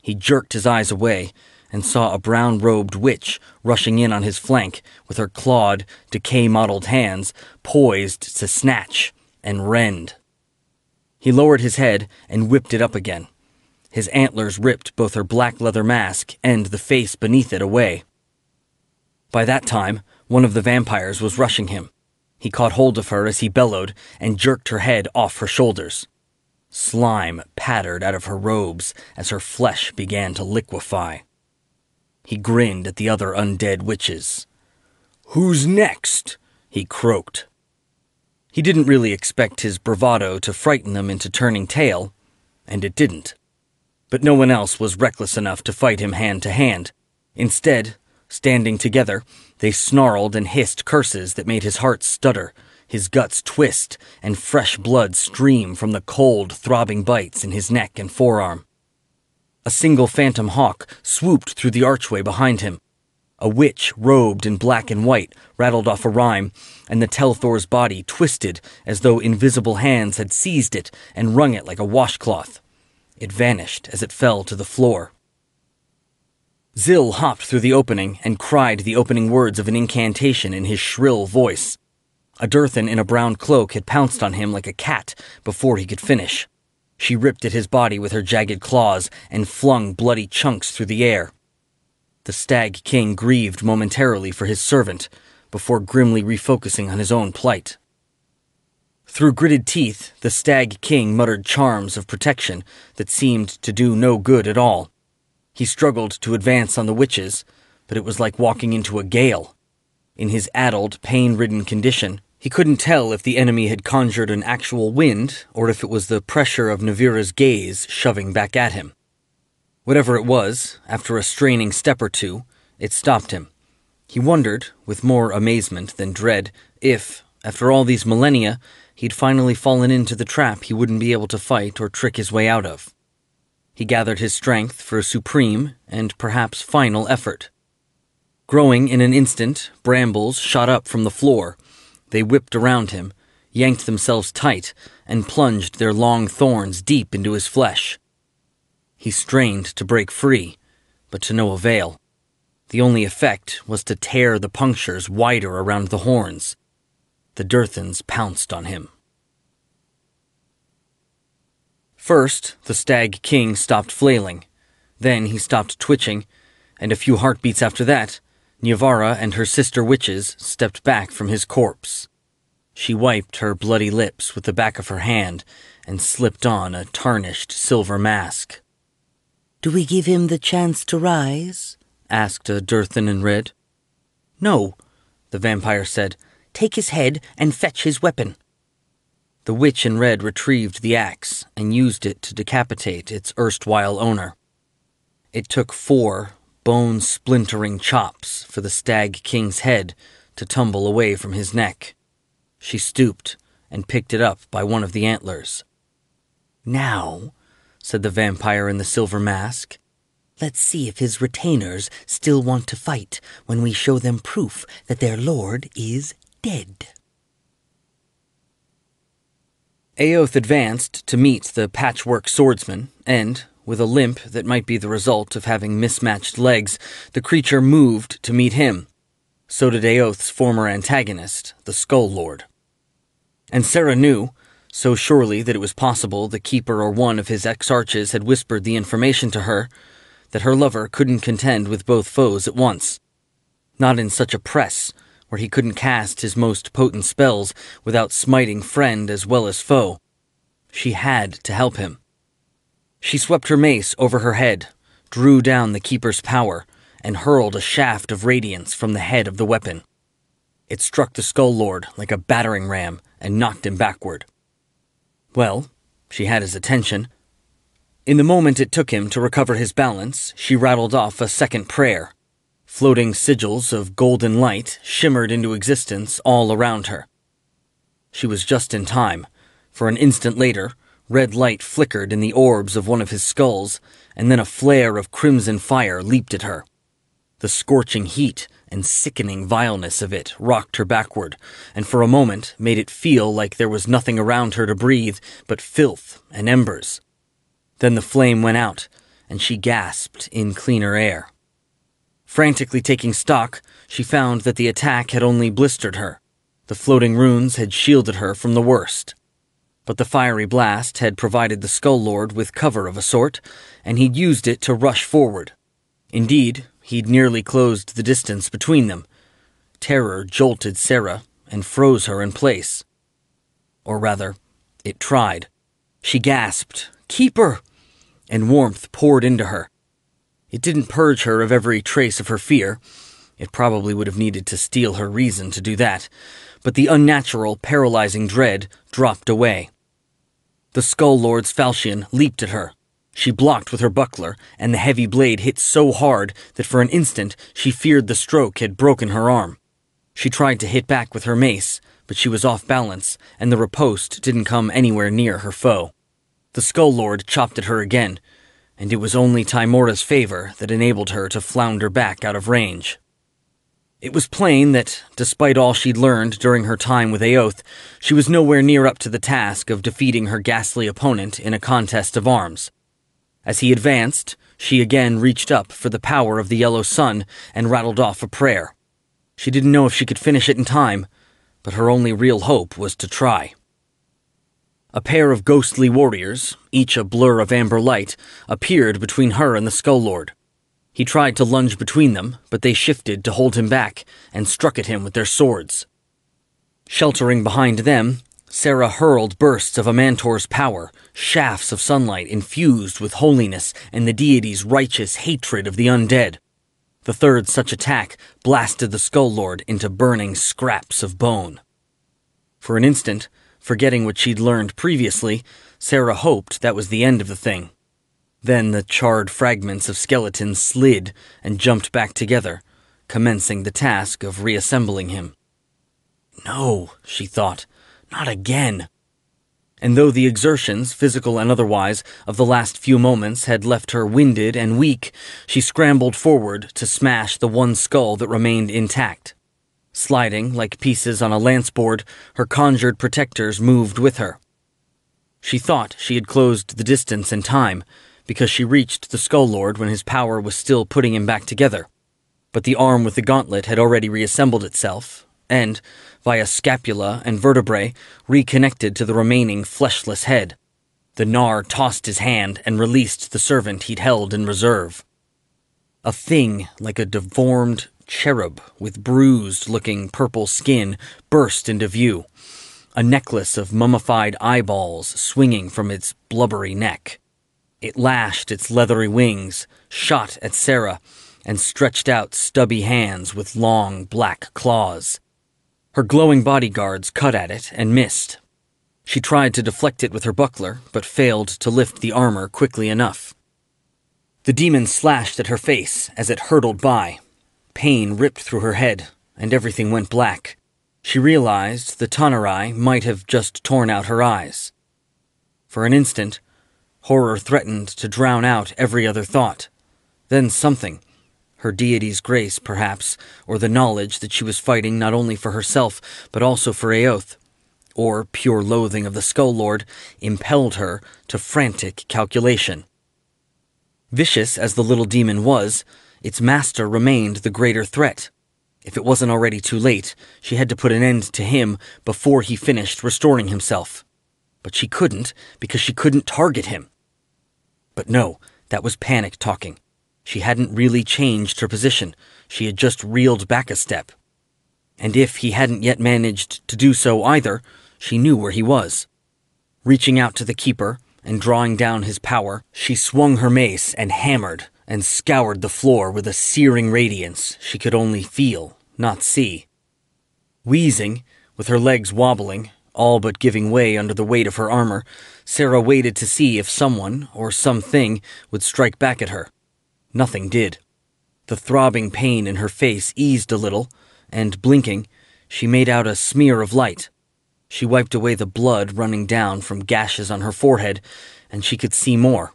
He jerked his eyes away and saw a brown-robed witch rushing in on his flank with her clawed, decay-mottled hands poised to snatch and rend. He lowered his head and whipped it up again. His antlers ripped both her black leather mask and the face beneath it away. By that time, one of the vampires was rushing him. He caught hold of her as he bellowed and jerked her head off her shoulders. Slime pattered out of her robes as her flesh began to liquefy. He grinned at the other undead witches. "Who's next?" he croaked. He didn't really expect his bravado to frighten them into turning tail, and it didn't. But no one else was reckless enough to fight him hand to hand. Instead, standing together, they snarled and hissed curses that made his heart stutter, his guts twist, and fresh blood stream from the cold, throbbing bites in his neck and forearm. A single phantom hawk swooped through the archway behind him. A witch, robed in black and white, rattled off a rhyme, and the Telthor's body twisted as though invisible hands had seized it and wrung it like a washcloth. It vanished as it fell to the floor. Zil hopped through the opening and cried the opening words of an incantation in his shrill voice. A Durthan in a brown cloak had pounced on him like a cat before he could finish. She ripped at his body with her jagged claws and flung bloody chunks through the air. The Stag King grieved momentarily for his servant before grimly refocusing on his own plight. Through gritted teeth, the Stag King muttered charms of protection that seemed to do no good at all. He struggled to advance on the witches, but it was like walking into a gale. In his addled, pain-ridden condition, he couldn't tell if the enemy had conjured an actual wind or if it was the pressure of Navira's gaze shoving back at him. Whatever it was, after a straining step or two, it stopped him. He wondered, with more amazement than dread, if, after all these millennia, he'd finally fallen into the trap he wouldn't be able to fight or trick his way out of. He gathered his strength for a supreme and perhaps final effort. Growing in an instant, brambles shot up from the floor. They whipped around him, yanked themselves tight, and plunged their long thorns deep into his flesh. He strained to break free, but to no avail. The only effect was to tear the punctures wider around the horns. The Durthans pounced on him. First, the Stag King stopped flailing. Then he stopped twitching, and a few heartbeats after that, Nyavara and her sister witches stepped back from his corpse. She wiped her bloody lips with the back of her hand and slipped on a tarnished silver mask. "Do we give him the chance to rise?" asked a Durthan in red. "No," the vampire said. "Take his head and fetch his weapon." The witch in red retrieved the axe and used it to decapitate its erstwhile owner. It took 4 bone-splintering chops for the Stag King's head to tumble away from his neck. She stooped and picked it up by one of the antlers. "Now," said the vampire in the silver mask, Let's see if his retainers still want to fight when we show them proof that their lord is dead. Aoth advanced to meet the patchwork swordsman, and, with a limp that might be the result of having mismatched legs, the creature moved to meet him. So did Aoth's former antagonist, the Skull Lord. And Sarah knew, so surely that it was possible the keeper or one of his ex-arches had whispered the information to her, that her lover couldn't contend with both foes at once. Not in such a press, where he couldn't cast his most potent spells without smiting friend as well as foe. She had to help him. She swept her mace over her head, drew down the keeper's power, and hurled a shaft of radiance from the head of the weapon. It struck the Skull Lord like a battering ram and knocked him backward. Well, she had his attention. In the moment it took him to recover his balance, she rattled off a second prayer. Floating sigils of golden light shimmered into existence all around her. She was just in time, for an instant later, red light flickered in the orbs of one of his skulls, and then a flare of crimson fire leaped at her. The scorching heat and sickening vileness of it rocked her backward, and for a moment made it feel like there was nothing around her to breathe but filth and embers. Then the flame went out, and she gasped in cleaner air. Frantically taking stock, she found that the attack had only blistered her. The floating runes had shielded her from the worst. But the fiery blast had provided the Skull Lord with cover of a sort, and he'd used it to rush forward. Indeed, he'd nearly closed the distance between them. Terror jolted Sarah and froze her in place. Or rather, it tried. She gasped, "Keeper!" and warmth poured into her. It didn't purge her of every trace of her fear. It probably would have needed to steal her reason to do that, but the unnatural, paralyzing dread dropped away. The Skull Lord's falchion leaped at her. She blocked with her buckler, and the heavy blade hit so hard that for an instant she feared the stroke had broken her arm. She tried to hit back with her mace, but she was off balance, and the riposte didn't come anywhere near her foe. The Skull Lord chopped at her again, and it was only Timora's favor that enabled her to flounder back out of range. It was plain that, despite all she'd learned during her time with Aoth, she was nowhere near up to the task of defeating her ghastly opponent in a contest of arms. As he advanced, she again reached up for the power of the yellow sun and rattled off a prayer. She didn't know if she could finish it in time, but her only real hope was to try. A pair of ghostly warriors, each a blur of amber light, appeared between her and the Skull Lord. He tried to lunge between them, but they shifted to hold him back and struck at him with their swords. Sheltering behind them, Sarah hurled bursts of a Mantor's power, shafts of sunlight infused with holiness and the deity's righteous hatred of the undead. The third such attack blasted the Skull Lord into burning scraps of bone. For an instant, forgetting what she'd learned previously, Sarah hoped that was the end of the thing. Then the charred fragments of skeleton slid and jumped back together, commencing the task of reassembling him. No, she thought, not again. And though the exertions, physical and otherwise, of the last few moments had left her winded and weak, she scrambled forward to smash the one skull that remained intact. Sliding like pieces on a lance board, her conjured protectors moved with her. She thought she had closed the distance in time, because she reached the Skull Lord when his power was still putting him back together. But the arm with the gauntlet had already reassembled itself, and, via scapula and vertebrae, reconnected to the remaining fleshless head. The Gnar tossed his hand and released the servant he'd held in reserve. A thing like a deformed cherub with bruised-looking purple skin burst into view, a necklace of mummified eyeballs swinging from its blubbery neck. It lashed its leathery wings, shot at Sarah, and stretched out stubby hands with long black claws. Her glowing bodyguards cut at it and missed. She tried to deflect it with her buckler, but failed to lift the armor quickly enough. The demon slashed at her face as it hurtled by. Pain ripped through her head, and everything went black. She realized the Tannerai might have just torn out her eyes. For an instant, horror threatened to drown out every other thought, Then something, her deity's grace, perhaps, or the knowledge that she was fighting not only for herself, but also for Eoth, or pure loathing of the Skull Lord, impelled her to frantic calculation. Vicious as the little demon was, its master remained the greater threat. If it wasn't already too late, she had to put an end to him before he finished restoring himself. But she couldn't, because she couldn't target him. But no, that was panic talking. She hadn't really changed her position. She had just reeled back a step. And if he hadn't yet managed to do so either, she knew where he was. Reaching out to the Keeper and drawing down his power, she swung her mace and hammered and scoured the floor with a searing radiance she could only feel, not see. Wheezing, with her legs wobbling, all but giving way under the weight of her armor, Sarah waited to see if someone or something would strike back at her. Nothing did. The throbbing pain in her face eased a little, and blinking, she made out a smear of light. She wiped away the blood running down from gashes on her forehead, and she could see more.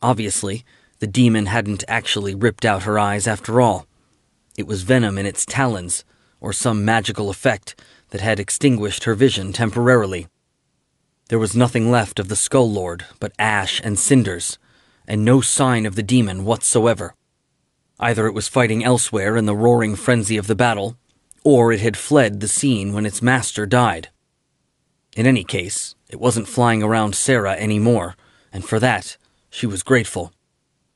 Obviously, the demon hadn't actually ripped out her eyes after all. It was venom in its talons, or some magical effect that had extinguished her vision temporarily. There was nothing left of the Skull Lord but ash and cinders, and no sign of the demon whatsoever. Either it was fighting elsewhere in the roaring frenzy of the battle, or it had fled the scene when its master died. In any case, it wasn't flying around Sarah anymore, and for that, she was grateful.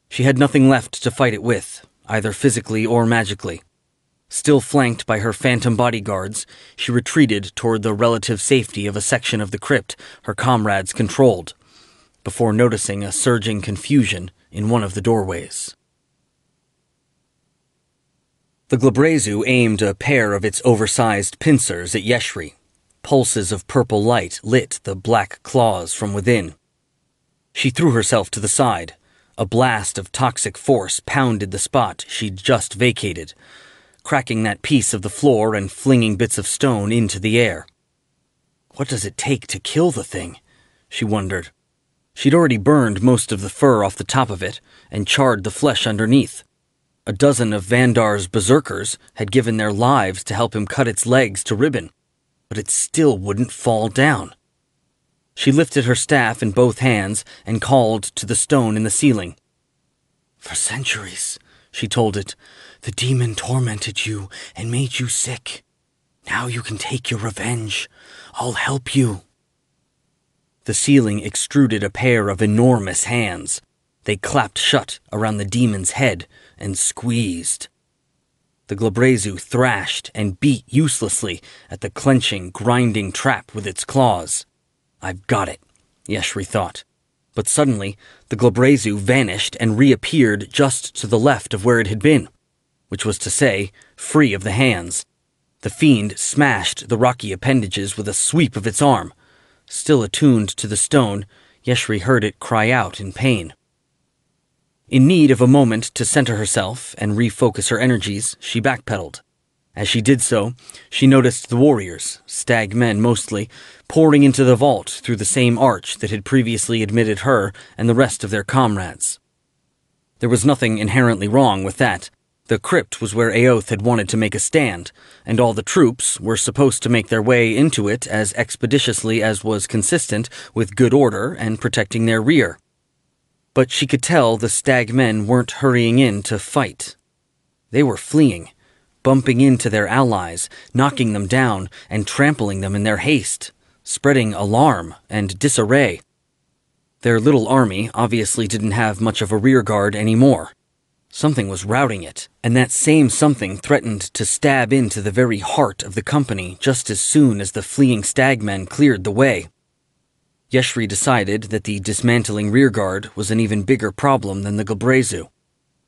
She had nothing left to fight it with, either physically or magically. Still flanked by her phantom bodyguards, she retreated toward the relative safety of a section of the crypt her comrades controlled, before noticing a surging confusion in one of the doorways. The Glabrezu aimed a pair of its oversized pincers at Yeshri. Pulses of purple light lit the black claws from within. She threw herself to the side. A blast of toxic force pounded the spot she'd just vacated, cracking that piece of the floor and flinging bits of stone into the air. What does it take to kill the thing? She wondered. She'd already burned most of the fur off the top of it and charred the flesh underneath. A dozen of Vandar's berserkers had given their lives to help him cut its legs to ribbon, but it still wouldn't fall down. She lifted her staff in both hands and called to the stone in the ceiling. "For centuries," she told it, "the demon tormented you and made you sick. Now you can take your revenge. I'll help you." The ceiling extruded a pair of enormous hands. They clapped shut around the demon's head and squeezed. The Glabrezu thrashed and beat uselessly at the clenching, grinding trap with its claws. "I've got it," Yeshri thought. But suddenly, the Glabrezu vanished and reappeared just to the left of where it had been, which was to say, free of the hands. The fiend smashed the rocky appendages with a sweep of its arm. Still attuned to the stone, Yeshri heard it cry out in pain. In need of a moment to center herself and refocus her energies, she backpedaled. As she did so, she noticed the warriors, stag men mostly, pouring into the vault through the same arch that had previously admitted her and the rest of their comrades. There was nothing inherently wrong with that. The crypt was where Eoth had wanted to make a stand, and all the troops were supposed to make their way into it as expeditiously as was consistent with good order and protecting their rear. But she could tell the stag men weren't hurrying in to fight. They were fleeing, bumping into their allies, knocking them down, and trampling them in their haste, spreading alarm and disarray. Their little army obviously didn't have much of a rearguard anymore. Something was routing it, and that same something threatened to stab into the very heart of the company just as soon as the fleeing stagmen cleared the way. Yeshri decided that the dismantling rearguard was an even bigger problem than the Glabrezu.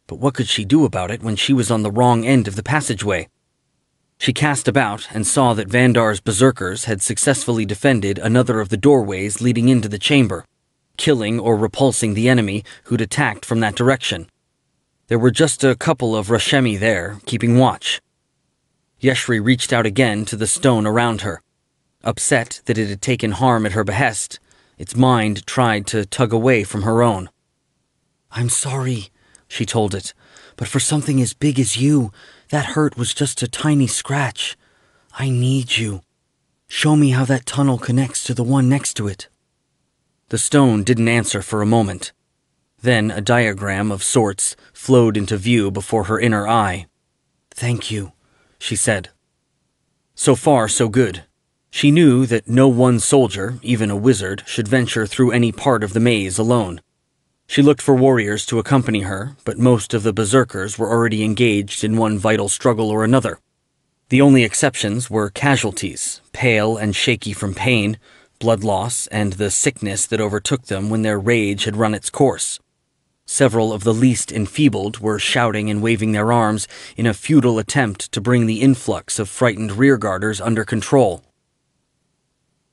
But what could she do about it when she was on the wrong end of the passageway? She cast about and saw that Vandar's berserkers had successfully defended another of the doorways leading into the chamber, killing or repulsing the enemy who'd attacked from that direction. There were just a couple of Rashemi there, keeping watch. Yeshri reached out again to the stone around her. Upset that it had taken harm at her behest, its mind tried to tug away from her own. "I'm sorry," she told it. "But for something as big as you, that hurt was just a tiny scratch. I need you. Show me how that tunnel connects to the one next to it." The stone didn't answer for a moment. Then a diagram of sorts flowed into view before her inner eye. "Thank you," she said. So far, so good. She knew that no one soldier, even a wizard, should venture through any part of the maze alone. She looked for warriors to accompany her, but most of the berserkers were already engaged in one vital struggle or another. The only exceptions were casualties, pale and shaky from pain, blood loss, and the sickness that overtook them when their rage had run its course. Several of the least enfeebled were shouting and waving their arms in a futile attempt to bring the influx of frightened rearguarders under control.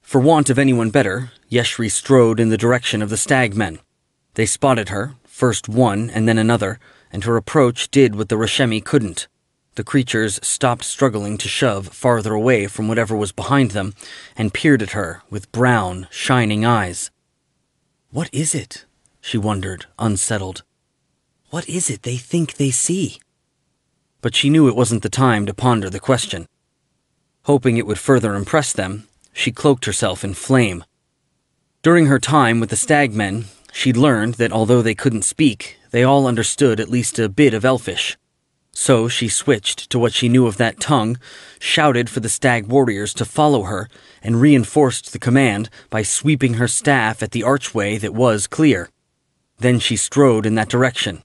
For want of anyone better, Yeshri strode in the direction of the stagmen. They spotted her, first one and then another, and her approach did what the Rashemi couldn't. The creatures stopped struggling to shove farther away from whatever was behind them and peered at her with brown, shining eyes. "What is it?" she wondered, unsettled. "What is it they think they see?" But she knew it wasn't the time to ponder the question. Hoping it would further impress them, she cloaked herself in flame. During her time with the stagmen, she'd learned that although they couldn't speak, they all understood at least a bit of Elfish. So she switched to what she knew of that tongue, shouted for the stag warriors to follow her, and reinforced the command by sweeping her staff at the archway that was clear. Then she strode in that direction.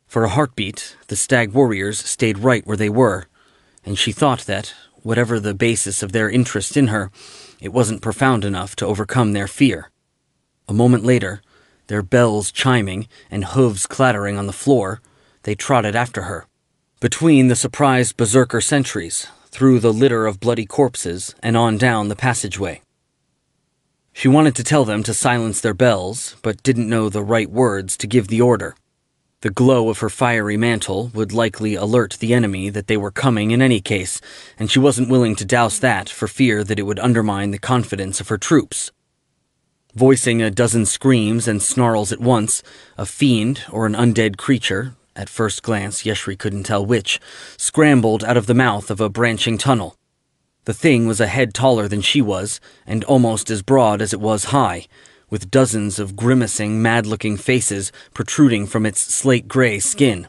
For a heartbeat, the stag warriors stayed right where they were, and she thought that, whatever the basis of their interest in her, it wasn't profound enough to overcome their fear. A moment later, their bells chiming and hooves clattering on the floor, they trotted after her. Between the surprised berserker sentries, through the litter of bloody corpses, and on down the passageway. She wanted to tell them to silence their bells, but didn't know the right words to give the order. The glow of her fiery mantle would likely alert the enemy that they were coming in any case, and she wasn't willing to douse that for fear that it would undermine the confidence of her troops. Voicing a dozen screams and snarls at once, a fiend or an undead creature, at first glance Yeshri couldn't tell which, scrambled out of the mouth of a branching tunnel. The thing was a head taller than she was, and almost as broad as it was high, with dozens of grimacing, mad-looking faces protruding from its slate-gray skin.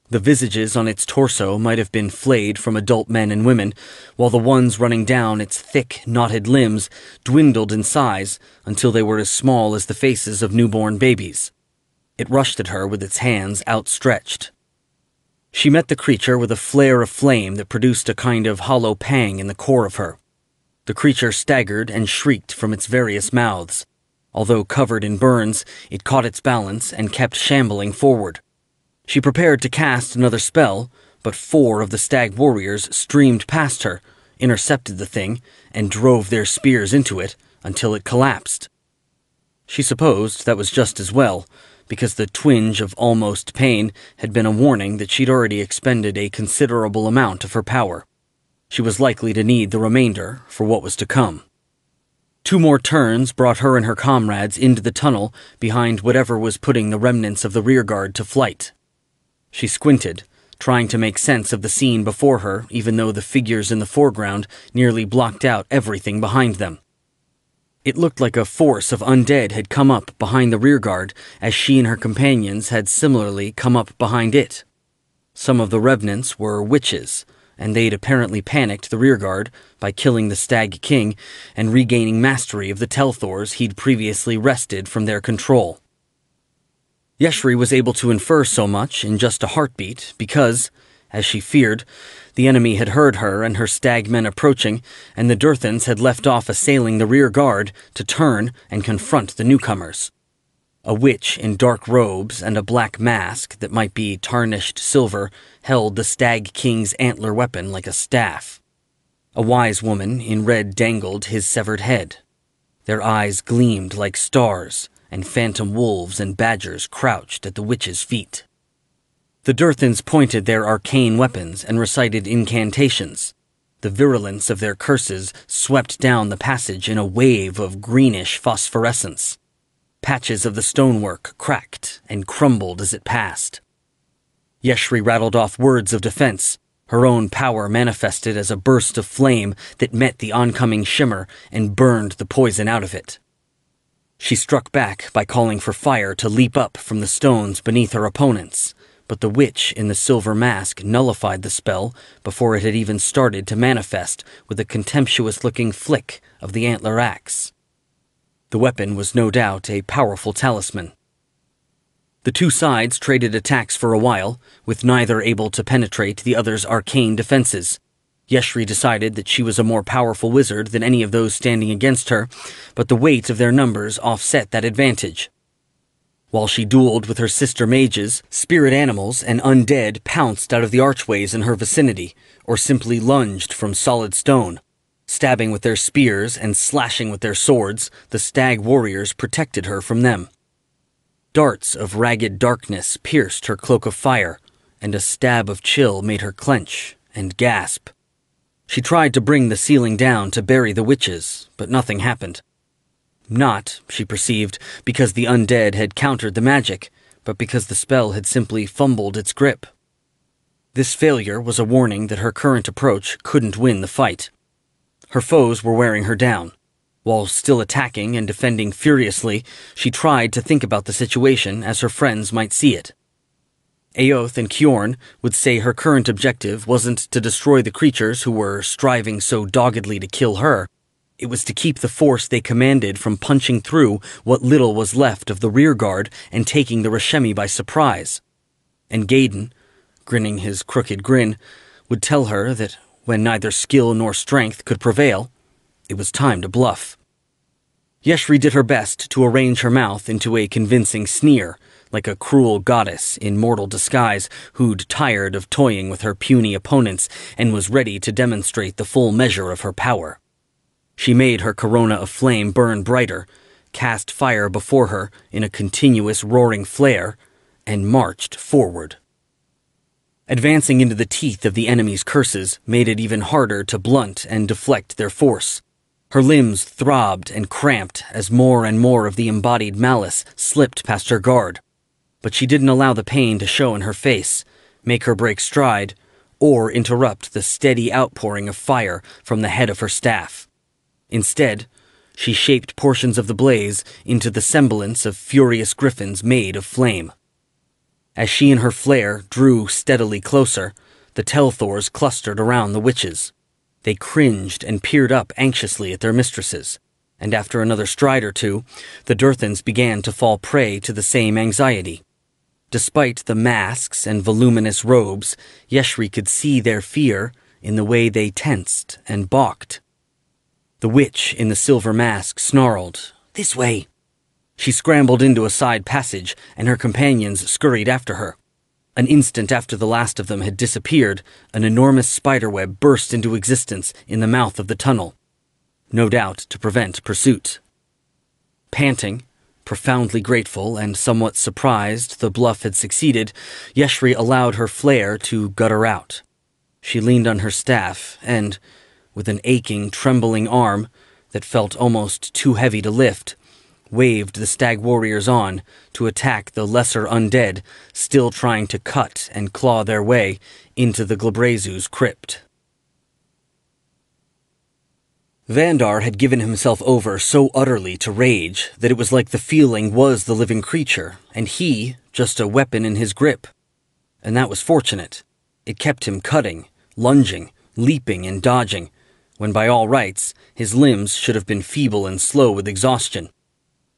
The visages on its torso might have been flayed from adult men and women, while the ones running down its thick, knotted limbs dwindled in size until they were as small as the faces of newborn babies. It rushed at her with its hands outstretched. She met the creature with a flare of flame that produced a kind of hollow pang in the core of her. The creature staggered and shrieked from its various mouths. Although covered in burns, it caught its balance and kept shambling forward. She prepared to cast another spell, but 4 of the stag warriors streamed past her, intercepted the thing, and drove their spears into it until it collapsed. She supposed that was just as well, because the twinge of almost pain had been a warning that she'd already expended a considerable amount of her power. She was likely to need the remainder for what was to come. 2 more turns brought her and her comrades into the tunnel behind whatever was putting the remnants of the rearguard to flight. She squinted, trying to make sense of the scene before her, even though the figures in the foreground nearly blocked out everything behind them. It looked like a force of undead had come up behind the rearguard, as she and her companions had similarly come up behind it. Some of the revenants were witches, and they'd apparently panicked the rearguard by killing the Stag King and regaining mastery of the Telthors he'd previously wrested from their control. Yeshri was able to infer so much in just a heartbeat because, as she feared, the enemy had heard her and her stagmen approaching, and the Durthans had left off assailing the rear guard to turn and confront the newcomers. A witch in dark robes and a black mask that might be tarnished silver held the Stag King's antler weapon like a staff. A wise woman in red dangled his severed head. Their eyes gleamed like stars, and phantom wolves and badgers crouched at the witch's feet. The Durthans pointed their arcane weapons and recited incantations. The virulence of their curses swept down the passage in a wave of greenish phosphorescence. Patches of the stonework cracked and crumbled as it passed. Yeshri rattled off words of defense, her own power manifested as a burst of flame that met the oncoming shimmer and burned the poison out of it. She struck back by calling for fire to leap up from the stones beneath her opponents, but the witch in the silver mask nullified the spell before it had even started to manifest with a contemptuous-looking flick of the antler axe. The weapon was no doubt a powerful talisman. The two sides traded attacks for a while, with neither able to penetrate the other's arcane defenses. Yeshri decided that she was a more powerful wizard than any of those standing against her, but the weight of their numbers offset that advantage. While she dueled with her sister mages, spirit animals and undead pounced out of the archways in her vicinity, or simply lunged from solid stone. Stabbing with their spears and slashing with their swords, the stag warriors protected her from them. Darts of ragged darkness pierced her cloak of fire, and a stab of chill made her clench and gasp. She tried to bring the ceiling down to bury the witches, but nothing happened. Not, she perceived, because the undead had countered the magic, but because the spell had simply fumbled its grip. This failure was a warning that her current approach couldn't win the fight. Her foes were wearing her down. While still attacking and defending furiously, she tried to think about the situation as her friends might see it. Aoth and Kjorn would say her current objective wasn't to destroy the creatures who were striving so doggedly to kill her. It was to keep the force they commanded from punching through what little was left of the rear guard and taking the Rashemi by surprise. And Gaydon, grinning his crooked grin, would tell her that when neither skill nor strength could prevail, it was time to bluff. Yeshri did her best to arrange her mouth into a convincing sneer, like a cruel goddess in mortal disguise who'd tired of toying with her puny opponents and was ready to demonstrate the full measure of her power. She made her corona of flame burn brighter, cast fire before her in a continuous roaring flare, and marched forward. Advancing into the teeth of the enemy's curses made it even harder to blunt and deflect their force. Her limbs throbbed and cramped as more and more of the embodied malice slipped past her guard. But she didn't allow the pain to show in her face, make her break stride, or interrupt the steady outpouring of fire from the head of her staff. Instead, she shaped portions of the blaze into the semblance of furious griffins made of flame. As she and her flare drew steadily closer, the Telthors clustered around the witches. They cringed and peered up anxiously at their mistresses, and after another stride or two, the Durthans began to fall prey to the same anxiety. Despite the masks and voluminous robes, Yeshri could see their fear in the way they tensed and balked. The witch in the silver mask snarled, "This way!" She scrambled into a side passage, and her companions scurried after her. An instant after the last of them had disappeared, an enormous spiderweb burst into existence in the mouth of the tunnel, no doubt to prevent pursuit. Panting, profoundly grateful and somewhat surprised the bluff had succeeded, Yeshri allowed her flare to gut her out. She leaned on her staff and, with an aching, trembling arm that felt almost too heavy to lift, waved the stag warriors on to attack the lesser undead still trying to cut and claw their way into the Glabrezu's crypt. Vandar had given himself over so utterly to rage that it was like the feeling was the living creature, and he just a weapon in his grip. And that was fortunate. It kept him cutting, lunging, leaping and dodging, when by all rights his limbs should have been feeble and slow with exhaustion.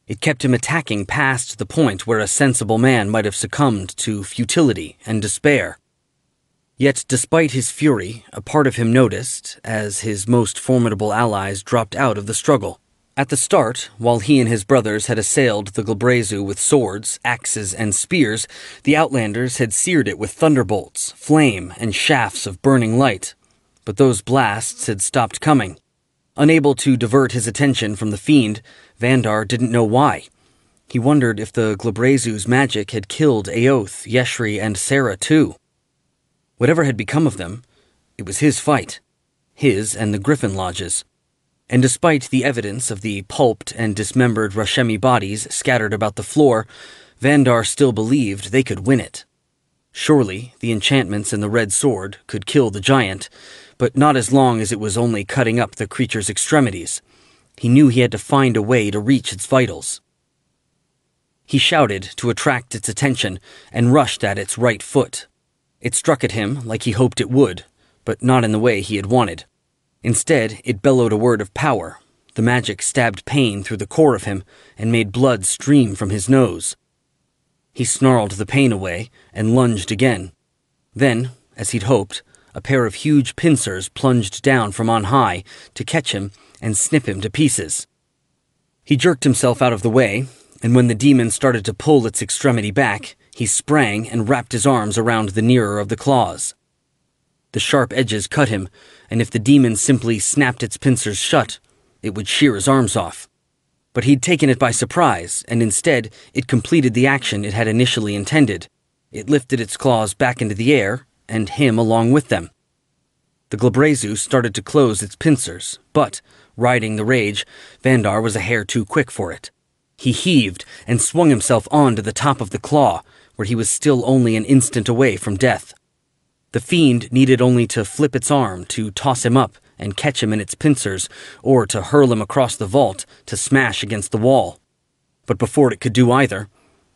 It kept him attacking past the point where a sensible man might have succumbed to futility and despair. Yet despite his fury, a part of him noticed, as his most formidable allies dropped out of the struggle. At the start, while he and his brothers had assailed the Glabrezu with swords, axes, and spears, the Outlanders had seared it with thunderbolts, flame, and shafts of burning light. But those blasts had stopped coming. Unable to divert his attention from the fiend, Vandar didn't know why. He wondered if the Glabrezu's magic had killed Aoth, Yeshri, and Sarah too. Whatever had become of them, it was his fight. His and the Griffon lodges. And despite the evidence of the pulped and dismembered Rashemi bodies scattered about the floor, Vandar still believed they could win it. Surely the enchantments in the red sword could kill the giant, but not as long as it was only cutting up the creature's extremities. He knew he had to find a way to reach its vitals. He shouted to attract its attention and rushed at its right foot. It struck at him like he hoped it would, but not in the way he had wanted. Instead, it bellowed a word of power. The magic stabbed pain through the core of him and made blood stream from his nose. He snarled the pain away and lunged again. Then, as he'd hoped, a pair of huge pincers plunged down from on high to catch him and snip him to pieces. He jerked himself out of the way, and when the demon started to pull its extremity back, he sprang and wrapped his arms around the nearer of the claws. The sharp edges cut him, and if the demon simply snapped its pincers shut, it would shear his arms off. But he'd taken it by surprise, and instead it completed the action it had initially intended. It lifted its claws back into the air, and him along with them. The Glabrezu started to close its pincers, but, riding the rage, Vandar was a hair too quick for it. He heaved and swung himself onto the top of the claw, where he was still only an instant away from death. The fiend needed only to flip its arm to toss him up and catch him in its pincers, or to hurl him across the vault to smash against the wall. But before it could do either,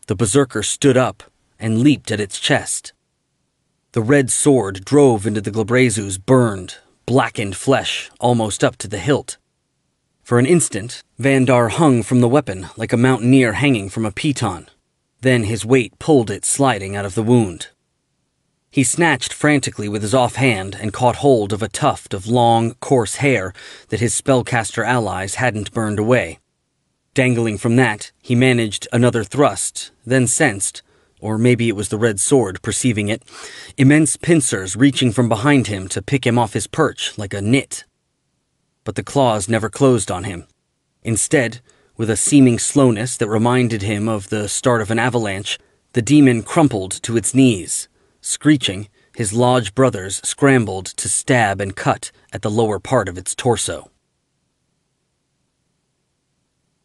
the berserker stood up and leaped at its chest. The red sword drove into the Glabrezu's burned, blackened flesh almost up to the hilt. For an instant, Vandar hung from the weapon like a mountaineer hanging from a piton. Then his weight pulled it sliding out of the wound. He snatched frantically with his offhand and caught hold of a tuft of long, coarse hair that his spellcaster allies hadn't burned away. Dangling from that, he managed another thrust, then sensed, or maybe it was the red sword perceiving it, immense pincers reaching from behind him to pick him off his perch like a nit. But the claws never closed on him. Instead, with a seeming slowness that reminded him of the start of an avalanche, the demon crumpled to its knees. Screeching, his lodge brothers scrambled to stab and cut at the lower part of its torso.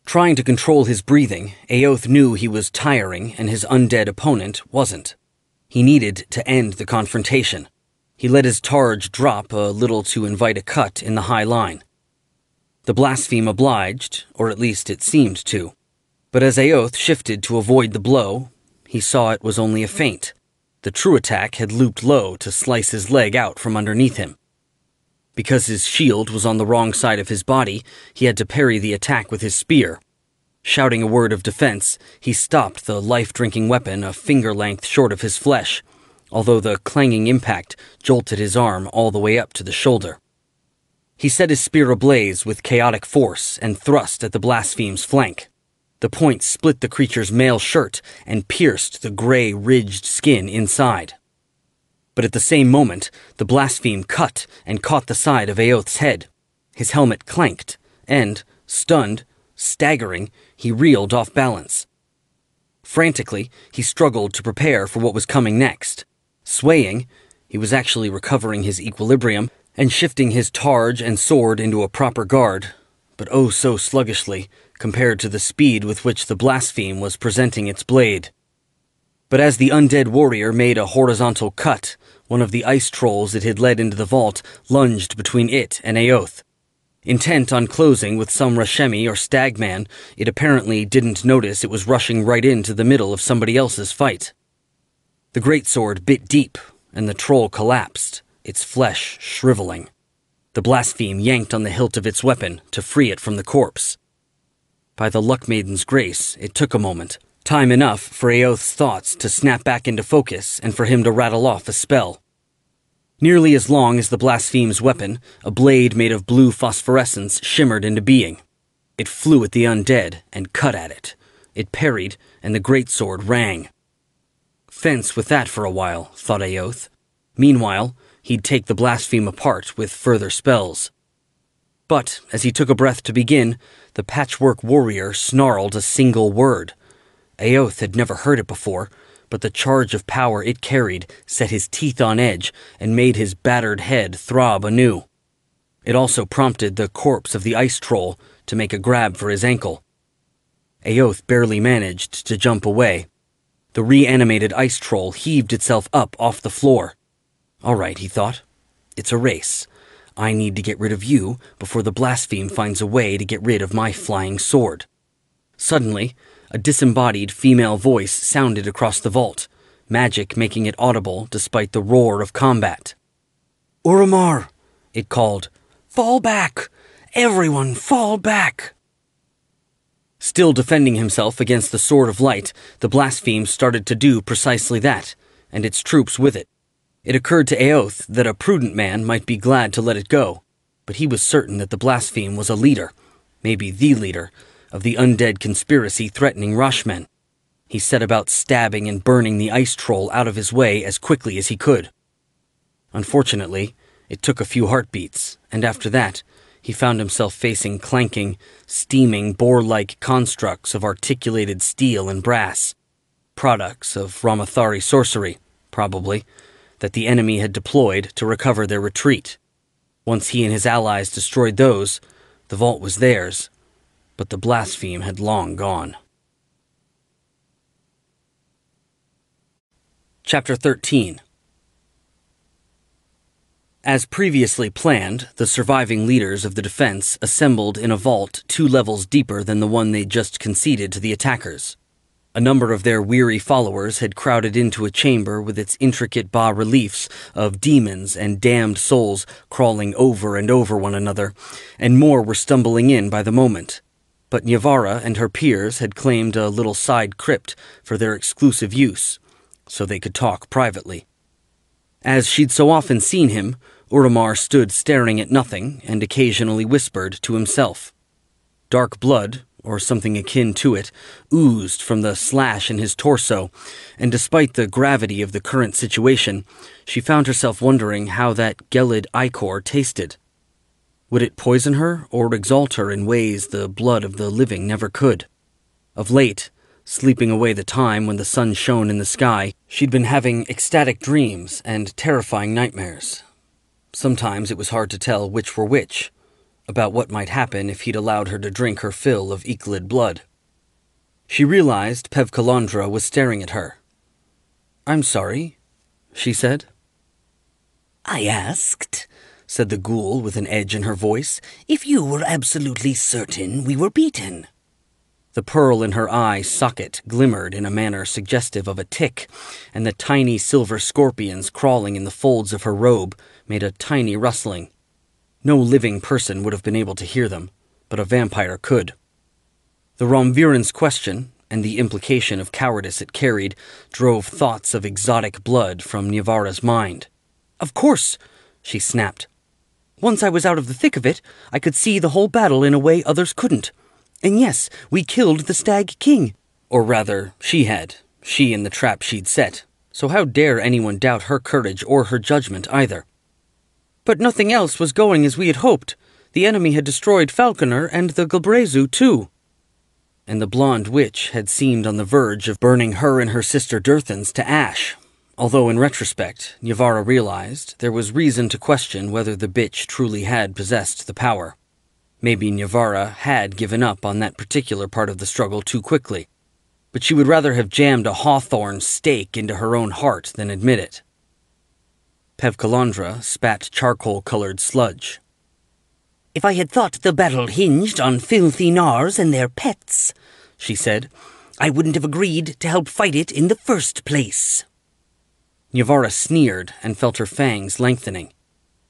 Trying to control his breathing, Aoth knew he was tiring and his undead opponent wasn't. He needed to end the confrontation. He let his targe drop a little to invite a cut in the high line. The blaspheme obliged, or at least it seemed to. But as Aoth shifted to avoid the blow, he saw it was only a feint. The true attack had looped low to slice his leg out from underneath him. Because his shield was on the wrong side of his body, he had to parry the attack with his spear. Shouting a word of defense, he stopped the life-drinking weapon a finger-length short of his flesh, although the clanging impact jolted his arm all the way up to the shoulder. He set his spear ablaze with chaotic force and thrust at the blaspheme's flank. The point split the creature's mail shirt and pierced the gray, ridged skin inside. But at the same moment, the blaspheme cut and caught the side of Aoth's head. His helmet clanked, and, stunned, staggering, he reeled off balance. Frantically, he struggled to prepare for what was coming next. Swaying, he was actually recovering his equilibrium and shifting his targe and sword into a proper guard, but oh so sluggishly, compared to the speed with which the blaspheme was presenting its blade. But as the undead warrior made a horizontal cut, one of the ice trolls it had led into the vault lunged between it and Aoth. Intent on closing with some Rashemi or Stagman, it apparently didn't notice it was rushing right into the middle of somebody else's fight. The greatsword bit deep, and the troll collapsed, its flesh shriveling. The blaspheme yanked on the hilt of its weapon to free it from the corpse. By the Luck Maiden's grace, it took a moment, time enough for Aoth's thoughts to snap back into focus and for him to rattle off a spell. Nearly as long as the blaspheme's weapon, a blade made of blue phosphorescence shimmered into being. It flew at the undead and cut at it. It parried, and the greatsword rang. Fence with that for a while, thought Aoth. Meanwhile, he'd take the blaspheme apart with further spells. But, as he took a breath to begin, the patchwork warrior snarled a single word. Aoth had never heard it before, but the charge of power it carried set his teeth on edge and made his battered head throb anew. It also prompted the corpse of the ice troll to make a grab for his ankle. Eoth barely managed to jump away. The reanimated ice troll heaved itself up off the floor. All right, he thought. It's a race. I need to get rid of you before the blaspheme finds a way to get rid of my flying sword. Suddenly, a disembodied female voice sounded across the vault, magic making it audible despite the roar of combat. "Oromar," it called. "Fall back! Everyone fall back!" Still defending himself against the Sword of Light, the blaspheme started to do precisely that, and its troops with it. It occurred to Eoth that a prudent man might be glad to let it go, but he was certain that the blaspheme was a leader, maybe the leader, of the undead conspiracy threatening Rashmen. He set about stabbing and burning the ice troll out of his way as quickly as he could. Unfortunately, it took a few heartbeats, and after that, he found himself facing clanking, steaming, boar-like constructs of articulated steel and brass, products of Ramathari sorcery, probably, that the enemy had deployed to recover their retreat. Once he and his allies destroyed those, the vault was theirs, but the blaspheme had long gone. Chapter 13. As previously planned, the surviving leaders of the defense assembled in a vault 2 levels deeper than the one they'd just conceded to the attackers. A number of their weary followers had crowded into a chamber with its intricate bas-reliefs of demons and damned souls crawling over and over one another, and more were stumbling in by the moment. But Nyavara and her peers had claimed a little side crypt for their exclusive use, so they could talk privately. As she'd so often seen him, Oromar stood staring at nothing and occasionally whispered to himself. Dark blood, or something akin to it, oozed from the slash in his torso, and despite the gravity of the current situation, she found herself wondering how that gelid ichor tasted. Would it poison her or exalt her in ways the blood of the living never could? Of late, sleeping away the time when the sun shone in the sky, she'd been having ecstatic dreams and terrifying nightmares. Sometimes it was hard to tell which were which, about what might happen if he'd allowed her to drink her fill of Eklid blood. She realized Pevkalandra was staring at her. "I'm sorry," she said. "I asked," said the ghoul with an edge in her voice, "if you were absolutely certain we were beaten." The pearl in her eye socket glimmered in a manner suggestive of a tick, and the tiny silver scorpions crawling in the folds of her robe made a tiny rustling. No living person would have been able to hear them, but a vampire could. The Romviren's question, and the implication of cowardice it carried, drove thoughts of exotic blood from Nyavara's mind. "Of course," she snapped. "Once I was out of the thick of it, I could see the whole battle in a way others couldn't. And yes, we killed the Stag King." Or rather, she and the trap she'd set. So how dare anyone doubt her courage or her judgment either? "But nothing else was going as we had hoped. The enemy had destroyed Falconer and the Galbrezu, too." And the blonde witch had seemed on the verge of burning her and her sister Durthans to ash, although in retrospect, Nyavara realized there was reason to question whether the bitch truly had possessed the power. Maybe Nyavara had given up on that particular part of the struggle too quickly, but she would rather have jammed a hawthorn stake into her own heart than admit it. Pevkalandra spat charcoal-colored sludge. "If I had thought the battle hinged on filthy Nars and their pets," she said, "I wouldn't have agreed to help fight it in the first place." Nyavara sneered and felt her fangs lengthening.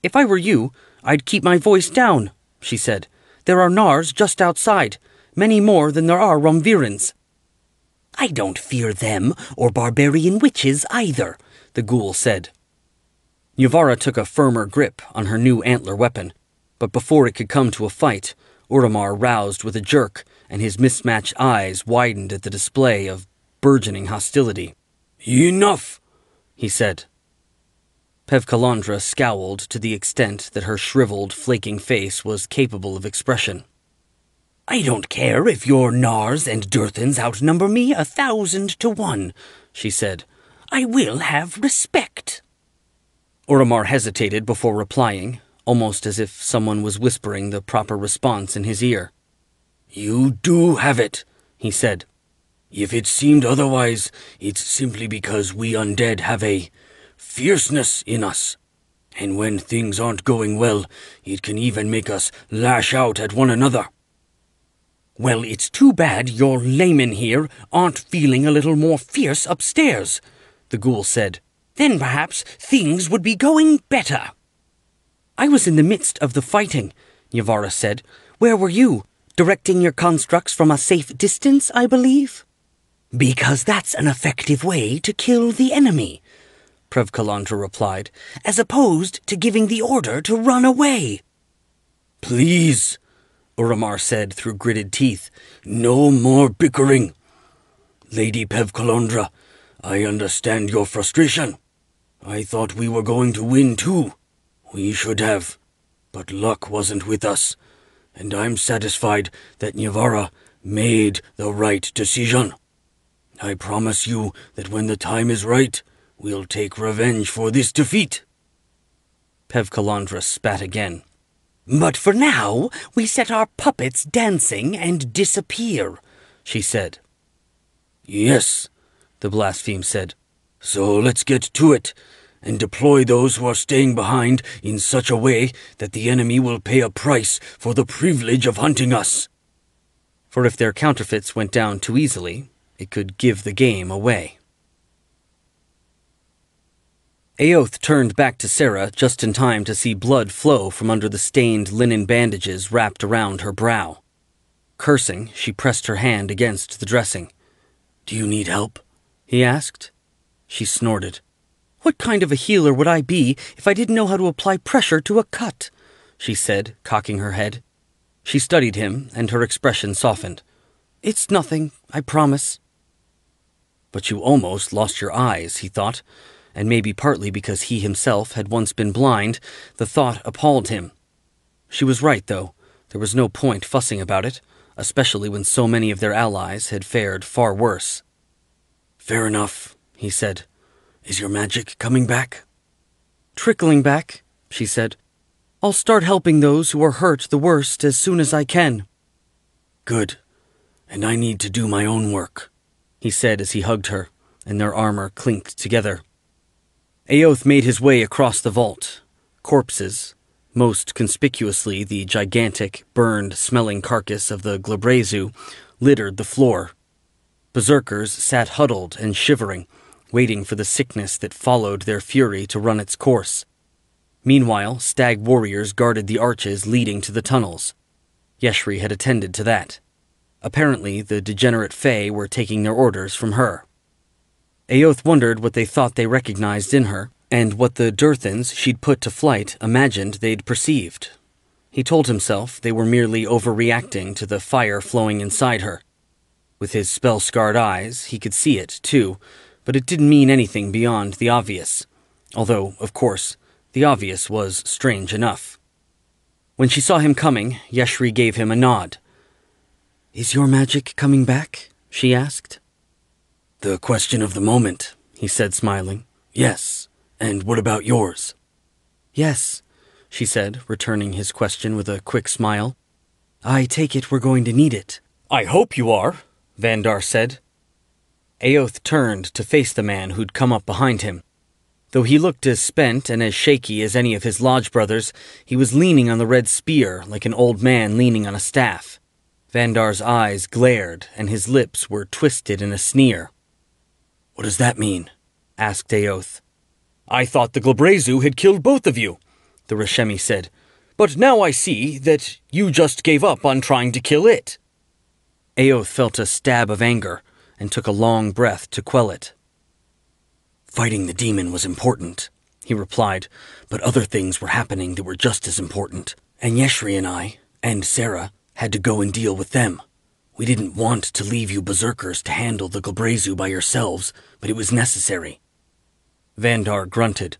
"If I were you, I'd keep my voice down," she said. "There are Nars just outside, many more than there are Romvirens." "I don't fear them or barbarian witches either," the ghoul said. Nyavara took a firmer grip on her new antler weapon, but before it could come to a fight, Oromar roused with a jerk, and his mismatched eyes widened at the display of burgeoning hostility. "Enough," he said. Pevkalandra scowled to the extent that her shriveled, flaking face was capable of expression. "I don't care if your Nars and Durthans outnumber me 1,000 to 1, she said. "I will have respect." Oromar hesitated before replying, almost as if someone was whispering the proper response in his ear. "You do have it," he said. "If it seemed otherwise, it's simply because we undead have a fierceness in us. And when things aren't going well, it can even make us lash out at one another." "Well, it's too bad your laymen here aren't feeling a little more fierce upstairs," the ghoul said. "Then perhaps things would be going better." "I was in the midst of the fighting," Yavara said. "Where were you? Directing your constructs from a safe distance, I believe?" "Because that's an effective way to kill the enemy," Prevkalandra replied, "as opposed to giving the order to run away." "Please," Uramar said through gritted teeth, "no more bickering. Lady Pevkalandra, I understand your frustration. I thought we were going to win too. We should have. But luck wasn't with us, and I'm satisfied that Nyavara made the right decision. I promise you that when the time is right, we'll take revenge for this defeat." Pevkalandra spat again. "But for now, we set our puppets dancing and disappear," she said. "Yes," the blaspheme said. "So let's get to it, and deploy those who are staying behind in such a way that the enemy will pay a price for the privilege of hunting us." For if their counterfeits went down too easily, it could give the game away. Aoth turned back to Sarah just in time to see blood flow from under the stained linen bandages wrapped around her brow. Cursing, she pressed her hand against the dressing. "Do you need help?" he asked. She snorted. "What kind of a healer would I be if I didn't know how to apply pressure to a cut?" she said, cocking her head. She studied him, and her expression softened. "It's nothing, I promise." But you almost lost your eyes, he thought, and maybe partly because he himself had once been blind, the thought appalled him. She was right, though. There was no point fussing about it, especially when so many of their allies had fared far worse. "Fair enough," he said. "Is your magic coming back?" "Trickling back," she said. "I'll start helping those who are hurt the worst as soon as I can." "Good. And I need to do my own work," he said as he hugged her, and their armor clinked together. Aoth made his way across the vault. Corpses, most conspicuously the gigantic, burned-smelling carcass of the Glabrezu, littered the floor. Berserkers sat huddled and shivering, waiting for the sickness that followed their fury to run its course. Meanwhile, stag warriors guarded the arches leading to the tunnels. Yeshri had attended to that. Apparently, the degenerate Fae were taking their orders from her. Aoth wondered what they thought they recognized in her, and what the Durthans she'd put to flight imagined they'd perceived. He told himself they were merely overreacting to the fire flowing inside her. With his spell-scarred eyes, he could see it, too, but it didn't mean anything beyond the obvious. Although, of course, the obvious was strange enough. When she saw him coming, Yeshri gave him a nod. "Is your magic coming back?" she asked. "The question of the moment," he said, smiling. "Yes. And what about yours?" "Yes," she said, returning his question with a quick smile. "I take it we're going to need it." "I hope you are," Vandar said. Aoth turned to face the man who'd come up behind him. Though he looked as spent and as shaky as any of his lodge brothers, he was leaning on the red spear like an old man leaning on a staff. Vandar's eyes glared, and his lips were twisted in a sneer. "What does that mean?" asked Aoth. "I thought the Glabrezu had killed both of you," the Rashemi said. "But now I see that you just gave up on trying to kill it." Aoth felt a stab of anger, and took a long breath to quell it. "Fighting the demon was important," he replied, "but other things were happening that were just as important, and Yeshri and I, and Sarah, had to go and deal with them. We didn't want to leave you berserkers to handle the Glabrezu by yourselves, but it was necessary." Vandar grunted.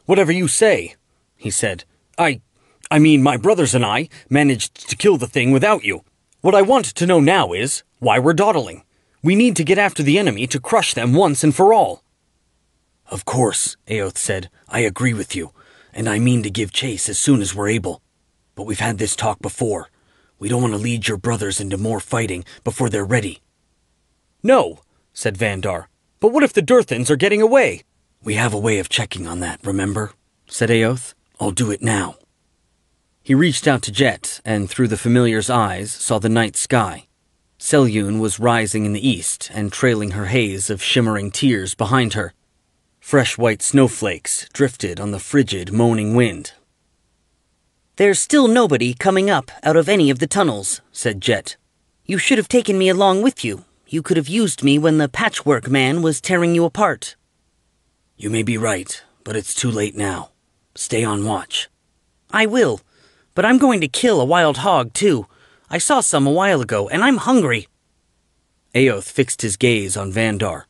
"Whatever you say," he said. I mean, my brothers and I managed to kill the thing without you. What I want to know now is why we're dawdling. We need to get after the enemy to crush them once and for all." "Of course," Aoth said. "I agree with you. and I mean to give chase as soon as we're able. But we've had this talk before. We don't want to lead your brothers into more fighting before they're ready." "No," said Vandar. "But what if the Durthans are getting away?" "We have a way of checking on that, remember?" said Eoth. "I'll do it now." He reached out to Jet, and through the familiar's eyes saw the night sky. Selyun was rising in the east and trailing her haze of shimmering tears behind her. Fresh white snowflakes drifted on the frigid, moaning wind. "There's still nobody coming up out of any of the tunnels," said Jet. "You should have taken me along with you. You could have used me when the patchwork man was tearing you apart." "You may be right, but it's too late now. Stay on watch." "I will, but I'm going to kill a wild hog, too. I saw some a while ago, and I'm hungry." Eoth fixed his gaze on Vandar.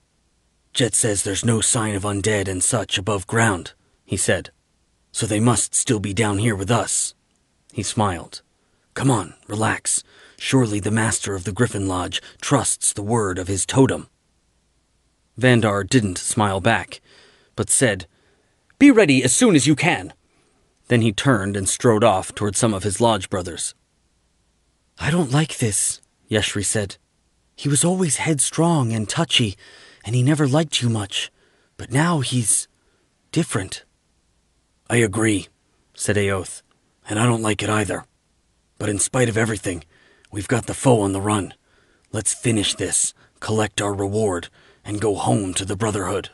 "Jet says there's no sign of undead and such above ground," he said. "So they must still be down here with us." He smiled. "Come on, relax. Surely the master of the Griffon Lodge trusts the word of his totem." Vandar didn't smile back, but said, "Be ready as soon as you can." Then he turned and strode off toward some of his lodge brothers. "I don't like this," Yeshri said. "He was always headstrong and touchy, and he never liked you much. But now he's different." "I agree," said Eoth, "and I don't like it either. But in spite of everything, we've got the foe on the run. Let's finish this, collect our reward, and go home to the Brotherhood."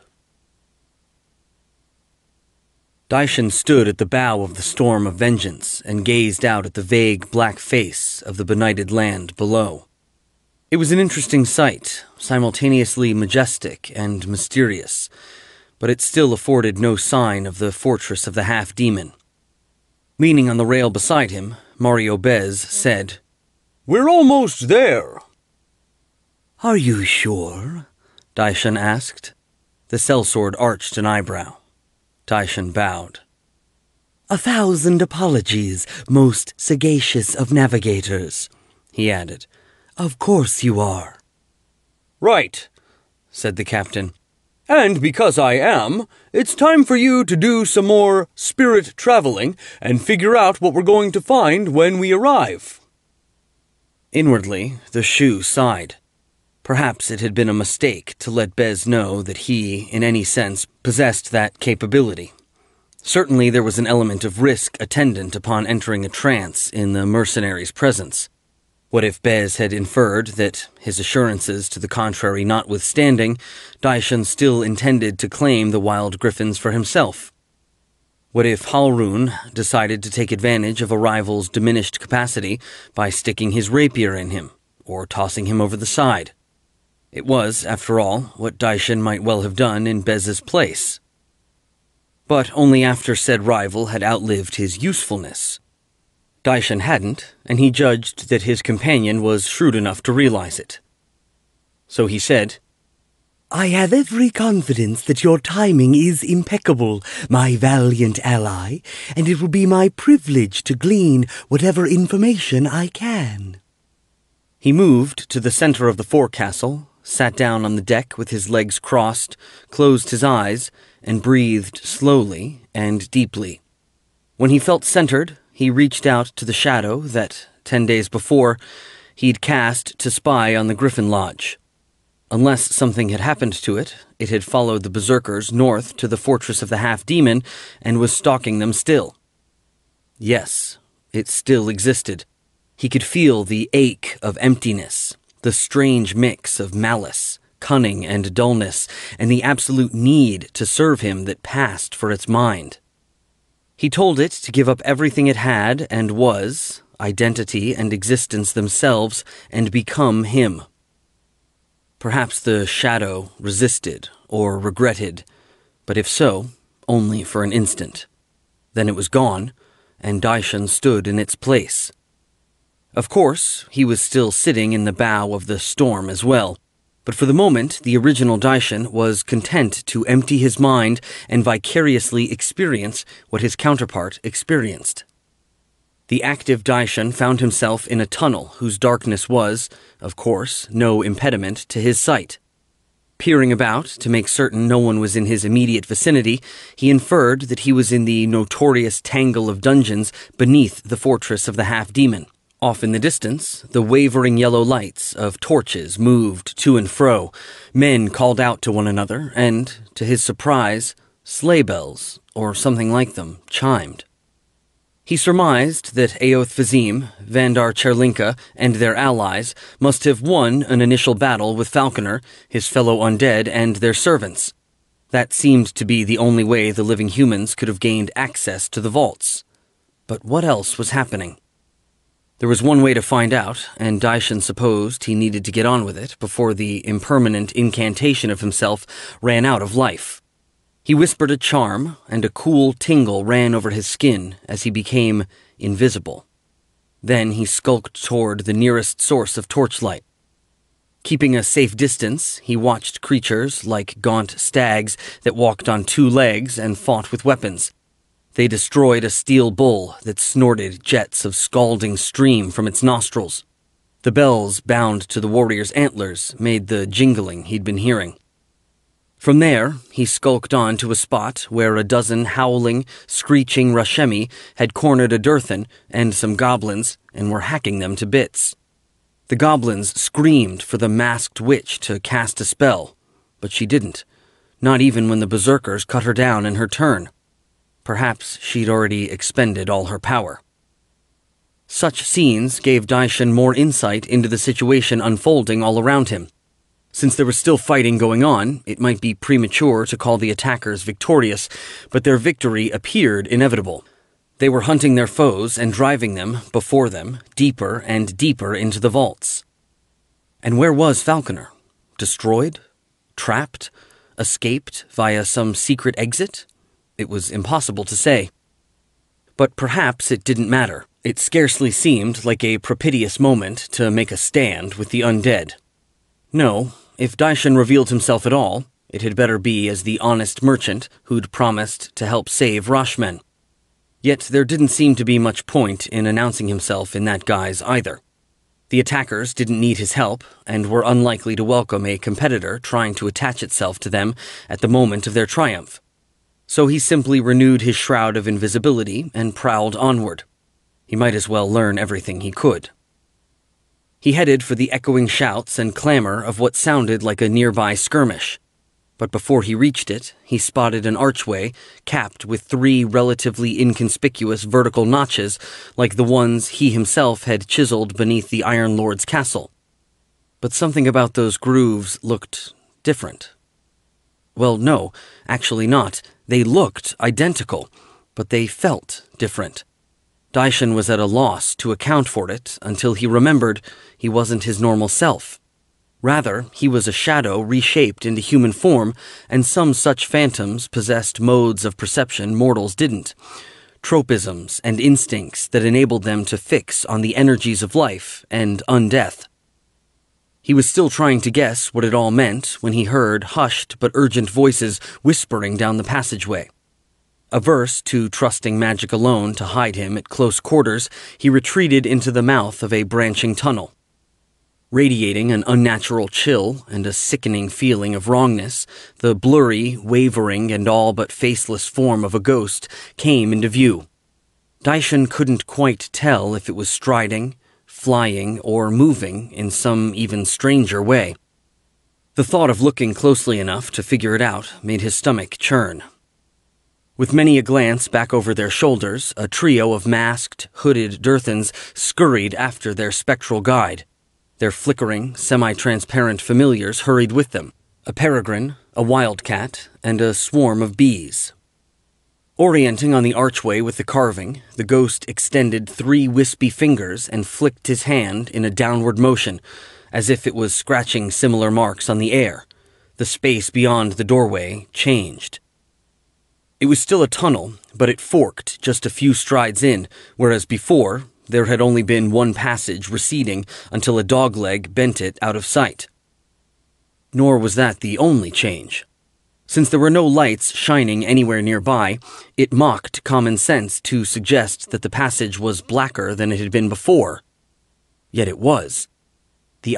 Daishan stood at the bow of the storm of vengeance and gazed out at the vague black face of the benighted land below. It was an interesting sight, simultaneously majestic and mysterious, but it still afforded no sign of the fortress of the half-demon. Leaning on the rail beside him, Mario Bez said, "We're almost there." "Are you sure?" Daishan asked. The sellsword arched an eyebrow. Daishan bowed. "1,000 apologies, most sagacious of navigators," he added. "Of course you are." "Right," said the captain. "And because I am, it's time for you to do some more spirit traveling and figure out what we're going to find when we arrive." Inwardly, the Shu sighed. Perhaps it had been a mistake to let Bez know that he, in any sense, possessed that capability. Certainly there was an element of risk attendant upon entering a trance in the mercenary's presence. What if Bez had inferred that, his assurances to the contrary notwithstanding, Daishan still intended to claim the wild griffins for himself? What if Halrun decided to take advantage of a rival's diminished capacity by sticking his rapier in him, or tossing him over the side? It was, after all, what Daishan might well have done in Bez's place. But only after said rival had outlived his usefulness. Daishan hadn't, and he judged that his companion was shrewd enough to realize it. So he said, "I have every confidence that your timing is impeccable, my valiant ally, and it will be my privilege to glean whatever information I can." He moved to the center of the forecastle, sat down on the deck with his legs crossed, closed his eyes, and breathed slowly and deeply. When he felt centered, he reached out to the shadow that, 10 days before, he'd cast to spy on the Griffon Lodge. Unless something had happened to it, it had followed the berserkers north to the fortress of the half-demon and was stalking them still. Yes, it still existed. He could feel the ache of emptiness, the strange mix of malice, cunning, and dullness, and the absolute need to serve him that passed for its mind. He told it to give up everything it had and was, identity and existence themselves, and become him. Perhaps the shadow resisted or regretted, but if so, only for an instant. Then it was gone, and Daishan stood in its place. Of course, he was still sitting in the bow of the storm as well, but for the moment the original Daishan was content to empty his mind and vicariously experience what his counterpart experienced. The active Daishan found himself in a tunnel whose darkness was, of course, no impediment to his sight. Peering about to make certain no one was in his immediate vicinity, he inferred that he was in the notorious tangle of dungeons beneath the fortress of the half-demon. Off in the distance, the wavering yellow lights of torches moved to and fro. Men called out to one another, and, to his surprise, sleigh bells, or something like them, chimed. He surmised that Eoth Vizim, Vandar Cherlinka, and their allies must have won an initial battle with Falconer, his fellow undead, and their servants. That seemed to be the only way the living humans could have gained access to the vaults. But what else was happening? There was one way to find out, and Daishan supposed he needed to get on with it before the impermanent incantation of himself ran out of life. He whispered a charm, and a cool tingle ran over his skin as he became invisible. Then he skulked toward the nearest source of torchlight. Keeping a safe distance, he watched creatures like gaunt stags that walked on two legs and fought with weapons. They destroyed a steel bull that snorted jets of scalding steam from its nostrils. The bells bound to the warrior's antlers made the jingling he'd been hearing. From there, he skulked on to a spot where a dozen howling, screeching Rashemi had cornered a Durthan and some goblins and were hacking them to bits. The goblins screamed for the masked witch to cast a spell, but she didn't, not even when the berserkers cut her down in her turn. Perhaps she'd already expended all her power. Such scenes gave Daishan more insight into the situation unfolding all around him. Since there was still fighting going on, it might be premature to call the attackers victorious, but their victory appeared inevitable. They were hunting their foes and driving them, before them, deeper and deeper into the vaults. And where was Falconer? Destroyed? Trapped? Escaped via some secret exit? It was impossible to say. But perhaps it didn't matter. It scarcely seemed like a propitious moment to make a stand with the undead. No, if Daishan revealed himself at all, it had better be as the honest merchant who'd promised to help save Rashmen. Yet there didn't seem to be much point in announcing himself in that guise either. The attackers didn't need his help, and were unlikely to welcome a competitor trying to attach itself to them at the moment of their triumph. So he simply renewed his shroud of invisibility and prowled onward. He might as well learn everything he could. He headed for the echoing shouts and clamor of what sounded like a nearby skirmish. But before he reached it, he spotted an archway capped with 3 relatively inconspicuous vertical notches like the ones he himself had chiseled beneath the Iron Lord's castle. But something about those grooves looked different. Well, no, actually not. They looked identical, but they felt different. Daishan was at a loss to account for it until he remembered he wasn't his normal self. Rather, he was a shadow reshaped into human form, and some such phantoms possessed modes of perception mortals didn't. Tropisms and instincts that enabled them to fix on the energies of life and undeath. He was still trying to guess what it all meant when he heard hushed but urgent voices whispering down the passageway. Averse to trusting magic alone to hide him at close quarters, he retreated into the mouth of a branching tunnel. Radiating an unnatural chill and a sickening feeling of wrongness, the blurry, wavering, and all but faceless form of a ghost came into view. Daishan couldn't quite tell if it was striding, flying, or moving in some even stranger way. The thought of looking closely enough to figure it out made his stomach churn. With many a glance back over their shoulders, a trio of masked, hooded Durthans scurried after their spectral guide. Their flickering, semi-transparent familiars hurried with them, a peregrine, a wildcat, and a swarm of bees. Orienting on the archway with the carving, the ghost extended 3 wispy fingers and flicked his hand in a downward motion, as if it was scratching similar marks on the air. The space beyond the doorway changed. It was still a tunnel, but it forked just a few strides in, whereas before, there had only been one passage receding until a dogleg bent it out of sight. Nor was that the only change. Since there were no lights shining anywhere nearby, it mocked common sense to suggest that the passage was blacker than it had been before. Yet it was. The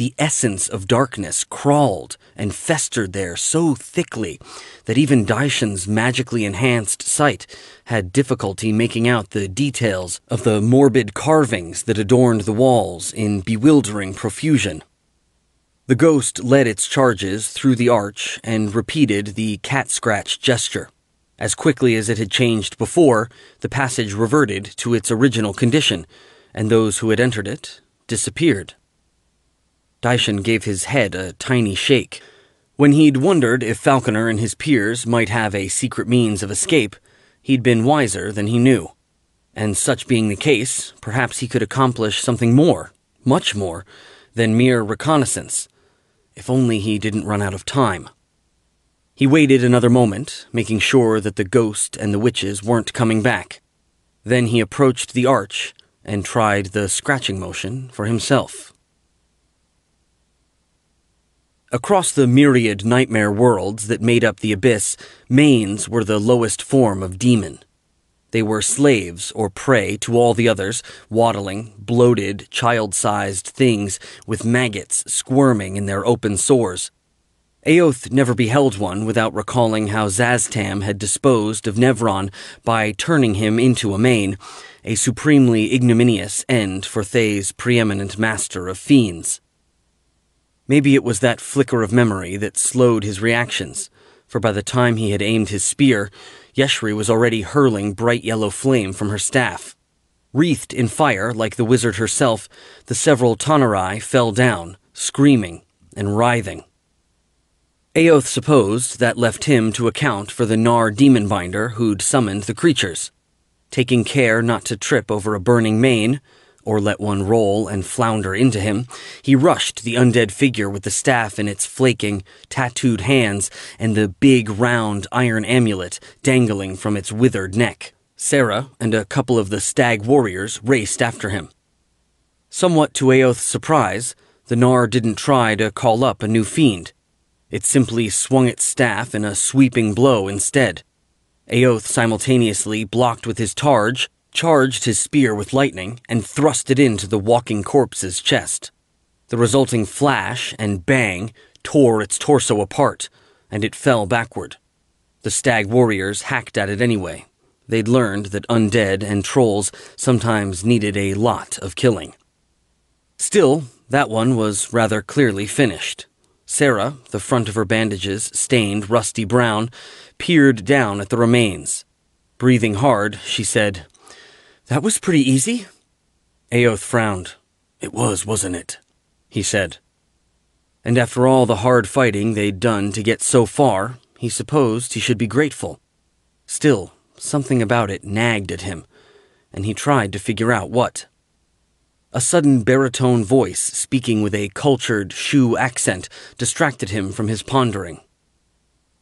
the essence of darkness crawled and festered there so thickly that even Daishan's magically enhanced sight had difficulty making out the details of the morbid carvings that adorned the walls in bewildering profusion. The ghost led its charges through the arch and repeated the cat-scratch gesture. As quickly as it had changed before, the passage reverted to its original condition, and those who had entered it disappeared. Daishan gave his head a tiny shake. When he'd wondered if Falconer and his peers might have a secret means of escape, he'd been wiser than he knew. And such being the case, perhaps he could accomplish something more, much more, than mere reconnaissance, if only he didn't run out of time. He waited another moment, making sure that the ghost and the witches weren't coming back. Then he approached the arch and tried the scratching motion for himself. Across the myriad nightmare worlds that made up the abyss, manes were the lowest form of demon. They were slaves or prey to all the others, waddling, bloated, child-sized things with maggots squirming in their open sores. Aoth never beheld one without recalling how Zaztam had disposed of Nevron by turning him into a mane, a supremely ignominious end for Thay's preeminent master of fiends. Maybe it was that flicker of memory that slowed his reactions, for by the time he had aimed his spear, Yeshri was already hurling bright yellow flame from her staff. Wreathed in fire like the wizard herself, the several Tonarai fell down, screaming and writhing. Aoth supposed that left him to account for the Nar demon-binder who'd summoned the creatures. Taking care not to trip over a burning mane, or let one roll and flounder into him, he rushed the undead figure with the staff in its flaking, tattooed hands and the big, round iron amulet dangling from its withered neck. Sarah and a couple of the stag warriors raced after him. Somewhat to Aoth's surprise, the Nar didn't try to call up a new fiend. It simply swung its staff in a sweeping blow instead. Aoth simultaneously blocked with his targe, charged his spear with lightning, and thrust it into the walking corpse's chest. The resulting flash and bang tore its torso apart, and it fell backward. The stag warriors hacked at it anyway. They'd learned that undead and trolls sometimes needed a lot of killing. Still, that one was rather clearly finished. Sarah, the front of her bandages stained rusty brown, peered down at the remains. Breathing hard, she said, "That was pretty easy." Aoth frowned. "It was, wasn't it?" he said. And after all the hard fighting they'd done to get so far, he supposed he should be grateful. Still, something about it nagged at him, and he tried to figure out what. A sudden baritone voice, speaking with a cultured Shu accent, distracted him from his pondering.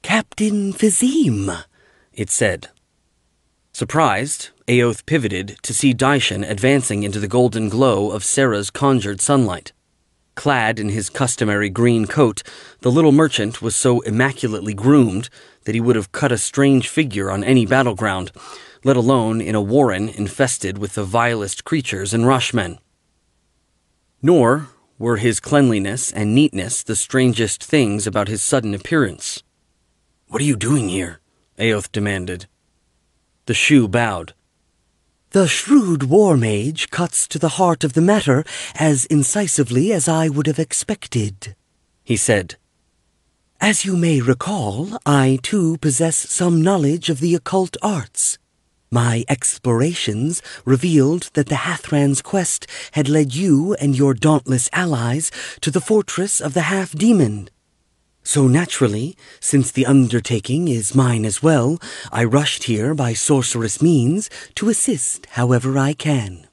"Captain Fizim," it said. Surprised, Aoth pivoted to see Daishan advancing into the golden glow of Sarah's conjured sunlight. Clad in his customary green coat, the little merchant was so immaculately groomed that he would have cut a strange figure on any battleground, let alone in a warren infested with the vilest creatures and rushmen. Nor were his cleanliness and neatness the strangest things about his sudden appearance. "What are you doing here?" Aoth demanded. The Shu bowed. "The shrewd war mage cuts to the heart of the matter as incisively as I would have expected," he said. "As you may recall, I too possess some knowledge of the occult arts. My explorations revealed that the Hathran's quest had led you and your dauntless allies to the fortress of the half-demon. So naturally, since the undertaking is mine as well, I rushed here by sorcerous means to assist however I can."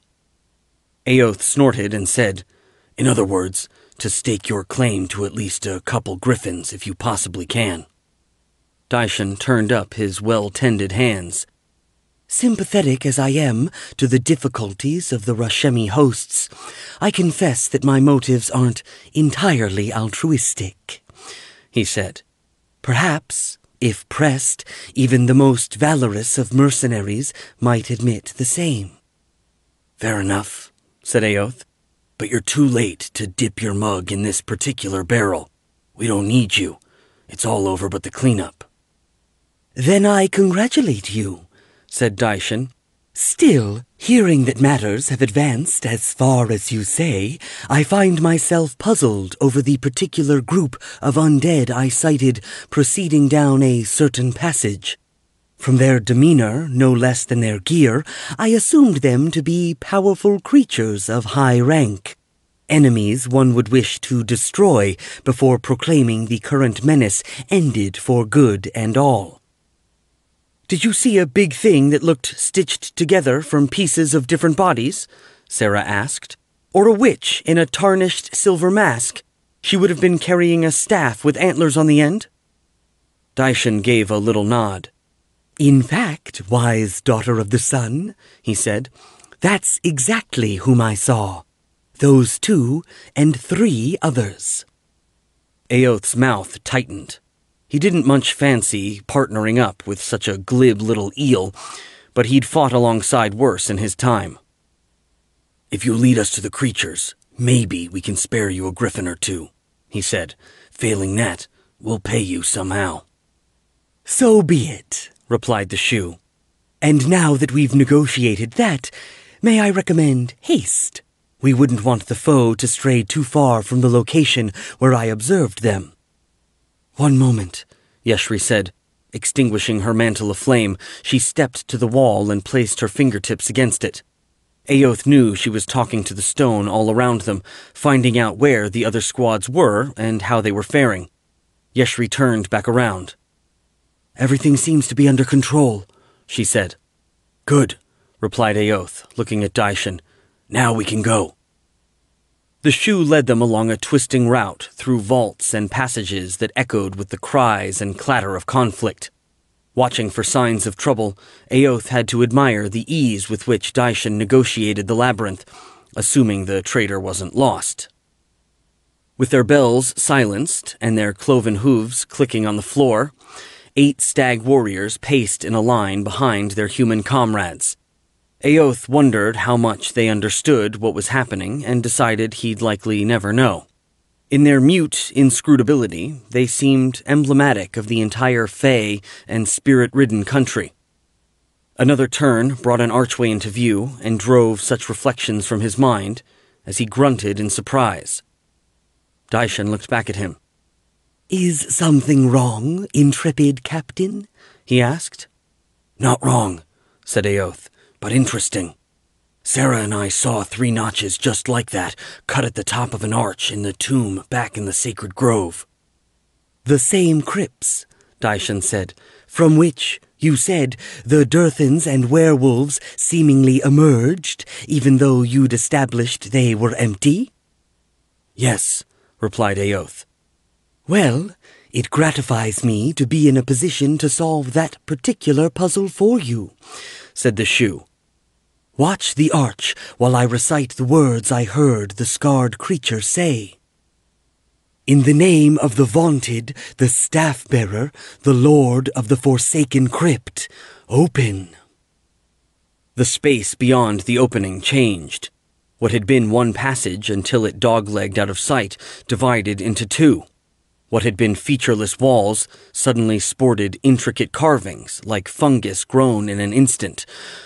Aoth snorted and said, "In other words, to stake your claim to at least a couple griffins if you possibly can." Daishan turned up his well-tended hands. "Sympathetic as I am to the difficulties of the Rashemi hosts, I confess that my motives aren't entirely altruistic," he said. "Perhaps, if pressed, even the most valorous of mercenaries might admit the same." "Fair enough," said Aoth. But you're too late to dip your mug in this particular barrel. We don't need you. It's all over but the cleanup. Then I congratulate you, said Daishin. Still, hearing that matters have advanced as far as you say, I find myself puzzled over the particular group of undead I sighted proceeding down a certain passage. From their demeanor, no less than their gear, I assumed them to be powerful creatures of high rank. Enemies one would wish to destroy before proclaiming the current menace ended for good and all. Did you see a big thing that looked stitched together from pieces of different bodies? Sarah asked. Or a witch in a tarnished silver mask? She would have been carrying a staff with antlers on the end? Daishin gave a little nod. In fact, wise daughter of the sun, he said, that's exactly whom I saw. Those 2 and 3 others. Aoth's mouth tightened. He didn't much fancy partnering up with such a glib little eel, but he'd fought alongside worse in his time. If you lead us to the creatures, maybe we can spare you a griffin or 2, he said. Failing that, we'll pay you somehow. So be it, replied the shoe. And now that we've negotiated that, may I recommend haste? We wouldn't want the foe to stray too far from the location where I observed them. One moment, Yeshri said. Extinguishing her mantle of flame, she stepped to the wall and placed her fingertips against it. Aoth knew she was talking to the stone all around them, finding out where the other squads were and how they were faring. Yeshri turned back around. Everything seems to be under control, she said. Good, replied Aoth, looking at Daishin. Now we can go. The shoe led them along a twisting route through vaults and passages that echoed with the cries and clatter of conflict. Watching for signs of trouble, Aoth had to admire the ease with which Daishin negotiated the labyrinth, assuming the traitor wasn't lost. With their bells silenced and their cloven hooves clicking on the floor, 8 stag warriors paced in a line behind their human comrades. Aoth wondered how much they understood what was happening and decided he'd likely never know. In their mute inscrutability, they seemed emblematic of the entire fey and spirit-ridden country. Another turn brought an archway into view and drove such reflections from his mind as he grunted in surprise. Daishin looked back at him. Is something wrong, intrepid captain? He asked. Not wrong, said Aoth. But interesting. Sarah and I saw 3 notches just like that, cut at the top of an arch in the tomb back in the sacred grove. The same crypts, Daishin said, from which, you said, the Durthans and werewolves seemingly emerged, even though you'd established they were empty? Yes, replied Aoth. Well, it gratifies me to be in a position to solve that particular puzzle for you, said the shoe. Watch the arch while I recite the words I heard the scarred creature say. In the name of the vaunted, the staff-bearer, the lord of the forsaken crypt, open. The space beyond the opening changed. What had been one passage until it dog-legged out of sight divided into 2. What had been featureless walls suddenly sported intricate carvings, like fungus grown in an instant,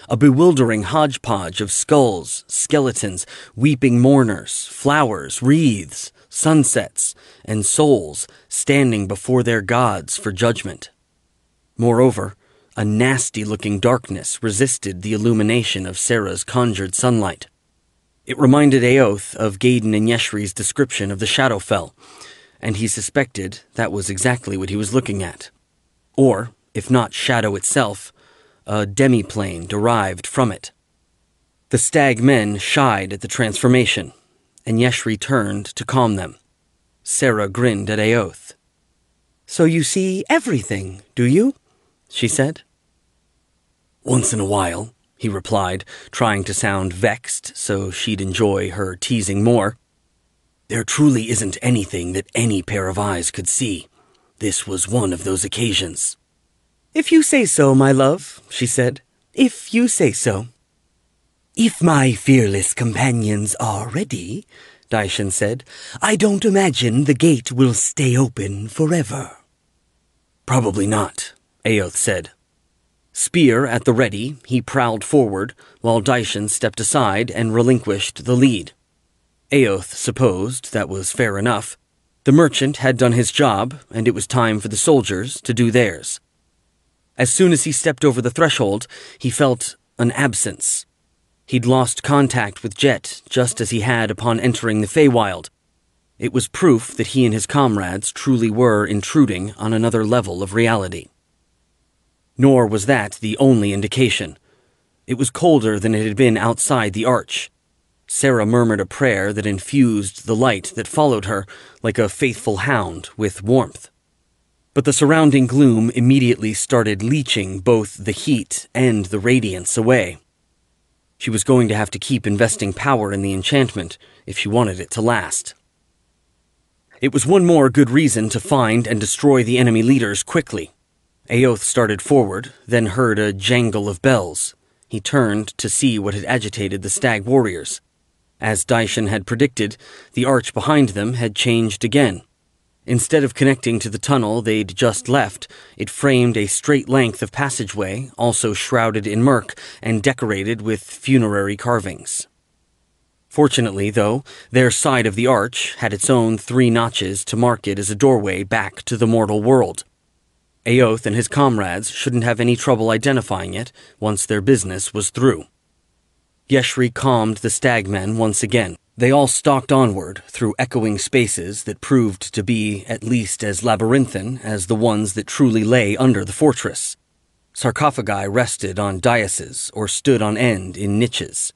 a bewildering hodgepodge of skulls, skeletons, weeping mourners, flowers, wreaths, sunsets, and souls standing before their gods for judgment. Moreover, a nasty-looking darkness resisted the illumination of Sarah's conjured sunlight. It reminded Aoth of Gaiden and Yeshri's description of the Shadowfell, and he suspected that was exactly what he was looking at. Or, if not shadow itself, a demiplane derived from it. The stag men shied at the transformation, and Yeshri turned to calm them. Sarah grinned at Aoth. So you see everything, do you? She said. Once in a while, he replied, trying to sound vexed so she'd enjoy her teasing more. There truly isn't anything that any pair of eyes could see. This was one of those occasions. If you say so, my love, she said. If you say so. If my fearless companions are ready, Daishin said, I don't imagine the gate will stay open forever. Probably not, Aoth said. Spear at the ready, he prowled forward, while Daishin stepped aside and relinquished the lead. Aoth supposed that was fair enough. The merchant had done his job, and it was time for the soldiers to do theirs. As soon as he stepped over the threshold, he felt an absence. He'd lost contact with Jet just as he had upon entering the Feywild. It was proof that he and his comrades truly were intruding on another level of reality. Nor was that the only indication. It was colder than it had been outside the arch. Sarah murmured a prayer that infused the light that followed her like a faithful hound with warmth. But the surrounding gloom immediately started leaching both the heat and the radiance away. She was going to have to keep investing power in the enchantment if she wanted it to last. It was one more good reason to find and destroy the enemy leaders quickly. Aoth started forward, then heard a jangle of bells. He turned to see what had agitated the stag warriors. As Daishin had predicted, the arch behind them had changed again. Instead of connecting to the tunnel they'd just left, it framed a straight length of passageway, also shrouded in murk and decorated with funerary carvings. Fortunately, though, their side of the arch had its own 3 notches to mark it as a doorway back to the mortal world. Aoth and his comrades shouldn't have any trouble identifying it once their business was through. Yeshri calmed the stagmen once again. They all stalked onward through echoing spaces that proved to be at least as labyrinthine as the ones that truly lay under the fortress. Sarcophagi rested on daises or stood on end in niches.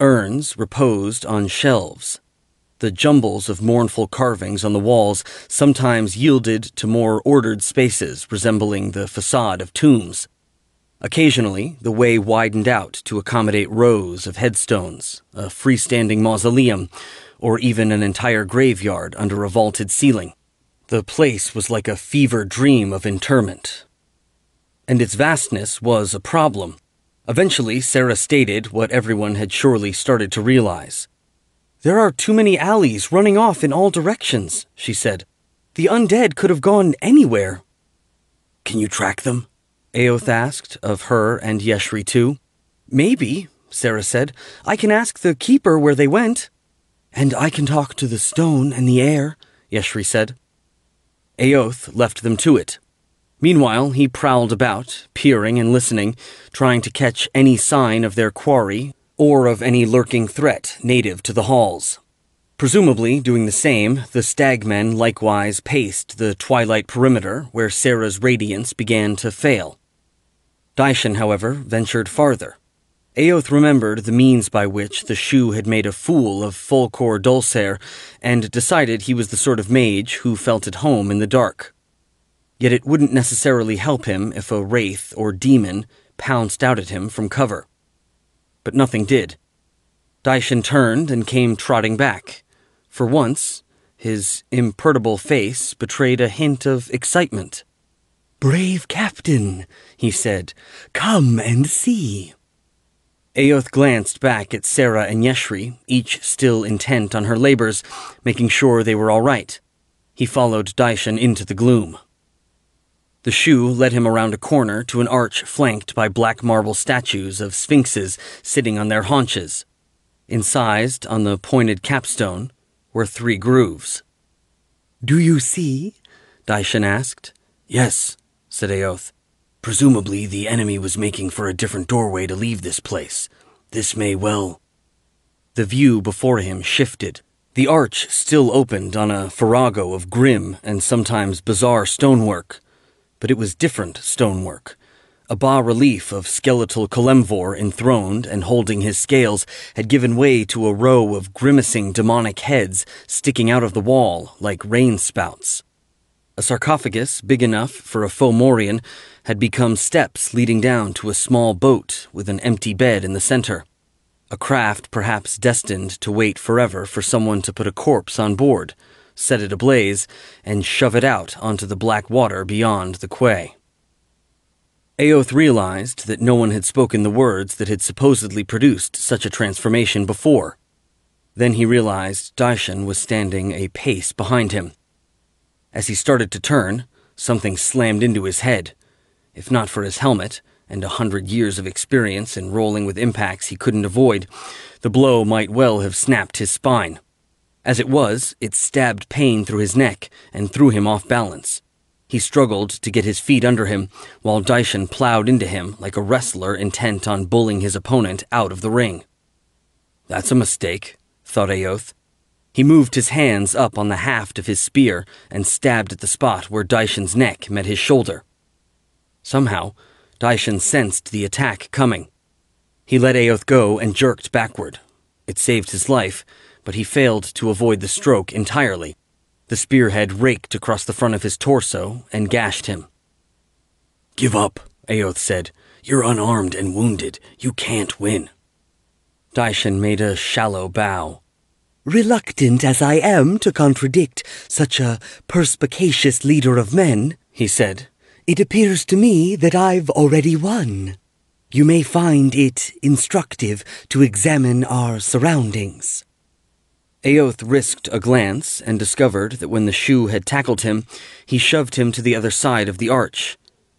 Urns reposed on shelves. The jumbles of mournful carvings on the walls sometimes yielded to more ordered spaces resembling the facade of tombs. Occasionally, the way widened out to accommodate rows of headstones, a freestanding mausoleum, or even an entire graveyard under a vaulted ceiling. The place was like a fever dream of interment. And its vastness was a problem. Eventually, Sarah stated what everyone had surely started to realize. "There are too many alleys running off in all directions," she said. "The undead could have gone anywhere." "Can you track them?" Aoth asked of her and Yeshri too. "Maybe," Sarah said. "I can ask the keeper where they went." "And I can talk to the stone and the air," Yeshri said. Aoth left them to it. Meanwhile, he prowled about, peering and listening, trying to catch any sign of their quarry or of any lurking threat native to the halls. Presumably, doing the same, the stagmen likewise paced the twilight perimeter where Sarah's radiance began to fail. Daishin, however, ventured farther. Aoth remembered the means by which the Shu had made a fool of Fulcor Dulcer, and decided he was the sort of mage who felt at home in the dark. Yet it wouldn't necessarily help him if a wraith or demon pounced out at him from cover. But nothing did. Daishin turned and came trotting back. For once, his imperturbable face betrayed a hint of excitement. "Brave captain," he said, "come and see." Aoth glanced back at Sarah and Yeshri, each still intent on her labors, making sure they were all right. He followed Daishin into the gloom. The Shu led him around a corner to an arch flanked by black marble statues of sphinxes sitting on their haunches. Incised on the pointed capstone were 3 grooves. "Do you see?" Daishin asked. "Yes," said Aoth. "Presumably the enemy was making for a different doorway to leave this place. This may well—" The view before him shifted. The arch still opened on a farrago of grim and sometimes bizarre stonework, but it was different stonework. A bas-relief of skeletal Kalemvor enthroned and holding his scales had given way to a row of grimacing demonic heads sticking out of the wall like rain spouts. A sarcophagus big enough for a Fomorian had become steps leading down to a small boat with an empty bed in the center. A craft perhaps destined to wait forever for someone to put a corpse on board, set it ablaze, and shove it out onto the black water beyond the quay. Aoth realized that no one had spoken the words that had supposedly produced such a transformation before. Then he realized Daishan was standing a pace behind him. As he started to turn, something slammed into his head. If not for his helmet, and 100 years of experience in rolling with impacts he couldn't avoid, the blow might well have snapped his spine. As it was, it stabbed pain through his neck and threw him off balance. He struggled to get his feet under him, while Daishan plowed into him like a wrestler intent on bullying his opponent out of the ring. That's a mistake, thought Aoth. He moved his hands up on the haft of his spear and stabbed at the spot where Daishan's neck met his shoulder. Somehow, Daishan sensed the attack coming. He let Aoth go and jerked backward. It saved his life, but he failed to avoid the stroke entirely. The spearhead raked across the front of his torso and gashed him. "Give up," Aoth said. "You're unarmed and wounded. You can't win." Daishan made a shallow bow. "Reluctant as I am to contradict such a perspicacious leader of men," he said, "it appears to me that I've already won. You may find it instructive to examine our surroundings." Aoth risked a glance and discovered that when the Shu had tackled him, he shoved him to the other side of the arch.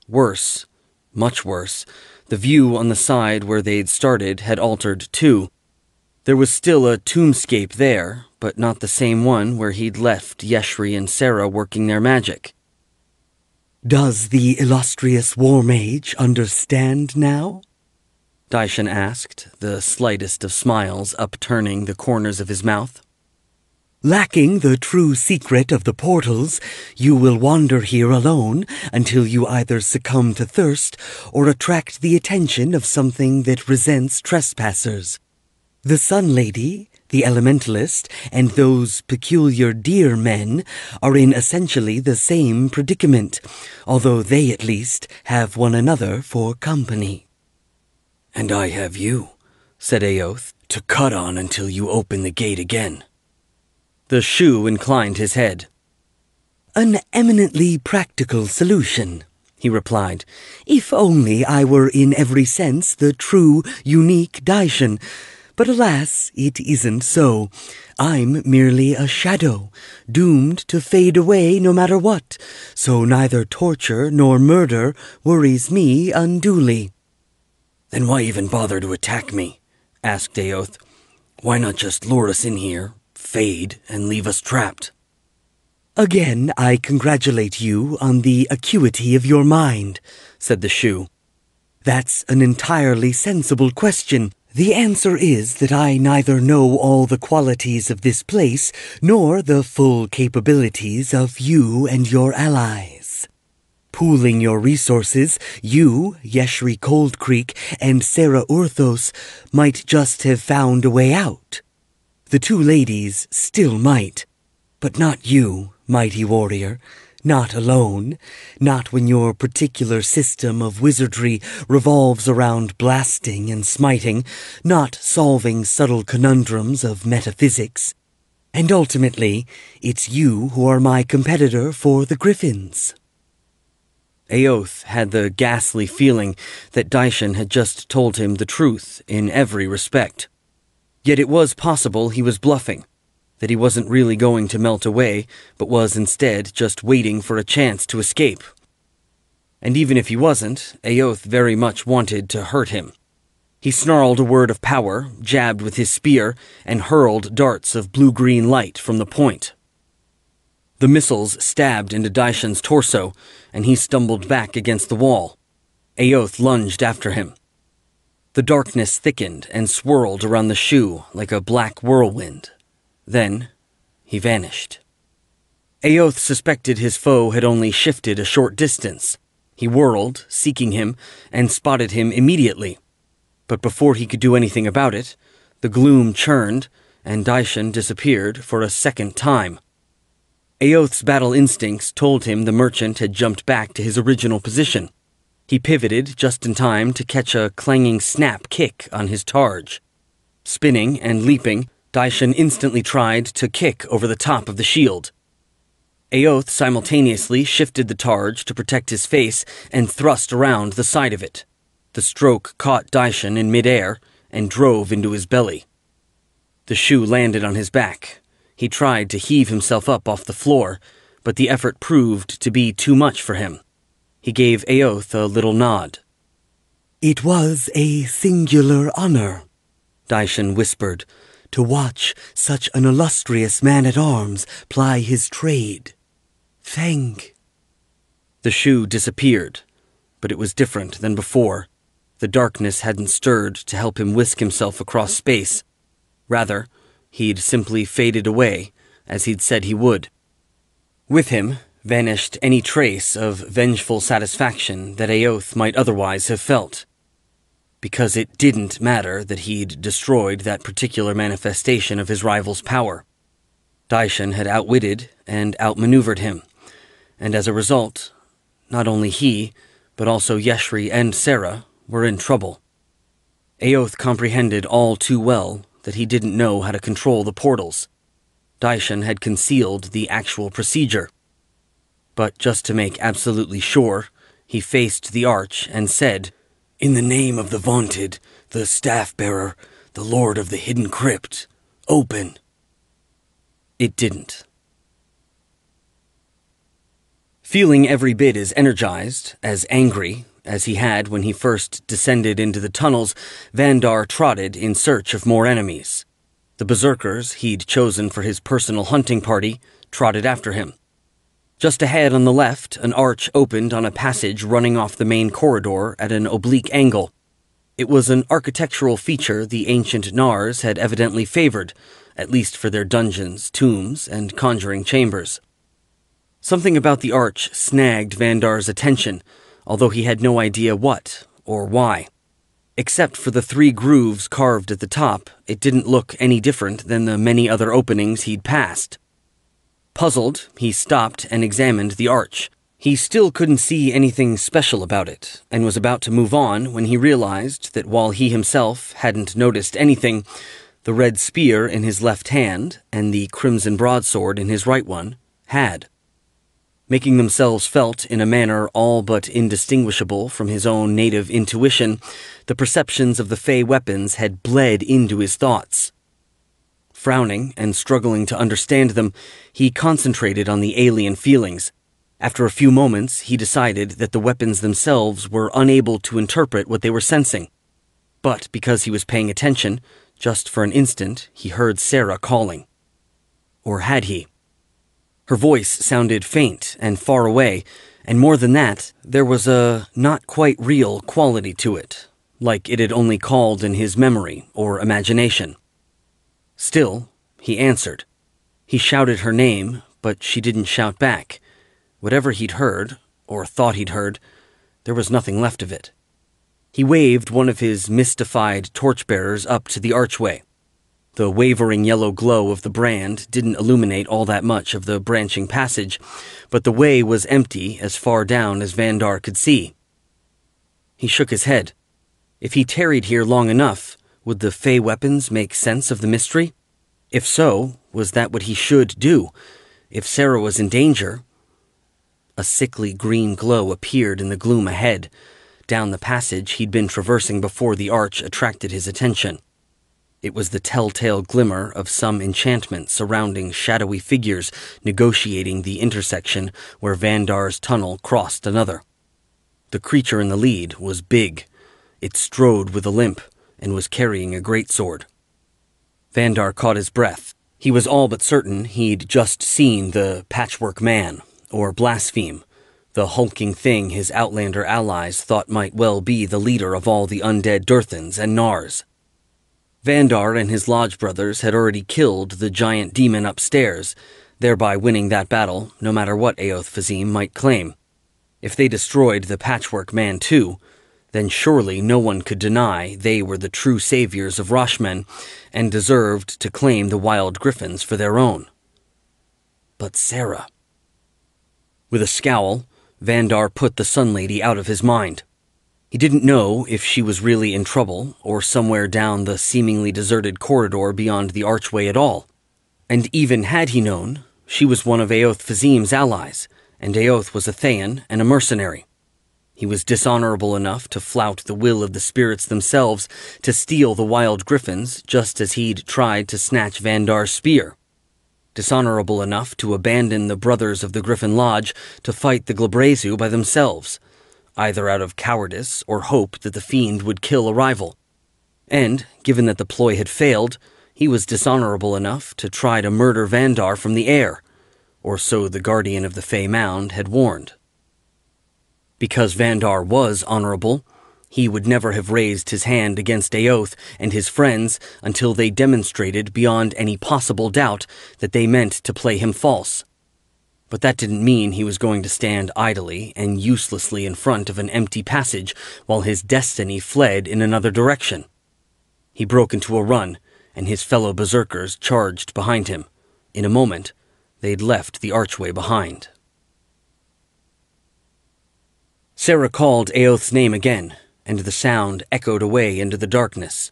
Worse, much worse, the view on the side where they'd started had altered too. There was still a tombscape there, but not the same one where he'd left Yeshri and Sarah working their magic. "Does the illustrious war mage understand now?" Daishan asked, the slightest of smiles upturning the corners of his mouth. "Lacking the true secret of the portals, you will wander here alone until you either succumb to thirst or attract the attention of something that resents trespassers. The Sun Lady, the Elementalist, and those peculiar deer men are in essentially the same predicament, although they at least have one another for company." "And I have you," said Aoth, "to cut on until you open the gate again." The Shu inclined his head. "An eminently practical solution," he replied. "If only I were in every sense the true, unique Daishan. But alas, it isn't so. I'm merely a shadow, doomed to fade away no matter what, so neither torture nor murder worries me unduly." "Then why even bother to attack me?" asked Aoth. "Why not just lure us in here, fade, and leave us trapped?" "Again, I congratulate you on the acuity of your mind," said the Shu. "That's an entirely sensible question. The answer is that I neither know all the qualities of this place nor the full capabilities of you and your allies. Pooling your resources, you, Yeshri Cold Creek, and Sarah Orthos might just have found a way out. The two ladies still might, but not you, mighty warrior. Not alone, not when your particular system of wizardry revolves around blasting and smiting, not solving subtle conundrums of metaphysics. And ultimately, it's you who are my competitor for the Griffins." Aoth had the ghastly feeling that Daishan had just told him the truth in every respect. Yet it was possible he was bluffing, that he wasn't really going to melt away, but was instead just waiting for a chance to escape. And even if he wasn't, Aoth very much wanted to hurt him. He snarled a word of power, jabbed with his spear, and hurled darts of blue-green light from the point. The missiles stabbed into Daishan's torso, and he stumbled back against the wall. Aoth lunged after him. The darkness thickened and swirled around the Shu like a black whirlwind. Then, he vanished. Aoth suspected his foe had only shifted a short distance. He whirled, seeking him, and spotted him immediately. But before he could do anything about it, the gloom churned, and Daishan disappeared for a second time. Aoth's battle instincts told him the merchant had jumped back to his original position. He pivoted just in time to catch a clanging snap kick on his targe. Spinning and leaping, Daishan instantly tried to kick over the top of the shield. Aoth simultaneously shifted the targe to protect his face and thrust around the side of it. The stroke caught Daishin in midair and drove into his belly. The shoe landed on his back. He tried to heave himself up off the floor, but the effort proved to be too much for him. He gave Aoth a little nod. "It was a singular honor," Daishin whispered, "to watch such an illustrious man-at-arms ply his trade. Thank." The shoe disappeared, but it was different than before. The darkness hadn't stirred to help him whisk himself across space. Rather, he'd simply faded away, as he'd said he would. With him vanished any trace of vengeful satisfaction that Aoth might otherwise have felt. Because it didn't matter that he'd destroyed that particular manifestation of his rival's power. Daishin had outwitted and outmaneuvered him, and as a result, not only he, but also Yeshri and Sarah were in trouble. Aoth comprehended all too well that he didn't know how to control the portals. Daishin had concealed the actual procedure. But just to make absolutely sure, he faced the arch and said, "In the name of the vaunted, the staff-bearer, the Lord of the Hidden Crypt, open." It didn't. Feeling every bit as energized, as angry, as he had when he first descended into the tunnels, Vandar trotted in search of more enemies. The berserkers he'd chosen for his personal hunting party trotted after him. Just ahead on the left, an arch opened on a passage running off the main corridor at an oblique angle. It was an architectural feature the ancient Nars had evidently favored, at least for their dungeons, tombs, and conjuring chambers. Something about the arch snagged Vandar's attention, although he had no idea what or why. Except for the 3 grooves carved at the top, it didn't look any different than the many other openings he'd passed. Puzzled, he stopped and examined the arch. He still couldn't see anything special about it, and was about to move on when he realized that while he himself hadn't noticed anything, the red spear in his left hand and the crimson broadsword in his right one had. Making themselves felt in a manner all but indistinguishable from his own native intuition, the perceptions of the Fey weapons had bled into his thoughts. Frowning and struggling to understand them, he concentrated on the alien feelings. After a few moments, he decided that the weapons themselves were unable to interpret what they were sensing. But because he was paying attention, just for an instant, he heard Sarah calling. Or had he? Her voice sounded faint and far away, and more than that, there was a not quite real quality to it, like it had only called in his memory or imagination. Still, he answered. He shouted her name, but she didn't shout back. Whatever he'd heard, or thought he'd heard, there was nothing left of it. He waved one of his mystified torchbearers up to the archway. The wavering yellow glow of the brand didn't illuminate all that much of the branching passage, but the way was empty as far down as Vandar could see. He shook his head. If he tarried here long enough, would the Fey weapons make sense of the mystery? If so, was that what he should do? If Sarah was in danger? A sickly green glow appeared in the gloom ahead. Down the passage he'd been traversing before the arch attracted his attention. It was the telltale glimmer of some enchantment surrounding shadowy figures negotiating the intersection where Vandar's tunnel crossed another. The creature in the lead was big. It strode with a limp and was carrying a greatsword. Vandar caught his breath. He was all but certain he'd just seen the Patchwork Man, or Blaspheme, the hulking thing his Outlander allies thought might well be the leader of all the undead Durthans and Nars. Vandar and his lodge brothers had already killed the giant demon upstairs, thereby winning that battle, no matter what Aoth Fazim might claim. If they destroyed the Patchwork Man too, then surely no one could deny they were the true saviors of Roshmen and deserved to claim the wild griffins for their own. But Sarah... With a scowl, Vandar put the Sun Lady out of his mind. He didn't know if she was really in trouble or somewhere down the seemingly deserted corridor beyond the archway at all. And even had he known, She was one of Eoth Fazim's allies, and Eoth was a Thayan and a mercenary. He was dishonorable enough to flout the will of the spirits themselves to steal the wild griffins, just as he'd tried to snatch Vandar's spear. Dishonorable enough to abandon the brothers of the Griffin Lodge to fight the Glabrezu by themselves, either out of cowardice or hope that the fiend would kill a rival. And, given that the ploy had failed, he was dishonorable enough to try to murder Vandar from the air, or so the guardian of the Fey Mound had warned. Because Vandar was honorable, he would never have raised his hand against Eoth and his friends until they demonstrated beyond any possible doubt that they meant to play him false. But that didn't mean he was going to stand idly and uselessly in front of an empty passage while his destiny fled in another direction. He broke into a run, and his fellow berserkers charged behind him. In a moment, they'd left the archway behind. Sarah called Eoth's name again, and the sound echoed away into the darkness.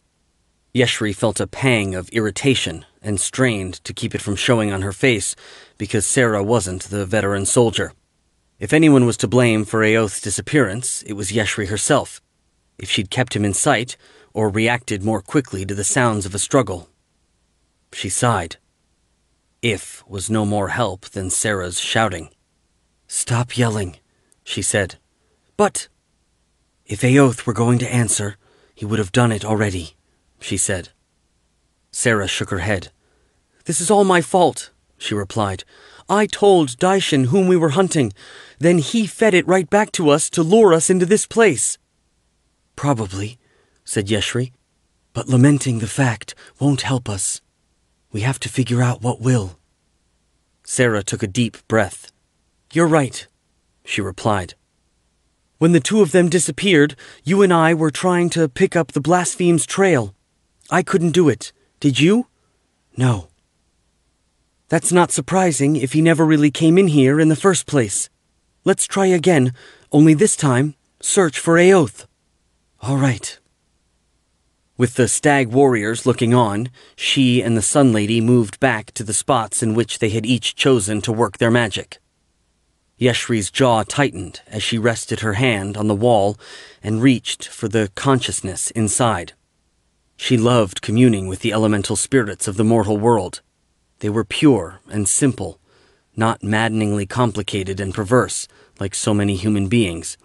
Yeshri felt a pang of irritation and strained to keep it from showing on her face because Sarah wasn't the veteran soldier. If anyone was to blame for Eoth's disappearance, it was Yeshri herself, if she'd kept him in sight or reacted more quickly to the sounds of a struggle. She sighed. If was no more help than Sarah's shouting. "Stop yelling," she said. "But if Eoth were going to answer, he would have done it already," she said. Sarah shook her head. "This is all my fault," she replied. "I told Daishin whom we were hunting. Then he fed it right back to us to lure us into this place." "Probably," said Yeshri, "but lamenting the fact won't help us. We have to figure out what will." Sarah took a deep breath. "You're right," she replied. "When the two of them disappeared, you and I were trying to pick up the Blaspheme's trail. I couldn't do it. Did you?" "No." "That's not surprising if he never really came in here in the first place. Let's try again, only this time, search for Eoth." "All right." With the stag warriors looking on, she and the Sun Lady moved back to the spots in which they had each chosen to work their magic. Yeshri's jaw tightened as she rested her hand on the wall and reached for the consciousness inside. She loved communing with the elemental spirits of the mortal world. They were pure and simple, not maddeningly complicated and perverse like so many human beings,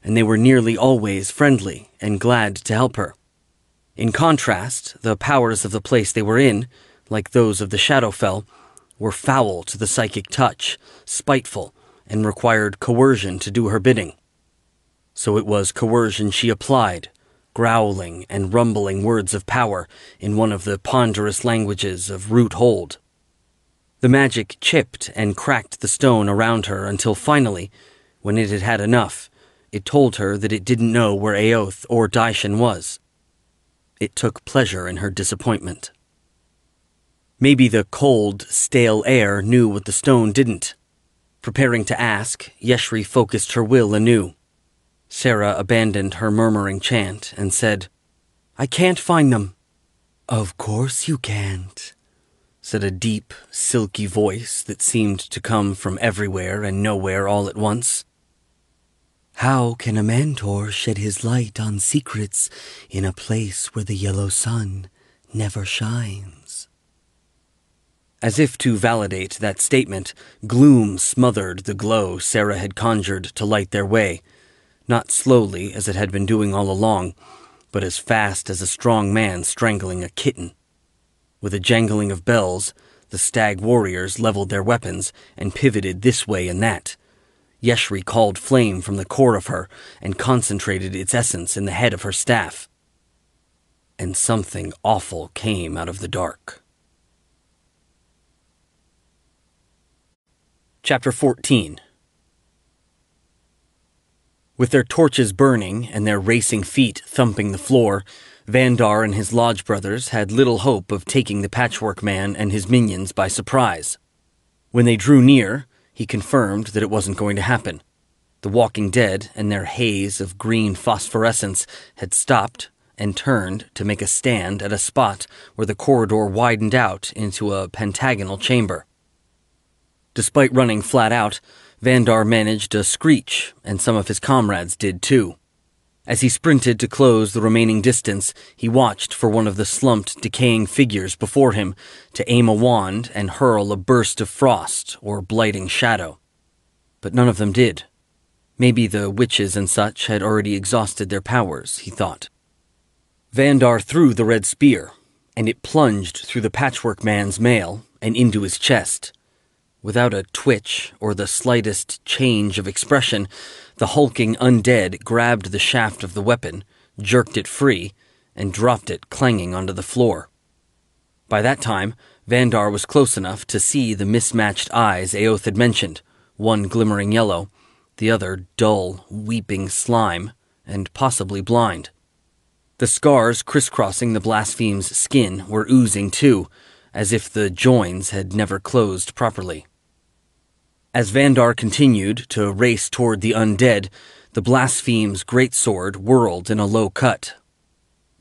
and they were nearly always friendly and glad to help her. In contrast, the powers of the place they were in, like those of the Shadowfell, were foul to the psychic touch, spiteful, and required coercion to do her bidding. So it was coercion she applied, growling and rumbling words of power in one of the ponderous languages of root hold. The magic chipped and cracked the stone around her until finally, when it had had enough, it told her that it didn't know where Eoth or Daishin was. It took pleasure in her disappointment. Maybe the cold, stale air knew what the stone didn't. Preparing to ask, Yeshri focused her will anew. Sarah abandoned her murmuring chant and said, "I can't find them." "Of course you can't," said a deep, silky voice that seemed to come from everywhere and nowhere all at once. "How can a mentor shed his light on secrets in a place where the yellow sun never shines?" As if to validate that statement, gloom smothered the glow Sarah had conjured to light their way, not slowly as it had been doing all along, but as fast as a strong man strangling a kitten. With a jangling of bells, the stag warriors leveled their weapons and pivoted this way and that. Yeshri called flame from the core of her and concentrated its essence in the head of her staff. And something awful came out of the dark. Chapter 14. With their torches burning and their racing feet thumping the floor, Vandar and his lodge brothers had little hope of taking the patchwork man and his minions by surprise. When they drew near, he confirmed that it wasn't going to happen. The walking dead and their haze of green phosphorescence had stopped and turned to make a stand at a spot where the corridor widened out into a pentagonal chamber. Despite running flat out, Vandar managed a screech, and some of his comrades did too. As he sprinted to close the remaining distance, he watched for one of the slumped, decaying figures before him to aim a wand and hurl a burst of frost or blighting shadow. But none of them did. Maybe the witches and such had already exhausted their powers, he thought. Vandar threw the red spear, and it plunged through the patchwork man's mail and into his chest. Without a twitch or the slightest change of expression, the hulking undead grabbed the shaft of the weapon, jerked it free, and dropped it clanging onto the floor. By that time, Vandar was close enough to see the mismatched eyes Aoth had mentioned, one glimmering yellow, the other dull, weeping slime, and possibly blind. The scars crisscrossing the blaspheme's skin were oozing too, as if the joins had never closed properly. As Vandar continued to race toward the undead, the blaspheme's greatsword whirled in a low cut.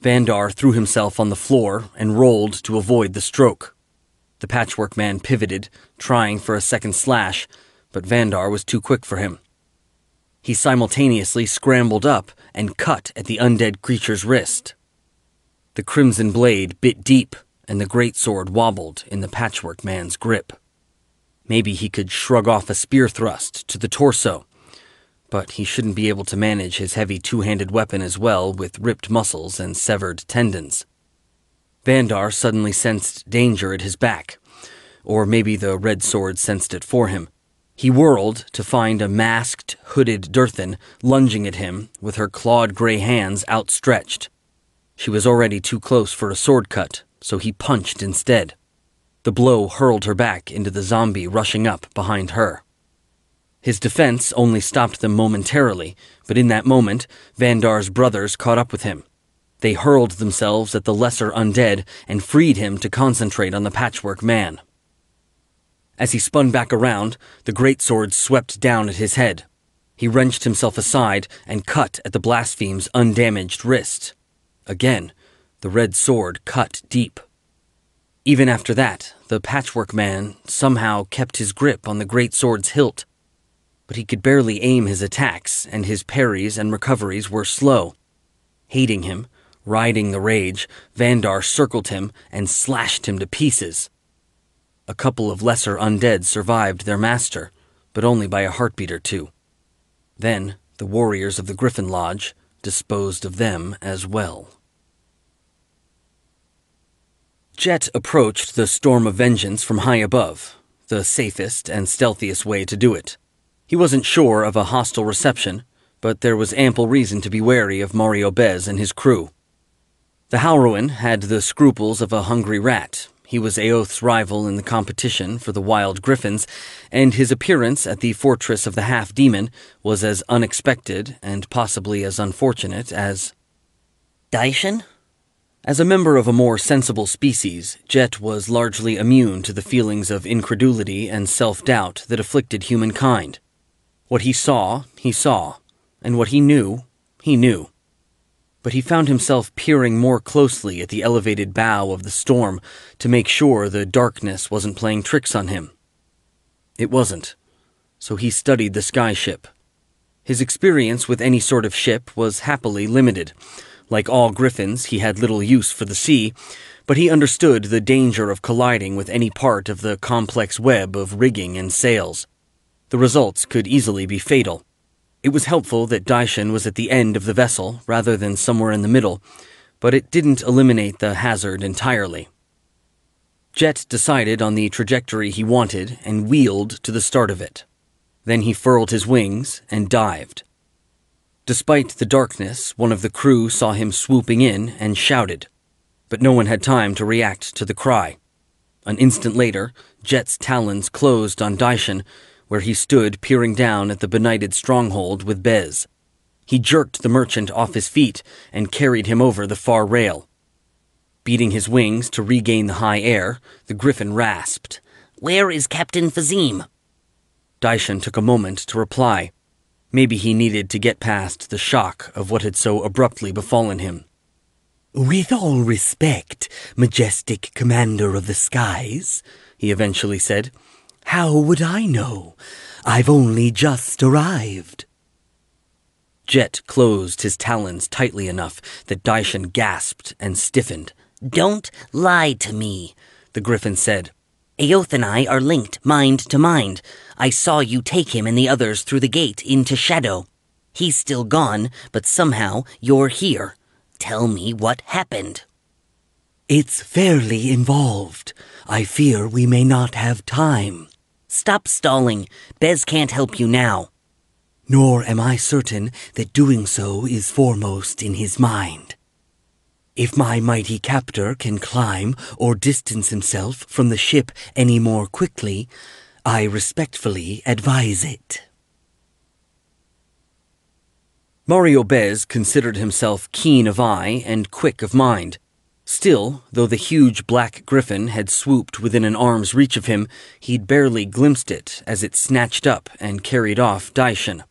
Vandar threw himself on the floor and rolled to avoid the stroke. The patchwork man pivoted, trying for a second slash, but Vandar was too quick for him. He simultaneously scrambled up and cut at the undead creature's wrist. The crimson blade bit deep, and the greatsword wobbled in the patchwork man's grip. Maybe he could shrug off a spear thrust to the torso, but he shouldn't be able to manage his heavy two-handed weapon as well with ripped muscles and severed tendons. Vandar suddenly sensed danger at his back, or maybe the red sword sensed it for him. He whirled to find a masked, hooded Durthan lunging at him with her clawed gray hands outstretched. She was already too close for a sword cut, so he punched instead. The blow hurled her back into the zombie rushing up behind her. His defense only stopped them momentarily, but in that moment, Vandar's brothers caught up with him. They hurled themselves at the lesser undead and freed him to concentrate on the patchwork man. As he spun back around, the greatsword swept down at his head. He wrenched himself aside and cut at the blaspheme's undamaged wrist. Again, the red sword cut deep. Even after that, the patchwork man somehow kept his grip on the greatsword's hilt, but he could barely aim his attacks, and his parries and recoveries were slow. Hating him, riding the rage, Vandar circled him and slashed him to pieces. A couple of lesser undead survived their master, but only by a heartbeat or two. Then the warriors of the Griffon Lodge disposed of them as well. Jet approached the storm of vengeance from high above, the safest and stealthiest way to do it. He wasn't sure of a hostile reception, but there was ample reason to be wary of Mario Bez and his crew. The Howrowan had the scruples of a hungry rat. He was Aoth's rival in the competition for the wild griffins, and his appearance at the fortress of the half-demon was as unexpected and possibly as unfortunate as... Daishin? As a member of a more sensible species, Jet was largely immune to the feelings of incredulity and self-doubt that afflicted humankind. What he saw, and what he knew. But he found himself peering more closely at the elevated bow of the storm to make sure the darkness wasn't playing tricks on him. It wasn't, so he studied the skyship. His experience with any sort of ship was happily limited. Like all griffins, he had little use for the sea, but he understood the danger of colliding with any part of the complex web of rigging and sails. The results could easily be fatal. It was helpful that Daishin was at the end of the vessel rather than somewhere in the middle, but it didn't eliminate the hazard entirely. Jet decided on the trajectory he wanted and wheeled to the start of it. Then he furled his wings and dived. Despite the darkness, one of the crew saw him swooping in and shouted, but no one had time to react to the cry. An instant later, Jet's talons closed on Daishin, where he stood peering down at the benighted stronghold with Bez. He jerked the merchant off his feet and carried him over the far rail. Beating his wings to regain the high air, the Griffon rasped, "Where is Captain Fazim?" Daishin took a moment to reply. Maybe he needed to get past the shock of what had so abruptly befallen him. "With all respect, majestic commander of the skies," he eventually said, How would I know? I've only just arrived. Jet closed his talons tightly enough that Daishan gasped and stiffened. Don't lie to me, the Griffin said. Aoth and I are linked mind to mind. I saw you take him and the others through the gate into Shadow. He's still gone, but somehow you're here. Tell me what happened. It's fairly involved. I fear we may not have time. Stop stalling. Bez can't help you now. Nor am I certain that doing so is foremost in his mind. If my mighty captor can climb or distance himself from the ship any more quickly, I respectfully advise it. Mario Bez considered himself keen of eye and quick of mind. Still, though the huge black griffin had swooped within an arm's reach of him, he'd barely glimpsed it as it snatched up and carried off Daishan.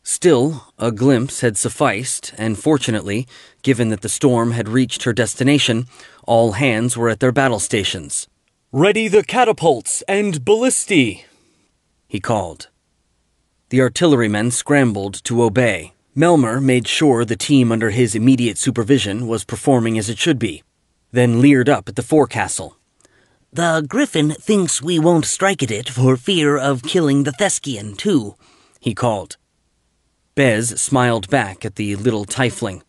Still, a glimpse had sufficed, and fortunately, given that the storm had reached her destination, all hands were at their battle stations. "Ready the catapults and ballistae," he called. The artillerymen scrambled to obey. Melmer made sure the team under his immediate supervision was performing as it should be, then leered up at the forecastle. The Griffin thinks we won't strike at it for fear of killing the Theskian, too, he called. Bez smiled back at the little tiefling.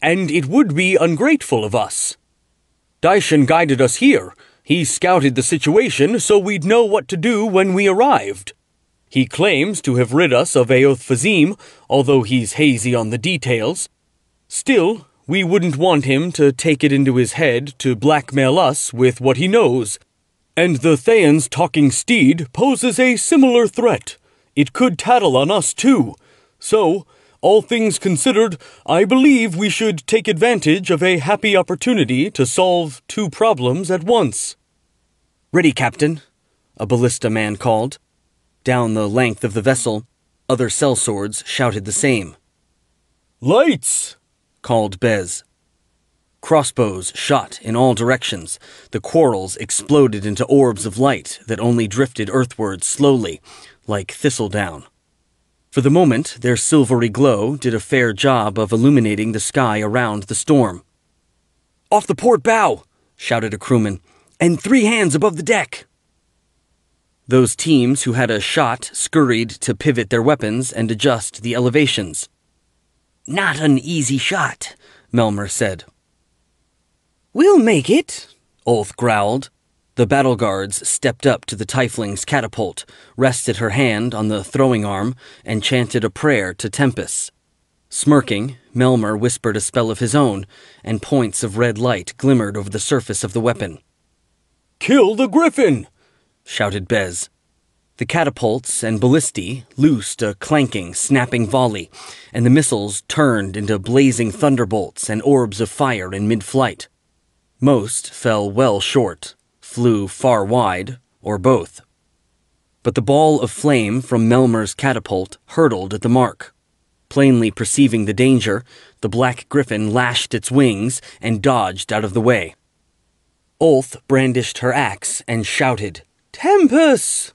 "And it would be ungrateful of us. Daishan guided us here. He scouted the situation so we'd know what to do when we arrived. He claims to have rid us of Aoth Fazim, although he's hazy on the details. Still, we wouldn't want him to take it into his head to blackmail us with what he knows. And the Thayan's talking steed poses a similar threat. It could tattle on us too. So, all things considered, I believe we should take advantage of a happy opportunity to solve two problems at once." "Ready, Captain," a ballista man called. Down the length of the vessel, other sellswords shouted the same. "Lights!" called Bez. Crossbows shot in all directions. The quarrels exploded into orbs of light that only drifted earthward slowly, like thistledown. For the moment, their silvery glow did a fair job of illuminating the sky around the storm. "Off the port bow!" shouted a crewman. "And 3 hands above the deck!" Those teams who had a shot scurried to pivot their weapons and adjust the elevations. "Not an easy shot," Melmer said. "We'll make it," Ulth growled. The battle guards stepped up to the tiefling's catapult, rested her hand on the throwing arm, and chanted a prayer to Tempest. Smirking, Melmer whispered a spell of his own, and points of red light glimmered over the surface of the weapon. "Kill the Griffin!" shouted Bez. The catapults and ballistae loosed a clanking, snapping volley, and the missiles turned into blazing thunderbolts and orbs of fire in mid-flight. Most fell well short, flew far wide, or both. But the ball of flame from Melmer's catapult hurtled at the mark. Plainly perceiving the danger, the black griffin lashed its wings and dodged out of the way. Ulth brandished her axe and shouted, "Tempest!"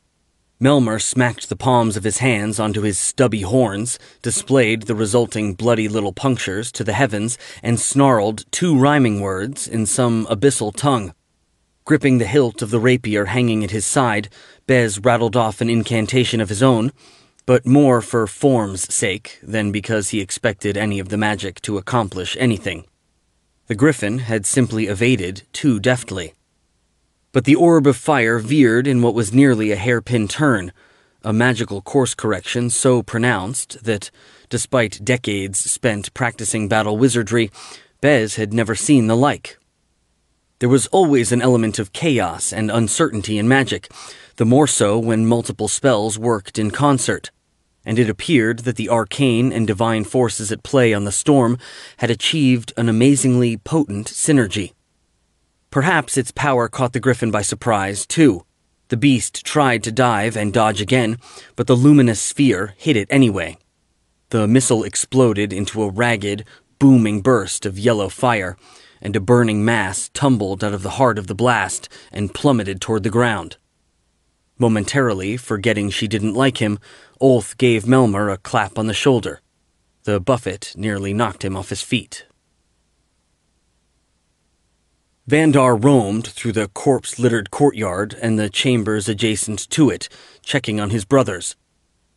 Melmer smacked the palms of his hands onto his stubby horns, displayed the resulting bloody little punctures to the heavens, and snarled 2 rhyming words in some abyssal tongue. Gripping the hilt of the rapier hanging at his side, Bez rattled off an incantation of his own, but more for form's sake than because he expected any of the magic to accomplish anything. The griffin had simply evaded too deftly. But the orb of fire veered in what was nearly a hairpin turn, a magical course correction so pronounced that, despite decades spent practicing battle wizardry, Bez had never seen the like. There was always an element of chaos and uncertainty in magic, the more so when multiple spells worked in concert, and it appeared that the arcane and divine forces at play on the storm had achieved an amazingly potent synergy. Perhaps its power caught the griffin by surprise, too. The beast tried to dive and dodge again, but the luminous sphere hit it anyway. The missile exploded into a ragged, booming burst of yellow fire, and a burning mass tumbled out of the heart of the blast and plummeted toward the ground. Momentarily, forgetting she didn't like him, Olth gave Melmer a clap on the shoulder. The buffet nearly knocked him off his feet. Vandar roamed through the corpse-littered courtyard and the chambers adjacent to it, checking on his brothers.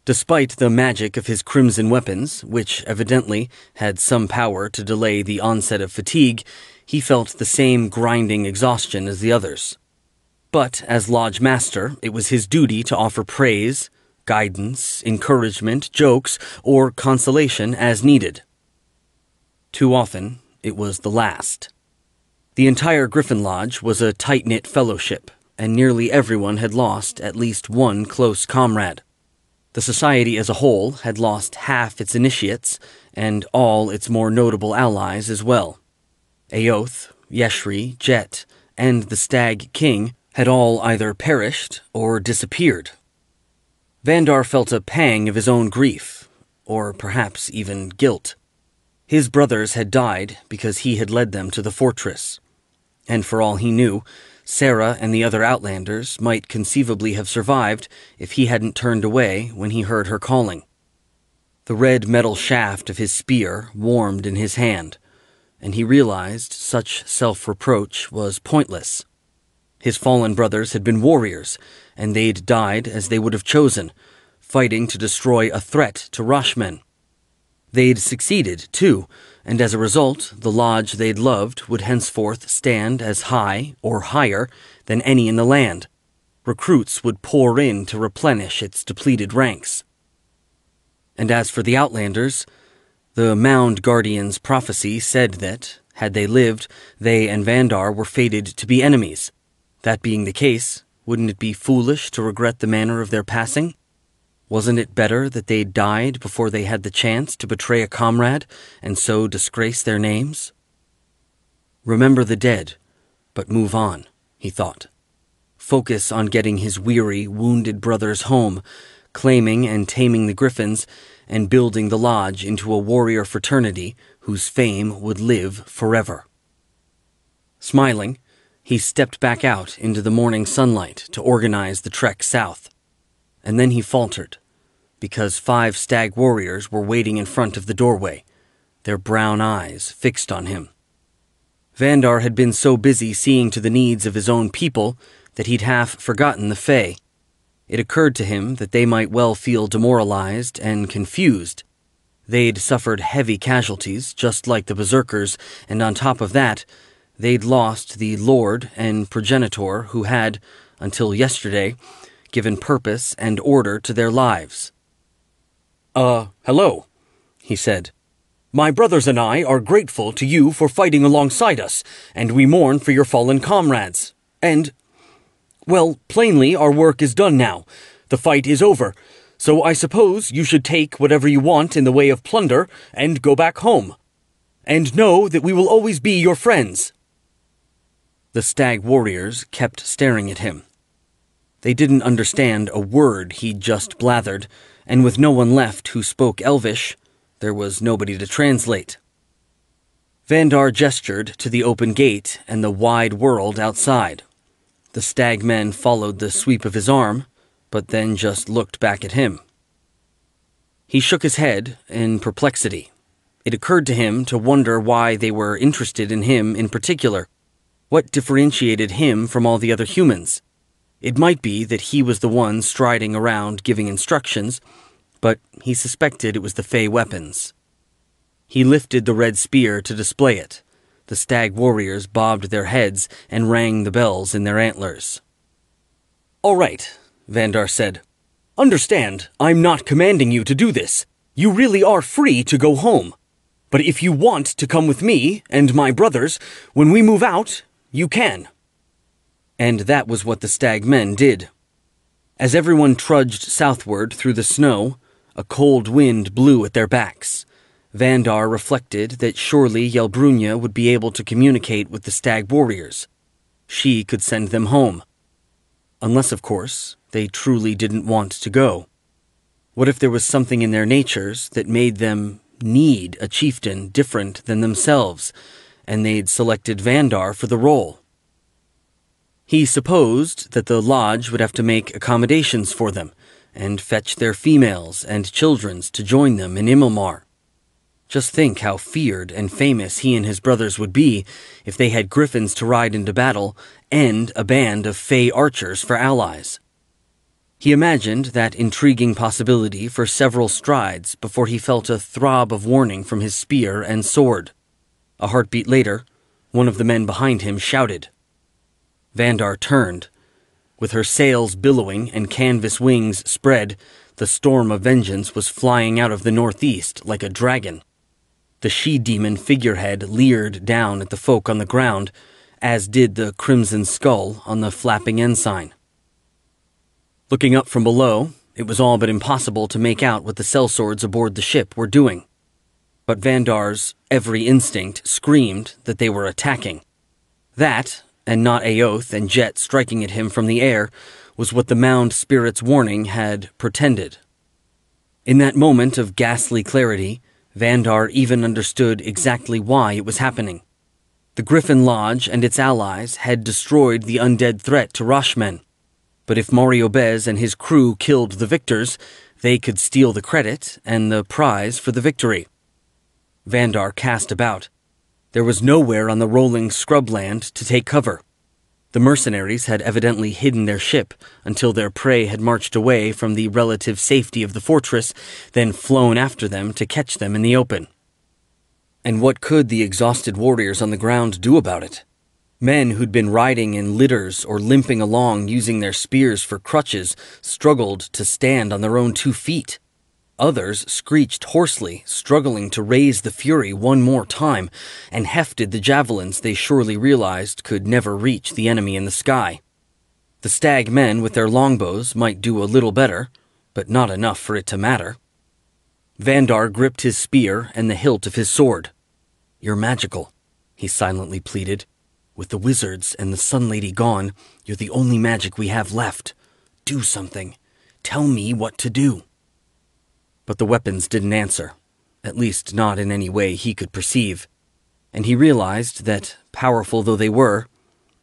Despite the magic of his crimson weapons, which evidently had some power to delay the onset of fatigue, he felt the same grinding exhaustion as the others. But as Lodge Master, it was his duty to offer praise, guidance, encouragement, jokes, or consolation as needed. Too often, it was the last. The entire Griffon Lodge was a tight-knit fellowship, and nearly everyone had lost at least one close comrade. The society as a whole had lost half its initiates, and all its more notable allies as well. Eoth, Yeshri, Jet, and the Stag King had all either perished or disappeared. Vandar felt a pang of his own grief, or perhaps even guilt. His brothers had died because he had led them to the fortress. And for all he knew, Sarah and the other Outlanders might conceivably have survived if he hadn't turned away when he heard her calling. The red metal shaft of his spear warmed in his hand, and he realized such self-reproach was pointless. His fallen brothers had been warriors, and they'd died as they would have chosen, fighting to destroy a threat to Rashmen. They'd succeeded, too, and as a result, the lodge they'd loved would henceforth stand as high, or higher, than any in the land. Recruits would pour in to replenish its depleted ranks. And as for the Outlanders, the Mound Guardian's prophecy said that, had they lived, they and Vandar were fated to be enemies. That being the case, wouldn't it be foolish to regret the manner of their passing? Wasn't it better that they'd died before they had the chance to betray a comrade and so disgrace their names? Remember the dead, but move on, he thought. Focus on getting his weary, wounded brothers home, claiming and taming the Griffins, and building the lodge into a warrior fraternity whose fame would live forever. Smiling, he stepped back out into the morning sunlight to organize the trek south. And then he faltered, because 5 stag warriors were waiting in front of the doorway, their brown eyes fixed on him. Vandar had been so busy seeing to the needs of his own people that he'd half forgotten the Fae. It occurred to him that they might well feel demoralized and confused. They'd suffered heavy casualties, just like the Berserkers, and on top of that, they'd lost the Lord and Progenitor who had, until yesterday, given purpose and order to their lives. Hello, he said. My brothers and I are grateful to you for fighting alongside us, and we mourn for your fallen comrades. And, well, plainly our work is done now. The fight is over, so I suppose you should take whatever you want in the way of plunder and go back home. And know that we will always be your friends. The stag warriors kept staring at him. They didn't understand a word he'd just blathered, and with no one left who spoke Elvish, there was nobody to translate. Vandar gestured to the open gate and the wide world outside. The stag men followed the sweep of his arm, but then just looked back at him. He shook his head in perplexity. It occurred to him to wonder why they were interested in him in particular. What differentiated him from all the other humans? It might be that he was the one striding around giving instructions, but he suspected it was the Fey weapons. He lifted the red spear to display it. The stag warriors bobbed their heads and rang the bells in their antlers. All right, Vandar said. Understand, I'm not commanding you to do this. You really are free to go home. But if you want to come with me and my brothers, when we move out, you can. And that was what the stag men did. As everyone trudged southward through the snow, a cold wind blew at their backs. Vandar reflected that surely Yelbrunya would be able to communicate with the stag warriors. She could send them home. Unless, of course, they truly didn't want to go. What if there was something in their natures that made them need a chieftain different than themselves, and they'd selected Vandar for the role? He supposed that the lodge would have to make accommodations for them and fetch their females and childrens to join them in Imilmar. Just think how feared and famous he and his brothers would be if they had griffins to ride into battle and a band of fey archers for allies. He imagined that intriguing possibility for several strides before he felt a throb of warning from his spear and sword. A heartbeat later, one of the men behind him shouted. Vandar turned. With her sails billowing and canvas wings spread, the storm of vengeance was flying out of the northeast like a dragon. The she-demon figurehead leered down at the folk on the ground, as did the crimson skull on the flapping ensign. Looking up from below, it was all but impossible to make out what the sellswords aboard the ship were doing. But Vandar's every instinct screamed that they were attacking. That, and not Aoth and Jet striking at him from the air, was what the Mound Spirit's warning had pretended. In that moment of ghastly clarity, Vandar even understood exactly why it was happening. The Griffin Lodge and its allies had destroyed the undead threat to Rashmen. But if Mario Bez and his crew killed the victors, they could steal the credit and the prize for the victory. Vandar cast about. There was nowhere on the rolling scrubland to take cover. The mercenaries had evidently hidden their ship until their prey had marched away from the relative safety of the fortress, then flown after them to catch them in the open. And what could the exhausted warriors on the ground do about it? Men who'd been riding in litters or limping along using their spears for crutches struggled to stand on their own 2 feet. Others screeched hoarsely, struggling to raise the fury one more time, and hefted the javelins they surely realized could never reach the enemy in the sky. The stag men with their longbows might do a little better, but not enough for it to matter. Vandar gripped his spear and the hilt of his sword. "You're magical," he silently pleaded. "With the wizards and the Sun Lady gone, you're the only magic we have left. Do something. Tell me what to do." But the weapons didn't answer, at least not in any way he could perceive, and he realized that, powerful though they were,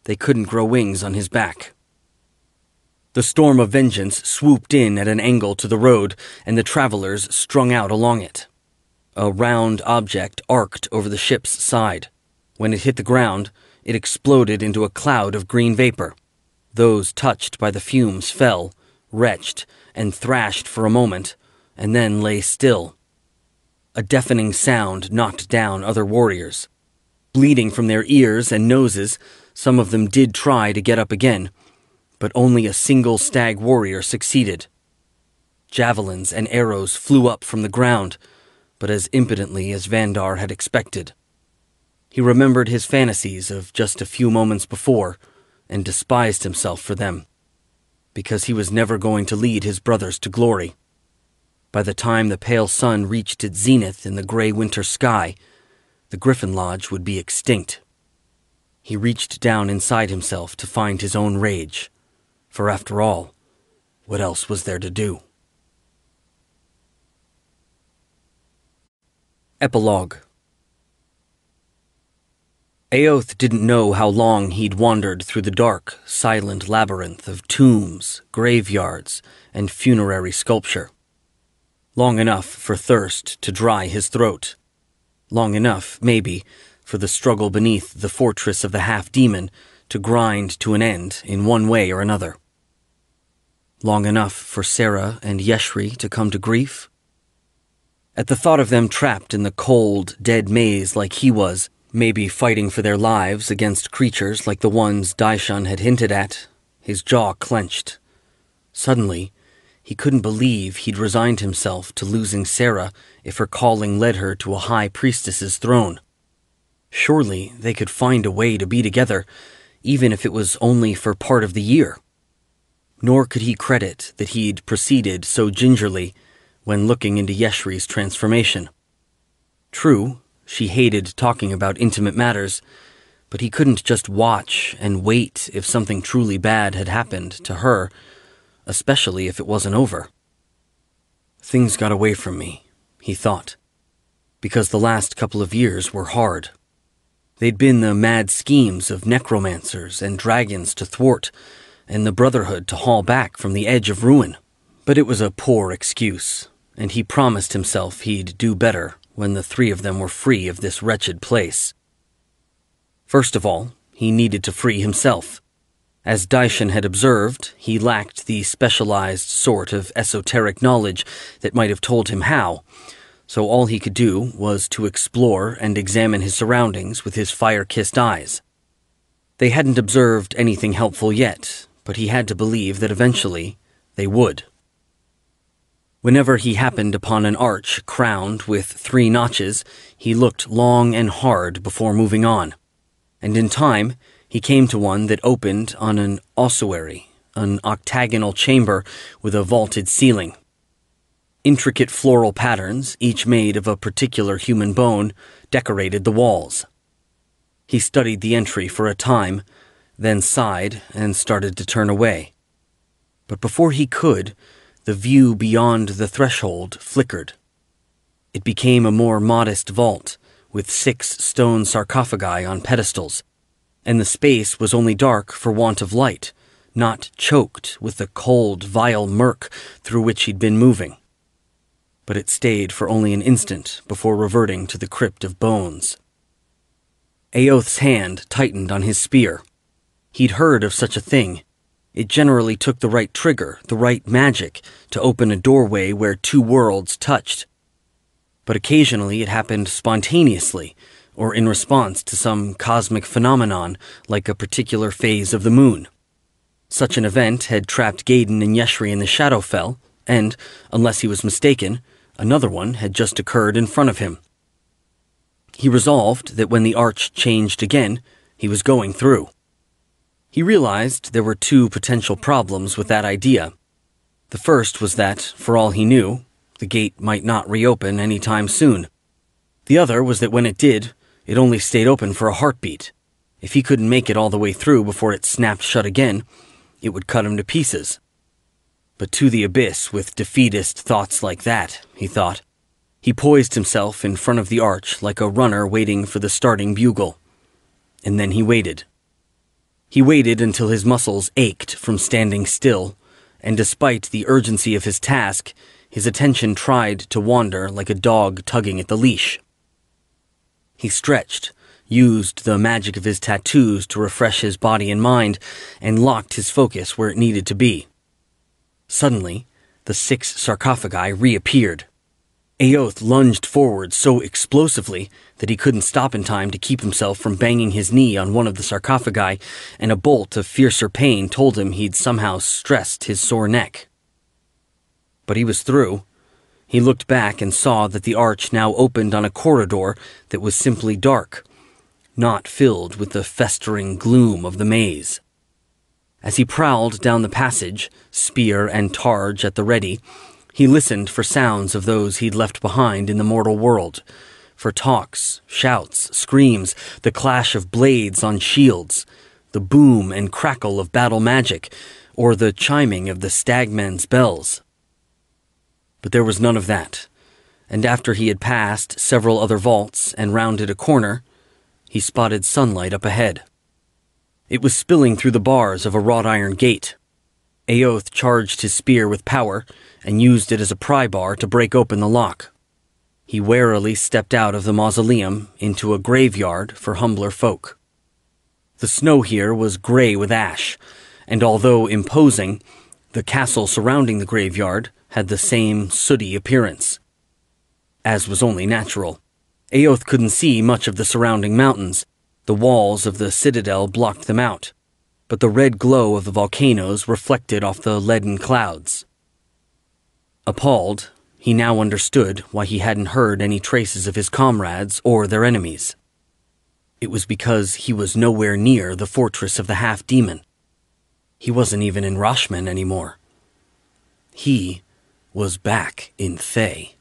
they couldn't grow wings on his back. The storm of vengeance swooped in at an angle to the road, and the travelers strung out along it. A round object arced over the ship's side. When it hit the ground, it exploded into a cloud of green vapor. Those touched by the fumes fell, retched, and thrashed for a moment, and then lay still. A deafening sound knocked down other warriors. Bleeding from their ears and noses, some of them did try to get up again, but only a single stag warrior succeeded. Javelins and arrows flew up from the ground, but as impotently as Vandar had expected. He remembered his fantasies of just a few moments before, and despised himself for them, because he was never going to lead his brothers to glory. By the time the pale sun reached its zenith in the gray winter sky, the Griffin Lodge would be extinct. He reached down inside himself to find his own rage, for after all, what else was there to do? Epilogue. Aoth didn't know how long he'd wandered through the dark, silent labyrinth of tombs, graveyards, and funerary sculpture. Long enough for thirst to dry his throat. Long enough, maybe, for the struggle beneath the fortress of the half-demon to grind to an end in one way or another. Long enough for Sarah and Yeshri to come to grief. At the thought of them trapped in the cold, dead maze like he was, maybe fighting for their lives against creatures like the ones Daishan had hinted at, his jaw clenched. Suddenly, he couldn't believe he'd resigned himself to losing Sarah if her calling led her to a high priestess's throne. Surely they could find a way to be together, even if it was only for part of the year. Nor could he credit that he'd proceeded so gingerly when looking into Yeshri's transformation. True, she hated talking about intimate matters, but he couldn't just watch and wait if something truly bad had happened to her, especially if it wasn't over. Things got away from me, he thought, because the last couple of years were hard. They'd been the mad schemes of necromancers and dragons to thwart, and the Brotherhood to haul back from the edge of ruin. But it was a poor excuse, and he promised himself he'd do better when the three of them were free of this wretched place. First of all, he needed to free himself. As Daishin had observed, he lacked the specialized sort of esoteric knowledge that might have told him how, so all he could do was to explore and examine his surroundings with his fire-kissed eyes. They hadn't observed anything helpful yet, but he had to believe that eventually they would. Whenever he happened upon an arch crowned with 3 notches, he looked long and hard before moving on, and in time he came to one that opened on an ossuary, an octagonal chamber with a vaulted ceiling. Intricate floral patterns, each made of a particular human bone, decorated the walls. He studied the entry for a time, then sighed and started to turn away. But before he could, the view beyond the threshold flickered. It became a more modest vault, with 6 stone sarcophagi on pedestals, and the space was only dark for want of light, not choked with the cold, vile murk through which he'd been moving. But it stayed for only an instant before reverting to the crypt of bones. Aoth's hand tightened on his spear. He'd heard of such a thing. It generally took the right trigger, the right magic, to open a doorway where 2 worlds touched. But occasionally it happened spontaneously, or in response to some cosmic phenomenon like a particular phase of the moon. Such an event had trapped Gaiden and Yeshri in the Shadowfell, and, unless he was mistaken, another one had just occurred in front of him. He resolved that when the arch changed again, he was going through. He realized there were 2 potential problems with that idea. The first was that, for all he knew, the gate might not reopen any time soon. The other was that when it did, it only stayed open for a heartbeat. If he couldn't make it all the way through before it snapped shut again, it would cut him to pieces. But to the abyss with defeatist thoughts like that, he thought. He poised himself in front of the arch like a runner waiting for the starting bugle. And then he waited. He waited until his muscles ached from standing still, and despite the urgency of his task, his attention tried to wander like a dog tugging at the leash. He stretched, used the magic of his tattoos to refresh his body and mind, and locked his focus where it needed to be. Suddenly, the 6 sarcophagi reappeared. Aoth lunged forward so explosively that he couldn't stop in time to keep himself from banging his knee on one of the sarcophagi, and a bolt of fiercer pain told him he'd somehow stressed his sore neck. But he was through. He looked back and saw that the arch now opened on a corridor that was simply dark, not filled with the festering gloom of the maze. As he prowled down the passage, spear and targe at the ready, he listened for sounds of those he'd left behind in the mortal world, for talks, shouts, screams, the clash of blades on shields, the boom and crackle of battle magic, or the chiming of the stagmen's bells. But there was none of that, and after he had passed several other vaults and rounded a corner, he spotted sunlight up ahead. It was spilling through the bars of a wrought iron gate. Aoth charged his spear with power and used it as a pry bar to break open the lock. He warily stepped out of the mausoleum into a graveyard for humbler folk. The snow here was gray with ash, and although imposing, the castle surrounding the graveyard had the same sooty appearance. As was only natural, Aoth couldn't see much of the surrounding mountains. The walls of the citadel blocked them out, but the red glow of the volcanoes reflected off the leaden clouds. Appalled, he now understood why he hadn't heard any traces of his comrades or their enemies. It was because he was nowhere near the fortress of the half-demon. He wasn't even in Rashman anymore. He was back in Thay.